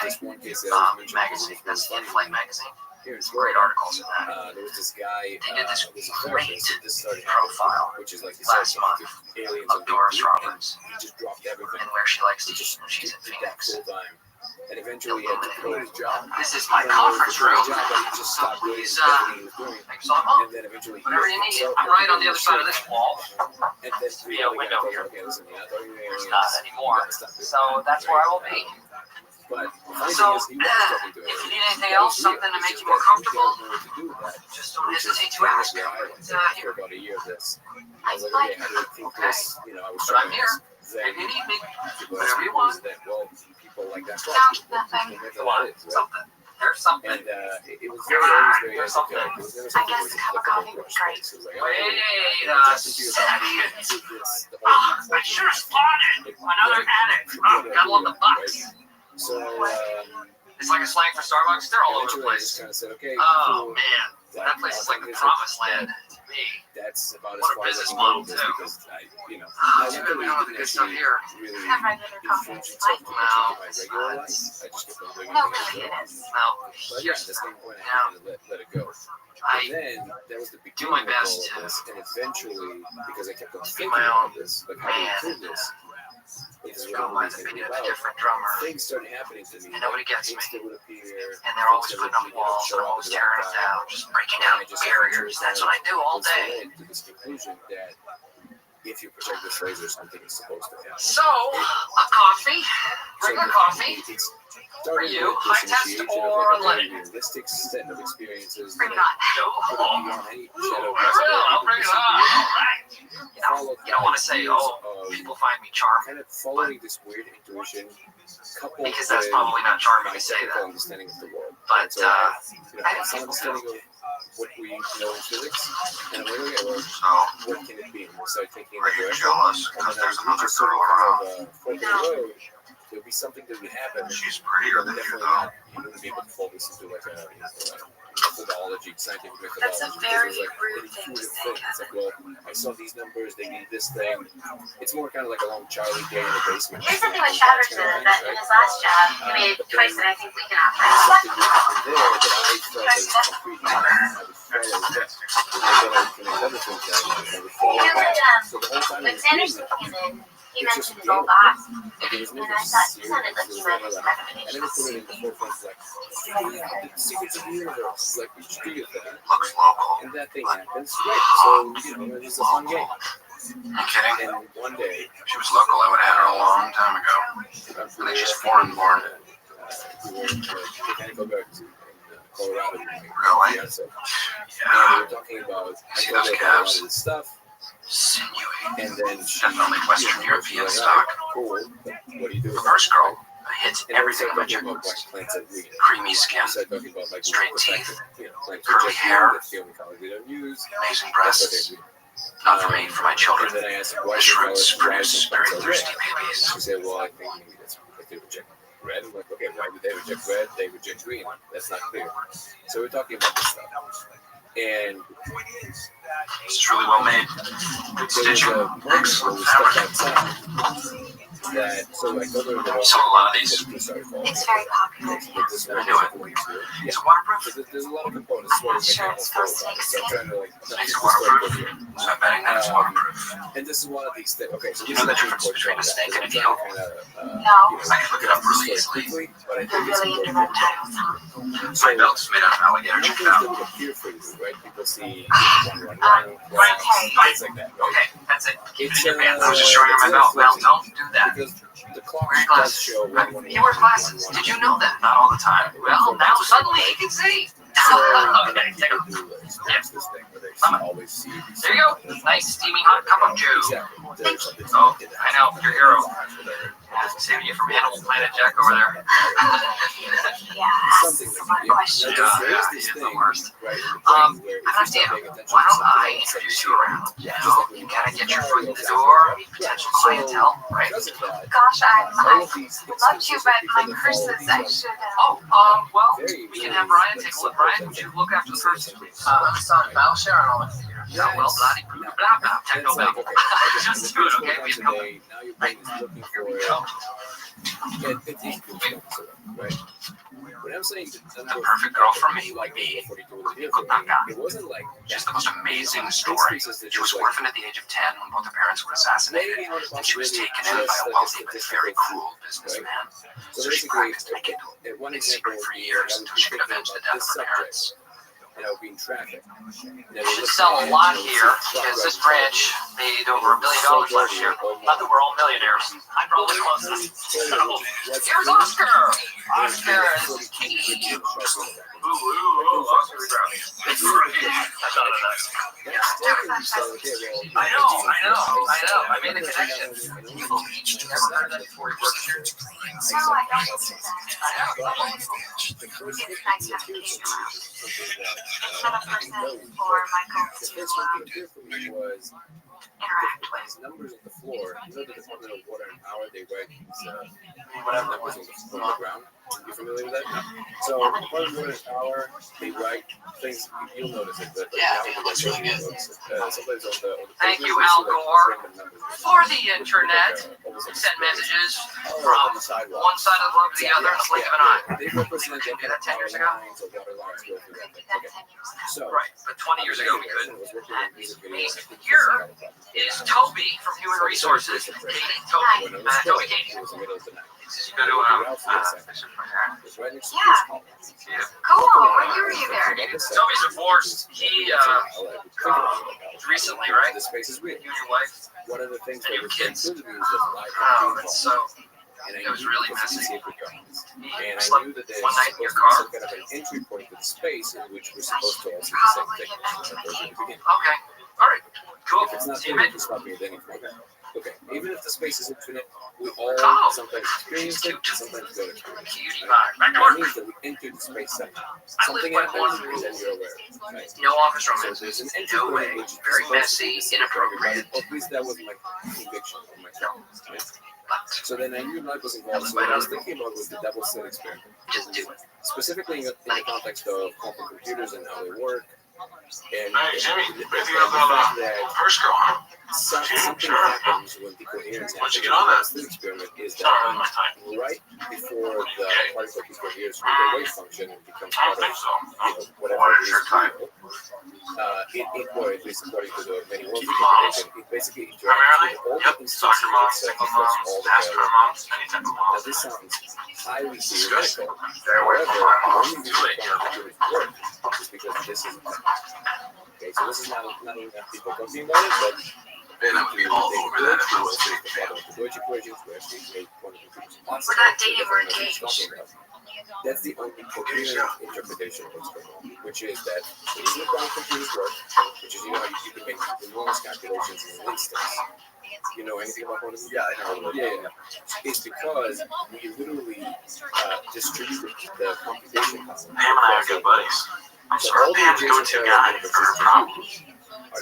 S3: magazine. That's the in-flight magazine. There's great articles in that.
S10: There was this guy.
S3: They did this great
S10: started
S3: profile
S10: which is like
S3: last month
S10: aliens
S3: of Doris Roberts
S10: He just dropped everything.
S3: and where she likes to eat when she's in
S10: Did that
S3: Phoenix.
S10: full time. And eventually he had to quit his job.
S3: This is my conference room.
S10: Job, but he just
S3: So
S10: stopped doing
S3: please,
S10: everything he was doing.
S3: make yourself home.
S10: And then eventually he
S3: Whatever you
S10: left
S3: need.
S10: himself
S3: I'm right on the other side of
S10: and
S3: this wall.
S10: then
S3: Yeah, window here.
S10: Okay, listen, I thought you were
S3: There's
S10: aliens.
S3: not
S10: You
S3: anymore.
S10: gotta stop doing
S3: So
S10: that.
S3: that's where I will be.
S10: But the funny
S3: So,
S10: thing is, he was talking to
S3: if you
S10: aliens.
S3: need anything
S10: That
S3: else,
S10: was
S3: something
S10: real.
S3: to make
S10: It's
S3: you more
S10: just that we
S3: comfortable,
S10: don't know what to do with that.
S3: just don't
S10: Which is
S3: hesitate to
S10: kind of
S3: ask.
S10: where I was for
S3: Here.
S10: about a year of this. I
S8: I
S10: was like,
S8: like
S10: okay, how do I think
S3: Okay.
S10: this? You know, I was
S3: But I'm
S10: trying
S3: here.
S10: to then
S3: If you need me,
S10: people
S3: whatever
S10: ask
S3: you
S10: me,
S3: want.
S10: is that, well, people like that.
S8: Nothing.
S10: People
S3: Come on,
S10: that is, right?
S3: something. There's something.
S1: And it was always very
S3: There's something.
S1: esoteric. It was never
S8: I
S1: something that
S8: guess
S1: was
S8: a cup of coffee would be great.
S1: It was like,
S3: Wait
S1: oh,
S3: a
S1: just into your body and
S3: second.
S1: do this, the whole
S3: I should have spotted another addict. Oh, gotta love the bucks.
S1: So,
S3: It's like a slang for Starbucks. They're all over the
S1: eventually I just
S3: place.
S1: kind of said, okay,
S3: Oh
S1: cool.
S3: man, that place is like the promised land to me.
S1: That's about as
S3: What a
S1: far as I
S3: business
S1: can
S3: model,
S1: go with this
S3: too.
S1: because I, you know,
S3: Oh,
S1: I
S3: dude, we don't have the good stuff here.
S1: really
S8: Have regular coffee.
S1: influence
S8: It's
S1: itself
S8: like,
S1: too much into my regular life. I just get the regular
S8: no,
S1: life.
S8: really, it is.
S3: Well,
S1: But yeah,
S3: here's
S1: at the same point, I
S3: now.
S1: had to let it go.
S3: I
S1: And then that was the
S3: do my
S1: beginning of
S3: best
S1: all of this, and eventually, because I kept on
S3: be
S1: thinking
S3: my
S1: about
S3: own
S1: this, like how to
S3: man.
S1: improve this, this is
S3: go
S1: what
S3: by
S1: I'm
S3: the
S1: thinking
S3: opinion of a
S1: about.
S3: different drummer,
S1: Things started happening to me.
S3: and nobody gets me.
S1: Things that would appear,
S3: and they're always
S1: things that
S3: putting up
S1: would,
S3: walls.
S1: show
S3: They're
S1: up
S3: always
S1: at the
S3: tearing
S1: right
S3: us
S1: time.
S3: down, just breaking
S1: And
S3: down
S1: I just
S3: barriers. That's what I do all
S1: was
S3: day.
S1: led to this conclusion that if you protect this laser, something is supposed to happen.
S3: So, a coffee, regular coffee.
S1: It's
S3: For
S1: started
S3: you,
S1: with
S3: high
S1: this
S3: test
S1: initiation of
S3: or
S1: like a very
S3: unleaded?
S1: realistic set of experiences
S8: Bring
S1: that
S8: it on.
S1: put it beyond any shadow of
S3: I'll bring it on. All right.
S1: Followed
S3: You don't want to
S1: by
S3: say,
S1: years
S3: oh,
S1: of
S3: people find me charming,
S1: kind of following this weird intuition, coupled
S3: because that's
S1: with
S3: probably not charming
S1: my
S3: to say
S1: technical
S3: that.
S1: understanding of the world.
S3: But,
S1: So I
S3: I
S1: have some
S3: think
S1: understanding of what we know in physics, and I'm like, okay, well,
S3: So,
S1: what can it be? And we start thinking in
S3: are
S1: that
S3: you
S1: direction,
S3: jealous?
S1: and
S3: Because
S1: then
S3: there's
S1: as we
S3: another
S1: just sort
S3: girl
S1: of
S3: around.
S1: fork in the road, there'll be something that would happen.
S3: She's prettier than you,
S1: Definitely
S3: though.
S1: not, you wouldn't be able to fold this into like a methodology, scientific methodology.
S8: That's a very
S1: This is like
S8: rude
S1: an
S8: thing to
S1: intuitive
S8: say,
S1: thing. It's like, well, I saw these numbers, they need this thing. It's more kind of like a long Charlie day in the basement.
S8: Here's the thing with Chatterton, that in his last job, he made a choice that I think we can operate.
S1: Something that happened there that I felt was concrete. I would follow that. And then I would connect other things that I would follow that. So the whole time I
S8: When
S1: was doing
S8: Sanderson
S1: that,
S8: came in, he
S1: it's
S8: mentioned
S1: just
S8: his old boss.
S1: like it was
S8: And
S1: never
S8: I thought he
S1: serious.
S8: sounded like
S1: It
S8: he
S1: was
S8: might
S1: never
S8: have some
S1: like, I never put
S8: recommendations.
S1: it in the forefront like, the secrets of the universe. Like, you just do your thing.
S3: Looks local.
S1: And that thing happens. Right. So, you know, it was a fun game.
S3: You kidding?
S1: And one day,
S3: She was local. I would have had her a long time ago. I think she's foreign born.
S1: we were in the Botanical Gardens in Colorado.
S3: Really?
S1: Yeah, so, and
S3: Yeah.
S1: we were talking about, I
S3: See
S1: told
S3: those
S1: her about a lot
S3: calves?
S1: of this stuff.
S3: Sinewy.
S1: And then she,
S3: Definitely Western
S1: you know,
S3: European
S1: she's
S3: stock.
S1: Cool. But what do you do?
S3: The first girl hits
S1: And then we
S3: everything
S1: started
S3: in my
S1: talking about
S3: checklist.
S1: what plants that we
S3: Creamy skin,
S1: We started talking about like
S3: Straight
S1: the fact
S3: teeth,
S1: that, you know, plants
S3: curly
S1: reject
S3: hair,
S1: you, that's the only color we don't use.
S3: amazing
S1: That's what
S3: breasts.
S1: they do.
S3: Not for me, for my children.
S1: And then I asked her why
S3: The
S1: she
S3: shrimps
S1: why
S3: produce
S1: some
S3: very
S1: plants are red.
S3: thirsty babies.
S1: She said, well, I think maybe that's because they reject red. I'm like, okay, why would they reject red? They reject green. That's not clear. So we're talking about this stuff. And
S3: This is really well made. Good
S1: there was
S3: stitching.
S1: a moment where
S3: Excellent
S1: we stepped
S3: fabric.
S1: outside that, so I told her that
S3: So a lot of these.
S8: It's very popular here.
S3: I knew it.
S1: Yeah.
S3: Is it waterproof?
S1: So there's a lot of components.
S8: I'm not sure it's supposed to take
S1: So I'm trying to like.
S3: Is it waterproof? So I'm betting that it's waterproof.
S1: And this is one of these things. Okay, so
S3: You
S1: this
S3: know
S1: is
S3: the difference between a snake and a needle?
S8: No.
S3: I can look it up really easily.
S1: But I
S8: They're
S1: think it's
S8: really into
S1: important.
S8: reptiles, huh?
S3: My belt's made out of alligator.
S1: Numbers
S3: Check it out.
S1: that would appear for you, right? People see
S3: Right,
S1: things like that, right?
S3: Okay, that's it. Keep it
S1: It's
S3: in your pants. I was just showing her my belt. Well, don't do that.
S1: Because the clock
S3: Wear your
S1: does
S3: glasses.
S1: show
S3: He wears glasses. Did you know that? Not all the time. Well, now suddenly he can see. Okay, take a
S1: Always see.
S3: There you go. Nice steaming hot cup of Joe.
S1: Exactly.
S3: Oh, I know, your hero. Saving you from Animal Planet Jack over there.
S8: Yeah,
S1: Something
S8: that's
S1: like
S8: one
S1: that.
S8: question.
S1: There is
S3: He's
S1: this
S3: the
S1: thing,
S3: worst.
S1: right, in the
S3: I
S1: brain where
S3: have an
S1: if you
S3: idea.
S1: start paying attention
S3: Why
S1: to
S3: don't I
S1: something,
S3: introduce you around? You know, you gotta get your foot in the door, potential clientele, right?
S1: because of that,
S8: Gosh, I
S1: all of these
S8: loved you,
S1: expenses
S8: but
S1: that
S8: my
S1: people
S8: purses,
S1: follow
S8: I
S1: these
S8: should
S3: Oh, well, we can have Brian take a look. Brian, would you look after the person, please?
S12: I'm sorry, I'll share on all this.
S3: Yeah, well, blah, blah, blah, techno babble. Just do it, okay? We have company.
S1: now your brain is looking for
S3: Here we go.
S1: it's easy to do, right? When I'm saying
S3: The perfect girl for me would
S1: like
S3: be
S1: it
S3: Kutaka.
S1: wasn't like
S3: She's the most amazing story. She was orphaned at the age of 10 when both her parents were assassinated, and she was taken in by a wealthy but very cruel businessman. So she practiced Aikido in secret for years until she could avenge the death of her parents.
S1: and I was being trafficked.
S3: You should sell a lot here because this branch made over $1 billion last year. Not that we're all millionaires. I'm probably close. Here's Oscar. Oscar, this is Katie, who I made a connection. You believe you never heard that before you worked here?
S8: No, I don't believe that. It's nice to have occasion around. Another person for Michael to
S10: was
S8: interact with.
S10: these numbers on the floor. You know the Department of Water and Power, they write these
S3: Whatever.
S10: numbers on the ground. You familiar with that? So Department of Water and Power, they write things, you'll notice it, but
S3: Yeah,
S10: now
S3: it looks really good.
S10: Sometimes on the
S3: Thank you,
S10: pavement,
S3: Al
S10: they see, like,
S3: Gore,
S10: random numbers.
S3: for the internet.
S10: Almost like
S3: Send messages
S10: on
S3: from
S10: the sidewalk.
S3: one side of the globe to the other in the blink of an eye.
S10: They represent
S3: Did we do that 10 years ago?
S10: lines or water lines go through that.
S8: Did that 10 years ago.
S10: So,
S3: Right, but 20 years ago we couldn't.
S10: was working on music videos.
S3: Here is Toby from Human Resources. Katie, Toby, Toby Katie.
S10: It was the middle of the night.
S3: You go to
S8: Yeah. Cool. What year were you there?
S3: Toby's divorced. He recently, right?
S10: The space is weird.
S3: You and your wife.
S10: One of the things
S3: And
S10: that
S3: your
S10: was
S3: kids.
S10: included was the live
S3: Oh,
S10: stream
S3: it's so.
S10: and I
S3: It was
S10: knew
S3: really
S10: this was
S3: messy.
S10: a secret garden.
S3: You
S10: And I
S3: slept
S10: knew that there
S3: one
S10: was
S3: night in your
S10: supposed to be
S3: car.
S10: some kind of an entry point to the space in which we're supposed to all see the
S8: Probably
S10: same thing.
S8: get back to my
S10: At
S8: game.
S10: the beginning.
S3: Okay. All right. Cool.
S10: If it's not
S3: See you,
S10: there,
S3: man.
S10: you can stop me at any point. Okay. Even if the space is infinite, we all
S3: Oh.
S10: sometimes experience it, sometimes don't experience it.
S3: Cutie pie. Back to
S10: That
S3: work.
S10: means that we enter the space somehow.
S3: I live
S10: Something
S3: by
S10: happens,
S3: one
S10: and
S3: rule.
S10: then you're aware. Right?
S3: No office
S10: So
S3: romance.
S10: there's an entry
S3: No
S10: point
S3: way.
S10: which is
S3: Very
S10: supposed to
S3: messy,
S10: be the same for everybody.
S3: inappropriate.
S10: At least that was my conviction for myself. Right?
S3: But
S10: So then I knew life was involved. So what I was thinking about was the double slit experiment.
S3: just do it.
S10: Specifically in the context of quantum computers and how they work. And
S9: Hey, Jimmy,
S10: the
S9: maybe
S10: fact
S9: you're
S10: that
S9: the first girl, huh?
S10: something
S9: Sure.
S10: happens when the coherence
S9: Why'd you
S10: happens
S9: get on
S10: in
S9: that?
S10: the slit experiment is
S9: Sorry,
S10: that
S9: my time.
S10: right before the particle decoheres from the wave function and becomes
S9: I
S10: part
S9: don't
S10: of
S9: think so.
S10: whatever
S9: What
S10: it
S9: is
S10: is
S9: your type?
S10: or at least according to the many worlds
S9: Keep models.
S10: it basically interacts
S9: Primarily,
S10: with all
S9: yep,
S10: the
S9: soccer
S10: instances
S9: moms,
S10: itself
S9: single
S10: across
S9: moms,
S10: all the
S9: pastor
S10: variables.
S9: moms, any type of
S10: Now
S9: moms.
S10: this sounds highly
S9: Disgusting.
S10: theoretical.
S9: Stay away from
S10: However,
S9: my
S10: the
S9: moms.
S10: only
S9: Too
S10: reason
S9: late,
S10: quantum computers work is because this is okay. So this is not enough people talking about it, but
S9: Then I'm gonna be all over that if I was
S10: the Deutsch equations, we actually make quantum computers possible.
S8: We're not dating, we're
S10: That's what
S8: engaged.
S10: I'm talking about. That's the only coherent interpretation of what's going on, which is that the reason quantum computers work, which is you can make enormous calculations in an instance. You know anything about quantum computers?
S6: Yeah, I know.
S10: Yeah. It's because we literally distribute the computation power.
S9: Pam and I are good buddies. I'm sort of Pam's go-to guy for her problems.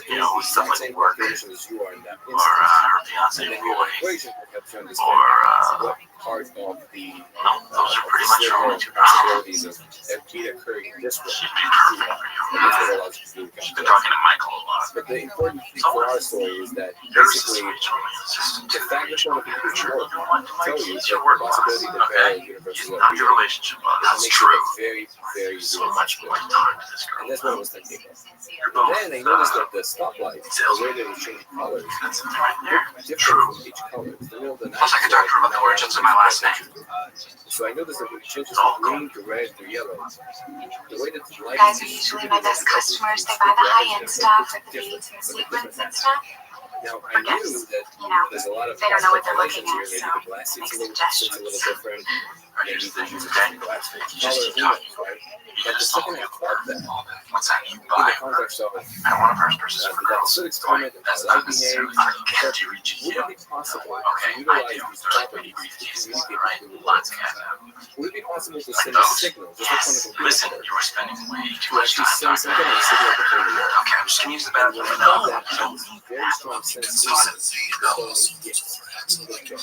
S9: You know, with stuff like work, or
S10: calculations as you are in that
S9: her
S10: instance.
S9: fiance
S10: And then you have an
S9: boy,
S10: equation that helps you
S9: or
S10: understand what part of the
S9: no, those are pretty much her only two
S10: possibilities
S9: problems.
S10: of it occurring this way.
S9: She'd be perfect for
S10: And
S9: you.
S10: that's what allows you to do
S9: She's been
S10: calculations.
S9: talking to Michael a lot.
S10: But the important thing for our story is that
S9: Yours is
S10: basically
S9: regional assistant
S10: the
S9: to
S10: fact that quantum computers
S9: Sure,
S10: work
S9: you want to
S10: tell
S9: like
S10: you
S9: it's
S10: that
S9: your
S10: the
S9: work boss,
S10: possibility that parallel
S9: okay?
S10: universes
S9: It's
S10: are
S9: not your
S10: real.
S9: relationship boss.
S10: It
S9: That's
S10: makes
S9: true.
S10: it very, very
S9: So
S10: very
S9: much more time to this girl.
S10: And that's what I was thinking.
S9: You're
S10: But
S9: both.
S10: then I noticed that the stoplight, the way that it changed colors,
S9: That's it right there.
S10: different
S9: True.
S10: from each color. It's the middle of the night.
S9: Plus, I can talk to her about the origins of my last name.
S10: So I noticed that when it changes from green to red to yellow, the way that the light
S8: Guys
S10: is
S8: are usually my
S10: distributed
S8: best
S10: is
S8: customers. They buy the high-end stuff with the beads and sequins and stuff.
S10: Now I knew that
S8: You know,
S10: there's a lot of
S8: they don't know what they're looking
S10: calculations
S8: at,
S10: here. Maybe the glass
S8: make
S10: sits a little different. Maybe they use a different glass for each color, who knows, right? But the second I thought that,
S9: What's that you
S10: in
S9: buy?
S10: the context of
S9: I don't want a first person for
S10: that
S9: girls.
S10: slit experiment and
S9: That's
S10: how
S9: not
S10: light
S9: necessarily
S10: behaves,
S9: for cat you reach
S10: would
S9: you.
S10: it be possible
S9: Okay,
S10: to
S9: I
S10: utilize
S9: do.
S10: these
S9: There's
S10: properties
S9: pretty
S10: to
S9: briefcases,
S10: communicate
S9: right?
S10: between the
S9: Lots of
S10: worlds?
S9: cats.
S10: Would it be possible to
S9: Like
S10: send a
S9: those?
S10: signal, just like
S9: Yes.
S10: on a
S9: Listen,
S10: computer,
S9: you are spending way too
S10: to
S9: much
S10: actually
S9: time
S10: send
S9: talking
S10: some kind of signal between the worlds?
S9: Okay, I'm just gonna use the
S10: And
S9: bathroom.
S10: when I
S9: No,
S10: did that, I had this very strong sensation of yes.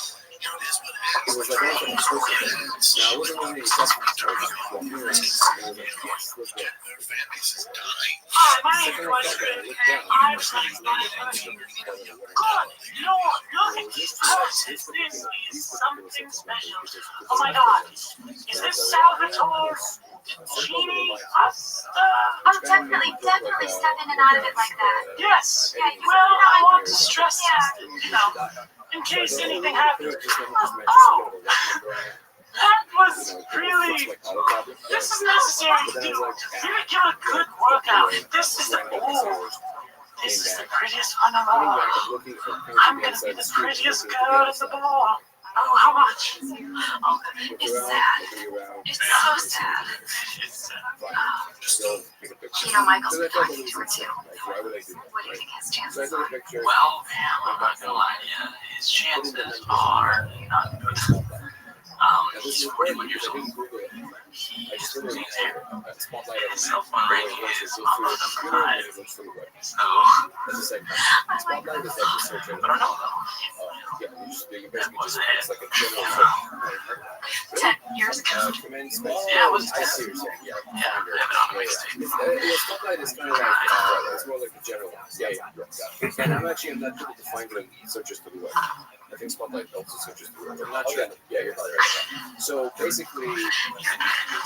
S10: It was like almost like a social thing. Now, I wasn't really accepting it. I was just walking around. And I was like, yes, look there.
S13: Hi, my
S10: The
S13: name's
S10: second I thought that, I
S13: Restream,
S10: looked down.
S13: and I'm
S10: And
S13: studying
S10: I
S13: management.
S10: was like,
S13: Good, look at these poses. This is something special. Oh my God, is this Salvatore Genie Pasta?
S8: Oh, definitely step in and out of it like that.
S13: Yes.
S8: Yeah, you
S13: Well, I want to stress, you know, in case anything happens. Oh, that was really. This is necessary to do. Really give it a good workout. This is the. Ooh. This is the prettiest one of all. I'm gonna be the prettiest girl in the bar. Oh, how much?
S8: Oh, it's sad. It's so sad.
S13: It's
S8: You know, Michael's been talking to her too.
S10: Why would I do that?
S8: What do you think his
S10: So I
S8: chances
S10: took a
S8: are?
S10: picture.
S13: well, ma'am, I'm not gonna lie to you. His chances are not good. He's 41 years old. He is losing hair. His cell phone ranking is on number 5. So,
S8: I like
S10: Spotlight
S8: that
S10: is like
S8: song.
S10: the search engine.
S13: I don't know.
S10: Yeah, you basically
S13: That was
S10: just,
S13: it.
S10: it's like a general search.
S8: 10 years ago.
S10: Command space.
S13: Yeah, it was
S10: I see what you're saying. Yeah.
S13: Yeah, I have it on my state.
S10: Spotlight is kind of like, it's more like the general. Yeah. And I'm not good at defining searches to the web. I think Spotlight helps the searches to the web. I'm not sure. Yeah, you're probably right. So basically,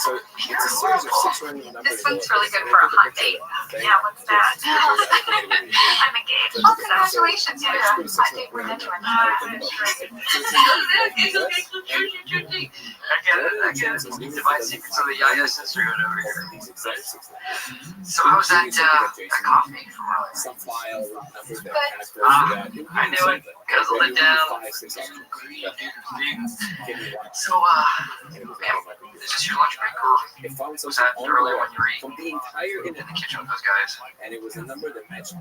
S10: so it's a series of 6 random numbers.
S8: This one's really good for a hot date. Yeah, what's that? I'm engaged. Oh, congratulations. Yeah, hot date we're into it.
S13: I get it. Divine secrets of the Yaya sister over here. So I was at coffee for
S10: Some file numbers that kind of
S13: I knew it. Guzzled it down. So, is this your lunch break, or was that earlier when you were eating
S10: from the entire
S13: in the kitchen with those guys?
S10: and it was a number that matched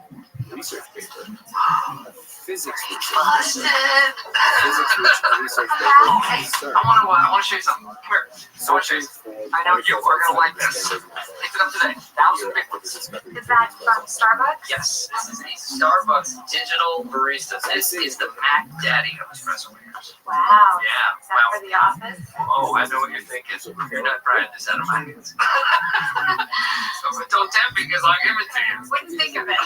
S10: research paper,
S13: Wow.
S10: physics research,
S8: Busted.
S10: research
S13: Okay,
S10: paper.
S13: I want to show you something. Come here. I want to show you something. I know you are gonna like this. Picked it up today. 1,000 Bitcoins.
S8: Is that from Starbucks?
S13: Yes, this is a Starbucks digital barista. This is the Mac Daddy of espresso makers.
S8: Wow.
S13: Yeah.
S8: Is that for the office?
S13: Oh, I know what you're thinking. You're not trying this out of my hands. So don't tempt me because I'll give it to you.
S8: What do you think of it?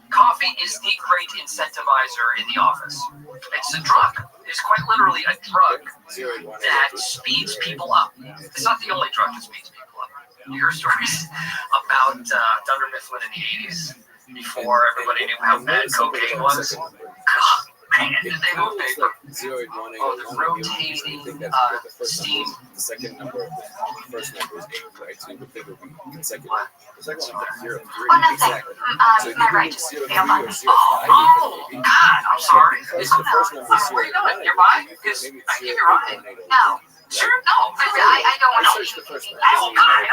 S13: Coffee is the great incentivizer in the office. It's a drug. It's quite literally a drug that speeds people up. It's not the only drug that speeds people up. You hear stories about Dunder Mifflin in the 80s, before everybody knew how bad cocaine was. God, man, did they move paper? Oh, the rotating steam.
S10: The second number of the first number is 8, right? So you would think it would be consecutive.
S13: What?
S10: The second one is 0, 3.
S8: Oh, nothing.
S10: So you
S8: My
S10: can
S8: right
S10: get
S8: just
S10: 0, 3
S8: failed on
S10: or
S8: me.
S10: 0, 5.
S13: Oh, God, I'm sorry.
S10: The first number is 0,
S13: Where you going?
S10: 1,
S13: You're by?
S10: maybe
S13: Because
S10: it's
S13: I give
S10: 0,
S13: you a ride.
S10: 1, 8,
S8: No.
S13: Sure? No.
S8: I don't want
S10: I
S8: to.
S10: searched the first one.
S13: Oh, God,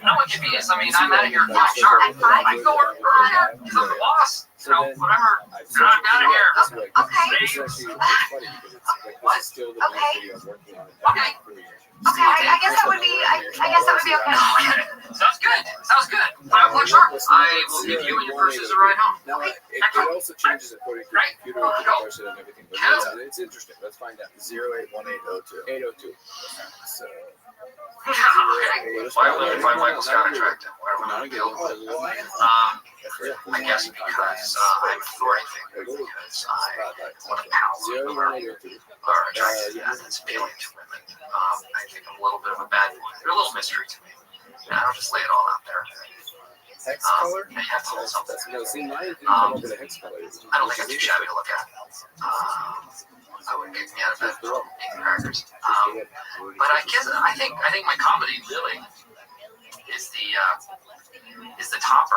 S13: no one can be this. I mean, I'm out of here at 5 sharp. I can go earlier because I'm the boss. You know, whatever. You're not out of here.
S8: Okay.
S10: It's actually funny because it's like, this is still the
S8: Okay.
S10: video I'm working on.
S13: Okay.
S8: Okay, I guess that would be. I guess that would be okay.
S13: Okay. Sounds good. Sounds good. 5 o'clock sharp. I will give you and your purses a ride home.
S10: Now, it also changes according to the computer, with the person and everything. But it's interesting. Let's find out.
S6: 081802.
S10: 802. So,
S13: Why Michael's got attractive? Why would I be able to? I guess because I'm authority figure, because I want to power over are attracted. Yeah, that's appealing to women. I think I'm a little bit of a bad boy. They're a little mystery to me. Yeah, I'll just lay it all out there.
S6: Hex color?
S13: I have to hold something.
S10: no, see, mine didn't come up with a hex color.
S13: I don't think it's too shabby to look at. I wouldn't kick me out of bed for eating crackers. But I think my comedy really is the topper.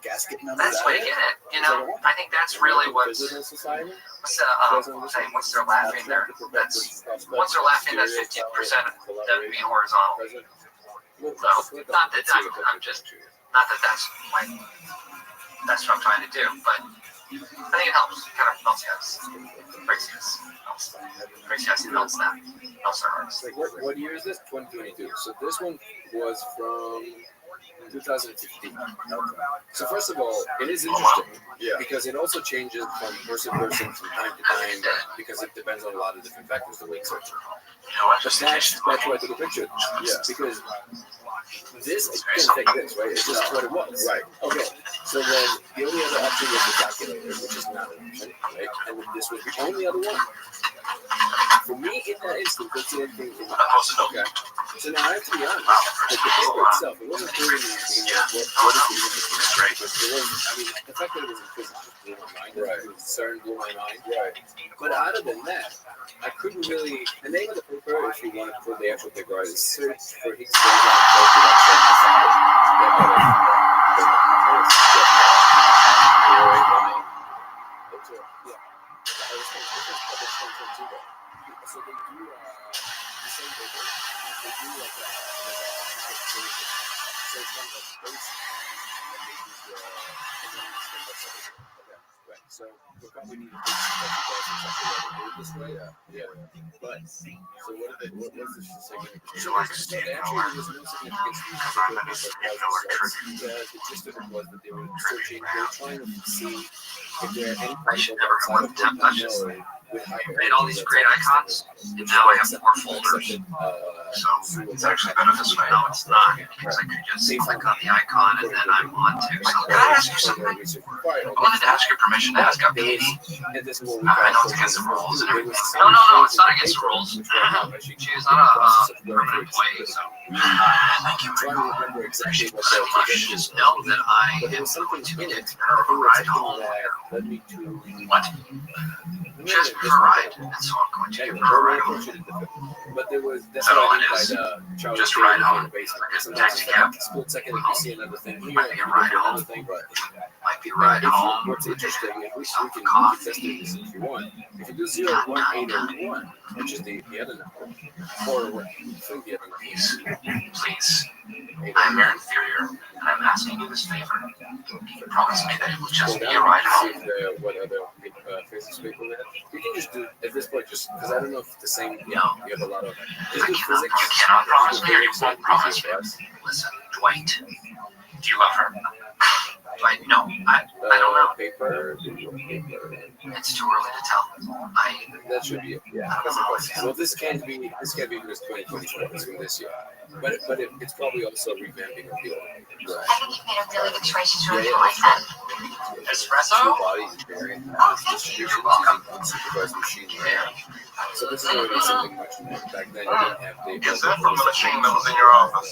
S6: Gasket number?
S13: That's the way to get it. You know, I think that's really what's
S10: Society?
S13: once they're laughing, that's 15% of them being horizontal. So not that that's what I'm trying to do, but I think it helps. It kind of melts the ice, breaks the ice, breaks the ice, and melts that, melts their hearts.
S10: Like, what year is this? 2022. So this one was from 2015. So first of all, it is interesting because it also changes from person to person from time to time because it depends on a lot of different factors the way it's searching.
S13: You know what?
S10: That's why I took a picture. Yeah. Because this is like this, right? It's just what it was.
S6: Right.
S10: Okay. So then the only other option was the calculator, which is not an option, right? And then this was the only other one. For me, in that instant, that's the only thing. Okay. So now I have to be honest. Like the paper itself, it wasn't clear to me what is the difference. It was, I mean, the fact that it was in physics just blew my mind. Right. CERN blew my mind. Right. But other than that, I couldn't really. The name of the paper, if you want to put the actual paper, is Search for Higgs Boson. 2022 though. So they do the same paper. They do like a interpretation. So it's kind of like space and then they do the okay. Right. So we probably need to fix this way. Yeah. But so what did what was this significance?
S3: You like
S10: So
S3: steam
S10: actually
S3: roller?
S10: there was no significance to
S3: Because I'm an indoor trigger.
S10: the gist of it was that they were searching, they were trying to see if there are any
S3: I
S10: parts
S3: should
S10: of
S3: never
S10: outside
S3: have
S10: of
S3: tap
S10: the
S3: touches.
S10: node with higher
S3: Made all these great icons, and now I have more folders. So it's actually better this way. No, it's not. Because I could just click on the icon and then I'm on to. So can I ask you something? I wanted to ask your permission to ask a baby. I know it's against the rules and everything. No, it's not against the rules. She's not a permanent employee, so thank you very much. Appreciate it so much. Just know that I am going to get her a ride home. What? She asked me for a ride, and so I'm going to give her a ride home.
S10: But there was
S3: That's all it is. Just a ride home. Like a taxi cab.
S10: Split second, if you see another thing here,
S3: Might be a ride home. Might be a ride home.
S10: What's interesting, at least we can test this if you want. If you do 0, 1, 8, or 1, which is the other number, or think the other number.
S3: Please, I'm your inferior, and I'm asking you this favor. Promise me that it will just be a ride home.
S10: What other faces people have? You can just do at this point, just because I don't know if it's the same.
S3: No,
S10: you have a lot of.
S3: You cannot promise me, or you won't promise me. Listen, Dwight, do you love her? Dwight, no, I don't know.
S10: Paper.
S3: It's too early to tell.
S10: That should be it. Yeah. Well, this can't be because 2020 it's from this year. But it's probably also revamping of the old.
S8: I think you've made a really good choice. She's really gonna like that.
S3: Espresso?
S8: Oh, thank you.
S3: You're welcome.
S10: Supervised machine learning. So this is already something much more. Back then, you didn't have the.
S9: Is that from the machine that was in your office?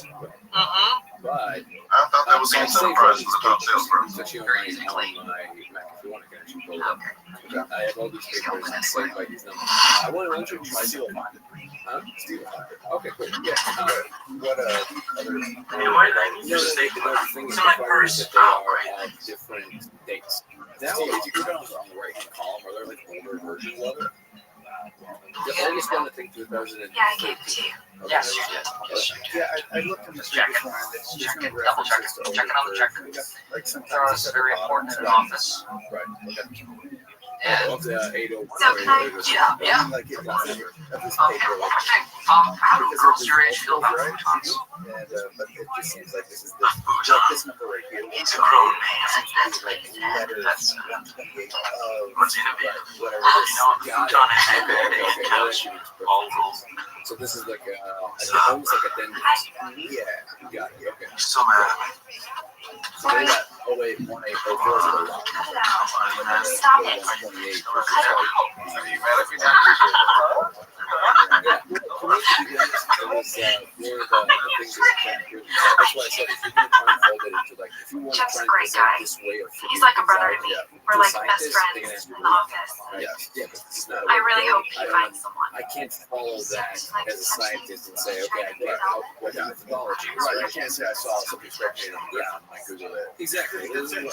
S10: But
S9: I thought that was the same price as the top salesperson.
S10: It's actually on my Mac. If you want, I can actually pull it up. I have all these papers and saved by these numbers. I want to try Steel. Huh? Steel. Okay, cool. Yeah. What other? The thing is that they are at different dates. That way, if you go down on the right hand column, are there like older versions of it? The oldest one, I think, 2000.
S8: Yeah, I gave it to you.
S3: Yes, you did.
S14: Yeah, I looked in the
S3: Check it.
S14: Check
S3: Check it. Double check it. Check it on the checker.
S14: Like
S3: It's
S14: sometimes
S3: very important in the office.
S10: Right. Okay.
S3: And
S10: Of the 801.
S8: So can I jump?
S3: yeah.
S14: like it was never.
S3: One more thing. How do girls your age feel about futons?
S14: And but it just seems like this is
S3: A futon.
S14: this number right here.
S3: It's a grown man.
S14: It's like letters
S3: That's
S14: 128
S3: what's in a bit.
S14: whatever
S3: You
S14: it is.
S3: know, a futon is a bit tells you all rules.
S10: So this is like almost like a dentist.
S14: Yeah.
S10: Got it. Okay.
S3: You're so mad at me.
S10: So they got 08, 18, 04 is a lot.
S8: Cut it out. Stop it.
S10: 28.
S8: Cut it out.
S9: Are you mad if you got
S10: Yeah. For me, to be honest, it was more the things that I can't do. That's why I said if you're going to try and fold it into like, if you want to
S8: Chuck's
S10: try
S8: a
S10: and
S8: great
S10: present
S8: guy.
S10: this way of
S8: He's like a brother to me. We're like best
S10: scientists, they're gonna
S8: friends
S10: ask you
S8: in the office.
S10: Yes. Yeah, but it's not.
S8: I really hope he finds someone.
S10: I can't follow that as a scientist and say, okay, I get what the methodology is.
S14: Right, you
S10: Right?
S14: can't say I saw something spectated on the ground. I Google it.
S10: Exactly. Exactly.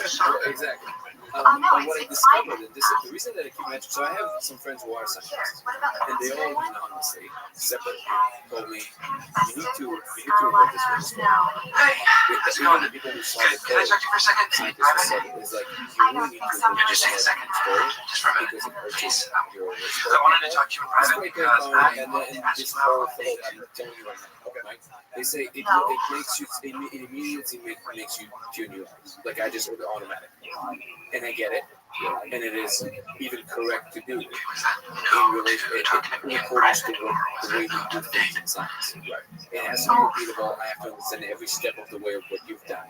S8: Oh, no,
S10: But what I
S8: it's
S10: discovered, and this is the reason that I keep mentioning, so I have some friends who are
S8: Sure.
S10: scientists,
S8: What about the
S10: and they
S8: raspberry
S10: all
S8: one?
S10: anonymously, separately, told me,
S8: That's
S10: you need to
S8: it.
S10: avoid this with this.
S8: No.
S3: Hey, how's it going?
S10: The people who saw the
S3: Can I talk to you for a second?
S10: scientists said it is like,
S8: I
S10: you
S8: don't
S10: really need
S8: think
S10: to
S8: so.
S10: avoid
S3: Just take a
S10: this
S3: second.
S10: story
S3: Just for a minute.
S10: because it hurts
S3: Please.
S10: your
S3: I wanted to talk to you in
S10: It's
S3: private
S10: quite
S3: because
S10: good,
S3: I
S10: and
S3: wanted
S10: then
S3: to ask
S10: this
S3: you about
S10: whole
S3: one
S10: thing,
S3: thing.
S10: I'm telling you right now, okay, Mike? They say it
S8: No.
S10: makes you, it immediately makes you tune your eyes. Like I just automatic. And I get it. And it is even correct to do it. In relation, in accordance to the way we do things in science. Right. It has to be repeatable. I have to understand every step of the way of what you've done.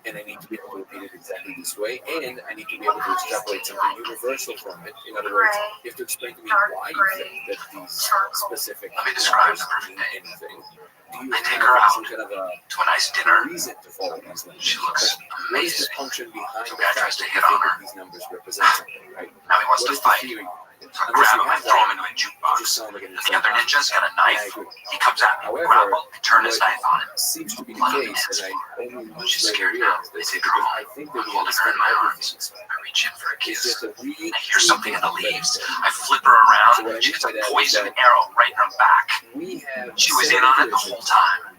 S10: And I need to be able to repeat it exactly this way. And I need to be able to extrapolate something universal from it. In other words, you have to explain to me why you think that these specific
S3: Let me describe
S10: numbers
S3: the perfect
S10: mean
S3: day.
S10: anything. Do you
S3: I take
S10: have
S3: her out
S10: some kind of a
S3: to a nice dinner.
S10: reason to follow these numbers?
S3: She looks
S10: What is the
S3: amazing.
S10: function behind
S3: The
S10: the
S3: guy
S10: fact
S3: tries to
S10: that
S3: hit
S10: you
S3: on
S10: think
S3: her.
S10: that these numbers represent something, right?
S3: Now he wants
S10: What
S3: to
S10: is the
S3: fight.
S10: theory behind it?
S3: So I grab him and throw him into a jukebox. And the other ninja's got a knife. He comes at me, grab him, and turn his knife on him.
S10: Seems to be the
S3: One of the
S10: case,
S3: minutes.
S10: and I only
S3: But she's
S10: later
S3: scared now.
S10: realized
S3: They
S10: this
S3: say,
S10: because
S3: girl,
S10: I think that
S3: I'm
S10: we
S3: holding her in my
S10: understand
S3: arms. I reach in for a
S10: It's
S3: kiss.
S10: just that we
S3: I hear something in the leaves. I flip her around. She gets a poison arrow right in her back.
S10: we have
S3: She was in on it the whole time.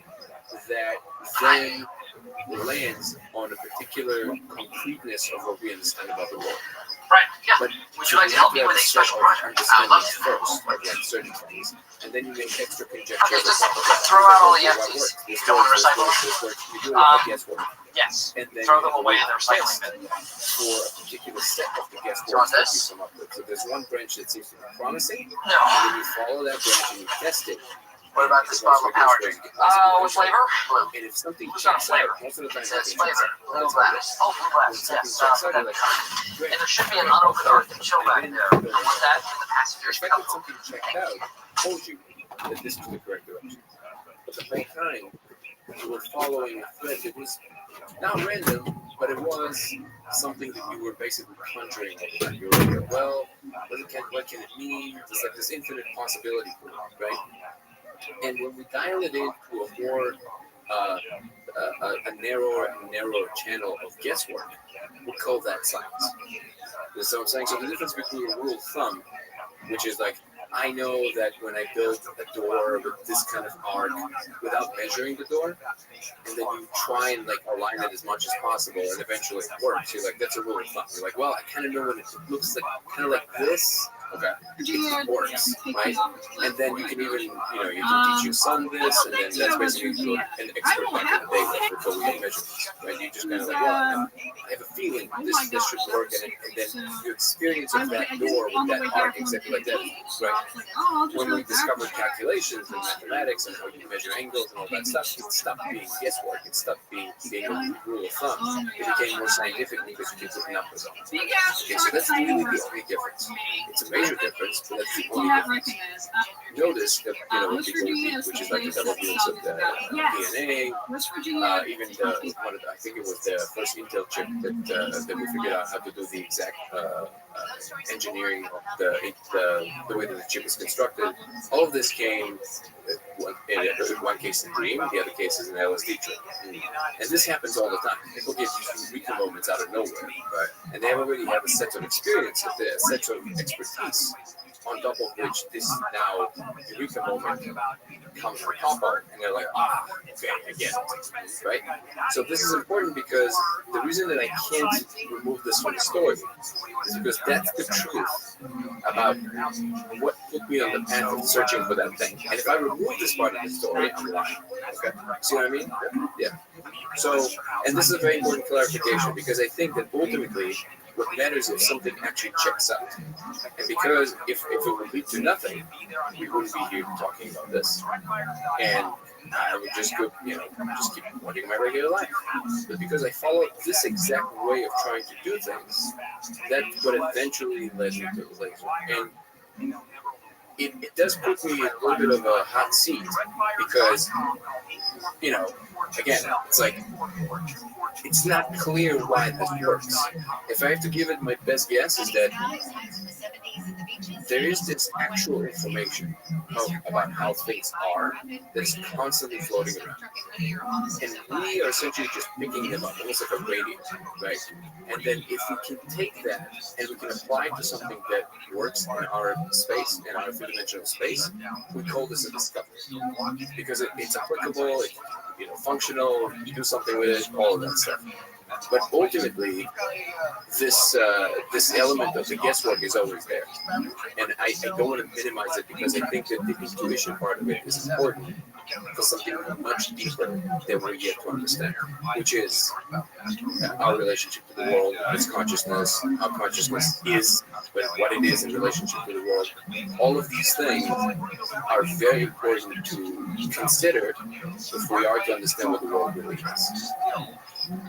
S10: that then lands on a particular concreteness of what we understand about the world.
S3: Right, yeah.
S10: But
S3: Would you like to help me with a special project? I would love to.
S10: first, like certain things, and then you make extra conjecture.
S3: Okay, just throw out all the empties. You don't want to recycle them?
S10: You do a guesswork.
S3: Yes.
S10: And then
S3: Throw them away in the recycling bin.
S10: for a particular set of the guesswork
S3: You want
S10: that
S3: this?
S10: you come up with. So there's one branch that seems to be promising,
S3: No.
S10: and then you follow that branch and you test it.
S3: What about this bottle of power drink? What flavor? Blue.
S10: And if something
S3: Blue's not a
S10: checks
S3: flavor.
S10: out, most of the time
S3: It says
S10: nothing
S3: flavor.
S10: checks out.
S3: Blue glass. Oh, blue glass.
S10: When
S3: Yes.
S10: something checks out,
S3: That
S10: you're like,
S3: kind.
S10: great.
S3: And there should be an unopened Arctic chill back there. I want that in the passenger's
S10: The fact that
S3: cup.
S10: something checked out told you that this was the correct direction. But the whole time, you were following a thread that was not random, but it was something that you were basically conjuring all the time. You were like, well, what can it mean? There's like this infinite possibility for it, right? And when we dial it into a more a narrower and narrower channel of guesswork, we call that science. You know what I'm saying? So the difference between a rule of thumb, which is like, I know that when I build a door with this kind of arc without measuring the door, and then you try and like align it as much as possible, and eventually it works. You're like, that's a rule of thumb. You're like, well, I kind of know when it looks like kind of like this. Okay, it works, right? And then you can even, you can teach your son this, and then that's basically what an expert back in the day was for going and measurements, right? You just kind of like, well, I have a feeling this should work, and then your experience of that door with that arc exactly like that, right? When we discovered calculations and mathematics and how you measure angles and all that stuff, it stopped being guesswork. It stopped being a rule of thumb. It became more scientific because you can put numbers on it. Okay, so that's really the only difference. It's a major difference, but that's the only difference. Notice that, what people repeat, which is like the double helix of the DNA, even I think it was the first Intel chip that we figured out how to do the exact engineering of the way that the chip is constructed. All of this came in one case in Dream, the other case is an LSD trip. And this happens all the time. People get these eureka moments out of nowhere, right? And they already have a set of experience, a set of expertise, on top of which this now eureka moment comes on top of, and they're like, okay, again, right? So this is important because the reason that I can't remove this from the story is because that's the truth about what put me on the path of searching for that thing. And if I remove this part of the story, I'm lying. Okay? See what I mean? Yeah. So, and this is a very important clarification because I think that ultimately what matters is if something actually checks out. And because if it would lead to nothing, we wouldn't be here talking about this. And I would just go, just keep wanting my regular life. But because I followed this exact way of trying to do things, that's what eventually led me to the laser. And it does put me in a little bit of a hot seat because, again, it's like, it's not clear why this works. If I have to give it my best guess, is that there is this actual information about how things are that's constantly floating around. And we are essentially just picking them up, almost like a radio, right? And then if we can take that and we can apply it to something that works in our space, in our three-dimensional space, we call this a discovery. Because it's applicable, it's functional, you do something with it, all of that stuff. But ultimately, this element of the guesswork is always there. And I don't want to minimize it because I think that the intuition part of it is important for something much deeper than we're yet to understand, which is our relationship to the world, its consciousness, how consciousness is, but what it is in relationship to the world. All of these things are very important to consider if we are to understand what the world really is.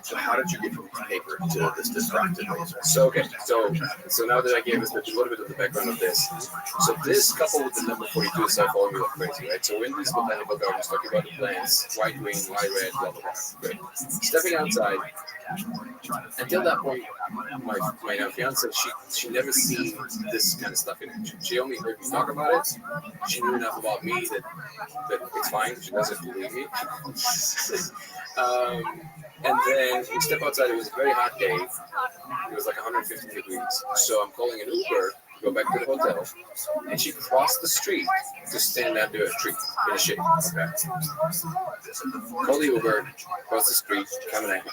S6: So how did you get from paper to this diffracted laser?
S10: So now that I gave us a little bit of the background of this, so this coupled with the number 42 is following me like crazy, right? So we're in these botanical gardens talking about the plants, white, green, white, red, blah, blah, blah. Great. Stepping outside, until that point, my now fiance, she never seen this kind of stuff in action. She only heard me talk about it. She knew enough about me that it's fine. She doesn't believe me. And then we step outside. It was a very hot day. It was like 150 degrees. So I'm calling an Uber, go back to the hotel, and she crossed the street to stand under a tree in a shade. Okay. Call the Uber, cross the street, coming at me.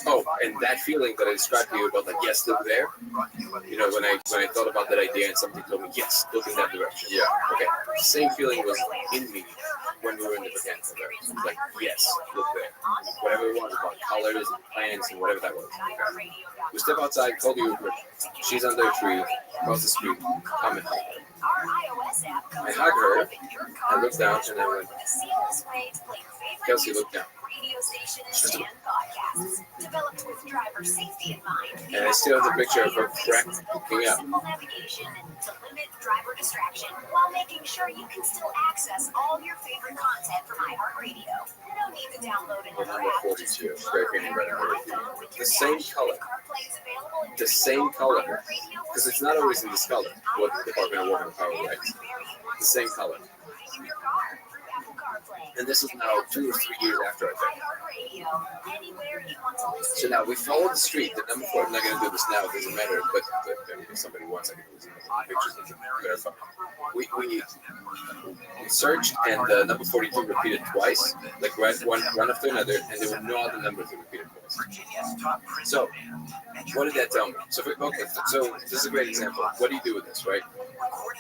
S10: Oh, and that feeling that I described to you about, like, yes, look there. You know, when I thought about that idea and something told me, yes, look in that direction. Yeah. Okay. Same feeling was in me when we were in the botanical garden. Like, yes, look there. Whatever it was about colors and plants and whatever that was. Okay. We step outside, call the Uber. She's under a tree, across the street, come and hug her. I hug her, I look down, and I went, Kelsey, look down. And I still have the picture of her cracked looking up.
S8: Driver distraction while making sure you can still access all your favorite content from iHeartRadio. No need to download another app.
S10: 42, the same color. The same color. Because it's not always in this color, what the Department of Water and Power writes. The same color. And this is now 2 or 3 years after I think. So now we follow the street. The number 4, I'm not going to do this now, it doesn't matter, but if somebody wants, I can do pictures of verify. We searched, and the number 42 repeated twice, like one after another, and there were no other numbers that repeated twice. So, what did that tell me? So this is a great example. What do you do with this, right?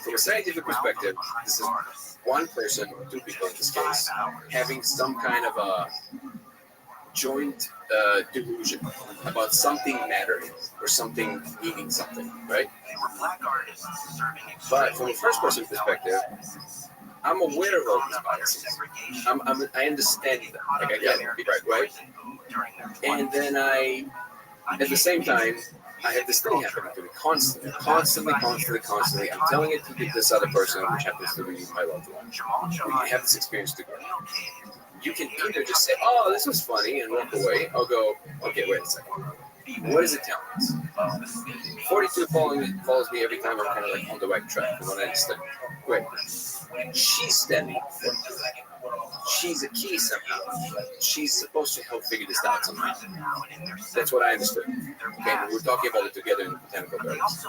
S10: From a scientific perspective, this is one person, 2 people in this case, having some kind of a joint delusion about something mattering or something meaning something, right? But from a first-person perspective, I'm aware of all these biases. I understand them. Like, I get it, right? And then at the same time, I have this thing happening to me constantly. I'm telling it to this other person, which happens to be my loved one. We have this experience together. You can either just say, oh, this was funny, and walk away. I'll go, okay, wait a second. What is it telling us? 42 follows me every time I'm kind of like on the right track. When I understand, wait, she's standing for me. She's a key somehow. She's supposed to help figure this out somehow. That's what I understood. Okay, and we're talking about it together in the botanical gardens.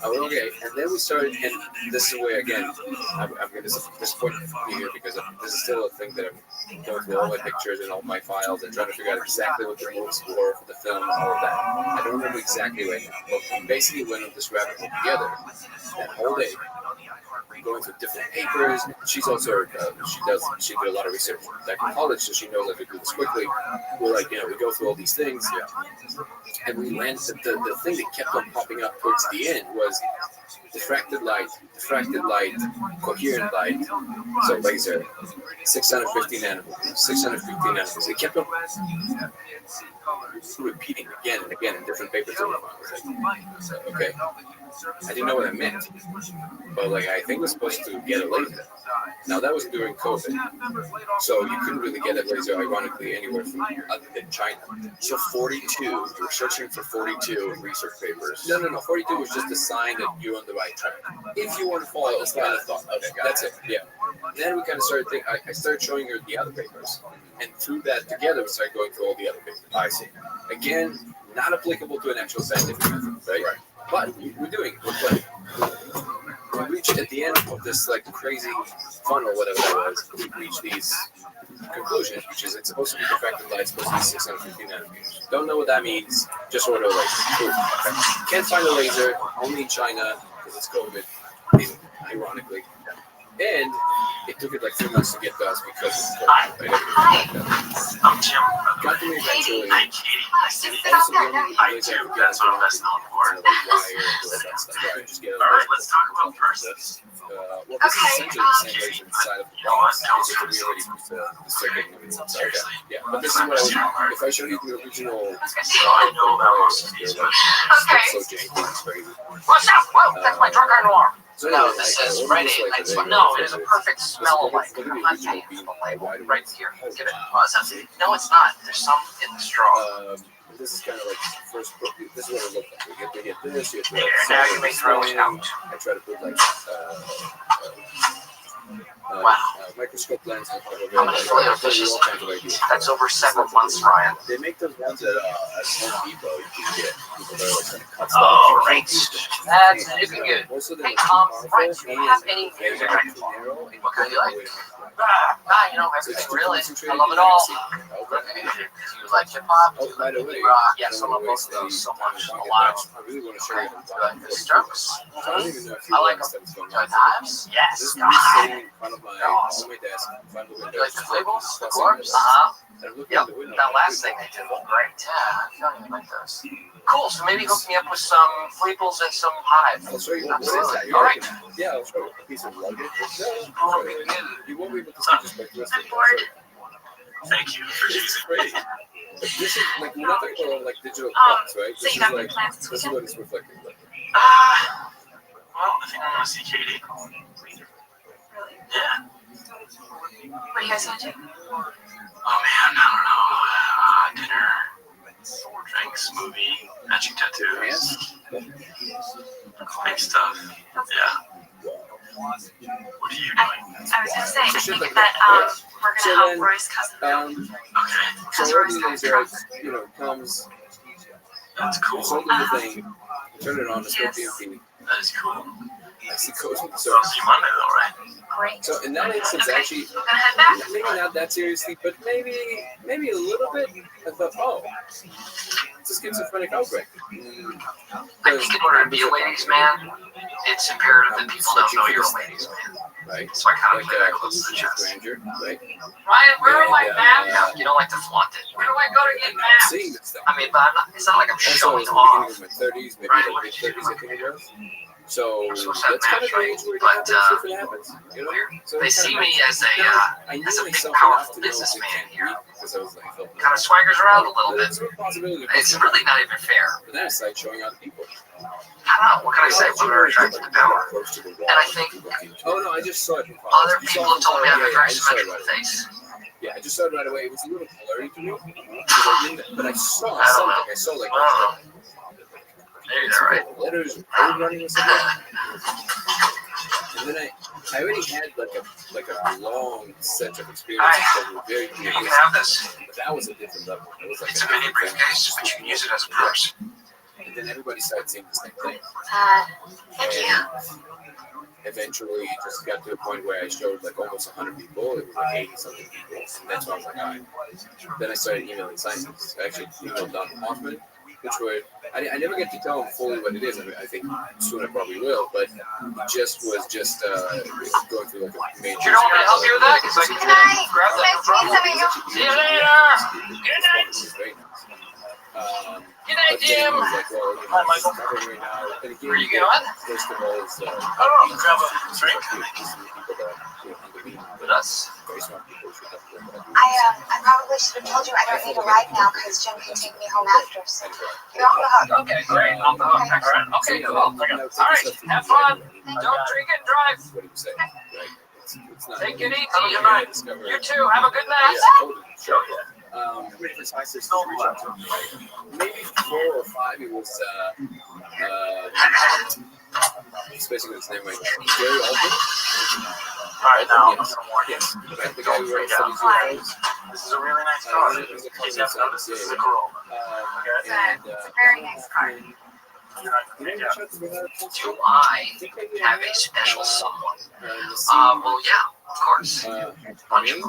S10: Okay, and then we started, and this is where, again, I'm going to disappoint you here because this is still a thing that I'm going through all my pictures and all my files and trying to figure out exactly what the rules were for the film and all of that. I don't remember exactly right now, but we basically went on this rabbit hole together that whole day. Going through different papers. She's also she did a lot of research back in college, so she knows how to do this quickly. We're like, we go through all these things, and we landed. The thing that kept on popping up towards the end was diffracted light, coherent light, so laser, 650 nanometers. It kept on repeating again and again in different papers. Okay. I didn't know what it meant, but I think we're supposed to get a laser. Now that was during COVID, so you couldn't really get a laser, ironically, anywhere from other than China. So 42, you were searching for 42 in research papers. No, 42 was just a sign that you're on the right track. If you want to follow this kind of thought, okay, that's it. Yeah. Then we kind of started thinking. I started showing her the other papers, and through that together, we started going through all the other papers. I see. Again, not applicable to an actual scientific method, right? But we're doing it. We're playing. We reached at the end of this crazy funnel, whatever that was. We reached these conclusions, which is it's supposed to be diffracted light, it's supposed to be 650 nanometers. Don't know what that means. Just order a laser. Cool. Okay. Can't find a laser. Only in China because it's COVID. Ironically. And it took it 3 months to get to us because of COVID.
S3: I'm Jim.
S10: Got to me eventually.
S3: Hi, Katie. I do. That's what I'm messing on for. All right, let's talk about persons.
S10: Well, this is essentially the same laser inside of the box. It's just we already put the circuit.
S3: Seriously.
S10: Yeah, but this is what if I show you the original.
S3: So I know about most of these, but
S10: so janky, it's crazy.
S3: What's up? Whoa, that's my truck on alarm.
S10: So
S3: No, this is right. No, it is a perfect smell like hot tea. Right here. Give it a buzz. No, it's not. There's some in the straw.
S10: this is kind of like first. This is what it looked like. You have to get this. You have to.
S3: Here, now you may throw it out.
S10: I try to put like microscope lens on top of it.
S3: How many filet fishes?
S10: All kinds of ideas.
S3: That's over 7 months, Ryan.
S10: They make those ones at Home Depot. You can get people that are like gonna cut stuff.
S3: Oh, right. That's looking good.
S10: Most of them
S3: Hey,
S10: are too
S3: Ryan,
S10: powerful,
S3: do you have any
S10: and
S3: music
S10: they're
S3: I can
S10: too
S3: follow?
S10: narrow, and
S3: What kind do you like?
S10: you can't
S3: You know, everything really. I love it all. Good music. Do you like hip hop? Do you like indie rock? Yes, I love both of those so much. A lot of them.
S10: I really want to show you.
S3: Do you like the Strokes?
S10: I don't even know if you
S3: I like them.
S10: understand what's going
S3: Do you
S10: on.
S3: like Hives? Yes.
S10: This is me sitting in front of my on my desk, in front of the
S3: Do
S10: window.
S3: you like the labels? The
S10: discussing
S3: Corbs?
S10: this. And I'm looking
S3: Yep.
S10: out the window.
S3: That last thing they did was great. Yeah, you don't even like those. Cool. So maybe hook me up with some Fleeples and some Hive.
S10: I'll show you what is that.
S3: All right.
S10: Yeah, I'll show you a piece of luggage. No,
S3: Oh, really good.
S10: you won't be able to see this by twisting.
S8: I'm bored.
S3: Thank you for choosing
S10: Great. But this is like we're not talking about like digital
S8: Um,
S10: clocks, right?
S8: so
S10: This
S8: you
S10: is
S8: got
S10: like
S8: any plans this
S10: this is
S8: weekend?
S10: what it's reflecting like.
S3: Well, I think I'm gonna see Katie.
S8: Really?
S3: Yeah.
S8: What are you guys gonna do?
S3: Oh man, I don't know. Dinner, drinks, movie, matching tattoos, big stuff. Yeah. What are you doing?
S8: I was gonna say, I
S10: should
S8: think
S10: look
S8: that
S10: at
S8: we're gonna
S10: So
S8: help
S10: then,
S8: Roy's cousin.
S3: Okay,
S10: So
S8: Because
S10: what
S8: Roy's
S10: it
S8: got
S10: is,
S8: a truck.
S10: you know, comes,
S3: that's
S10: it's
S3: cool.
S10: holding the thing, turn it on, it's got
S8: Yes.
S10: DMP.
S3: That is cool.
S10: I see codes with the
S3: So I'll
S10: service.
S3: see you Monday though, right?
S8: Great.
S10: So in that instance,
S8: Okay.
S10: actually,
S8: We're gonna head back.
S10: maybe not that seriously, but maybe a little bit. I thought, oh, it's a schizophrenic outbreak.
S3: I think in order to be a ladies' man, it's imperative that people don't know you're a ladies' man.
S10: Right?
S3: So I kind of
S10: Like
S3: play that close to the chest.
S10: grandeur, right?
S3: Ryan, where do I
S10: And,
S3: map? Yeah, you don't like to flaunt it. Where do I go to get
S10: And now
S3: maps?
S10: seeing this stuff.
S3: I mean, but I'm not, it's not like I'm
S10: Also, I
S3: showing
S10: was in the
S3: off.
S10: beginning of my 30s, maybe
S3: Right,
S10: like
S3: what
S10: mid
S3: did you
S10: 30s, I think it was. So
S3: We're supposed to have
S10: that's kind of the
S3: maps,
S10: age where it
S3: right?
S10: happens
S3: But,
S10: if it happens. You know? So
S3: They
S10: it's
S3: see
S10: kinda
S3: me
S10: nice.
S3: as a
S10: I knew
S3: big,
S10: myself
S3: powerful
S10: enough to know
S3: businessman
S10: it can't
S3: here.
S10: be because I was like,
S3: Kind of swaggers around a little
S10: but
S3: bit.
S10: it's a possibility.
S3: It's really not even fair.
S10: But then I started showing other people.
S3: I don't know. What can I say? Women are attracted to power.
S10: And
S3: I think
S10: oh no, I just saw it.
S3: Other people have told me I have a very symmetrical
S10: right away.
S3: face.
S10: Yeah, I just saw it right away. It was a little blurry to me, but I saw
S3: I don't
S10: something.
S3: know.
S10: I saw like
S3: I don't know. Maybe they're right.
S10: letters code running or something. And then I already had like a long set of experiences that were very
S3: You
S10: clear.
S3: can have this.
S10: But that was a different level. It was like
S3: It's a mini briefcase, but you can use it as a purse.
S10: And then everybody started saying the same thing.
S8: Thank you.
S10: And eventually it just got to the point where I showed like almost 100 people. It was like 80 something people. And that's when I was like, all right. Then I started emailing scientists. I actually emailed Don Hoffman, which were, I never get to tell him fully what it is. I think soon I probably will, but it just was going through like a major.
S3: You don't want me to help you with that? Because I can
S8: Good night.
S3: grab that.
S8: Nice to meet some of you.
S3: See you later. Good night. Good night, Jim. Hi, Michael. Where are you going?
S10: First of all, is
S3: I don't know. Grab a drink. With us.
S8: I probably should have told you I don't need a ride now because Jim can take me home after. So you're off the hook.
S3: Okay, great. Off the hook. All right. Okay, cool. All right. Have fun. Don't drink and drive.
S10: What do you say? Right? It's not
S3: Take it easy.
S10: Have a good night.
S3: You too. Have a good night.
S10: Sure. Maybe 4 or 5. It was it's basically his name right now. Jerry Alden.
S3: All right, now.
S10: Yes. The guy who wrote studies UFOs.
S3: This is a really nice car. In case you haven't noticed, this is a Corolla.
S8: It's a very nice car.
S3: Do I have a special someone? Well, yeah, of course. Bunch of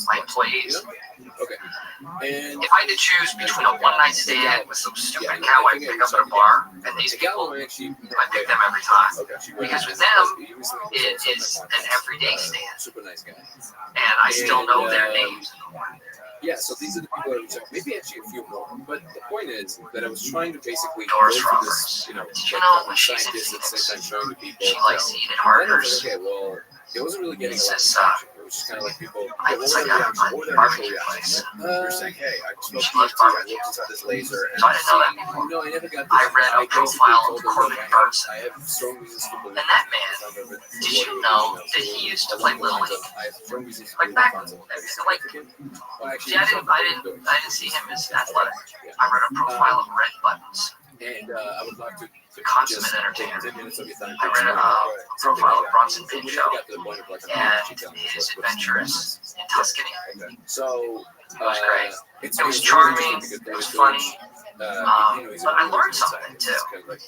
S3: my employees.
S10: Okay. And
S3: If I had to choose between a one-night stand with some stupid cow I pick up at a bar and these people, I pick them every time. Because with them, it is an everyday stand.
S10: Super nice guy.
S3: And I still know their names.
S10: Yeah, so these are the people that we checked. Maybe actually a few more. But the point is that I was trying to basically
S3: Doors
S10: go
S3: for
S10: through this,
S3: Did you know when she's in
S10: scientists at the same time
S3: Phoenix,
S10: showing the people.
S3: she likes to eat at
S10: And then I was
S3: Harder's?
S10: like, okay, well, it wasn't really getting a lot of
S3: It's
S10: traction. It was just kind of like people.
S3: it's like
S10: What were
S3: a
S10: their
S3: barbecue
S10: initial
S3: place.
S10: reactions? You're saying, hey, I
S3: You
S10: smoked
S3: should love
S10: DMT, I
S3: barbecue.
S10: looked inside this laser, and
S3: So I didn't know that before.
S10: no, I never got this.
S3: I read a
S10: basically
S3: profile
S10: told
S3: of
S10: them,
S3: Corbin
S10: like,
S3: Burnson.
S10: I have strong reasons to believe.
S3: And that man, did you know that he used to play Little League?
S10: I have strong reasons to
S3: Like
S10: believe
S3: back,
S10: concept is
S3: like,
S10: significant. Well, actually,
S3: see, I didn't see him as athletic. I read a profile of Red Buttons.
S10: And I would love to
S3: Consummate
S10: just
S3: entertainer.
S10: take 10 minutes of your time.
S3: I read a profile of Bronson Pinchot
S10: got to the point of like
S3: and his adventures in Tuscany.
S10: So
S3: It was great.
S10: It
S3: It was charming. It was funny. But I learned something too.
S10: It's kind of like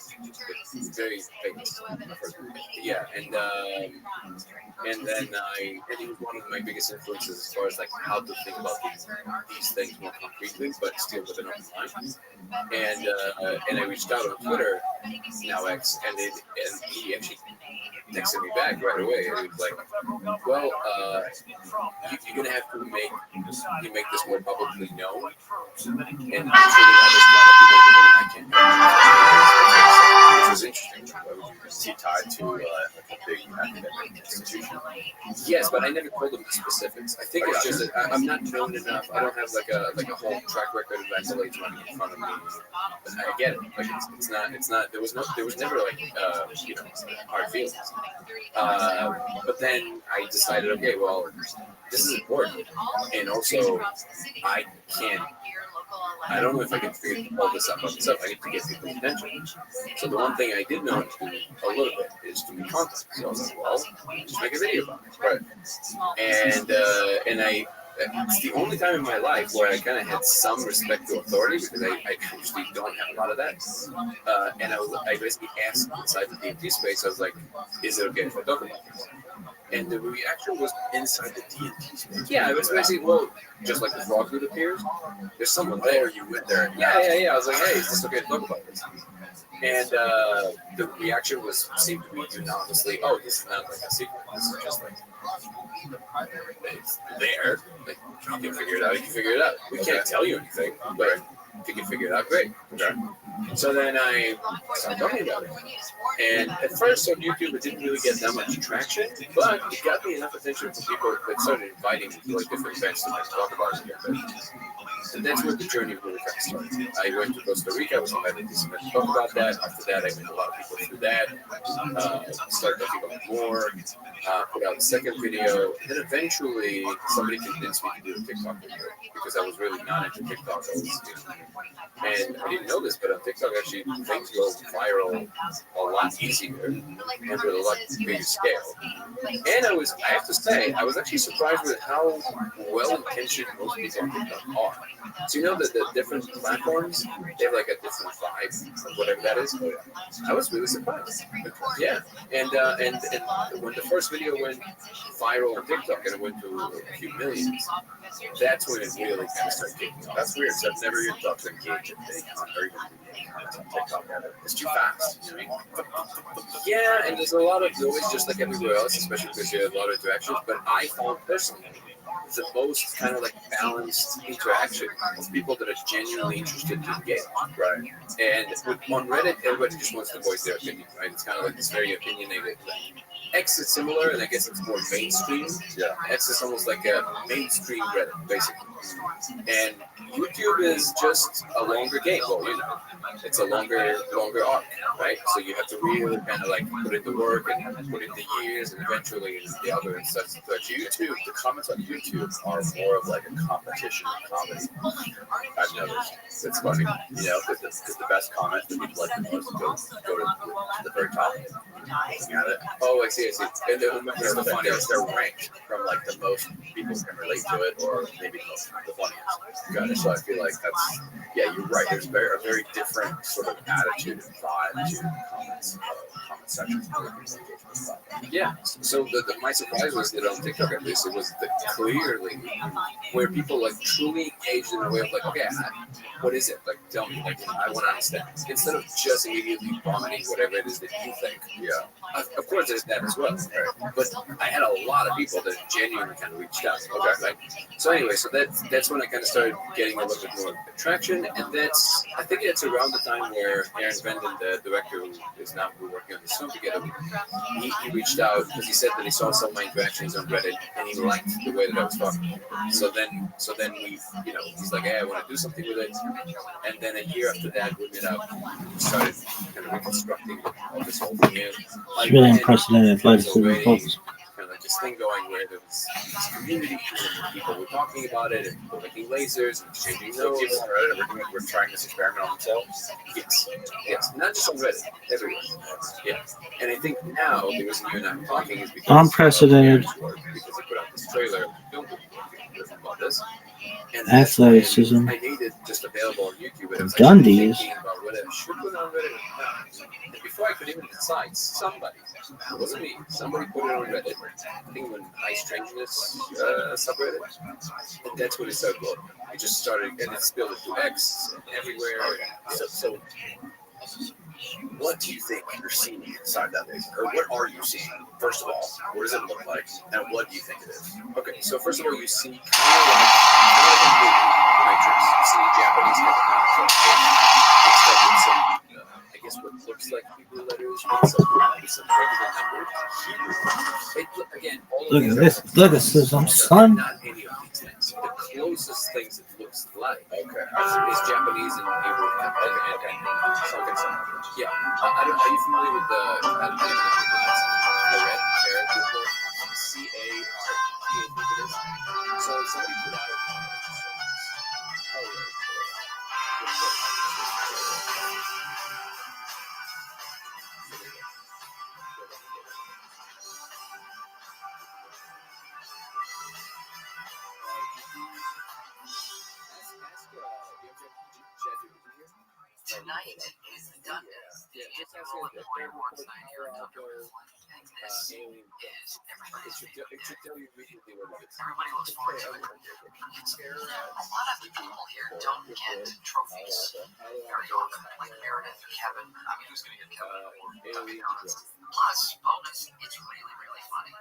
S10: very famous. Yeah, and then he was one of my biggest influences as far as like how to think about these things more concretely, but still with an open mind. And I reached out on Twitter, now X, and he actually texted me back right away, and he was like, "Well, you're gonna have to make this more publicly known, and I'm sure that others I can't." Which was interesting.
S6: Is he tied to like a big academic institution?
S10: Yes, but I never told him the specifics. I think it's just that I'm not known enough. I don't have like a whole track record of accolades running in front of me. I get it. Like it's not. There was never like hard feelings. But then I decided, okay, well, this is important, and also I don't know if I can figure all this out by myself. I need to get people's attention. So the one thing I did know how to do a little bit is to make content. So I was like, well, just make a video about it, right? And it's the only time in my life where I kind of had some respect to authority, because I usually don't have a lot of that. And I basically asked inside the DMT space, I was like, is it okay if I talk about this? And the reaction was
S6: Inside the DMT space.
S10: yeah, it was basically, well, just like the frog food appears, there's someone there.
S6: You went there.
S10: Yeah. I was like, hey, is this okay to talk about this? And the reaction seemed to be unanimously, oh, this is not like a secret. This is just like, it's there. Like, you can figure it out. We can't tell you anything, but if you can figure it out, great. Okay. So then I started talking about it. And at first on YouTube, it didn't really get that much traction, but it got me enough attention from people that started inviting me to like different events to talk about it again. And that's where the journey really kind of started. I went to Costa Rica, I was invited to some to talk about that. After that, I met a lot of people through that. Started talking about more, put out a second video. And then eventually, somebody convinced me to do a TikTok video, because I was really not into TikTok. And I didn't know this, but on TikTok, actually, things go viral a lot easier and with a lot bigger scale. And I have to say, I was actually surprised with how well-intentioned most people on TikTok are. So you know that the different platforms, they have like a different vibe, or whatever that is. I was really surprised. Yeah, and when the first video went viral on TikTok and it went to a few millions, that's when it really kind of started kicking off.
S6: That's weird. So I've never even thought to engage in TikTok ever. It's too fast. You know what I mean?
S10: Yeah, and there's always just like everywhere else, especially because you have a lot of interactions. But I found personally the most kind of like balanced interaction of people that are genuinely interested to engage, right? And on Reddit, everybody just wants to voice their opinion, right? It's kind of like this very opinionated thing. X is similar, and I guess it's more mainstream. Yeah, X is almost like a mainstream Reddit, basically. And YouTube is just a longer game. Well, it's a longer arc, right? So you have to really kind of like put in the work and put in the years, and eventually the other and such. But
S6: YouTube, the comments on YouTube are more of like a competition of comedy. I've noticed. It's funny, because the best comment that people like the most go to the very top. Got it?
S10: Oh, I see. And
S6: the funniest, they're ranked from like the most people can relate to it, or maybe the funniest. Got it. So I feel like that's, yeah, you're right. There's a very different sort of attitude and vibe to the comment section.
S10: Yeah. So my surprise was that on TikTok, at least, it was clearly where people like truly engaged in a way of like, okay, what is it? Like, tell me. Like, I want to understand. Instead of just immediately vomiting whatever it is that you think.
S6: Yeah.
S10: Of course, there's that as well. Right? But I had a lot of people that genuinely kind of reached out. Okay. Right? So anyway, so that's when I kind of started getting a little bit more traction, and I think it's around the time where Aaron Venden, the director who is now working on this don't forget it. He reached out because he said that he saw some of my interactions on Reddit and he liked the way that I was talking. So then we, he's like, hey, I want to do something with it. And then a year after that, we met up, started kind of reconstructing all this whole thing.
S7: It's really unprecedented athleticism, folks.
S10: Kind of like this thing going where there was this community and people were talking about it and people were making lasers and exchanging notes.
S14: We're trying this experiment on themselves.
S10: Yes, not just on Reddit, everywhere. Yeah, and I think now the reason you and I are talking is because
S7: Unprecedented
S10: because he put out this trailer, filmed about this. And
S7: athleticism.
S10: I made it just available on YouTube. And I was
S7: Dundies.
S10: thinking about whether I should put it on Reddit or not. And before I could even decide, somebody, it wasn't me, somebody put it on Reddit. I think when High Strangeness subreddit. And that's when it started blowing. It just started, and it spilled into X and everywhere.
S14: So what do you think you're seeing inside that laser? Or what are you seeing? First of all, what does it look like? And what do you think it is?
S10: Okay, so first of all, you see kind of like the Matrix. You see Japanese technology mixed up with some, I guess what looks like Hebrew letters with some regular numbers. Again, all of
S7: Look
S10: these
S7: at this. Look at this, son.
S10: not any of these things. The closest things it looks like is Japanese and Hebrew. Yeah. Are you familiar with the red carrot report? CARET. So somebody put out.
S12: Tonight is done. The annual employee awards night here at Dr. And this is everybody's favorite. Everybody looks forward to it. A lot of the people here don't get trophies very often, like Meredith or Kevin. I mean, who's going to get Kevin an award? To be honest. Plus, bonus, it's really, really funny.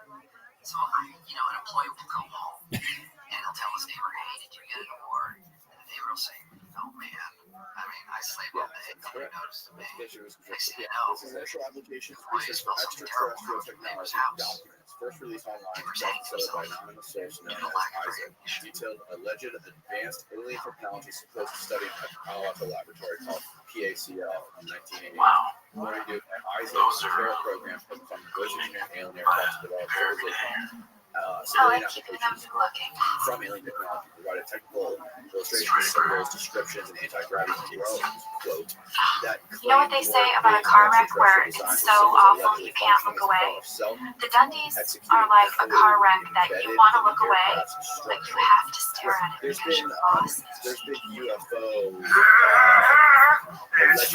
S12: So, an employee will go home and he'll tell his neighbor, hey, did you get an award? And the neighbor will say, oh man, I mean, I slaved all day. Nobody noticed me. I said, no.
S14: Commercial applications
S12: Employees felt something terrible
S14: extraterrestrial
S12: from the neighbor's
S14: technology
S12: house.
S14: documents. First released online,
S12: Neighbors hanging
S14: self-discovered by
S12: themselves
S14: anonymous source known
S12: due to
S14: as
S12: lack of
S14: Isaac,
S12: recognition.
S14: detailed alleged advanced alien technology supposed to study at the Palo Alto laboratory called PACL in 1988.
S12: Wow.
S14: According to Isaac,
S12: Those
S14: the
S12: are
S14: Terra program focused on negotiating alien aircraft to develop civilization.
S8: I
S14: Civilian
S8: keep
S14: applications
S8: looking.
S14: from alien technology provided technical illustrations, symbols, descriptions, and anti-gravity drones, quote, that
S8: You know what they say about a car wreck where it's so awful you can't look away? The Dundies are like a car wreck that you want to look away, but you have to stare at it because you're lost.
S14: There's been alleged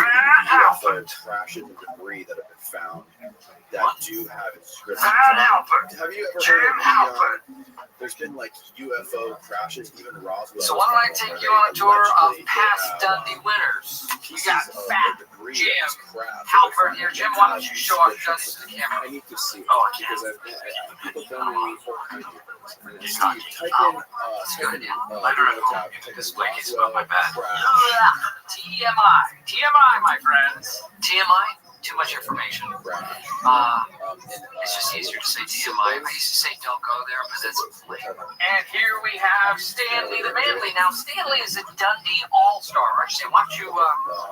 S14: UFO crashes and debris that have been found that do have inscriptions. Have you ever heard of there's been like UFO crashes, even Roswell?
S12: So why don't I take you on a tour of past Dundee winners? We got Fat Jim Halpert here. Jim, why don't you show us just the camera?
S10: I need to see it
S12: Oh, I
S10: because
S12: can't.
S10: people tell me all kinds of things.
S12: It's good. It's good, yeah. Later at home, you can display case above my bed. TMI. TMI, my friends. TMI? Too much information. It's just easier to say TMI. I used to say don't go there, but that's and here we have Stanley the Manly. Now, Stanley is a Dundee All-Star. Actually, why don't you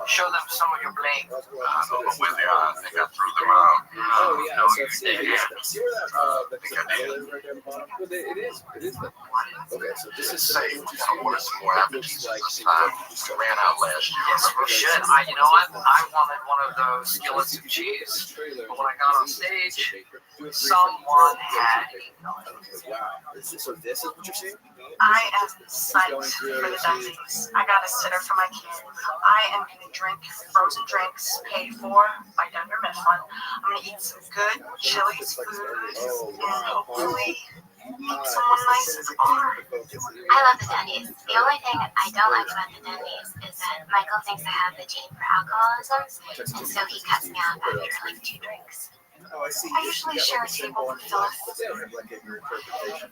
S12: show them some of your bling?
S9: I don't know when I think I threw them out.
S10: Oh yeah,
S9: No,
S10: so
S9: you
S10: see where that metal is right there at the bottom? Well, it is. Okay, so this is
S9: say we kind of ordered some more applicants
S10: like
S9: this time. We ran out last year.
S12: Yes, we should. You know what? I wanted one of those skillets of cheese, but when I got on stage, someone had eaten it.
S14: Wow. So this is what you're seeing?
S8: I am psyched for the Dundies. I got a sitter for my kid. I am going to drink frozen drinks paid for by Dunder Mifflin. I'm going to eat some good Chili's food and hopefully meet someone nice at the bar.
S15: I love the Dundies. The only thing I don't like about the Dundies is that Michael thinks I have the gene for alcoholism, and so he cuts me off after like 2 drinks.
S14: Oh, I see.
S8: I usually share a table with Phyllis.
S14: Like in your interpretation.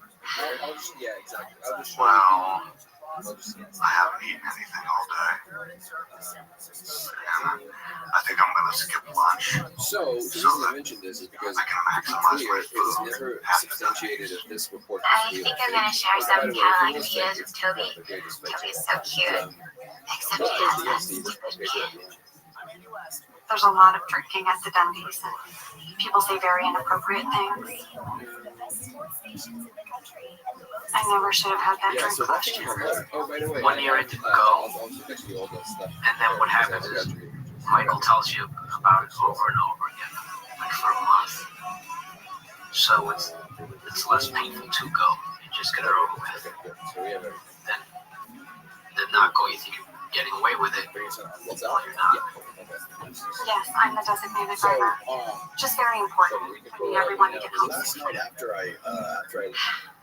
S10: Yeah, exactly. I'll just show
S9: Wow. haven't eaten anything all day. And I think I'm going to skip lunch.
S10: So the reason I mentioned this is because, to be clear, it was never substantiated if this report
S15: I think I'm gonna share some talent videos with Toby. Toby's so cute. Except he has There's a lot of drinking at the Dundies, and people say very inappropriate things. I never should have had that drink last year.
S10: Oh, by the way,
S3: 1 year into the go, and then what happens is Michael tells you about it over and over again, like for a month. So it's less painful to go. You just get it over with. Then not go, you think you're getting away with it, well, you're not.
S8: Yes, I'm the designated driver. Just very important. I need everyone to get home
S10: Last
S8: safely.
S10: night after I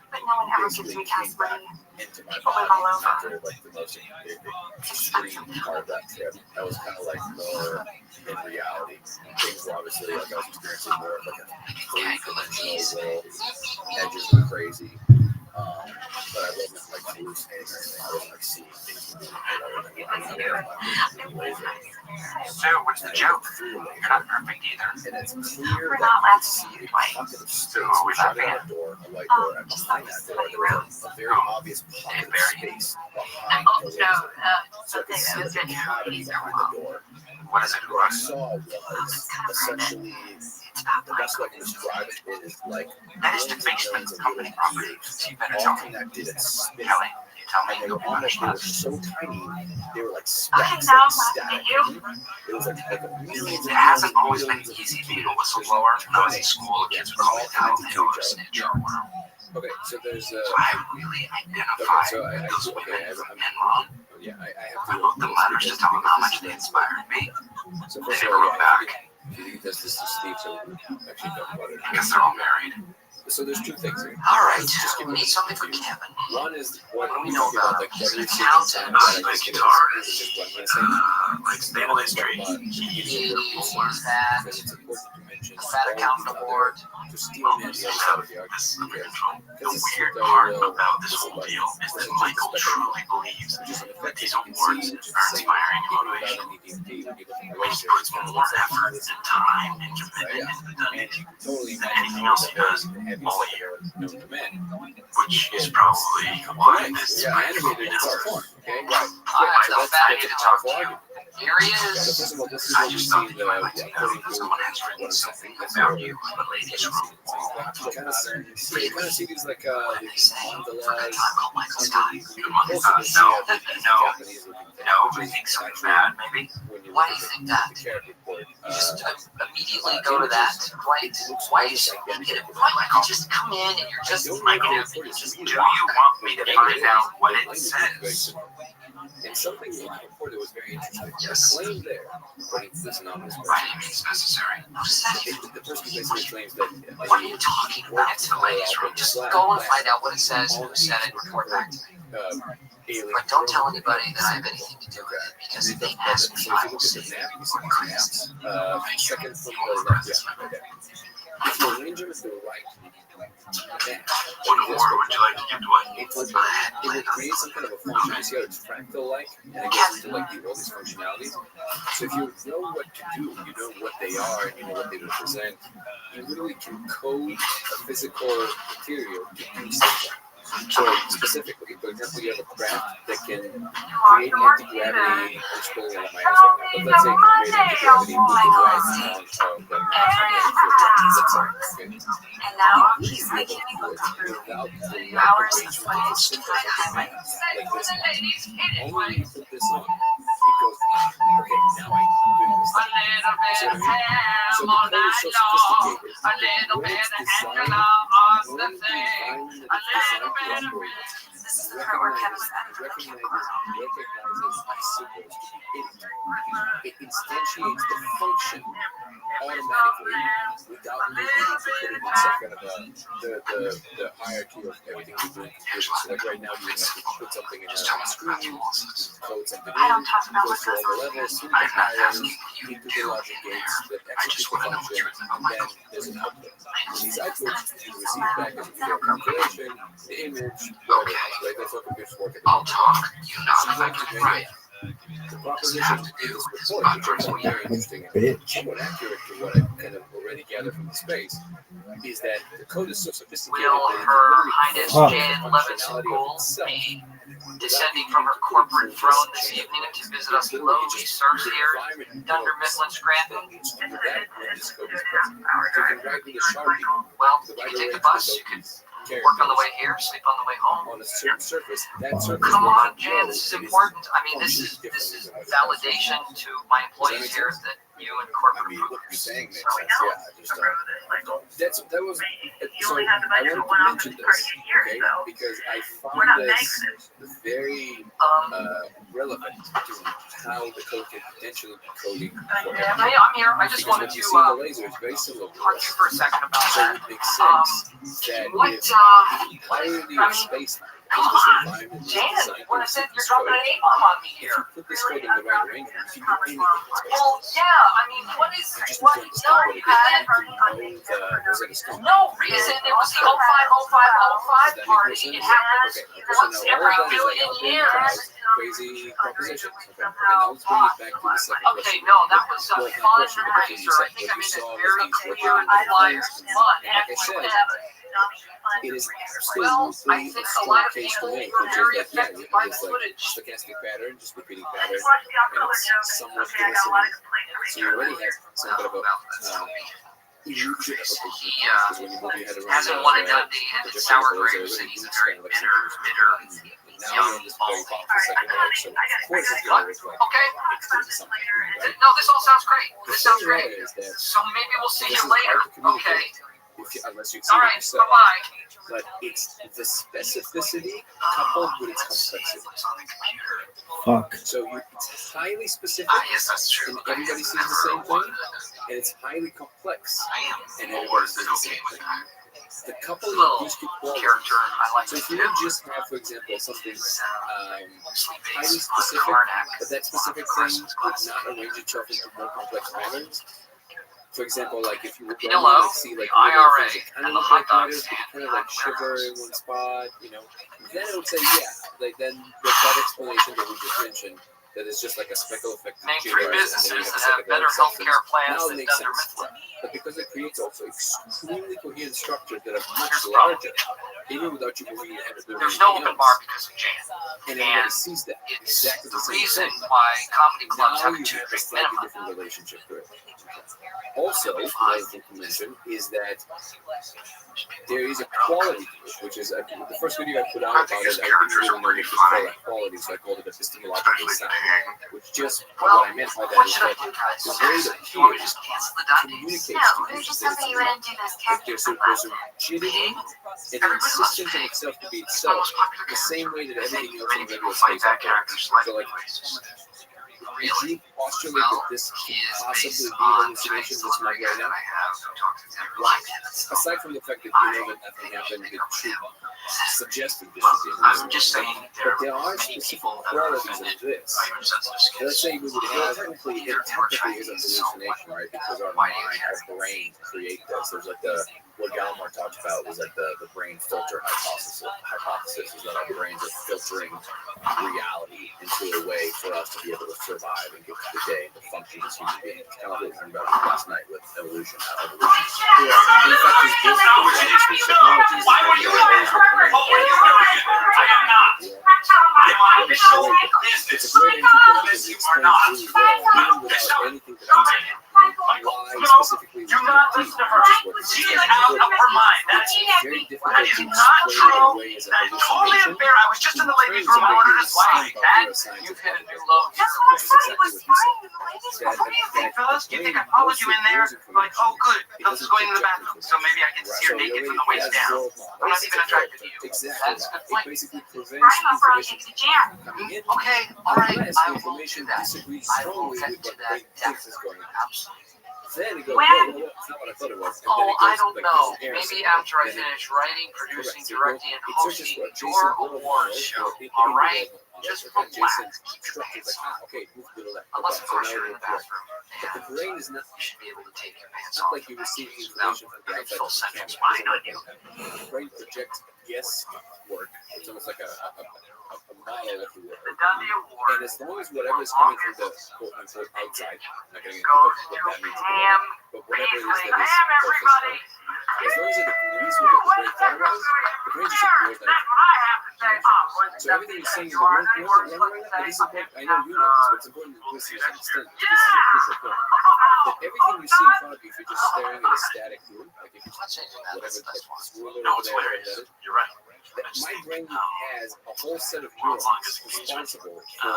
S8: But no one ever gives me gas money.
S10: into my
S8: People live all over.
S10: after like the most extreme part of that trip, that was kind of like more in reality. Things were obviously like I was experiencing more of like a three-dimensional world. Edges were crazy. But I wasn't like hallucinating or anything. I wasn't like seeing things moving.
S3: So what's the joke? You're not perfect either.
S10: And it's clear
S8: We're
S10: that
S8: not
S10: you
S8: laughing
S10: see
S8: at
S10: a
S8: you twice.
S10: pocket of space right out the door, a white door, and behind that door there was a very obvious pocket of space behind the laser. So I could see the cavity behind the door.
S3: What is it?
S10: What I saw was essentially, the best way I can describe it is like
S3: That is the basement of company property. So you better tell
S10: all
S3: me.
S10: connected and spinning.
S3: Kelly, you tell me
S10: And they
S3: you'll
S10: were
S3: be
S10: almost,
S3: punished.
S10: they were so tiny, they were like
S8: Okay,
S10: specks,
S8: now
S10: like
S8: I'm laughing
S10: static.
S8: at you.
S10: It was like a million.
S3: It hasn't always been easy being a whistleblower. When I was in school, kids would call me a tattletale or a snitch or whatever.
S10: Okay, so there's
S3: So I really identify those women from men wrong.
S10: yeah, I
S3: I
S10: have
S3: wrote them letters to tell them how much they inspired me.
S10: So
S3: They
S10: first of
S3: never
S10: all,
S3: wrote back.
S10: if you think this is Steve, so we actually talk about it.
S3: I guess they're all married.
S10: So there's two things here.
S3: All right, we need something for Kevin.
S10: One is what
S3: What do
S10: we
S3: we know
S10: talk about,
S3: about
S10: like
S3: him? He's
S10: every
S3: an
S10: single
S3: accountant,
S10: time that I
S3: like
S10: just
S3: guitarist.
S10: is what I'm gonna say.
S3: Like stable history. He awards that.
S10: Because it's important to mention
S3: The Fat Accountant Award.
S10: to steal man the other side of the
S3: This is
S10: argument.
S3: the weird part about this whole deal is that Michael truly believes that these awards are inspiring and motivational. He puts more effort and time and commitment into the Dundies than anything else he does all year, which is probably why this is my favorite answer. Alright, the fat I need to talk to you. Here he is. I just thought that you might like to know that someone has written something about you in the ladies' room.
S10: You kind of see these like these
S3: For a good
S10: mandalas.
S3: time called Michael Scott. Good one. No, I think something bad, maybe. Why do you think that? You just immediately go to that. Why do you think it? Why don't you just come in and you're just Michael? Just do you want me to find out what it says?
S10: And something in the report that was very interesting.
S3: Yes.
S10: The claim there, according to this anonymous
S3: By
S10: person,
S3: any means necessary. What does that even?
S10: the person basically claims that
S3: What are you talking about? It's the ladies' room. Just go and find out what it says, who said it, report back to me. But don't tell anybody that I have anything to do with it, because if they ask me, I will say you're crazy.
S10: second from the left, if you arrange them to the right,
S3: What award would you like to give to it?
S10: it will create some kind of a function. You see how it's fractal-like, and it gets into like all these functionalities. So if you know what to do, you know what they are, and you know what they represent, you literally can code a physical material to do something. So specifically, for example, you have a craft that can create anti-gravity. I'm just pulling it on my ass right now, but let's say it can create anti-gravity with the right amount of
S8: And now he's making me look through hours of footage to find highlights.
S10: like this. Only you put this on, it goes, okay, now I can do this. So the code is so sophisticated. When it's designed, when the environment that it's designed to operate,
S8: This is the part where Kevin's
S10: recognizes symbols to be in it. It instantiates the function automatically without needing to put it in some kind of the hierarchy of everything you're doing. So like right now, you have to put something in a screen, code something
S8: I
S10: in,
S8: don't talk about
S10: go
S8: what
S10: through all the levels, through the hierarchies, into the logic gates that execute the function, and then there's an output. And these outputs you receive back as a calculation, the image, whatever. right? That's what computers work at.
S3: I'll talk. You not effectively right.
S10: The proposition in this report, which I find very interesting and somewhat accurate to what I kind of already gathered from the space, is that the code is so sophisticated
S3: Will
S10: that it
S3: Her
S10: can
S3: Highness
S10: literally
S3: Jan
S10: the
S3: Levinson
S10: functionality of
S3: Gould
S10: itself.
S3: be descending from her corporate throne this evening to visit us lowly sirs here in Dunder Mifflin Scranton? Well, you can take the bus, you can work on the way here, sleep on the way home.
S10: On a certain surface, that surface.
S3: Come on, Jan, this is important. I mean, this is validation to my employees here that you and corporate.
S10: I mean, what you're saying makes sense. Yeah, that was. So I wanted to mention this, okay? Because I found this very relevant to how the code can potentially be coding.
S3: I'm here. I just wanted to
S10: the laser is very similar.
S3: Talk to you for a second about
S10: So
S3: that.
S10: it makes sense that
S3: What?
S10: if entirety of space
S3: Come
S10: is this
S3: on,
S10: environment
S3: Jan,
S10: designed
S3: what
S10: to
S3: I said,
S10: accept
S3: you're
S10: this
S3: dropping
S10: code,
S3: an A-bomb on me
S10: if
S3: here.
S10: you put this code in the right arrangement, you can do anything in space.
S3: Well, yeah, I mean, what is, what, no, you had, no reason, it was the 050505 party, it happened once every billion years.
S10: Crazy propositions. Okay, now let's bring it back to the second
S3: Okay, no, that was a fun razor, I think I made it very clear in the flyers, fun,
S10: like I said, it is
S3: well, I
S10: absolutely
S3: think
S10: a
S3: a lot
S10: strong
S3: of
S10: case
S3: people
S10: to make,
S3: were
S10: which is
S3: very
S10: that, yeah,
S3: affected
S10: you
S3: by
S10: have
S3: the
S10: this like
S3: footage.
S10: stochastic pattern, just repeating pattern, and it's somewhat listening. So you already have some kind of a illusion of a
S3: He
S10: because when you move your head around
S3: hasn't wanted done the sour grapes, and he's a very bitter.
S10: now you're in this very powerful second wave, so of course it's going to reflect.
S3: Okay.
S10: Something, right?
S3: No, this all sounds great. This sounds
S10: The thing
S3: great.
S10: is that
S3: So maybe we'll see
S10: this
S3: you
S10: is hard
S3: later.
S10: to communicate
S3: Okay.
S10: unless you
S3: All
S10: see it
S3: right.
S10: yourself.
S3: Bye-bye.
S10: But it's the specificity coupled with its complexity.
S11: Fuck.
S10: So it's highly specific,
S3: Yes, that's true.
S10: and everybody sees the same thing, and it's highly complex,
S3: I am
S10: and
S3: more
S10: everybody sees
S3: than
S10: the
S3: okay
S10: same
S3: with
S10: thing.
S3: that.
S10: The couple
S3: Little
S10: of these two qualities.
S3: character I like
S10: So
S3: to
S10: if
S3: do.
S10: you just have, for example, something highly
S3: Sleep-based
S10: specific,
S3: on Karnak.
S10: but that specific thing would not arrange itself into more complex patterns. For example, like if you would
S3: Pillow,
S10: like see like
S3: the IRA,
S10: things that kind
S3: and
S10: of
S3: the
S10: look
S3: hot
S10: like
S3: dog
S10: letters, but
S3: stand
S10: kind of like
S3: on
S10: shiver
S3: warehouse.
S10: in one spot, then I would say yeah, like then with that explanation that we just mentioned, that is just like a speckle effect.
S3: Name 3 businesses that have better healthcare plans than Dunder Mifflin.
S10: But because it creates also extremely coherent structures that are much larger, even without you moving your head or doing
S3: There's no
S10: anything
S3: open bar
S10: else.
S3: because of Jan.
S10: And everybody
S3: And
S10: sees that.
S3: it's
S10: Exactly
S3: the
S10: the same
S3: reason
S10: thing.
S3: why comedy clubs
S10: Now
S3: have a
S10: you have a
S3: 2-drink
S10: slightly
S3: minimum.
S10: different relationship to it. Also, another thing to mention is that there is a quality to it, which is the first video I put out about it, I didn't really know what to call that quality, so I called it epistemological sound, which just
S3: Well,
S10: what I meant by that
S3: what
S10: is
S3: should I
S10: that
S3: do, guys?
S10: the way it
S3: You want me to
S10: appears
S3: just cancel the Dundies?
S10: communicates
S15: No,
S10: to
S15: it
S10: you
S15: was just
S10: that
S15: something you wouldn't do those
S10: that
S15: characters
S10: there's a
S15: about.
S10: rigidity and an
S3: Everybody loves
S10: insistence in
S3: Pig.
S10: itself to be
S3: It's my
S10: itself,
S3: most popular
S10: the same way that
S3: character. I
S10: everything
S3: think
S10: else in
S3: many
S10: the
S3: people
S10: regular
S3: fight
S10: space
S3: that
S10: operates.
S3: character's life
S10: So like,
S3: anyways.
S10: did
S3: Really?
S10: you postulate
S3: Well,
S10: that this
S3: he
S10: can
S3: is
S10: possibly
S3: based
S10: be
S3: on
S10: hallucinations
S3: Chinese
S10: that's not
S3: celebrity
S10: right
S3: that
S10: now?
S3: I have who talks to every life.
S10: Aside from the fact that you know that nothing happened, it should suggest that this
S3: Well,
S10: should be
S3: I'm
S10: hallucination.
S3: just saying
S10: But
S3: there
S10: there
S3: are
S10: are
S3: many
S10: specific
S3: people that are
S10: qualities
S3: offended
S10: of this.
S3: by your sensitive skills.
S10: Let's say we would have technically
S3: either
S10: is a
S3: Chinese,
S10: hallucination, right? Because our mind, our brain create this. There's like what Gallimore talks about was like the brain filter hypothesis is that our brains are filtering reality into a way for us to be able to survive and get through the day and to function as human beings. Kind of what we talked about last night with evolution. In fact, these books technologies.
S13: Why were you in there? What were you doing? I am not. I'm in show business.
S10: It's a great entry point because it
S13: You are not.
S10: explains really well, even without anything that I'm saying, why specifically
S13: Do not listen to her. She is out of her mind.
S10: It's very difficult
S13: That is
S10: to
S13: not
S10: explain
S13: true.
S10: in a way as a
S13: That is totally
S10: hallucination.
S13: unfair. I was just in the ladies' room. I ordered a slice.
S3: Dad, you've hit a new low here.
S15: That's what I said. He was fine in the ladies' room.
S13: What do you think, fellas? Do you think I followed you in there? Like, oh, good. Fellas is going to the bathroom, so maybe I get to see her naked from the waist down. I'm not even attracted to you.
S10: Exactly.
S3: That's a good
S10: It
S3: point.
S10: basically prevents
S15: Brian went for
S10: information
S15: to jam.
S10: coming in.
S3: Okay, all right.
S10: Unless
S3: I
S10: the
S3: will do
S10: information
S3: that.
S10: disagrees
S3: I will
S10: strongly
S3: get
S10: with
S3: to
S10: what
S3: that.
S10: brain thinks is going on.
S3: Absolutely.
S10: Then it goes,
S15: When?
S10: whoa, it's not what I thought it was. And then
S3: Oh,
S10: it goes
S3: I don't
S10: like
S3: know.
S10: this air
S3: Maybe
S10: somewhere,
S3: after I
S10: and then it-
S3: finish writing, producing,
S10: Correct. So
S3: directing, and
S10: it searches
S3: hosting
S10: for Jason
S3: your
S10: Bourne
S3: award
S10: or
S3: show.
S10: in
S3: All
S10: the
S3: right?
S10: world.
S3: Just
S10: That's what
S3: relax.
S10: Jason
S3: Keep your
S10: instructions
S3: pants
S10: like,
S3: on.
S10: okay, move to the left.
S3: Unless, of
S10: So
S3: course,
S10: now
S3: you're in the
S10: correct.
S3: bathroom.
S10: But the brain is not,
S3: You should be able to take your pants
S10: it's not
S3: off.
S10: like you receive
S3: Without
S10: information from the outside
S3: full
S10: of the
S3: central
S10: camera.
S3: spine on you.
S10: The brain projects yes work. It's almost like a model of the work.
S3: The Dundee Award
S10: And as long as whatever is coming from the quote unquote outside, I'm not going to get into
S3: goes
S10: what
S3: to
S10: that means,
S3: Ham
S10: but whatever it is
S3: Beasley.
S10: that is
S3: Ham, everybody.
S10: as long as it agrees with what the brain thought it was, the brain just ignores that.
S3: That's what I have to say.
S10: So everything you're saying in the room, but this is important. I know you know this, but it's important to listeners to understand. This is a crucial point. That everything you see in front of you, if you're just staring at a static room, like if you whatever this ruler over there, whatever that is,
S3: You're right.
S10: my brain has a whole set of neurons responsible for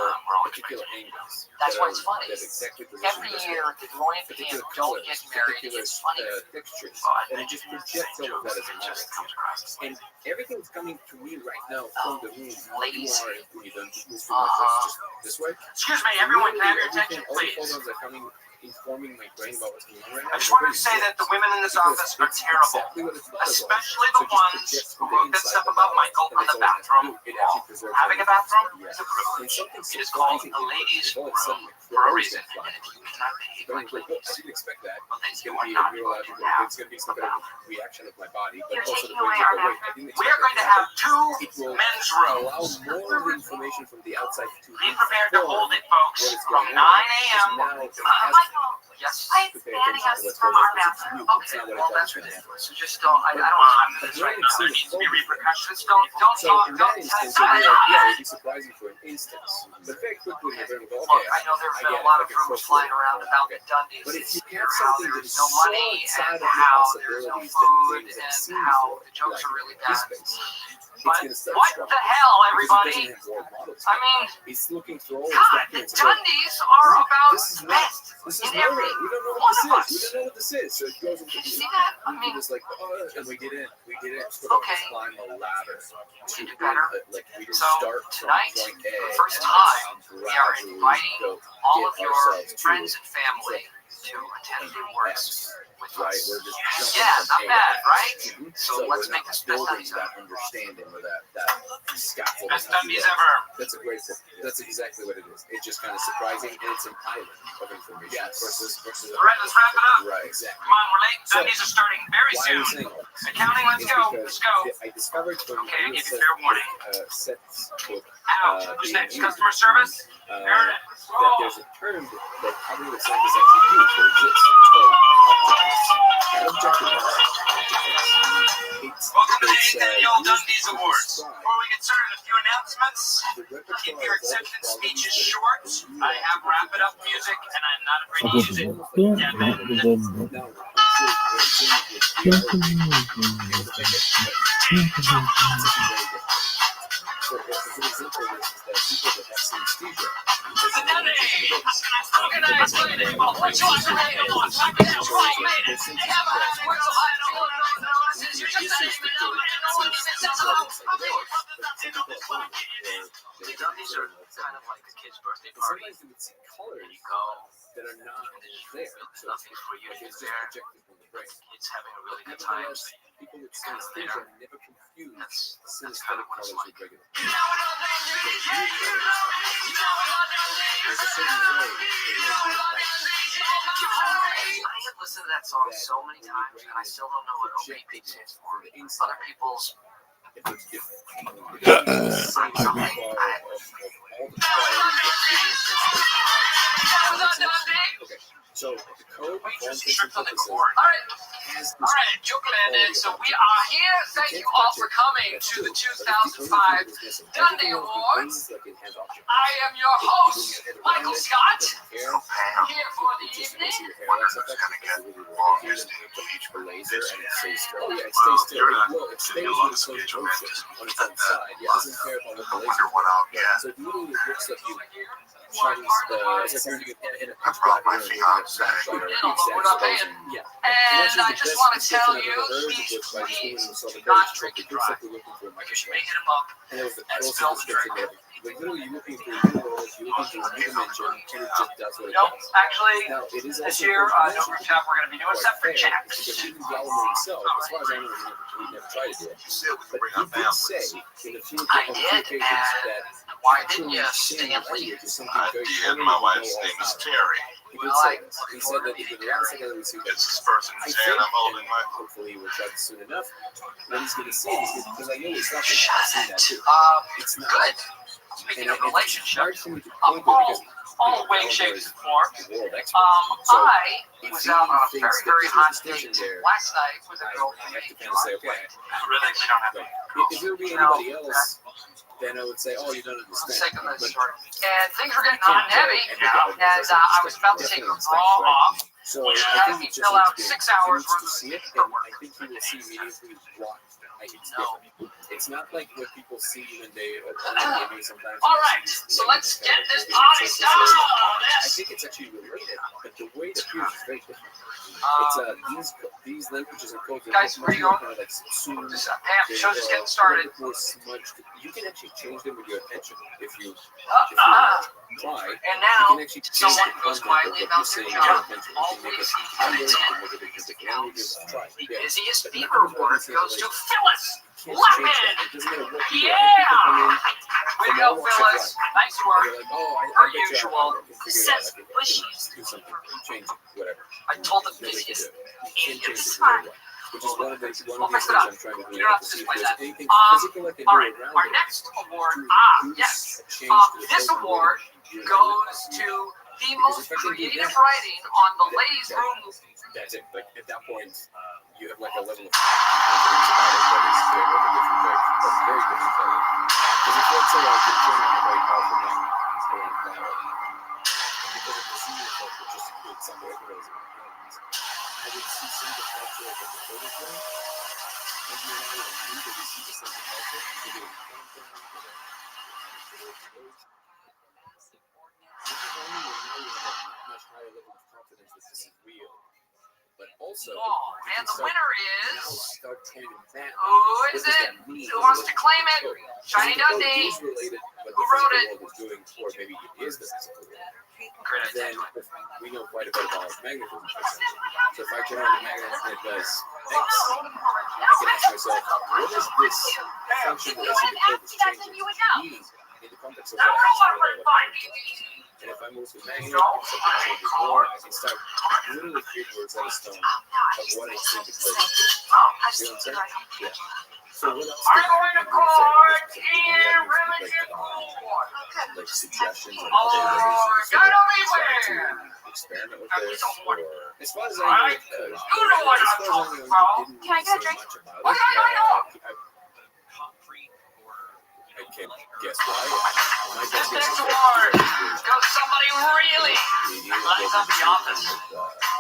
S10: particular angles.
S12: That's
S10: that
S12: why it's
S10: are-
S12: funny.
S10: that exactly
S12: Every year, the Gloria
S10: particular
S12: Pam
S10: colors,
S12: don't get married.
S10: particular
S12: It's funny.
S10: textures, and it just projects all of that as a model. And everything's coming to me right now from the room. You are, when you don't move from just this way.
S3: Excuse me, everyone, can I have your attention,
S10: All the
S3: please?
S10: photons are coming, informing my brain about what's going on right now.
S3: I just wanted to say that the women in this office are terrible, especially the ones who wrote that stuff about Michael on the bathroom wall. Having a bathroom is a privilege. It is called a ladies' room for a reason, and if you cannot pay
S10: I
S3: like ladies,
S10: didn't expect that.
S3: well, then
S10: It's
S3: you
S10: going to
S3: are
S10: be a
S3: not going to
S10: neurological,
S3: have
S10: it's going to be some kind of reaction of my body, but
S15: You're
S10: also the
S15: taking away
S10: brain
S15: our
S10: will go, wait, I didn't
S3: We are going to have two
S10: it will
S3: men's
S10: allow
S3: rooms.
S10: more of the information from the outside to
S3: Be prepared to hold it, folks,
S10: what is
S3: from
S10: going
S3: 9
S10: on.
S3: a.m.
S15: Michael,
S3: Yes.
S15: why is standing up from our bathroom?
S3: Okay, well, that's ridiculous. So just don't, I don't have to do this right now. There needs to be repercussions. Don't
S10: So
S3: talk,
S10: in
S3: don't
S10: that instance,
S3: tell
S10: it'd be like, yeah, it'd be surprising for an instance. But very quickly, my brain will go,
S3: Look,
S10: okay,
S3: I know there's
S10: I
S3: been
S10: get
S3: a lot
S10: it,
S3: of
S10: like it's
S3: rumors
S10: so
S3: flying
S10: cool.
S3: around about
S10: Okay.
S3: the Dundies.
S10: But if you
S3: How
S10: have something that
S3: there's
S10: is
S3: no
S10: so
S3: money
S10: outside
S3: and
S10: of your
S3: how there's no
S10: possibilities
S3: food
S10: that
S3: and
S10: seems
S3: how the jokes
S10: like
S3: are really
S10: his
S3: bad.
S10: space,
S3: But
S10: it's going to start
S3: what
S10: strong.
S3: the hell,
S10: Because
S3: everybody?
S10: it doesn't have role models.
S3: I mean,
S10: He's looking through all
S3: God, the
S10: his documents and going,
S3: Dundies are about
S10: this is not,
S3: best
S10: this is
S3: in
S10: nowhere.
S3: every
S10: We don't know
S3: one
S10: what
S3: of
S10: this
S3: us.
S10: is. We don't know what this is. So it goes into
S3: You see that? I mean,
S10: just like, oh, and we get in.
S3: Okay.
S10: Climb a ladder.
S3: We do better.
S10: Like we didn't
S3: So
S10: start
S3: tonight,
S10: from point A,
S3: for the first
S10: and
S3: time,
S10: then
S3: we are
S10: gradually
S3: inviting
S10: go
S3: all
S10: get
S3: of your
S10: ourselves to
S3: friends and family to attend the works with
S10: right.
S3: us.
S10: We're just jumping
S3: Yeah,
S10: from
S3: not
S10: A to
S3: bad,
S10: X.
S3: right?
S10: Mhm.
S3: So
S10: we're
S3: let's make
S10: not
S3: this best
S10: building
S3: Dundies
S10: that
S3: ever.
S10: understanding or that scaffolding.
S3: Best
S10: if you
S3: Dundies
S10: will.
S3: ever.
S10: That's a great book. That's exactly what it is. It's just kind of surprising, and it's an island of information versus.
S3: All right, let's wrap it up.
S10: Right, exactly.
S3: Come on, we're late.
S10: So,
S3: Dundies are starting very
S10: Why are we
S3: soon.
S10: saying all this?
S3: Accounting, let's
S10: Is
S3: go.
S10: because
S3: Let's go.
S10: I discovered when
S3: Okay, I
S10: we
S3: give you
S10: set
S3: fair warning.
S10: sets book
S3: Ouch. Who's
S10: being
S3: next?
S10: used,
S3: Customer service? There it is.
S10: that there's a term that I believe that scientists actually use that exists. It's called objectiveness.
S3: Welcome to the 8th Annual Dundies Awards. Before we get started, a few announcements. Keep your acceptance speeches short. I have wrap it up music, and I'm not afraid to use it. Yeah, man. Organized by the name of what you want to make them on. Like it out, right, made it. They have a high work of high no one notices. You're just a name and no one even says hello. These are kind of like a kid's birthday party.
S10: Sometimes you would see colors
S3: You go,
S10: that are not there.
S3: there's nothing for you to do
S10: It's just
S3: there.
S10: projected from the brain.
S3: Kids having a really good time.
S10: Nevertheless, people with synesthesia are never confused
S3: That's kind
S10: synesthetic
S3: of what it's
S10: colors
S3: like.
S10: with regular. There's a certain way
S3: I have listened to that song so many times, and I still don't know what OPP stands for. Other people's.
S10: So the code
S3: We just
S10: functions
S3: tripped on the
S10: purposes
S3: chord.
S10: has
S3: All right, joke landed. So we are here. Thank you all for coming to the 2005 Dundee Awards. I am your host, Michael Scott. Here for the evening.
S9: One of them's gonna get longest in each
S10: laser and it stays still.
S9: Well,
S10: Yeah, it stays still.
S9: you're not
S10: Well, it stays
S9: getting a
S10: on
S9: lot of
S10: its own
S9: schedule,
S10: motion
S9: man.
S10: on its own side. Yeah, it doesn't care about what the
S9: I
S10: laser
S9: wonder what I'll get.
S10: So it literally looks like you shines it's like you're in a
S9: I brought my fiance.
S10: Yeah.
S3: And I just want to tell you, please not drink and drive. Because you may hit them up and spill the drink.
S10: Like literally, you're looking through a new world, you're looking through a new dimension, and it just does what it
S3: Nope,
S10: does.
S3: actually,
S10: Now, it is
S3: this
S10: also
S3: year,
S10: important
S3: no group chat, we're going to be doing
S10: quite
S3: separate
S10: fair,
S3: chats.
S10: because even the Alamo himself, as far as I know, he never tried to do it.
S9: Still, we
S10: But
S9: bring
S10: he
S9: our
S10: did say
S9: families.
S10: in a few
S3: I
S10: on a few
S3: did,
S10: occasions
S3: and
S10: that
S3: why didn't
S10: actually
S3: you
S10: saying
S3: Stanley?
S10: language is something
S9: I
S10: very
S9: did.
S10: common
S9: My
S10: to
S9: wife's
S10: know
S9: name
S10: all
S9: is
S10: about.
S9: Terry.
S10: He did say this. He said that the last thing that we see
S9: It's this person's
S10: I
S9: hand
S10: think,
S9: I'm holding,
S10: and
S9: right?
S10: hopefully we'll try this soon enough, what he's going to see is because I know it's not going to see that too. It's not.
S3: Good. Speaking of relationships,
S10: of
S3: all way, shapes, and forms.
S10: World expert.
S3: I
S10: if
S3: was
S10: he
S3: out on a
S10: thinks
S3: very,
S10: that
S3: very
S10: there's a
S3: hot
S10: distinction
S3: date
S10: there,
S3: last night with a
S10: I
S3: girl
S10: have
S3: from
S10: to kind of say, okay,
S3: Really, we don't have
S10: like,
S3: to.
S10: if there would be anybody else, then I would say, oh, you don't
S3: For the
S10: understand.
S3: sake of this
S10: But
S3: story. And things were getting hot and heavy, and I was about to take her bra off.
S10: so
S3: She
S10: I
S3: had
S10: think
S3: me
S10: it just
S3: fill out
S10: needs to be-
S3: 6 hours
S10: he needs
S3: worth
S10: to
S3: of
S10: see it, and
S3: paperwork.
S10: I think he will see immediately what it's different. It's not like what people see when they open the game sometimes.
S3: All right, so let's get this party started.
S10: I think it's actually related, but the way it appears is very different. It's these languages are called
S3: Guys, where you going?
S10: kind of like soon.
S3: This show's just getting started.
S10: More smudged. You can actually change them with your attention if you try.
S3: And
S10: You
S3: now,
S10: can actually change
S3: someone
S10: the
S3: goes
S10: content
S3: quietly
S10: of what
S3: about
S10: you're
S3: their
S10: saying with your
S3: job.
S10: attention.
S3: Always
S10: The
S3: busiest beaver award goes to Phyllis Lemon. Yeah! Way to go, Phyllis. Nice work. Per usual. Says bushes.
S10: Do something, change it, whatever.
S3: I told the
S10: Nobody can
S3: busiest.
S10: do it. You can't change it
S3: Fine.
S10: right away. Which is one of the
S3: We'll
S10: things
S3: fix it
S10: I'm
S3: up.
S10: trying to do.
S3: You don't have to
S10: see if
S3: display
S10: there's
S3: that.
S10: anything physical I can do
S3: All right,
S10: around
S3: our
S10: it
S3: next award.
S10: to
S3: Yes.
S10: change the
S3: This
S10: focus of
S3: award
S10: it.
S3: goes to the most creative writing on the ladies' room.
S10: That's it. Like at that point, you have like a level of confidence about it that is very different, very different. Because if let's say I could turn on a very powerful man, I want to battle. Because of the senior folk, which just includes some of everybody's opinions, I would see some of the culture of the photo film, and you're not able to do that you see the same culture, you're doing content, much higher level of confidence that this is real. But also,
S3: And the winner
S10: now
S3: is.
S10: start pointing that.
S3: Who is it? Who wants to claim it? Shiny Dundee. Who wrote it?
S10: Doing, or maybe it is the physical world.
S3: Great
S10: Then
S3: idea.
S10: we know quite a bit about magnetism. So if I turn on the magnetism that does X, I can ask myself, what is this function that I see the code is changing mean in the context of what I'm saying? And if I move the magnet, if something changes more, I can start literally creating words out of stone of what I think the code is doing. You know what I'm saying? Yeah. So what else?
S3: I'm going to court here, religion court.
S10: Like suggestions on
S3: Oh,
S10: other ways
S3: God,
S10: to
S3: everywhere.
S10: experiment with this, or as far as I
S3: Alright,
S10: know,
S3: you know what I'm talking about.
S15: Can I get a drink?
S3: What do you know?
S10: I can't guess why. My
S3: This
S10: guess is
S3: next
S10: that
S3: award goes somebody really lights up the office.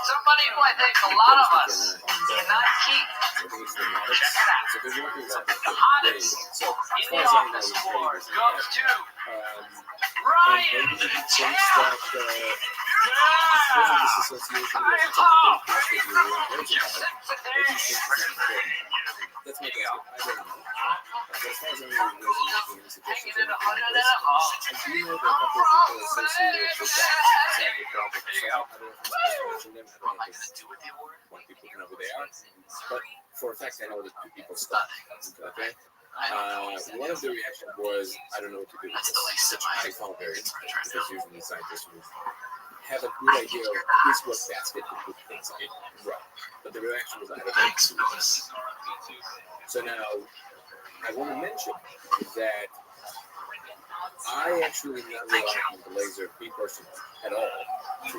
S3: Somebody who I think a lot of us cannot keep. Check it out. The hottest in the office award goes to Ryan Tapp.
S10: That's my guess. I don't know. As far as I know,
S3: Hanging in a hundred and a half.
S10: I do know that a couple of people associated with that saying the problem. So I don't know if I'm supposed to mention them. I don't know if it's one people know who they are. But for a fact, I know that two people stopped. Okay? One of the reactions was, I don't know what to do with this. Which I found very interesting because usually scientists would have a good idea of is what basket to put things in. Right. But the reaction was, I don't know what to do with this. So now, I want to mention that I actually not rely on the laser, me personally, at all, to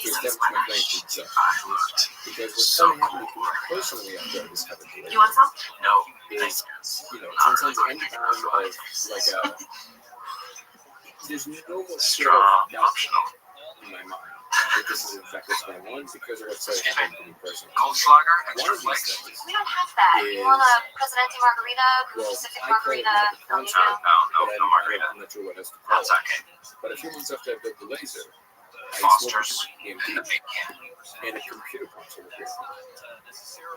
S10: establish my claim to itself. Because what's going to happen to me personally after I discovered the laser,
S15: You want some?
S3: No.
S10: is, sometimes any time of, like, there's no more sort of doubt in my mind that this is in fact what's going on because of what's happening to me personally.
S3: Goldschlager,
S10: One
S3: extra
S10: of these
S3: flakes.
S10: things
S15: We don't have that. You want a Presidente margarita, Pacific
S10: I call it
S15: margarita,
S10: not the
S15: Filipino?
S10: concept, but
S3: no margarita.
S10: I'm not sure what else to call
S3: That's
S10: it.
S3: okay.
S10: But a few months after I built the laser, I
S3: Foster's.
S10: smoked EMT and a computer console appeared.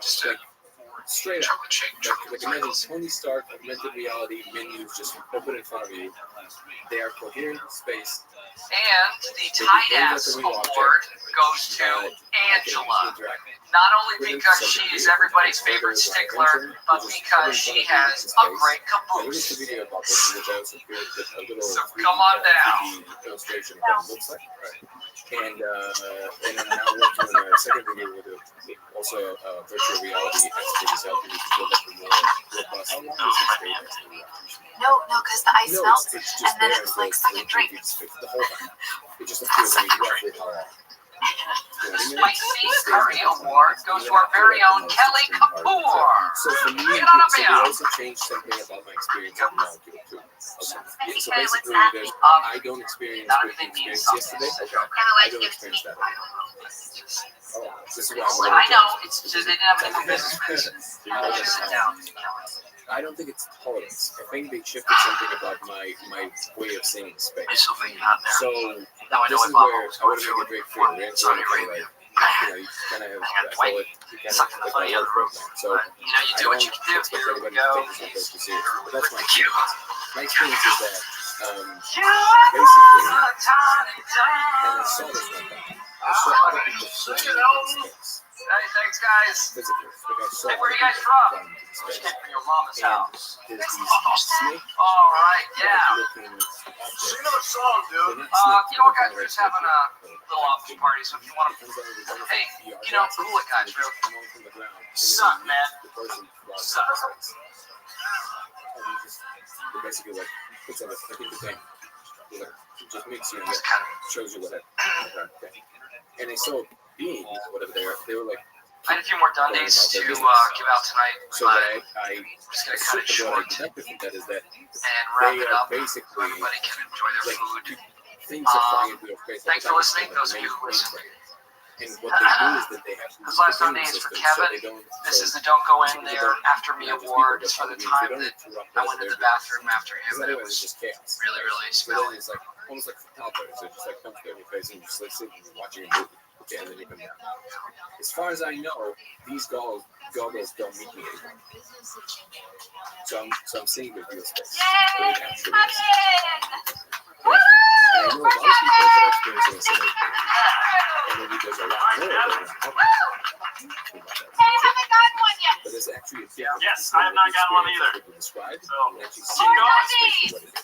S3: Just
S10: Like, straight up.
S3: chocolate shake.
S10: Like imagine Tony Stark augmented reality menus just open in front of you. They are coherent in space.
S3: And the Tight Ass Award goes to Angela. Not only because she is everybody's favorite stickler, but because she has a great
S10: There's a
S3: caboose.
S10: video about this, which I also created a little
S3: So come on down.
S10: 3D illustration of what it looks like. Right. And then now working on a second video with also virtual reality expert is helping me to build up a more robust experience.
S8: No, because the ice
S10: No,
S8: melts,
S10: it's just
S8: and then
S10: there
S8: it's
S10: until
S8: like second drink.
S10: the whole time. It just appears to me roughly how long.
S3: Spicy Curry Award goes to our very own Kelly Kapoor.
S10: So for me,
S3: Get on up
S10: so
S3: here.
S10: we also changed something about my experience at the molecule too. So basically, there's, I don't experience
S3: Not
S10: what you
S3: everything means
S10: experienced
S3: something.
S10: yesterday. I don't experience that. Oh, this is why
S3: I know, it's just they didn't have any business reasons.
S10: I don't think it's tolerance. I think they shifted something about my way of seeing space.
S3: I still think not there.
S10: So
S3: Now I know
S10: this
S3: what
S10: is
S3: Bob
S10: where
S3: was
S10: I want to
S3: going
S10: make it
S3: through
S10: very clear.
S3: in Saudi Arabia.
S10: You kind of have, I call it, you kind
S3: Sucking
S10: of
S3: the funny out of the room.
S10: So
S3: You know, you do what you can do.
S10: expect
S3: Here we
S10: everybody
S3: go.
S10: to take this one close to serious. But that's my
S3: Cute.
S10: experience. My experience is that basically, and I saw this one time. I saw other people flying into space.
S3: Hey, thanks, guys.
S10: Physically, like I saw
S3: Hey, where are you
S10: other
S3: guys
S10: people
S3: from?
S10: flying into space.
S3: Just from your mama's house.
S10: There's these snake
S3: All right, yeah.
S10: looking objects.
S9: Sing another song, dude.
S3: You know what, guys? We're just having a little office party, so if you want to, hey, you know, cool it, guys, real. Suck, man. Suck.
S10: It basically like puts on a thing. It just makes you, shows you what it. And they saw beings, whatever they were like.
S3: I had a few more Dundays to give out tonight.
S10: So that
S3: I'm just gonna cut it short
S10: what I think that is that
S3: and wrap
S10: they
S3: it
S10: are
S3: up so
S10: basically
S3: everybody can enjoy their
S10: like
S3: food.
S10: things that fly into your face.
S3: Thanks for listening, those of you who listen.
S10: And what they do is that they have to
S3: This last Sunday is for Kevin. This is the Don't Go In There After Me Award. It's for the time that I went to the bathroom after him. And it was
S10: just chaos.
S3: really, really
S10: So then
S3: smelly.
S10: it's like almost like toddlers. So it just like comes down your face and you just like sitting and watching a movie. Okay, and then you come down. As far as I know, these goggles don't meet me anymore. So I'm seeing the real space.
S8: Yay!
S10: Actually,
S8: I'm in! Woo!
S10: and I know a lot of people that are experiencing the same thing. And maybe there's a lot more that are
S8: Hey, I haven't gotten one yet.
S10: but there's actually a
S13: Yes, I have not gotten one either.
S10: Described,
S13: So,
S10: and actually
S13: keep
S10: seeing
S13: going.
S10: the space for what it is.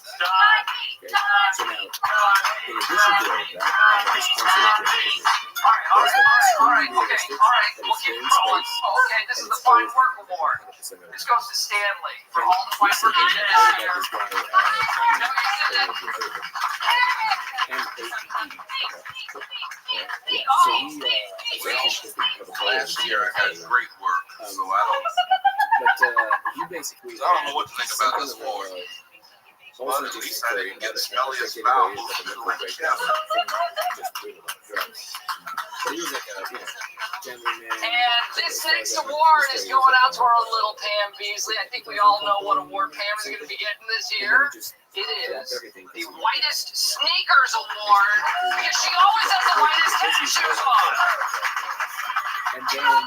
S10: Okay. So now, in addition to all of that, I have this concept of
S3: All right. Okay. We'll keep it rolling. Okay, this is the Fine Work Award. This goes to Stanley for all the fine work he did this year.
S5: Last year I had great work, so I
S10: he basically,
S5: don't know what to think about this award. But at least I didn't get smelliest mouth to like Kevin.
S3: And this next award is going out to our little Pam Beasley. I think we all know what award Pam is going to be getting this year. It is the Whitest Sneakers Award because she always has the whitest tennis shoes on.
S10: And then,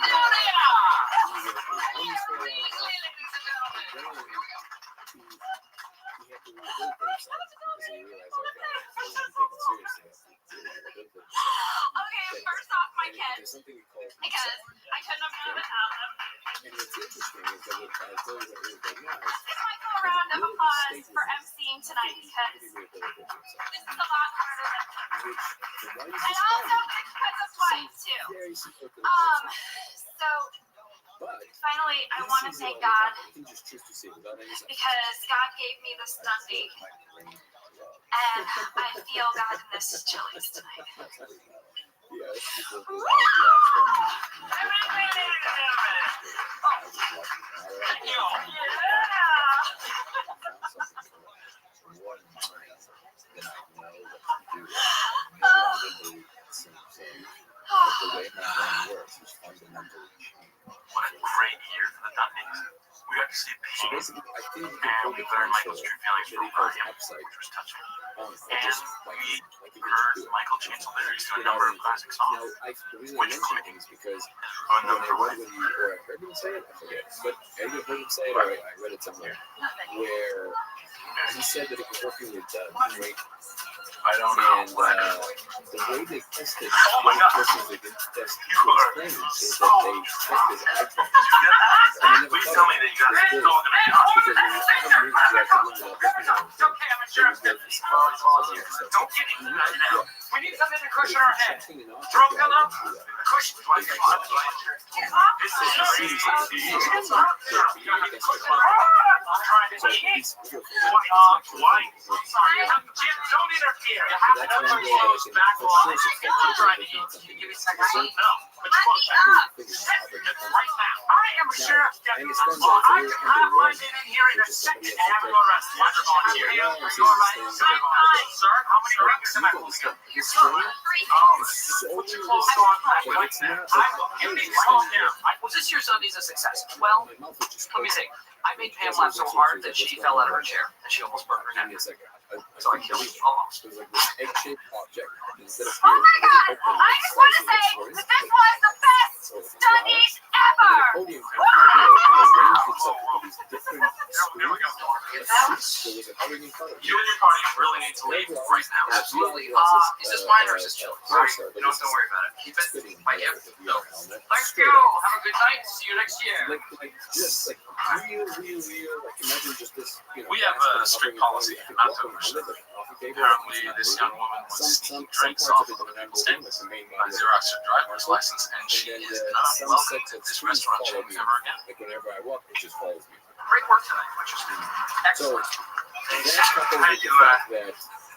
S8: Okay, first off, my kids, because I couldn't have done it without them.
S10: and what's interesting is that what I told you that really big nice.
S8: This might go a round of applause for emceeing tonight because this is a lot harder than and also because of twice too. So finally, I want to thank God because God gave me this Dundee, and I feel God in this Chili's tonight.
S13: What a great year for the Dundies. We got to see Pete, and we learned Michael's true feelings for Ryan, which was touching. And we heard Michael Chancelberry's to a number of classic songs, which were
S10: because
S13: a number of
S10: I heard him say it, I forget, but I either heard him say it or I read it somewhere, where he said that he was working with Ray.
S13: I don't know.
S10: And the way they tested one person they didn't test his things is that they checked his iPhone.
S13: Please tell me that you got it. It's all going to be awesome.
S3: Don't get into that now. We need something to cushion our head. Throw a gun up. Cushion. Don't interfere. You have to put your clothes back on. Trying to give me a second. No. Put your clothes back. Right now. I am a sheriff's deputy, so I can have my men in here in a second and have them arrested. Are you here? Are you all right? Sir, how many rings am I holding up? Put your clothes on right now. You need to calm down. Was this your Sunday's a success? Well, let me think. I made Pam laugh so hard that she fell out of her chair and she almost broke her neck. So I killed you almost.
S10: It was like this egg-shaped object instead of
S8: Oh my God! I just want to say that this was the best studies ever!
S10: podium arranged itself with these different screens. There was a covering in front of
S3: You and your party really need to leave right now. Absolutely. Is this mine or is this Chili's? Don't worry about it. Keep it by him. No. Thanks, you. Have a good night. See you next year.
S10: Like just like real, like imagine just this,
S3: We have a strict policy not to overstep. Apparently, this young woman was sneaking drinks off of an extent a Xerox driver's license, and she is not welcome at this restaurant chain ever again.
S10: Like whenever I walk, it just follows me.
S3: Great work tonight, Winchester.
S10: So
S3: Excellent.
S10: that's coupled
S3: Had
S10: with
S3: to
S10: the fact that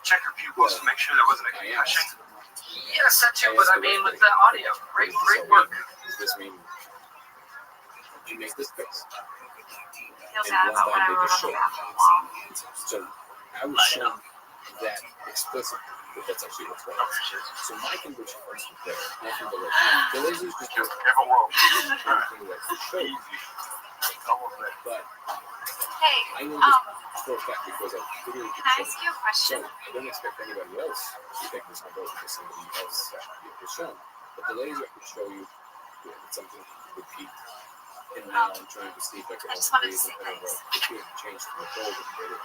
S3: check her pupils to make sure there wasn't a concussion. Yes, that too, but I mean with the audio. Great work.
S10: Does this mean you make this face?
S8: Feel bad about what I wrote on the back of the wall.
S10: So I was shown that explicitly that that's actually what's going on. So my conviction was there, nothing but like the lasers just do everything that it shows. But
S8: Hey,
S10: I know this for a fact because I literally
S8: can I ask you a question?
S10: So I don't expect anybody else to think this number because somebody else was shown. But the laser could show you it's something to repeat. And now I'm trying to see if I can
S8: I just wanted to see things.
S10: change the control and get it.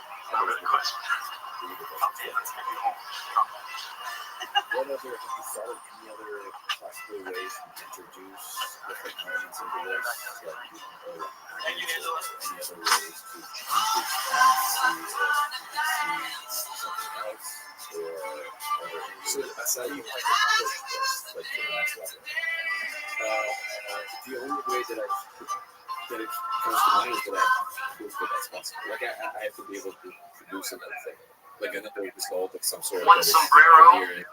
S10: What other, have you thought of any other possible ways to introduce different elements into this? Like, any other ways to increase something else? Or so aside you like to push this like to the next level. The only way that it comes to mind is that I prove that that's possible. Like I have to be able to produce another thing. Like another result of some sort.
S3: One sombrero, $20.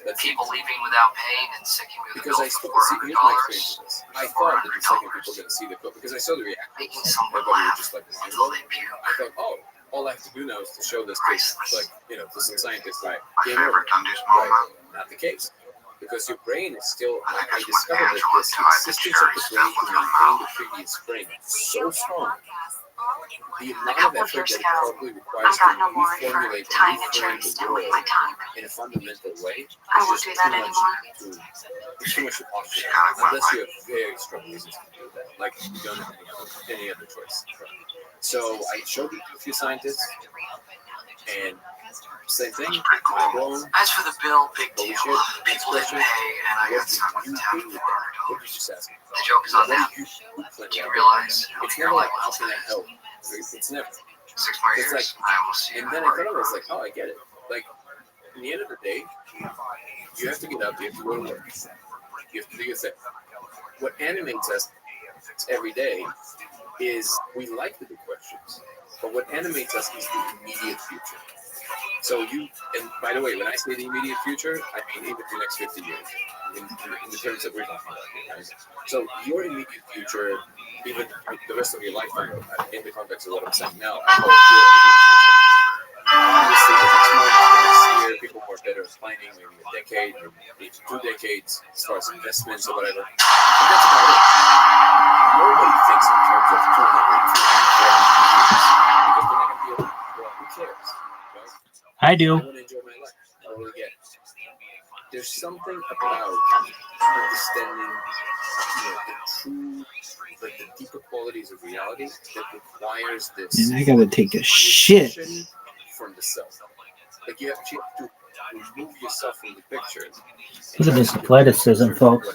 S10: That's
S3: People leaving without paying and sicking with a
S10: because
S3: bill
S10: I
S3: for
S10: see here's my experience
S3: $400.
S10: with this. I thought that the second people were going to see the clip because I saw the reaction.
S3: Making someone
S10: Everybody was
S3: laugh
S10: just like,
S3: until they puke.
S10: I thought, oh, all I have to do now is to show this to like, to some scientists, right?
S9: My favorite Dundee's moment.
S10: Not the case. Because your brain is still,
S9: I think
S10: I
S9: it's when
S10: discovered that
S9: Angela
S10: this
S9: tied the
S10: insistence of the
S9: cherry
S10: brain
S9: stem
S10: to
S9: with her
S10: maintain
S9: mouth.
S10: the previous brain is so strong. The
S8: A
S10: amount of
S8: couple of
S10: effort
S8: years
S10: that it
S8: ago,
S10: probably
S8: I
S10: requires
S8: got
S10: to
S8: an award for
S10: reformulate
S8: tying a
S10: and
S8: cherry
S10: reform
S8: stem
S10: the
S8: with my
S10: world
S8: tongue.
S10: in a fundamental way.
S8: I won't do that anymore.
S10: It's too much to postulate unless you have very strong reasons to do that. Like you don't have any other choice. So I showed it to a few scientists, and same thing.
S3: As for the bill, big deal. People didn't pay, and I got stuck with the tab for
S10: What did you just ask me?
S3: The joke is on them. Do you realize how
S10: It's
S3: many
S10: never
S3: your
S10: like
S3: life
S10: how
S3: was
S10: can I
S3: today?
S10: help? It's never.
S3: 6 more
S10: It's
S3: years,
S10: like,
S3: I will see you
S10: and
S3: in
S10: then
S3: the
S10: I thought I
S3: morning.
S10: was like, oh, I get it. Like, in the end of the day, you have to get up, you have to go to work, you have to do your thing. What animates us every day is we like the big questions, but what animates us is the immediate future. So and by the way, when I say the immediate future, I mean even the next 50 years, in the terms that we're talking about here, right? So your immediate future, even the rest of your lifetime, in the context of what I'm saying now, I call it your immediate future. Obviously, the next month, the next year, people who are better at planning, maybe a decade, or maybe 2 decades, as far as investments or whatever. And that's about it. Nobody thinks in terms of 200, 240 years, because they're not going to be able to, well, who cares?
S7: I do.
S10: I want to enjoy my life. I really get it. There's something about understanding, the true, like the deeper qualities of reality that requires this.
S7: And I gotta take a shit.
S10: From the self. Like you have to remove yourself from the picture.
S7: Look at this athleticism, folks.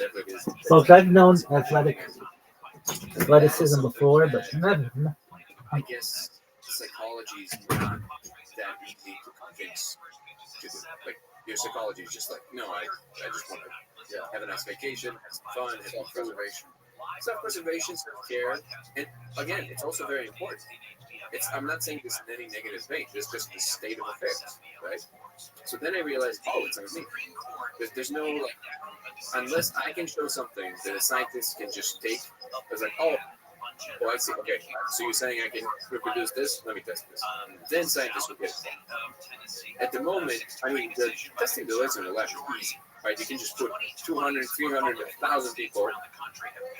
S7: Folks, I've known athleticism before, but never.
S10: I guess psychology is not that easy to convince to do. Like your psychology is just like, no, I just want to have a nice vacation, have some fun, have some preservation. Self-preservation, self-care, and again, it's also very important. I'm not saying this in any negative vein. It's just the state of affairs, right? So then I realized, it's on me. There's no like, unless I can show something that a scientist can just take. It's like, I see. Okay, so you're saying I can reproduce this? Let me test this. Then scientists will get it. At the moment, I mean, the testing the laser in the lab is easy, right? You can just put 200, 300, 1,000 people,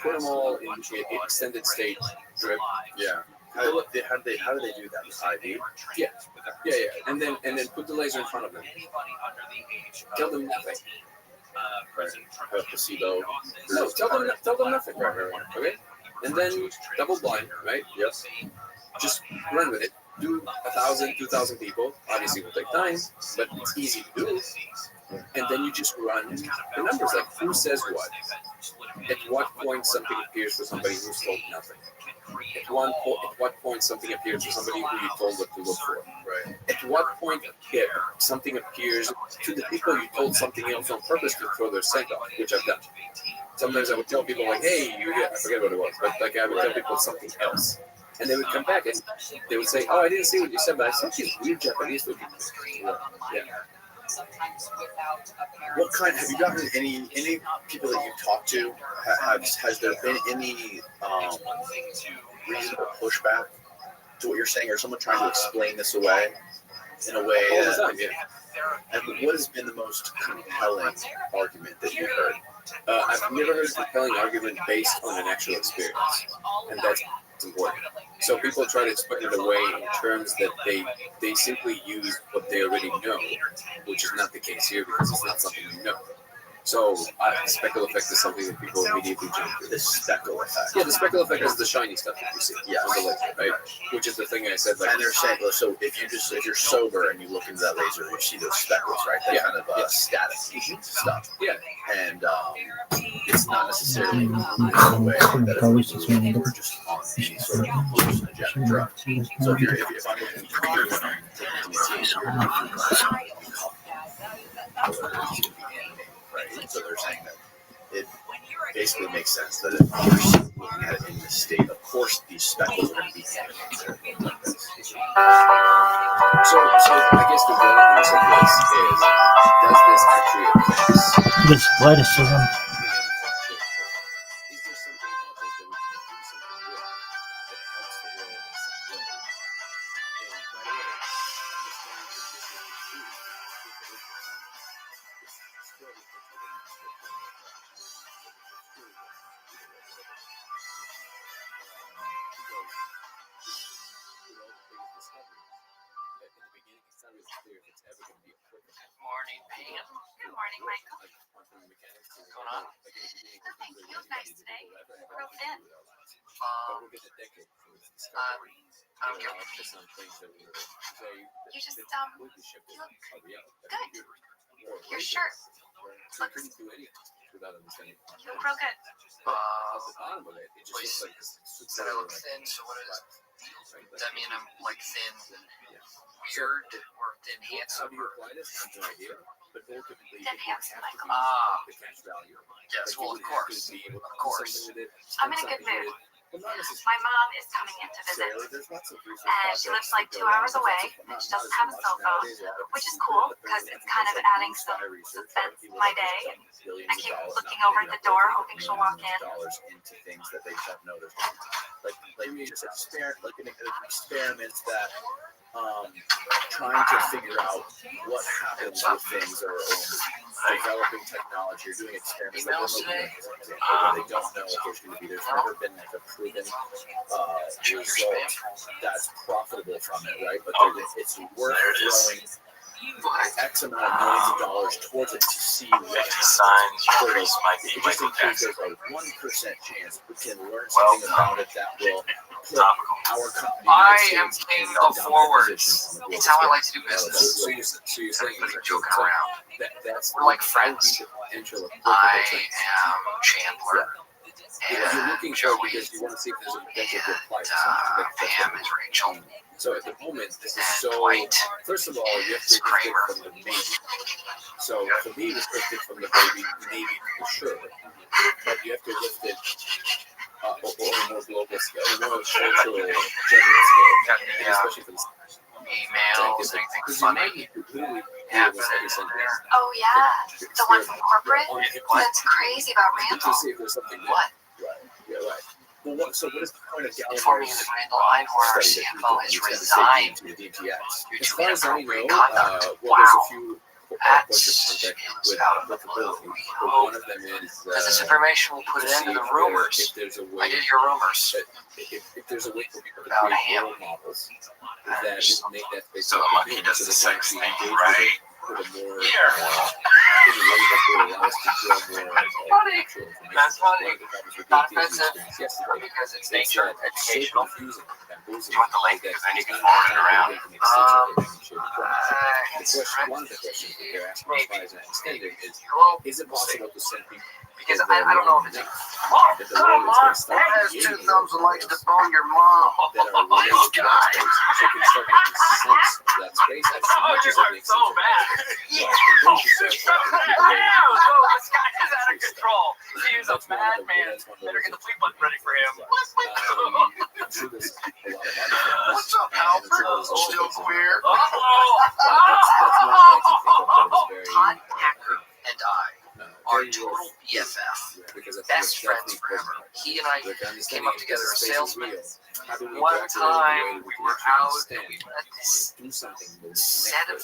S10: put them all in extended state drip. Yeah. How do they do that with IV? Yeah. And then put the laser in front of them. Tell them nothing. Have a placebo. No, tell them nothing. Right. Okay. And then double blind, right? Yes. Just run with it. Do 1,000, 2,000 people. Obviously, it will take time, but it's easy to do. And then you just run the numbers, like who says what. At what point something appears for somebody who's told nothing. At what point something appears for somebody who you told what to look for. Right. At what point something appears to the people you told something else on purpose to throw their scent off, which I've done. Sometimes I would tell people like, hey, I forget what it was, but like I would tell people something else. And they would come back and they would say, I didn't see what you said, but I saw these weird Japanese looking things. Yeah.
S6: What kind, have you gotten any people that you've talked to? Has there been any reasonable pushback to what you're saying, or someone trying to explain this away in a way and what has been the most compelling argument that you've heard?
S10: I've never heard a compelling argument based on an actual experience, and that's important. So people try to explain it away in terms that they simply use what they already know, which is not the case here because it's not something you know. So the speckle effect is something that people immediately jump to.
S6: The speckle effect.
S10: Yeah, the speckle effect is the shiny stuff that you see. Yeah, on the laser, right? Which is the thing I said. Like,
S6: and they're saying, so if you're sober and you look into that laser, you see those speckles, right? That kind of static stuff.
S10: Yeah,
S6: and it's not necessarily in a way that we're just on any sort of hallucinogenic drug. So if I'm looking right? So they're saying that it basically makes sense that if you're looking at it in this state, of course these speckles are going to be animated like this.
S10: So I guess the relevance of this is, does this actually affect
S11: this athleticism?
S8: Morning, Pam. Good morning, Michael. What's going on? Nothing. You look nice today. Real thin. I don't care. You just, you look good. Your shirt looks, you look real good.
S3: Said I look thin, so what does that mean? I'm like thin, weird, or thin handsome?
S8: Thin handsome, Michael.
S3: Yes, well, of course.
S8: I'm in a good mood. My mom is coming in to visit, and she lives like 2 hours away, and she doesn't have a cell phone, which is cool, because it's kind of adding some suspense to my day. I keep looking over at the door, hoping she'll walk in.
S6: Into things that they don't know there's like just experiments that trying to figure out what happens with things or developing technology or doing experiments where they don't know what there's going to be. There's never been like a proven result that's profitable from it, right? But it's worth throwing X amount of millions of dollars towards it to see what happens. Just in case there's a 1% chance we can learn something about it that will put our company.
S3: I am king of forwards. It's how I like to do business.
S10: So you're saying
S3: joking around. We're like friends. I am Chandler. And
S10: you're looking for because you want to see if there's a potential good fight.
S3: Pam is Rachel.
S10: So at the moment, this is so.
S3: Dwight
S10: First of all, you have to lift
S3: Kramer.
S10: it from the maybe. So for me, it's lifted from the baby, maybe for sure. But you have to lift it on a more global scale, a more cultural, general scale, and especially for the
S3: emails, anything
S10: because
S3: funny
S10: happening
S8: Oh yeah, the one from corporate. That's crazy about
S10: to
S8: Randall.
S10: see if there's something there.
S3: What?
S10: Right. Yeah, right. Well, so what is the point of
S3: Informing you that Randall Einhorn, our CFO, has resigned.
S10: to the DTX?
S3: Due
S10: As
S3: to
S10: far as I know,
S3: inappropriate conduct.
S10: well, there's a
S3: Wow.
S10: few
S3: That's
S10: with
S3: out of the blue.
S10: applicability,
S3: We
S10: but
S3: hope
S10: one of them is
S3: that this information will put an end to the rumors.
S10: If there's a way,
S3: I did hear rumors
S10: if there's a way for people to
S3: about
S10: create
S3: him.
S10: role models that will make that space
S3: So
S10: more
S3: he
S10: appealing,
S3: does
S10: so
S3: the
S10: they
S3: sex
S10: can
S3: thing,
S10: actually engage
S3: right?
S10: with a more
S3: Here.
S10: in a way that will allow us to grow more
S3: funny.
S10: natural information.
S3: That's funny.
S10: One of the problems with
S3: Not
S10: the DTS
S3: offensive,
S10: experience yesterday,
S3: because it's
S10: it's
S3: nature,
S10: so
S3: educational.
S10: confusing and
S3: Do
S10: bamboozling
S3: you want the link?
S10: that
S3: Because then you can
S10: it's
S3: forward
S10: not
S3: it around.
S10: time to make sense of it and share the process. The
S3: It's
S10: question, one of the questions that they're asking, as far as I understand it, is it possible to send people
S3: because I don't know if it's.
S10: that the world is going to start
S9: Has two
S10: creating
S9: thumbs and likes to
S10: roles
S9: bone your mom.
S10: that are related to that space, so you can start making sense of that space as much as it makes sense of that space.
S3: Yeah.
S10: And then you start talking
S3: I know.
S10: about
S3: No, this guy is out of control. He's a
S10: that's one of the-
S3: madman.
S10: that's one of the
S3: Better get the
S10: reasons.
S3: flea button ready for him.
S10: I'm sure there's a lot of other things.
S9: What's up, Alfred? Still queer?
S10: That's one of the things I think of that is
S3: Todd
S10: very,
S3: Packer and I are
S10: very
S3: total BFF.
S10: because I think
S3: Best
S10: it's
S3: friends
S10: definitely
S3: forever.
S10: personal.
S3: He and I
S10: Like, understanding
S3: came up
S10: if
S3: together
S10: the
S3: as
S10: space is
S3: salesmen.
S10: real, how do we
S3: One
S10: interact with it in a way
S3: time
S10: that
S3: we
S10: can
S3: were
S10: actually
S3: out
S10: understand
S3: and we met this
S10: do something with
S3: set of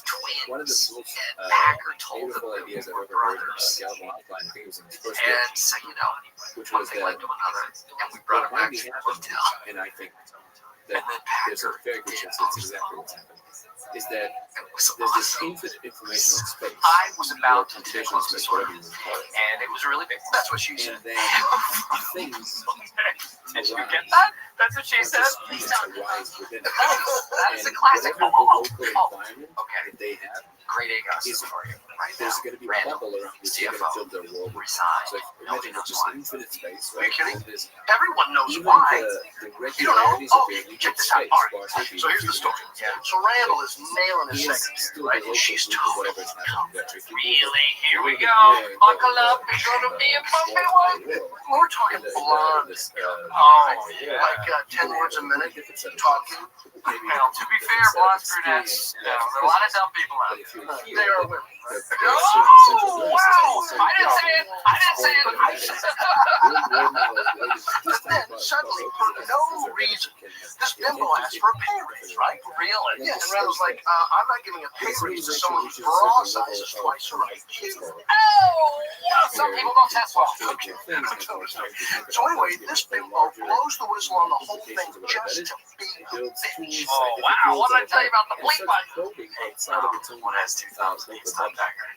S10: one of the
S3: twins.
S10: most
S3: And Packer told them
S10: beautiful
S3: they
S10: ideas
S3: were
S10: I've ever heard
S3: brothers.
S10: Galvin outline. I think it was in his first book,
S3: And so, you know,
S10: which
S3: one
S10: was
S3: thing
S10: that
S3: led to another. And we brought him
S10: what
S3: back
S10: might
S3: to
S10: be
S3: the
S10: happening,
S3: hotel.
S10: and I think
S3: And
S10: that
S3: then
S10: there's a
S3: Packer
S10: very good
S3: did
S10: chance that's exactly what's happening, is that
S3: It was
S10: there's this
S3: awesome.
S10: infinite informational space.
S3: I was about to
S10: computational
S3: close
S10: space,
S3: this one,
S10: whatever you want to call it.
S3: and it was really big. That's what she said.
S10: And then things
S3: Did you get that? That's what she said.
S10: arise within it.
S3: That is a
S10: And
S3: classic.
S10: whatever the local environment
S3: Okay.
S10: that they have,
S3: Great A gossip for you. Right now,
S10: there's going to be a
S3: Randall,
S10: bubble around which they're going to
S3: CFO,
S10: build their world.
S3: resigned.
S10: So
S3: Nobody
S10: imagine
S3: knows
S10: just
S3: why.
S10: infinite space.
S9: Are you kidding?
S10: And there's
S9: Everyone knows
S10: even
S9: why.
S10: the
S9: You don't know?
S10: regularities
S9: Oh,
S10: of being
S9: check
S10: in
S9: this out.
S10: space.
S9: All right.
S10: whilst they're being
S9: So here's the story.
S3: Yeah.
S9: So Randall is nailing his
S10: He is
S9: secretary,
S10: still
S9: right?
S10: the local
S3: She's
S10: group of whatever is
S3: totally
S10: happening there. If you
S3: Really? Here we
S10: look
S3: go.
S10: at where
S3: Buckle
S10: the-
S3: up. It's going to be a bumpy
S10: the
S3: one.
S10: world,
S9: We're talking
S10: and
S9: blonde.
S10: this,
S3: Oh, yeah.
S9: Like 10 words a minute talking.
S3: Now, to be fair, blondes, brunettes, you know, there are a lot of dumb people out
S10: But if
S3: there.
S10: you're here,
S9: They are women.
S3: Oh, wow! I didn't say it. I didn't say it.
S9: And then suddenly, for no reason, this bimbo asked for a pay raise, right?
S3: Really?
S9: Yeah, and Randall's like, I'm not giving a pay raise to someone whose bra size is twice her age.
S3: Oh, well, some people don't test well.
S9: So anyway, this bimbo blows the whistle on the whole thing just to be a bitch.
S3: Oh, wow. What did I tell you about the bleep button?
S10: outside of its own
S3: One has 2,000
S10: local
S3: East
S10: budget.
S3: Packer.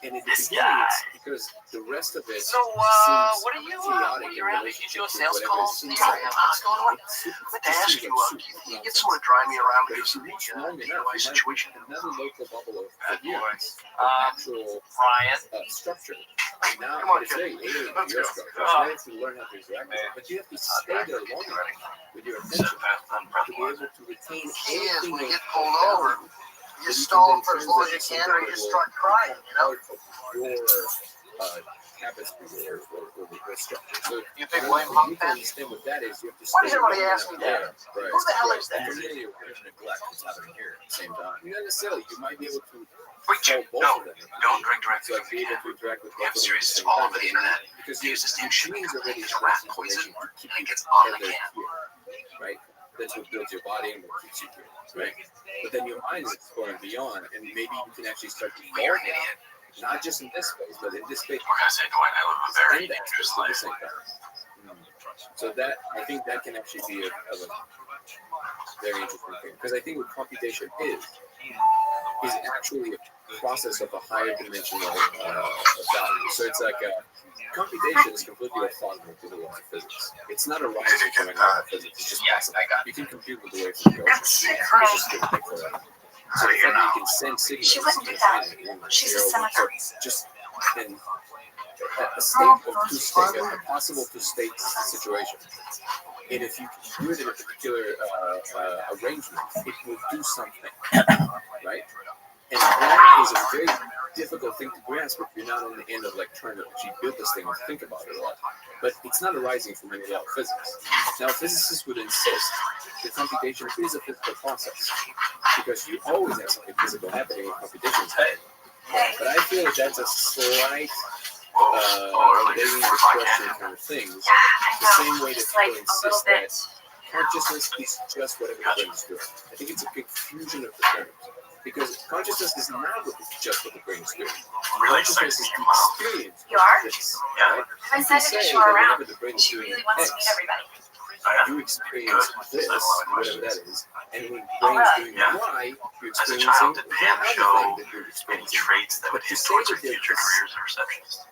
S10: And it
S3: This
S10: begins
S3: guy.
S10: because the rest of it
S3: So,
S10: seems
S3: what are you,
S10: chaotic
S3: when
S10: in
S3: you're out, you
S10: relationship
S3: do
S10: to
S3: sales
S10: whatever
S3: calls
S10: seems
S3: in the
S10: like
S3: area? What's going on?
S9: I meant to ask you, you get someone to drive me around
S10: But
S9: because
S10: if
S9: of
S10: you
S9: the
S10: reach long enough,
S9: DUI
S10: you
S9: situation.
S10: might another local bubble of
S3: Bad
S10: years,
S3: boys.
S10: actual
S3: Ryan.
S10: structure. Now,
S9: Come on,
S10: it's very
S9: kid.
S10: alien to
S9: Let's
S10: your
S9: go.
S10: structure. So you have to learn how to interact with it, but you have to stay there long enough with your attention to be able to retain
S9: Key is
S10: anything
S9: when you
S10: of
S9: get pulled over, you stall for as long as you can or you just start crying, you know?
S10: your habits or structure. So
S3: You think
S10: you
S3: William
S10: have
S3: Hung
S10: to understand what that is. You have to
S9: Why does
S10: stay
S9: everybody
S10: long
S9: ask me
S10: enough
S9: that?
S10: there. Right.
S9: Who the hell is that?
S10: And really, there's neglect that's happening here at the same time. Not necessarily. You might be able to
S3: Wait,
S10: tell both
S3: no,
S10: of them.
S3: don't drink directly
S10: So
S3: from
S10: be
S3: the
S10: able
S3: can.
S10: to interact with
S3: Yeah,
S10: both
S3: I'm
S10: of them.
S3: serious.
S10: at
S3: It's
S10: the same
S3: all
S10: time.
S3: over the internet.
S10: Because
S3: Use this new shit.
S10: machines already
S3: It's
S10: have
S3: rat
S10: enough
S3: poison,
S10: information to keep
S3: and it
S10: you
S3: gets on the
S10: tethered
S3: can.
S10: here, right? That's what builds your body and what keeps you here, right? But then your mind is going beyond, and maybe you can actually start to
S3: You're an
S10: evolve
S3: idiot.
S10: not just in this space, but in this space.
S3: We're gonna say Dwight, I live a very
S10: and that
S3: dangerous
S10: space at the
S3: life.
S10: same time. So that I think that can actually be a very interesting thing, because I think what computation is actually a process of a higher dimensional value. So it's like computation is completely orthogonal to the law of physics. It's not arising from any law of physics. It's just possible. You can compute with the way from the ocean. It's just good for that. So the fact that you can send signals.
S8: She wouldn't do
S10: to
S8: that.
S10: find it,
S8: She's a
S10: so
S8: senator.
S10: just in a state of two state, a possible two state situation. And if you can do it in a particular arrangement, it will do something, right? And that is a very difficult thing to grasp if you're not on the end of like trying to actually build this thing or think about it a lot. But it's not arising from any law of physics. Now, physicists would insist that computation is a physical process because you always have something physical happening when computation's happening. But I feel that that's a slight begging the question kind of thing. The same way that people insist that consciousness is just whatever the brain is doing. I think it's a confusion of the terms. Because consciousness is not just what the brain is doing. Consciousness is the experience.
S8: You are?
S10: Of this,
S8: Yeah.
S10: right?
S8: I decided to show her around. She really wants to meet everybody.
S10: You experience this, whatever that is, and when the brain is doing Y, you're experiencing the other thing that you're experiencing.
S9: Traits that would hint towards her future career as a receptionist.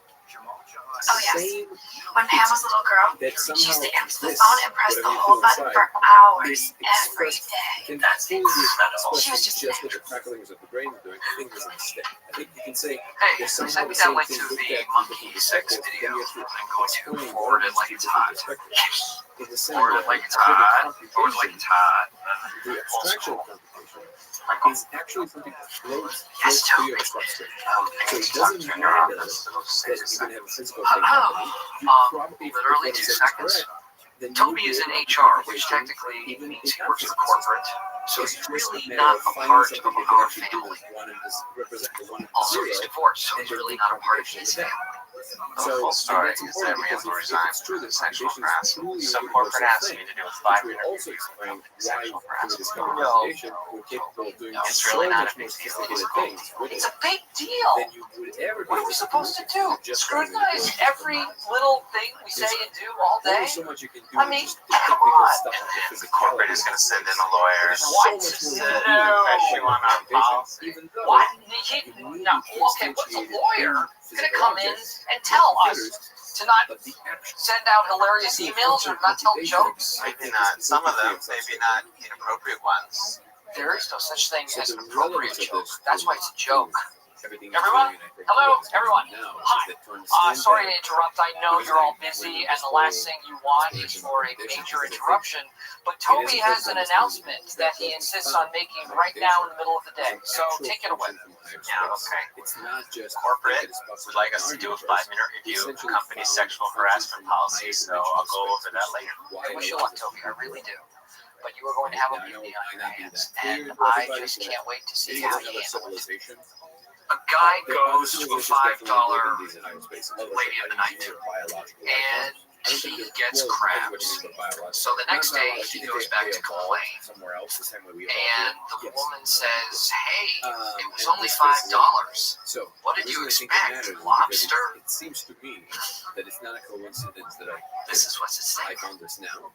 S8: Oh, yes. When Pam was a little girl, she used to answer the phone and press the whole button for hours every day.
S10: That's
S8: She was just
S10: what the cracklings of the brain are doing. I think there's a mistake. I think you can say
S3: Hey,
S10: there's
S3: send
S10: somehow
S3: me
S10: the
S3: that
S10: same
S3: link
S10: thing
S3: to
S10: looked
S3: the
S10: at from
S3: monkey
S10: different
S3: sex
S10: perspectives,
S3: video.
S10: then you have to
S3: I'm going to
S10: explain
S3: forward it
S10: all
S3: like
S10: these
S3: it's
S10: different
S3: hot.
S10: perspectives. In the same
S3: Forward
S10: way,
S3: it like it's
S10: with the
S3: hot. Forward it like
S10: computation,
S3: it's hot.
S10: the abstraction of computation is actually something that floats through your substrate. So it doesn't matter that you're going to have a physical thing happening. You probably, if
S3: literally
S10: what I'm
S3: 2
S10: saying is
S3: seconds.
S10: correct, then
S3: Toby is in HR, which technically means he works for corporate, so he's really not a part of our family. Also, he's divorced, so he's really not a part of his family. The full story is that Randall resigned for sexual harassment. Some corporate asked me to do a 5-minute review of sexual harassment. No, it's really not a big deal. It's a big deal. What are we supposed to do? Scrutinize every little thing we say and do all day? I mean, come on. And the corporate is going to send in a lawyer. What? No. What? No. Okay, what's a lawyer going to come in and tell us to not send out hilarious emails or not tell jokes? Maybe not. Some of them, maybe not inappropriate ones. There is no such thing as an appropriate joke. That's why it's a joke. Everyone? Hello, everyone. Hi. Sorry to interrupt. I know you're all busy, and the last thing you want is for a major interruption. But Toby has an announcement that he insists on making right now in the middle of the day. So take it away. Yeah, okay. Corporate would like us to do a 5-minute review of the company's sexual harassment policy, so I'll go over that later. I wish you luck, Toby. I really do. But you are going to have a mutiny on your hands, and I just can't wait to see how you handle it. A guy goes to a $5 lady of the night, and he gets crabs. So the next day, he goes back to complain, and the woman says, "Hey, it was only $5. What did you expect? Lobster?"
S10: It seems to me that it's not a coincidence that
S3: This is what's at stake.
S10: I found this now.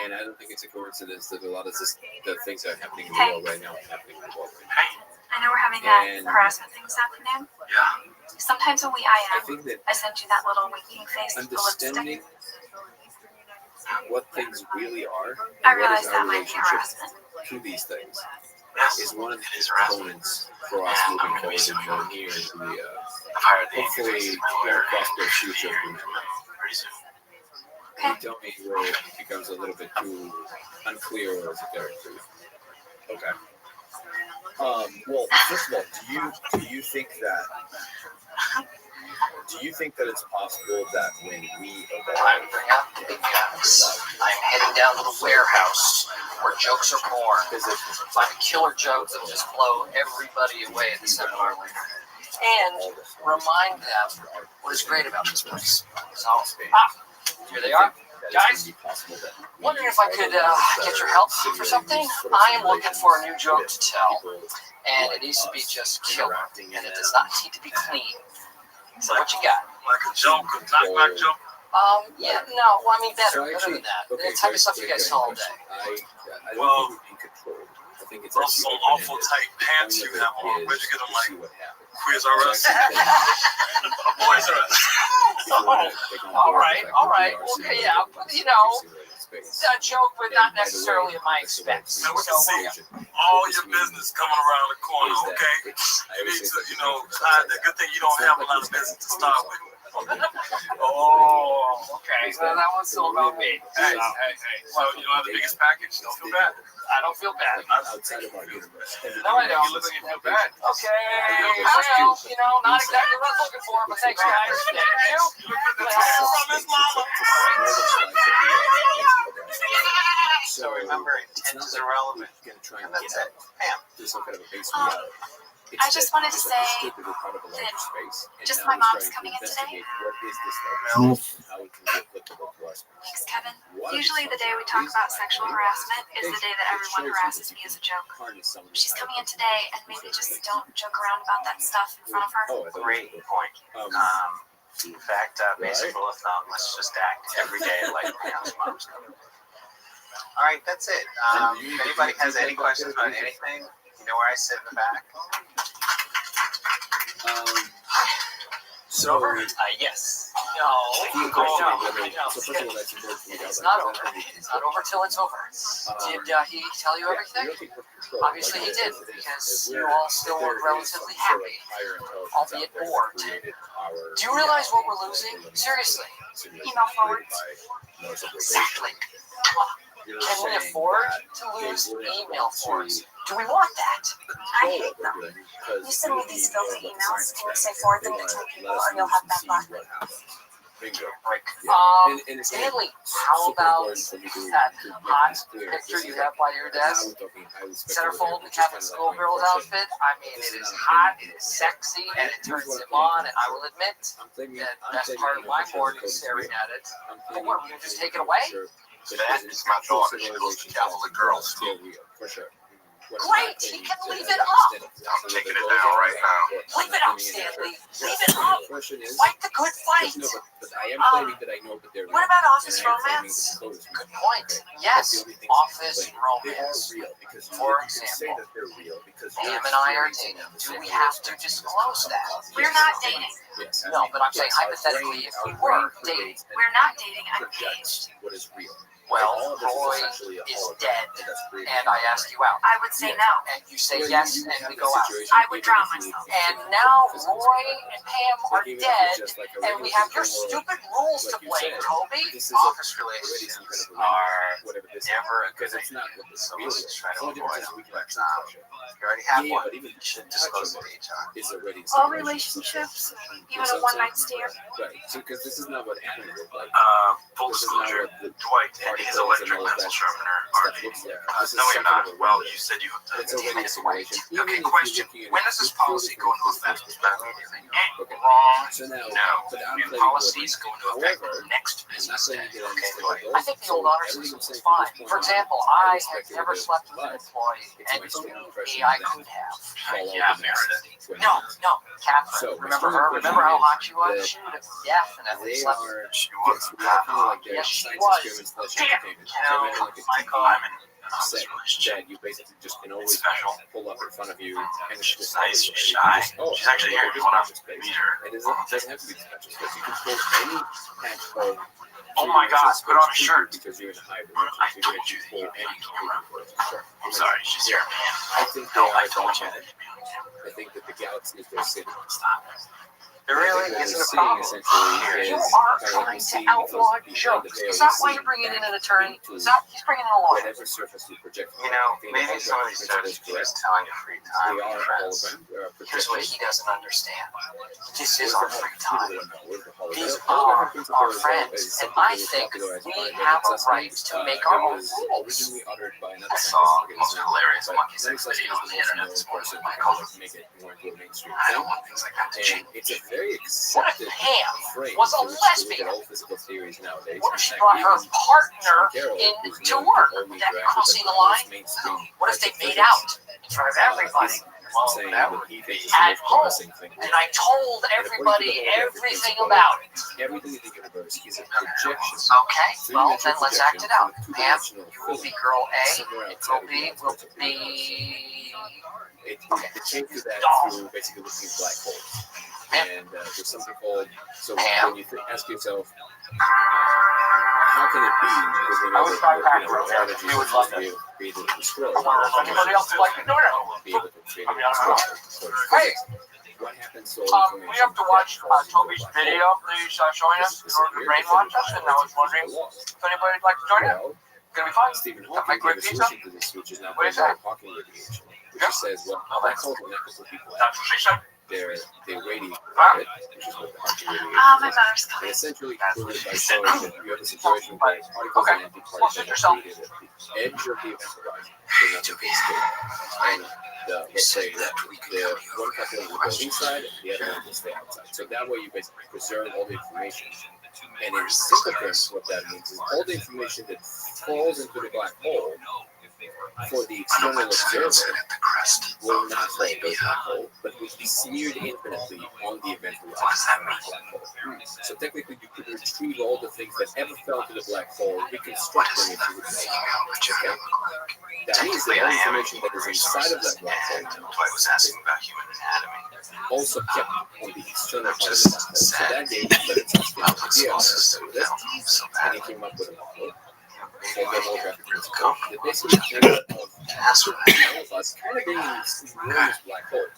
S10: And I don't think it's a coincidence that a lot of the things that are happening in the world right now are happening in the world right now.
S8: I know we're having that harassment thing this afternoon.
S3: Yeah.
S8: Sometimes when we IM, I send you that little winking face with the lipstick.
S10: Understanding what things really are,
S8: I
S10: and what
S8: realize
S10: is
S8: that
S10: our
S8: might be
S10: relationship
S8: harassment.
S10: to these things, is one of the components for us moving forward and going here into the hopefully prosperous future of humanity. Can you tell me where it becomes a little bit too unclear or esoteric for you? Okay. Well, first of all, do you think that it's possible that when we
S3: Time to bring up the guns. I'm heading down to the warehouse where jokes are born. Find a killer joke that will just blow everybody away at the seminar later. And remind them what is great about this place. So, here they are. Guys, wondering if I could get your help for something? I am looking for a new joke to tell, and it needs to be just killer, and it does not need to be clean. So what you got?
S9: Like a joke, a knock-knock joke?
S3: Yeah, no, well, I mean better than that. The type of stuff you guys tell all day.
S9: Well, those awful tight pants you have on, where'd you get them, like, Quiz R Us? Boys R Us.
S3: All right, okay, yeah, you know, it's a joke, but not necessarily at my expense.
S9: Now, we can see all your business coming around the corner, okay? You need to, hide that. Good thing you don't have a lot of business to start with.
S3: Oh, okay. So that one's still about me. Hey. So you don't have the biggest package? Don't feel bad. I don't feel bad.
S10: Outside of our universe.
S3: No, I don't. You look like you feel bad. Okay. Well, not exactly what I was looking for, but thanks, guys. Thank you. From his mama. So remember, intent is irrelevant.
S10: Gonna try and
S3: That's
S10: get
S3: it. Bam.
S10: to some kind of a base reality.
S15: I just wanted to say
S10: we're part of a larger space. And
S15: just
S10: now
S15: my
S10: we're
S15: mom's
S10: starting
S15: coming
S10: to
S15: in today.
S10: investigate what is this level and how it can be applicable to us.
S15: Thanks, Kevin.
S10: One of
S15: Usually the day we talk about sexual harassment is the day that everyone harasses me as a joke. She's coming in today, and maybe just don't joke around about that stuff in front of her.
S3: Great point. In fact, basic rule of thumb, let's just act every day like my house mom's coming. All right, that's it. If anybody has any questions about anything, you know where I sit in the back.
S10: So,
S3: Yes. No.
S12: It's not over. It's not over till it's over. Did he tell you everything? Obviously he did, because you all still look relatively happy, albeit bored. Do you realize what we're losing? Seriously.
S15: Email forwards.
S12: Exactly. Can we afford to lose email forwards? Do we want that?
S15: I hate them. You send me these filthy emails, and you say forward them to 10 people, or you'll have bad luck.
S10: Bingo.
S12: Stanley, how about that hot picture you have by your desk? Centerfold in the Catholic schoolgirl's outfit. I mean, it is hot, it is sexy, and it turns him on, and I will admit, the best part of my morning is staring at it. But what, are we going to just take it away?
S3: That is my daughter. She goes to Catholic girls.
S10: For sure.
S12: Great, he can leave it up.
S3: I'm taking it down right now.
S12: Leave it up, Stanley. Leave it up. Fight the good fight. What about office romance? Good point. Yes, office romance. For example, Pam and I are dating. Do we have to disclose that?
S15: We're not dating.
S12: No, but I'm saying hypothetically, if we were dating.
S15: We're not dating. I'm engaged.
S10: What is real?
S12: Well, Roy is dead, and I ask you out.
S15: I would say no.
S12: And you say yes, and we go out.
S15: I would drown myself.
S12: And now Roy and Pam are dead, and we have your stupid rules to blame, Kobe.
S3: Office relations are never a good thing. So let's just try to avoid them. But you already have one. You should disclose it to HR.
S15: All relationships, even a one-night stand.
S10: Right. So, because this is not what Aaron looked like.
S3: Full disclosure, Dwight and his electric pencil sharpener are no, you're not. Well, you said you hooked up. Okay, question. When does this policy go into effect? Wrong. No. New policies go into effect next business day. Okay, Dwight.
S12: I think the old honor system is fine. For example, I have never slept with an employee, and believe me, I could have.
S3: Yeah, Meredith.
S12: No, Catherine. Remember her? Remember how hot she was? She would have definitely slept with her.
S3: She was
S12: Yes, she was.
S3: Michael, I'm in an office
S10: that you basically just can always pull up in front of you, and it's just
S3: nice. She's shy. She's actually here. You want to meet her?
S10: It doesn't have to be special space. You can pull any patch of.
S3: Oh my God! Put on a shirt.
S10: Because you're in a high
S3: I told you that you can't come around. I'm sorry. She's here, man.
S10: I think they
S3: I
S10: are
S3: told you that.
S10: I think that the galaxy is their city.
S3: Stop. There really isn't a problem.
S12: You are trying to outlaw jokes. Is that why you're bringing in an attorney? Is that he's bringing in a lawyer?
S10: Whatever surface you project.
S3: You know, maybe some of these jokes are just telling your free time with your friends.
S12: Here's what he doesn't understand. This is our free time. These are our friends, and I think we have a right to make our own rules.
S3: I saw the most hilarious monkey sex video on the internet this morning with my colleagues. I don't want things like that to change.
S10: It's a very
S12: What if Pam was a lesbian? What if she brought her partner into work? Would that be crossing the line? What if they made out in front of everybody? Well, that would be at home. And I told everybody everything about it.
S10: Everything in the universe is a projection.
S12: Okay, well then let's act it out. Pam, you will be girl A, and girl B will be...
S10: It came to that through basically looking at black holes. And there's something called, so when you ask yourself, how can it be? Because we know that energy is supposed to be created and destroyed.
S12: Anybody else like it? No.
S10: Be able to create and destroy.
S12: Hey!
S10: What happens and sold
S3: We have to watch Toby's video that he's showing us in order to brainwash us, and I was wondering if anybody would like to join in. It's gonna be fun.
S10: Stephen
S3: Got
S10: Hawking
S3: my
S10: gave
S3: great
S10: a
S3: pizza.
S10: solution to this, which is now
S3: What is
S10: called
S3: that?
S10: Hawking radiation, which he says, well, black holes are not just people
S3: That's what she said.
S10: they radiate,
S3: Huh?
S10: which is what the Hawking radiation
S15: My
S10: is.
S15: mother's
S10: And
S15: coming.
S10: essentially concluded by showing that you have a situation where particles
S3: Okay.
S10: and antiparticles
S3: Well, sit
S10: are
S3: yourself.
S10: created at the edge of the event horizon, so nothing can escape. And let's say that the one coupling will go inside, and the other one will stay outside. So that way you basically preserve all the information. And in simple terms, what that means is all the information that falls into the black hole for the external observer will not fall into the black hole, but will be smeared infinitely on the event horizon. What does that mean? So technically, you could retrieve all the things that ever fell to the black hole, reconstruct them if you would like. Okay? That means that all the information that is inside of that black hole
S3: was asking about human anatomy.
S10: also kept on the external part of the black hole. So that gave him the idea of this, and he came up with a model. So the whole graphic was cool. The basic idea of all of us kind of being in this enormous black hole.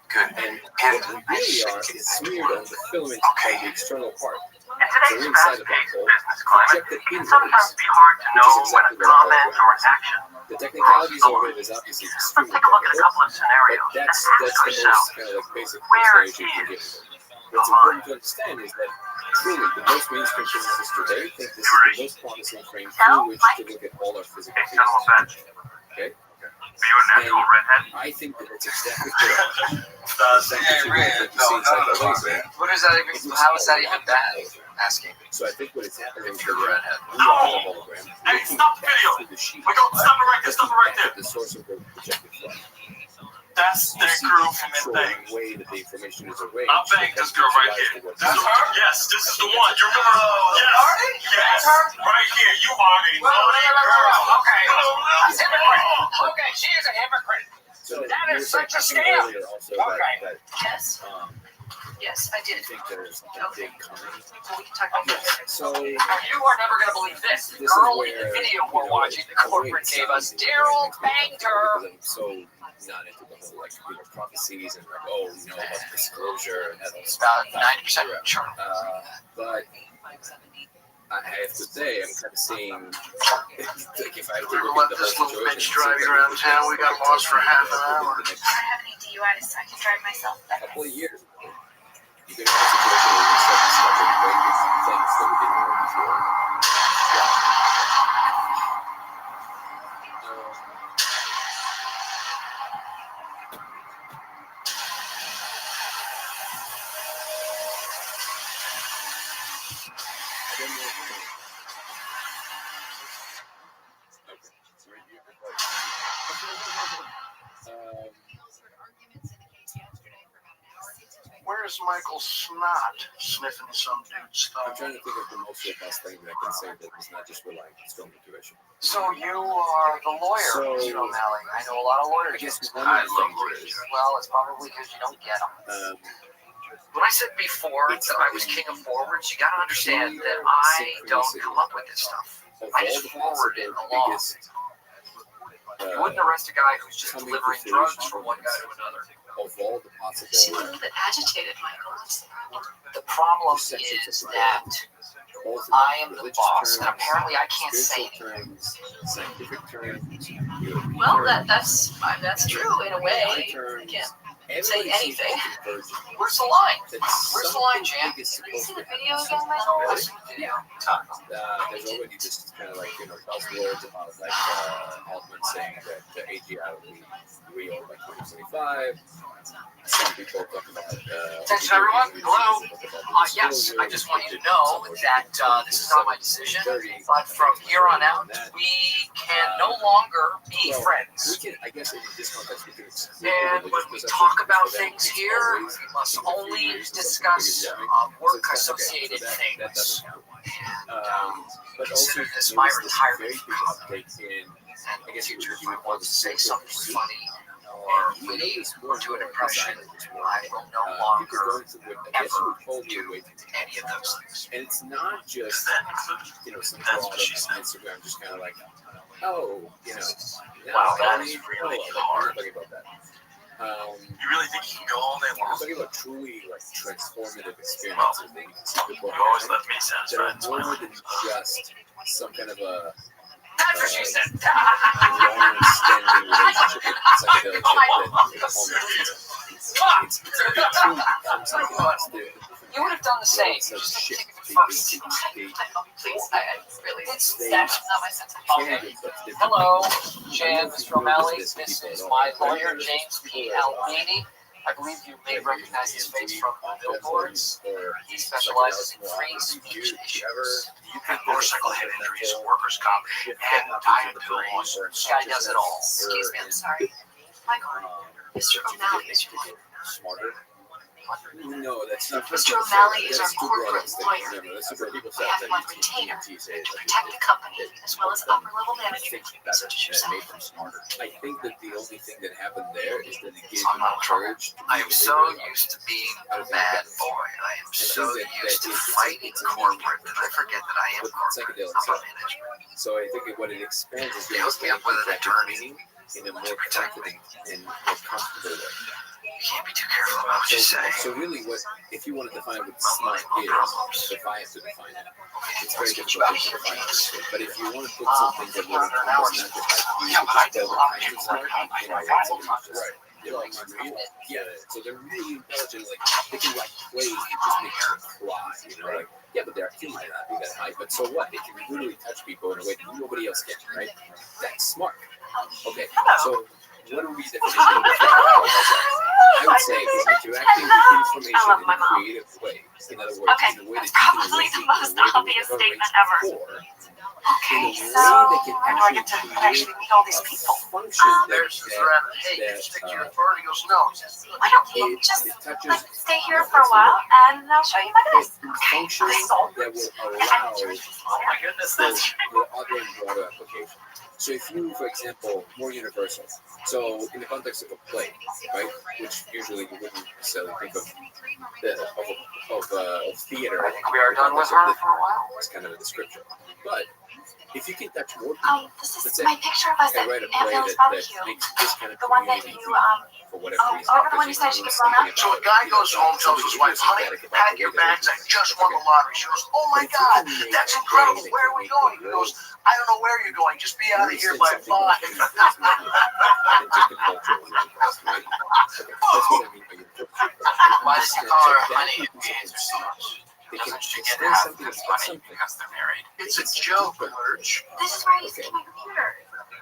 S3: Good.
S10: And what we really are is smeared on the filament of the external part. So we're inside the black hole, projected inwards,
S3: Sometimes be hard to know when a comment or an action.
S10: the technicalities of it is obviously extremely
S3: Let's take a look at a
S10: difficult,
S3: couple of scenarios.
S10: but that's
S3: and
S10: the
S3: ask
S10: most
S3: yourself,
S10: kind of like basic
S3: where
S10: explanation you can give.
S3: is
S10: What's important to understand is that truly the most mainstream physicists today think this is the most promising frame through which to look at all our physical features. Okay? And I think that it's exactly correct.
S12: What is that even? How is that even bad? Asking.
S10: So I think what is happening is that we are a hologram.
S3: Hey, stop the video.
S10: Through the sheet.
S3: We go, stop it right there, stop it right there.
S10: The source of the projected flight.
S3: That's the girl from that thing.
S10: The way that the information is arranged.
S3: I banged this girl right here. That's her? Yes, this is the one. You remember? Yes. Yes. Right here. You are a naughty girl.
S12: Okay.
S3: That's
S12: Hypocrite. Okay, she is a hypocrite.
S10: So
S12: That is
S10: you were
S12: such a
S10: saying
S12: scam.
S10: earlier also
S12: Okay.
S10: that,
S15: Yes, yes, I
S10: I
S15: did.
S10: think there's something big coming.
S15: We can talk about that.
S10: So
S12: You are never going to believe this. The girl in the video we're watching, the corporate gave us, Daryl banged her.
S10: I'm so not into the whole like prophecies and like about disclosure and that all
S12: About
S10: stuff.
S12: 90% sure.
S10: But I have to say I'm kind of seeing like if I
S12: We let this little bitch drive you around town. We got lost for half an hour.
S15: I don't have any DUIs, so I can drive myself.
S10: a couple of years. You can have a situation where you start discovering very different things that we didn't know before.
S12: Where's Michael Snot sniffing some dude's
S10: I'm
S12: thumb?
S10: trying to think of the most robust thing that I can say that is not just relying on strong intuition.
S12: So you are the lawyer,
S10: So-
S12: Mr. O'Malley. I know a lot of lawyers.
S10: I guess one
S12: I
S10: of the
S12: love
S10: things
S12: lawyers.
S10: is,
S12: Well, it's probably because you don't get them. When I said before that I was king of forwards, you got to understand that I don't come up with this stuff.
S10: of
S12: I
S10: all
S12: just
S10: the
S12: forward it
S10: possible
S12: along.
S10: biggest
S12: You wouldn't arrest a guy who's just
S10: coming
S12: delivering
S10: conclusions
S12: drugs from one guy to another.
S10: of all the
S15: You seem a
S10: possible
S15: little bit agitated, Michael. What's the problem?
S12: The problem is that
S10: both
S12: I am the
S10: religious
S12: boss, and
S10: terms,
S12: apparently I can't say
S10: spiritual
S12: anything.
S10: terms, scientific terms, European
S15: Well,
S10: terms,
S15: that's true in a way.
S10: AI
S15: I
S10: terms.
S15: can't.
S10: Everybody
S15: say
S10: seems to
S15: anything.
S10: converge on
S12: Where's the line?
S10: that
S12: Where's the line, Jan?
S10: something big is
S15: Have you
S10: supposed
S15: seen
S10: to
S15: the video again, Michael?
S10: Really?
S12: Yeah.
S10: There's already just kind of like buzzwords about like Altman saying that the AGI will be real by 2025. Some people talk about.
S12: Attention, everyone. Hello. Yes, I just want you to know that this is not my decision, but from here on out, we can no longer be friends.
S10: We can, I guess, in this context, we can.
S12: And when we talk about things here, we must only discuss work-associated things.
S10: But
S12: Consider
S10: also,
S12: this my
S10: there was
S12: retirement
S10: very big update in.
S12: And in the future, if I want to say something funny or witty or do an impression, I will no longer ever do any of those things.
S10: And it's not just some broad on Instagram, just kind of like, wow,
S12: that is really
S10: I'm not talking about that.
S9: You really think you can go all day
S10: I'm
S9: long?
S10: talking about truly like transformative experiences
S9: Well,
S10: that you can see people
S9: you always
S10: have
S9: left me
S10: that
S9: satisfied.
S10: are more than just some kind of a
S3: That's what she said.
S10: long-standing relationship with psychedelics that it's truly become something else.
S12: You would have done the same.
S10: So
S12: You just
S10: shit.
S12: take it first.
S15: Please, I really,
S12: It's
S15: that's not my sense of
S12: Okay.
S10: Candidates, but different
S12: Hello,
S10: people.
S12: Jan, Mr. O'Malley. This is my lawyer, James P. Albini. I believe you may recognize his face from billboards. He specializes in free speech issues.
S3: You have motorcycle head injuries, workers' comp, and diet pill lawsuits.
S12: This guy does it all.
S15: excuse me, I'm sorry. Michael, Mr. O'Malley is your lawyer.
S10: Smarter. No, that's not.
S15: Mr. O'Malley is our
S10: that's too
S15: corporate
S10: broad.
S15: lawyer.
S10: No, that's too broad. People
S15: We
S10: say
S15: have
S10: that
S15: him on
S10: you
S15: retainer
S10: say
S15: to
S10: that
S15: protect the company as well as upper-level management,
S10: that's
S15: such as
S10: that
S15: yourself.
S10: made them smarter. I think that the only thing that happened there is that it gave
S3: I'm
S10: them
S3: not in trouble.
S10: courage.
S3: I am so used to being a bad boy. I am so used to fighting corporate that I forget that I am
S10: With
S3: corporate,
S10: psychedelics.
S3: upper management.
S10: So I think what it expands is
S3: It hooks me up with an attorney
S10: in a more confident and more comfortable way.
S3: You can't be too careful about what you say.
S10: So really, what if you want to define what smart is? If I have to define it, it's very difficult to define it. But if you want to put something that will encompass not just IQ,
S3: Yeah, but I
S10: but
S3: do a
S10: all
S3: lot of
S10: kinds
S3: people
S10: of smart,
S3: like
S10: you know,
S3: that.
S10: somebody who's just you know, like, yeah, so they're really intelligent. Like they can write plays that just make you cry. You know, like yeah, but their IQ might not be that high. But so what? They can literally touch people in a way that nobody else can. Right? That's smart. Okay, so what are we definition? I would say is interacting with information
S15: I love
S10: in
S15: my
S10: a
S15: mom.
S10: creative way. In other words,
S15: Okay,
S10: in a way
S15: that's
S10: that you can
S15: probably
S10: relate
S15: the
S10: to
S15: most
S10: in a way that
S15: obvious
S10: was
S15: statement
S10: never
S15: ever.
S10: before.
S15: Okay,
S10: In a
S15: so
S10: way that can
S15: how do I get to actually meet all these people?
S10: function
S3: There's the threat. Hey, you stick to your authority. He goes, no.
S15: Why don't you just
S10: it touches
S15: like stay here for a while and I'll show you my guys.
S10: functions
S15: Okay, so
S10: that will allow
S3: Oh my goodness,
S10: for
S3: that's
S10: your other and broader application. So if you, for example, more universal. So in the context of a play, right, which usually you wouldn't necessarily think of theater.
S12: I think we are done with her for a while.
S10: It's kind of a description. But if you can touch more
S15: Oh,
S10: people,
S15: this
S10: let's
S15: is
S10: say
S15: my picture of us
S10: I
S15: at
S10: write a
S15: Aunt
S10: play
S15: Mill's
S10: that
S15: barbecue.
S10: makes this kind of
S15: The one that
S10: community
S15: you
S10: for whatever
S15: oh,
S10: reason.
S15: the one you said she could film out?
S3: So a guy goes home, tells his wife, honey, pack your bags, I just won the lottery. She goes, oh my God, that's incredible. Where are we going? He goes, I don't know where you're going. Just be out of here by 5.
S12: Why does he call her honey?
S10: They can
S3: Doesn't she
S10: express
S3: get half
S10: something
S3: of his
S10: about
S3: money
S10: something.
S3: because they're married?
S12: It's a joke, Lurch.
S15: This is where I used to keep my computer.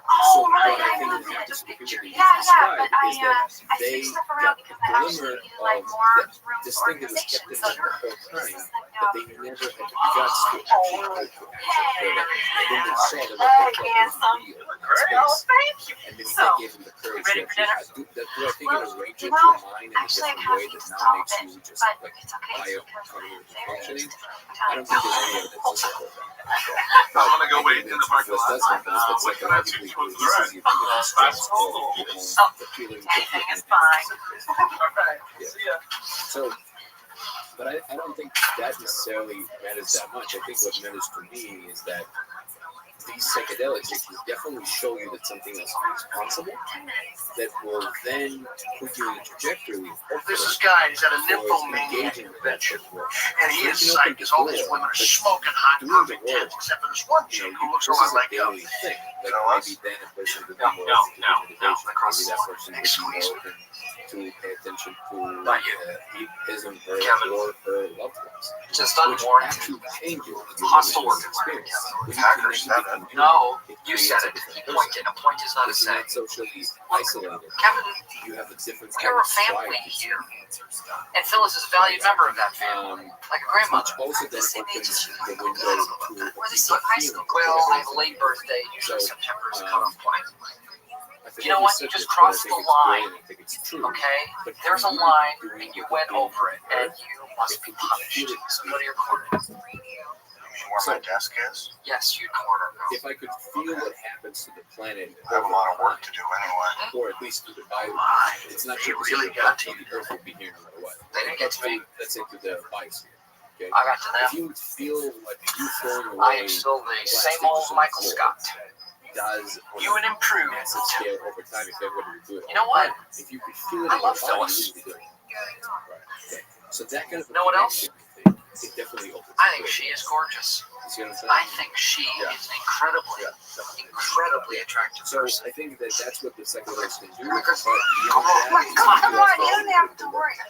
S10: So
S15: Oh, right,
S10: what
S15: I
S10: I think
S15: remember
S10: that
S15: that
S10: happens to people that you
S15: Yeah,
S10: describe
S15: but
S10: is that
S15: I
S10: they
S15: switched stuff
S10: got
S15: around
S10: a
S15: because I actually
S10: glimmer
S15: needed like
S10: of
S15: more
S10: that,
S15: room
S10: this
S15: for
S10: thing that was
S15: organization.
S10: kept in
S15: So
S10: them the whole
S15: this
S10: time,
S15: is like
S10: but they never had the guts to actually go to action. And then they saw that what they felt was real in that space.
S15: thank you.
S10: And then
S15: So,
S10: that gave them the courage to
S15: ready for
S10: actually do I think it arranges your
S15: well,
S10: mind in a
S15: actually, I
S10: different
S15: kind
S10: way
S15: of
S10: that
S15: used
S10: now
S15: all
S10: makes
S15: of it,
S10: you just
S15: but
S10: like
S15: it's okay
S10: bio-cognitive functioning.
S15: because
S10: I don't think there's any evidence to support that.
S9: I'm gonna go wait in the parking
S10: What
S9: lot.
S10: does happen is that psychologically it releases you from the stress of your own appealing to
S15: anything is fine.
S10: Yeah. So, but I don't think that necessarily matters that much. I think what matters to me is that these psychedelics, they can definitely show you that something else is possible, that will then put you in a trajectory.
S3: This is guy, he's at a
S10: towards
S3: nymphomaniac
S10: engaging with that
S3: convention.
S10: sort of work.
S3: And he is
S10: You can
S3: psyched
S10: open
S3: because
S10: the
S3: all these
S10: door,
S3: women are
S10: but
S3: smoking hot,
S10: doing the
S3: perfect
S10: work,
S3: tits, except for this one
S10: you
S3: chick
S10: know,
S3: who looks a
S10: this
S3: lot
S10: is a
S3: like
S10: daily thing. Like
S3: know us?
S10: maybe then a person would be
S3: No,
S10: more
S3: no,
S10: open to
S3: no,
S10: meditation.
S3: no, across
S10: Maybe
S3: the
S10: that person would be
S3: squeeze.
S10: more open to pay attention to
S3: Not you.
S10: his and her
S3: Kevin.
S10: or her loved ones.
S12: Just
S10: Which
S12: unwarranted.
S10: actually changes your
S12: Hostile
S10: religious
S12: work
S10: experience.
S12: environment.
S10: When you
S3: Hackers,
S10: connect
S3: that-
S10: with the
S12: No,
S10: community,
S12: you
S10: creates
S12: said
S10: a
S12: it.
S10: different
S12: He
S10: person.
S12: pointed. A point is not a
S10: If you're
S12: say.
S10: not socially isolated,
S12: Kevin,
S10: you have a different
S12: we
S10: kind
S12: are a
S10: of
S12: family
S10: strife.
S12: here. And Phyllis is a valued member of that family. Like a grandmother.
S10: Which also then opens the window to
S15: We're the
S10: a
S15: same
S10: deeper
S15: high
S10: feeling.
S15: school.
S12: Well, I have a late birthday. Usually
S10: So,
S12: September is a cutoff point.
S10: I forget
S12: You know
S10: who
S12: what?
S10: said
S12: You just
S10: this, but I
S12: crossed
S10: think
S12: the
S10: it's
S12: line.
S10: brilliant. I think it's true.
S12: Okay?
S10: But
S12: There's a
S10: you
S12: line,
S10: doing
S12: and you
S10: what
S12: went
S10: you're
S12: over it,
S10: doing
S12: and you must be punished. So go to your corner.
S3: You know where my desk is?
S12: Yes, you corner.
S10: If I could feel what happens to the planet,
S3: I have a lot of work to do anyway.
S10: or at least to the bio, it's not
S3: They
S10: true.
S3: really got to
S10: the Earth would be here no matter what.
S12: They didn't get to me.
S10: Let's say to the biosphere. Okay.
S12: I got to
S10: If
S12: them.
S10: you would feel like you throwing
S12: I
S10: away
S12: am still the same old Michael Scott.
S14: does
S3: You would improve.
S14: massive scale over time if everybody would do it.
S3: You know what?
S14: If you could feel it
S3: I
S14: in your
S3: love
S14: body,
S3: Phyllis.
S14: you would do it. Right. Okay. So that kind of
S3: Know what else?
S14: thing, it definitely opens.
S3: I think she is gorgeous.
S14: You see what I'm saying?
S3: I think she is an incredibly attractive
S14: So
S3: person.
S14: I think that that's what the psychedelics can do.
S3: Come
S14: But
S3: on,
S14: beyond
S3: come on,
S14: that,
S3: come on,
S14: you
S3: you don't have to worry.
S14: to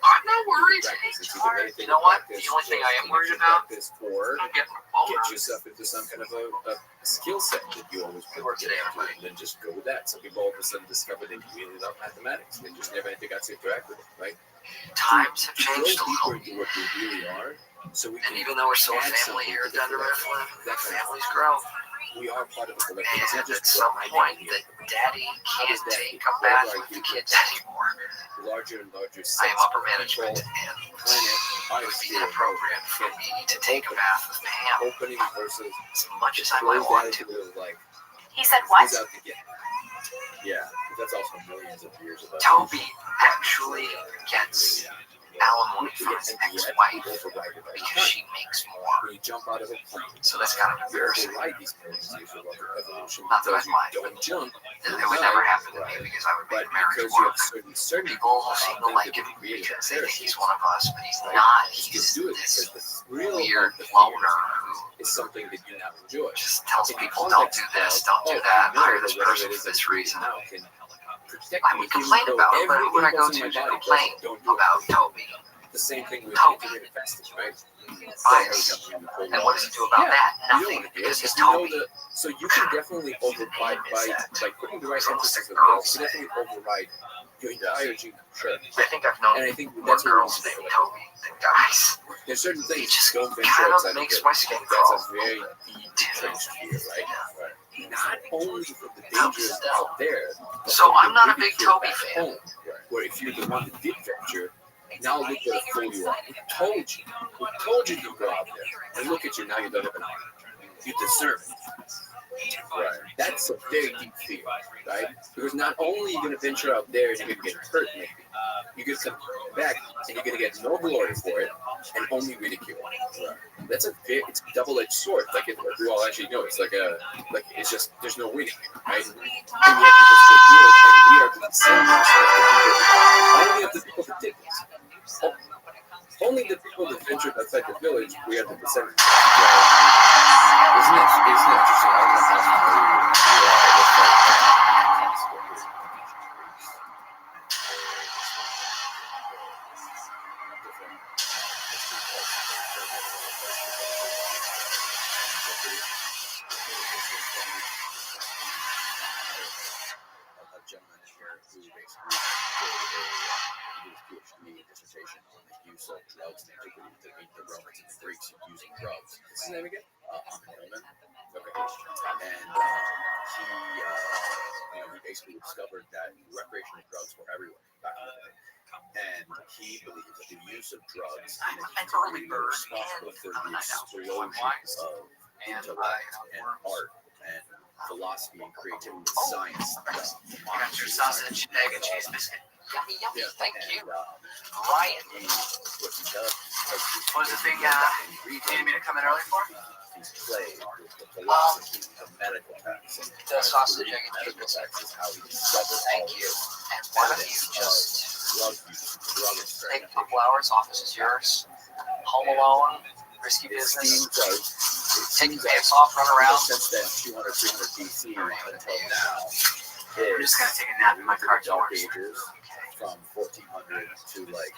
S3: I'm not worried.
S14: practice. It's either anything
S3: You know what?
S14: practice,
S3: The only thing I am
S14: connection
S3: worried about
S14: practice, or
S3: I'm getting
S14: get yourself into some kind of a skill set that you always want to get into, and then just go with that. Some people all of a sudden discover they really love mathematics. They just never got to interact with it, right?
S3: Times have
S14: To go
S3: changed a
S14: deeper
S3: little.
S14: into what we really are, so we
S3: And
S14: can
S3: even though we're still a
S14: add
S3: family
S14: something
S3: here
S14: to
S3: at
S14: the
S3: Thunder
S14: collection.
S3: Riff,
S14: That kind of
S3: families grow.
S14: we are part of the collective. It's not
S3: And at
S14: just
S3: some
S14: one
S3: point,
S14: idea.
S3: that daddy
S14: How does
S3: can't
S14: that
S3: take
S14: get
S3: a bath
S14: whatever
S3: with the
S14: I do?
S3: kids anymore.
S14: Larger and larger
S3: I
S14: sets
S3: am upper
S14: of
S3: management,
S14: people,
S3: and
S14: planet,
S3: it would be
S14: biosphere,
S3: inappropriate for me to take a bath with Pam
S14: opening versus
S3: as much as I might
S14: closed
S3: want to.
S14: attitude of like
S15: He said what?
S14: who's out to get me. Yeah, that's also millions of years of
S3: Toby actually gets alimony from his ex-wife because she makes more.
S14: When you jump out of a plane,
S3: So that's kind of
S14: you
S3: embarrassing.
S14: override these millions of years of evolution
S3: Not that
S14: because
S3: I
S14: you
S3: mind.
S14: don't jump.
S3: It would never happen to me because I would be
S14: But
S3: a marriage
S14: because you
S3: work.
S14: have certain
S3: People seem to like him because they think he's one of us, but he's not.
S14: just
S3: He's
S14: do it
S3: this
S14: because the real
S3: weird
S14: the
S3: loner who
S14: is something that you now enjoy.
S3: just tells
S14: In the
S3: people, don't do
S14: context
S3: this, don't do
S14: of,
S3: that,
S14: know
S3: hire
S14: that
S3: this
S14: whatever
S3: person
S14: it
S3: for
S14: is
S3: this
S14: that you
S3: reason.
S14: now can protect
S3: I
S14: me,
S3: would
S14: even
S3: complain
S14: though
S3: about it, but
S14: every
S3: who would I go
S14: impulse in
S3: to
S14: my body
S3: complain
S14: does, don't do it.
S3: about Toby?
S14: The same thing with
S3: Toby.
S14: integrated fasting, right?
S3: Bias. And what does he do about that? Nothing, because he's Toby.
S14: So you can definitely override by putting the right emphasis on this. You can definitely override your entire gene. Sure.
S3: I think I've known
S14: And I think
S3: more
S14: that's what
S3: girls
S14: we
S3: named
S14: do.
S3: Toby than guys.
S14: There's certain
S3: It
S14: things
S3: just
S14: don't venture
S3: kind
S14: outside
S3: of
S14: of
S3: makes
S14: it.
S3: my skin
S14: That's
S3: crawl.
S14: a very deep entrenched fear, right? Not only from the dangers out there, but
S3: So
S14: from
S3: I'm
S14: the
S3: not a big
S14: ridicule
S3: Toby
S14: back
S3: fan.
S14: home, where if you're the one that did venture, now look what a fool you are. We told you. We told you to go out there. And look at you, now you don't have an eye. You deserve it. Right. That's a very deep fear, right? Because not only are you going to venture out there and you're going to get hurt, maybe, you're going to come back and you're going to get no glory for it and only ridicule. Right. That's it's a double-edged sword. Like we all actually know, it's it's just there's no winning, right? And we have people say good, and we are the descendants only of the people that did this. Only the people that ventured outside the village, we are the descendants. Right? Isn't it interesting? I don't know how familiar a gentleman here who basically did his PhD dissertation on the use of drugs in antiquity to beat the Romans and the Greeks using drugs. What's his name again? Hillman. Okay. And he basically discovered that recreational drugs were everywhere back in the day. And he believes that the use of drugs in antiquity was responsible for the explosion of intellect and art and philosophy and creativity and science.
S3: Got your sausage, egg, and cheese biscuit. Yummy, yummy. Thank you. Ryan.
S14: What he does
S3: What was the thing you needed me to come in early for?
S14: he's played with the philosophy, the medical text.
S3: The sausage, egg, and cheese
S14: medical
S3: biscuit.
S14: text is how he discovered all
S3: Thank
S14: of
S3: you.
S14: this
S3: And why don't you
S14: evidence
S3: just
S14: of drug use, drug
S3: take
S14: experiment.
S3: a couple hours, office is yours, home alone, risky
S14: It
S3: business,
S14: seems like
S3: take your pants off, run around.
S14: since then 200, 300 BC until now.
S3: I'm just gonna take a nap in my car
S14: dark
S3: doors.
S14: ages from 1400 to like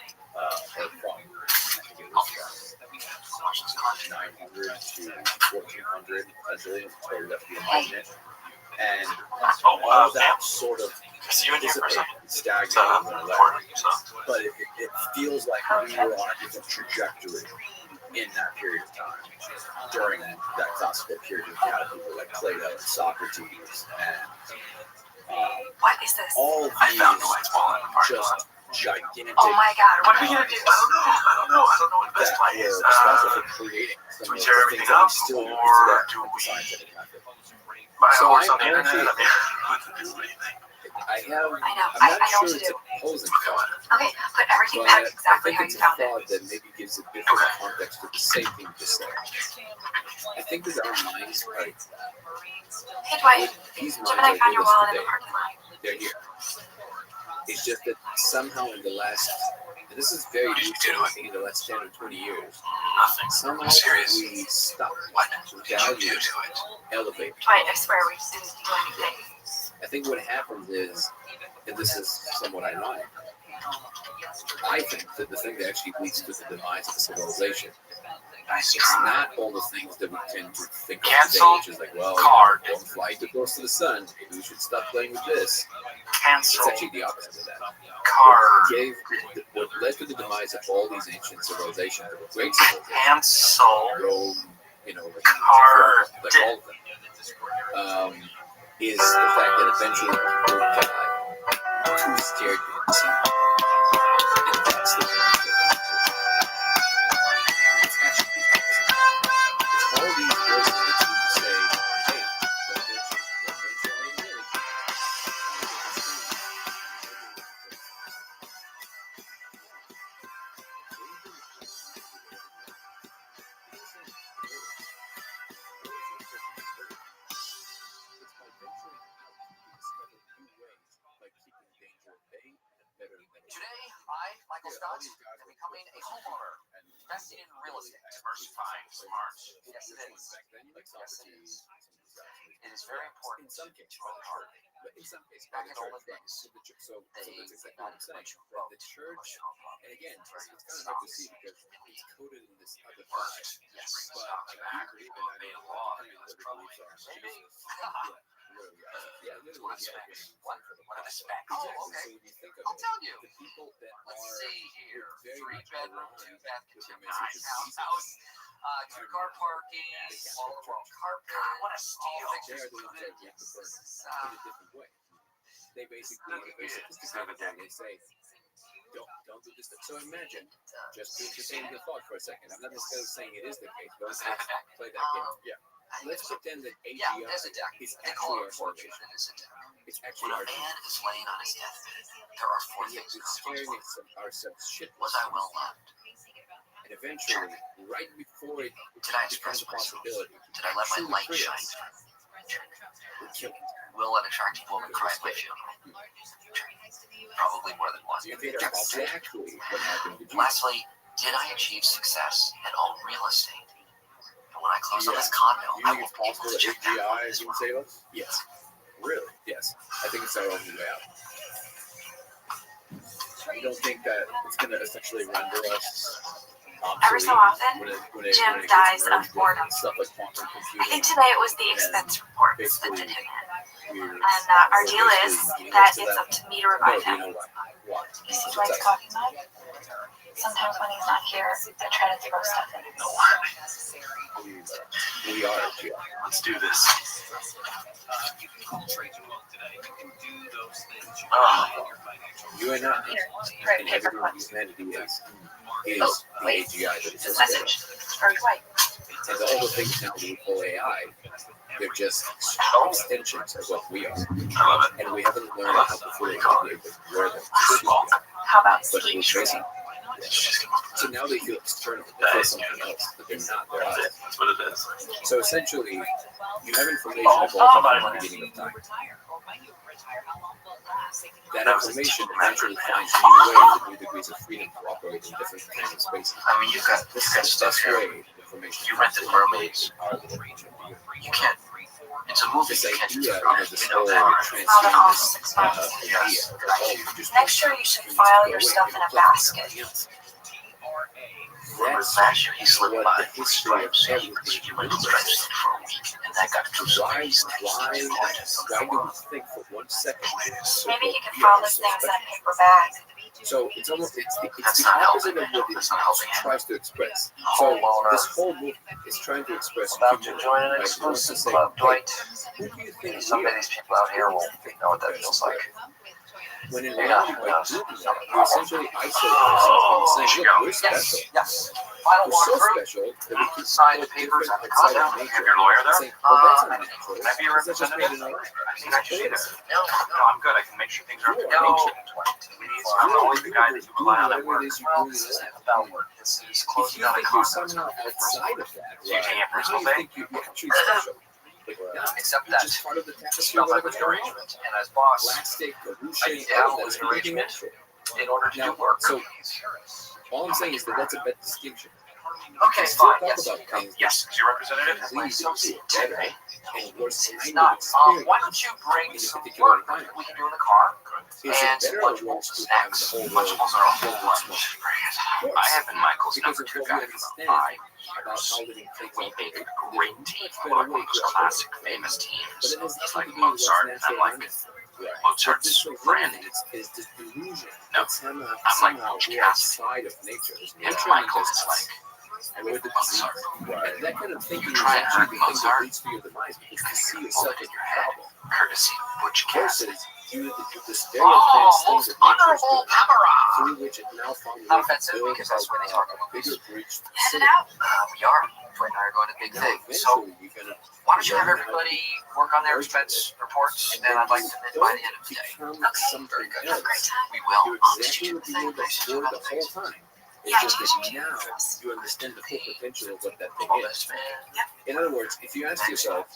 S14: or from I think it was from 900 to 1400 essentially totally left the environment, and all that sort of dissipated and stagnated and left. But it feels like we were on a different trajectory in that period of time during that classical period of had people like Plato and Socrates and
S15: What is this?
S14: all these
S3: I found the lights falling apart.
S14: just gigantic
S15: Oh my god,
S3: What are we gonna do? I don't know what the best
S14: that
S3: plan
S14: were
S3: is.
S14: responsible for creating some
S3: do we
S14: of
S3: tear
S14: the
S3: everything
S14: things that we
S3: up,
S14: still use
S3: or
S14: today
S3: do
S14: with the
S3: we
S14: scientific method.
S3: buy a
S14: So
S3: horse
S14: I
S3: on the internet?
S14: actually-
S3: I mean, what to do? What do you think?
S10: I know.
S8: I'm
S10: I'm
S8: I
S10: not
S8: know
S10: sure
S8: what to
S10: it's
S8: do.
S10: opposing thought,
S8: Okay, put everything
S10: but
S8: back
S10: I
S8: exactly
S10: think
S8: how
S10: it's
S8: you
S10: a
S8: found it.
S10: thought that maybe gives a different context to the same thing you just said. I think that our minds are,
S8: Hey Dwight,
S10: these
S8: Jim
S10: minds
S8: and I
S10: are
S8: found your
S10: with us
S8: wallet in
S10: today.
S8: the parking lot.
S10: They're here. It's just that somehow in the last, and this is very recent, I think in the last 10 or 20 years,
S3: Nothing.
S10: somehow
S3: Serious.
S10: we stopped
S3: What did you
S10: valuing,
S3: do to it?
S10: elevating.
S8: Dwight, I swear we just didn't do anything.
S10: I think what happens is, and this is somewhat ironic, I think that the thing that actually leads to the demise of a civilization,
S3: Nice
S10: it's
S3: try.
S10: not all the things that we tend to think of today,
S3: Cancel
S10: which is like, well,
S3: card.
S10: don't fly too close to the sun, maybe we should stop playing with this. It's
S3: Cancel
S10: actually the opposite of that.
S3: card.
S10: What led to the demise of all these ancient civilizations, great civilizations,
S3: Cancel
S10: Rome,
S3: card.
S10: like all of them, is the fact that eventually people got too scared to see. And that's the thing that it's actually the opposite. It's all these voices that seem to say, hey, don't venture out of the village.
S3: Today, I, Michael Scott, am becoming a homeowner, investing in real estate, diversifying, smart. Yes, it is. Yes, it is. It is very important.
S10: In some cases,
S3: to work hard.
S10: but in some cases,
S3: Back in
S10: the
S3: olden
S10: church,
S3: days,
S10: so
S3: they
S10: that's exactly
S3: did
S10: what
S3: not
S10: I'm saying.
S3: much
S10: That the church, and again, it's kind of hard to see because it's coded in this other side.
S3: Yes,
S10: But
S3: stop
S10: I
S3: back.
S10: do believe, and I
S3: Made a
S10: don't
S3: law
S10: know
S3: that
S10: what
S3: was
S10: the
S3: probably
S10: beliefs are.
S3: maybe.
S10: Yeah,
S3: What are the specs? What are the specs?
S10: Oh,
S3: Oh,
S10: okay.
S3: okay.
S10: So when you think of
S3: I'll
S10: it,
S3: tell you.
S10: the people that
S3: Let's
S10: are
S3: see here.
S10: very much
S3: 3-bedroom,
S10: aligned
S3: 2-bath
S10: with the
S3: kitchen,
S10: message
S3: nice
S10: of Jesus
S3: house. Two-car parking, wall to wall carpet. What a steal!
S10: They are the ones that get the burden in a different way. They basically, in a very sophisticated way, they say, don't do this. So imagine, just to entertain the thought for a second. I'm not necessarily saying it is the case. Don't play that game. Yeah. Let's pretend that AGI
S3: there's a deck.
S10: is
S3: They call
S10: actually
S3: it
S10: our
S3: fortune.
S10: salvation.
S3: It is a deck.
S10: It's
S3: When
S10: actually
S3: a
S10: our
S3: man is laying on his deathbed, there are four
S10: and yet
S3: things
S10: we're
S3: that
S10: staring
S3: are
S10: at ourselves shit.
S3: Was I well loved?
S10: And eventually, right before it
S3: Did I
S10: becomes
S3: express
S10: a
S3: myself?
S10: possibility,
S3: Did I let my
S10: truly
S3: light
S10: free
S3: shine
S10: us,
S3: through?
S10: we're killing.
S3: Will an attractive woman cry at my funeral? Probably more than once.
S10: You think that's exactly what happened to Jesus.
S3: Lastly, did I achieve success and own real estate? And when I close on this condo,
S10: You
S3: I
S10: think
S3: will
S10: it's
S3: be able
S10: possible
S3: to
S10: that
S3: check that
S10: AGI
S3: as
S10: is
S3: well.
S10: save us? Yes. Really? Yes. I think it's our only way out. You don't think that it's going to essentially render us
S8: Every so often, Jim dies of boredom.
S10: Stuff like quantum
S8: I think
S10: computing.
S8: today it was the expense reports that did him in. And our deal is that it's up to me to revive him.
S10: Why?
S8: You see Dwight's coffee mug? Sometimes when he's not here, I try to throw stuff in it.
S10: We are.
S3: Let's do this.
S10: You and I, and everyone in humanity is the AGI that is
S8: This message for Dwight.
S10: and all the things now that we call AI, they're just extensions of what we are. And we haven't learned how to fully integrate them, where them,
S8: How about
S10: but
S8: ski
S10: we're
S8: tree?
S10: basically. So now they feel external, they feel something else, but they're not. They're us.
S3: That's what it is.
S10: So essentially, you have information evolving from the beginning of time. That information eventually finds new ways and new degrees of freedom to operate in different kinds of spaces.
S3: I mean, you've got stuff here. You rented mermaids. You can't. It's a movie.
S10: This
S3: You can't just
S10: idea,
S3: you know
S10: this
S3: that.
S10: whole
S8: Transhumanist
S10: idea,
S8: Next year you should file your stuff in a basket.
S10: That's
S3: Last year he slipped
S10: what
S3: by
S10: the
S3: with
S10: history of
S3: stripes.
S10: everything
S3: He went with stripes for a week, and that got too
S10: why
S3: slick.
S10: do we think for 1 second?
S8: Maybe he can file this thing in that paper bag.
S10: So it's almost it's the
S3: That's not
S10: opposite
S3: helping.
S10: of what it
S3: That's not helping.
S10: tries to express. So this whole movement is trying to express
S3: About to
S10: humility.
S3: join an
S10: Like, it wants to
S3: exclusive
S10: say,
S3: club,
S10: hey,
S3: Dwight.
S10: who do you think
S3: Some
S10: we
S3: of
S10: are?
S3: these people out here will know what that feels like.
S10: When in reality, by doing that, you're essentially isolating yourself and saying, look, we're special.
S3: Yes. Final
S10: We're so
S3: walkthrough.
S10: special that we can
S3: Sign the papers at the contact. You have your lawyer there?
S10: saying, well, that's not natural.
S3: Can I be your
S10: That's just made
S3: representative?
S10: in a lab.
S3: I think I should be there. No, I'm good. I can make sure things are up to date. I'm always the guy that you rely on at work. Well, this isn't about work. This is
S10: If
S3: closing
S10: you
S3: out a
S10: think you're
S3: contract.
S10: somehow outside of that,
S3: So you're taking it
S10: now
S3: personal,
S10: you
S3: babe?
S10: think you're actually special. But you're not.
S3: Except
S10: You're
S3: that
S10: just part of the
S3: it
S10: tapestry
S3: spells
S10: of
S3: out
S10: whatever's
S3: the
S10: going on.
S3: arrangement. And as boss,
S10: Black steak,
S3: I
S10: Garouche,
S3: need to have
S10: all
S3: an
S10: that's completely
S3: arrangement
S10: natural.
S3: in order to do
S10: Now,
S3: work.
S10: so all I'm saying is that that's a bad distinction.
S3: Okay,
S10: Still
S3: fine.
S10: talk
S3: Yes,
S10: about things
S3: yes. Is your representative?
S10: that lead you to better and worse
S3: It's
S10: kind
S3: not.
S10: of experience
S3: Why don't you bring
S10: in a
S3: some
S10: particular
S3: work
S10: environment.
S3: we can do in the car?
S10: Is it
S3: And
S10: better
S3: some
S10: or
S3: Lunchables,
S10: worse to have the
S3: snacks.
S10: whole world
S3: Lunchables are a whole
S10: filled with
S3: bunch.
S10: smoke?
S3: I have been Michael's
S10: Because
S3: number
S10: of
S3: two
S10: what we
S3: guy for
S10: understand
S3: about 5
S10: about
S3: years.
S10: how living things
S3: We
S10: operate,
S3: make a
S10: there's
S3: great
S10: a
S3: team.
S10: much
S3: We're
S10: better
S3: one
S10: way
S3: of
S10: to
S3: those
S10: operate.
S3: classic famous
S10: But
S3: teams.
S10: it has
S3: It's
S10: nothing
S3: like
S10: to do with what's
S3: Mozart and
S10: natural
S3: like
S10: around us. Right. So
S3: Mozart's
S10: this like
S3: friend.
S10: living is this delusion
S3: No.
S10: that somehow,
S3: I'm like
S10: somehow
S3: Coach
S10: we're
S3: Cassidy.
S10: outside of nature. There's
S3: And
S10: nature
S3: Michael
S10: and
S3: is
S10: there's
S3: like
S10: and we're the disease.
S3: Mozart.
S10: And that kind of thinking is
S3: try and
S10: actually
S3: hurt
S10: the thing that
S3: Mozart,
S10: leads to your demise because you see
S3: bullet
S10: yourself
S3: in
S10: as
S3: your
S10: a
S3: head.
S10: problem.
S3: Courtesy Butch Cassidy.
S10: Versus you this very advanced thing that nature is doing,
S3: camera.
S10: through which it now found
S3: Not
S10: ways to
S3: offensive
S10: build
S3: because that's what they talk about.
S10: a bigger bridge to the
S8: Headed
S10: city.
S8: out.
S3: We are. Troy and I are going to big
S10: Now
S3: thing. So
S10: eventually you're gonna
S3: why don't you have everybody work on their expense reports, and then I'd like to admit by the end of the day.
S10: become
S8: Okay.
S10: something
S8: Have a great
S10: else.
S8: time.
S3: We will.
S10: You're
S3: I'll
S10: exactly
S3: teach you
S10: what
S3: the
S10: you were
S3: thing.
S10: before the whole time. It's
S8: Yeah,
S10: just
S8: I
S10: that
S8: teach you
S10: now
S8: things.
S10: you understand the full potential of what that thing
S3: All
S10: is.
S3: this, man.
S10: In other words, if you ask yourself,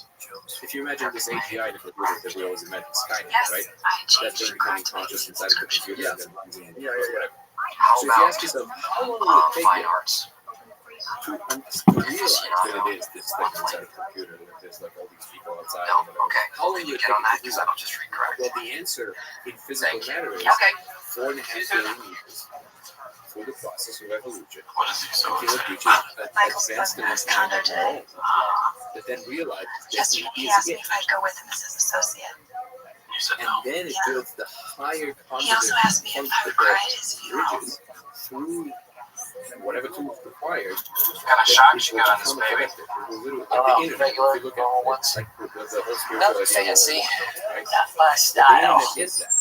S10: if you imagine this AGI in a computer that we always imagine Skynet,
S8: Yes,
S10: right?
S8: I
S10: That's
S8: changed
S10: been
S8: your
S10: becoming
S8: correct
S10: conscious inside of the computer and then runs in whatever.
S3: How
S10: So if you
S3: about
S10: ask yourself, how long will it take
S3: fine
S10: you
S3: arts?
S10: to realize that it is this thing inside of a computer, that there's like all these people outside?
S3: No.
S10: and whatever?
S3: Okay.
S10: How long
S3: Can
S10: will
S3: you
S10: it
S3: get
S10: take
S3: on that?
S10: you to
S3: Because
S10: do
S3: I
S10: that?
S3: don't just read correct.
S10: Well, the answer in physical
S3: Thank you.
S10: matter is
S3: Okay.
S10: 4.5 billion years through the process of evolution
S3: What is he so
S10: until it
S3: excited
S10: reaches
S3: about?
S10: an
S8: Michael's
S10: advanced
S8: supposed to ask
S10: enough
S8: Condor today.
S10: that then realizes that
S8: Yesterday
S10: he
S8: he
S10: is
S8: asked me
S10: it.
S8: if I'd go with him as his associate.
S3: You said
S10: And
S3: no.
S10: then it builds the higher
S8: He also
S10: cognitive
S8: asked me if I
S10: function
S8: would
S10: that
S8: cry at his funeral.
S10: bridges through whatever tools required.
S3: What kind of shots you got on this baby?
S10: Like the
S3: Oh,
S10: internet,
S3: regular,
S10: if you look
S3: normal
S10: at
S3: ones.
S10: like the whole spiritual
S3: Nothing
S10: idea of
S3: fancy.
S10: right?
S3: Not my
S10: The
S3: style.
S10: internet is that.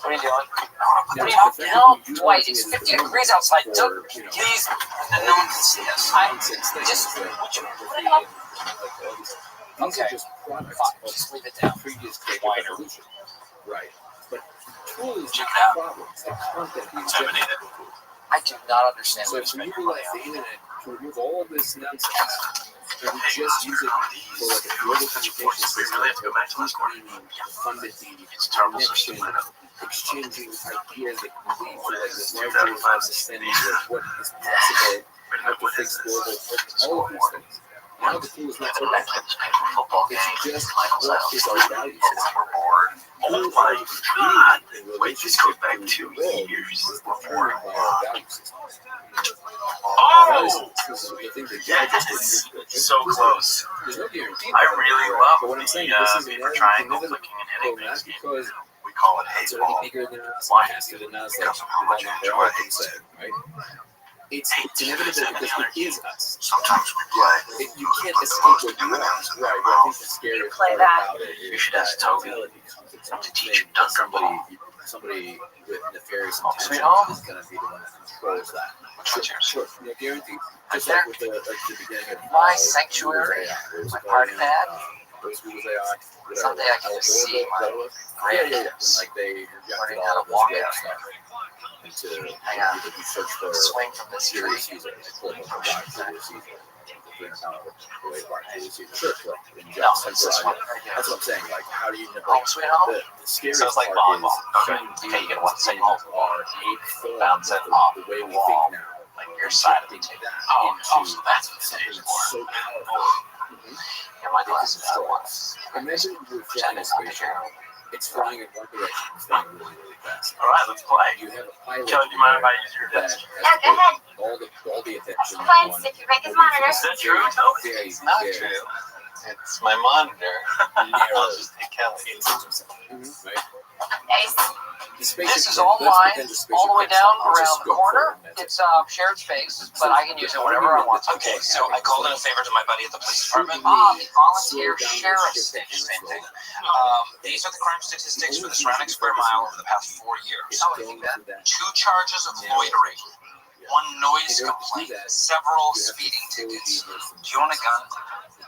S3: What are you doing?
S10: Now,
S3: Put it
S10: the
S3: up,
S10: fact that
S3: hell,
S10: you
S3: Dwight,
S10: utilize
S3: it's
S10: it as
S3: 50
S10: the
S3: degrees outside.
S10: for,
S3: Don't,
S10: you know,
S3: please, and no one can see us.
S10: nonsense things,
S3: Just,
S10: like
S3: would you put it
S10: pornography
S3: up?
S10: and like all these things
S3: Okay.
S10: are just products
S3: Fine,
S10: of
S3: just leave it down.
S10: previous state of
S3: Wider.
S10: evolution. Right. But tools
S3: Check
S10: have
S3: it out.
S10: problems. The content is
S3: Contaminated.
S10: different.
S3: I do not understand
S10: So
S3: what
S10: if
S3: you're
S10: you
S3: spending money
S10: utilize the
S3: on.
S10: internet to remove all this nonsense and just use it for like a global communication system to keep funded the connection, exchanging ideas that can lead to like this larger understanding of what is possible, how to fix global, all of these things. Now the tool is not so bad. It's just what is our value system.
S3: Oh my God!
S10: Wait, this goes back 2 years. Is determined by our value system.
S3: Oh!
S10: Yes!
S3: So close.
S10: There's no guarantee.
S3: I really
S10: But
S3: love
S10: what I'm saying,
S3: the
S10: this is
S3: paper
S10: an
S3: triangle
S10: inevitable,
S3: flicking and hitting
S10: not
S3: things.
S10: because
S3: We call it
S10: it's
S3: hate
S10: already
S3: ball.
S10: bigger than us,
S3: Why?
S10: faster than us,
S3: Because of how much you enjoy
S10: can say, right? It's inevitable because it is us.
S3: Sometimes we play.
S10: You can't escape what you are. Right. I think the scariest
S8: play
S10: part
S8: that.
S10: about it is
S3: You should ask
S10: that
S3: Toby
S10: mentality comes its own
S3: to teach
S10: thing.
S3: him Dunker
S10: Somebody with nefarious
S3: Sweet
S10: intentions
S3: home?
S10: is going to be the one that controls that.
S3: Which one's yours?
S10: Sure, no guarantee. Just
S3: Right
S10: like with the beginning of
S3: My sanctuary, my party pad.
S10: Those who was AI, whatever.
S3: Someday I can just see my
S10: And
S3: grandkids
S10: like they rejected
S3: learning
S10: all
S3: how
S10: of
S3: to
S10: this
S3: walk
S10: web
S3: out
S10: stuff. And to
S3: Hang on.
S10: you search for
S3: swing from this tree.
S10: serious users, quote unquote, serious users. Sure, like, in
S3: No,
S10: just
S3: it's this one right here.
S10: that's what I'm saying. Like, how do you know?
S3: Home sweet home?
S10: The scariest
S3: So it's like
S10: part
S3: volleyball.
S10: is
S3: Okay.
S10: human
S3: Take it
S10: beings
S3: one single.
S10: are made form
S3: Bounce it
S10: of
S3: off
S10: the way we
S3: the wall.
S10: think now.
S3: Like your side of the
S10: Injecting
S3: table.
S10: that
S3: Oh,
S10: into
S3: so that's what
S10: something
S3: it is
S10: that's
S3: for.
S10: so powerful.
S3: Yeah, my glasses are once.
S10: Imagine you're flying
S3: Pretend
S10: a
S3: it's not
S10: spaceship.
S3: here.
S10: It's flying in one direction, it's flying really, really fast.
S3: All right, let's play.
S10: You have a pilot
S3: Kelly, do you mind if I use your
S10: that
S3: desk?
S10: has
S15: Yeah, go ahead.
S10: all the attention
S15: Fine,
S10: on
S15: if you break his monitor.
S3: Is that true, Toby?
S10: very,
S3: It's not
S10: very
S3: true. It's my monitor. I'll just take Kelly.
S10: right?
S15: Nice.
S10: The
S12: This is all mine, all the way down around the corner. It's shared space, but I can use it whenever I want.
S3: Okay, so I called in a favor to my buddy at the police department.
S12: The volunteer sheriff's station.
S3: Same thing. These are the crime statistics for the surrounding square mile over the past 4 years.
S12: Oh, is he bad?
S3: 2 charges of loitering, 1 noise complaint, several speeding tickets. Do you own a gun?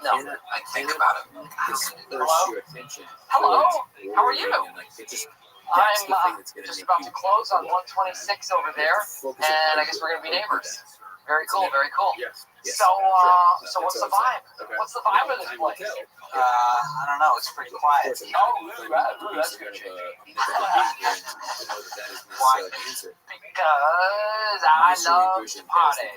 S12: No.
S3: I think about it.
S12: Hello? How are you? I'm just about to close on 126 over there, and I guess we're going to be neighbors. Very cool, very cool. So what's the vibe? What's the vibe of this place?
S3: I don't know. It's pretty quiet.
S12: Oh, that's good.
S3: Why?
S12: Because I love to party,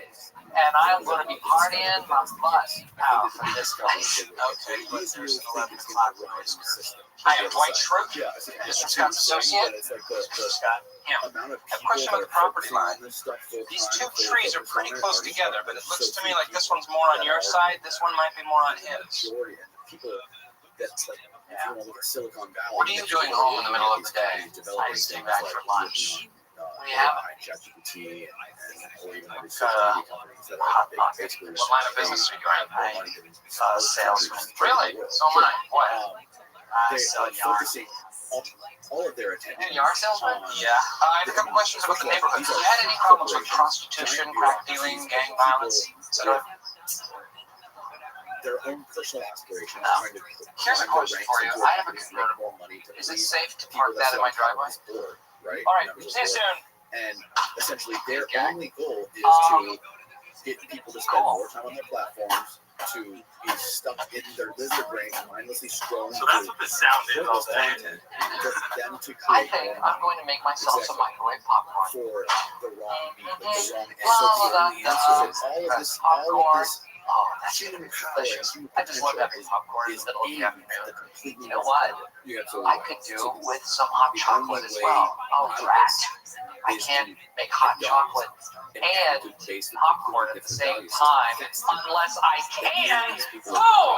S12: and I'm going to be partying my butt out from this place.
S3: Okay, but there's an 11 o'clock system. Hi, I'm Dwight Schrute, Mr. Scott's associate. Mr. Scott, I have a question about the property line. These 2 trees are pretty close together, but it looks to me like this one's more on your side, this one might be more on his. What are you doing home in the middle of the day?
S12: I just came back for lunch. We have
S3: what line of business are you in?
S12: salesman.
S3: Really? So am I. What?
S12: I sell yarn.
S14: All of their attention.
S12: You are a salesman?
S3: Yeah. I have a couple questions about the neighborhood. Have you had any problems with prostitution, crack dealing, gang violence, etc.?
S14: Their own personal aspirations.
S12: Here's a question for you. I have a convertible. Is it safe to park that in my driveway?
S14: Right?
S12: All right. See you soon.
S14: And essentially, their only goal is to get people to spend more time on their platforms, to be stuck in their lizard brain, mindlessly scrolling
S9: So that's what the sound is all day.
S14: content, for them to
S12: I
S14: create
S12: think I'm going to make myself some microwave popcorn.
S14: for the wrong meat, with the wrong
S12: Well,
S14: so the only answer is all of this
S12: Oh, that's
S14: human
S12: delicious.
S14: human
S12: I just love having popcorn in the middle of the afternoon. You know what? I could do with some hot chocolate as well. Oh, drat. I can't make hot chocolate and popcorn at the same time unless I can. Boom!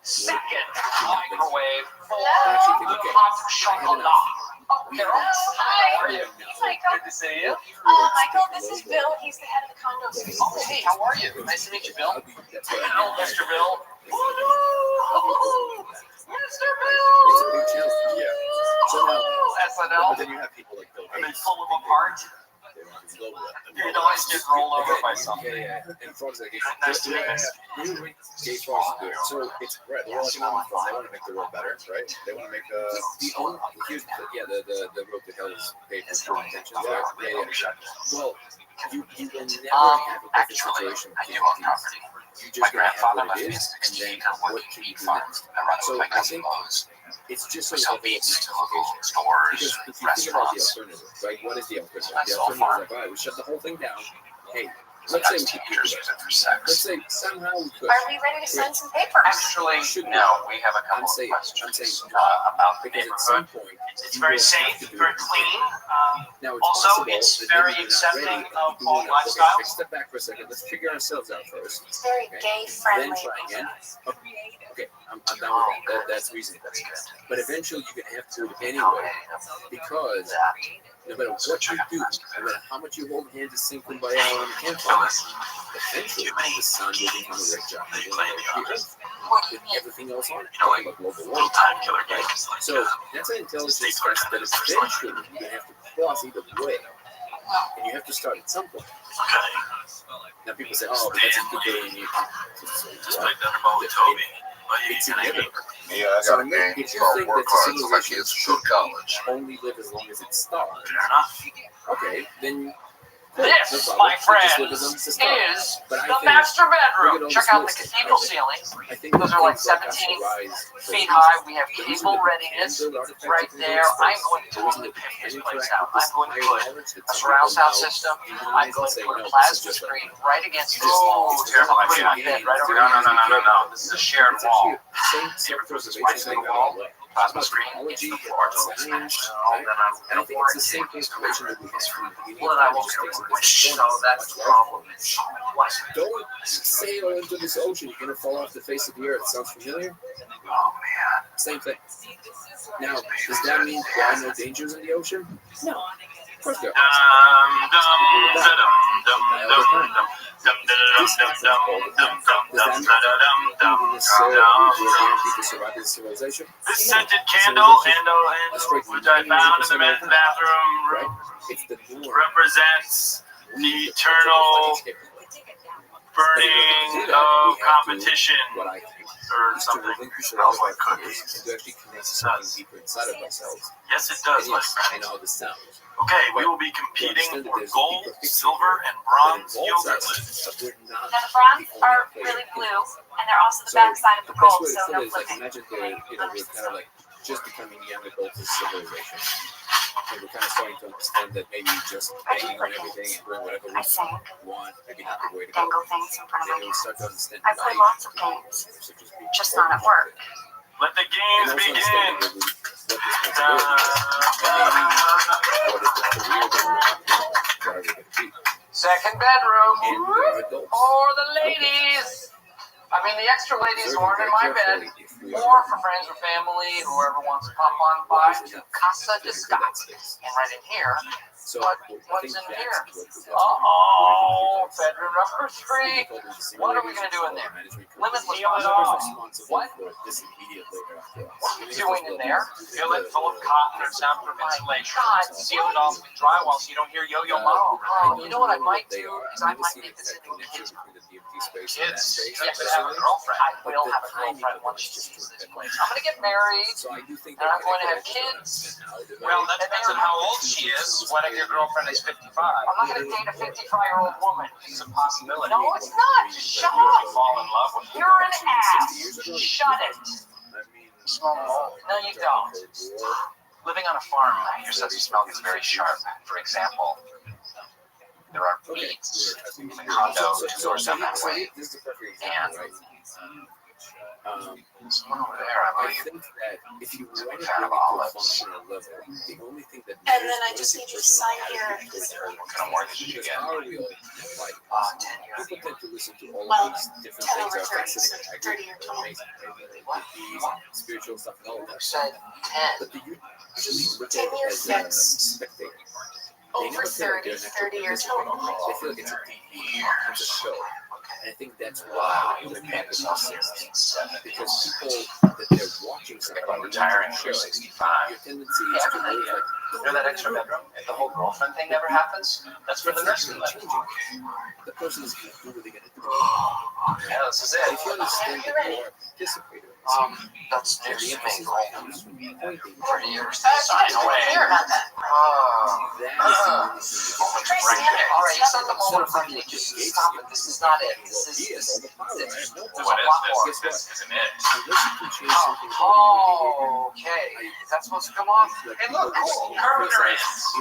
S12: Second microwave for hot chocolate. Oh, Carol. Hi. How are you?
S8: Michael.
S12: Good to see you.
S8: Michael, this is Bill. He's the head of the condo association.
S12: Oh, hey, how are you? Nice to meet you, Bill. Hello, Mr. Bill. Oh, no! Mr. Bill! SNL.
S14: But then you have people like Bill
S12: I've been
S14: Gates.
S12: pulled them apart. You know, I get rolled over by something.
S14: And frogs like
S12: Nice to meet you.
S14: gay frogs do it. So it's right. They're all economic frogs. They want to make the world better, right? They want to make the only here's the road to hell is paid for strong intentions. Yeah. Well, you will never have a perfect situation.
S3: I do own property.
S14: You
S3: My
S14: just gonna have
S3: grandfather
S14: what
S3: left
S14: it
S3: me a
S14: is, and
S3: 16
S14: then
S3: on
S14: what
S3: one
S14: can you
S3: pig
S14: do
S3: farm.
S14: next?
S3: I run
S14: So
S3: with my
S14: I
S3: cousin
S14: think
S3: Lowe's.
S14: it's just
S3: We
S14: so
S3: sell beets to local stores,
S14: because if you think about the
S3: restaurants.
S14: alternative, right? What is the alternative?
S3: I
S14: The
S3: saw
S14: alternative is
S3: farm.
S14: like, all right, we shut the whole thing down. Hey, let's say
S3: Sometimes
S14: we could do
S3: teenagers
S14: this.
S3: use it for
S14: Let's
S3: sex.
S14: say somehow we could.
S8: Are we ready to sign some papers?
S3: Actually, no. We have a couple of questions about the
S14: Because at some
S3: neighborhood.
S14: point,
S13: It's
S14: you
S13: very
S14: will have
S13: safe,
S14: to do
S13: very
S14: it.
S13: clean.
S14: Now, it's
S13: Also,
S14: possible
S13: it's
S14: that
S13: very
S14: maybe we're not
S13: accepting
S14: ready,
S13: of
S14: but you
S13: all
S14: wanna- okay,
S13: lifestyles.
S14: step back for a second. Let's figure ourselves out first.
S8: It's very
S14: Okay.
S8: gay
S14: Then
S8: friendly.
S14: try again. Okay, I'm down with that. That's reasonable. But eventually, you're gonna have to do it anyway, because no matter what you do, no matter how much you hold hands to sink them by on the campfire, eventually the sun will become a red giant. With everything else on it, talking about global warming.
S3: Time killer games.
S14: So that's an intelligence test that eventually you're gonna have to cross either way, and you have to start at some point. Now people say, "Oh, but that's a good day."
S9: Just played Thunderball with Toby.
S14: It's inevitable.
S5: Yeah, I got a game.
S14: If you
S5: So
S14: think
S5: work
S14: that
S5: hard so my
S14: civilization
S5: kids should go to college.
S14: only live as long as it starts,
S3: Fair enough.
S14: okay, then
S12: This,
S14: no problem.
S12: my
S14: Just
S12: friends,
S14: live as long as it starts.
S12: is
S14: But I
S12: the
S14: think
S12: master
S14: look at
S12: bedroom.
S14: all
S12: Check
S14: this
S12: out the
S14: listing.
S12: cathedral ceilings.
S14: I think
S12: Those are like
S14: things that
S12: 17
S14: rise
S12: feet
S14: for
S12: high. We have
S14: the
S12: cable
S14: reason
S12: readiness
S14: that artifacts
S12: right
S14: are
S12: there. I'm going to totally pick this place out. I'm going to put a surround sound system. I'm going to put a plasma screen right against this.
S3: Oh, terrible
S12: Put
S3: idea.
S12: my bed right over
S3: No,
S12: here.
S3: no. This is a shared wall.
S14: same
S3: Throws this right through the wall. Plasma screen.
S14: technology,
S3: The floor is all
S14: science,
S3: smashed.
S14: right? And I think it's the same
S3: Warranty.
S14: information that we have from the beginning.
S12: Well, then I
S14: It
S12: won't
S14: just
S12: get
S14: takes
S12: a
S14: a
S12: which,
S14: different
S12: so
S14: form.
S12: that's the problem. What?
S14: Don't sail into this ocean. You're gonna fall off the face of the earth. Sounds familiar?
S3: Oh man.
S14: Same thing. Now, does that mean there are no dangers in the ocean? No. Of course there civilization?
S3: This scented candle, which I found in the men's bathroom, represents the eternal burning of competition or something. Smells like cookies. Yes, it does.
S14: I know how this sounds.
S3: Okay, we will be competing for gold, silver, and bronze yogurt lids.
S8: Now the bronze are really blue, and they're also the backside of the gold, so no flipping.
S14: Imagine we're kind of like just becoming young adults in civilization. And we're kind of starting to understand that maybe just banging on everything and doing whatever we want, maybe not the way to go.
S8: Dangle things in front of
S14: Then
S8: my
S14: we start to understand
S8: I play lots of games, just not at work.
S3: Let the games begin.
S12: Second bedroom for the ladies. I mean, the extra ladies who aren't in my bed, or for friends or family, whoever wants to pop on by to Casa de Scott. And right in here, what's in here? Uh-oh, bedroom number 3. What are we going to do in there? Limitless possibilities. What? What are you doing in there?
S3: Fill it full of cotton or soundproof insulation. Seal it off with drywall so you don't hear yo-yo mom.
S12: You know what I might do? Is I might make this into a kids' room.
S3: Kids? You have to have a girlfriend.
S12: I will have a girlfriend once she sees this place. I'm going to get married, and I'm going to have kids.
S3: Well, that depends on how old she is. What if your girlfriend is 55?
S12: I'm not going to date a 55-year-old woman.
S3: It's a possibility.
S12: No, it's not. Just shut up.
S3: Fall in love with
S12: You're an ass. Shut it. No, you don't.
S3: Living on a farm, your sense of smell gets very sharp. For example, there are weeds in the condo 2 doors down that way. And someone over there, I
S14: think that if you want to
S3: fan of olives.
S14: the only thing that
S8: And then I just need you to sign here.
S3: What kind of mortgage did you get?
S14: our real like
S3: 10
S14: people tend to listen to all
S8: Well,
S14: of these different
S8: 10
S14: things
S8: over
S14: that are
S8: 30, so
S14: fascinating. I
S8: 30
S14: agree.
S8: or
S14: They're
S8: 20.
S14: amazing. These spiritual stuff and all of that.
S12: Said 10.
S14: But the usually look
S8: 10
S14: at it
S8: years
S14: as a
S8: fixed.
S14: spectator.
S8: Over 30, 30 or total.
S14: They feel like it's a it's a show. And I think that's why the impact is because people that they're watching something
S3: about retiring
S14: show,
S3: for 65.
S14: your tendency is to really like,
S3: You know that extra bedroom? If the whole girlfriend thing never happens, that's for the nursing life.
S14: the person is going to do what they're going to do.
S3: Yeah, this is it.
S14: If you understand that you are a participator,
S12: That's news to me.
S3: For years, sign away.
S8: Hear about that.
S12: All right, it's not the moment for me to just stop it. This is not it. This is
S3: There's
S12: a
S3: a
S12: lot more.
S3: This isn't it.
S12: Oh, okay. Is that supposed to come off?
S3: Hey, look, cool. Carpenter ants.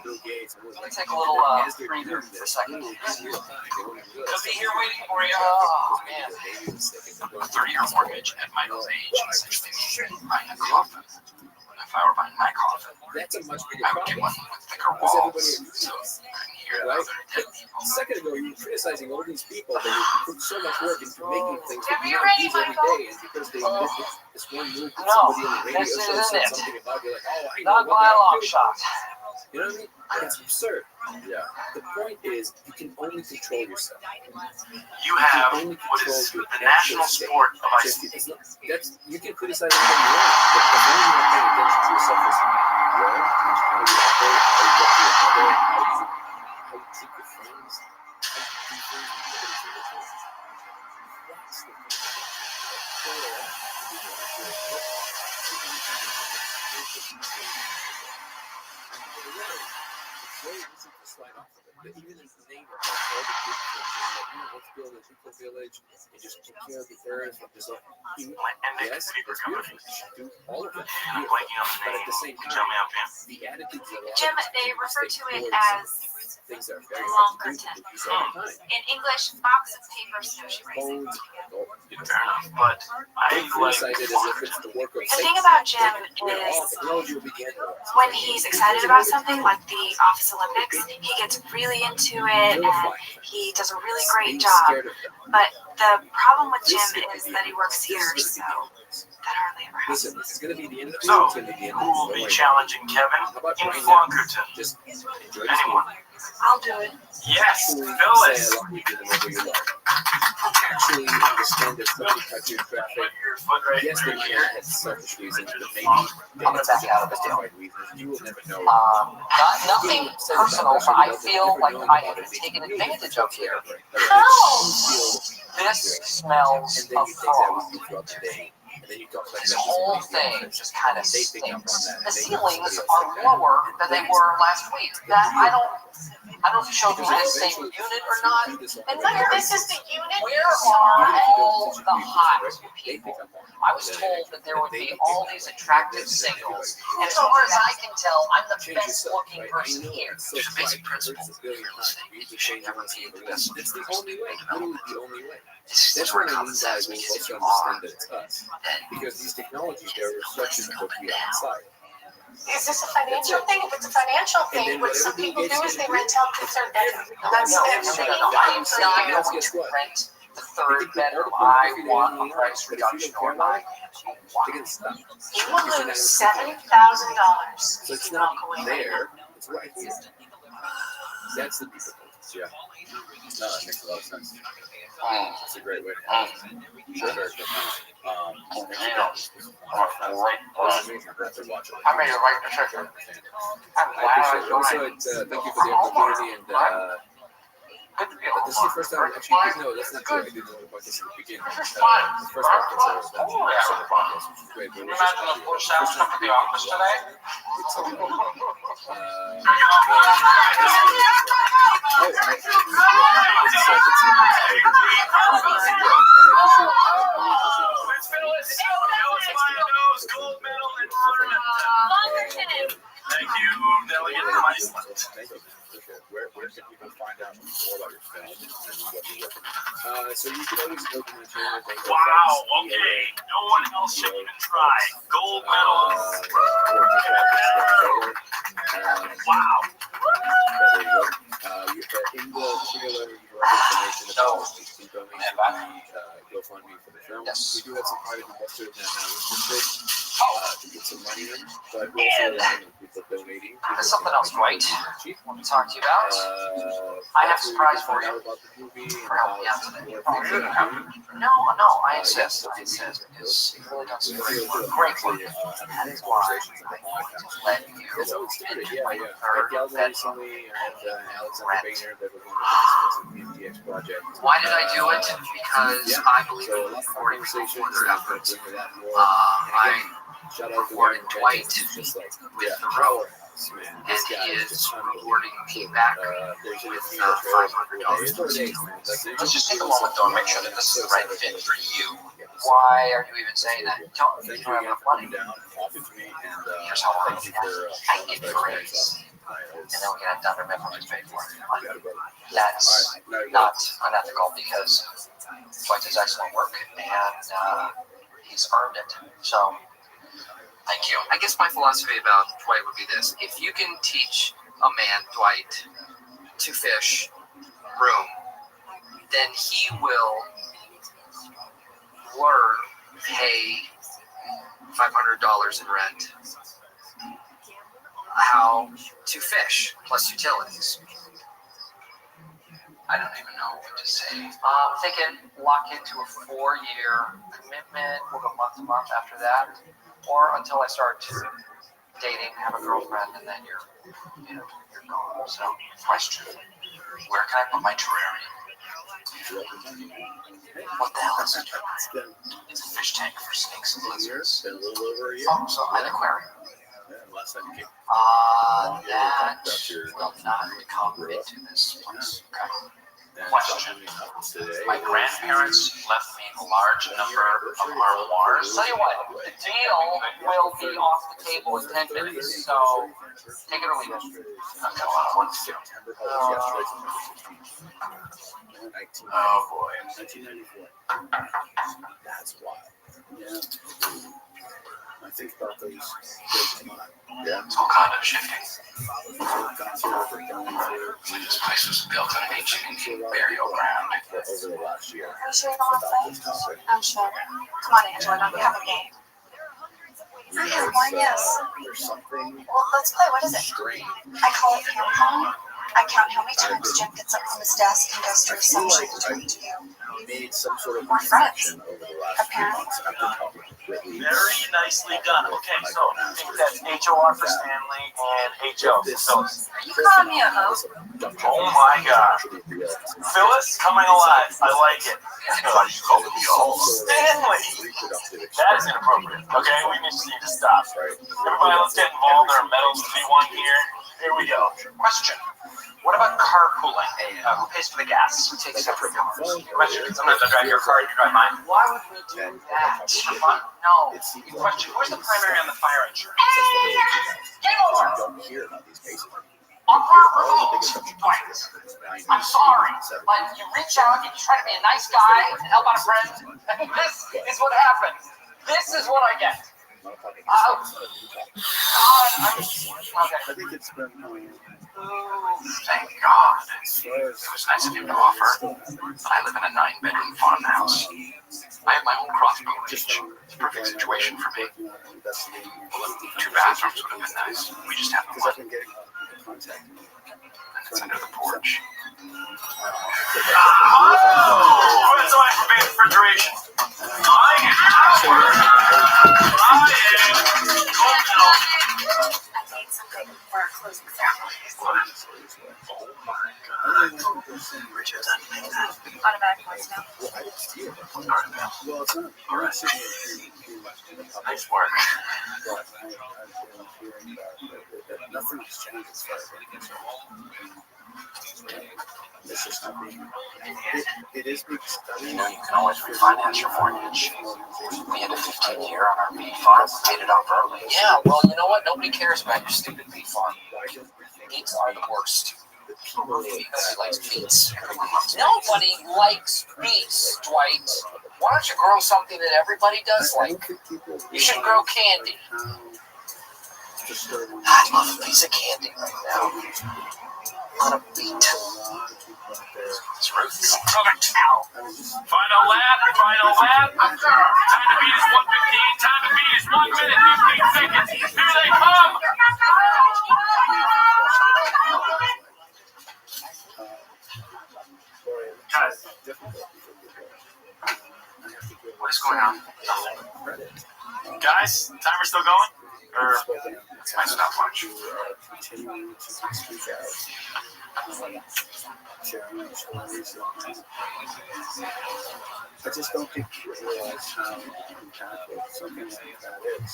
S12: Let me take a little breather for a second.
S3: They'll be here waiting for you.
S12: Oh, man.
S3: A 30-year mortgage at Michael's age essentially means buying a coffin. If I were buying my coffin,
S14: that's a much bigger
S3: I would get
S14: problem.
S3: one with thicker walls, so I couldn't hear the other dead people.
S14: A second ago, you were criticizing all these people that put so much work into making things that
S8: Are
S14: you
S8: you
S14: not
S8: ready,
S14: use every
S8: Michael?
S14: day, and because they did this one move that
S12: No,
S14: somebody on the radio
S12: this
S14: said
S12: isn't it.
S14: something about, you're like, oh, I know
S12: Not
S14: what
S12: my
S14: they're
S12: long
S14: doing.
S12: shot.
S14: You know what I mean? It's absurd. Yeah. The point is, you can only control yourself.
S3: You have what is the national sport of ice skating.
S14: That's you can criticize anything you want, but as long as you're not paying attention to yourself as well, how you operate, how you talk to your mother, how you treat your friends, how you do things with nobody's relations. That's the it's very easy to slide off of it, but even in the name of like, all the kids that you know, let's build a eco village and just take care of the earth and just like, yes, it's beautiful. You should do all of it.
S3: I'm blanking on the
S14: But
S3: name.
S14: at the same
S3: Tell me
S14: time,
S3: offhand.
S14: the attitudes of
S8: Jim, they refer to it as
S14: things that are very hard to do
S8: Longerton.
S14: to use all the time.
S8: In English, box of paper snowshoe racing.
S14: Phones,
S3: Fair enough, but I
S14: they
S3: like
S14: criticize it as if it's the work of
S8: The thing about Jim
S14: all
S8: is
S14: technology will begin.
S8: when he's excited about something like the Office Olympics, he gets really into it and he does a really great job. But The problem with Jim is that he works here, so that hardly ever happens.
S10: Listen, it's going to be the end of the
S13: So,
S10: it's going to be the end
S13: who
S10: of
S13: will
S10: the
S13: be
S10: story.
S13: challenging Kevin
S10: How about
S13: in
S10: right now?
S13: Flonkerton?
S10: Just enjoy the
S13: Anyone?
S8: I'll do it.
S13: Yes,
S10: Actually, say
S13: Phyllis.
S10: I love you to them over your life. Actually, understand that somebody cut your traffic.
S13: Put your foot right
S10: Yes, they
S13: through
S10: might
S13: here.
S10: have had selfish reasons, but maybe
S12: I'm gonna back out of this deal.
S10: justified reasons. You will never know.
S12: Nothing personal, but I feel like I have been taken advantage of here.
S8: How?
S12: This smells
S10: And then
S12: of
S10: you take that
S12: fraud.
S10: with you throughout the day. And then you talk about
S12: This
S10: that to
S12: whole
S10: somebody
S12: thing just kind of
S10: They pick up on
S12: stinks.
S10: that.
S12: The ceilings are lower than they were last week. That I don't know if you showed me this same unit or not.
S8: It's like this is the unit.
S12: Where are all the hot people? I was told that there would be all these attractive singles, and as far as I can tell, I'm the best looking person here.
S10: There's a basic principle of real estate. You should never see the best. It's the only way. Literally the only way. That's where common sense because if you understand that it's us. Because these technologies, they're a reflection of what we have inside.
S8: Is this a financial thing? If it's a financial thing, what some people do is they rent out the third bedroom. That's
S12: No,
S8: them saying,
S12: I am not going to rent the third bedroom. I want a price reduction or my
S10: They're going to stop.
S8: you will lose $7,000.
S10: So it's not there, it's right here. That's the difficulty. Yeah. No, that makes a lot of sense. That's a great way to handle it. Sure.
S12: I'm ready to write the check. I'm
S10: I appreciate it. Also, thank you for the opportunity and this is the first time actually no, that's not true. I didn't know about this in the beginning. The first podcast I was on the podcast, which is great. But it was just
S12: Imagine the poor sound stuff at the office today.
S13: Gold medal in Florida. Thank you, Delegate from Iceland.
S10: Thank you. Where can people find out more about your film and what you're working on? So you can always go to my channel.
S13: Wow, okay. No one else should even try. Gold medal. Wow.
S10: There you go. In the trailer, you have information about the GoFundMe for the film.
S12: Yes.
S10: We do have some private investors that are interested to get some money in, but we also have people donating.
S12: There's something else, Dwight, I want to talk to you about. I have a surprise for you.
S10: About the movie and
S12: For helping out
S10: about
S12: today.
S10: more things that are happening.
S12: No, I insist. Because you've really done some great work. That is why I want to let you
S10: That's how it started.
S12: into
S10: Yeah,
S12: my
S10: yeah.
S12: third
S10: Galvin
S12: bedroom.
S10: recently and Alexander Boehner, that was one of the participants of the MTX project.
S12: Why did I do it? Because I believe
S10: So
S12: in
S10: lots of
S12: rewarding
S10: conversations
S12: people for their
S10: and
S12: efforts.
S10: doing that more.
S12: I
S10: Shout out to
S12: rewarded
S10: Ryan
S12: Dwight
S10: Jenkins, just like
S12: with the road,
S10: man.
S12: and
S10: This guy
S12: he
S10: is
S12: is
S10: just
S12: rewarding me back
S10: there's
S12: with $500
S10: $4 days, man.
S12: Let's just take a moment though and make sure that this is the right fit for you. Why are you even saying that? You don't have enough money.
S10: Down and talking to me, and
S12: Here's how
S10: thank you for
S12: I get the raise, and then we get another member to pay for it. That's not unethical because Dwight does excellent work and he's earned it. So, thank you. I guess my philosophy about Dwight would be this: if you can teach a man, Dwight, to fish room, then he will learn, pay $500 in rent, how to fish plus utilities. I don't even know what to say. Thinking lock into a 4-year commitment. We'll go month to month after that, or until I start dating, have a girlfriend, and then you're gone. So, question: where can I put my terrarium? What the hell is it? It's a fish tank for snakes and lizards.
S10: Been a little over a year.
S12: Oh, so an aquarium.
S10: Last time you came.
S12: That will not come into this place. Okay. Question. My grandparents left me a large number of armoires. Tell you what, the deal will be off the table in 10 minutes, so take it or leave it. I've got a lot of work to do. Oh boy.
S10: 1994. That's wild. Yeah.
S14: I think about those a lot.
S3: Yeah. It's all kind of shifting.
S14: Like
S3: this place was built on an ancient Indian burial ground.
S14: Over the last year.
S8: Are you sure you don't want to play? I'm sure. Come on, Angela, don't you have a game? I have one, yes.
S14: There's something
S8: Well, let's play. What is it?
S14: strange.
S8: I call it ping pong. I count how many times Jim gets up from his desk and goes through essential to turn to you.
S14: Made some sort of
S8: We're friends.
S14: connection over the last few months after talking with Whitney.
S9: Very nicely done. Okay, so I think that's HOR for Stanley and HO for Phyllis.
S8: Are you calling me a hoe?
S9: Oh my God. Phyllis coming alive. I like it.
S3: Why do you call it the all?
S9: Stanley! That is inappropriate. Okay, we just need to stop. Everybody, let's get involved. There are medals to be won here. Here we go.
S3: Question. What about carpooling? Who pays for the gas? We take separate cars.
S9: Question. Sometimes I drive your car, you drive mine.
S3: Why would we do that? For fun? No. Question. Where's the primary on the fire insurance?
S8: Game over!
S14: I don't hear about these cases.
S3: On proper rules. I'm sorry, but you reach out and you try to be a nice guy and help out a friend, and this is what happens. This is what I get.
S14: I think it's been.
S3: Thank God. It was nice of him to offer, but I live in a 9-bedroom farmhouse. I have my own crossbow range. It's a perfect situation for me. Well, 2 bathrooms would have been nice. We just have the one. And it's under the porch.
S9: Oh! That's why for big refrigeration. I am
S8: need something for our closing ceremonies.
S3: Oh my God. Richard doesn't make that.
S8: Automatic voicemail.
S14: Well, it's not.
S3: All right. Nice work.
S14: Nothing has changed as far as I'm concerned. It's just not being. It is being studied.
S3: You know, you can always refinance your mortgage. We had a 15-year on our B farm, paid it off early. Yeah, well, you know what? Nobody cares about your stupid B farm. Beets are the worst. Nobody likes beets. Nobody likes beets, Dwight. Why don't you grow something that everybody does like? You should grow candy. I'd love a piece of candy right now. On a beet. It's Ruth's. Ow.
S9: Final lap. Time to beat is 1:15. Time to beat is 1 minute, 15 seconds. Here they come. Guys,
S3: What's going on?
S9: guys, timer's still going? Or
S3: I stopped lunch.
S14: I just don't think you realize how impactful something like that is.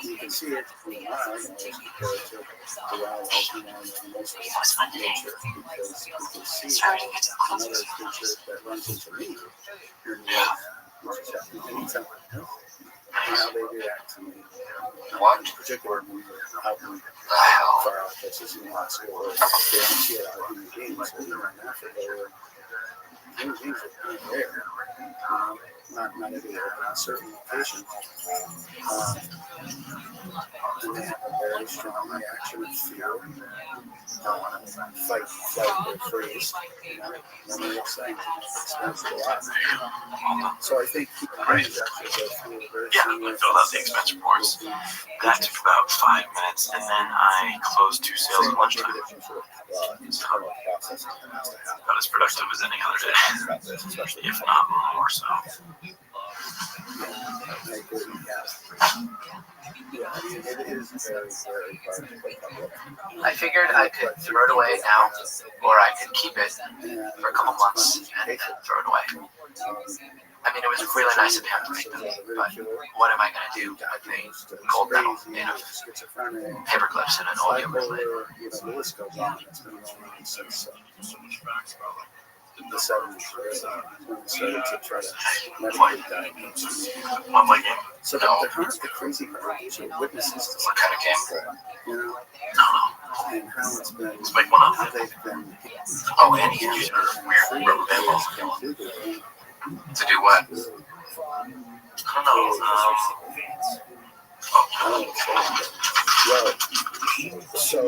S14: You can see it from a mile as compared to the wildlife and most of nature, because you can see another creature that runs into me. Anytime how they react to me.
S3: What?
S14: In particular, how far out places in high school, they don't see it out of human beings. So even in Africa, human beings are kind of rare. Not everywhere, but on certain locations. And they have a very strong reaction of fear. Fight, flight, or freeze. One of those things. Expensive a lot. So I think people actually go through a very
S3: I filled out the expense reports. That took about 5 minutes, and then I closed 2 sales at lunchtime. About as productive as any other day, if not more so. I figured I could throw it away now, or I could keep it for a couple months and then throw it away. I mean, it was really nice of him to make them, but what am I going to do with a gold medal made of paper clips and an audio booklet?
S14: The list goes on. It's been going on since the 70s, when we started to try to medically diagnose.
S3: One like him?
S14: So there aren't the crazy parties or witnesses to
S3: what kind of game?
S14: You know?
S3: No.
S14: And how it's been,
S3: Let's make one up.
S14: how they've been.
S3: Oh, and he's using weird rubber band balls. To do what? I don't know.
S14: Well, so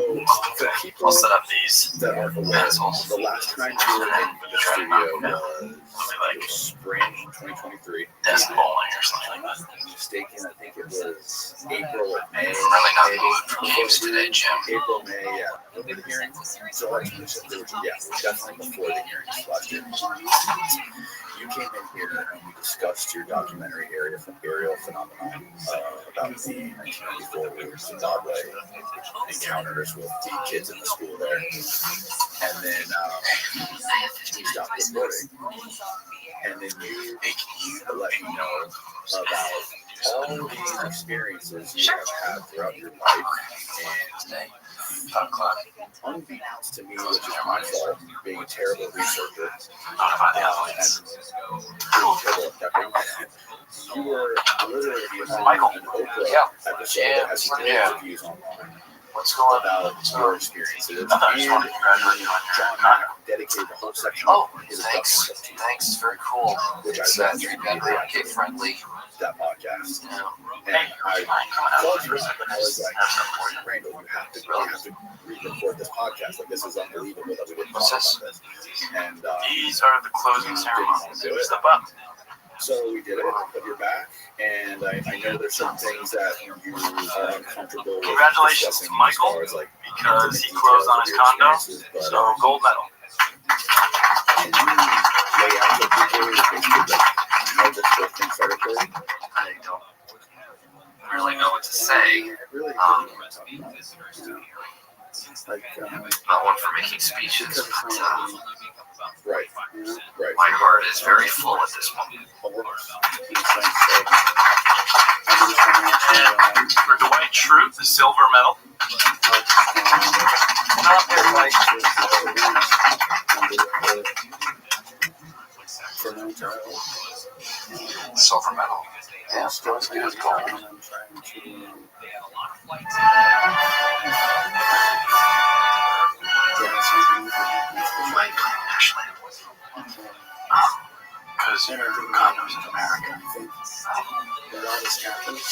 S14: for people
S3: I'll set up these
S14: that aren't aware,
S3: assholes.
S14: the last time you were in the studio was spring 2023.
S3: Desk bowling or something like that.
S14: If I'm mistaken, I think it was April or May.
S3: Really not moving games today, Jim.
S14: April, May, yeah. Before the hearings. So yeah, definitely before the hearings last year. You came in here and we discussed your documentary aerial phenomenon about the 1994 Zimbabwe encounters with the kids in the school there. And then we stopped recording. And then you let me know about all these experiences you have had throughout your life. And unbeknownst to me, which is my fault, being a terrible researcher, you were literally on an Oprah episode that has interviews online.
S3: What's going
S14: about your experiences, and
S3: John
S14: dedicated the whole section.
S3: Oh, thanks. Thanks. Very cool.
S14: Which
S3: it's
S14: I
S3: that 3-bedroom, kid friendly.
S14: That podcast.
S3: Yeah.
S14: And I called you up and I was like, Randall, you have to re-record this podcast. Like, this is unbelievable that we didn't talk about this. And
S3: these are the closing ceremonies.
S14: Do it.
S3: Step up.
S14: So we did it, but you're back, and I know there's some things that you are uncomfortable with.
S3: Congratulations to Michael,
S14: like,
S3: because he closed on his condo, so gold medal.
S14: Can you lay out the people how this whole thing started for you?
S3: I don't really know what to say.
S14: Really like,
S3: not one for making speeches, but
S14: right.
S3: My heart is very full at this moment. And for Dwight Schrute, the silver medal. Not there, Dwight. Silver medal. Yeah, still as good as gold. Mike, Ashley. Because God knows in America.
S14: The loudest happens.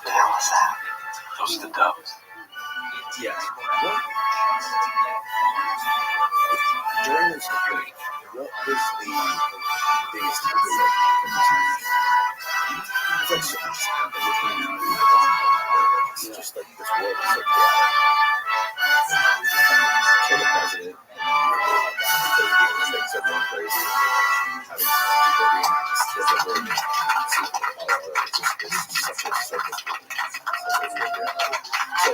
S3: The hell is that? Those are the doves.
S14: Yeah. What? During this period, what was the biggest takeaway from this movie? It's like so much happened between now and then. It's just like this world is so chaotic. So the president, things are going crazy. Having people reenact this kid that we're it's such a so,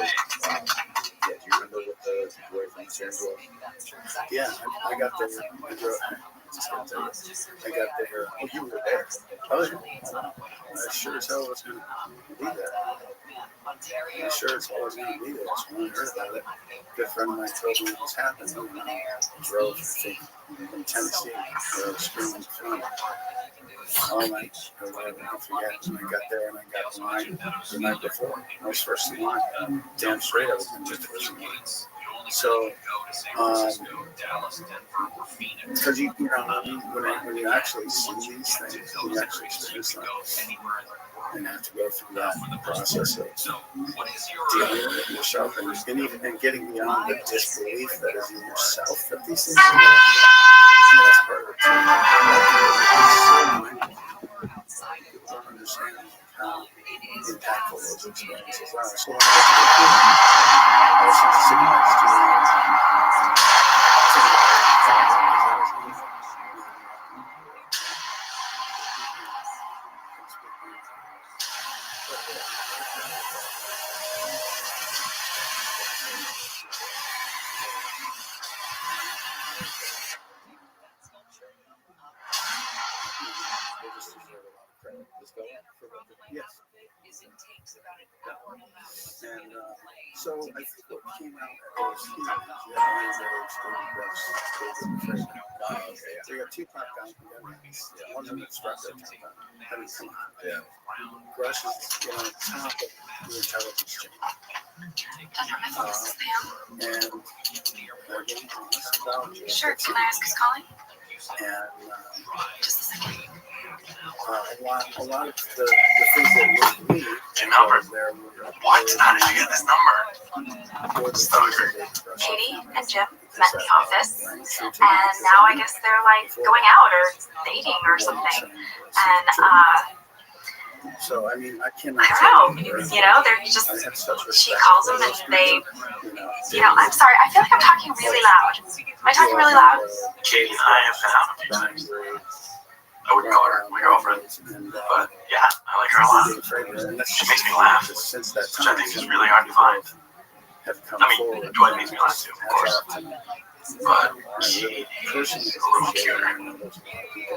S14: yeah, do you remember what the boyfriend stands for? Yeah, I got there. I got there. Oh, you were there. I sure as hell was going to be there. I sure as hell was going to be there. So when I heard about it, a good friend of mine told me what was happening. I drove, I think, from Tennessee, Restream from all night or whatever. I forget. When I got there and I got in line the night before, I was first in line. Damn straight, I was going to be first in line. So, because you know, I mean, when you actually see these things, when you actually experience them, and have to go through that process of dealing with yourself and even and getting beyond the disbelief that is in yourself that these things are. And that's part of it too. You don't understand how impactful those experiences are. So when I was sitting next to yes. And so I think what came out was so you got two top down pandemics. One of them struck it. Rush is on top of the intelligence chain.
S8: Denver Mythos, this is Pam.
S1: And they're getting honest about it.
S8: Sure, can I ask who's calling?
S1: And
S8: Just a second.
S1: a lot of the things that worked me.
S3: Your number? What? How did you get this number? Stalker.
S8: Katie and Jim met in the office, and now I guess they're like going out or dating or something. And
S1: so I mean, I cannot.
S8: I don't know. You know, they're just. She calls them and they. You know, I'm sorry. I feel like I'm talking really loud. Am I talking really loud?
S3: Katie and I have been out a few times. I wouldn't call her my girlfriend, but yeah, I like her a lot. She makes me laugh, which I think is really hard to find. I mean, Dwight makes me laugh too, of course. But she is a little cuter.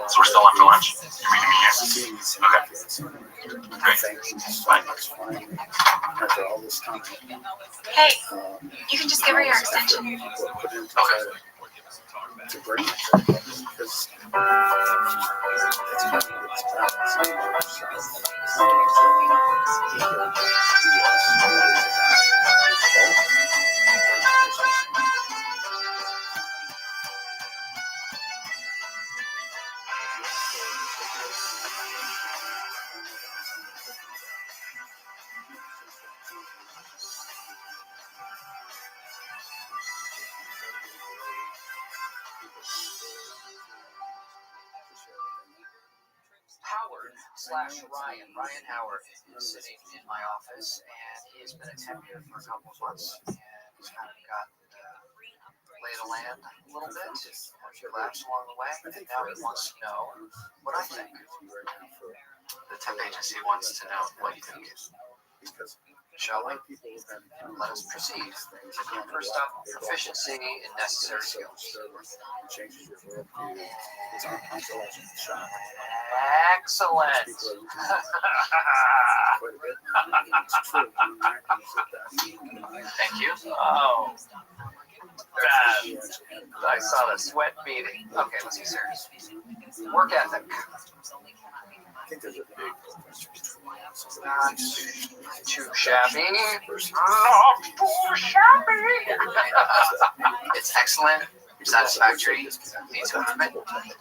S3: So we're still on for lunch? You're meeting me here? Okay. Great. Bye.
S8: Hey, you can just give her your extension.
S3: Okay.
S1: To bring it because
S12: Ryan Howard is sitting in my office, and he has been attending here for a couple of months, and he's kind of got lay of the land a little bit, a few laughs along the way, and now he wants to know what I think.
S3: The temp agency wants to know what you think.
S12: Shall we? Let us proceed. First up, proficiency in necessary skills. Excellent. Thank you. Oh, bad. I saw the sweat beading. Okay, let's be serious. Work ethic.
S1: I think there's a big
S12: Not too shabby. Not too shabby. It's excellent, satisfactory, needs improvement,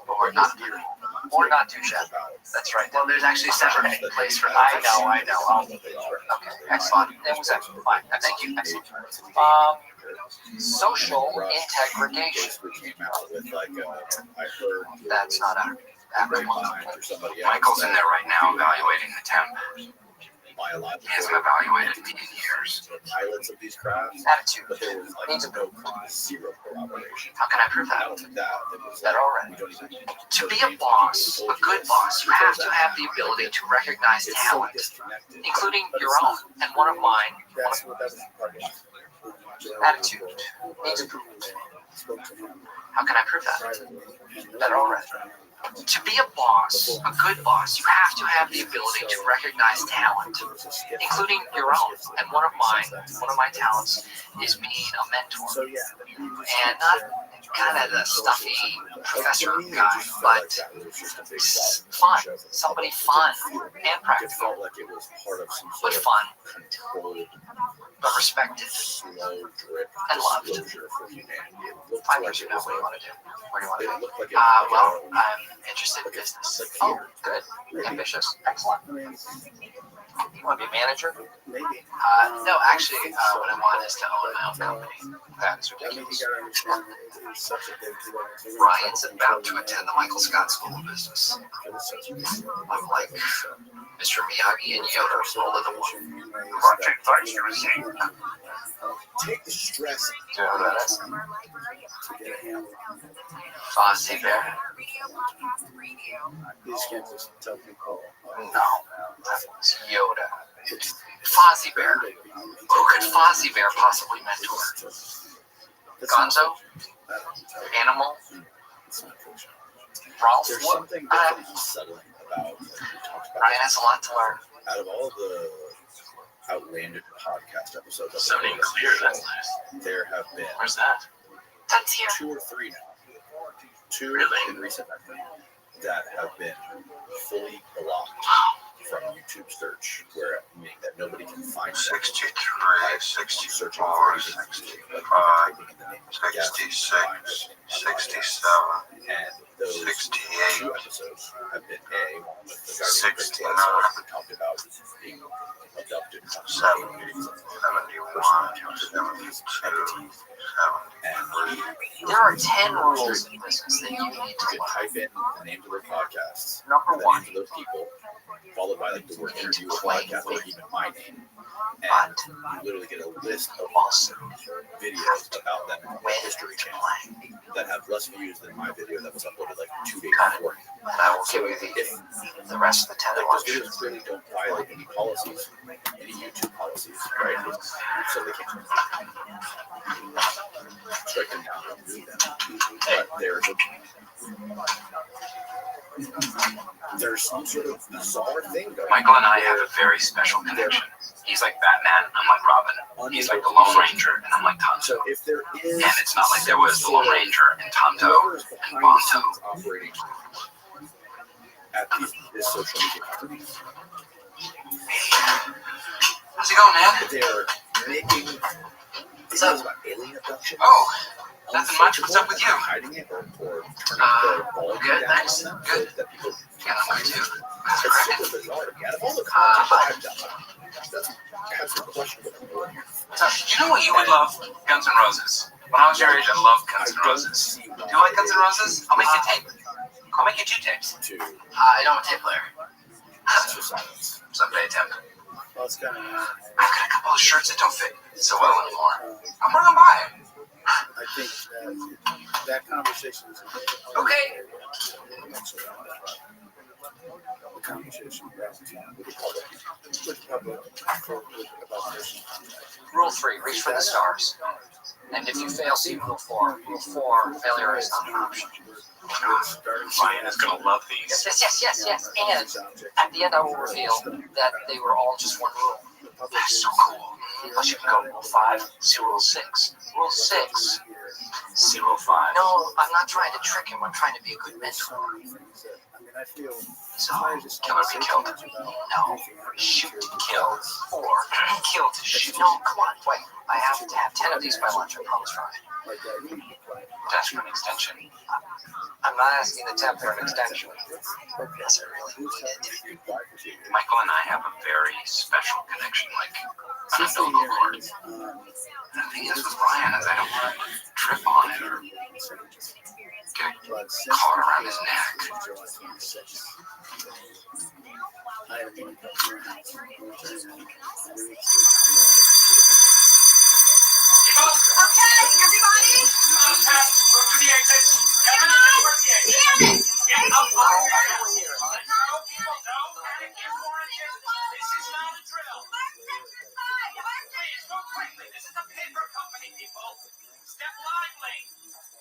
S12: or not too shabby. That's right. Well, there's actually a separate place for. I know. Okay, excellent. That was excellent. Fine. Thank you. Excellent. Social integration. That's not accurate.
S3: Michael's in there right now evaluating the temp. He hasn't evaluated me in years.
S2: Pilots of these crafts,
S12: Attitude.
S2: but there was like zero corroboration.
S12: How can I prove
S2: I
S12: that?
S2: don't think that was
S12: That already.
S2: We don't even.
S12: To be a boss, a good boss, you have to have the ability to recognize
S2: It's so
S12: talent,
S2: disconnected.
S12: including
S2: But
S12: your
S2: it's
S12: own
S2: not-
S12: and one of mine.
S2: That's what that was part of it.
S12: Attitude needs improvement. How can I prove that? That already. To be a boss, a good boss, you have to have the ability to recognize talent, including your own. And one of my talents is being a mentor. And not kind of the stuffy professor guy, but fun. Somebody fun and practical,
S2: Felt like it was part of some
S12: but
S2: sort of
S12: fun,
S2: controlled,
S12: but respected.
S2: slow drip
S12: And loved.
S2: disclosure for humanity. It looked
S12: Five
S2: like
S12: years
S2: it
S12: from now,
S2: was
S12: what do you want to do? Where do you want to
S2: it
S12: go?
S2: looked like it
S12: Well, I'm interested in business. Oh, good. Ambitious. Excellent. You want to be a manager?
S1: maybe.
S12: No, actually, what I want is to own my own company. That's
S1: I mean, you
S12: ridiculous.
S1: gotta understand it's such a big deal.
S12: Ryan's about to attend the Michael Scott School of Business. I'm like Mr. Miyagi and Yoda roll of the one. Project Vice, you were saying?
S2: take the stress
S12: Do you know who that is?
S1: To get a handle.
S12: Fozzie Bear.
S1: You just can't just tell people.
S12: No, it's Yoda. Fozzie Bear. Who could Fozzie Bear possibly mentor? Gonzo? Animal? Ralph?
S2: There's
S12: What?
S2: something definitely unsettling about
S12: Ryan has a lot to learn.
S2: out of all the outlandish podcast episodes I've
S3: Sounding
S2: heard,
S3: clear, that's nice.
S2: there have been
S3: Where's that?
S8: That's here.
S2: 2 or 3 now. 2
S3: Really?
S2: in recent memory that have been fully blocked from YouTube search, where meaning that nobody can find
S3: 63, 64, 65, 66, 67, 68, 69, 70, 71, 72, 73.
S12: There are 10 rules in business that you need to
S14: You
S12: learn.
S14: type in the names of their podcasts,
S12: Number
S14: the
S12: one,
S14: names of those people, followed by like the word interview or podcast or even my name. And
S12: but
S14: you literally get a list of
S12: also
S14: videos about them in the
S12: when
S14: History
S12: to
S14: Channel
S12: play.
S14: that have less views than my video that was uploaded like 2 days
S12: Got it.
S14: before.
S12: And I will give you
S14: If
S12: the rest of the 10
S14: like those
S12: elections.
S14: videos really don't violate any policies, any YouTube policies, right? So they can't strike them down and remove them. But there's some sort of bizarre thing going on.
S3: Michael and I have a very special connection. He's like Batman, I'm like Robin. He's like the Lone Ranger, and I'm like Tonto.
S14: So if there is,
S3: And it's not like there was the Lone Ranger and Tonto and Bonto.
S14: operating at this social media company,
S3: How's it going, man?
S14: they're making videos about alien abduction.
S3: Oh, nothing much. What's up with you?
S14: Hiding it or turning the volume
S3: good,
S14: down
S3: thanks.
S14: on them
S3: Good.
S14: so that people
S3: Yeah,
S14: can't
S3: number
S14: find
S3: two.
S14: it.
S3: That's
S14: It's
S3: correct.
S14: super bizarre to me. Out of all the content that I've done, that's some questionable people in here.
S3: So, do you know what you would love? Guns N' Roses. When I was your age, I loved Guns N' Roses. Do you like Guns N' Roses? I'll make you a tape. I'll make you 2 tapes.
S12: I don't have a tape player.
S3: Someday, Tim.
S14: Well, it's kind of.
S3: I've got a couple of shirts that don't fit so well anymore. I'm gonna buy it.
S14: I think that conversation is
S12: Okay.
S14: the conversation with the public about this.
S12: Rule 3, reach for the stars. And if you fail, see rule 4. Rule 4, failure is not an option.
S3: Ryan is gonna love these.
S12: Yes. And at the end, I will reveal that they were all just one rule.
S3: That's so cool.
S12: Plus, you can go rule 5, see rule 6. Rule 6.
S3: 05.
S12: No, I'm not trying to trick him. I'm trying to be a good mentor.
S14: I feel
S12: So, kill or be killed. No, shoot to kill. Or kill to shoot. No, come on, wait. I have to have 10 of these by lunch. I promise, Ryan.
S3: That's for an extension.
S12: I'm not asking the temp for an extension. Yes, I really need it.
S3: Michael and I have a very special connection, like an umbilical cord. The thing is with Ryan is I don't want to trip on it or get caught around his neck.
S13: Okay, everybody. Go to the exits. Everybody towards the exits. Get up on here. No panic information. This is not a drill. Please, go quickly. This is a paper company, people. Step lively.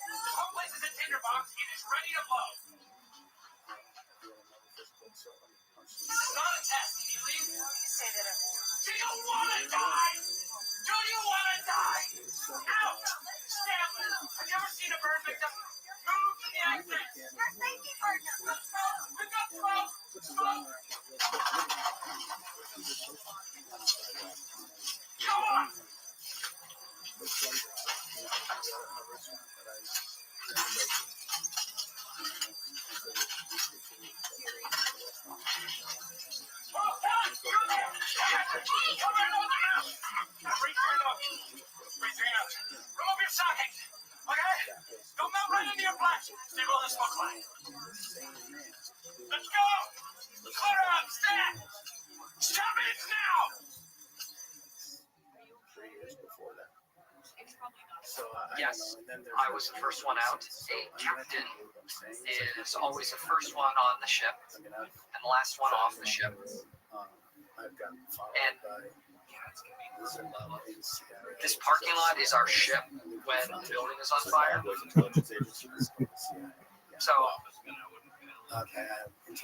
S13: The whole place is a tinderbox. It is ready to blow. This is not a test, Keely. Do you want to die? Do you want to die? Out! Stanley, have you ever seen a burn victim? Move to the exit. Let's go. We've got smoke. Smoke. Go on. Remove your socket, okay? Don't melt right into your flesh. Stay below the smoke line. Let's go! Clear out, stand! Stop it now!
S12: Yes, I was the first one out. A captain is always the first one on the ship and the last one off the ship. And this parking lot is our ship when the building is on fire. So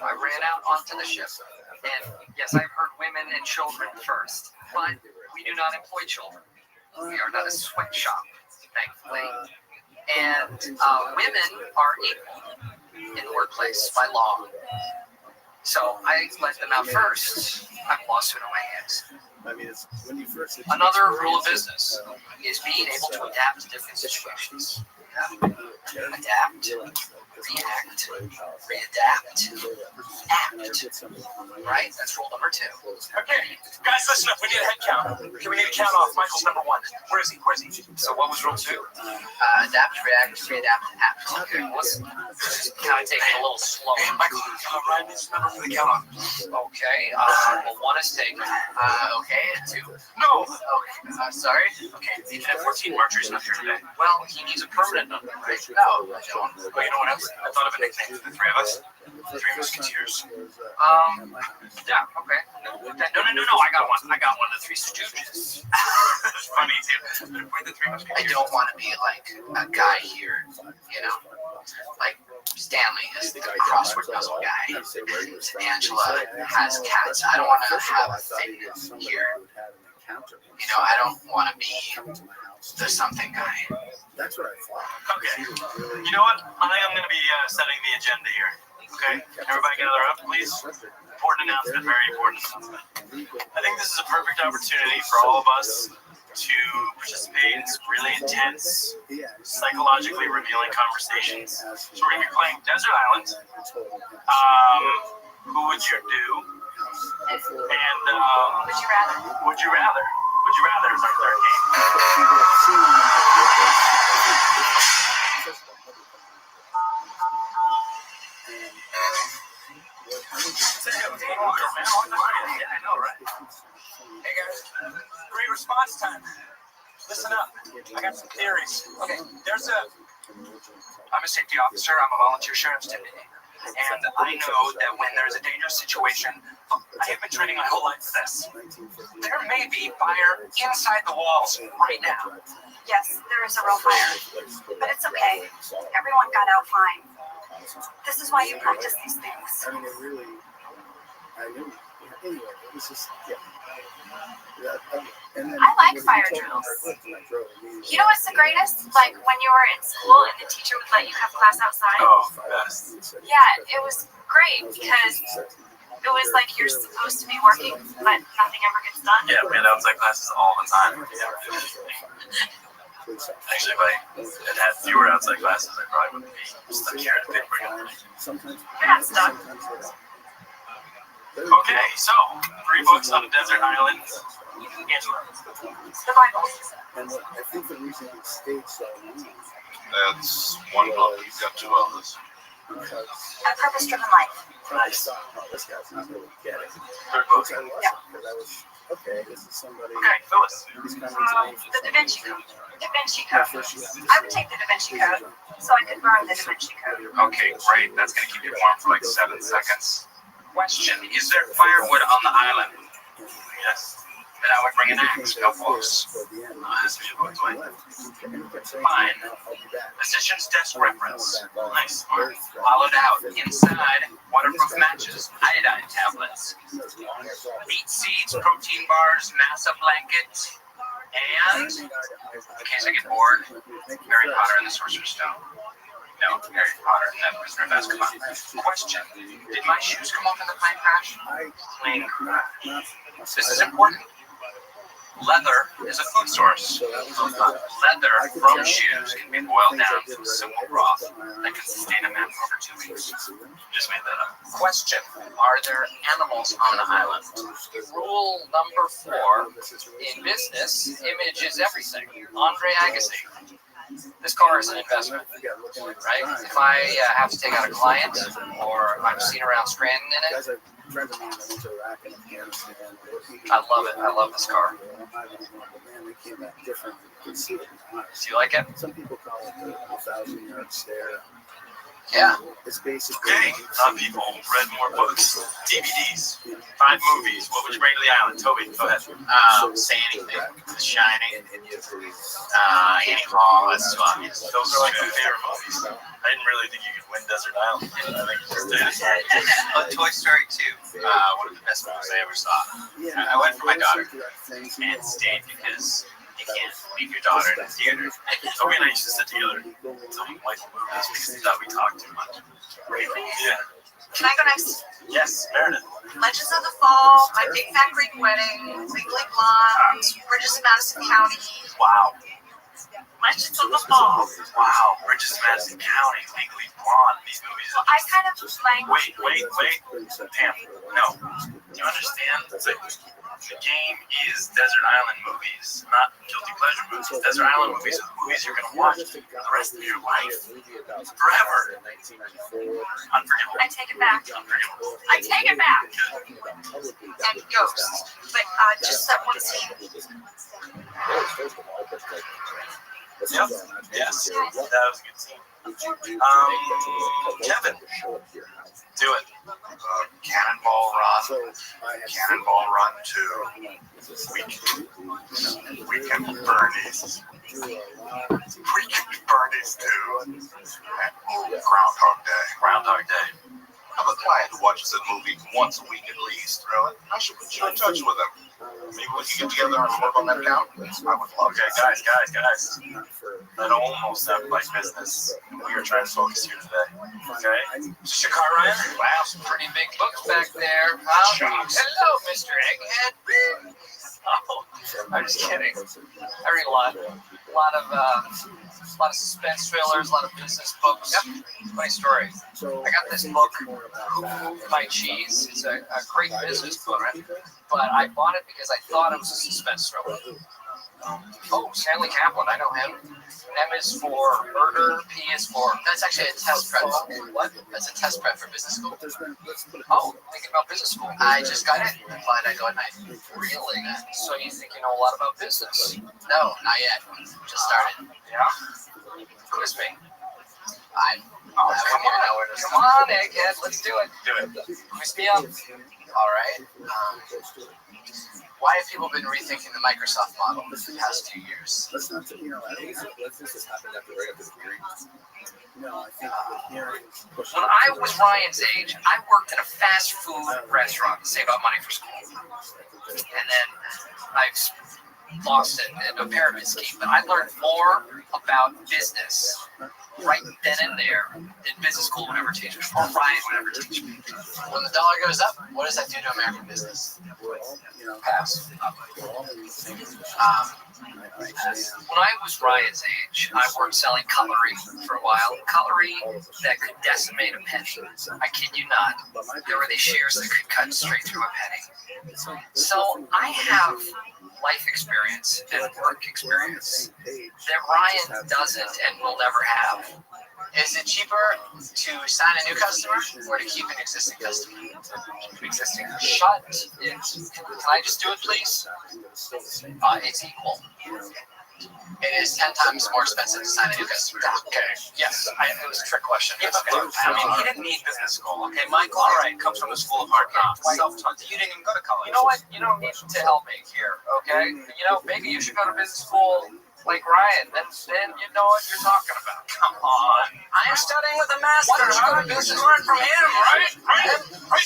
S12: I ran out onto the ship, and yes, I've heard women and children first, but we do not employ children. We are not a sweatshop, thankfully. And women are equal in the workplace by law. So I let them out first. I have a lawsuit on my hands.
S14: I mean, it's when you first
S3: Another rule of business is being able to adapt to different situations. Adapt, react, readapt, act. Right? That's rule number 2.
S9: Okay, guys, listen up. We need a head count. Okay, we need to count off. Michael's number 1. Where is he?
S3: So what was rule 2? Adapt, react, readapt, act. Okay, let's kind of take it a little slower.
S9: Hey, Michael, Ryan needs a number for the count off.
S3: Okay, well, 1 is taken. Okay, 2.
S9: No!
S3: Okay, sorry. Okay,
S9: You can have 14 Marjorie's not here today.
S3: well, he needs a permanent number, right?
S9: No, I don't. Oh, you know what else? I thought of a nickname for the 3 of us. 3 Musketeers.
S3: Yeah, okay. No, I got one. I got one of the 3 Stooges.
S9: Funny too. We're the 3
S3: I
S9: Musketeers.
S3: don't want to be like a guy here, like Stanley is the crossword puzzle guy. Angela has cats. I don't want to have a thing here. I don't want to be the something guy.
S14: That's what I thought.
S9: Okay. You know what? I am going to be setting the agenda here. Okay? Everybody gather up, please. Important announcement, very important announcement. I think this is a perfect opportunity for all of us to participate in some really intense, psychologically revealing conversations. So we're going to be playing Desert Island. Who would you do? And
S8: Would you rather?
S9: Would you rather? Would you rather is our third game. I know, right? Hey guys, great response time. Listen up. I got some theories. Okay, I'm a safety officer. I'm a volunteer sheriff's deputy. And I know that when there's a dangerous situation, I have been training my whole life for this. There may be fire inside the walls right now.
S8: Yes, there is a real fire. But it's okay. Everyone got out fine. This is why you practice these things.
S14: I mean, I knew. Anyway, it was just,
S8: I like fire drills. You know what's the greatest? Like when you were in school and the teacher would let you have class outside.
S9: Oh, best.
S8: Yeah, it was great because it was like you're supposed to be working, but nothing ever gets done.
S9: Yeah, we had outside classes all the time. Actually, if I had had fewer outside classes, I probably wouldn't be stuck here in Pittsburgh.
S8: You're not stuck.
S9: Okay, so 3 books on a desert island. Angela.
S8: The Bible.
S14: And I think the reason it stayed so long.
S9: That's 1 book. You've got 2 others.
S8: A purpose-driven life.
S14: I thought, this guy's not really getting it.
S9: 3rd book.
S14: Which I wasn't, because I was, okay, this is somebody.
S9: Okay, Phyllis.
S14: He's coming to me.
S8: The Da Vinci Code. Da Vinci Code. I would take the Da Vinci Code, so I could burn the Da Vinci Code.
S3: Okay, great. That's going to keep you warm for like 7 seconds. Question, is there firewood on the island?
S9: Yes.
S3: Then I would bring an axe. No force.
S9: Has to be a book,
S3: Fine. Physician's desk reference.
S9: Nice.
S3: Hollowed out. Inside, waterproof matches, iodine tablets, beet seeds, protein bars, massa blanket, and, in case I get bored, Harry Potter and the Sorcerer's Stone. No, Harry Potter and the Prisoner of Azkaban. Question, did my shoes come off in the plane crash? Plane crash. This is important. Leather is a food source. Leather from shoes can be boiled down to a simple broth that can sustain a man for over 2 weeks.
S9: Just made that up.
S3: Question, are there animals on the island? Rule number 4, in business, image is everything. Andre Agassi. This car is an investment, right? If I have to take out a client or I'm seen around Scranton in it, I love it. I love this car. Do you like it?
S14: Some people call it the 1,000-yard stare.
S3: Yeah.
S14: It's basically.
S9: Okay, people read more books, DVDs, 5 movies. What would you bring to the island? Toby, go ahead.
S3: Say anything. The Shining. Annie Hall. That's fun.
S9: Those are like my favorite movies. I didn't really think you could win Desert Island. I think you just did.
S3: Toy Story 2. One of the best movies I ever saw. I went for my daughter and stayed because you can't leave your daughter in the theater.
S9: Toby and I used to sit together until we liked the movies because we thought we talked too much.
S3: Really?
S9: Yeah.
S8: Can I go next?
S9: Yes, Meredith.
S8: Legends of the Fall, My Big Fat Greek Wedding, Legally Blonde, Bridges of Madison County.
S9: Wow.
S8: Legends of the Fall.
S9: Wow. Bridges of Madison County, Legally Blonde. These movies.
S8: Well, I kind of like.
S9: Wait. Pam, no. Do you understand? The game is Desert Island movies, not guilty pleasure movies. Desert Island movies are the movies you're going to watch the rest of your life. Forever. Unforgivable.
S8: I take it back. I take it back. And Ghost. But just that one scene.
S9: Yep. Yes. That was a good scene. Kevin. Do it.
S3: Cannonball Run. Cannonball Run 2. We can burn these. We can burn these too. And Groundhog Day.
S9: Groundhog Day.
S3: I'm a client who watches that movie once a week at least. Really? I should put you in touch with him. Maybe we can get together and work on that account. I would love
S9: Okay, guys. That almost sounded like business. We are trying to focus here today. Okay? Is this your car, Ryan?
S12: Wow, some pretty big books back there. Hello, Mr. Egghead. Oh, I'm just kidding. I read a lot of suspense thrillers, a lot of business books. Yep. Funny story. I got this book, Who Moved My Cheese. It's a great business book, but I bought it because I thought it was a suspense thriller. Oh, Stanley Kaplan, I know him. M is for murder, P is for... That's actually a test prep. What? That's a test prep for business school. Oh, thinking about business school. I just got it. But I go at night. Really? So you think you know a lot about business? No, not yet. Just started. Yeah? Quiz me. Come on, Egghead, let's do it. Quiz me up. All right. Why have people been rethinking the Microsoft model for the past few years? When I was Ryan's age, I worked at a fast food restaurant to save up money for school. And then I lost a pyramid scheme, but I learned more about business right then and there than business school would ever teach me, or Ryan would ever teach me. When the dollar goes up, what does that do to American business? Pass. When I was Ryan's age, I worked selling cutlery for a while. Cutlery that could decimate a penny. I kid you not. There were these shears that could cut straight through a penny. So I have life experience and work experience that Ryan doesn't and will never have. Is it cheaper to sign a new customer or to keep an existing customer? Existing. Shut it. Can I just do it, please? It's equal. It is 10 times more expensive to sign a new customer. Okay. Yes, it was a trick question. Yes, okay. I mean, he didn't need business school. Okay, Michael, all right, comes from the School of Hard Knocks. Self-taught. You didn't even go to college. You know what? You don't need to help me here, okay? You know, maybe you should go to business school like Ryan. Then you know what you're talking about. Come on. I am studying with a master. Why don't you go to business? Learn from him, right?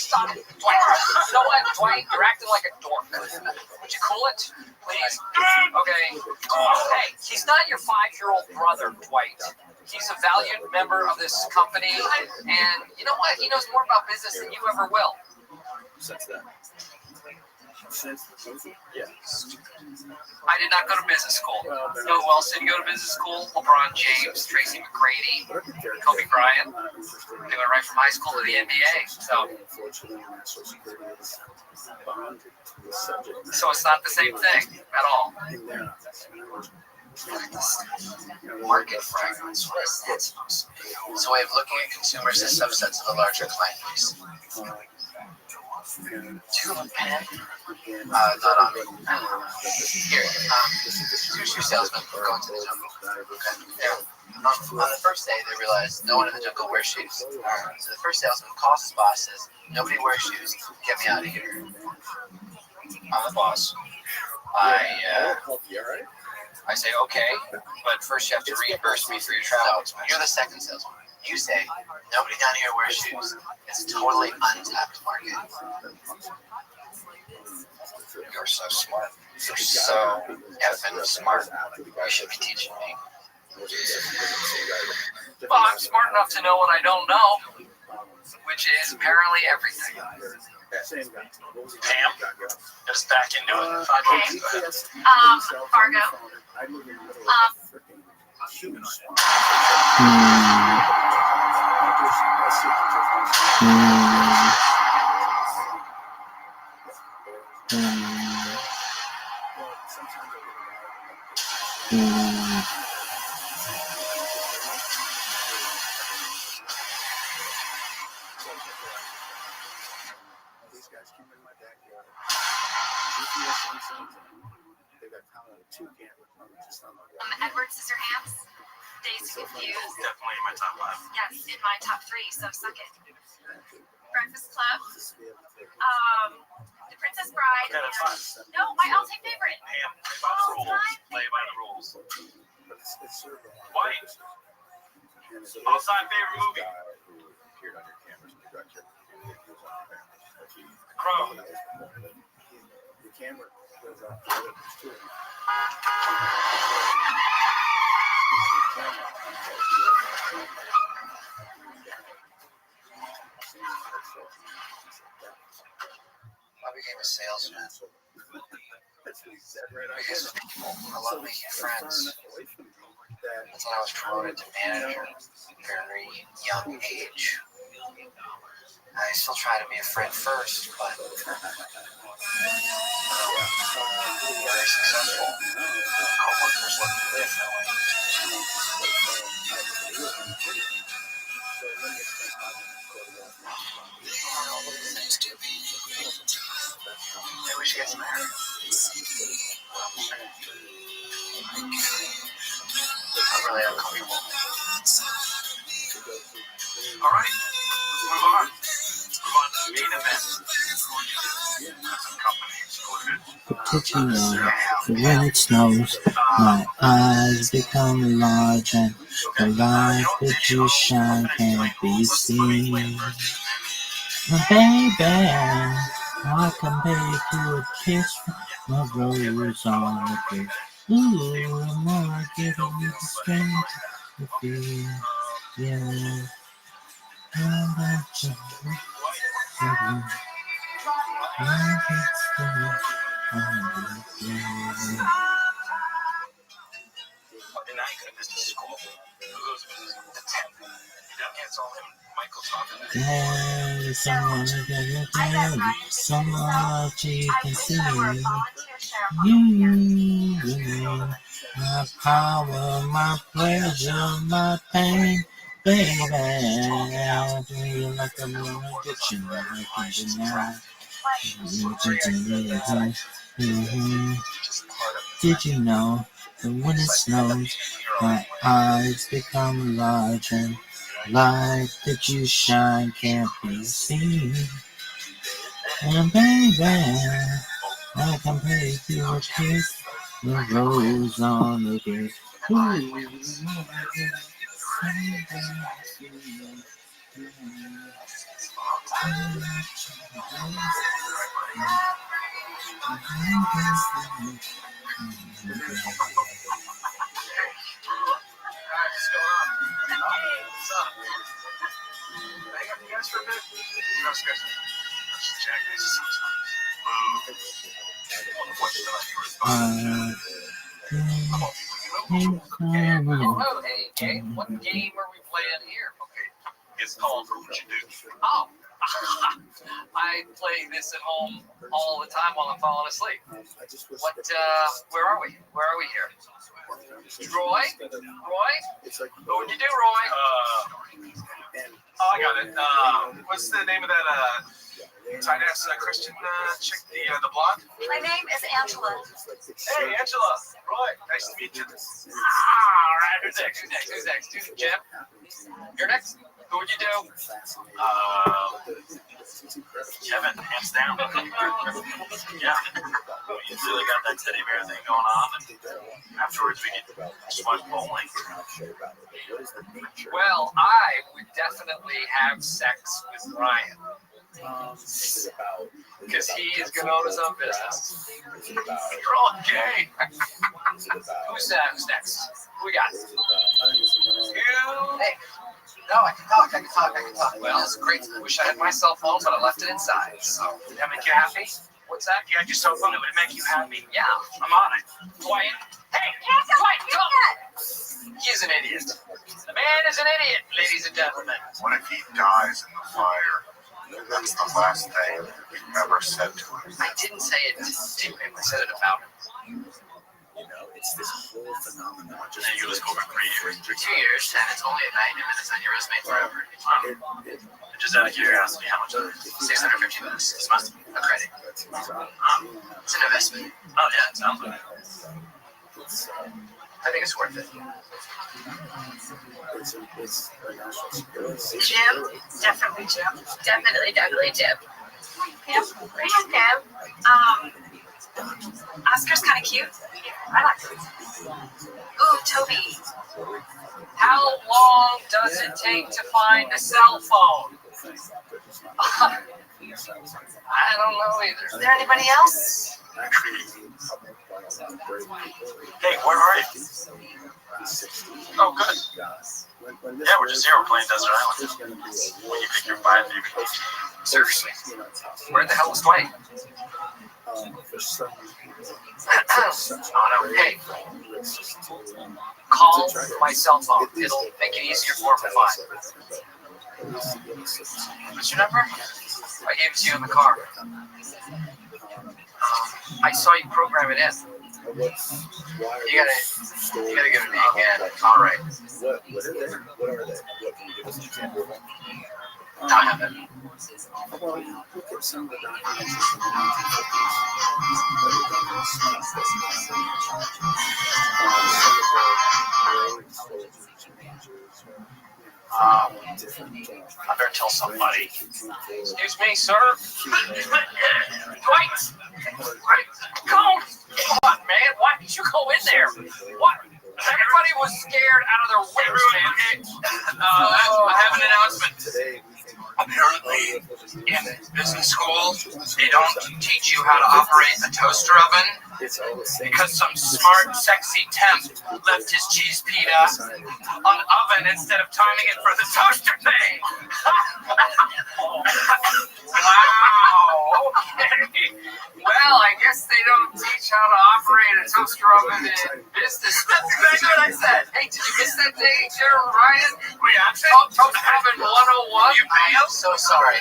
S12: Stop it. Dwight. You know what, Dwight? You're acting like a dork. Would you cool it, please? Okay. Hey, he's not your 5-year-old brother, Dwight. He's a valued member of this company, and you know what? He knows more about business than you ever will.
S14: Since then. Yeah.
S12: I did not go to business school. You know who else didn't go to business school? LeBron James, Tracy McGrady, Kobe Bryant. They went right from high school to the NBA. So it's not the same thing at all. Market fragments. What is that supposed to be? It's a way of looking at consumers as subsets of a larger client base. Do you have a pen? Not on me. Here, two shoe salesmen going to the jungle. Okay. On the first day, they realized no one in the jungle wears shoes. So the first salesman calls his boss, says, "Nobody wears shoes. Get me out of here." I'm the boss. I say, "Okay, but first you have to reimburse me for your travel expenses." You're the second salesman. You say, "Nobody down here wears shoes. It's a totally untapped market." You're so smart. You're so effing smart. You should be teaching me. Well, I'm smart enough to know what I don't know. which is apparently everything.
S1: Same guy. What was it?
S9: Pam? Just back into it.
S8: Fargo.
S1: I live in the middle of a freaking huge swamp. These guys came in my backyard. GPS sensors. They got found on a 2 camera just on my way.
S8: Edward Scissorhands. Days Confused.
S9: Definitely in my top 5.
S8: Yes, in my top 3, so suck it. Breakfast Club. The Princess Bride.
S9: Okay, that's fine.
S8: No, my all-time favorite.
S9: Pam, play by the rules. Play by the rules.
S1: But it's served on
S9: White.
S1: purpose. And it's a
S9: All-time favorite movie.
S14: Guy who appeared on your cameras and directed. He was on your cameras. Like he,
S9: Crow.
S14: that was before, but
S1: the camera goes off the other two of them.
S12: I became a salesman.
S1: That's what he said right
S12: Because I love making friends.
S1: That
S12: That's when I was promoted to manager at a very young age. I still try to be a friend first, but very successful. Co-workers look differently. Maybe we should get some hair. I'm really uncomfortable.
S9: All right, let's move on. Let's move on to the main event. Some company excluded.
S7: Did you know that when it snows, my eyes become large and the light that you shine can't be seen? My baby, I compare to a kiss from a rose on the face. Ooh, the more I give you the strength to feel, yeah.
S9: Tonight, this is cool. The 10th. It's all him. Michael's talking.
S7: There's someone so much you can see. You remain my power, my pleasure, my pain, baby. I feel like I'm in an addiction. I can't deny. Did you know that when it snows, my eyes become large and light that you shine can't be seen? And baby, I can pay you a kiss, the rose on the grave.
S12: Oh, hey, Jay, what game are we playing here?
S9: It's called What You Do.
S12: Oh, I play this at home all the time while I'm falling asleep. What, where are we? Where are we here? Roy? Roy? What would you do, Roy?
S9: I got it. What's the name of that tight ass Christian chick, the blonde?
S8: My name is Angela.
S9: Hey, Angela. Roy, nice to meet you.
S12: All right, who's next? Who's next? Jim? You're next? Who would you do?
S9: Kevin, hands down. Yeah. You really got that teddy bear thing going on, and afterwards we can just watch bowling.
S12: Well, I would definitely have sex with Ryan. Because he is going to own his own business. You're all gay. Who's next? Who we got? You. Hey. No, I can talk.
S3: talk. Well, it's great. I wish I had my cell phone, but I left it inside. So,
S9: Did that make you happy?
S3: what's that?
S9: If you had your cell phone, it would make you happy.
S3: Yeah,
S9: I'm on it.
S3: Dwight.
S8: Hey, Dwight, do that.
S3: He's an idiot. The man is an idiot, ladies and gentlemen.
S5: What if he dies in the fire? That's the last thing you ever said to him.
S3: I didn't say it to him. I said it about him.
S14: You know, it's this whole phenomenon.
S9: And you just go for 3 years.
S3: For 2 years, and it's only 90 minutes on your resume forever.
S9: Just out of curiosity, how much is it?
S3: $650. This must be a credit. It's an investment.
S9: Oh, yeah, it sounds like it.
S3: I think it's worth it.
S14: It's a national security.
S8: Jim, definitely Jim. Definitely Jim. Pam, where's Pam? Oscar's kind of cute. I like him. Ooh, Toby.
S3: How long does it take to find a cell phone? I don't know either.
S8: Is there anybody else?
S9: Hey, where are you? Oh, good. Yeah, we're just here. We're playing Desert Island. When you pick your 5 favorite.
S3: Seriously. Where the hell is Dwight? Oh, no. Hey, call my cell phone. It'll make it easier for him to find. What's your number? I gave it to you in the car. I saw you program it in. You gotta give it to me again. All right.
S14: What are they? What can you give us an example of?
S3: I have it.
S14: Well, look at some of the documentaries from the 1950s that were done in space.
S3: I better tell somebody. Excuse me, sir. Dwight! Come on, man. Why did you go in there? What? Everybody was scared out of their wits, man. I have an announcement. Apparently, in business school, they don't teach you how to operate a toaster oven because some smart, sexy temp left his cheese pita on oven instead of timing it for the toaster thing. Wow. Okay. Well, I guess they don't teach how to operate a toaster oven in business. That's exactly what I said. Hey, did you miss that day, Jeremy Ryan? We actually toaster oven 101. You pay? I'm so sorry.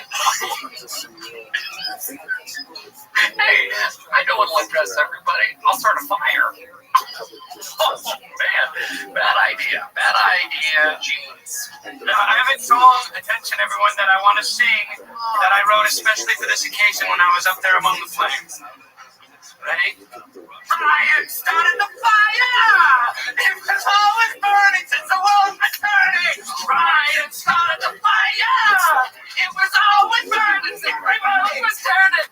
S3: Hey, I know what'll impress everybody. I'll start a fire. Oh, man. Bad idea. Bad idea. Jeez.
S9: I have a song, attention everyone, that I want to sing, that I wrote especially for this occasion when I was up there among the flames. Ready? Ryan started the fire! It was always burning since the world was turning! Ryan started the fire! It was always burning since the world was turning!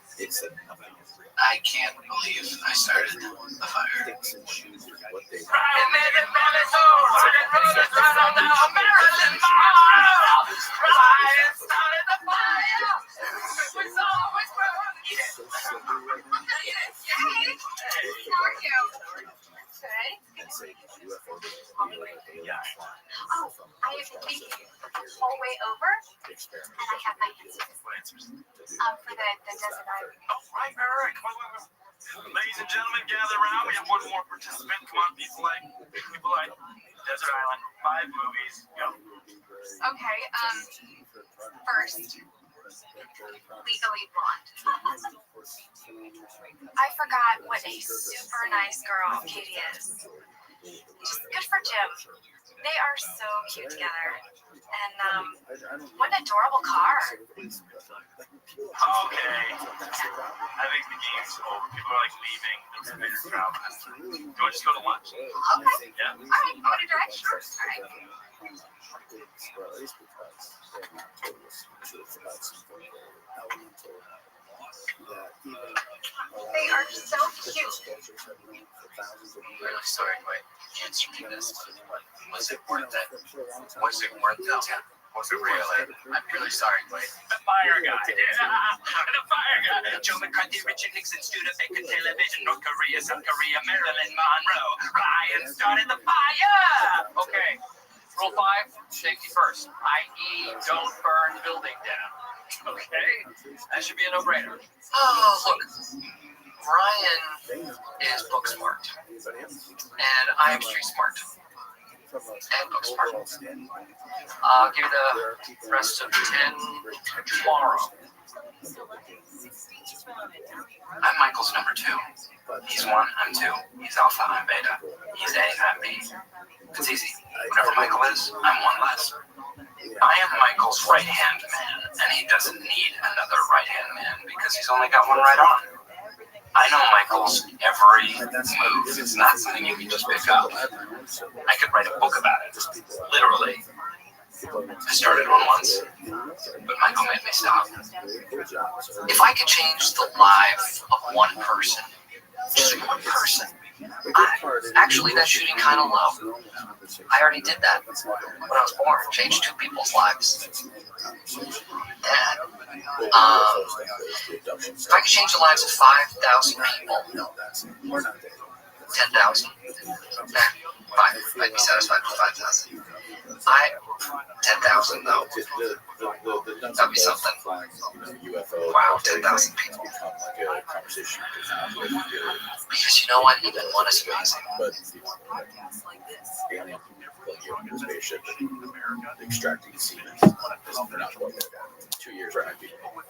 S3: I can't believe I started the fire.
S9: Ryan made it Valley Soul! Ryan wrote it right on down Maryland Mall! Ryan started the fire! It was always burning!
S8: Oh, I have been thinking the whole way over, and I have my answers. For the desert island.
S9: Oh, right. Come on. Ladies and gentlemen, gather around. We have one more participant. Come on, be polite. Desert Island, 5 movies. Go.
S8: Okay, first, Legally Blonde. I forgot what a super nice girl Katie is. Just good for Jim. They are so cute together. And what an adorable car.
S9: Okay. I think the game's over. People are like leaving. There's a bigger crowd. Do you want to just go to lunch?
S8: Okay.
S9: Yeah.
S8: All right, go to direction. All right. They are so cute.
S3: I'm really sorry, Dwight. Answer me this. Was it worth it? Was it worth it? Was it really? I'm really sorry, Dwight.
S9: The fire guy. Yeah. The fire guy. Joe McCarthy, Richard Nixon, Studebaker Television, North Korea, South Korea, Marilyn Monroe. Ryan started the fire.
S3: Okay. Rule 5, safety first, i.e. don't burn the building down. Okay? That should be a no-brainer. Oh, look. Brian is book smart. And I am street smart. And book smart. I'll give you the rest of 10 tomorrow. I'm Michael's number 2. He's 1, I'm 2. He's alpha, I'm beta. He's A, I'm B. It's easy. Whatever Michael is, I'm 1 less. I am Michael's right-hand man, and he doesn't need another right-hand man because he's only got one right arm. I know Michael's every move. It's not something you can just pick up. I could write a book about it, literally. I started one once, but Michael made me stop. If I could change the life of one person, just one person, actually that shooting kind of low. I already did that when I was born, changed 2 people's lives. Dad, if I could change the lives of 5,000 people, 10,000, 5, I'd be satisfied with 5,000. 10,000 though. That'd be something. Wow, 10,000 people. Because you know what? Even one is amazing.
S14: Spaceship extracting semen. They're not quite like that. 2 years might be more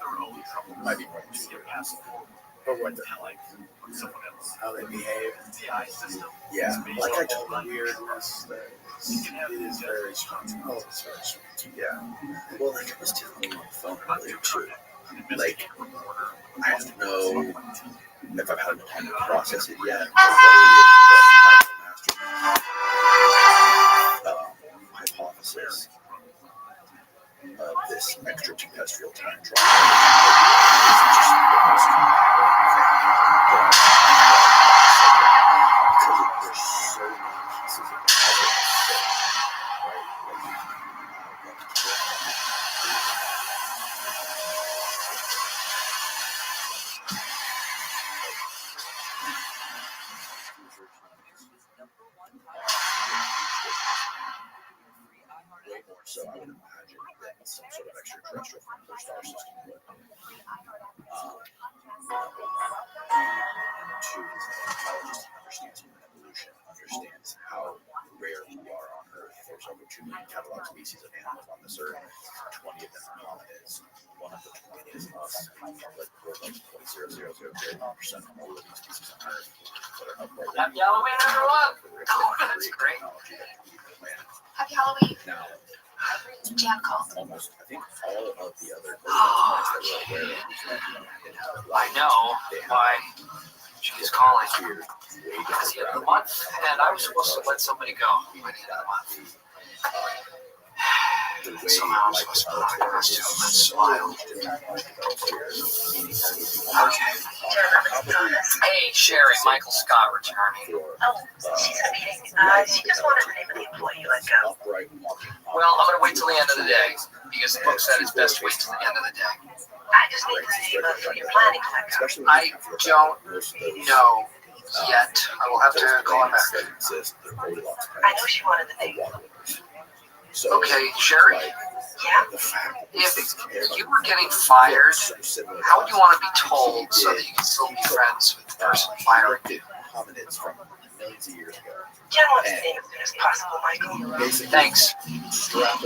S14: than 2 years. But what the hell, like how they behave. Yeah, like I told the weirdness that it is very strong. Oh, it's very strong. Yeah. Well, like I was telling you on the phone earlier too. Like I don't know if I've had time to process it yet. Hypothesis of this extraterrestrial time travel. Because there's so many pieces of the puzzle, way more so, I would imagine, than some sort of extraterrestrial from their star system would. To intelligence understands human evolution, understands how rare we are on Earth. There's over 2 million catalog species of animals on this Earth. 20 of them are hominids. One of the 20 is us. Like we're like 0.0001% of all of these species on Earth that are upright.
S3: Happy Halloween, everyone! Oh, that's great.
S15: Happy Halloween.
S14: Now,
S15: Jam call.
S14: almost, I think all of the other planets that we're aware of.
S3: I know why she's calling. Because the other month, and I was supposed to let somebody go by the end of the month. And somehow I'm supposed to put on a costume and smile. Okay. Hey, Sherry, Michael Scott returning.
S16: Oh, she's in a meeting. She just wanted the name of the employee you let go.
S3: Well, I'm going to wait till the end of the day, because the book said it's best to wait till the end of the day.
S16: I just need the name of who you're planning to let go.
S3: I don't know yet. I will have to call him back.
S16: I know she wanted the name.
S3: Okay, Sherry?
S16: Yeah?
S3: If you were getting fired, how would you want to be told so that you can still be friends with the person fired?
S14: Hominids from millions of years ago.
S16: Jen wants the name as soon as possible, Michael.
S3: Thanks.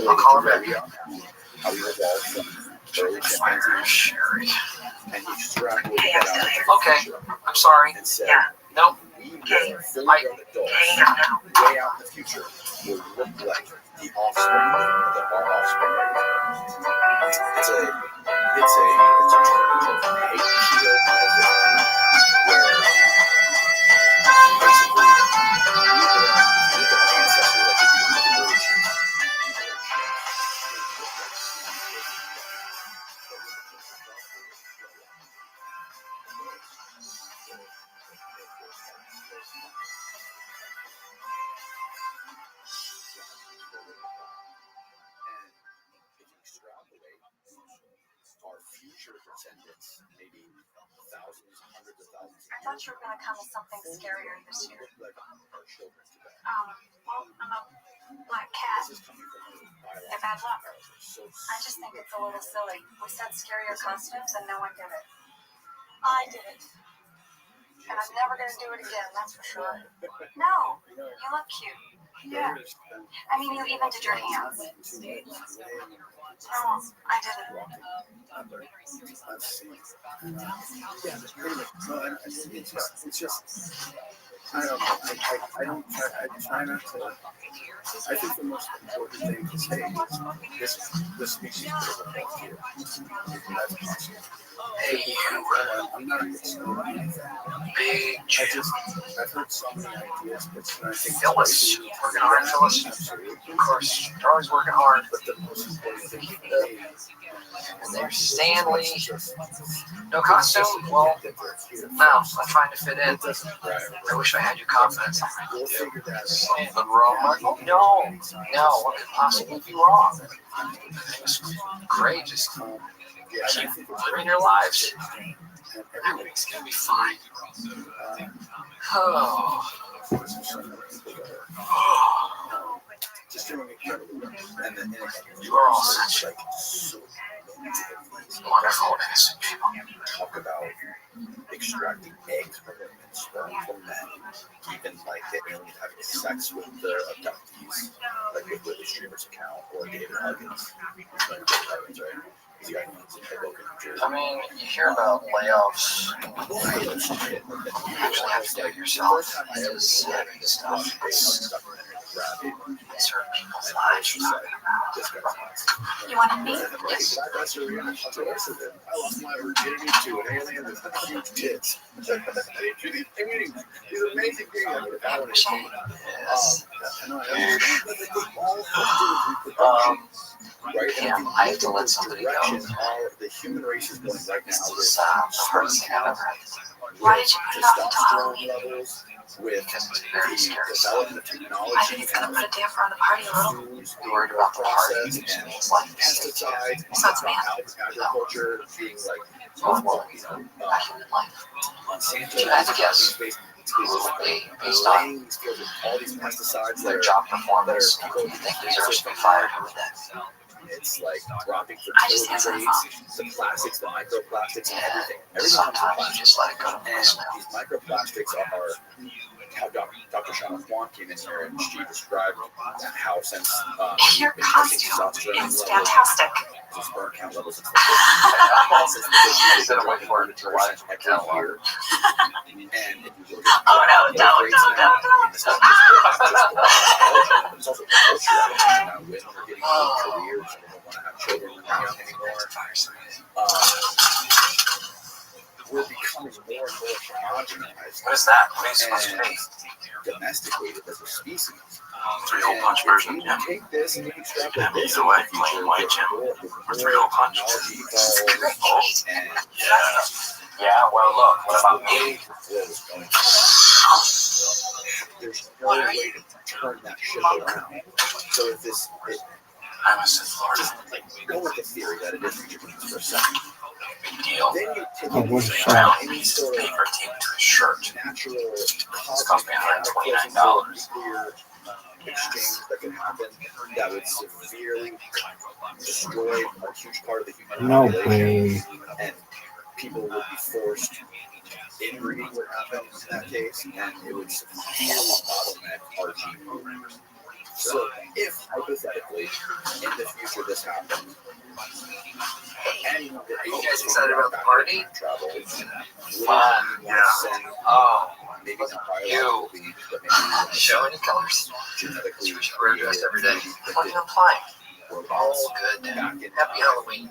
S3: I'll call her back.
S14: How we evolved from early chimpanzees.
S3: Sherry.
S14: And you extrapolate
S16: Hey, I'm still here.
S3: Okay, I'm sorry.
S16: Yeah.
S3: Nope.
S16: Okay.
S14: Way out in the future will look like the offspring of our offspring. It's a term called hagiomorphism, where basically you look at our ancestors like if you look at evolution. Our future descendants, maybe thousands, hundreds of thousands of
S8: I thought you were going to come with something scarier this year.
S14: like our children today.
S8: Well, I'm a black cat.
S14: This is coming
S8: a bad look. I just think it's a little silly. We sent scarier costumes and no one did it. I did it. And I'm never going to do it again, that's for sure. No, you look cute. Yeah. I mean, you even did your hands. No, I didn't.
S14: It's just, I don't know. I try not to. I think the most important thing to say is this species is health here. That's possible.
S3: Hey,
S14: I'm not
S3: big
S14: I've heard so many ideas, but I think
S3: Phyllis, working hard, Phyllis. Of course, you're always working hard.
S14: But the most important thing for me
S3: And there's Stanley. No costume? Well, no, I'm trying to fit in. I wish I had your confidence. Something wrong, Michael? No, what could possibly be wrong? It's great, just keep living your lives. Everything's gonna be fine. Oh.
S14: just doing incredible work. And then
S3: you are all such wonderful, innocent people.
S6: Talk about extracting eggs from women, sperm from men, even like the aliens having sex with their abductees, like with Restream's account or David Huggins. Right?
S3: I mean, you hear about layoffs. You usually have to do it yourself. It's heavy stuff. It's certain people's lives.
S8: You want to meet?
S3: Yes.
S14: I lost my virginity to an alien with huge tits. These amazing things. I mean, that one is
S6: right?
S3: Yeah, I have to let somebody go.
S6: The human race is going right now
S3: This
S6: with
S3: is the hardest thing I've ever had.
S8: Why did you put it off until
S6: testosterone
S8: Halloween?
S6: levels, with
S3: Because it's very
S6: the
S3: scary.
S6: development of
S8: I
S6: technology
S8: think it's going to put a damper on the party a little.
S3: You're worried about the party.
S6: and
S3: It's like
S6: pesticides,
S8: So it's bad.
S6: agriculture being like,
S3: well, I human life.
S6: Monsanto
S3: If you had to guess,
S6: based
S3: based on
S6: all these pesticides
S3: their
S6: that
S3: job
S6: are
S3: performance, who you think deserves to be fired, who would that?
S6: it's like dropping
S8: I just
S6: fertility
S8: answered
S6: rates, the plastics, the microplastics, and
S3: Yeah,
S6: everything. Everything comes from
S3: sometimes you
S6: plastics.
S3: just let it go to
S6: And
S3: voicemail.
S6: these microplastics are how Dr. Shauna Kwan came in here and she described how since
S8: Your
S6: been testing
S8: costume
S6: testosterone
S8: is
S6: levels,
S8: fantastic.
S6: the sperm count levels and stuff.
S3: Instead of waiting for it to rise
S6: every
S3: catalog.
S6: year. And if you look at
S8: Oh no, don't.
S6: it's also culture now. Women are getting good careers and they don't want to have children when they're young anymore. We're becoming more and more homogenized.
S3: What is that? What are you supposed to
S6: and
S3: be?
S6: domesticated as a species.
S3: 3-hole punch version, yeah.
S6: You take this and you extrapolate
S3: Yeah,
S6: this
S3: either way,
S6: into the future,
S3: plain white,
S6: with
S3: Jim.
S6: more-
S3: Or 3-hole punch.
S6: technology evolves, and
S3: Yeah, well, look, what about me?
S6: there's no way to turn that shit around. So if this,
S3: I'm a Sith Lord.
S6: just like go with the theory that it is future for a second.
S3: Big deal.
S6: Then you take
S11: Oh, what's
S6: into
S11: that?
S6: account any sort of
S3: Paper taped to his shirt.
S6: natural
S3: cost me $129.
S6: nuclear exchange that could happen that would severely destroy a huge part of the human
S11: No
S6: population,
S11: way.
S6: and people would be forced. Inbreeding would happen in that case, and it would severely bottleneck our gene pool. So, if hypothetically in the future this happened, and
S3: You guys excited about the party?
S6: travel,
S3: Fun, yeah. Oh,
S6: maybe not
S3: you.
S6: biological beings, but maybe
S3: show any colors.
S6: genetically
S3: Wish you were dressed every day. What are you implying? All good. Happy Halloween.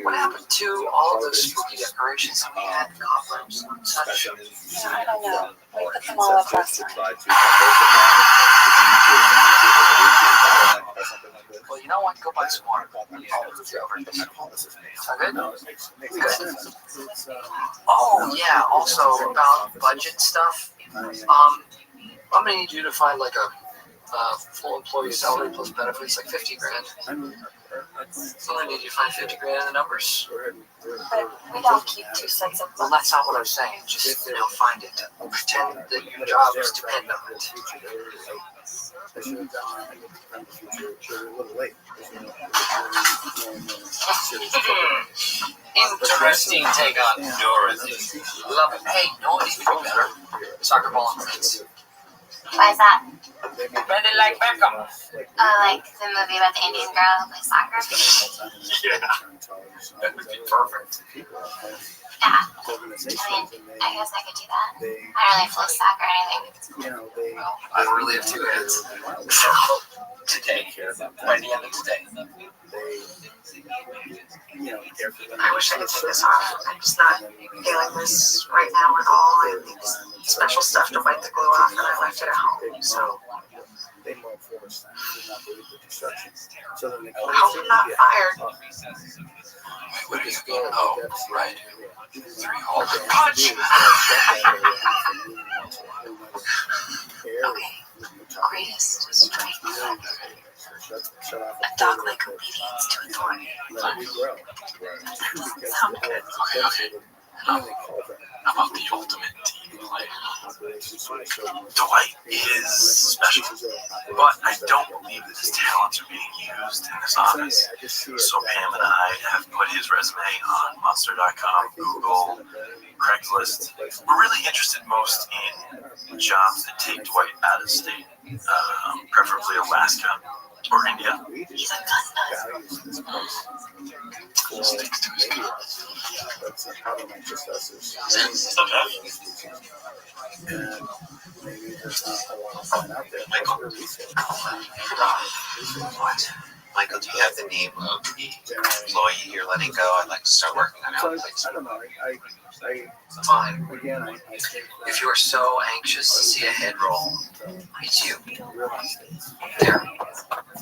S3: What happened to all of those spooky decorations that we had in cobwebs? Such
S8: I don't know. We put them all up last night.
S3: Well, you know what? Go buy some more. Good? Oh, yeah. Also, about budget stuff. I'm gonna need you to find like a
S12: full employee salary plus benefits, like 50 grand. So I need you to find 50 grand in the numbers.
S8: But we don't keep 2 cents of
S12: Well, that's not what I'm saying. Just, find it. Pretend that your jobs depend on it. Interesting take on Dorothy. Love it. Hey, no one even better. Soccer ball and friends.
S15: Why is that?
S12: Brendan like Beckham.
S15: Like the movie about the Indian girl who plays soccer?
S12: Yeah, that would be perfect.
S15: Yeah. I guess I could do that. I don't really play soccer or anything.
S12: Well, I really have 2 kids. So, today, by the end of today.
S16: I wish I could take this off. I'm just not feeling this right now at all. I need special stuff to wipe the glue off, and I left it at home. So
S2: they mow forest land. They not believe the destruction. So then they
S16: I hope I'm not fired.
S12: Where is it going? Oh, right. 3 holes. Punch!
S8: Okay. Greatest strength. A dog-like obedience to authority. Sound good.
S12: Okay. How about the ultimate team play? Dwight is special, but I don't believe that his talents are being used in this office. So Pam and I have put his resume on Monster.com, Google, Craigslist. We're really interested most in jobs that take Dwight out of state, preferably Alaska or India.
S8: He's a gun nut.
S12: Sticks to his guns.
S2: That's probably not just us.
S12: It's okay.
S2: And maybe there's not a lot of fun out there.
S12: Michael.
S3: What? Michael, do you have the name of the employee you're letting go? I'd like to start working on
S2: So
S3: it.
S2: I don't know.
S12: Fine.
S2: Again, I think
S12: If you are so anxious to see a head roll, it's you.
S2: realize
S12: There.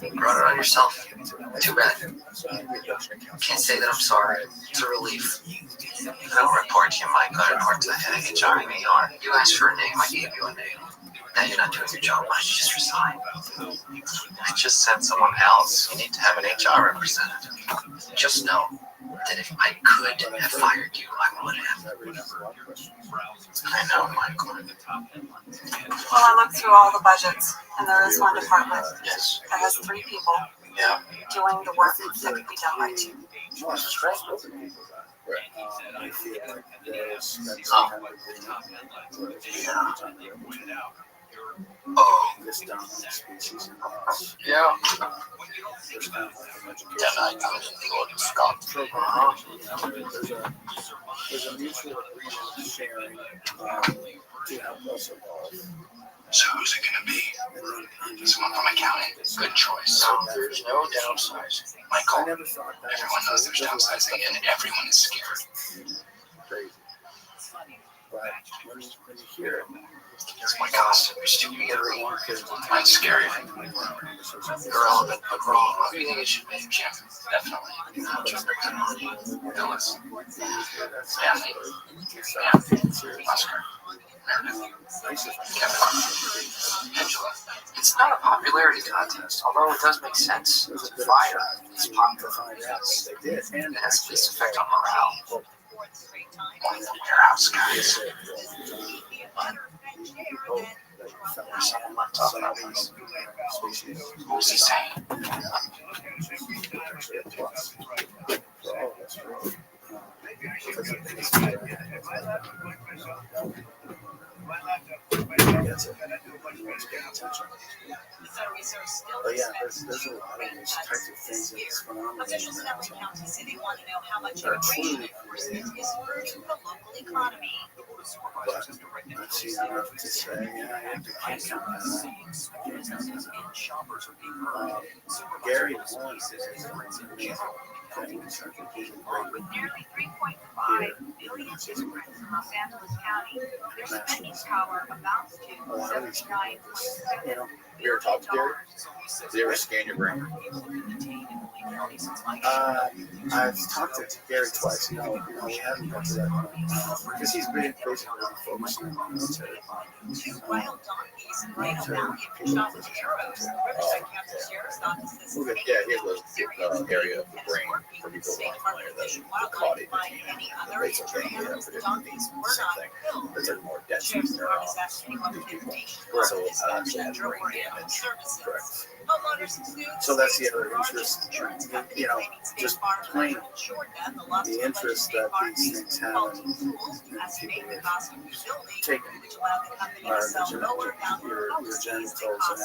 S12: You brought it on yourself. Too bad. Can't say that I'm sorry. It's a relief.
S3: I don't report to you, Mike. I report to the head of HR and AR.
S12: You asked for a name, I gave you a name. Now you're not doing your job. Why don't you just resign?
S3: I just sent someone else. You need to have an HR representative.
S12: Just know that if I could have fired you, I would have.
S3: I know, Michael.
S16: Well, I looked through all the budgets, and there is one department
S3: Yes.
S16: that has 3 people
S3: Yeah.
S16: doing the work that could be done by 2.
S12: Oh,
S2: this dominant species in
S12: yeah.
S2: there's kind of like an
S12: Yeah, I
S2: education
S12: got it. Lord Scott.
S2: program. There's a mutual agreement of sharing to help us evolve.
S3: So who's it going to be? Someone from accounting. Good choice.
S12: So there's no downsizing.
S2: I
S3: Michael,
S2: never thought that
S3: everyone knows there's downsizing and everyone is scared.
S2: crazy. But when you hear it,
S3: It's my costume. You're stupid. You get a ring. Mine's scary.
S12: Irrelevant, but wrong. Who do you think it should be, Jim?
S3: Definitely. Phyllis.
S12: Daphne.
S3: Oscar. Kevin. Angela.
S12: It's not a popularity contest, although it does make sense. It's fire. It's popular.
S2: they did. And
S12: It has this effect on morale.
S3: One of the warehouse guys. What was he saying?
S2: But yeah, there's a lot of these types of things that's phenomenal.
S4: Officials in every county say they want to know how much immigration enforcement is hurting the local economy.
S2: But I've seen enough to say, yeah, I can't count that. Gary Lawrence is amazing.
S14: things. I think he's a great
S4: With nearly 3.5 billion immigrants in Los Angeles County, their spending power amounts to
S14: a lot of these people just, you know,
S6: You ever talk to Gary? Does he ever scan your brain?
S14: I've talked to Gary twice. No, we haven't got to that point. Because he's been basically focused on military.
S6: We'll get, yeah, here's the area of the brain for people who aren't familiar. The caudate, the basal ganglia, the same thing. There's a more dense neurons in these people. So actually has brain damage. Correct.
S14: So that's the other interest, you know, just plain the interest that these things have in people have taken are your genitals and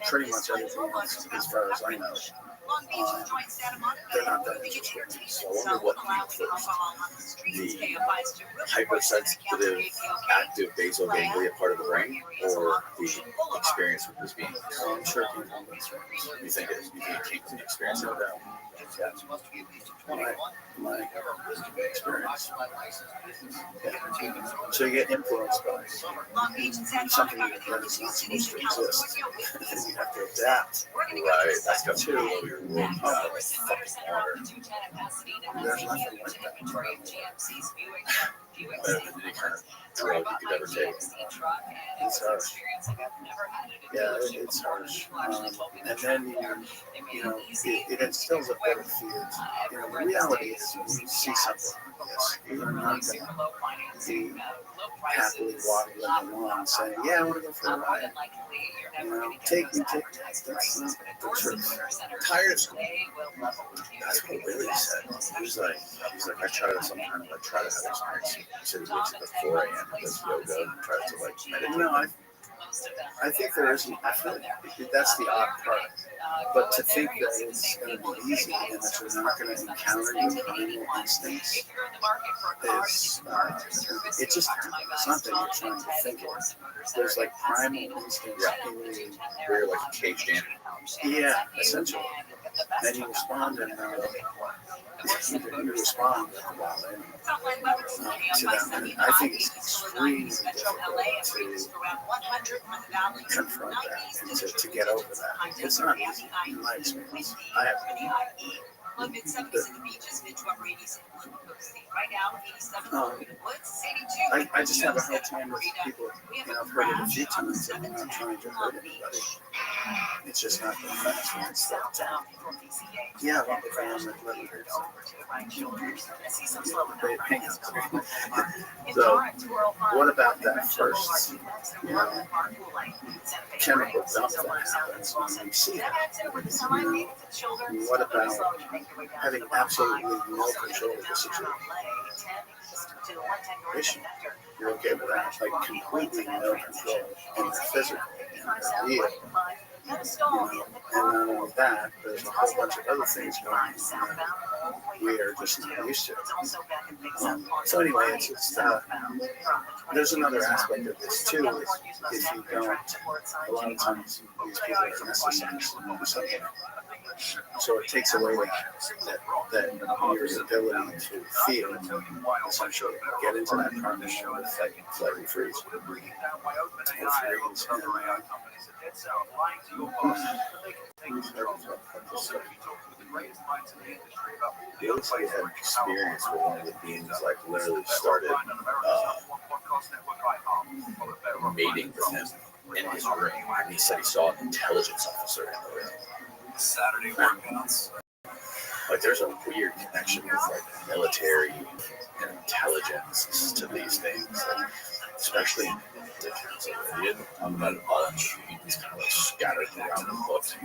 S14: pretty much everything else, as far as I know. They're not that interested.
S6: So I wonder what came first. The hypersensitive active basal ganglia part of the brain, or the experience with this being?
S14: I'm sure
S6: You think it came from the experience of that?
S14: my experience. Yeah. So you get influenced by something that is not supposed to exist. And you have to adapt.
S6: Right, that's got to blow your world out of fucking water.
S14: There's nothing like that.
S6: Better than any kind of drug you could ever take.
S14: It's harsh. Yeah, it's harsh. And then you know, it instills a better fear. You know, the reality is, when you see something like this, you're not going to be happily waddling along saying, "Yeah, I want to go for a ride." You know, take me. That's not the truth.
S6: Tired of school. That's what Willie said. He's like, I try to sometimes try to have experience. He said he wakes up at 4 a.m. and does yoga and tries to meditate.
S14: No, I think there isn't. I feel that's the odd part. But to think that it's going to be easy and that you're not going to encounter your primal instincts is, it just happens. It's not that you're trying to think it. There's like primal instincts in you.
S6: Where you're like a caged animal.
S14: Yeah, essentially. And you respond and you respond like a wild animal to them. And I think it's extremely difficult to confront that and to get over that. It's not easy in my experience. I have I just have a hard time with people, you know, I've heard it a few times and I'm not trying to hurt anybody. It's just not the facts when it's that yeah, I want the van that let me hurt So, what about that first, you know, chemical dump that happens when we see that? What about having absolutely no control of the situation? You're okay with that? Like completely no control in the physical, in the real. You know, and not only that, there's a whole bunch of other things going on that we are just not used to. So anyway, it's just, there's another aspect of this too, is if you don't, a lot of times these people are narcissists or something. So it takes away that your ability to feel, essentially, get into that partnership with flight and freeze.
S6: It looks like he had an experience with one of the beings, like literally started mating with him in his room. And he said he saw an intelligence officer in the room. Saturday workouts. Like there's a weird connection with like military and intelligence to these things, like, especially in the Council of India. I'm not a bunch. He's kind of like scattered around the books.
S14: I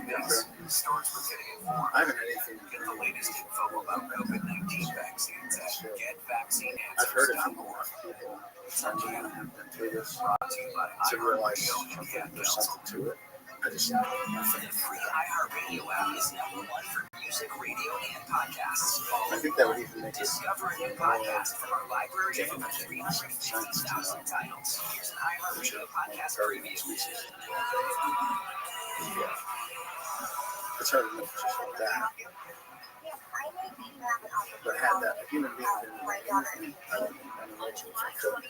S14: haven't had anything.
S5: The latest info about COVID-19 vaccines at GetVaccine.
S14: I've heard it from a lot of people. Have been through this to realize there's something to it. I just know nothing.
S5: The free iHeartRadio app is #1 for music, radio, and podcasts.
S14: I think that would even make it
S5: discover a new podcast from our library of over 350,000 titles. Here's an iHeartRadio podcast preview.
S14: It's hard to know just like that. but had that human being been in anything, I would have been religion if I could.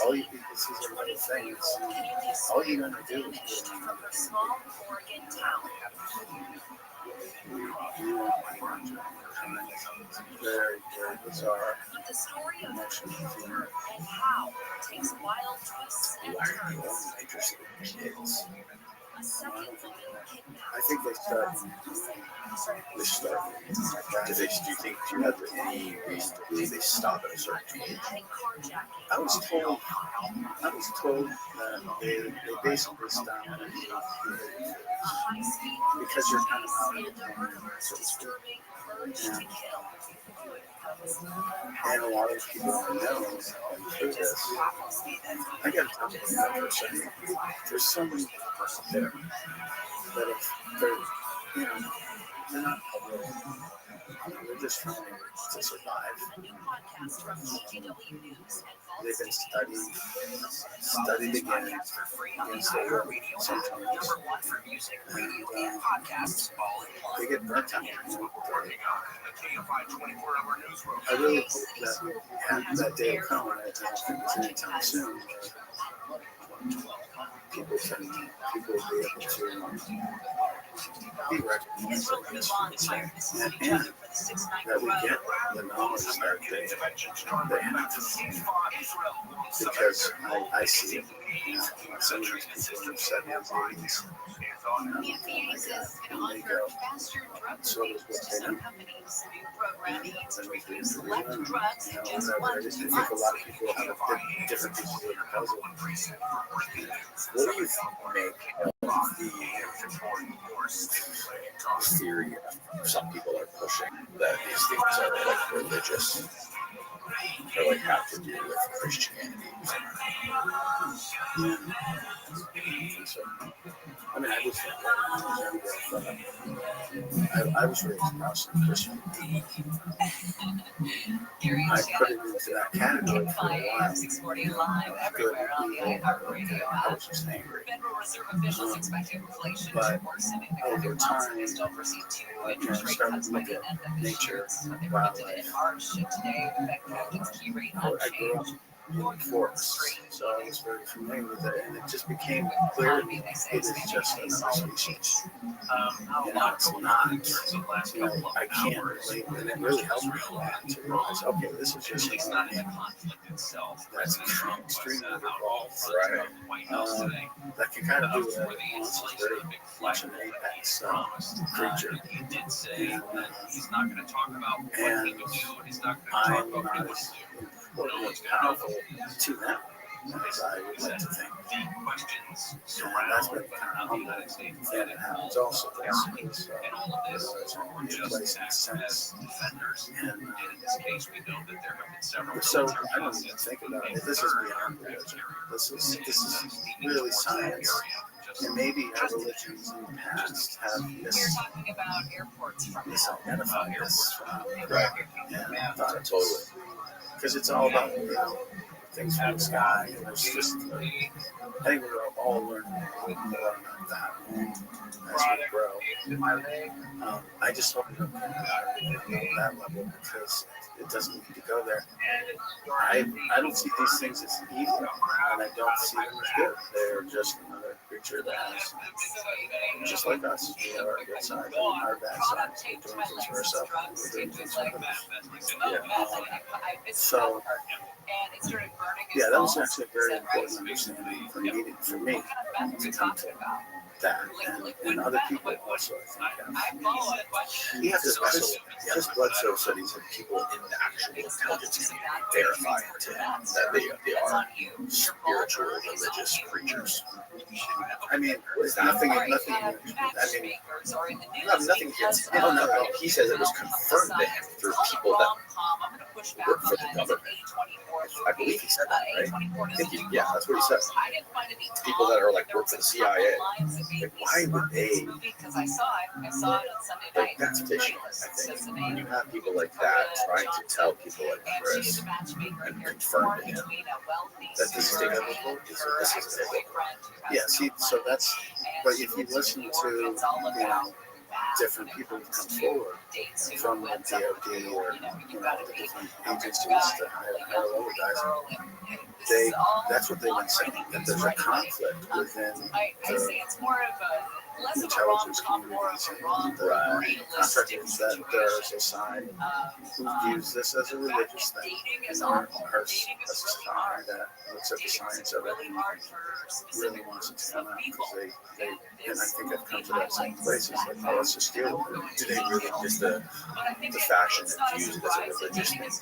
S14: All you people see is another thing. All you're going to do is do another thing. Very, very bizarre.
S4: The story of her and how it takes wild twists and turns.
S14: Kids. I think they start.
S6: Do you think you have any reason to believe they stop at a certain age?
S14: I was told that they basically stop at age because you're kind of out of the so to speak. And a lot of people I know through this. I got to tell you for a second. There's so many people out there that if they're, they're not public. They're just trying to survive. They've been studied again against their will sometimes. They get burnt out. I really hope that day will come, and I don't think it's anytime soon. People will be able to be recognized and that we get the knowledge that they have. Because I see it. Some of these people have said their bodies. And they go, so does what they know. I think a lot of people have different pieces of the puzzle. What do you make of the
S6: theory some people are pushing that these things are like religious or like have to do with Christianity?
S14: I mean, I was raised Protestant Christian. I put it into that category for a while. Good evil. I was just angry. But over time, I started to look at nature, wildlife. I grew up in forests, so I was very familiar with it, and it just became clear to me it is just another species. It's not, I can't relate, and it really helped me a lot to realize, okay, this is just not a conflict itself. That's extremely evolved, right? That can kind of do what it wants. It's very much an apex creature. And I'm not as powerful to them as I would like to think. And that's been kind of humbling. And it happens also. It's a place in a sense. And so I don't even think about it. This is beyond religion. This is really science. And maybe our religions in the past have misidentified this.
S6: Right.
S14: And I thought it totally. Because it's all about, things from the sky. And there's just, I think we're all learning a lot more about that as we grow. I just hope we don't get to that level because it doesn't need to go there. I don't see these things as evil, and I don't see them as good. They're just another creature that has, just like us, we have our good side and our bad side. We're doing things for ourselves, we're doing things for others. So, yeah, that was actually a very important understanding for me to come to that, and other people also, I think, have.
S6: This blood cell studies of people in the actual intelligence community verifying to him that they are spiritual, religious creatures.
S14: I mean, nothing against him.
S6: No. He says it was confirmed to him through people that work for the government. I believe he said that, right? I think that's what he said. People that are like work for the CIA. Like, why would they? Like, that's fishy, I think. When you have people like that trying to tell people like Chris and confirm to him that this is inevitable, this is inevitable.
S14: Yeah, see, so that's, but if you listen to, different people have come forward from the DOD or the different agencies, the higher level guys. That's what they've been saying, that there's a conflict within the intelligence communities and contractors, that there's a side who views this as a religious thing, and a side that looks at the science of it and really wants it to come out, because they and I think I've come to that same place. It's like, oh, let's just deal with it.
S6: Do they really just the faction that views it as a religious thing? Do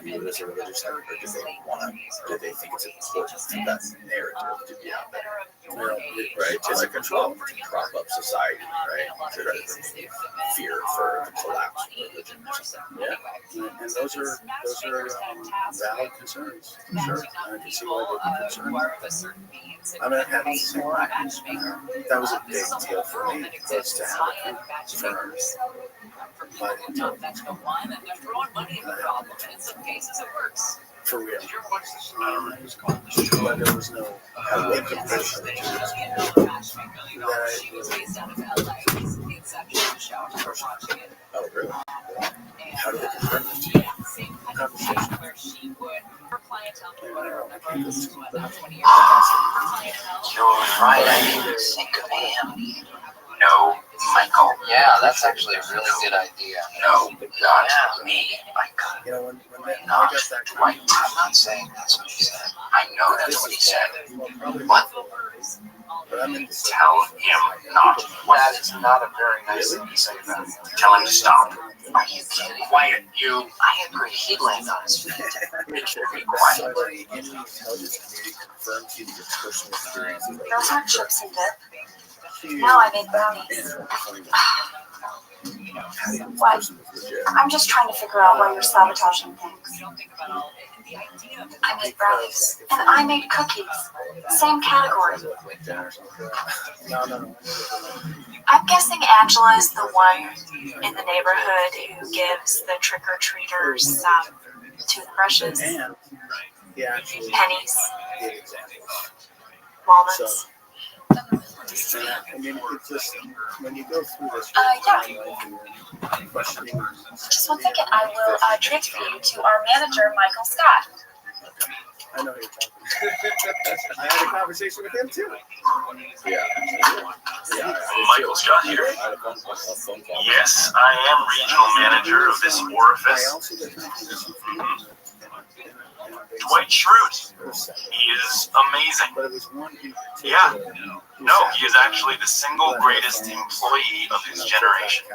S6: they really view it as a religious thing, or do they think it's important for that narrative to be out there? Right, it's a control to prop up society, right? To fear for the collapse of religion or something.
S14: Yeah, and those are valid concerns. Sure, I can see why they'd be concerned. I mean, that was a big deal for me, was to have it confirmed by the intelligence for real. But there was no implication that
S6: oh, really? How did it confirm this?
S3: You're right, I didn't think of him. No, Michael.
S12: Yeah, that's actually a really good idea.
S3: No, not me, Michael.
S14: You know, when
S3: Not Dwight. I'm not saying that's what he said. I know that's what he said. What? Tell him not to.
S12: That is not a very nice thing to say about him.
S3: Tell him to stop. Are you kidding? Quiet, you.
S12: I agree. He'd land on his feet.
S3: Be quiet.
S6: Somebody in the intelligence community confirms to you your personal experiences.
S8: Those aren't chips and dip. No, I made brownies. What? I'm just trying to figure out why you're sabotaging things. I made brownies. And I made cookies. Same category. I'm guessing Angela is the one in the neighborhood who gives the trick-or-treaters toothbrushes, pennies, walnuts.
S14: I mean, it's just, when you go through this, questioning.
S8: Just one second, I will transfer you to our manager, Michael Scott.
S14: I know who you're talking about. I had a conversation with him too.
S6: Yeah.
S9: Michael Scott here. Yes, I am regional manager of this orifice. Dwight Schrute. He is amazing. Yeah. No, he is actually the single greatest employee of his generation.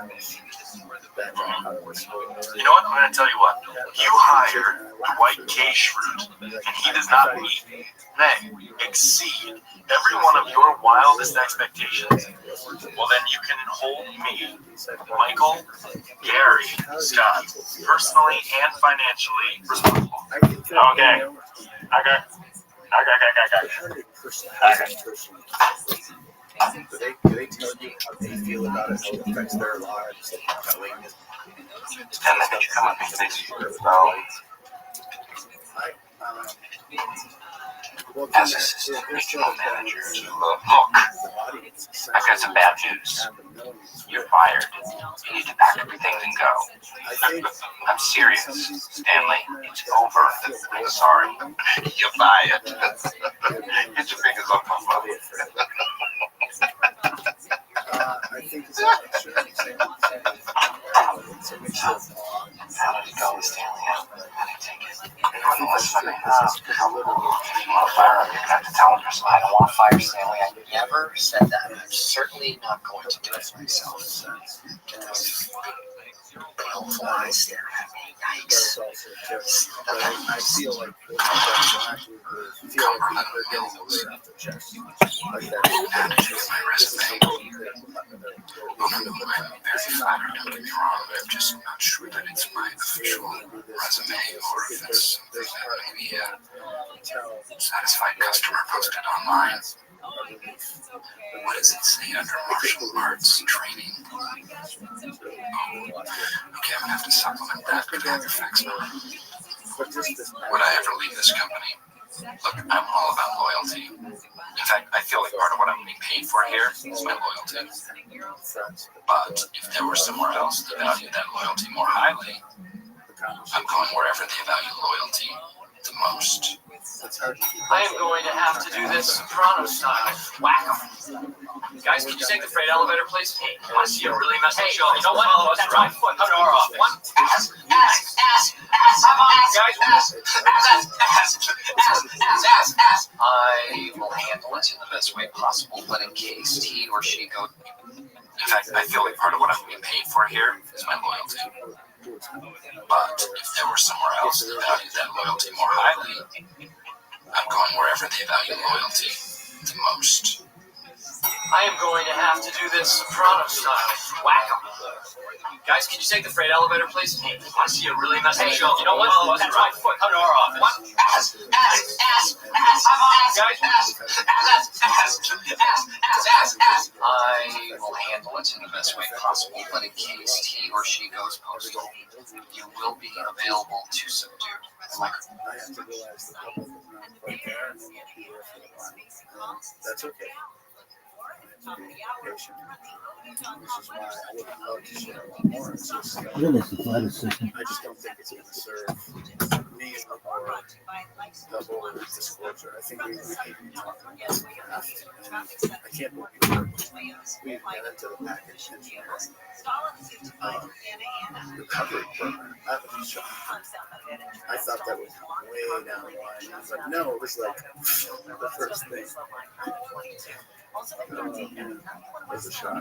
S9: You know what? I'm going to tell you what. You hire Dwight K. Schrute, and he does not meet, nay, exceed every one of your wildest expectations. Well, then you can hold me, Michael Gary Scott, personally and financially responsible. Okay.
S6: Do they tell you how they feel about it, how it affects their lives, telling it?
S3: And then you come up with things about as assistant regional manager to look, I've got some bad news. You're fired. You need to pack up your things and go. I'm serious, Stanley. It's over. I'm sorry. You're fired. Get your fingers off my mouth.
S14: I think it's
S3: How did it go, Stanley? How did it take it? I don't want to fire him. You're going to have to tell him yourself. I don't want to fire Stanley. I never said that. I'm certainly not going to do it myself. Pale flies staring at me. Yikes.
S14: I feel like they're getting the word off their chest. Like that.
S3: My resume. Very flattered, don't get me wrong, but I'm just not sure that it's my official resume or if it's something that maybe a satisfied customer posted online. What does it say under martial arts training? Oh, okay, I'm gonna have to supplement that because I have to fax now. Would I ever leave this company? Look, I'm all about loyalty. In fact, I feel like part of what I'm being paid for here is my loyalty. But if there were somewhere else that valued that loyalty more highly, I'm going wherever they value loyalty the most.
S9: I am going to have to do this Soprano style. Whack 'em. Guys, can you take the freight elevator, please? I want to see a really messy show. You know what? That's right foot. Cut our off. One. Ass.
S3: I will handle it in the best way possible, but in case he or she goes... In fact, I feel like part of what I'm being paid for here is my loyalty. But if there were somewhere else that valued that loyalty more highly, I'm going wherever they value loyalty the most.
S9: I am going to have to do this Soprano style. Whack 'em. Guys, can you take the freight elevator, please? I want to see a really messy show. You know what? That's right foot. Cut our off. One. Ass.
S3: I will handle it in the best way possible, but in case he or she goes postal, you will be available to subdue.
S14: I have to realize the public is not quite there and they won't be there for a while. That's okay. I have to be patient. Which is why I would love to share a lot more. It's just,
S11: Look at this athleticism.
S14: I just don't think it's going to serve me or the whole disclosure. I think we need to talk about craft. And I can't believe we've got into the package engineering recovery program. That was a shock. I thought that was way down the line. I was like, no, it was like the first thing. It was a shock. I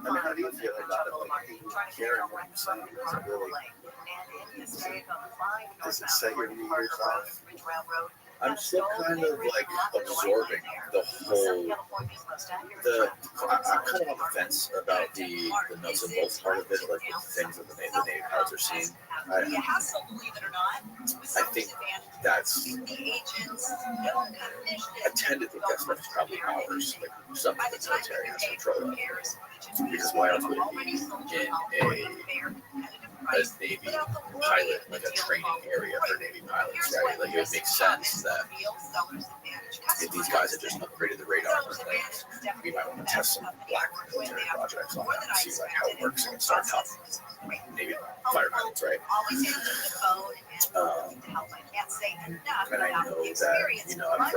S14: mean, how do you feel about it? Like, people caring what you're saying? Does it really, does it set your New Year's off?
S6: I'm still kind of like absorbing the whole. I'm kind of on the fence about the nuts and bolts part of it, like the things that the Navy pilots are seeing. I think that's. I tend to think that stuff is probably ours, like something the military has control of. Because why else would it be in a Navy pilot, like a training area for Navy pilots, right? Like it would make sense that if these guys had just upgraded the radar on their planes, we might want to test some black military projects on them and see like how it works against our top Navy fighter pilots, right? And I know that, you know, I've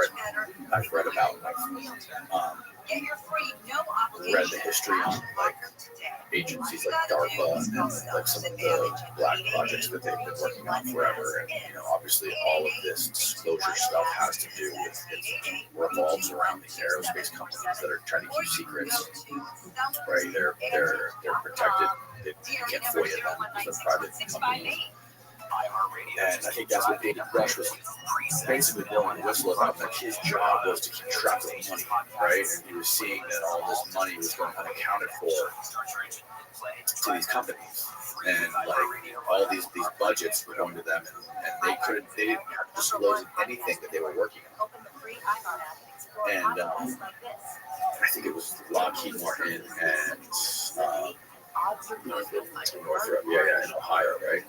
S6: read about read the history on like agencies like DARPA and like some of the black projects that they've been working on forever, and you know, obviously all of this disclosure stuff has to do with it revolves around these aerospace companies that are trying to keep secrets, right? They're protected. You can't FOIA them because they're private companies. And I think that's what David Rush was basically blowing a whistle about, that his job was to keep track of money, right? And he was seeing that all this money was going unaccounted for to these companies. And like all these budgets were going to them, and they didn't have to disclose anything that they were working on. And I think it was Lockheed Martin and Northrop, in Ohio, right?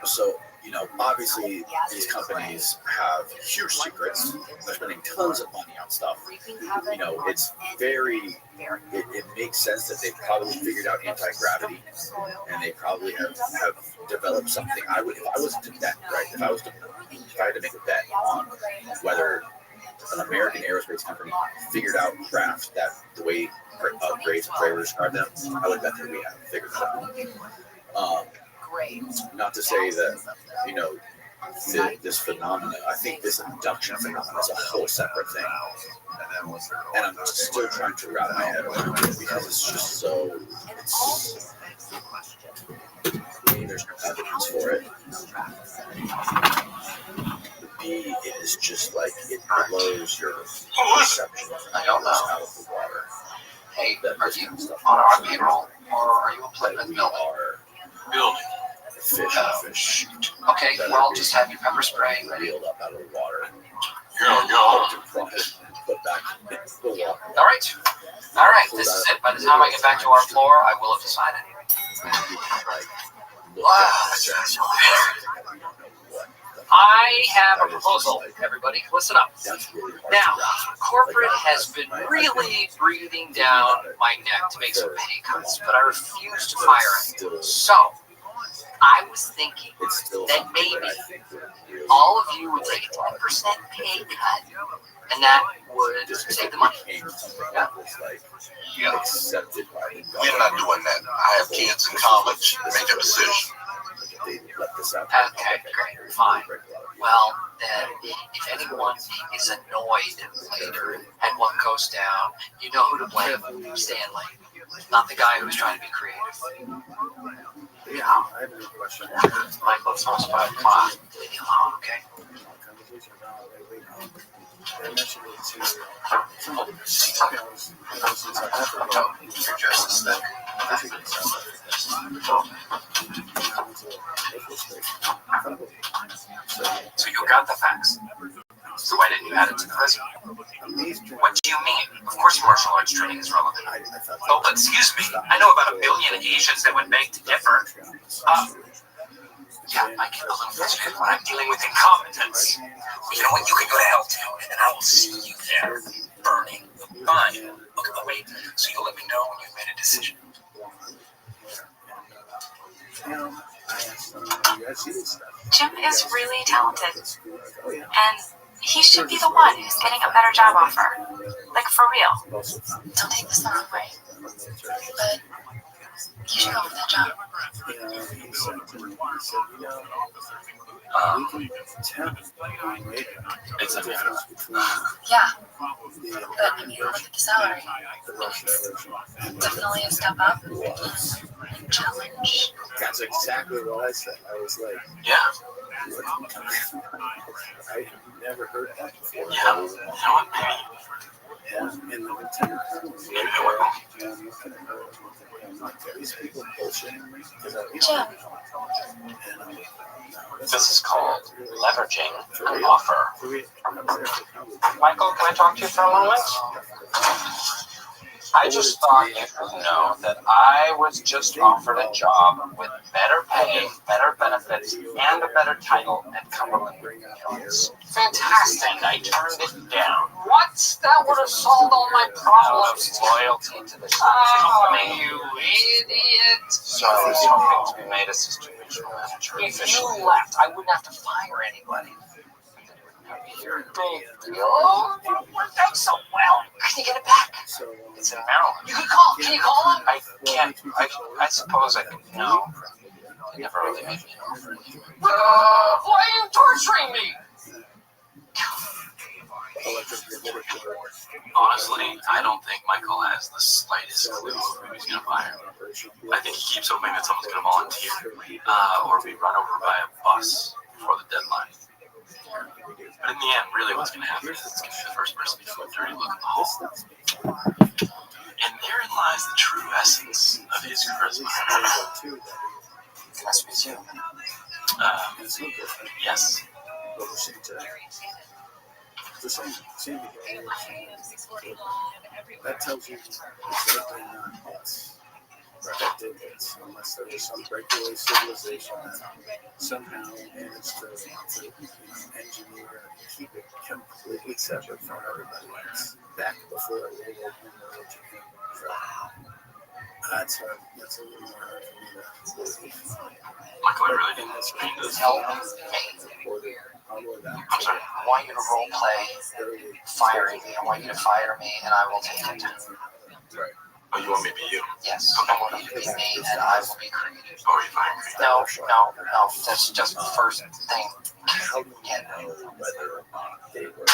S6: So, you know, obviously these companies have huge secrets. They're spending tons of money on stuff. You know, it's it makes sense that they've probably figured out anti-gravity, and they probably have developed something. If I was to bet, right? If I had to make a bet on whether an American aerospace company figured out craft that the way Graves and Traver described them, I would bet that we haven't figured it out. Not to say that, you know, this phenomenon, I think this abduction phenomenon is a whole separate thing. And I'm still trying to wrap my head around it because it's just so, there's no evidence for it. B, it is just like, it blows your perception of out of the water.
S3: Hey, are you on our payroll, or are you employed by the building?
S14: Building. Fish.
S3: Shoot. Okay, well, I'll just have your pepper spray ready.
S14: Wheeled up out of the water. Put back into the water.
S3: All right, this is it. By the time I get back to our floor, I will have decided.
S14: Wow, that's so bad. What the
S3: I have a proposal, everybody. Listen up. Now, corporate has been really breathing down my neck to make some pay cuts, but I refuse to fire it. So, I was thinking that maybe all of you would take a 10% pay cut, and that would save the money.
S5: Yeah. We're not doing that. I have kids in college. Make a decision.
S3: Okay, great, fine. Well, then, if anyone is annoyed later and what goes down, you know who to blame. Stanley. Not the guy who's trying to be creative.
S14: Yeah, I have a question.
S3: Michael's supposed to come on. Leave me alone, okay?
S14: I mentioned it to somebody.
S5: You're just as thick.
S3: So you got the facts. So why didn't you add it to the resume? What do you mean? Of course martial arts training is relevant. Oh, but excuse me. I know about 1 billion Asians that would beg to differ. Yeah, I get a little frustrated when I'm dealing with incompetence. You know what? You can go to hell too, and I will see you there, burning. Fine. Okay, but wait. So you'll let me know when you've made a decision.
S8: Jim is really talented, and he should be the one who's getting a better job offer. Like, for real. Don't take this the wrong way, but you should go for that job.
S3: It's a matter.
S8: Yeah, but I mean, look at the salary. It's definitely a step up. Challenge.
S14: That's exactly what I said. I was like,
S3: Yeah.
S14: I have never heard that before.
S3: Yeah. You know what? Maybe.
S14: Yeah, and the lieutenant colonel was
S3: Maybe I will.
S14: these people bullshitting me.
S8: Jim.
S3: This is called leveraging an offer. Michael, can I talk to you for a moment? I just thought you would know that I was just offered a job with better pay, better benefits, and a better title at Cumberland Hills. Fantastic. And I turned it down. What? That would have solved all my problems. Loyalty to the company. You idiot. So I was hoping to be made assistant regional manager. If you left, I wouldn't have to fire anybody. Oh, it worked out so well. Can you get it back? It's in Maryland. You can call. Can you call him? I can't. I suppose I can. No. They never really made me an offer. Why are you torturing me? Honestly, I don't think Michael has the slightest clue who he's going to fire. I think he keeps hoping that someone's going to volunteer or be run over by a bus before the deadline. But in the end, really what's going to happen is it's going to be the first person to feel a dirty look in the hall. And therein lies the true essence of his charisma. Can I speak to you? Yes.
S14: That tells you it's likely not us that did this, unless there was some breakaway civilization that somehow managed to engineer and keep it completely separate from everybody else back before World War II. That's a little more hard for me to
S3: Michael, I really didn't mean to tell me. I'm sorry. I want you to role play firing me. I want you to fire me, and I will take it.
S5: Right. Oh, you want me to be you?
S3: Yes. Okay. I want you to be me, and I will be creative.
S5: Oh, you fine?
S3: No. That's just the first thing.
S14: how do you know whether or not they were because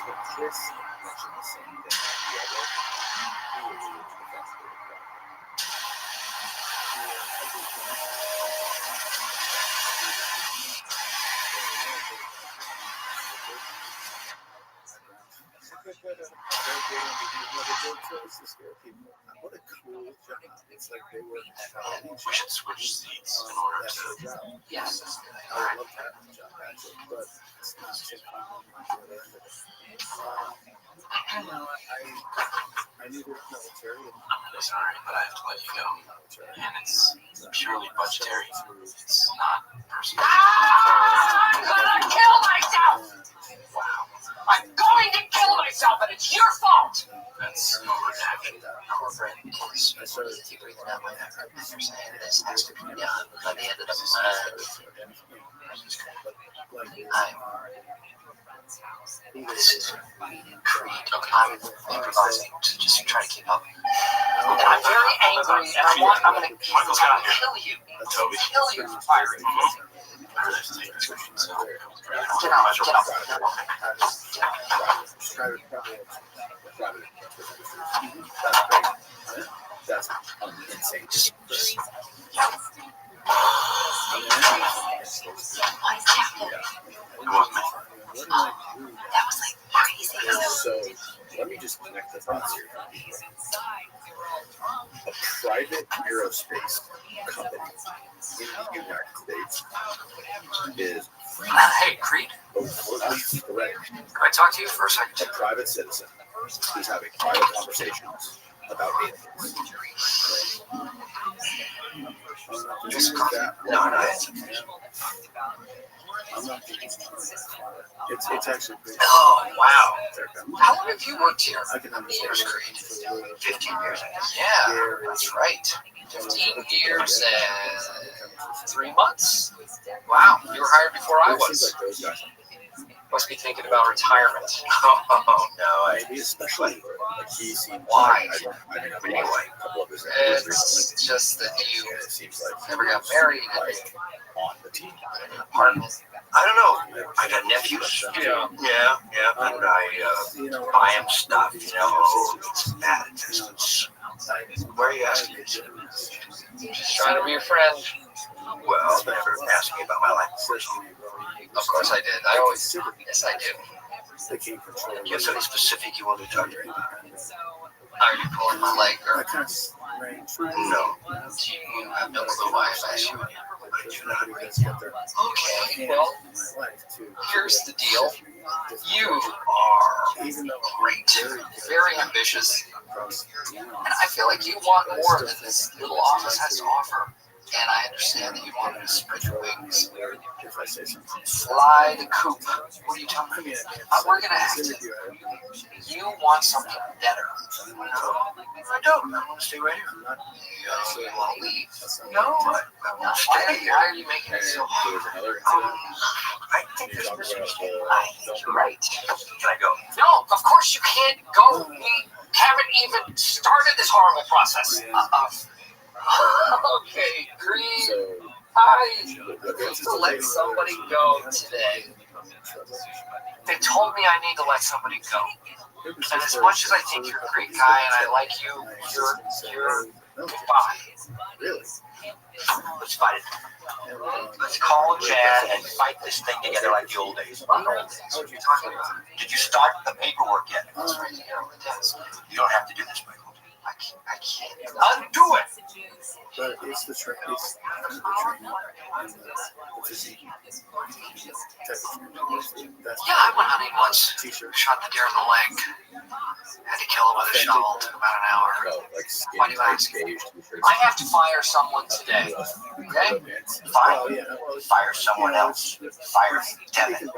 S14: when Chris mentioned the same thing, the other
S2: to scare people. What a cool job. It's like they were.
S3: We should switch seats in order to. Yes, that's a good idea.
S2: I would love to have the job actually, but it's not so common like the other end of it. I knew there was military.
S3: Sorry, but I have to let you go. And it's purely budgetary. It's not personal.
S13: I'm gonna kill myself!
S3: Wow.
S13: I'm going to kill myself, and it's your fault!
S3: That's overreaction.
S12: Corporate employees keep reading out my acronyms. They're saying this has to be done by the end of the month. This is Creed. I'm improvising to just try to keep up.
S13: And I'm very angry, and I'm gonna kill you.
S3: Toby.
S13: Kill you for firing me.
S12: Get out, get
S2: That's insane.
S12: Just
S15: That was like crazy.
S2: So let me just connect the dots here. A private aerospace company in the United States is
S12: hey, Creed,
S2: overtly threatening
S12: can I talk to you for a second?
S2: a private citizen who's having private conversations about aliens.
S12: No.
S2: I'm not it's actually pretty.
S12: Oh, wow. How long have you worked here?
S2: I can understand.
S12: 15 years, I guess. Yeah, that's right. 15 years and 3 months. Wow, you were hired before I was. Must be thinking about retirement. Oh, no.
S2: Maybe especially like he seems
S12: Why?
S2: I mean,
S12: Anyway,
S2: a couple of his interviews
S12: it's
S2: recently.
S12: just that you
S2: And it seems like
S12: never got married.
S2: like on the team.
S12: Pardon? I don't know. I got nephews. Yeah. And I buy them stuff, it's bad distance. Where are you asking me? Just trying to be a friend. Well, never asked me about my life. Of course I did. I always do. Yes, I do. Do you have something specific you want to talk to me about? Are you pulling my leg, or? No. You have no clue why I asked you. I do not. Okay, well, here's the deal. You are great, very ambitious, and I feel like you want more than this little office has to offer. And I understand that you want to spread your wings. Fly the coop. What are you talking about? We're going to act. You want something better. No, I don't. I want to stay right here. You want to leave? No, I want to stay. Why are you making it so hard? I think there's misunderstanding. I think you're right. Can I go?
S13: No, of course you can't go. We haven't even started this horrible process. Okay, Green. I need to let somebody go today. They told me I need to let somebody go. And as much as I think you're a great guy and I like you, you're goodbye.
S2: Really?
S12: Let's fight it. Let's call Jan and fight this thing together like the old days. What are you talking about? Did you start the paperwork yet? It's right here on the desk. You don't have to do this, Michael. I can't. Undo it!
S2: But it's the training. It's the training.
S12: Yeah, I went hunting once. Shot the deer in the leg. Had to kill him with a shovel. Took about an hour. Why do you ask? I have to fire someone today. Okay? Fine. Fire someone else. Fire Devin.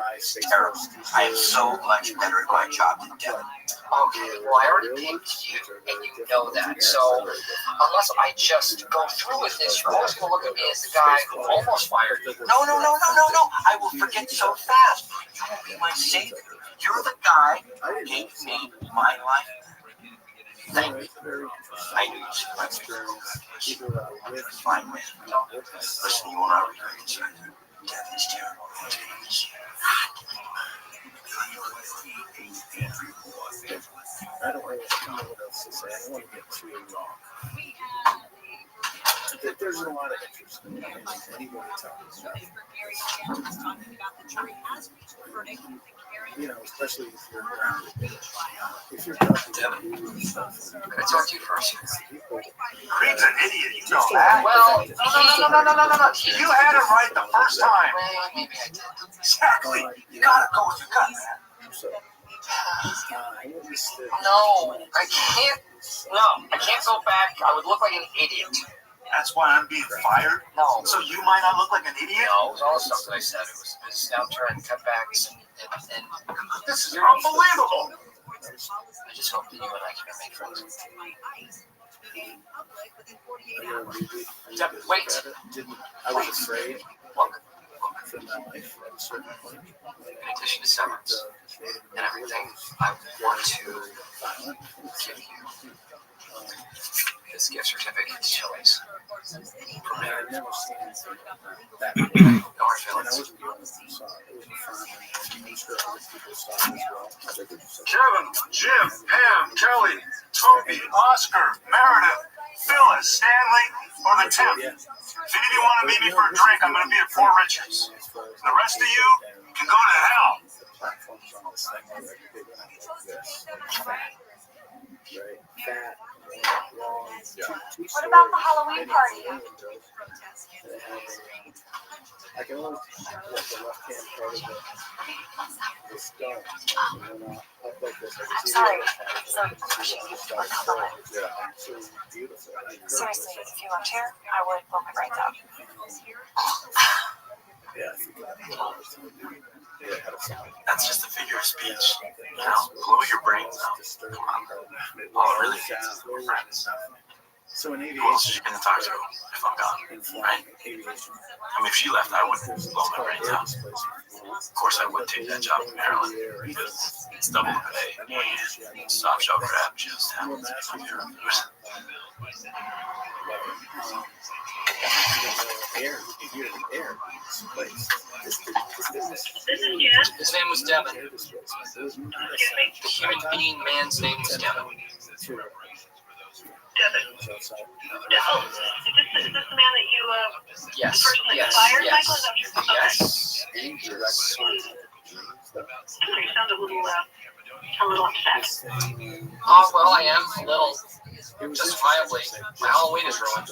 S12: Terrible. I am so much better at my job than Devin. Okay, well, I already picked you, and you know that. So, unless I just go through with this, you're always going to look at me as the guy who almost fired you. No. I will forget so fast. You will be my savior. You're the guy who gave me my life. Thank you. I knew you'd see my experience. Fine, man. Listen, you will not regret it, sir. Death is terrible.
S2: I don't really know what else to say. I don't want to get too long. There's a lot of interest in anybody talking about it.
S14: you know, especially if you're around. If you're talking to people and stuff.
S3: Can I talk to you for a second?
S9: Creed's an idiot, you know that.
S3: Well, no. You had it right the first time. Well, maybe I did.
S9: Exactly. You gotta go with your gut, man.
S14: So,
S3: No, I can't. No, I can't go back. I would look like an idiot.
S9: That's why I'm being fired?
S3: No.
S9: So you might not look like an idiot?
S3: No, it was all stuff that I said. It was now trying cutbacks and
S9: This is unbelievable.
S3: I just hope that you and I can make friends. Wait.
S14: I was afraid
S3: Look,
S14: for my life at a certain point.
S3: in addition to severance and everything, I want to give you this gift certificate to Chili's.
S14: And I'd never seen anything that
S3: No hard
S14: and I
S3: feelings.
S14: wasn't the only one who saw it. It was a friend, and I'm sure other people saw it as well.
S9: Kevin, Jim, Pam, Kelly, Toby, Oscar, Meredith, Phyllis, Stanley, or the Tim. If any of you want to meet me for a drink, I'm going to be at Fort Richards. The rest of you can go to hell.
S14: Platforms on this thing where they went out like this. Fat. Right? Fat. Long.
S8: What about the Halloween party?
S14: I can only look the left-hand part of the stone. And then up like this.
S8: I'm sorry. So,
S14: Yeah, absolutely beautiful.
S8: seriously, if you weren't here, I would blow my brains out.
S14: Yeah, I think
S9: That's just a figure of speech. You know, blow your brains out. Come on. All it really means is we're friends.
S14: So in
S9: Who
S14: aviation,
S9: else are you going to talk to if I'm gone? Right? I mean, if she left, I wouldn't blow my brains out. Of course, I would take that job in Maryland because it's double the pay and stop shop crap just happens to be from His name was Devin. The human being man's name was Devin.
S4: Devin. Oh, is this the man that you,
S3: Yes,
S4: the person that you
S3: yes,
S4: fired,
S3: yes,
S4: Michael? Is that what you're
S3: yes.
S4: You sound a little upset.
S3: Oh, well, I am a little justifiably. My Halloween is ruined.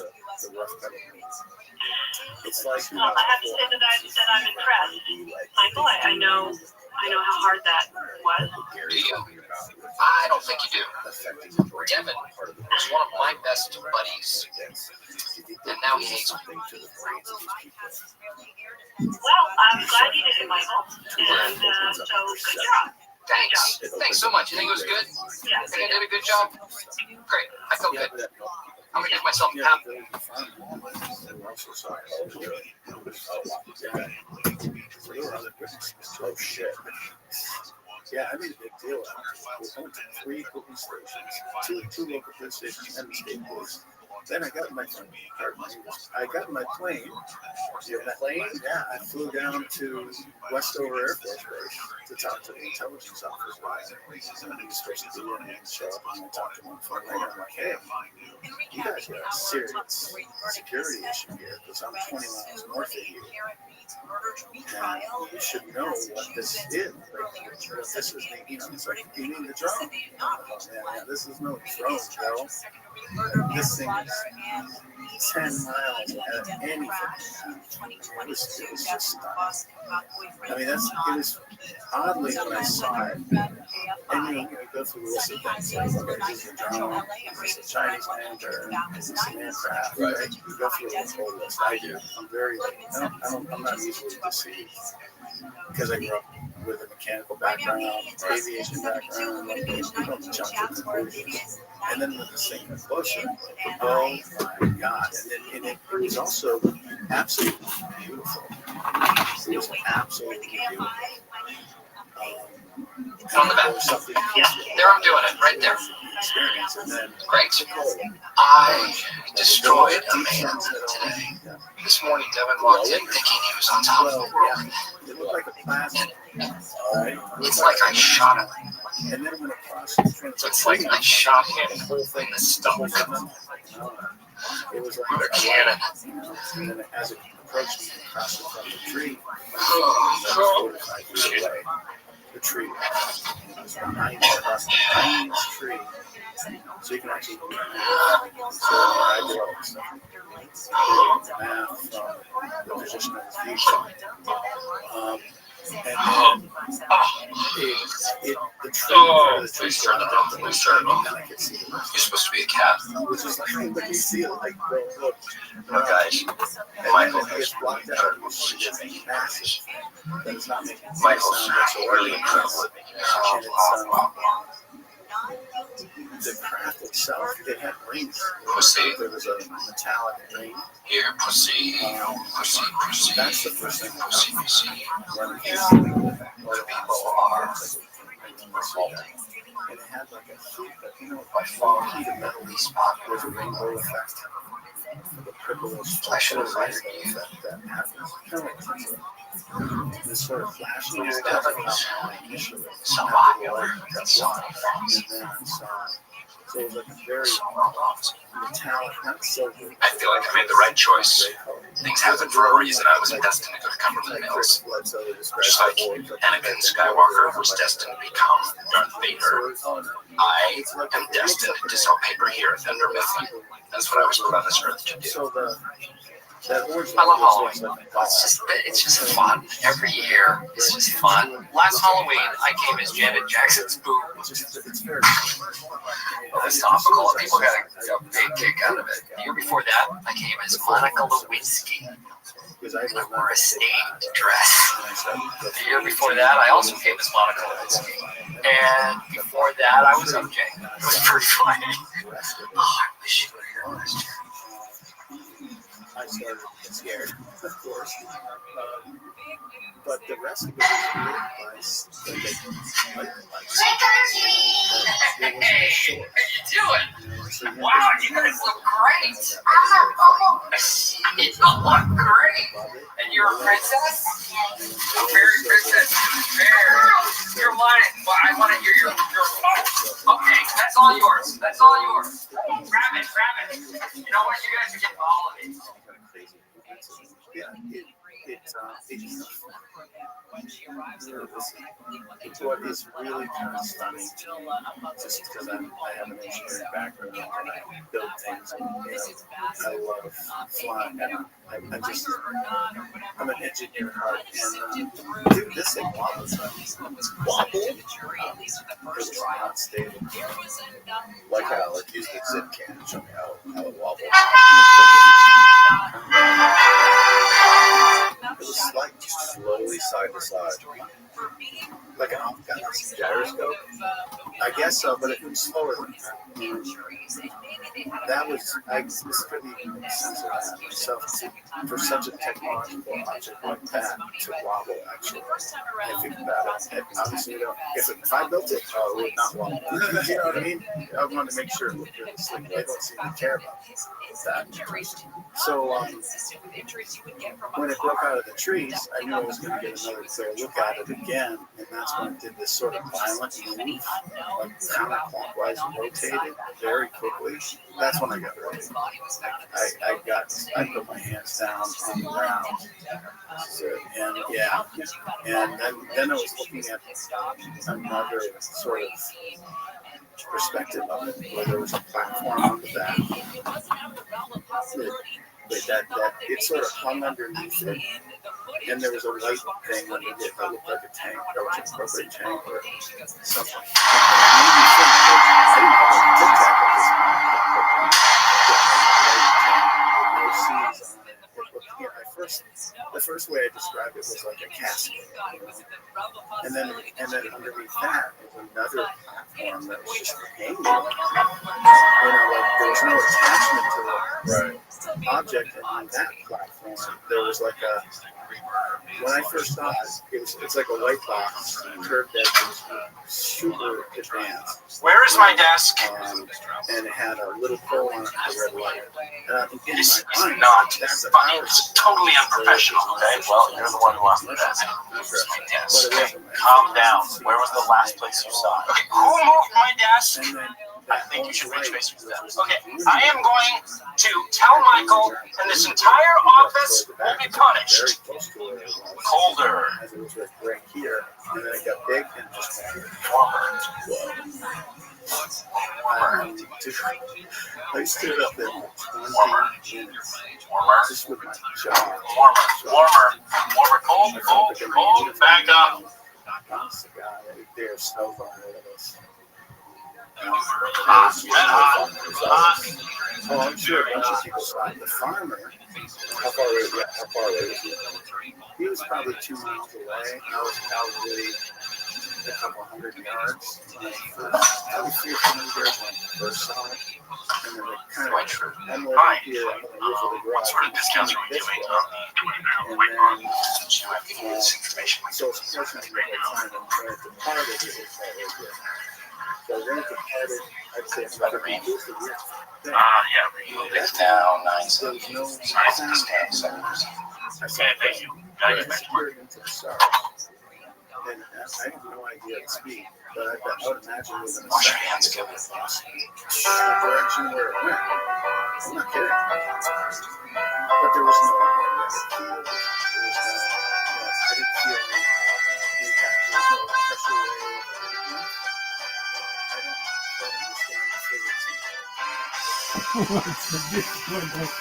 S14: It's like
S4: Well, I have to say that I'm impressed. Michael, I know how hard that was.
S3: Do you? I don't think you do. Devin was one of my best buddies, and now he hates me.
S4: Well, I'm glad you did it, Michael. And so, good job.
S3: Thanks. Thanks so much. You think it was good?
S4: Yeah.
S3: Think I did a good job? Great. I felt good. I'm gonna give myself a pat.
S14: Oh shit. Yeah, I made a big deal out of it. We went to 3 police stations, two local police stations and the state police. Then I got in my plane. Yeah, I flew down to Westover Air Force Base to talk to the intelligence officer. And he was supposed to be in and show up, and I talked to him on the phone later. I'm like, hey, you guys got a serious security issue here because I'm 20 miles north of you. And you should know what this is. Like, this is, it's like, you mean the drone? Yeah, this is no drone, Joe. This thing is 10 miles ahead of anything. It was just I mean, it was oddly when I saw it. And you go through the list of things like, okay, this is a drone, this is a Chinese lander, this is an aircraft, right? You go through the whole list. I do. I'm not easily deceived because I grew up with a mechanical background, aviation background, like, you don't jump to conclusions. And then with this thing closer, oh my God. And it was also absolutely beautiful. It was absolutely beautiful.
S3: On the back. There, I'm doing it, right there. Great. I destroyed a man today. This morning, Devin walked in thinking he was on top of the world. And it's like I shot him. It's like I shot him in the stomach with a cannon.
S14: approached me and crossed it from the tree. 45 feet away. The tree was behind me across the tiniest tree. So you can actually do math. So I did all this stuff. Math from the position of his view. And then the tree started up, and then I could see it.
S3: You're supposed to be a cat.
S14: Which is like, when you see it, like, look.
S3: No, guys. Michael has
S14: blocked out. It's massive. But it's not making
S3: Michael's really incredible.
S14: And it's, the craft itself, it had rings.
S3: Pussy.
S14: There was a metallic ring.
S3: Here, pussy. Pussy, pussy.
S14: That's the first thing.
S3: Pussy, pussy.
S14: When
S3: People are
S14: and it had like a heat, but you know, by fall, heat of metal, there's a rainbow effect. The purplish, rainbow effect that happens. Kind of like this sort of flashing stuff initially.
S3: So popular.
S14: So it was like a very metallic, not silver.
S3: I feel like I made the right choice. Things happen for a reason. I was destined to go to Cumberland Mills. Just like Anakin Skywalker was destined to become Darth Vader, I am destined to sell paper here at Thunder Mifflin. That's what I was put on this earth to do.
S12: I love Halloween. It's just fun. Every year, it's just fun. Last Halloween, I came as Janet Jackson's boo. It's topical. People got a big kick out of it. The year before that, I came as Monica Lewinsky. I wore a stained dress. The year before that, I also came as Monica Lewinsky. And before that, I was MJ. It was pretty funny. Oh, I wish you were here last year.
S14: I started scared, of course. But the rest of it was really nice.
S12: Hey, how you doing? Wow, you guys look great. You look great. And you're a princess? A fairy princess. Fair. You're mine. Well, I want to hear your okay, that's all yours. That's all yours. Grab it, grab it. You know what? You guys are getting all of it.
S14: Yeah, it's what is really kind of stunning, just because I have an engineering background and I build things, and I love flying, and I'm an engineer at heart, and dude, this thing wobbles. It's not stable. Like how I use the zip can to show me how it wobbles. It was like slowly side to side, like an gyroscope. I guess so, but it was slower than that. That was, I couldn't even censor that myself for such a technological object like that to wobble. Actually, I think about it. Obviously, if I built it, it would not wobble. You know what I mean? I wanted to make sure it looked really slick. I don't seem to care about that. So when it broke out of the trees, I knew I was going to get another clear look at it again, and that's when it did this sort of violent move, like counterclockwise, rotated very quickly. That's when I got ready. I put my hands down on the ground, and yeah, and then I was looking at another sort of perspective of it, where there was a platform on the back. That it sort of hung underneath it, and there was a white thing underneath it that looked like a tank, or a corporate tank, or something. The first way I described it was like a casket, and then underneath that was another platform that was just hanging. You know, like there was no attachment to the object, and on that platform there was like a. When I first saw it, it's like a white box, curved edges, super advanced.
S3: Where is my desk?
S14: And it had a little pole on it with a red light.
S3: This is not funny. It's totally unprofessional. Okay, well, you're the one who lost the desk. Calm down. Where was the last place you saw it? Okay, who moved my desk?
S9: I think you should reach base with them. Okay, I am going to tell Michael, and this entire office will be punished. Colder.
S14: As it was right here, and then it got big and just
S9: Warmer.
S14: I stood up there for 20 minutes
S9: Warmer.
S14: just with my jaw.
S9: Warmer. Cold. Back up.
S14: Honest to God, there's snow all over this. Oh, I'm sure a bunch of people saw it. The farmer, how far away was he? He was probably 2 miles away. I was probably a couple hundred yards. I was 300 yards when I first saw it. And then it kind of, I'm over here on the roof of the garage.
S9: What sort of discounts are we doing on the weight room? So I'm giving you this information.
S14: So it's fortunately by the time I'm trying to part it, it was already good. So I ran to part it, I'd say it's about a week.
S9: Yeah, it's now 9
S14: There was no
S9: discount, 7%. Okay, thank you.
S14: I secured into the stars. And I have no idea the speed, but I would imagine within a
S9: Wash your
S14: second,
S9: hands,
S14: it
S9: Kevin.
S14: was the direction where it went. I'm not kidding. But there was no magnetic field. There was no, I didn't feel any impact. There was no pressure wave. I don't understand the physics of that.
S11: What's the difference?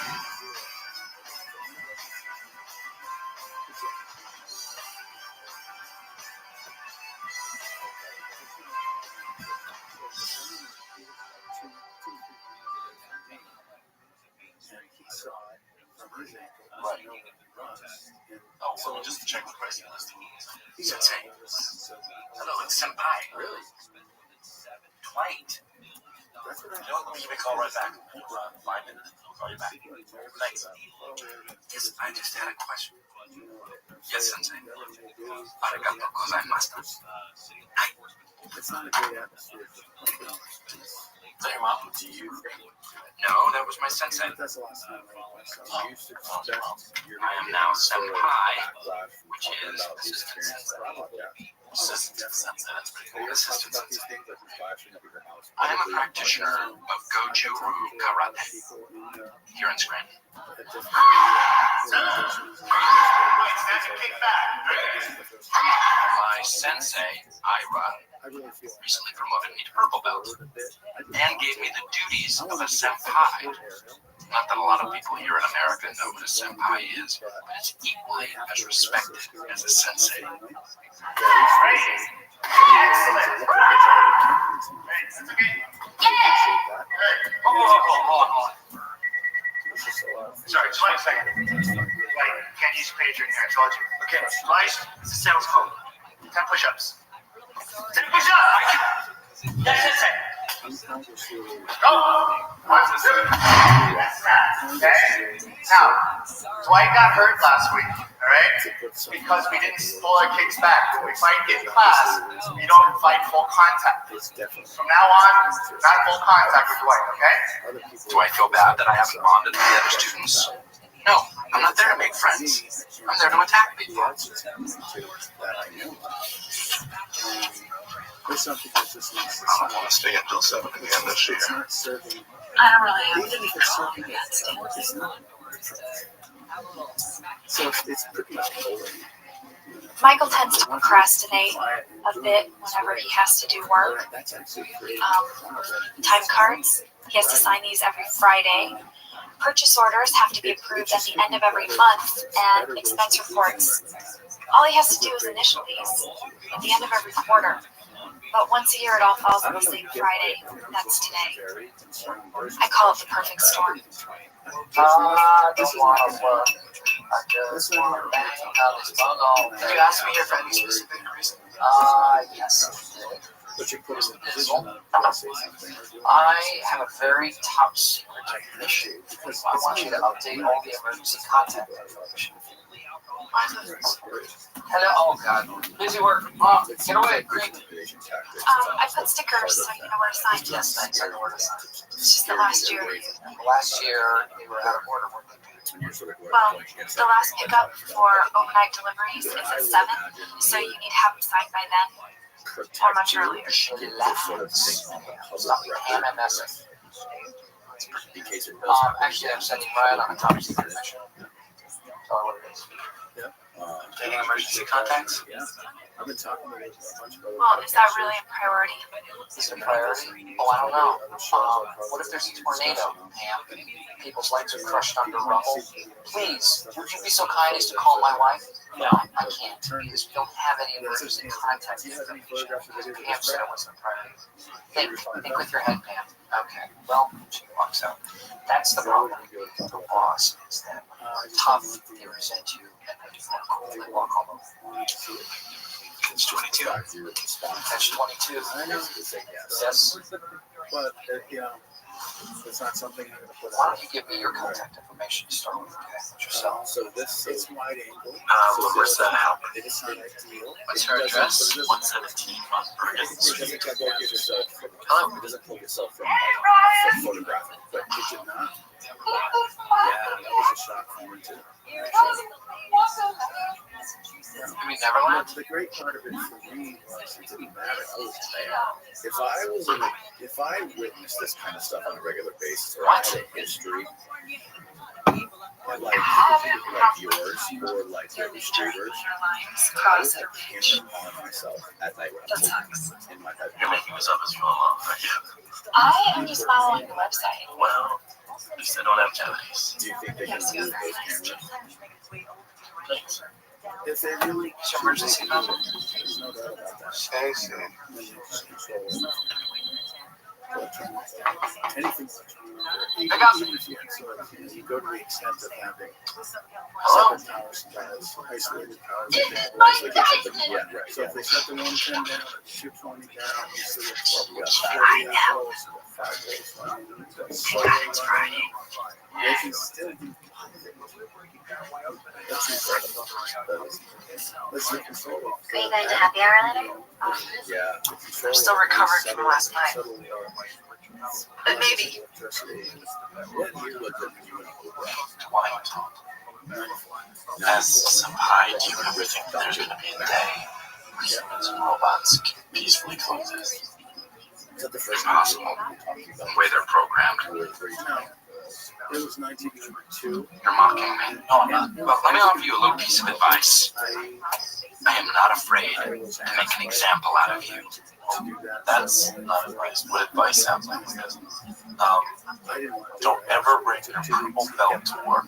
S9: Oh, well, just to check the pricing list. Sensei. Hello, it's Senpai. Really? Dwight. Give me a call right back. 5 minutes. I'll call you back. Thanks. Yes, I just had a question. Yes, Sensei. Arigato gozaimashita.
S14: It's not a great atmosphere.
S9: Is that your mom? Do you? No, that was my sensei.
S14: That's the last time I saw you.
S3: I am now senpai, which is assistant sensei. Assistant sensei, that's pretty cool. Assistant sensei. I am a practitioner of Goju-Ryu Karate here in Scranton. My sensei, Ira, recently promoted me to purple belt and gave me the duties of a senpai. Not that a lot of people here in America know what a senpai is, but it's equally as respected as a sensei.
S9: Hold on. Sorry, just 1 second. Can't use pager in here, I told you. Okay, Light, it's a sales code. 10 push-ups. 10 push-ups! Yes, sensei. Go! 1, 2, 3. Okay? Now, Dwight got hurt last week, alright? Because we didn't pull our kicks back. When we fight in class, we don't fight full contact. From now on, not full contact with Dwight, okay?
S3: Do I feel bad that I haven't bonded with the other students? No, I'm not there to make friends. I'm there to attack people.
S14: There's something that just needs to
S3: I don't want to stay until 7 again this year.
S14: It's not serving.
S8: I don't really have
S14: Even if it's serving it's not. So it's pretty much polar.
S8: Michael tends to procrastinate a bit whenever he has to do work.
S14: That's actually great.
S8: Time cards, he has to sign these every Friday. Purchase orders have to be approved at the end of every month, and expense reports. All he has to do is initial these at the end of every quarter. But once a year, it all falls on the same Friday. That's today. I call it the perfect storm.
S9: I just want to work. I just want to bang out this bundle.
S16: Did you ask me here for any specific reason?
S9: Yes.
S14: But you put us in a position to say something.
S16: I have a very top secret mission. I want you to update all the emergency contact information. Hello, oh god, busy work. Mom, get away, quick.
S8: I put stickers so you know where to sign.
S16: Yes, thanks, I know where to sign.
S8: It's just the last year.
S16: Last year, we were out of order.
S8: Well, the last pickup for overnight deliveries is at 7, so you need to have them signed by then.
S14: protect
S16: Or much
S14: you,
S16: earlier.
S14: get this sort of thing on the
S3: Stop
S14: public
S3: ham
S14: record
S3: and messing.
S14: in case it does happen.
S3: Actually, I'm sending Ryan on a top secret mission. Tell her what it is. Any emergency contacts?
S14: Yeah. I've been talking to a bunch of other
S8: Well, is that really a priority?
S3: Is it a priority? Oh, I don't know. What if there's a tornado, Pam? People's legs are crushed under rubble. Please, would you be so kind as to call my wife? No, I can't, because we don't have any emergency contact information. Pam said it wasn't a priority. Think with your head, Pam. Okay, well, she walks out. That's the problem. The boss is that when you're tough, they resent you, and when you're cool, they walk all over.
S14: It's 22.
S3: That's 22.
S14: I know. Yes.
S3: Yes.
S14: But, it's not something I'm going to put
S3: Why
S14: out.
S3: don't you give me your contact information to start with, okay? Yourself.
S14: So this is wide angle.
S9: Larissa Halpern.
S14: It's not ideal.
S3: What's her address?
S9: 117 on Bergen
S14: It
S9: Street.
S14: doesn't plug itself from, it doesn't plug itself from photographic, but it did not. Yeah, that was a shock for me too.
S3: You mean Neverland?
S14: The great part of it for me was it didn't matter. I was there. If I witnessed this kind of stuff on a regular basis, or I had a history, like yours or like Rabbi Streamers, I would have camera on myself at night when I'm in my bed.
S9: You're making this up as you go along.
S8: I am just following the website.
S9: Well, at least I don't have cavities.
S14: Do you think they can remove those cameras? If they really
S3: It's your emergency number.
S14: there's no doubt about that.
S3: Stacey.
S14: Anything
S3: I got you.
S14: even if you can you go to the extent of having
S3: Hello?
S14: separate power supplies, isolated power
S6: Yeah, right.
S14: So if they shut the 110 down, 220 down, you still have 40 volts, 5 volts running,
S8: It's Friday.
S14: they can still do that's incredible. That's the control.
S15: Are you going to happy hour later?
S14: Yeah.
S16: I'm still recovering from last night. But maybe.
S14: What year was it you went
S9: As some high, do you ever think there's going to be a day where humans and robots can peacefully coexist?
S14: Is that the first
S9: Impossible. The way they're programmed.
S14: It was 1992.
S3: You're mocking me. No, I'm not. Well, let me offer you a little piece of advice. I am not afraid to make an example out of you.
S9: That's not advice. What advice sounds like this? Don't ever bring your purple belt to work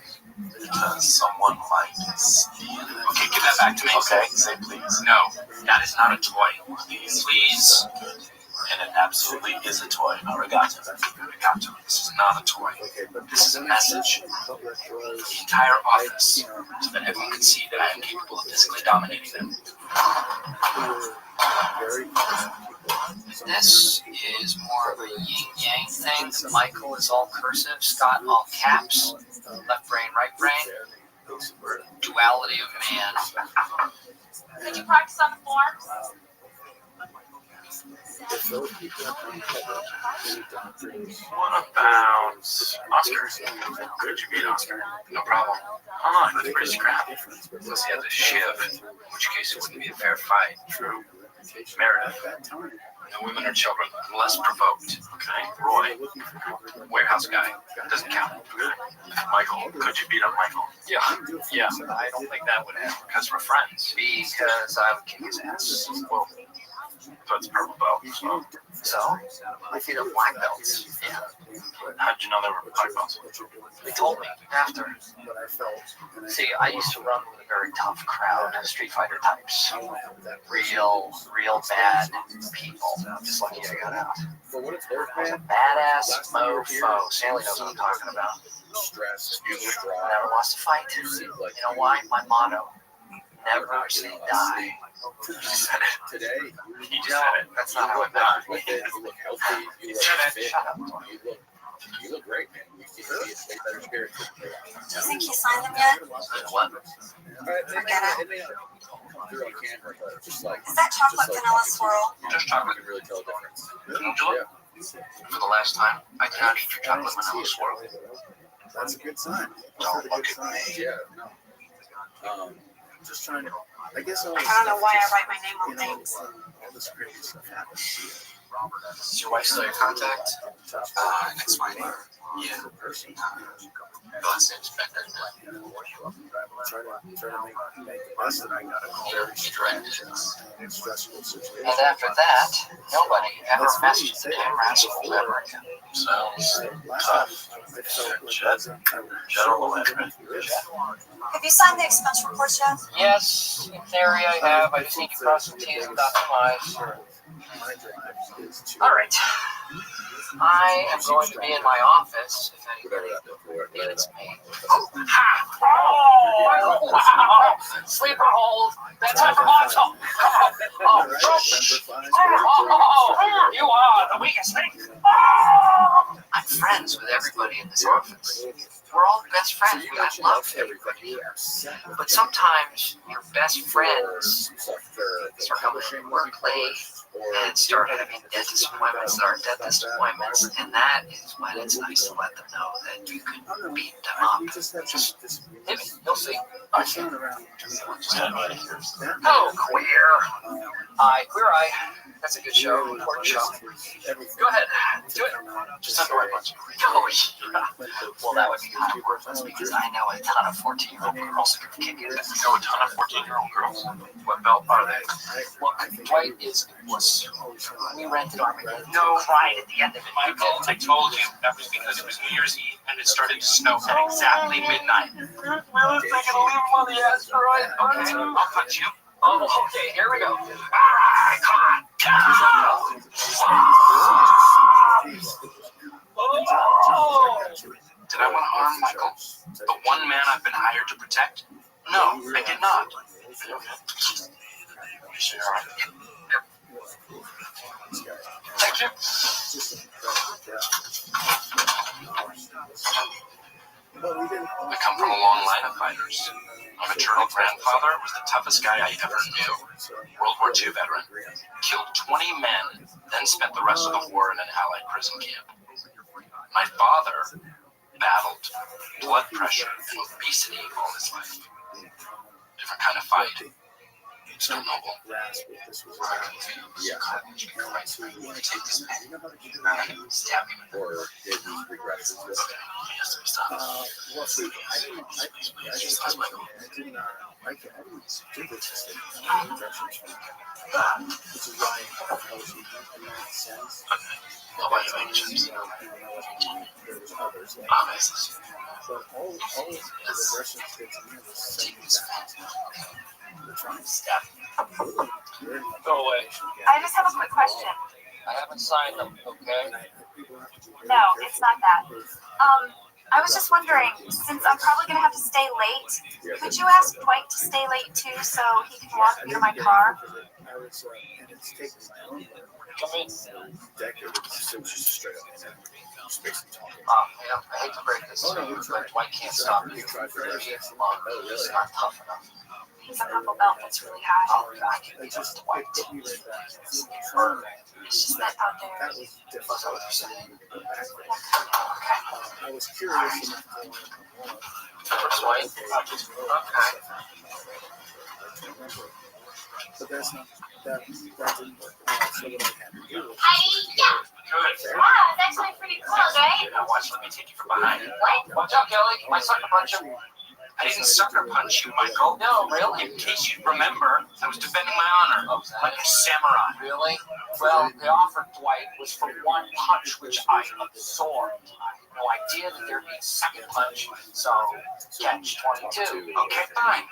S9: because someone might steal it. Okay, give that back to me. Okay, say please. No, that is not a toy. Please, please. And it absolutely is a toy. Arigato. Arigato. This is not a toy. This is a message to the entire office so that everyone can see that I am capable of physically dominating them.
S3: This is more of a yin-yang thing. Michael is all cursive, Scott all caps, left brain, right brain. Duality of man.
S8: Did you practice on the floor?
S9: What about Oscar? Could you beat Oscar? No problem. Oh, he's pretty scrappy. Unless he has a shiv, in which case it wouldn't be a fair fight. True. Meredith. No women or children, unless provoked. Okay. Roy. Warehouse guy. Doesn't count. Michael. Could you beat up Michael? Yeah. I don't think that would happen. Because we're friends.
S3: Because I would kick his ass.
S9: Well, so it's purple belt.
S3: So, my feet are black belts. Yeah.
S9: How'd you know they were black belts?
S3: They told me after. See, I used to run with a very tough crowd, Street Fighter types. Real bad people. Just lucky I got out.
S14: For what it's worth,
S3: I was a
S14: man,
S3: badass mofo. Stanley knows what I'm talking about.
S14: stress,
S3: I never lost a fight. You know why? My motto. Never say die.
S14: You said it today.
S9: You just said it.
S3: That's not how it
S14: With it, you look healthy. You look fit.
S3: Shut up.
S14: You look great, man. You seem to be in a better spirit.
S8: Do you think he signed them yet?
S3: What?
S8: Forget it.
S14: It may not come through on camera, but just like
S8: Is that chocolate vanilla swirl?
S3: Just chocolate.
S14: you can really tell the difference.
S3: Angela? For the last time, I cannot eat your chocolate vanilla swirl.
S14: That's a good sign.
S3: Don't look at me.
S14: Yeah, no. just trying to. I guess
S16: I don't know why I write my name on things.
S14: All this crazy stuff happens.
S3: Is your wife still your contact? That's fine. Yeah. Last name's Becker.
S14: Try to make the best that I got a very strange and stressful situation.
S3: And after that, nobody ever messaged him rascal ever again. So,
S14: Last time I felt like I was
S16: Have you signed the expense reports yet?
S3: yes, in theory I have. I just need to cross some T's and dot some I's. All right. I am going to be in my office if anybody needs me. Oh, wow! Sleeper hold. Bedtime for Montel. Oh, you are the weakest link. I'm friends with everybody in this office. We're all best friends. I love everybody here. But sometimes your best friends start coming to work late and start having dentist appointments that aren't dentist appointments, and that is when it's nice to let them know that you can beat them up. Just maybe you'll see. Oh, Queer Eye. That's a good show. Important show. Go ahead, do it. Just not the right bunch. Oh, yeah. Well, that would be kind of worthless because I know a ton of 14-year-old girls who can kick your ass.
S9: You know a ton of 14-year-old girls.
S3: What belt are they? Look, Dwight was. We rented Armageddon. No, cried at the end of it.
S9: Michael, I told you that was because it was New Year's Eve and it started to snow at exactly midnight.
S3: Well, it's like gonna leave him on the asteroid. Okay, I'll put you. Oh, okay, here we go. Come on.
S9: Oh! Did I want to harm Michael? The one man I've been hired to protect? No, I did not. Thank you. I come from a long line of fighters. My maternal grandfather was the toughest guy I ever knew. World War II veteran. Killed 20 men, then spent the rest of the war in an Allied prison camp. My father battled blood pressure and obesity all his life. Different kind of fight. Still noble.
S14: Yeah.
S3: Stab him.
S14: Or did he regret his well, see, I didn't do this instructions. Which is why I was in that sense.
S3: I'll buy you bacon chips.
S14: There was others. But all the regressions did to me was saying that we're trying to stop.
S3: Go away.
S8: I just have a quick question.
S3: I haven't signed them, okay?
S8: No, it's not that. I was just wondering, since I'm probably going to have to stay late, could you ask Dwight to stay late too so he can walk me to my car?
S14: And it's taken my own
S3: Come in.
S14: decade, so just straight up space and talking.
S3: Yeah, I hate to break this to you, but Dwight can't stop you. He's not tough enough.
S8: He's a purple belt that's really high.
S3: Oh, I can beat up Dwight.
S8: It's just that out there.
S14: That was difficult. I was curious enough to want
S3: For Dwight? Okay.
S14: but that's not that didn't work. So what I had to do was
S3: Good.
S15: Wow, it's actually pretty cool, right?
S3: Now watch, let me take you from behind.
S15: What?
S3: Watch out, Kelly. My sucker punch him.
S9: I didn't sucker punch you, Michael.
S3: No, really?
S9: In case you remember, I was defending my honor, like a samurai.
S3: Really? Well, the offer, Dwight, was for one punch, which I absorbed. I had no idea that there'd be a second punch, so catch 22.
S9: Okay, fine.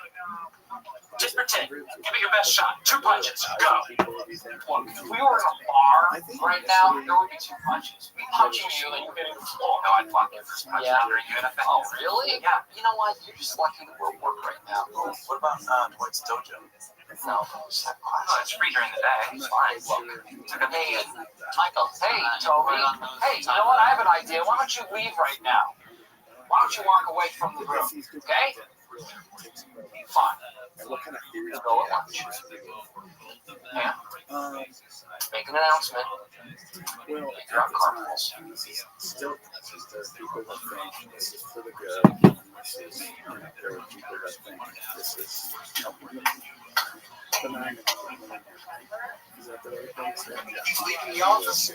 S9: Just pretend. Give it your best shot. 2 punches. Go.
S3: Look, if we were in a bar right now, there would be 2 punches. Me punching you, then you hitting the floor.
S9: No, I'd block your first punch.
S3: Yeah.
S9: During NFL.
S3: Oh, really? Yeah. You know what? You're just lucky that we're at work right now.
S9: Oh, what about Dwight's dojo?
S3: No, just have
S9: Oh,
S3: class.
S9: it's free during the day. It's fine. Look, took a
S3: Hey, Michael. Hey, Toby. Hey, you know what? I have an idea. Why don't you leave right now? Why don't you walk away from the room? Okay? Fine.
S14: what kind of theory?
S3: Go at lunch. Yeah. Make an announcement.
S14: Well,
S3: Figure out carnivals.
S14: still, there's people that think this is for the good. promises. There are people that think this is benign. Is that the right thing to say?
S3: Leaving the office.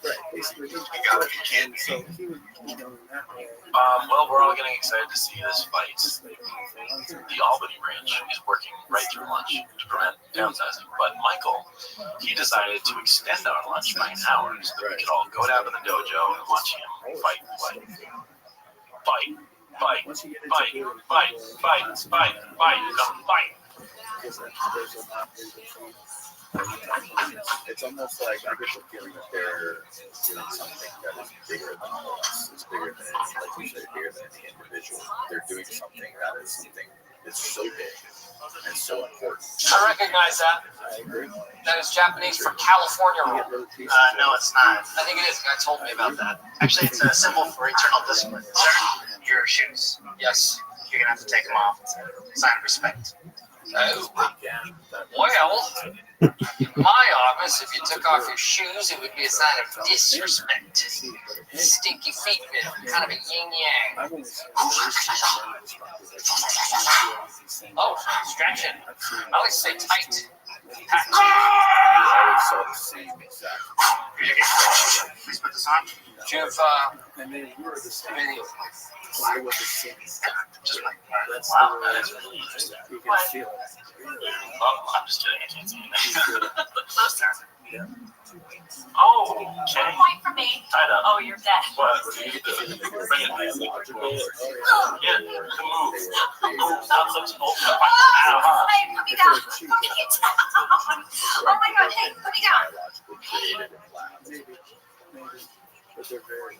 S14: Right, basically, he
S3: got what you can.
S14: So he would be going that way.
S3: Well, we're all getting excited to see this fight. The Albany branch is working right through lunch to prevent downsizing, but Michael, he decided to extend our lunch by an hour so that we could all go down to the dojo and watch him fight.
S14: It's almost like I get the feeling that they're doing something that is bigger than all of us. It's bigger than, like you said, bigger than any individual. They're doing something that is something that's so big and so important.
S12: I recognize that.
S14: I agree.
S12: That is Japanese for California roll.
S9: No, it's not.
S12: I think it is. The guy told me about that.
S9: Actually, it's a symbol for eternal discipline. Sir, your shoes.
S12: Yes.
S9: You're gonna have to take them off. It's a sign of respect.
S12: Oh. Well, in my office, if you took off your shoes, it would be a sign of disrespect. Stinky feet, kind of a yin-yang. Oh, stretching. I always say tight.
S9: Please put this on.
S12: Do you have,
S14: And they were the same.
S12: any
S14: Why was the same exact?
S9: Just like
S14: That's
S3: Wow,
S14: the
S3: that is really interesting.
S14: you can feel it.
S3: Oh, I'm just kidding. I can't see anything.
S9: close there.
S3: Oh, okay.
S4: Point for me.
S3: Tied up.
S4: Oh, you're dead.
S3: What? You get the bring it. Yeah, the move. That looks old.
S4: Hey, put me down. Put me down. Oh my God, hey, put me down.
S14: Maybe. But they're very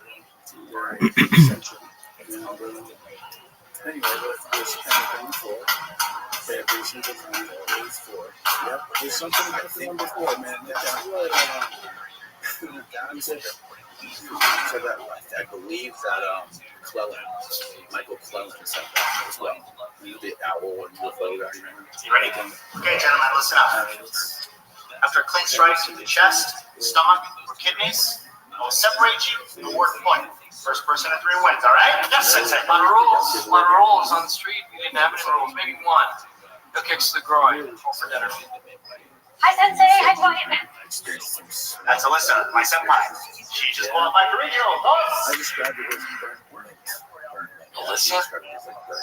S14: essential. Anyway, there's anything for every single time always for. Yep, there's something about the one before, man.
S6: So that I believe that Michael Clellan said that as well. The owl and UFO guy.
S9: You ready? Okay, gentlemen, listen up. After a clean strike to the chest, stomach, or kidneys, I will separate you and award a point. First person to 3 wins, all right? Yes, Sensei.
S12: a lot of rules? A lot of rules on the street. We didn't have any rules. Maybe one. No kicks to the groin. All for dinner.
S15: Hi, Sensei. Hi, Dwight.
S9: That's Alyssa, my senpai. She just qualified for regional.
S14: I described it as burnt
S3: Alyssa?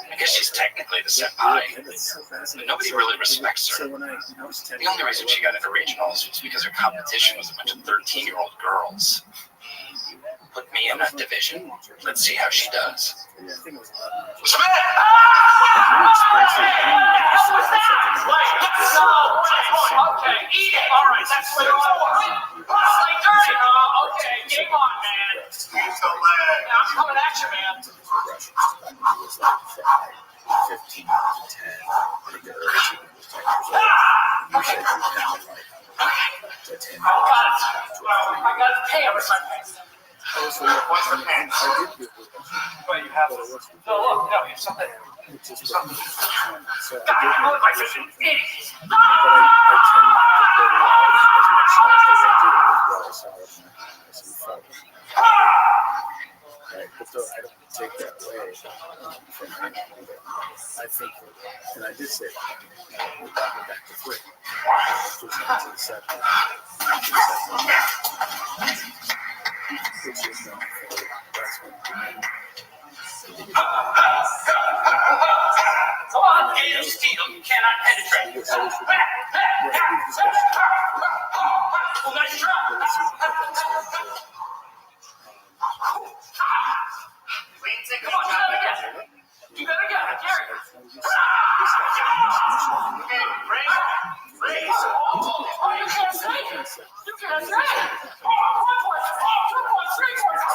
S3: I guess she's technically the senpai, but nobody really respects her.
S14: So when I was 10,
S3: The only reason she got into regionals was because her competition was a bunch of 13-year-old girls. Put me in that division. Let's see how she does.
S9: Submit!
S13: Okay, eat it. All right, that's what it was. Like dirty, huh? Okay, game on, man. I'm coming at you, man.
S6: 15 to 10. I think the early season was 10 years old. You said you had like to 10
S13: I got to pay every Sunday.
S9: What's the pants?
S13: But you have no, look, no, you have something.
S14: something. So
S13: God, I look like such an idiot.
S14: but I tend not to put it out as much stuff as I do with what I saw in right? But though I don't take that away from anything. I think, and I did say that, we're back to 3. Which was 1970. Which is not that's when
S13: Come on, gate of steel, you cannot penetrate. Oh, nice try. Come on, do that again. Do that again, Gary. Raise. Oh, you can't say it. You can't say it. Oh, 1 point, 2 points, 3 points.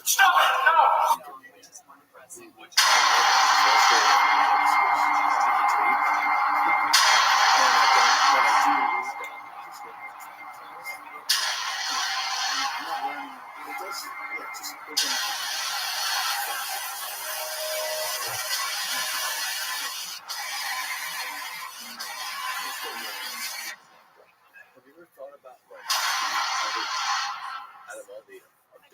S13: Stop it! No!
S14: ever thought about like out of all the public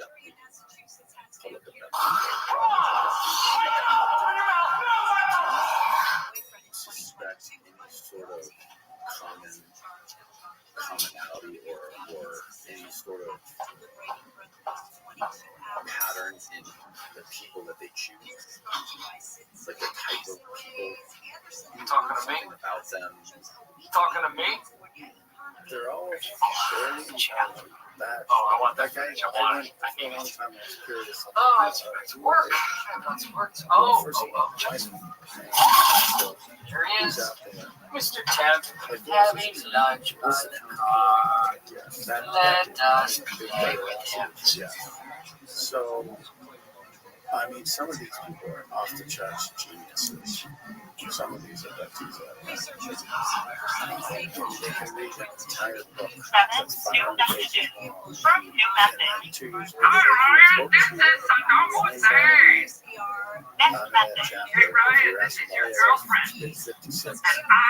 S14: suspect any sort of commonality or any sort of pattern in the people that they choose, like the type of people.
S3: You talking to me?
S14: About them.
S3: You talking to me?
S14: They're all fairly intelligent.
S3: Oh, I want that guy. I want it. I need it. Oh, I have to work. I have to work. Oh. Here he is. Mr. Tab, having lunch by the car. Let us play with him.
S14: So, I mean, some of these people are off the charts geniuses. Some of these abductees are. They can read an entire book that's 500 pages long. And 2 years later,
S8: This is a normal thing. Next message. Hey, Ryan, this is your girlfriend. And I'm mad.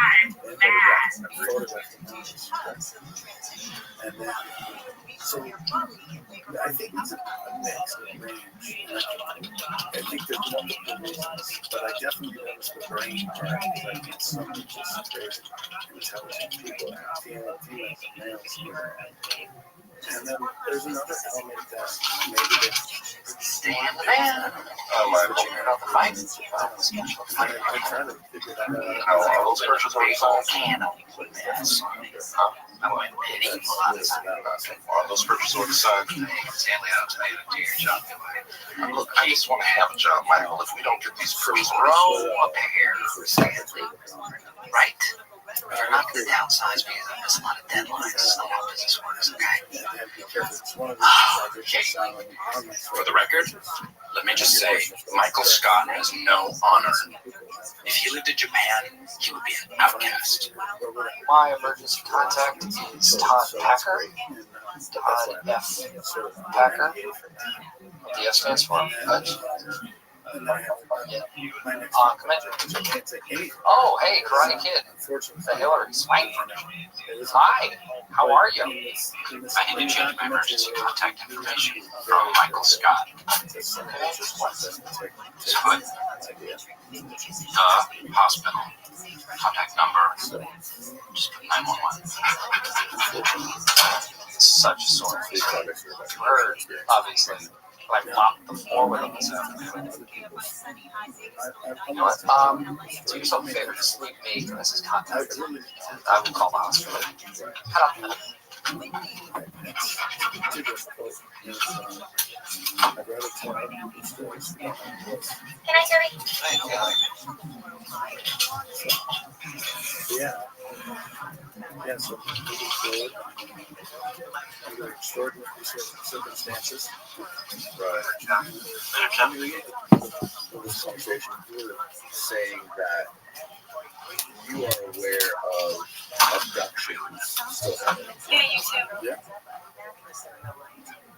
S14: And then, so I think it's a mix of range. I think there's multiple reasons, but I definitely noticed the brain part. I mean, some just very intelligent people, females and males. And then there's another element that maybe they
S3: Stand the man. I'm looking at the fight.
S14: I'm trying to figure that out.
S3: How are those purchases already signed? I'm going medieval on this. Are those purchases already signed? Look, I just want to have a job, Michael. If we don't get these purchases, grow a pair. Right? You're not going to downsize because I miss a lot of deadlines. That's not how business works, okay? For the record, let me just say, Michael Scott has no honor. If he lived in Japan, he would be an outcast. My emergency contact is Todd Packer. Todd F. Packer. The S stands for Fudge. Come in. Oh, hey, Karate Kid. The Hillary Swank. Hi, how are you? I need to change my emergency contact information from Michael Scott. The hospital. Contact number. Just put 911. Such a sore. You heard, obviously. I mopped the floor with him this afternoon. You know what? Do yourself a favor, just leave me as his contact. I will call the hospital. Cut off that.
S15: Can I tell you?
S14: Yeah. Yeah, so moving forward under extraordinary circumstances. Right. In this conversation, you were saying that you are aware of abductions still happening.
S15: Yeah, you too.
S14: Yeah.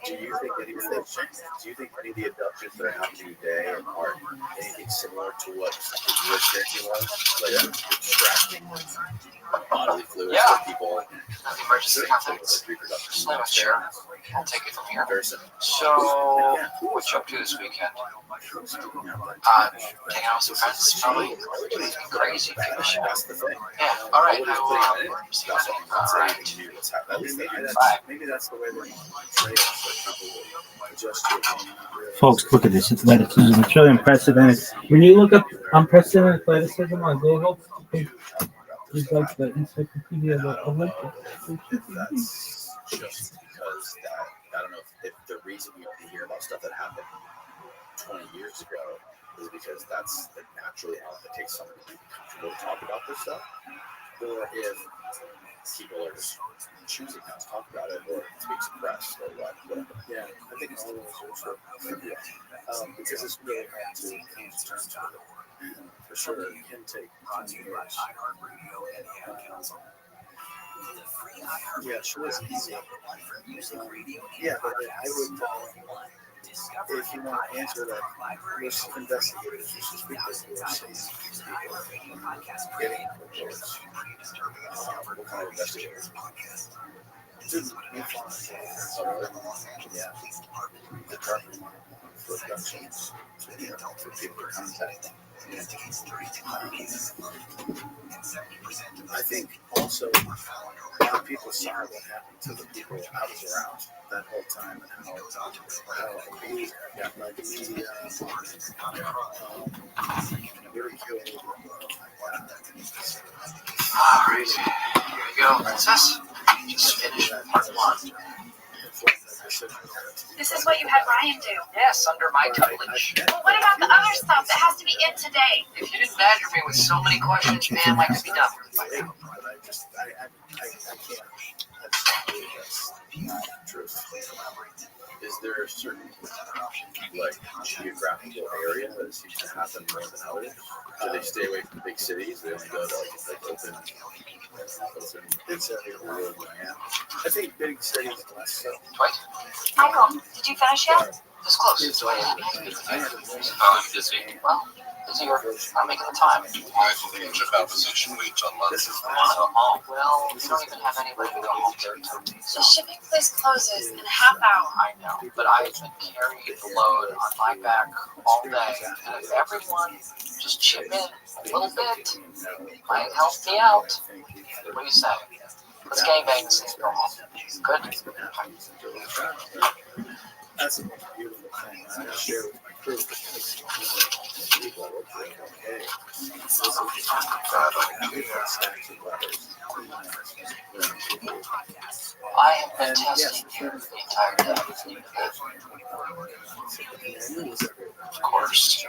S14: Do you think any of the abductions that are happening today are anything similar to what you were experiencing was? Like extracting bodily fluids from people?
S3: The emergency contact. Sure. I'll take it from here. So, what you up to this weekend? Hang out with some friends. Probably crazy. Yeah. All right. I will see you Monday. All right.
S14: Maybe that's the way they're portrayed.
S7: Folks, look at this athleticism. It's really impressive. And when you look up unprecedented athleticism on Google, it's like the encyclopedia of the Olympics.
S14: That's just because that, I don't know if the reason we only hear about stuff that happened 20 years ago is because that's like naturally how it takes someone to be comfortable to talk about this stuff, or if people are just choosing not to talk about it, or it's being suppressed, or whatever. Yeah, I think all of those are true. Because it's really hard to come to terms with it. For sure, it can take 20 years. Yeah, sure, it's easy. Yeah, but I would, if you want to answer that, let's investigate it. You should speak to people getting reports. What kind of investigators? Yeah. The property for productions, for people to contact. I think also a lot of people saw what happened to the people I was around that whole time and how abused I got by the media, really killed. Oh my God.
S3: Crazy. Here you go, princess. Just finished part one.
S8: This is what you had Ryan do.
S3: Yes, under my tutelage.
S8: Well, what about the other stuff that has to be in today?
S3: If you didn't badger me with so many questions, man, I could be done by now.
S14: But I can't. That's not true. Is there a certain geographical area that seems to happen more than others? Do they stay away from the big cities? They only go to open. It's rural land. I think big cities less so.
S3: Dwight?
S8: Michael, did you finish yet?
S3: This close.
S14: It's
S3: Dwight.
S14: I'm
S3: busy. Well, busier. I'm making the time.
S5: I believe the opposition waits on
S14: This is
S3: Well, we don't even have anybody to go home to.
S8: The shipping place closes in a half hour.
S3: I know, but I've been carrying the load on my back all day, and if everyone just chip in a little bit, might help me out. What do you say? Let's gangbang this thing and go home. Good?
S14: That's a beautiful thing. I share with my crew because people are okay.
S3: I have been testing you the entire day. Of course.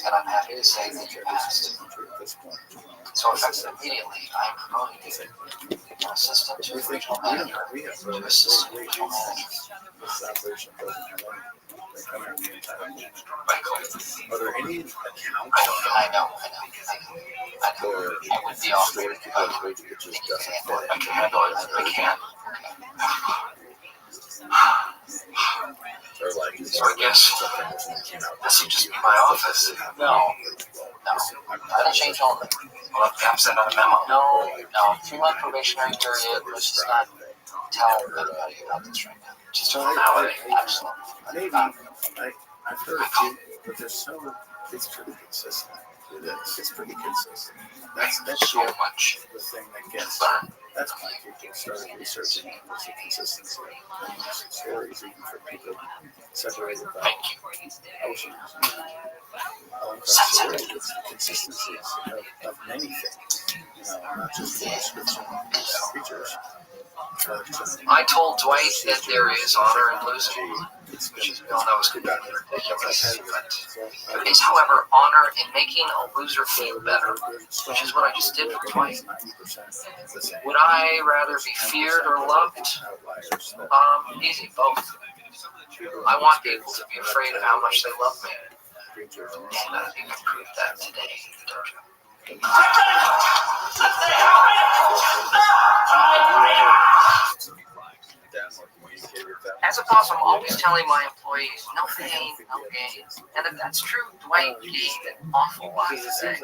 S3: And I'm happy to say that you passed. So effective immediately, I am promoting you from assistant to regional manager to assistant regional manager.
S14: Are there any accounts?
S3: I know. I would be off there, but I can handle it. I can.
S14: Or like,
S3: So I guess this would just be my office. No. I didn't change all of it. Well, I'm sending out a memo. No. 3-month probationary period. Let's just not tell everybody about this right now. Just a formality. Absolutely.
S14: Maybe I've heard it too, but it's pretty consistent. It's pretty consistent. That's
S3: So much.
S14: the thing that gets. That's why people started researching was the consistency of stories, even for people separated by oceans. Stories, it's the consistency of many things. Not just the description of these creatures.
S3: I told Dwight that there is honor in losing, which is, we all know is completely ridiculous, but is, however, honor in making a loser feel better, which is what I just did with Dwight. Would I rather be feared or loved? Easy, both. I want people to be afraid of how much they love me, and I think I proved that today, don't you? As a boss, I'm always telling my employees, no pain, no gain. And if that's true, Dwight gained an awful lot today. A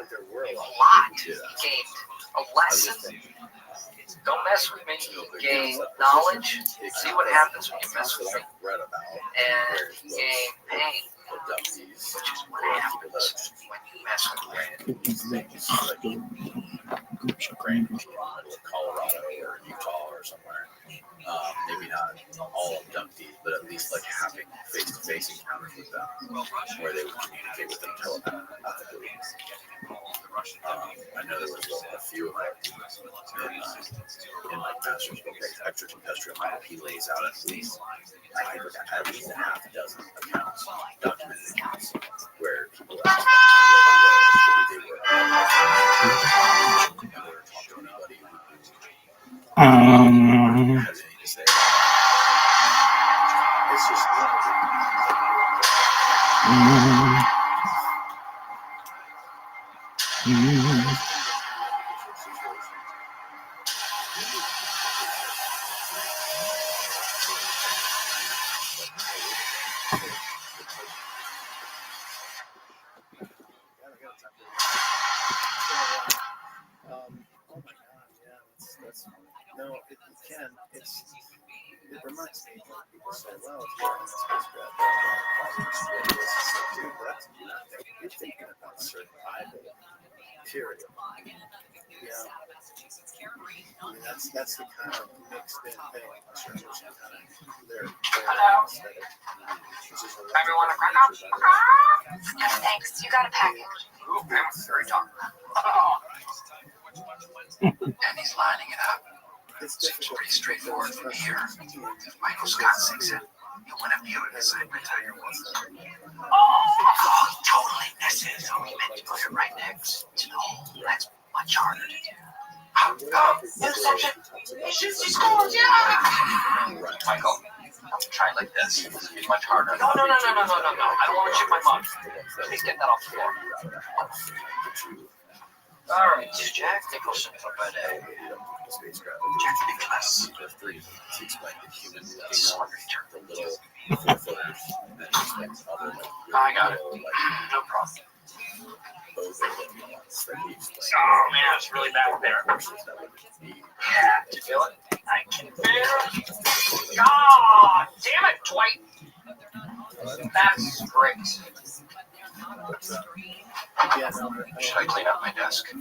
S3: lot. He gained a lesson. Don't mess with me. He gained knowledge. See what happens when you mess with me. And he gained pain, which is what happens when you mess with me.
S14: Colorado or Utah or somewhere. Maybe not all abductees, but at least like having face-to-face encounters with them, where they would communicate with them telepathically. I know there was a few of them in like Master's book, extraterrestrial map. He lays out at least a half a dozen accounts, documented accounts, where people were talking to anybody who has anything to say. It's just It reminds me when people say, well, if you're in this grab, that's nothing. You're thinking about survival, period. You know, I mean, that's the kind of mixed in thing. They're aesthetic.
S3: Everyone, a cracker?
S8: Yes, thanks. You got a package.
S3: Ooh, I'm very talking. And he's lining it up. Seems pretty straightforward from here. If Michael Scott sings it, he'll win a beauty signed by Tiger Woods. Oh, he totally misses. So he meant to put it right next to the hole. That's much harder to do. Interception. She scores, yeah! Michael, try it like this. It's much harder. No. I don't want to chip my mug. Please get that off the floor. All right, Jack Nicholson for Buddy. Jack Nicholas. I got it. No problem. Oh man, it's really bad there. Yeah, did you feel it? I can feel it. God damn it, Dwight. That's great. Should I clean up my desk?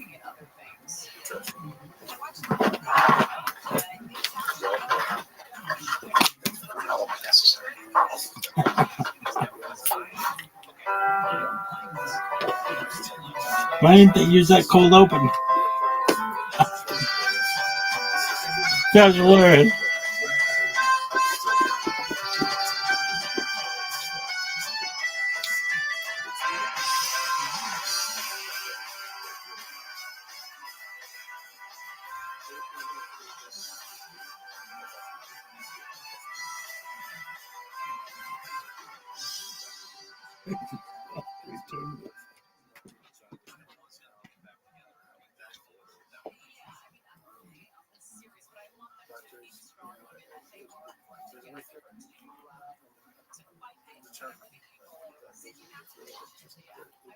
S3: That won't be necessary.
S7: Why didn't they use that cold open? That was hilarious.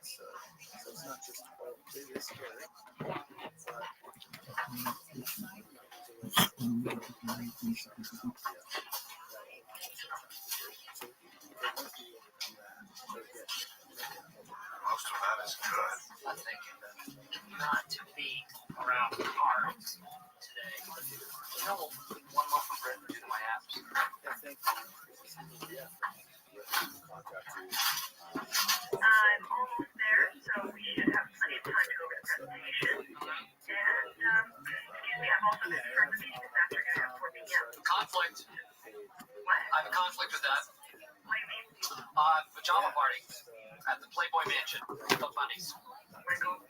S14: It's not just about it is scary.
S3: Most of that is good. I'm thinking not to be around the cards today. You know, one loaf of bread would do to my abs.
S14: I think
S8: I'm almost there, so we should have plenty of time to go over the presentation. And, excuse me, I'm also confirmed the meeting this afternoon at 4 p.m.
S3: Conflict.
S8: What?
S3: I have a conflict with that.
S8: What do you mean?
S3: Pajama party at the Playboy Mansion. The funnies.
S8: Michael,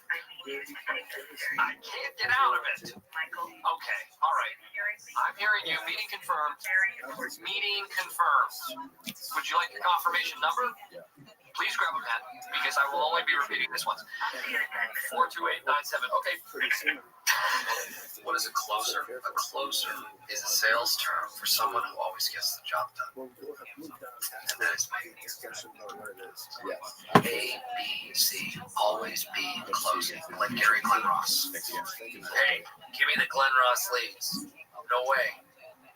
S8: I need you to take this seriously.
S3: I can't get out of it.
S8: Michael.
S3: Okay, all right.
S8: Hearing me?
S3: I'm hearing you. Meeting confirmed.
S8: Very important.
S3: Meeting confirmed. Would you like the confirmation number? Please grab a pen, because I will only be repeating this once. 42897. Okay. What is a closer? A closer is a sales term for someone who always gets the job done. And that is my
S14: discussion about what it is.
S3: yes. A, B, C, always be closing, like Gary Glenn Ross. Hey, give me the Glenn Ross leads. No way.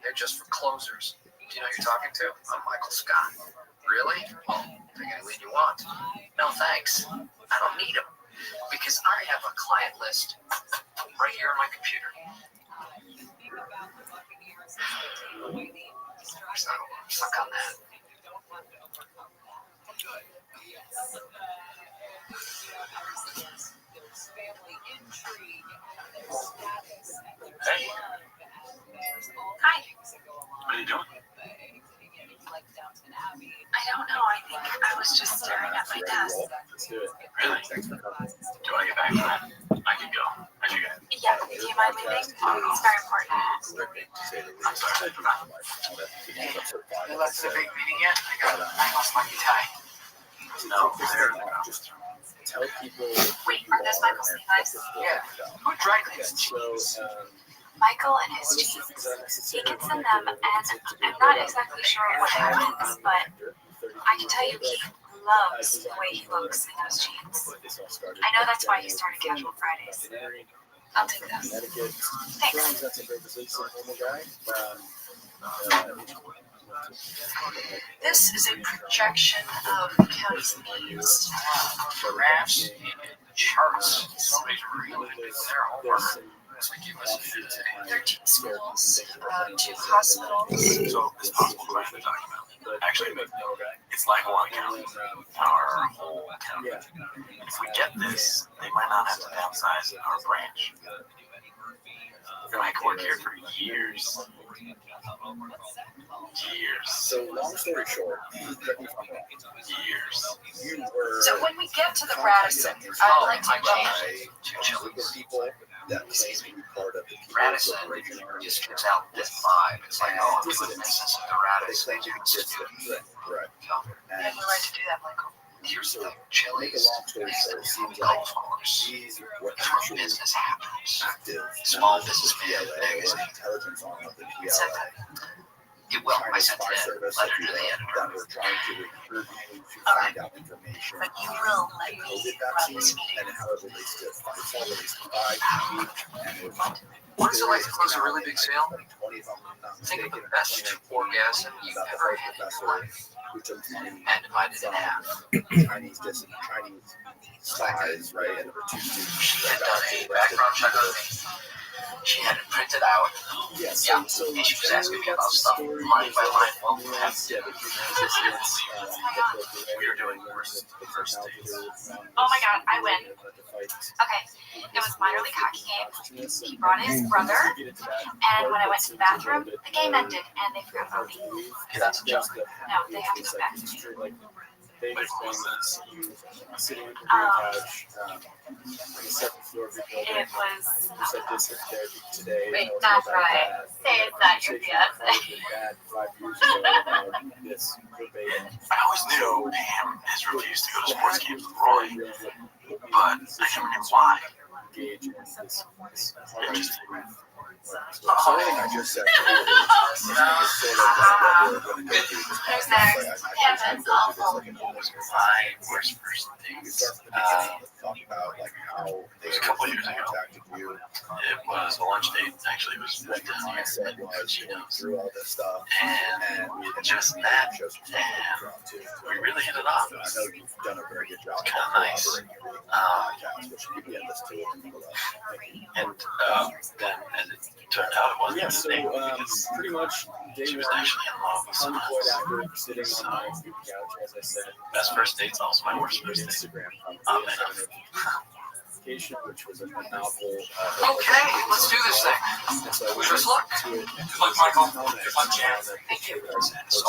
S3: They're just for closers. Do you know who you're talking to? I'm Michael Scott. Really? Well, take any lead you want. No, thanks. I don't need them. Because I have a client list right here on my computer. So, suck on that. Hey.
S8: Hi.
S3: What are you doing?
S8: I don't know. I think I was just staring at my desk.
S14: Let's do it.
S3: Really?
S14: Thanks for coming.
S3: Do you want to get back to that? I can go. I should go.
S8: Yeah, do you mind leaving? It's very important.
S3: I'm sorry. You left the big meeting yet? I got a nice lucky tie. No, there.
S14: Just tell people.
S8: Wait, are those Michael's Levi's?
S3: Yeah. Who dry cleans jeans?
S14: So,
S8: Michael and his jeans. He can send them, and I'm not exactly sure what happens, but I can tell you he loves the way he looks in those jeans. I know that's why he started Casual Fridays.
S16: I'll take that.
S14: Connecticut.
S16: Thanks.
S14: That's a very normal guy.
S16: This is a projection of counties in the east.
S3: Graphs and charts. Somebody's really doing their homework. So give us
S16: 13 schools, 2 hospitals.
S3: So it's possible to write the document. Actually, it's like one county. Our whole county. If we get this, they might not have to downsize our branch. And I could work here for years.
S14: So long story short,
S3: years.
S14: You were
S16: So when we get to the Radisson, I'd like to change.
S14: group of people that claim to be part of the
S3: Radisson just gives out this vibe. It's like, oh, I'm doing business at the Radisson.
S14: Right.
S16: You have the right to do that, Michael.
S3: Here's the
S14: Make a
S3: Chili's.
S14: long story short, it seems like
S3: Golf course.
S14: these were
S3: That's where
S14: actually
S3: business happens.
S14: active
S3: Small businessman,
S14: PLA
S3: big
S14: or intelligence arm of the
S16: Said
S14: PLA.
S16: that.
S3: It will. I
S14: Chinese
S3: sent
S14: spy
S3: a
S14: service,
S3: letter
S14: if you
S3: to the
S14: will,
S3: editor.
S14: that were trying to recruit you to
S16: All
S14: find out information
S16: But you
S14: on
S16: will let me
S14: COVID
S16: run this
S14: vaccine
S16: meeting.
S14: and how it relates to Pfizer, relates to 5G, and it was
S3: What is it like to close a really big sale?
S14: 20, if I'm not
S3: Think of
S14: mistaken,
S3: the best orgasm you've
S14: about the
S3: ever
S14: first
S3: had in your
S14: professor
S3: life
S14: who took money
S3: and divided in half.
S14: Chinese spies, right? And there were 2 students
S3: She
S14: that
S3: had
S14: got
S3: done a background check on me. She had it printed out.
S14: Yeah,
S3: Yeah,
S14: so
S3: and she was asking me about stuff line by line. Well, we have to. We were doing worse the first days.
S15: Oh my god, I win. Okay, it was minor league hockey game. He brought his brother, and when I went to the bathroom, the game ended, and they forgot about me.
S3: Okay, that's a joke.
S15: No, they have to go back to me.
S14: They just see you sitting on your couch on the 7th floor of your building.
S15: It was.
S14: You said this therapy today.
S15: Wait, that's right. Say it's not your fiance.
S14: Bad 5 years ago about this verbatim.
S3: I always knew Pam has refused to go to sports games with Roy, but I never knew why.
S14: Engage in this
S3: It just
S14: so everything I just said is sort of what we're going to go through.
S15: Who's next? Yeah, that's awful.
S3: my worst first things.
S14: Talk about like how
S3: It was a couple years ago.
S14: contacted you,
S3: It was a lunch date. Actually, it was
S14: what your mindset was going through all this stuff,
S3: and just that, and we really hit it off. It
S14: I
S3: was
S14: know you've done a very good job of
S3: kinda nice.
S14: collaborating with the podcast, which people get this to and people love. Thank you.
S3: and then as it turned out, it wasn't
S14: Yeah,
S3: his
S14: so
S3: name because
S14: pretty much
S3: she
S14: day
S3: was
S14: one,
S3: actually in love with someone
S14: unemployed
S3: else.
S14: actor sitting on my couch, as I said.
S3: Best first date's also my worst first date.
S14: Instagram
S3: Oh,
S14: conversation, which was a novel.
S3: Okay, let's do this thing.
S14: And so I went
S3: Wish us luck.
S14: to it.
S3: Good luck, Michael. Good luck, Jan.
S14: Thank you.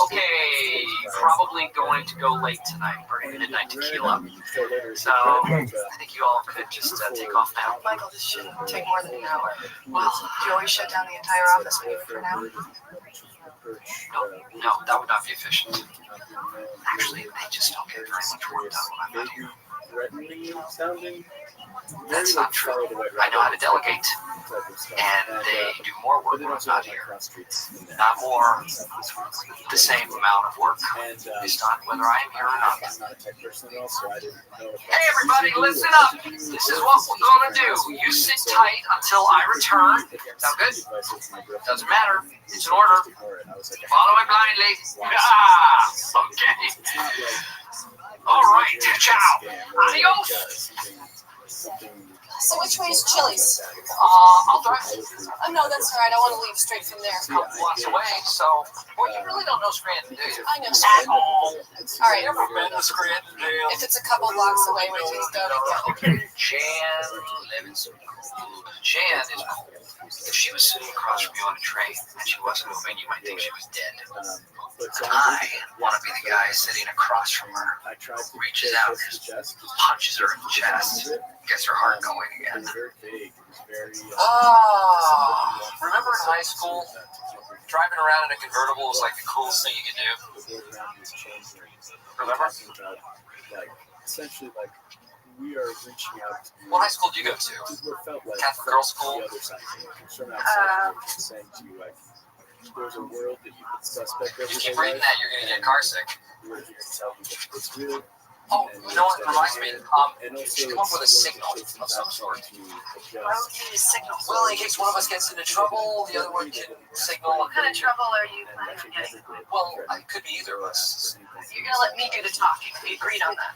S3: Okay, probably going to go late tonight. We're going to midnight tequila. So I think you all could just take off now.
S16: Michael, this shouldn't take more than an hour. Well, do you always shut down the entire office when you for now?
S3: No, that would not be efficient. Actually, they just don't get very much work done when I'm not here.
S14: Sounding.
S3: That's not true. I know how to delegate, and they do more work when I'm not here. Not more, the same amount of work based on whether I am here or not. Hey everybody, listen up. This is what we're gonna do. You sit tight until I return. Sound good? Doesn't matter. It's an order. Follow me blindly. Ah, okay. All right. Ciao. Adios.
S16: So which way is Chili's?
S3: I'll drive.
S16: No, that's all right. I want to leave straight from there.
S3: A couple blocks away, so well, you really don't know Scranton, do you?
S16: I know.
S3: At all.
S16: All right.
S3: Never been to Scranton, Dale.
S16: If it's a couple blocks away, we can go together.
S3: Jan lives cool. Jan is cool. If she was sitting across from you on a train and she wasn't moving, you might think she was dead. I want to be the guy sitting across from her, reaches out, punches her in the chest, gets her heart going again. Oh, remember in high school, driving around in a convertible was like the coolest thing you could do? Remember?
S14: Essentially, like, we are reaching out to
S3: what high school did you go to? Catholic girls' school?
S14: Saying to you, like, there's a world that you can suspect
S3: If you keep reading that, you're going to get car sick.
S14: We're here to tell you that it's real.
S3: Oh, you know what reminds me? You should come up with a signal of some sort.
S16: Why would you need a signal?
S3: Well, in case one of us gets into trouble, the other one can signal.
S16: What kind of trouble are you planning on getting?
S3: Well, it could be either of us.
S16: You're gonna let me do the talking. We agreed on that.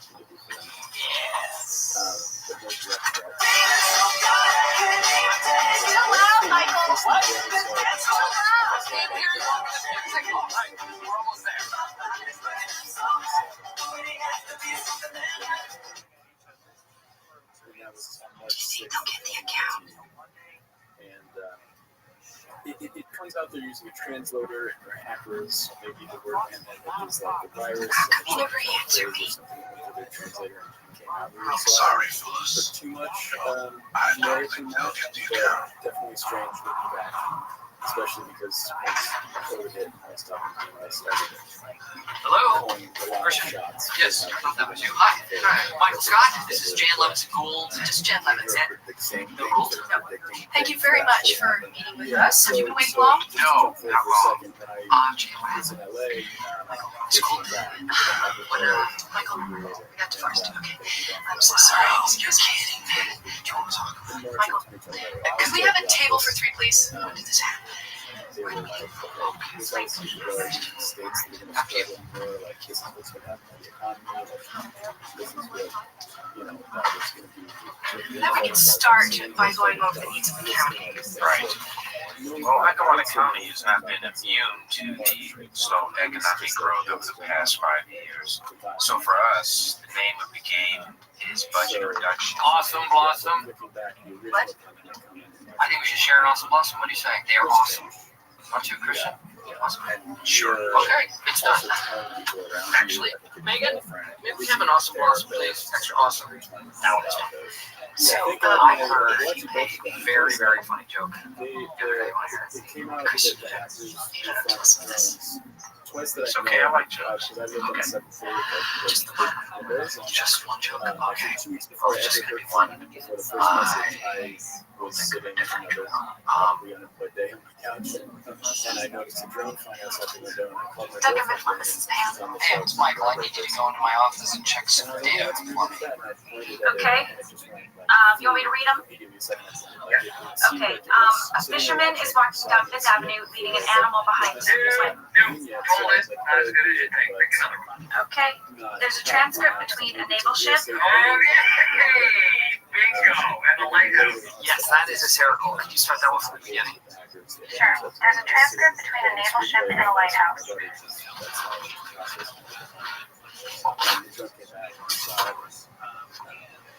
S3: Yes.
S16: Too loud, Michael.
S3: It's too loud. Can't hear you over the music. All right, we're almost there.
S16: Don't get the account.
S10: And it comes out they're using a transloader or hackers, maybe the word, and then it is like the virus.
S16: How come you never answer me?
S10: Their translator came out.
S5: I'm sorry, fellas.
S10: But too much
S5: I don't think they'll get the account.
S10: definitely strange looking back, especially because once COVID hit, I was talking to him, I started
S3: Hello?
S10: pulling a lot of shots.
S3: Yes, I thought that was you. Hi, Michael Scott. This is Jan Levinson Gould.
S16: Just Jen Levinson.
S3: No Gould.
S16: Thank you very much for meeting with us. Have you been waiting long?
S3: No, not long. Jan, what
S10: was in LA.
S3: It's cool.
S16: Michael, we got divorced. Okay. I'm so sorry. You're kidding. Do you want to talk? Michael, could we have a table for three, please? When did this happen? Then we can start by going over the needs of the county.
S3: Right. Well, Lackawanna County has not been immune to the slow economic growth over the past 5 years. So for us, the name of the game is budget reduction. Awesome Blossom.
S16: What?
S3: I think we should share an Awesome Blossom. What do you say? They are awesome. Aren't you, Christian? Awesome. Sure. Okay, it's done. Actually, Megan, may we have an Awesome Blossom, please? Extra awesome. Now it's done. So, I heard you make a very, very funny joke the other day when I heard it. Christian, you don't have to listen to this. It's okay, I like jokes. Okay. Just one joke. Okay. Oh, it's just gonna be one. I was different.
S10: And I noticed a drone flying outside the window, and I called my
S16: Doug, I'm
S10: girlfriend.
S16: at Mrs. Pam.
S3: Hey, it's Michael. I need you to go into my office and check some data for me.
S16: Okay. You want me to read them? Okay. A fisherman is walking down Fifth Avenue, leading an animal behind him.
S3: Hold it. Not as good as you think. Pick another one.
S16: Okay. There's a transcript between a naval ship.
S3: Bingo. And the lighthouse. Yes, that is hysterical. Could you start that one from the beginning?
S16: Sure. There's a transcript between a naval ship and a lighthouse.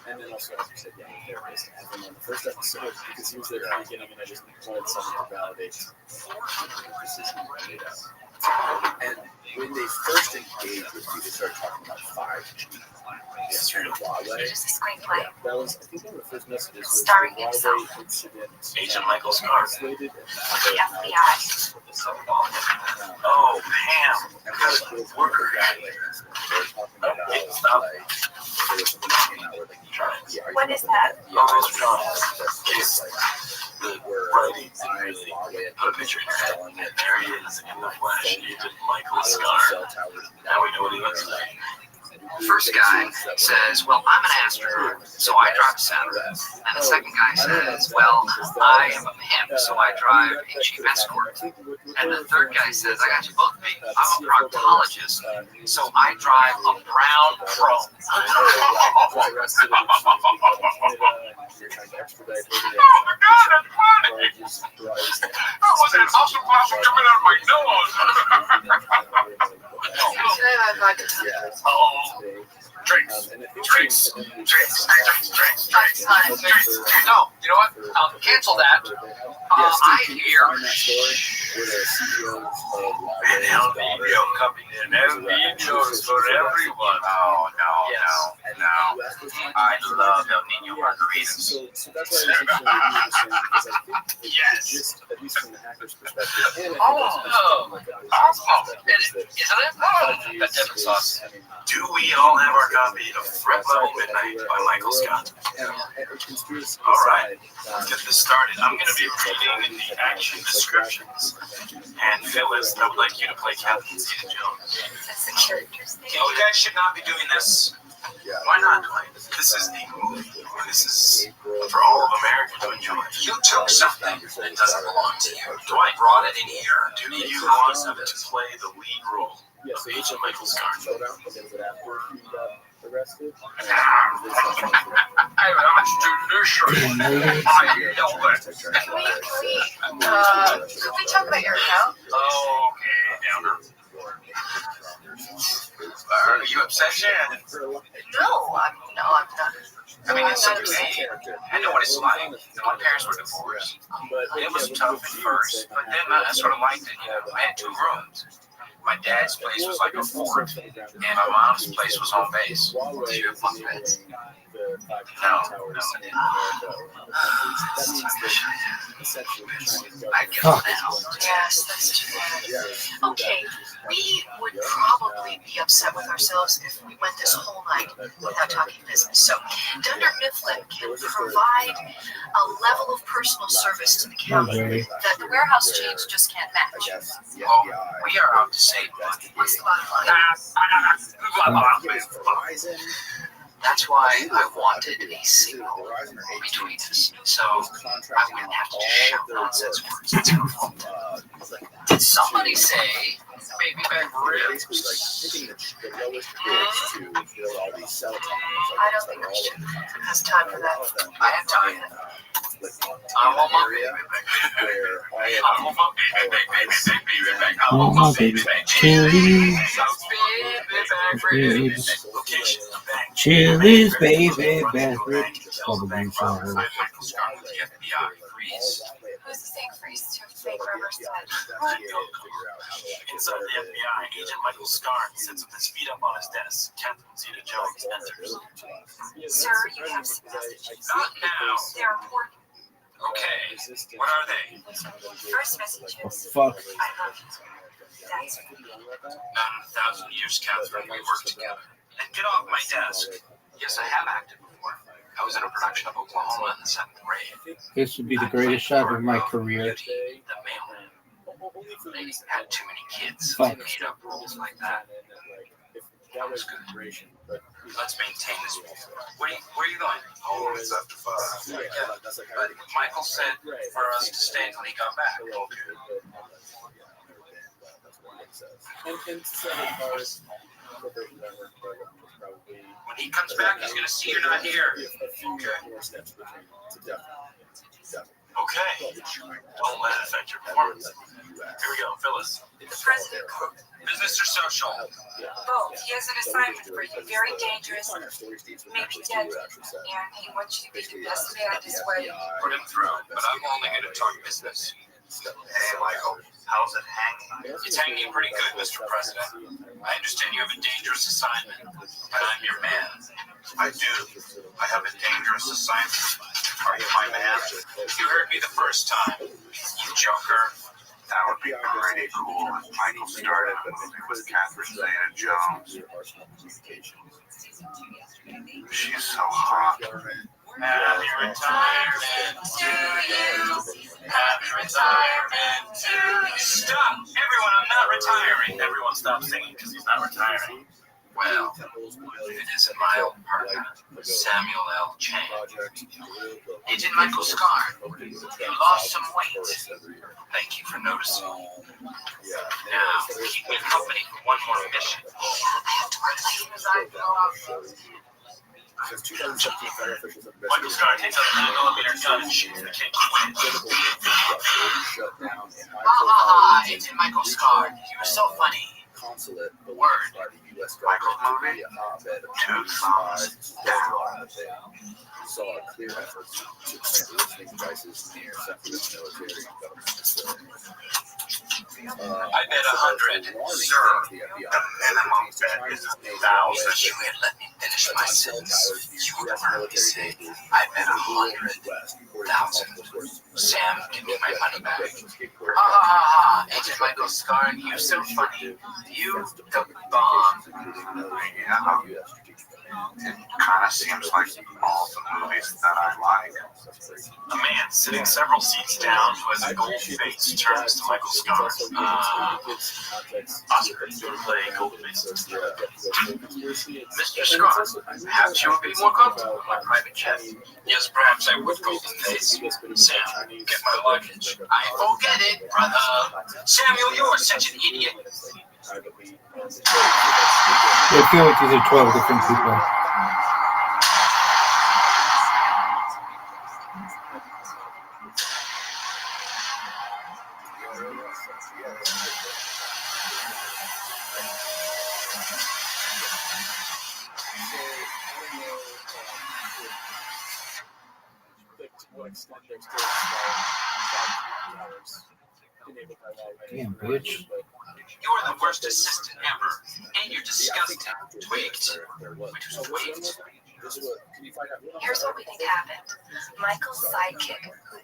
S10: And then also, as you said, yeah, there is to have him on the first episode because he was there at the beginning, and I just wanted someone to validate.
S6: And when they first engaged with you, they started talking about 5G. And Huawei.
S16: Here's the screenplay.
S10: That was, I think, one of the first messages was
S16: Starring
S10: the
S16: himself.
S10: Huawei incident.
S3: Agent Michael Scott.
S10: Translated and
S16: The FBI.
S3: Oh, Pam. Good worker.
S16: What is that?
S3: Oh, John.
S6: Right.
S3: Put a picture in and there he is in the flesh. Agent Michael Scott. Now we know what he looks like. First guy says, well, I'm an astronaut, so I drive a Saturn. And the second guy says, well, I am a pimp, so I drive a cheap escort. And the third guy says, I got you both beat. I'm a proctologist, so I drive a brown chrome.
S5: Oh my God, that's funny! That was an awesome blossom coming out of my nose. Oh, drinks.
S3: No, you know what? Cancel that. I hear.
S5: And El Nino coming in. El Nino's for everyone.
S3: Oh, no. I love El Nino margaritas.
S10: So that's why I was actually because I think
S3: Yes.
S10: at least from the hacker's perspective, and
S3: Oh, awesome. Isn't it? That Devon sauce.
S5: Do we all have our copy of Threat Level Midnight by Michael Scott? All right, let's get this started. I'm going to be reading the action descriptions. And Phyllis, I would like you to play Captain Zeta Jones.
S16: That's the character's name.
S5: You guys should not be doing this.
S3: Why not, Dwight? This is a movie. This is for all of America to enjoy. You took something that doesn't belong to you. Dwight brought it in here. You want to play the lead role of Agent Michael Scarn. That's delicious. I love it.
S16: Could we talk about your account?
S3: Okay, Downer. Are you upset, Jan?
S16: No, I'm not.
S3: I mean, it's okay. I know what it's like. My parents were divorced. It was tough at first, but then I sort of liked it. You know, I had 2 rooms. My dad's place was like a fort, and my mom's place was home base. Do you have bunk beds? No. I get it now.
S16: Yes, that's too bad. Okay, we would probably be upset with ourselves if we went this whole night without talking business. So, Dunder Mifflin can provide a level of personal service to the county that the warehouse chains just can't match.
S3: Well, we are out to save money.
S16: What's the bottom line?
S3: That's why I wanted a signal between us. So I wouldn't have to just shout nonsense words. It's your fault. Did somebody say baby back ribs?
S16: I don't think Christian has time for that.
S3: I have time. I want my baby back. I want my baby back. I want my baby back. Chili's baby back ribs. Location back.
S7: Chili's baby back ribs. Probably sour.
S3: Michael Scarn with the FBI. Freeze.
S16: Who's the same freeze to fake reverse head?
S3: Inside the FBI, Agent Michael Scarn sits with his feet up on his desk. Captain Zeta Jones enters.
S16: Sir, you have some messages.
S3: Not now.
S16: They're important.
S3: Okay. What are they?
S16: First message
S7: What
S16: is,
S7: the fuck?
S16: I love you. That's
S3: Not in 1,000 years, Catherine. We work together. And get off my desk. Yes, I have acted before. I was in a production of Oklahoma in the 7th grade.
S7: This would be the greatest shot of my career.
S3: The mailman. They had too many kids.
S7: Fuck.
S3: They made up rules like that. That was good. Let's maintain this. Where are you going? Oh, it's after 5. Yeah, but Michael said for us to stay until he got back. When he comes back, he's gonna see you're not here. Okay. Don't let it affect your performance. Here we go, Phyllis.
S16: the president called.
S3: Business or social?
S16: Both. He has an assignment for you. Very dangerous, maybe deadly. And he wants you to be the best man at his wedding.
S3: Put him through, but I'm only gonna talk business. Hey, Michael, how's it hanging? It's hanging pretty good, Mr. President. I understand you have a dangerous assignment, and I'm your man. I do. I have a dangerous assignment. Are you my man? You heard me the first time. You joker.
S17: That would be pretty cool if Michael started with Catherine Zeta-Jones. She's so hot.
S3: Happy retirement to you. Happy retirement to you. Stop! Everyone, I'm not retiring. Everyone stop singing because he's not retiring. Well, it isn't my old partner, Samuel L. Chang. Agent Michael Scarn, you lost some weight. Thank you for noticing. Now, keep me company for one more mission.
S16: I have to work late as I go out.
S3: Michael Scarn takes out a 9mm gun and shoots the kid. Agent Michael Scarn, you were so funny. Word.
S17: Michael's movie? 2 thumbs down.
S14: Saw a clear effort to plant listening devices near sensitive military and government facilities.
S3: I bet 100, sir.
S17: The minimum bet is 1,000.
S3: If you had let me finish my sentence, you would have heard me say, I bet 100,000. Sam, give me my money back. Agent Michael Scarn, you're so funny. You the bomb.
S17: Yeah. It kind of seems like all the movies that I like.
S3: A man sitting several seats down who has a gold face turns to Michael Scarn. Oscar, you play Goldface. Mr. Scarn, Perhaps you would be more comfortable in my private jet. Yes, perhaps I would, Golden Face. Sam, get my luggage. I forget it, brother. Samuel, you are such an idiot.
S11: I feel like these are 12 different people. Damn, bitch.
S3: You're the worst assistant ever, and you're disgusting. Tweaked. Which was tweaked.
S8: Here's what we think happened. Michael's sidekick, who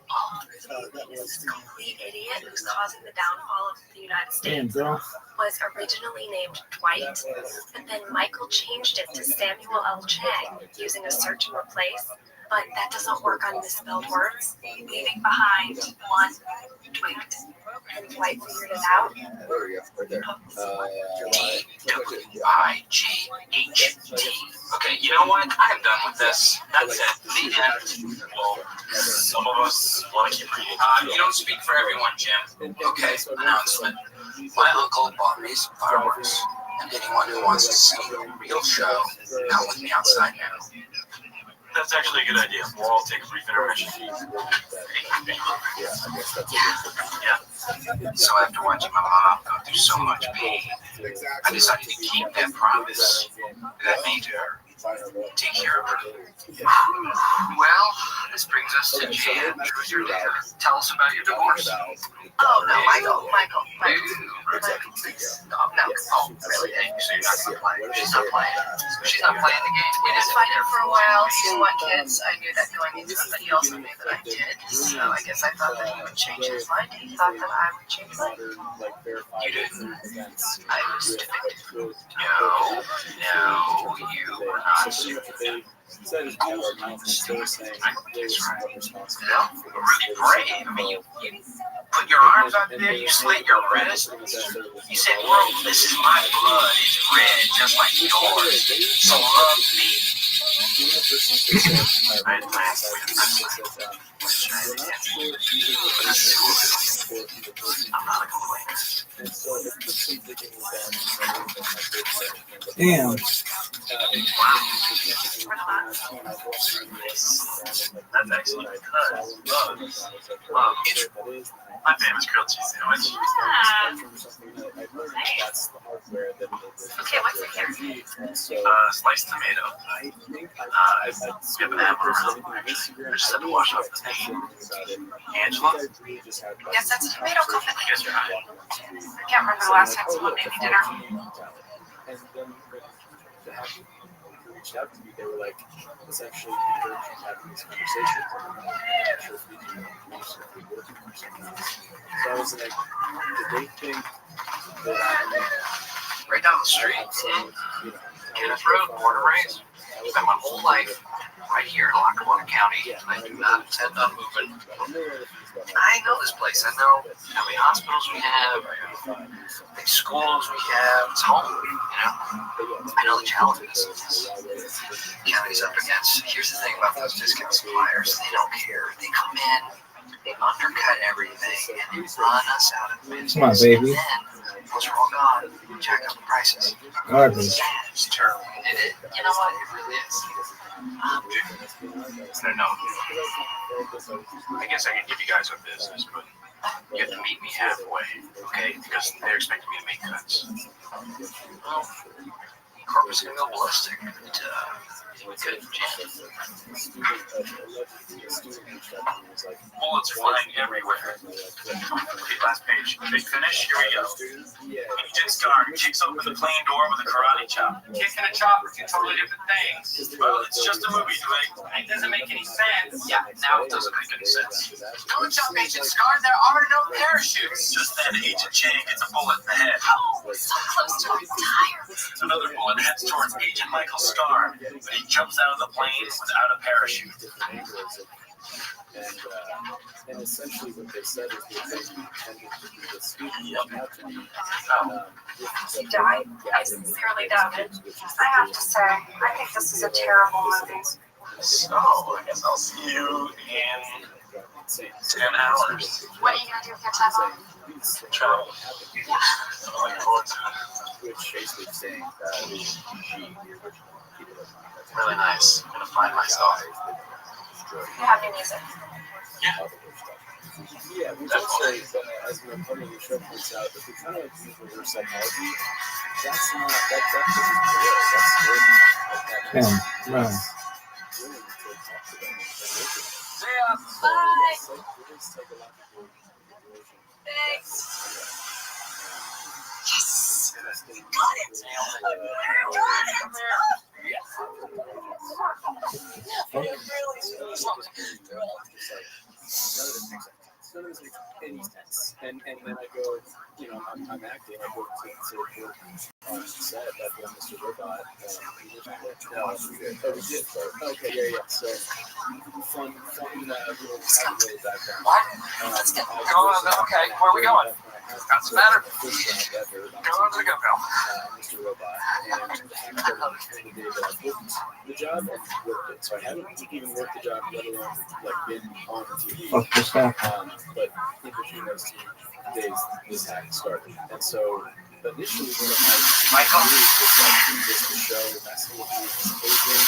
S8: is this complete idiot who's causing the downfall of the United
S11: Damn,
S8: States,
S11: girl.
S8: was originally named Dwight, but then Michael changed it to Samuel L. Chang using a search and replace. But that doesn't work on misspelled words, leaving behind one Dwight. And Dwight figured it out.
S3: D-W-I-G-H-T. Okay, you know what? I'm done with this. That's it. The end. Well, some of us want to keep reading. You don't speak for everyone, Jim. Okay, announcement. My uncle bought me some fireworks, and anyone who wants to see a real show, come with me outside now.
S9: That's actually a good idea. We'll all take a brief intermission.
S3: Yeah. So after watching my mom go through so much pain, I decided to keep that promise that I made to her. Take care of her. Well, this brings us to Jan, Truth or Dare. Tell us about your divorce.
S16: Oh, no, Michael.
S3: No. Oh, really? So you're not going to play? She's not playing. She's not playing the game.
S16: We just fighted for a while. She didn't want kids. I knew that going into it, but he also knew that I did. So I guess I thought that he would change his mind. He thought that I would change mine.
S3: You didn't.
S16: I was defective.
S3: No, you were not.
S14: So she decided to have our mouth still saying there's no responsibility.
S3: No, you're really brave. I mean, you put your arms out there, you slit your wrist. You said, well, this is my blood. It's red, just like yours. So love me. I had plans for you. I'm not a complaint.
S11: Damn.
S9: That's excellent. Love. My famous grilled cheese sandwich.
S8: Okay, what's in here?
S9: Sliced tomato. We have an apple. I just had to wash off the name. Angela?
S8: Yes, that's a tomato company.
S9: I guess you're high.
S8: I can't remember the last time someone made me dinner.
S14: And then the happy who reached out to me, they were like, essentially encouraging having this conversation. I'm not sure if we can be working for something else. So I was like, did they think that I'm
S3: Right down the street. Kenneth Road, born and raised. Spent my whole life right here in Lackawanna County. I do not intend on moving. I know this place. I know how many hospitals we have. I know how many schools we have. It's home, you know. I know the challenges the county's up against. Here's the thing about those discount suppliers. They don't care. They come in, they undercut everything, and they run us out of business.
S11: Come on, baby.
S3: And then, once we're all gone, jack up the prices.
S11: Garbage.
S3: It's terrible. You know what? It really is.
S9: No. I guess I could give you guys a business, but you have to meet me halfway, okay? Because they're expecting me to make cuts.
S3: Well, Corpus can go ballistic. But, good, Jan.
S9: Bullets flying everywhere. Okay, last page. Big finish. Here we go. Agent Scar kicks open the plane door with a karate chop. Kick and a chop are two totally different things. Well, it's just a movie, Dwight. It doesn't make any sense.
S3: Yeah, now it doesn't make any sense. Don't jump, Agent Scar. There are no parachutes.
S9: Just then, Agent Chang gets a bullet in the head.
S8: Oh, so close to retirement.
S9: Another bullet heads towards Agent Michael Scar, but he jumps out of the plane without a parachute.
S14: And essentially what they said is that they intended to be the student out to be
S8: Has he died? I sincerely doubt it. I have to say, I think this is a terrible movie.
S9: So, I guess I'll see you in 10 hours.
S8: What are you gonna do with your time off?
S9: Travel.
S8: Yeah.
S9: I'm looking forward to it.
S14: Which basically saying that she,
S9: Really nice. I'm gonna find myself.
S8: You have new music.
S14: Yeah, we just say, as my opponent in the show points out, if we kind of use reverse psychology, that's not, that isn't real. That's
S11: Ken, run.
S8: See ya. Bye. Thanks. Yes. Got it.
S14: None of this makes any sense. And then I go, you know, I'm acting. I go to work on set at Mr. Robot. No, we did. Oh, we did. Okay, yeah. So fun little background.
S3: What? Let's get going. Okay, where are we going? Doesn't matter. Go on to the go.
S14: Mr. Robot. And the day that I booked the job and worked it. So I haven't even worked the job, let alone like been on TV.
S11: Fuck this stuff.
S14: But in between those 2 days, this hack started. And so initially, when I had
S3: Michael,
S14: the show, messing with me, aging,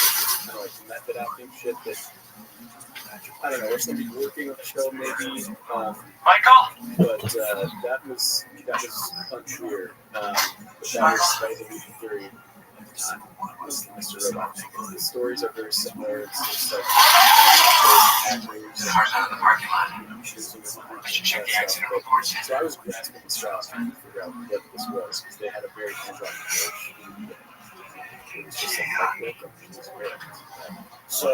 S14: kind of like method acting shit that I don't know, or somebody working on the show maybe.
S3: Michael.
S14: But that was unclear. But that was the reason theory. Mr. Robot. The stories are very similar. It's like actors.
S3: Cars out of the parking lot. I should check the accident reports.
S14: So I was grasping the straws trying to figure out what this was because they had a very hands-on approach. It was just like welcome. It was great. So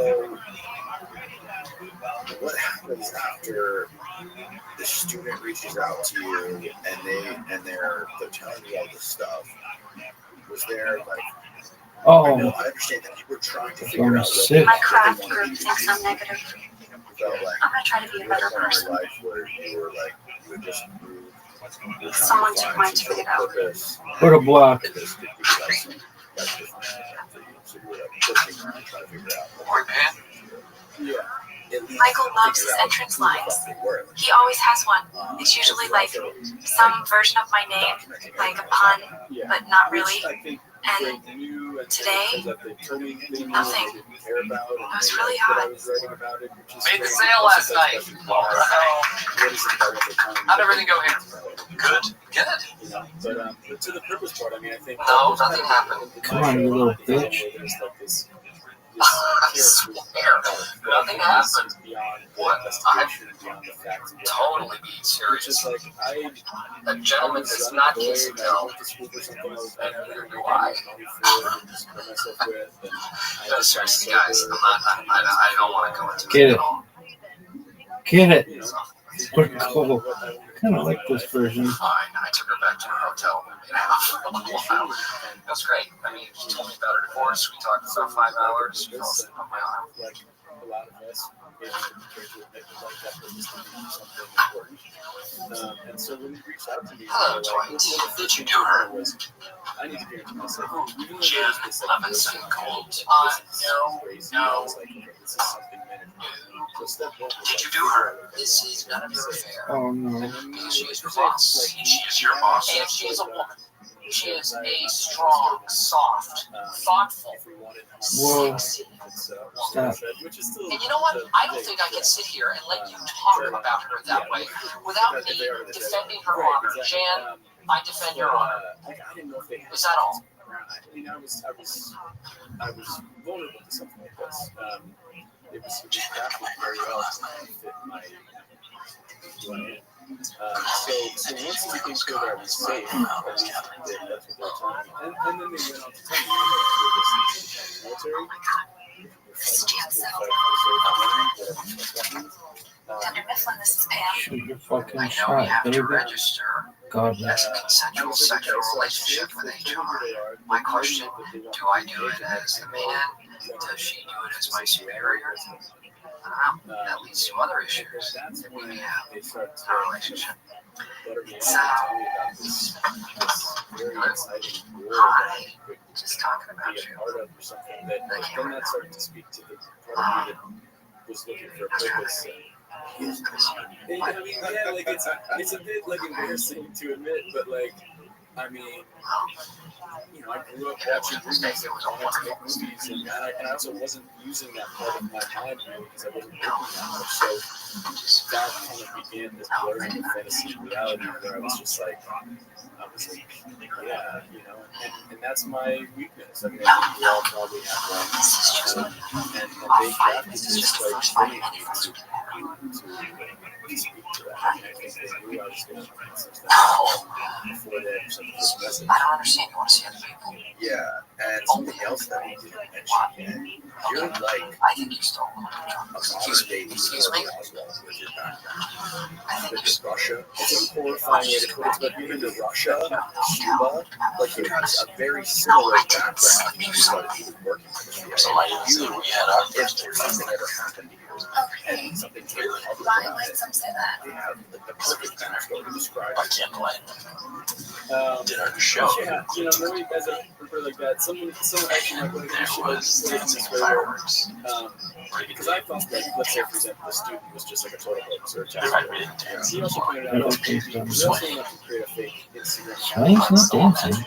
S14: what happens after the student reaches out to you and they're telling you all this stuff? Was there like I understand that you were trying to figure out what
S8: My craft group thinks I'm negative.
S14: felt like
S8: I'm gonna try to be a better person.
S14: life where you were like you would just
S8: Someone took my ticket out.
S11: Put a block.
S8: Michael loves his entrance lines. He always has one. It's usually like some version of my name, like a pun, but not really. And today, nothing. I was really hot.
S3: Made the sale last night. How'd everything go here? Good. Good.
S14: But to the purpose part, I mean, I think
S3: No, nothing happened.
S11: Come on, you little bitch.
S3: I swear, nothing happened. What? I'm totally being serious. A gentleman does not kiss a girl. And neither do I. No, seriously, guys, I don't want to go into
S11: Get
S3: it
S11: it.
S3: at all.
S11: Get it. Pretty cool. Kind of like this version.
S3: Fine, I took her back to her hotel. Wow. That's great. I mean, she told me about her divorce. We talked for about 5 hours. She fell asleep on my arm.
S14: And so when he reached out to me,
S3: Hello, Dwight. Did you do her?
S14: I need to be into myself.
S3: Jim Levinson called. No. Did you do her? This is none of your affair.
S11: Oh no.
S3: Because she is your boss. She is your boss. And she is a woman. She is a strong, soft, thoughtful,
S11: Whoa.
S3: sexy
S11: Stop.
S3: woman. And you know what? I don't think I can sit here and let you talk about her that way without me defending her honor. Jan, I defend your honor. Is that all?
S14: I mean, I was vulnerable to something like this. It was crafted very well to fit my plan. So once it became clear that I was safe, at least that's what they were telling me. And then they went on to tell me that military.
S8: This is Jansen. Dr. Mifflin, this is Pam.
S11: Shoot your fucking
S3: I know we
S11: shot,
S3: have to
S11: baby.
S3: register
S11: God
S3: as
S11: bless.
S3: a consensual sexual relationship with HR. My question, do I do it as the man? Does she do it as my superior? That leads to other issues that we may have in our relationship. It's
S1: very exciting world that
S16: Hi.
S1: I could
S16: Just talking
S1: be
S16: about
S1: a
S16: you.
S1: part of or something that then that started to speak to the part of me that was looking for a purpose. And, I mean, yeah, like it's a bit like embarrassing to admit, but like, I mean, you know, I grew up watching movies and wanted to make movies, and I also wasn't using that part of my mind really because I wasn't working that much. So that kind of began this blurring of fantasy and reality where I was just like, yeah, you know, and that's my weakness. I mean, I think we all probably have one, and they crafted this like thing to speak to that. I mean, I think they knew I was going to message them before they ever sent this message.
S16: I don't understand. You want to see other people?
S6: Yeah, and something else that we didn't mention yet. You're like
S16: I think you stole one.
S6: a modern day Oswald with your background. With Russia, it's a horrifying way to put it, but you've been to Russia, Cuba, like you have a very similar background to somebody who's working for the CIA. If something ever happened to you, and something came public about it, they have the perfect backstory to describe it.
S1: Yeah, you know, really, as a reporter like that, someone actually might want to because I thought that, let's say, for example, the student was just like a total hoax or a test. He also pointed out that he also wanted to create a fake Instagram.
S11: Why he's not dancing?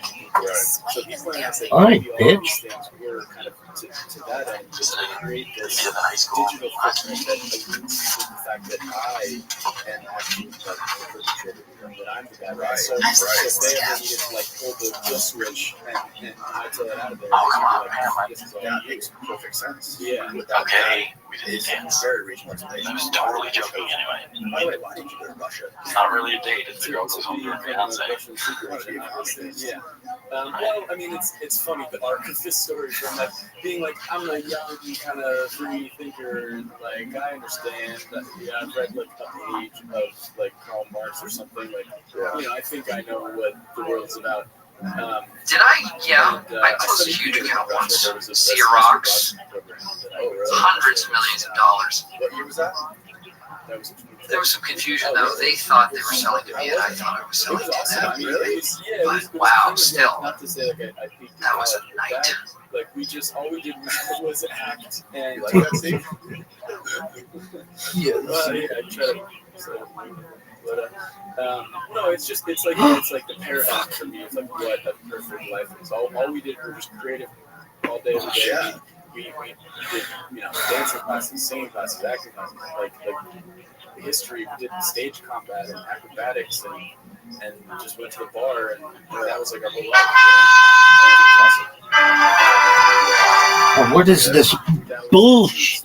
S1: So he pointed out that
S11: All right,
S1: maybe all of
S11: bitch.
S1: these things were kind of to that end, just to create this digital footprint that alludes to the fact that I am actually like the perpetrator, that I'm the bad guy. So if they ever needed to like pull the kill switch and I tell it out of there, this is all
S6: That makes perfect sense.
S1: Yeah.
S3: Okay, we didn't
S6: It's
S3: dance.
S6: very reasonable explanation.
S3: I was totally joking anyway.
S6: By the way, why did you go to Russia?
S3: It's not really a date, it's the girl goes home to her fiance.
S1: Yeah. Well, I mean, it's funny the arc of this story from like being like I'm a young kind of free thinker and like I understand that I've read like a page of like Karl Marx or something like you know I think I know what the world's about.
S16: Did I? Yeah. I closed a huge account once. Xerox. Hundreds of millions of dollars.
S6: What year was that?
S16: There was some confusion though. They thought they were selling to me, and I thought I was selling to them.
S6: Really?
S16: But wow, still,
S1: Not to say like I think
S16: that was a night.
S1: like we just all we did was act and
S6: You like that scene?
S1: well, yeah, I try to. So, but, no, it's like the paradigm for me. It's like what a perfect life is. All we did were just creative all day, every day.
S6: Yeah.
S1: We did, you know, dancing classes, singing classes, acting classes, like history. We did stage combat and acrobatics and just went to the bar and that was like our whole life. You know?
S11: What is this bullshit?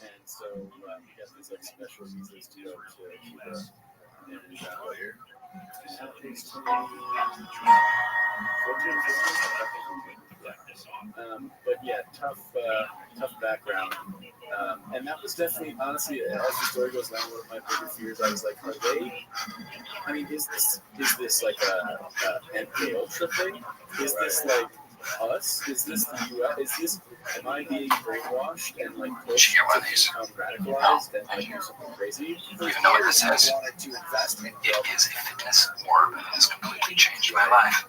S1: And so we got these like special visas to go to Cuba and here. But yeah, tough background, and that was definitely, honestly, as the story goes down, one of my bigger fears. I was like, are they? I mean, is this like a MK Ultra thing? Is this like us? Is this the U.S.? Is this? Am I being brainwashed and like pushed to become radicalized and like do something crazy?
S3: You know what this is?
S6: Wanted to invest in
S3: It is a fitness orb that has completely changed my life.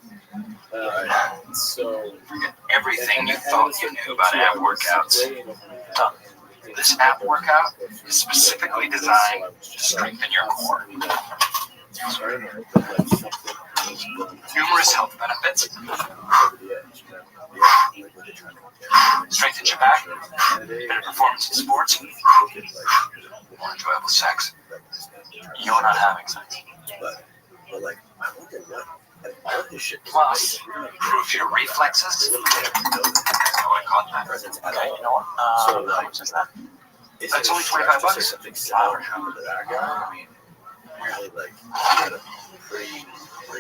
S1: So
S3: Forget everything you thought you knew about ab workouts. This ab workout is specifically designed to strengthen your core. Numerous health benefits. Strengthens your back, better performance in sports, more enjoyable sex. You're not having sex.
S6: but like, I wonder what all this shit
S3: Plus, improve your reflexes. Oh, I caught that. Okay, you know what? How much is that? That's only $25.
S6: Something similar happened to that guy. I mean, really, like, he had a pretty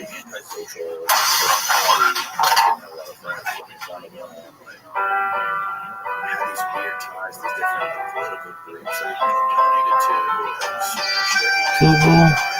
S6: antisocial personality. I didn't have a lot of friends.
S14: had these weird ties, these different political groups that he donated to. It was super strange.
S11: Google.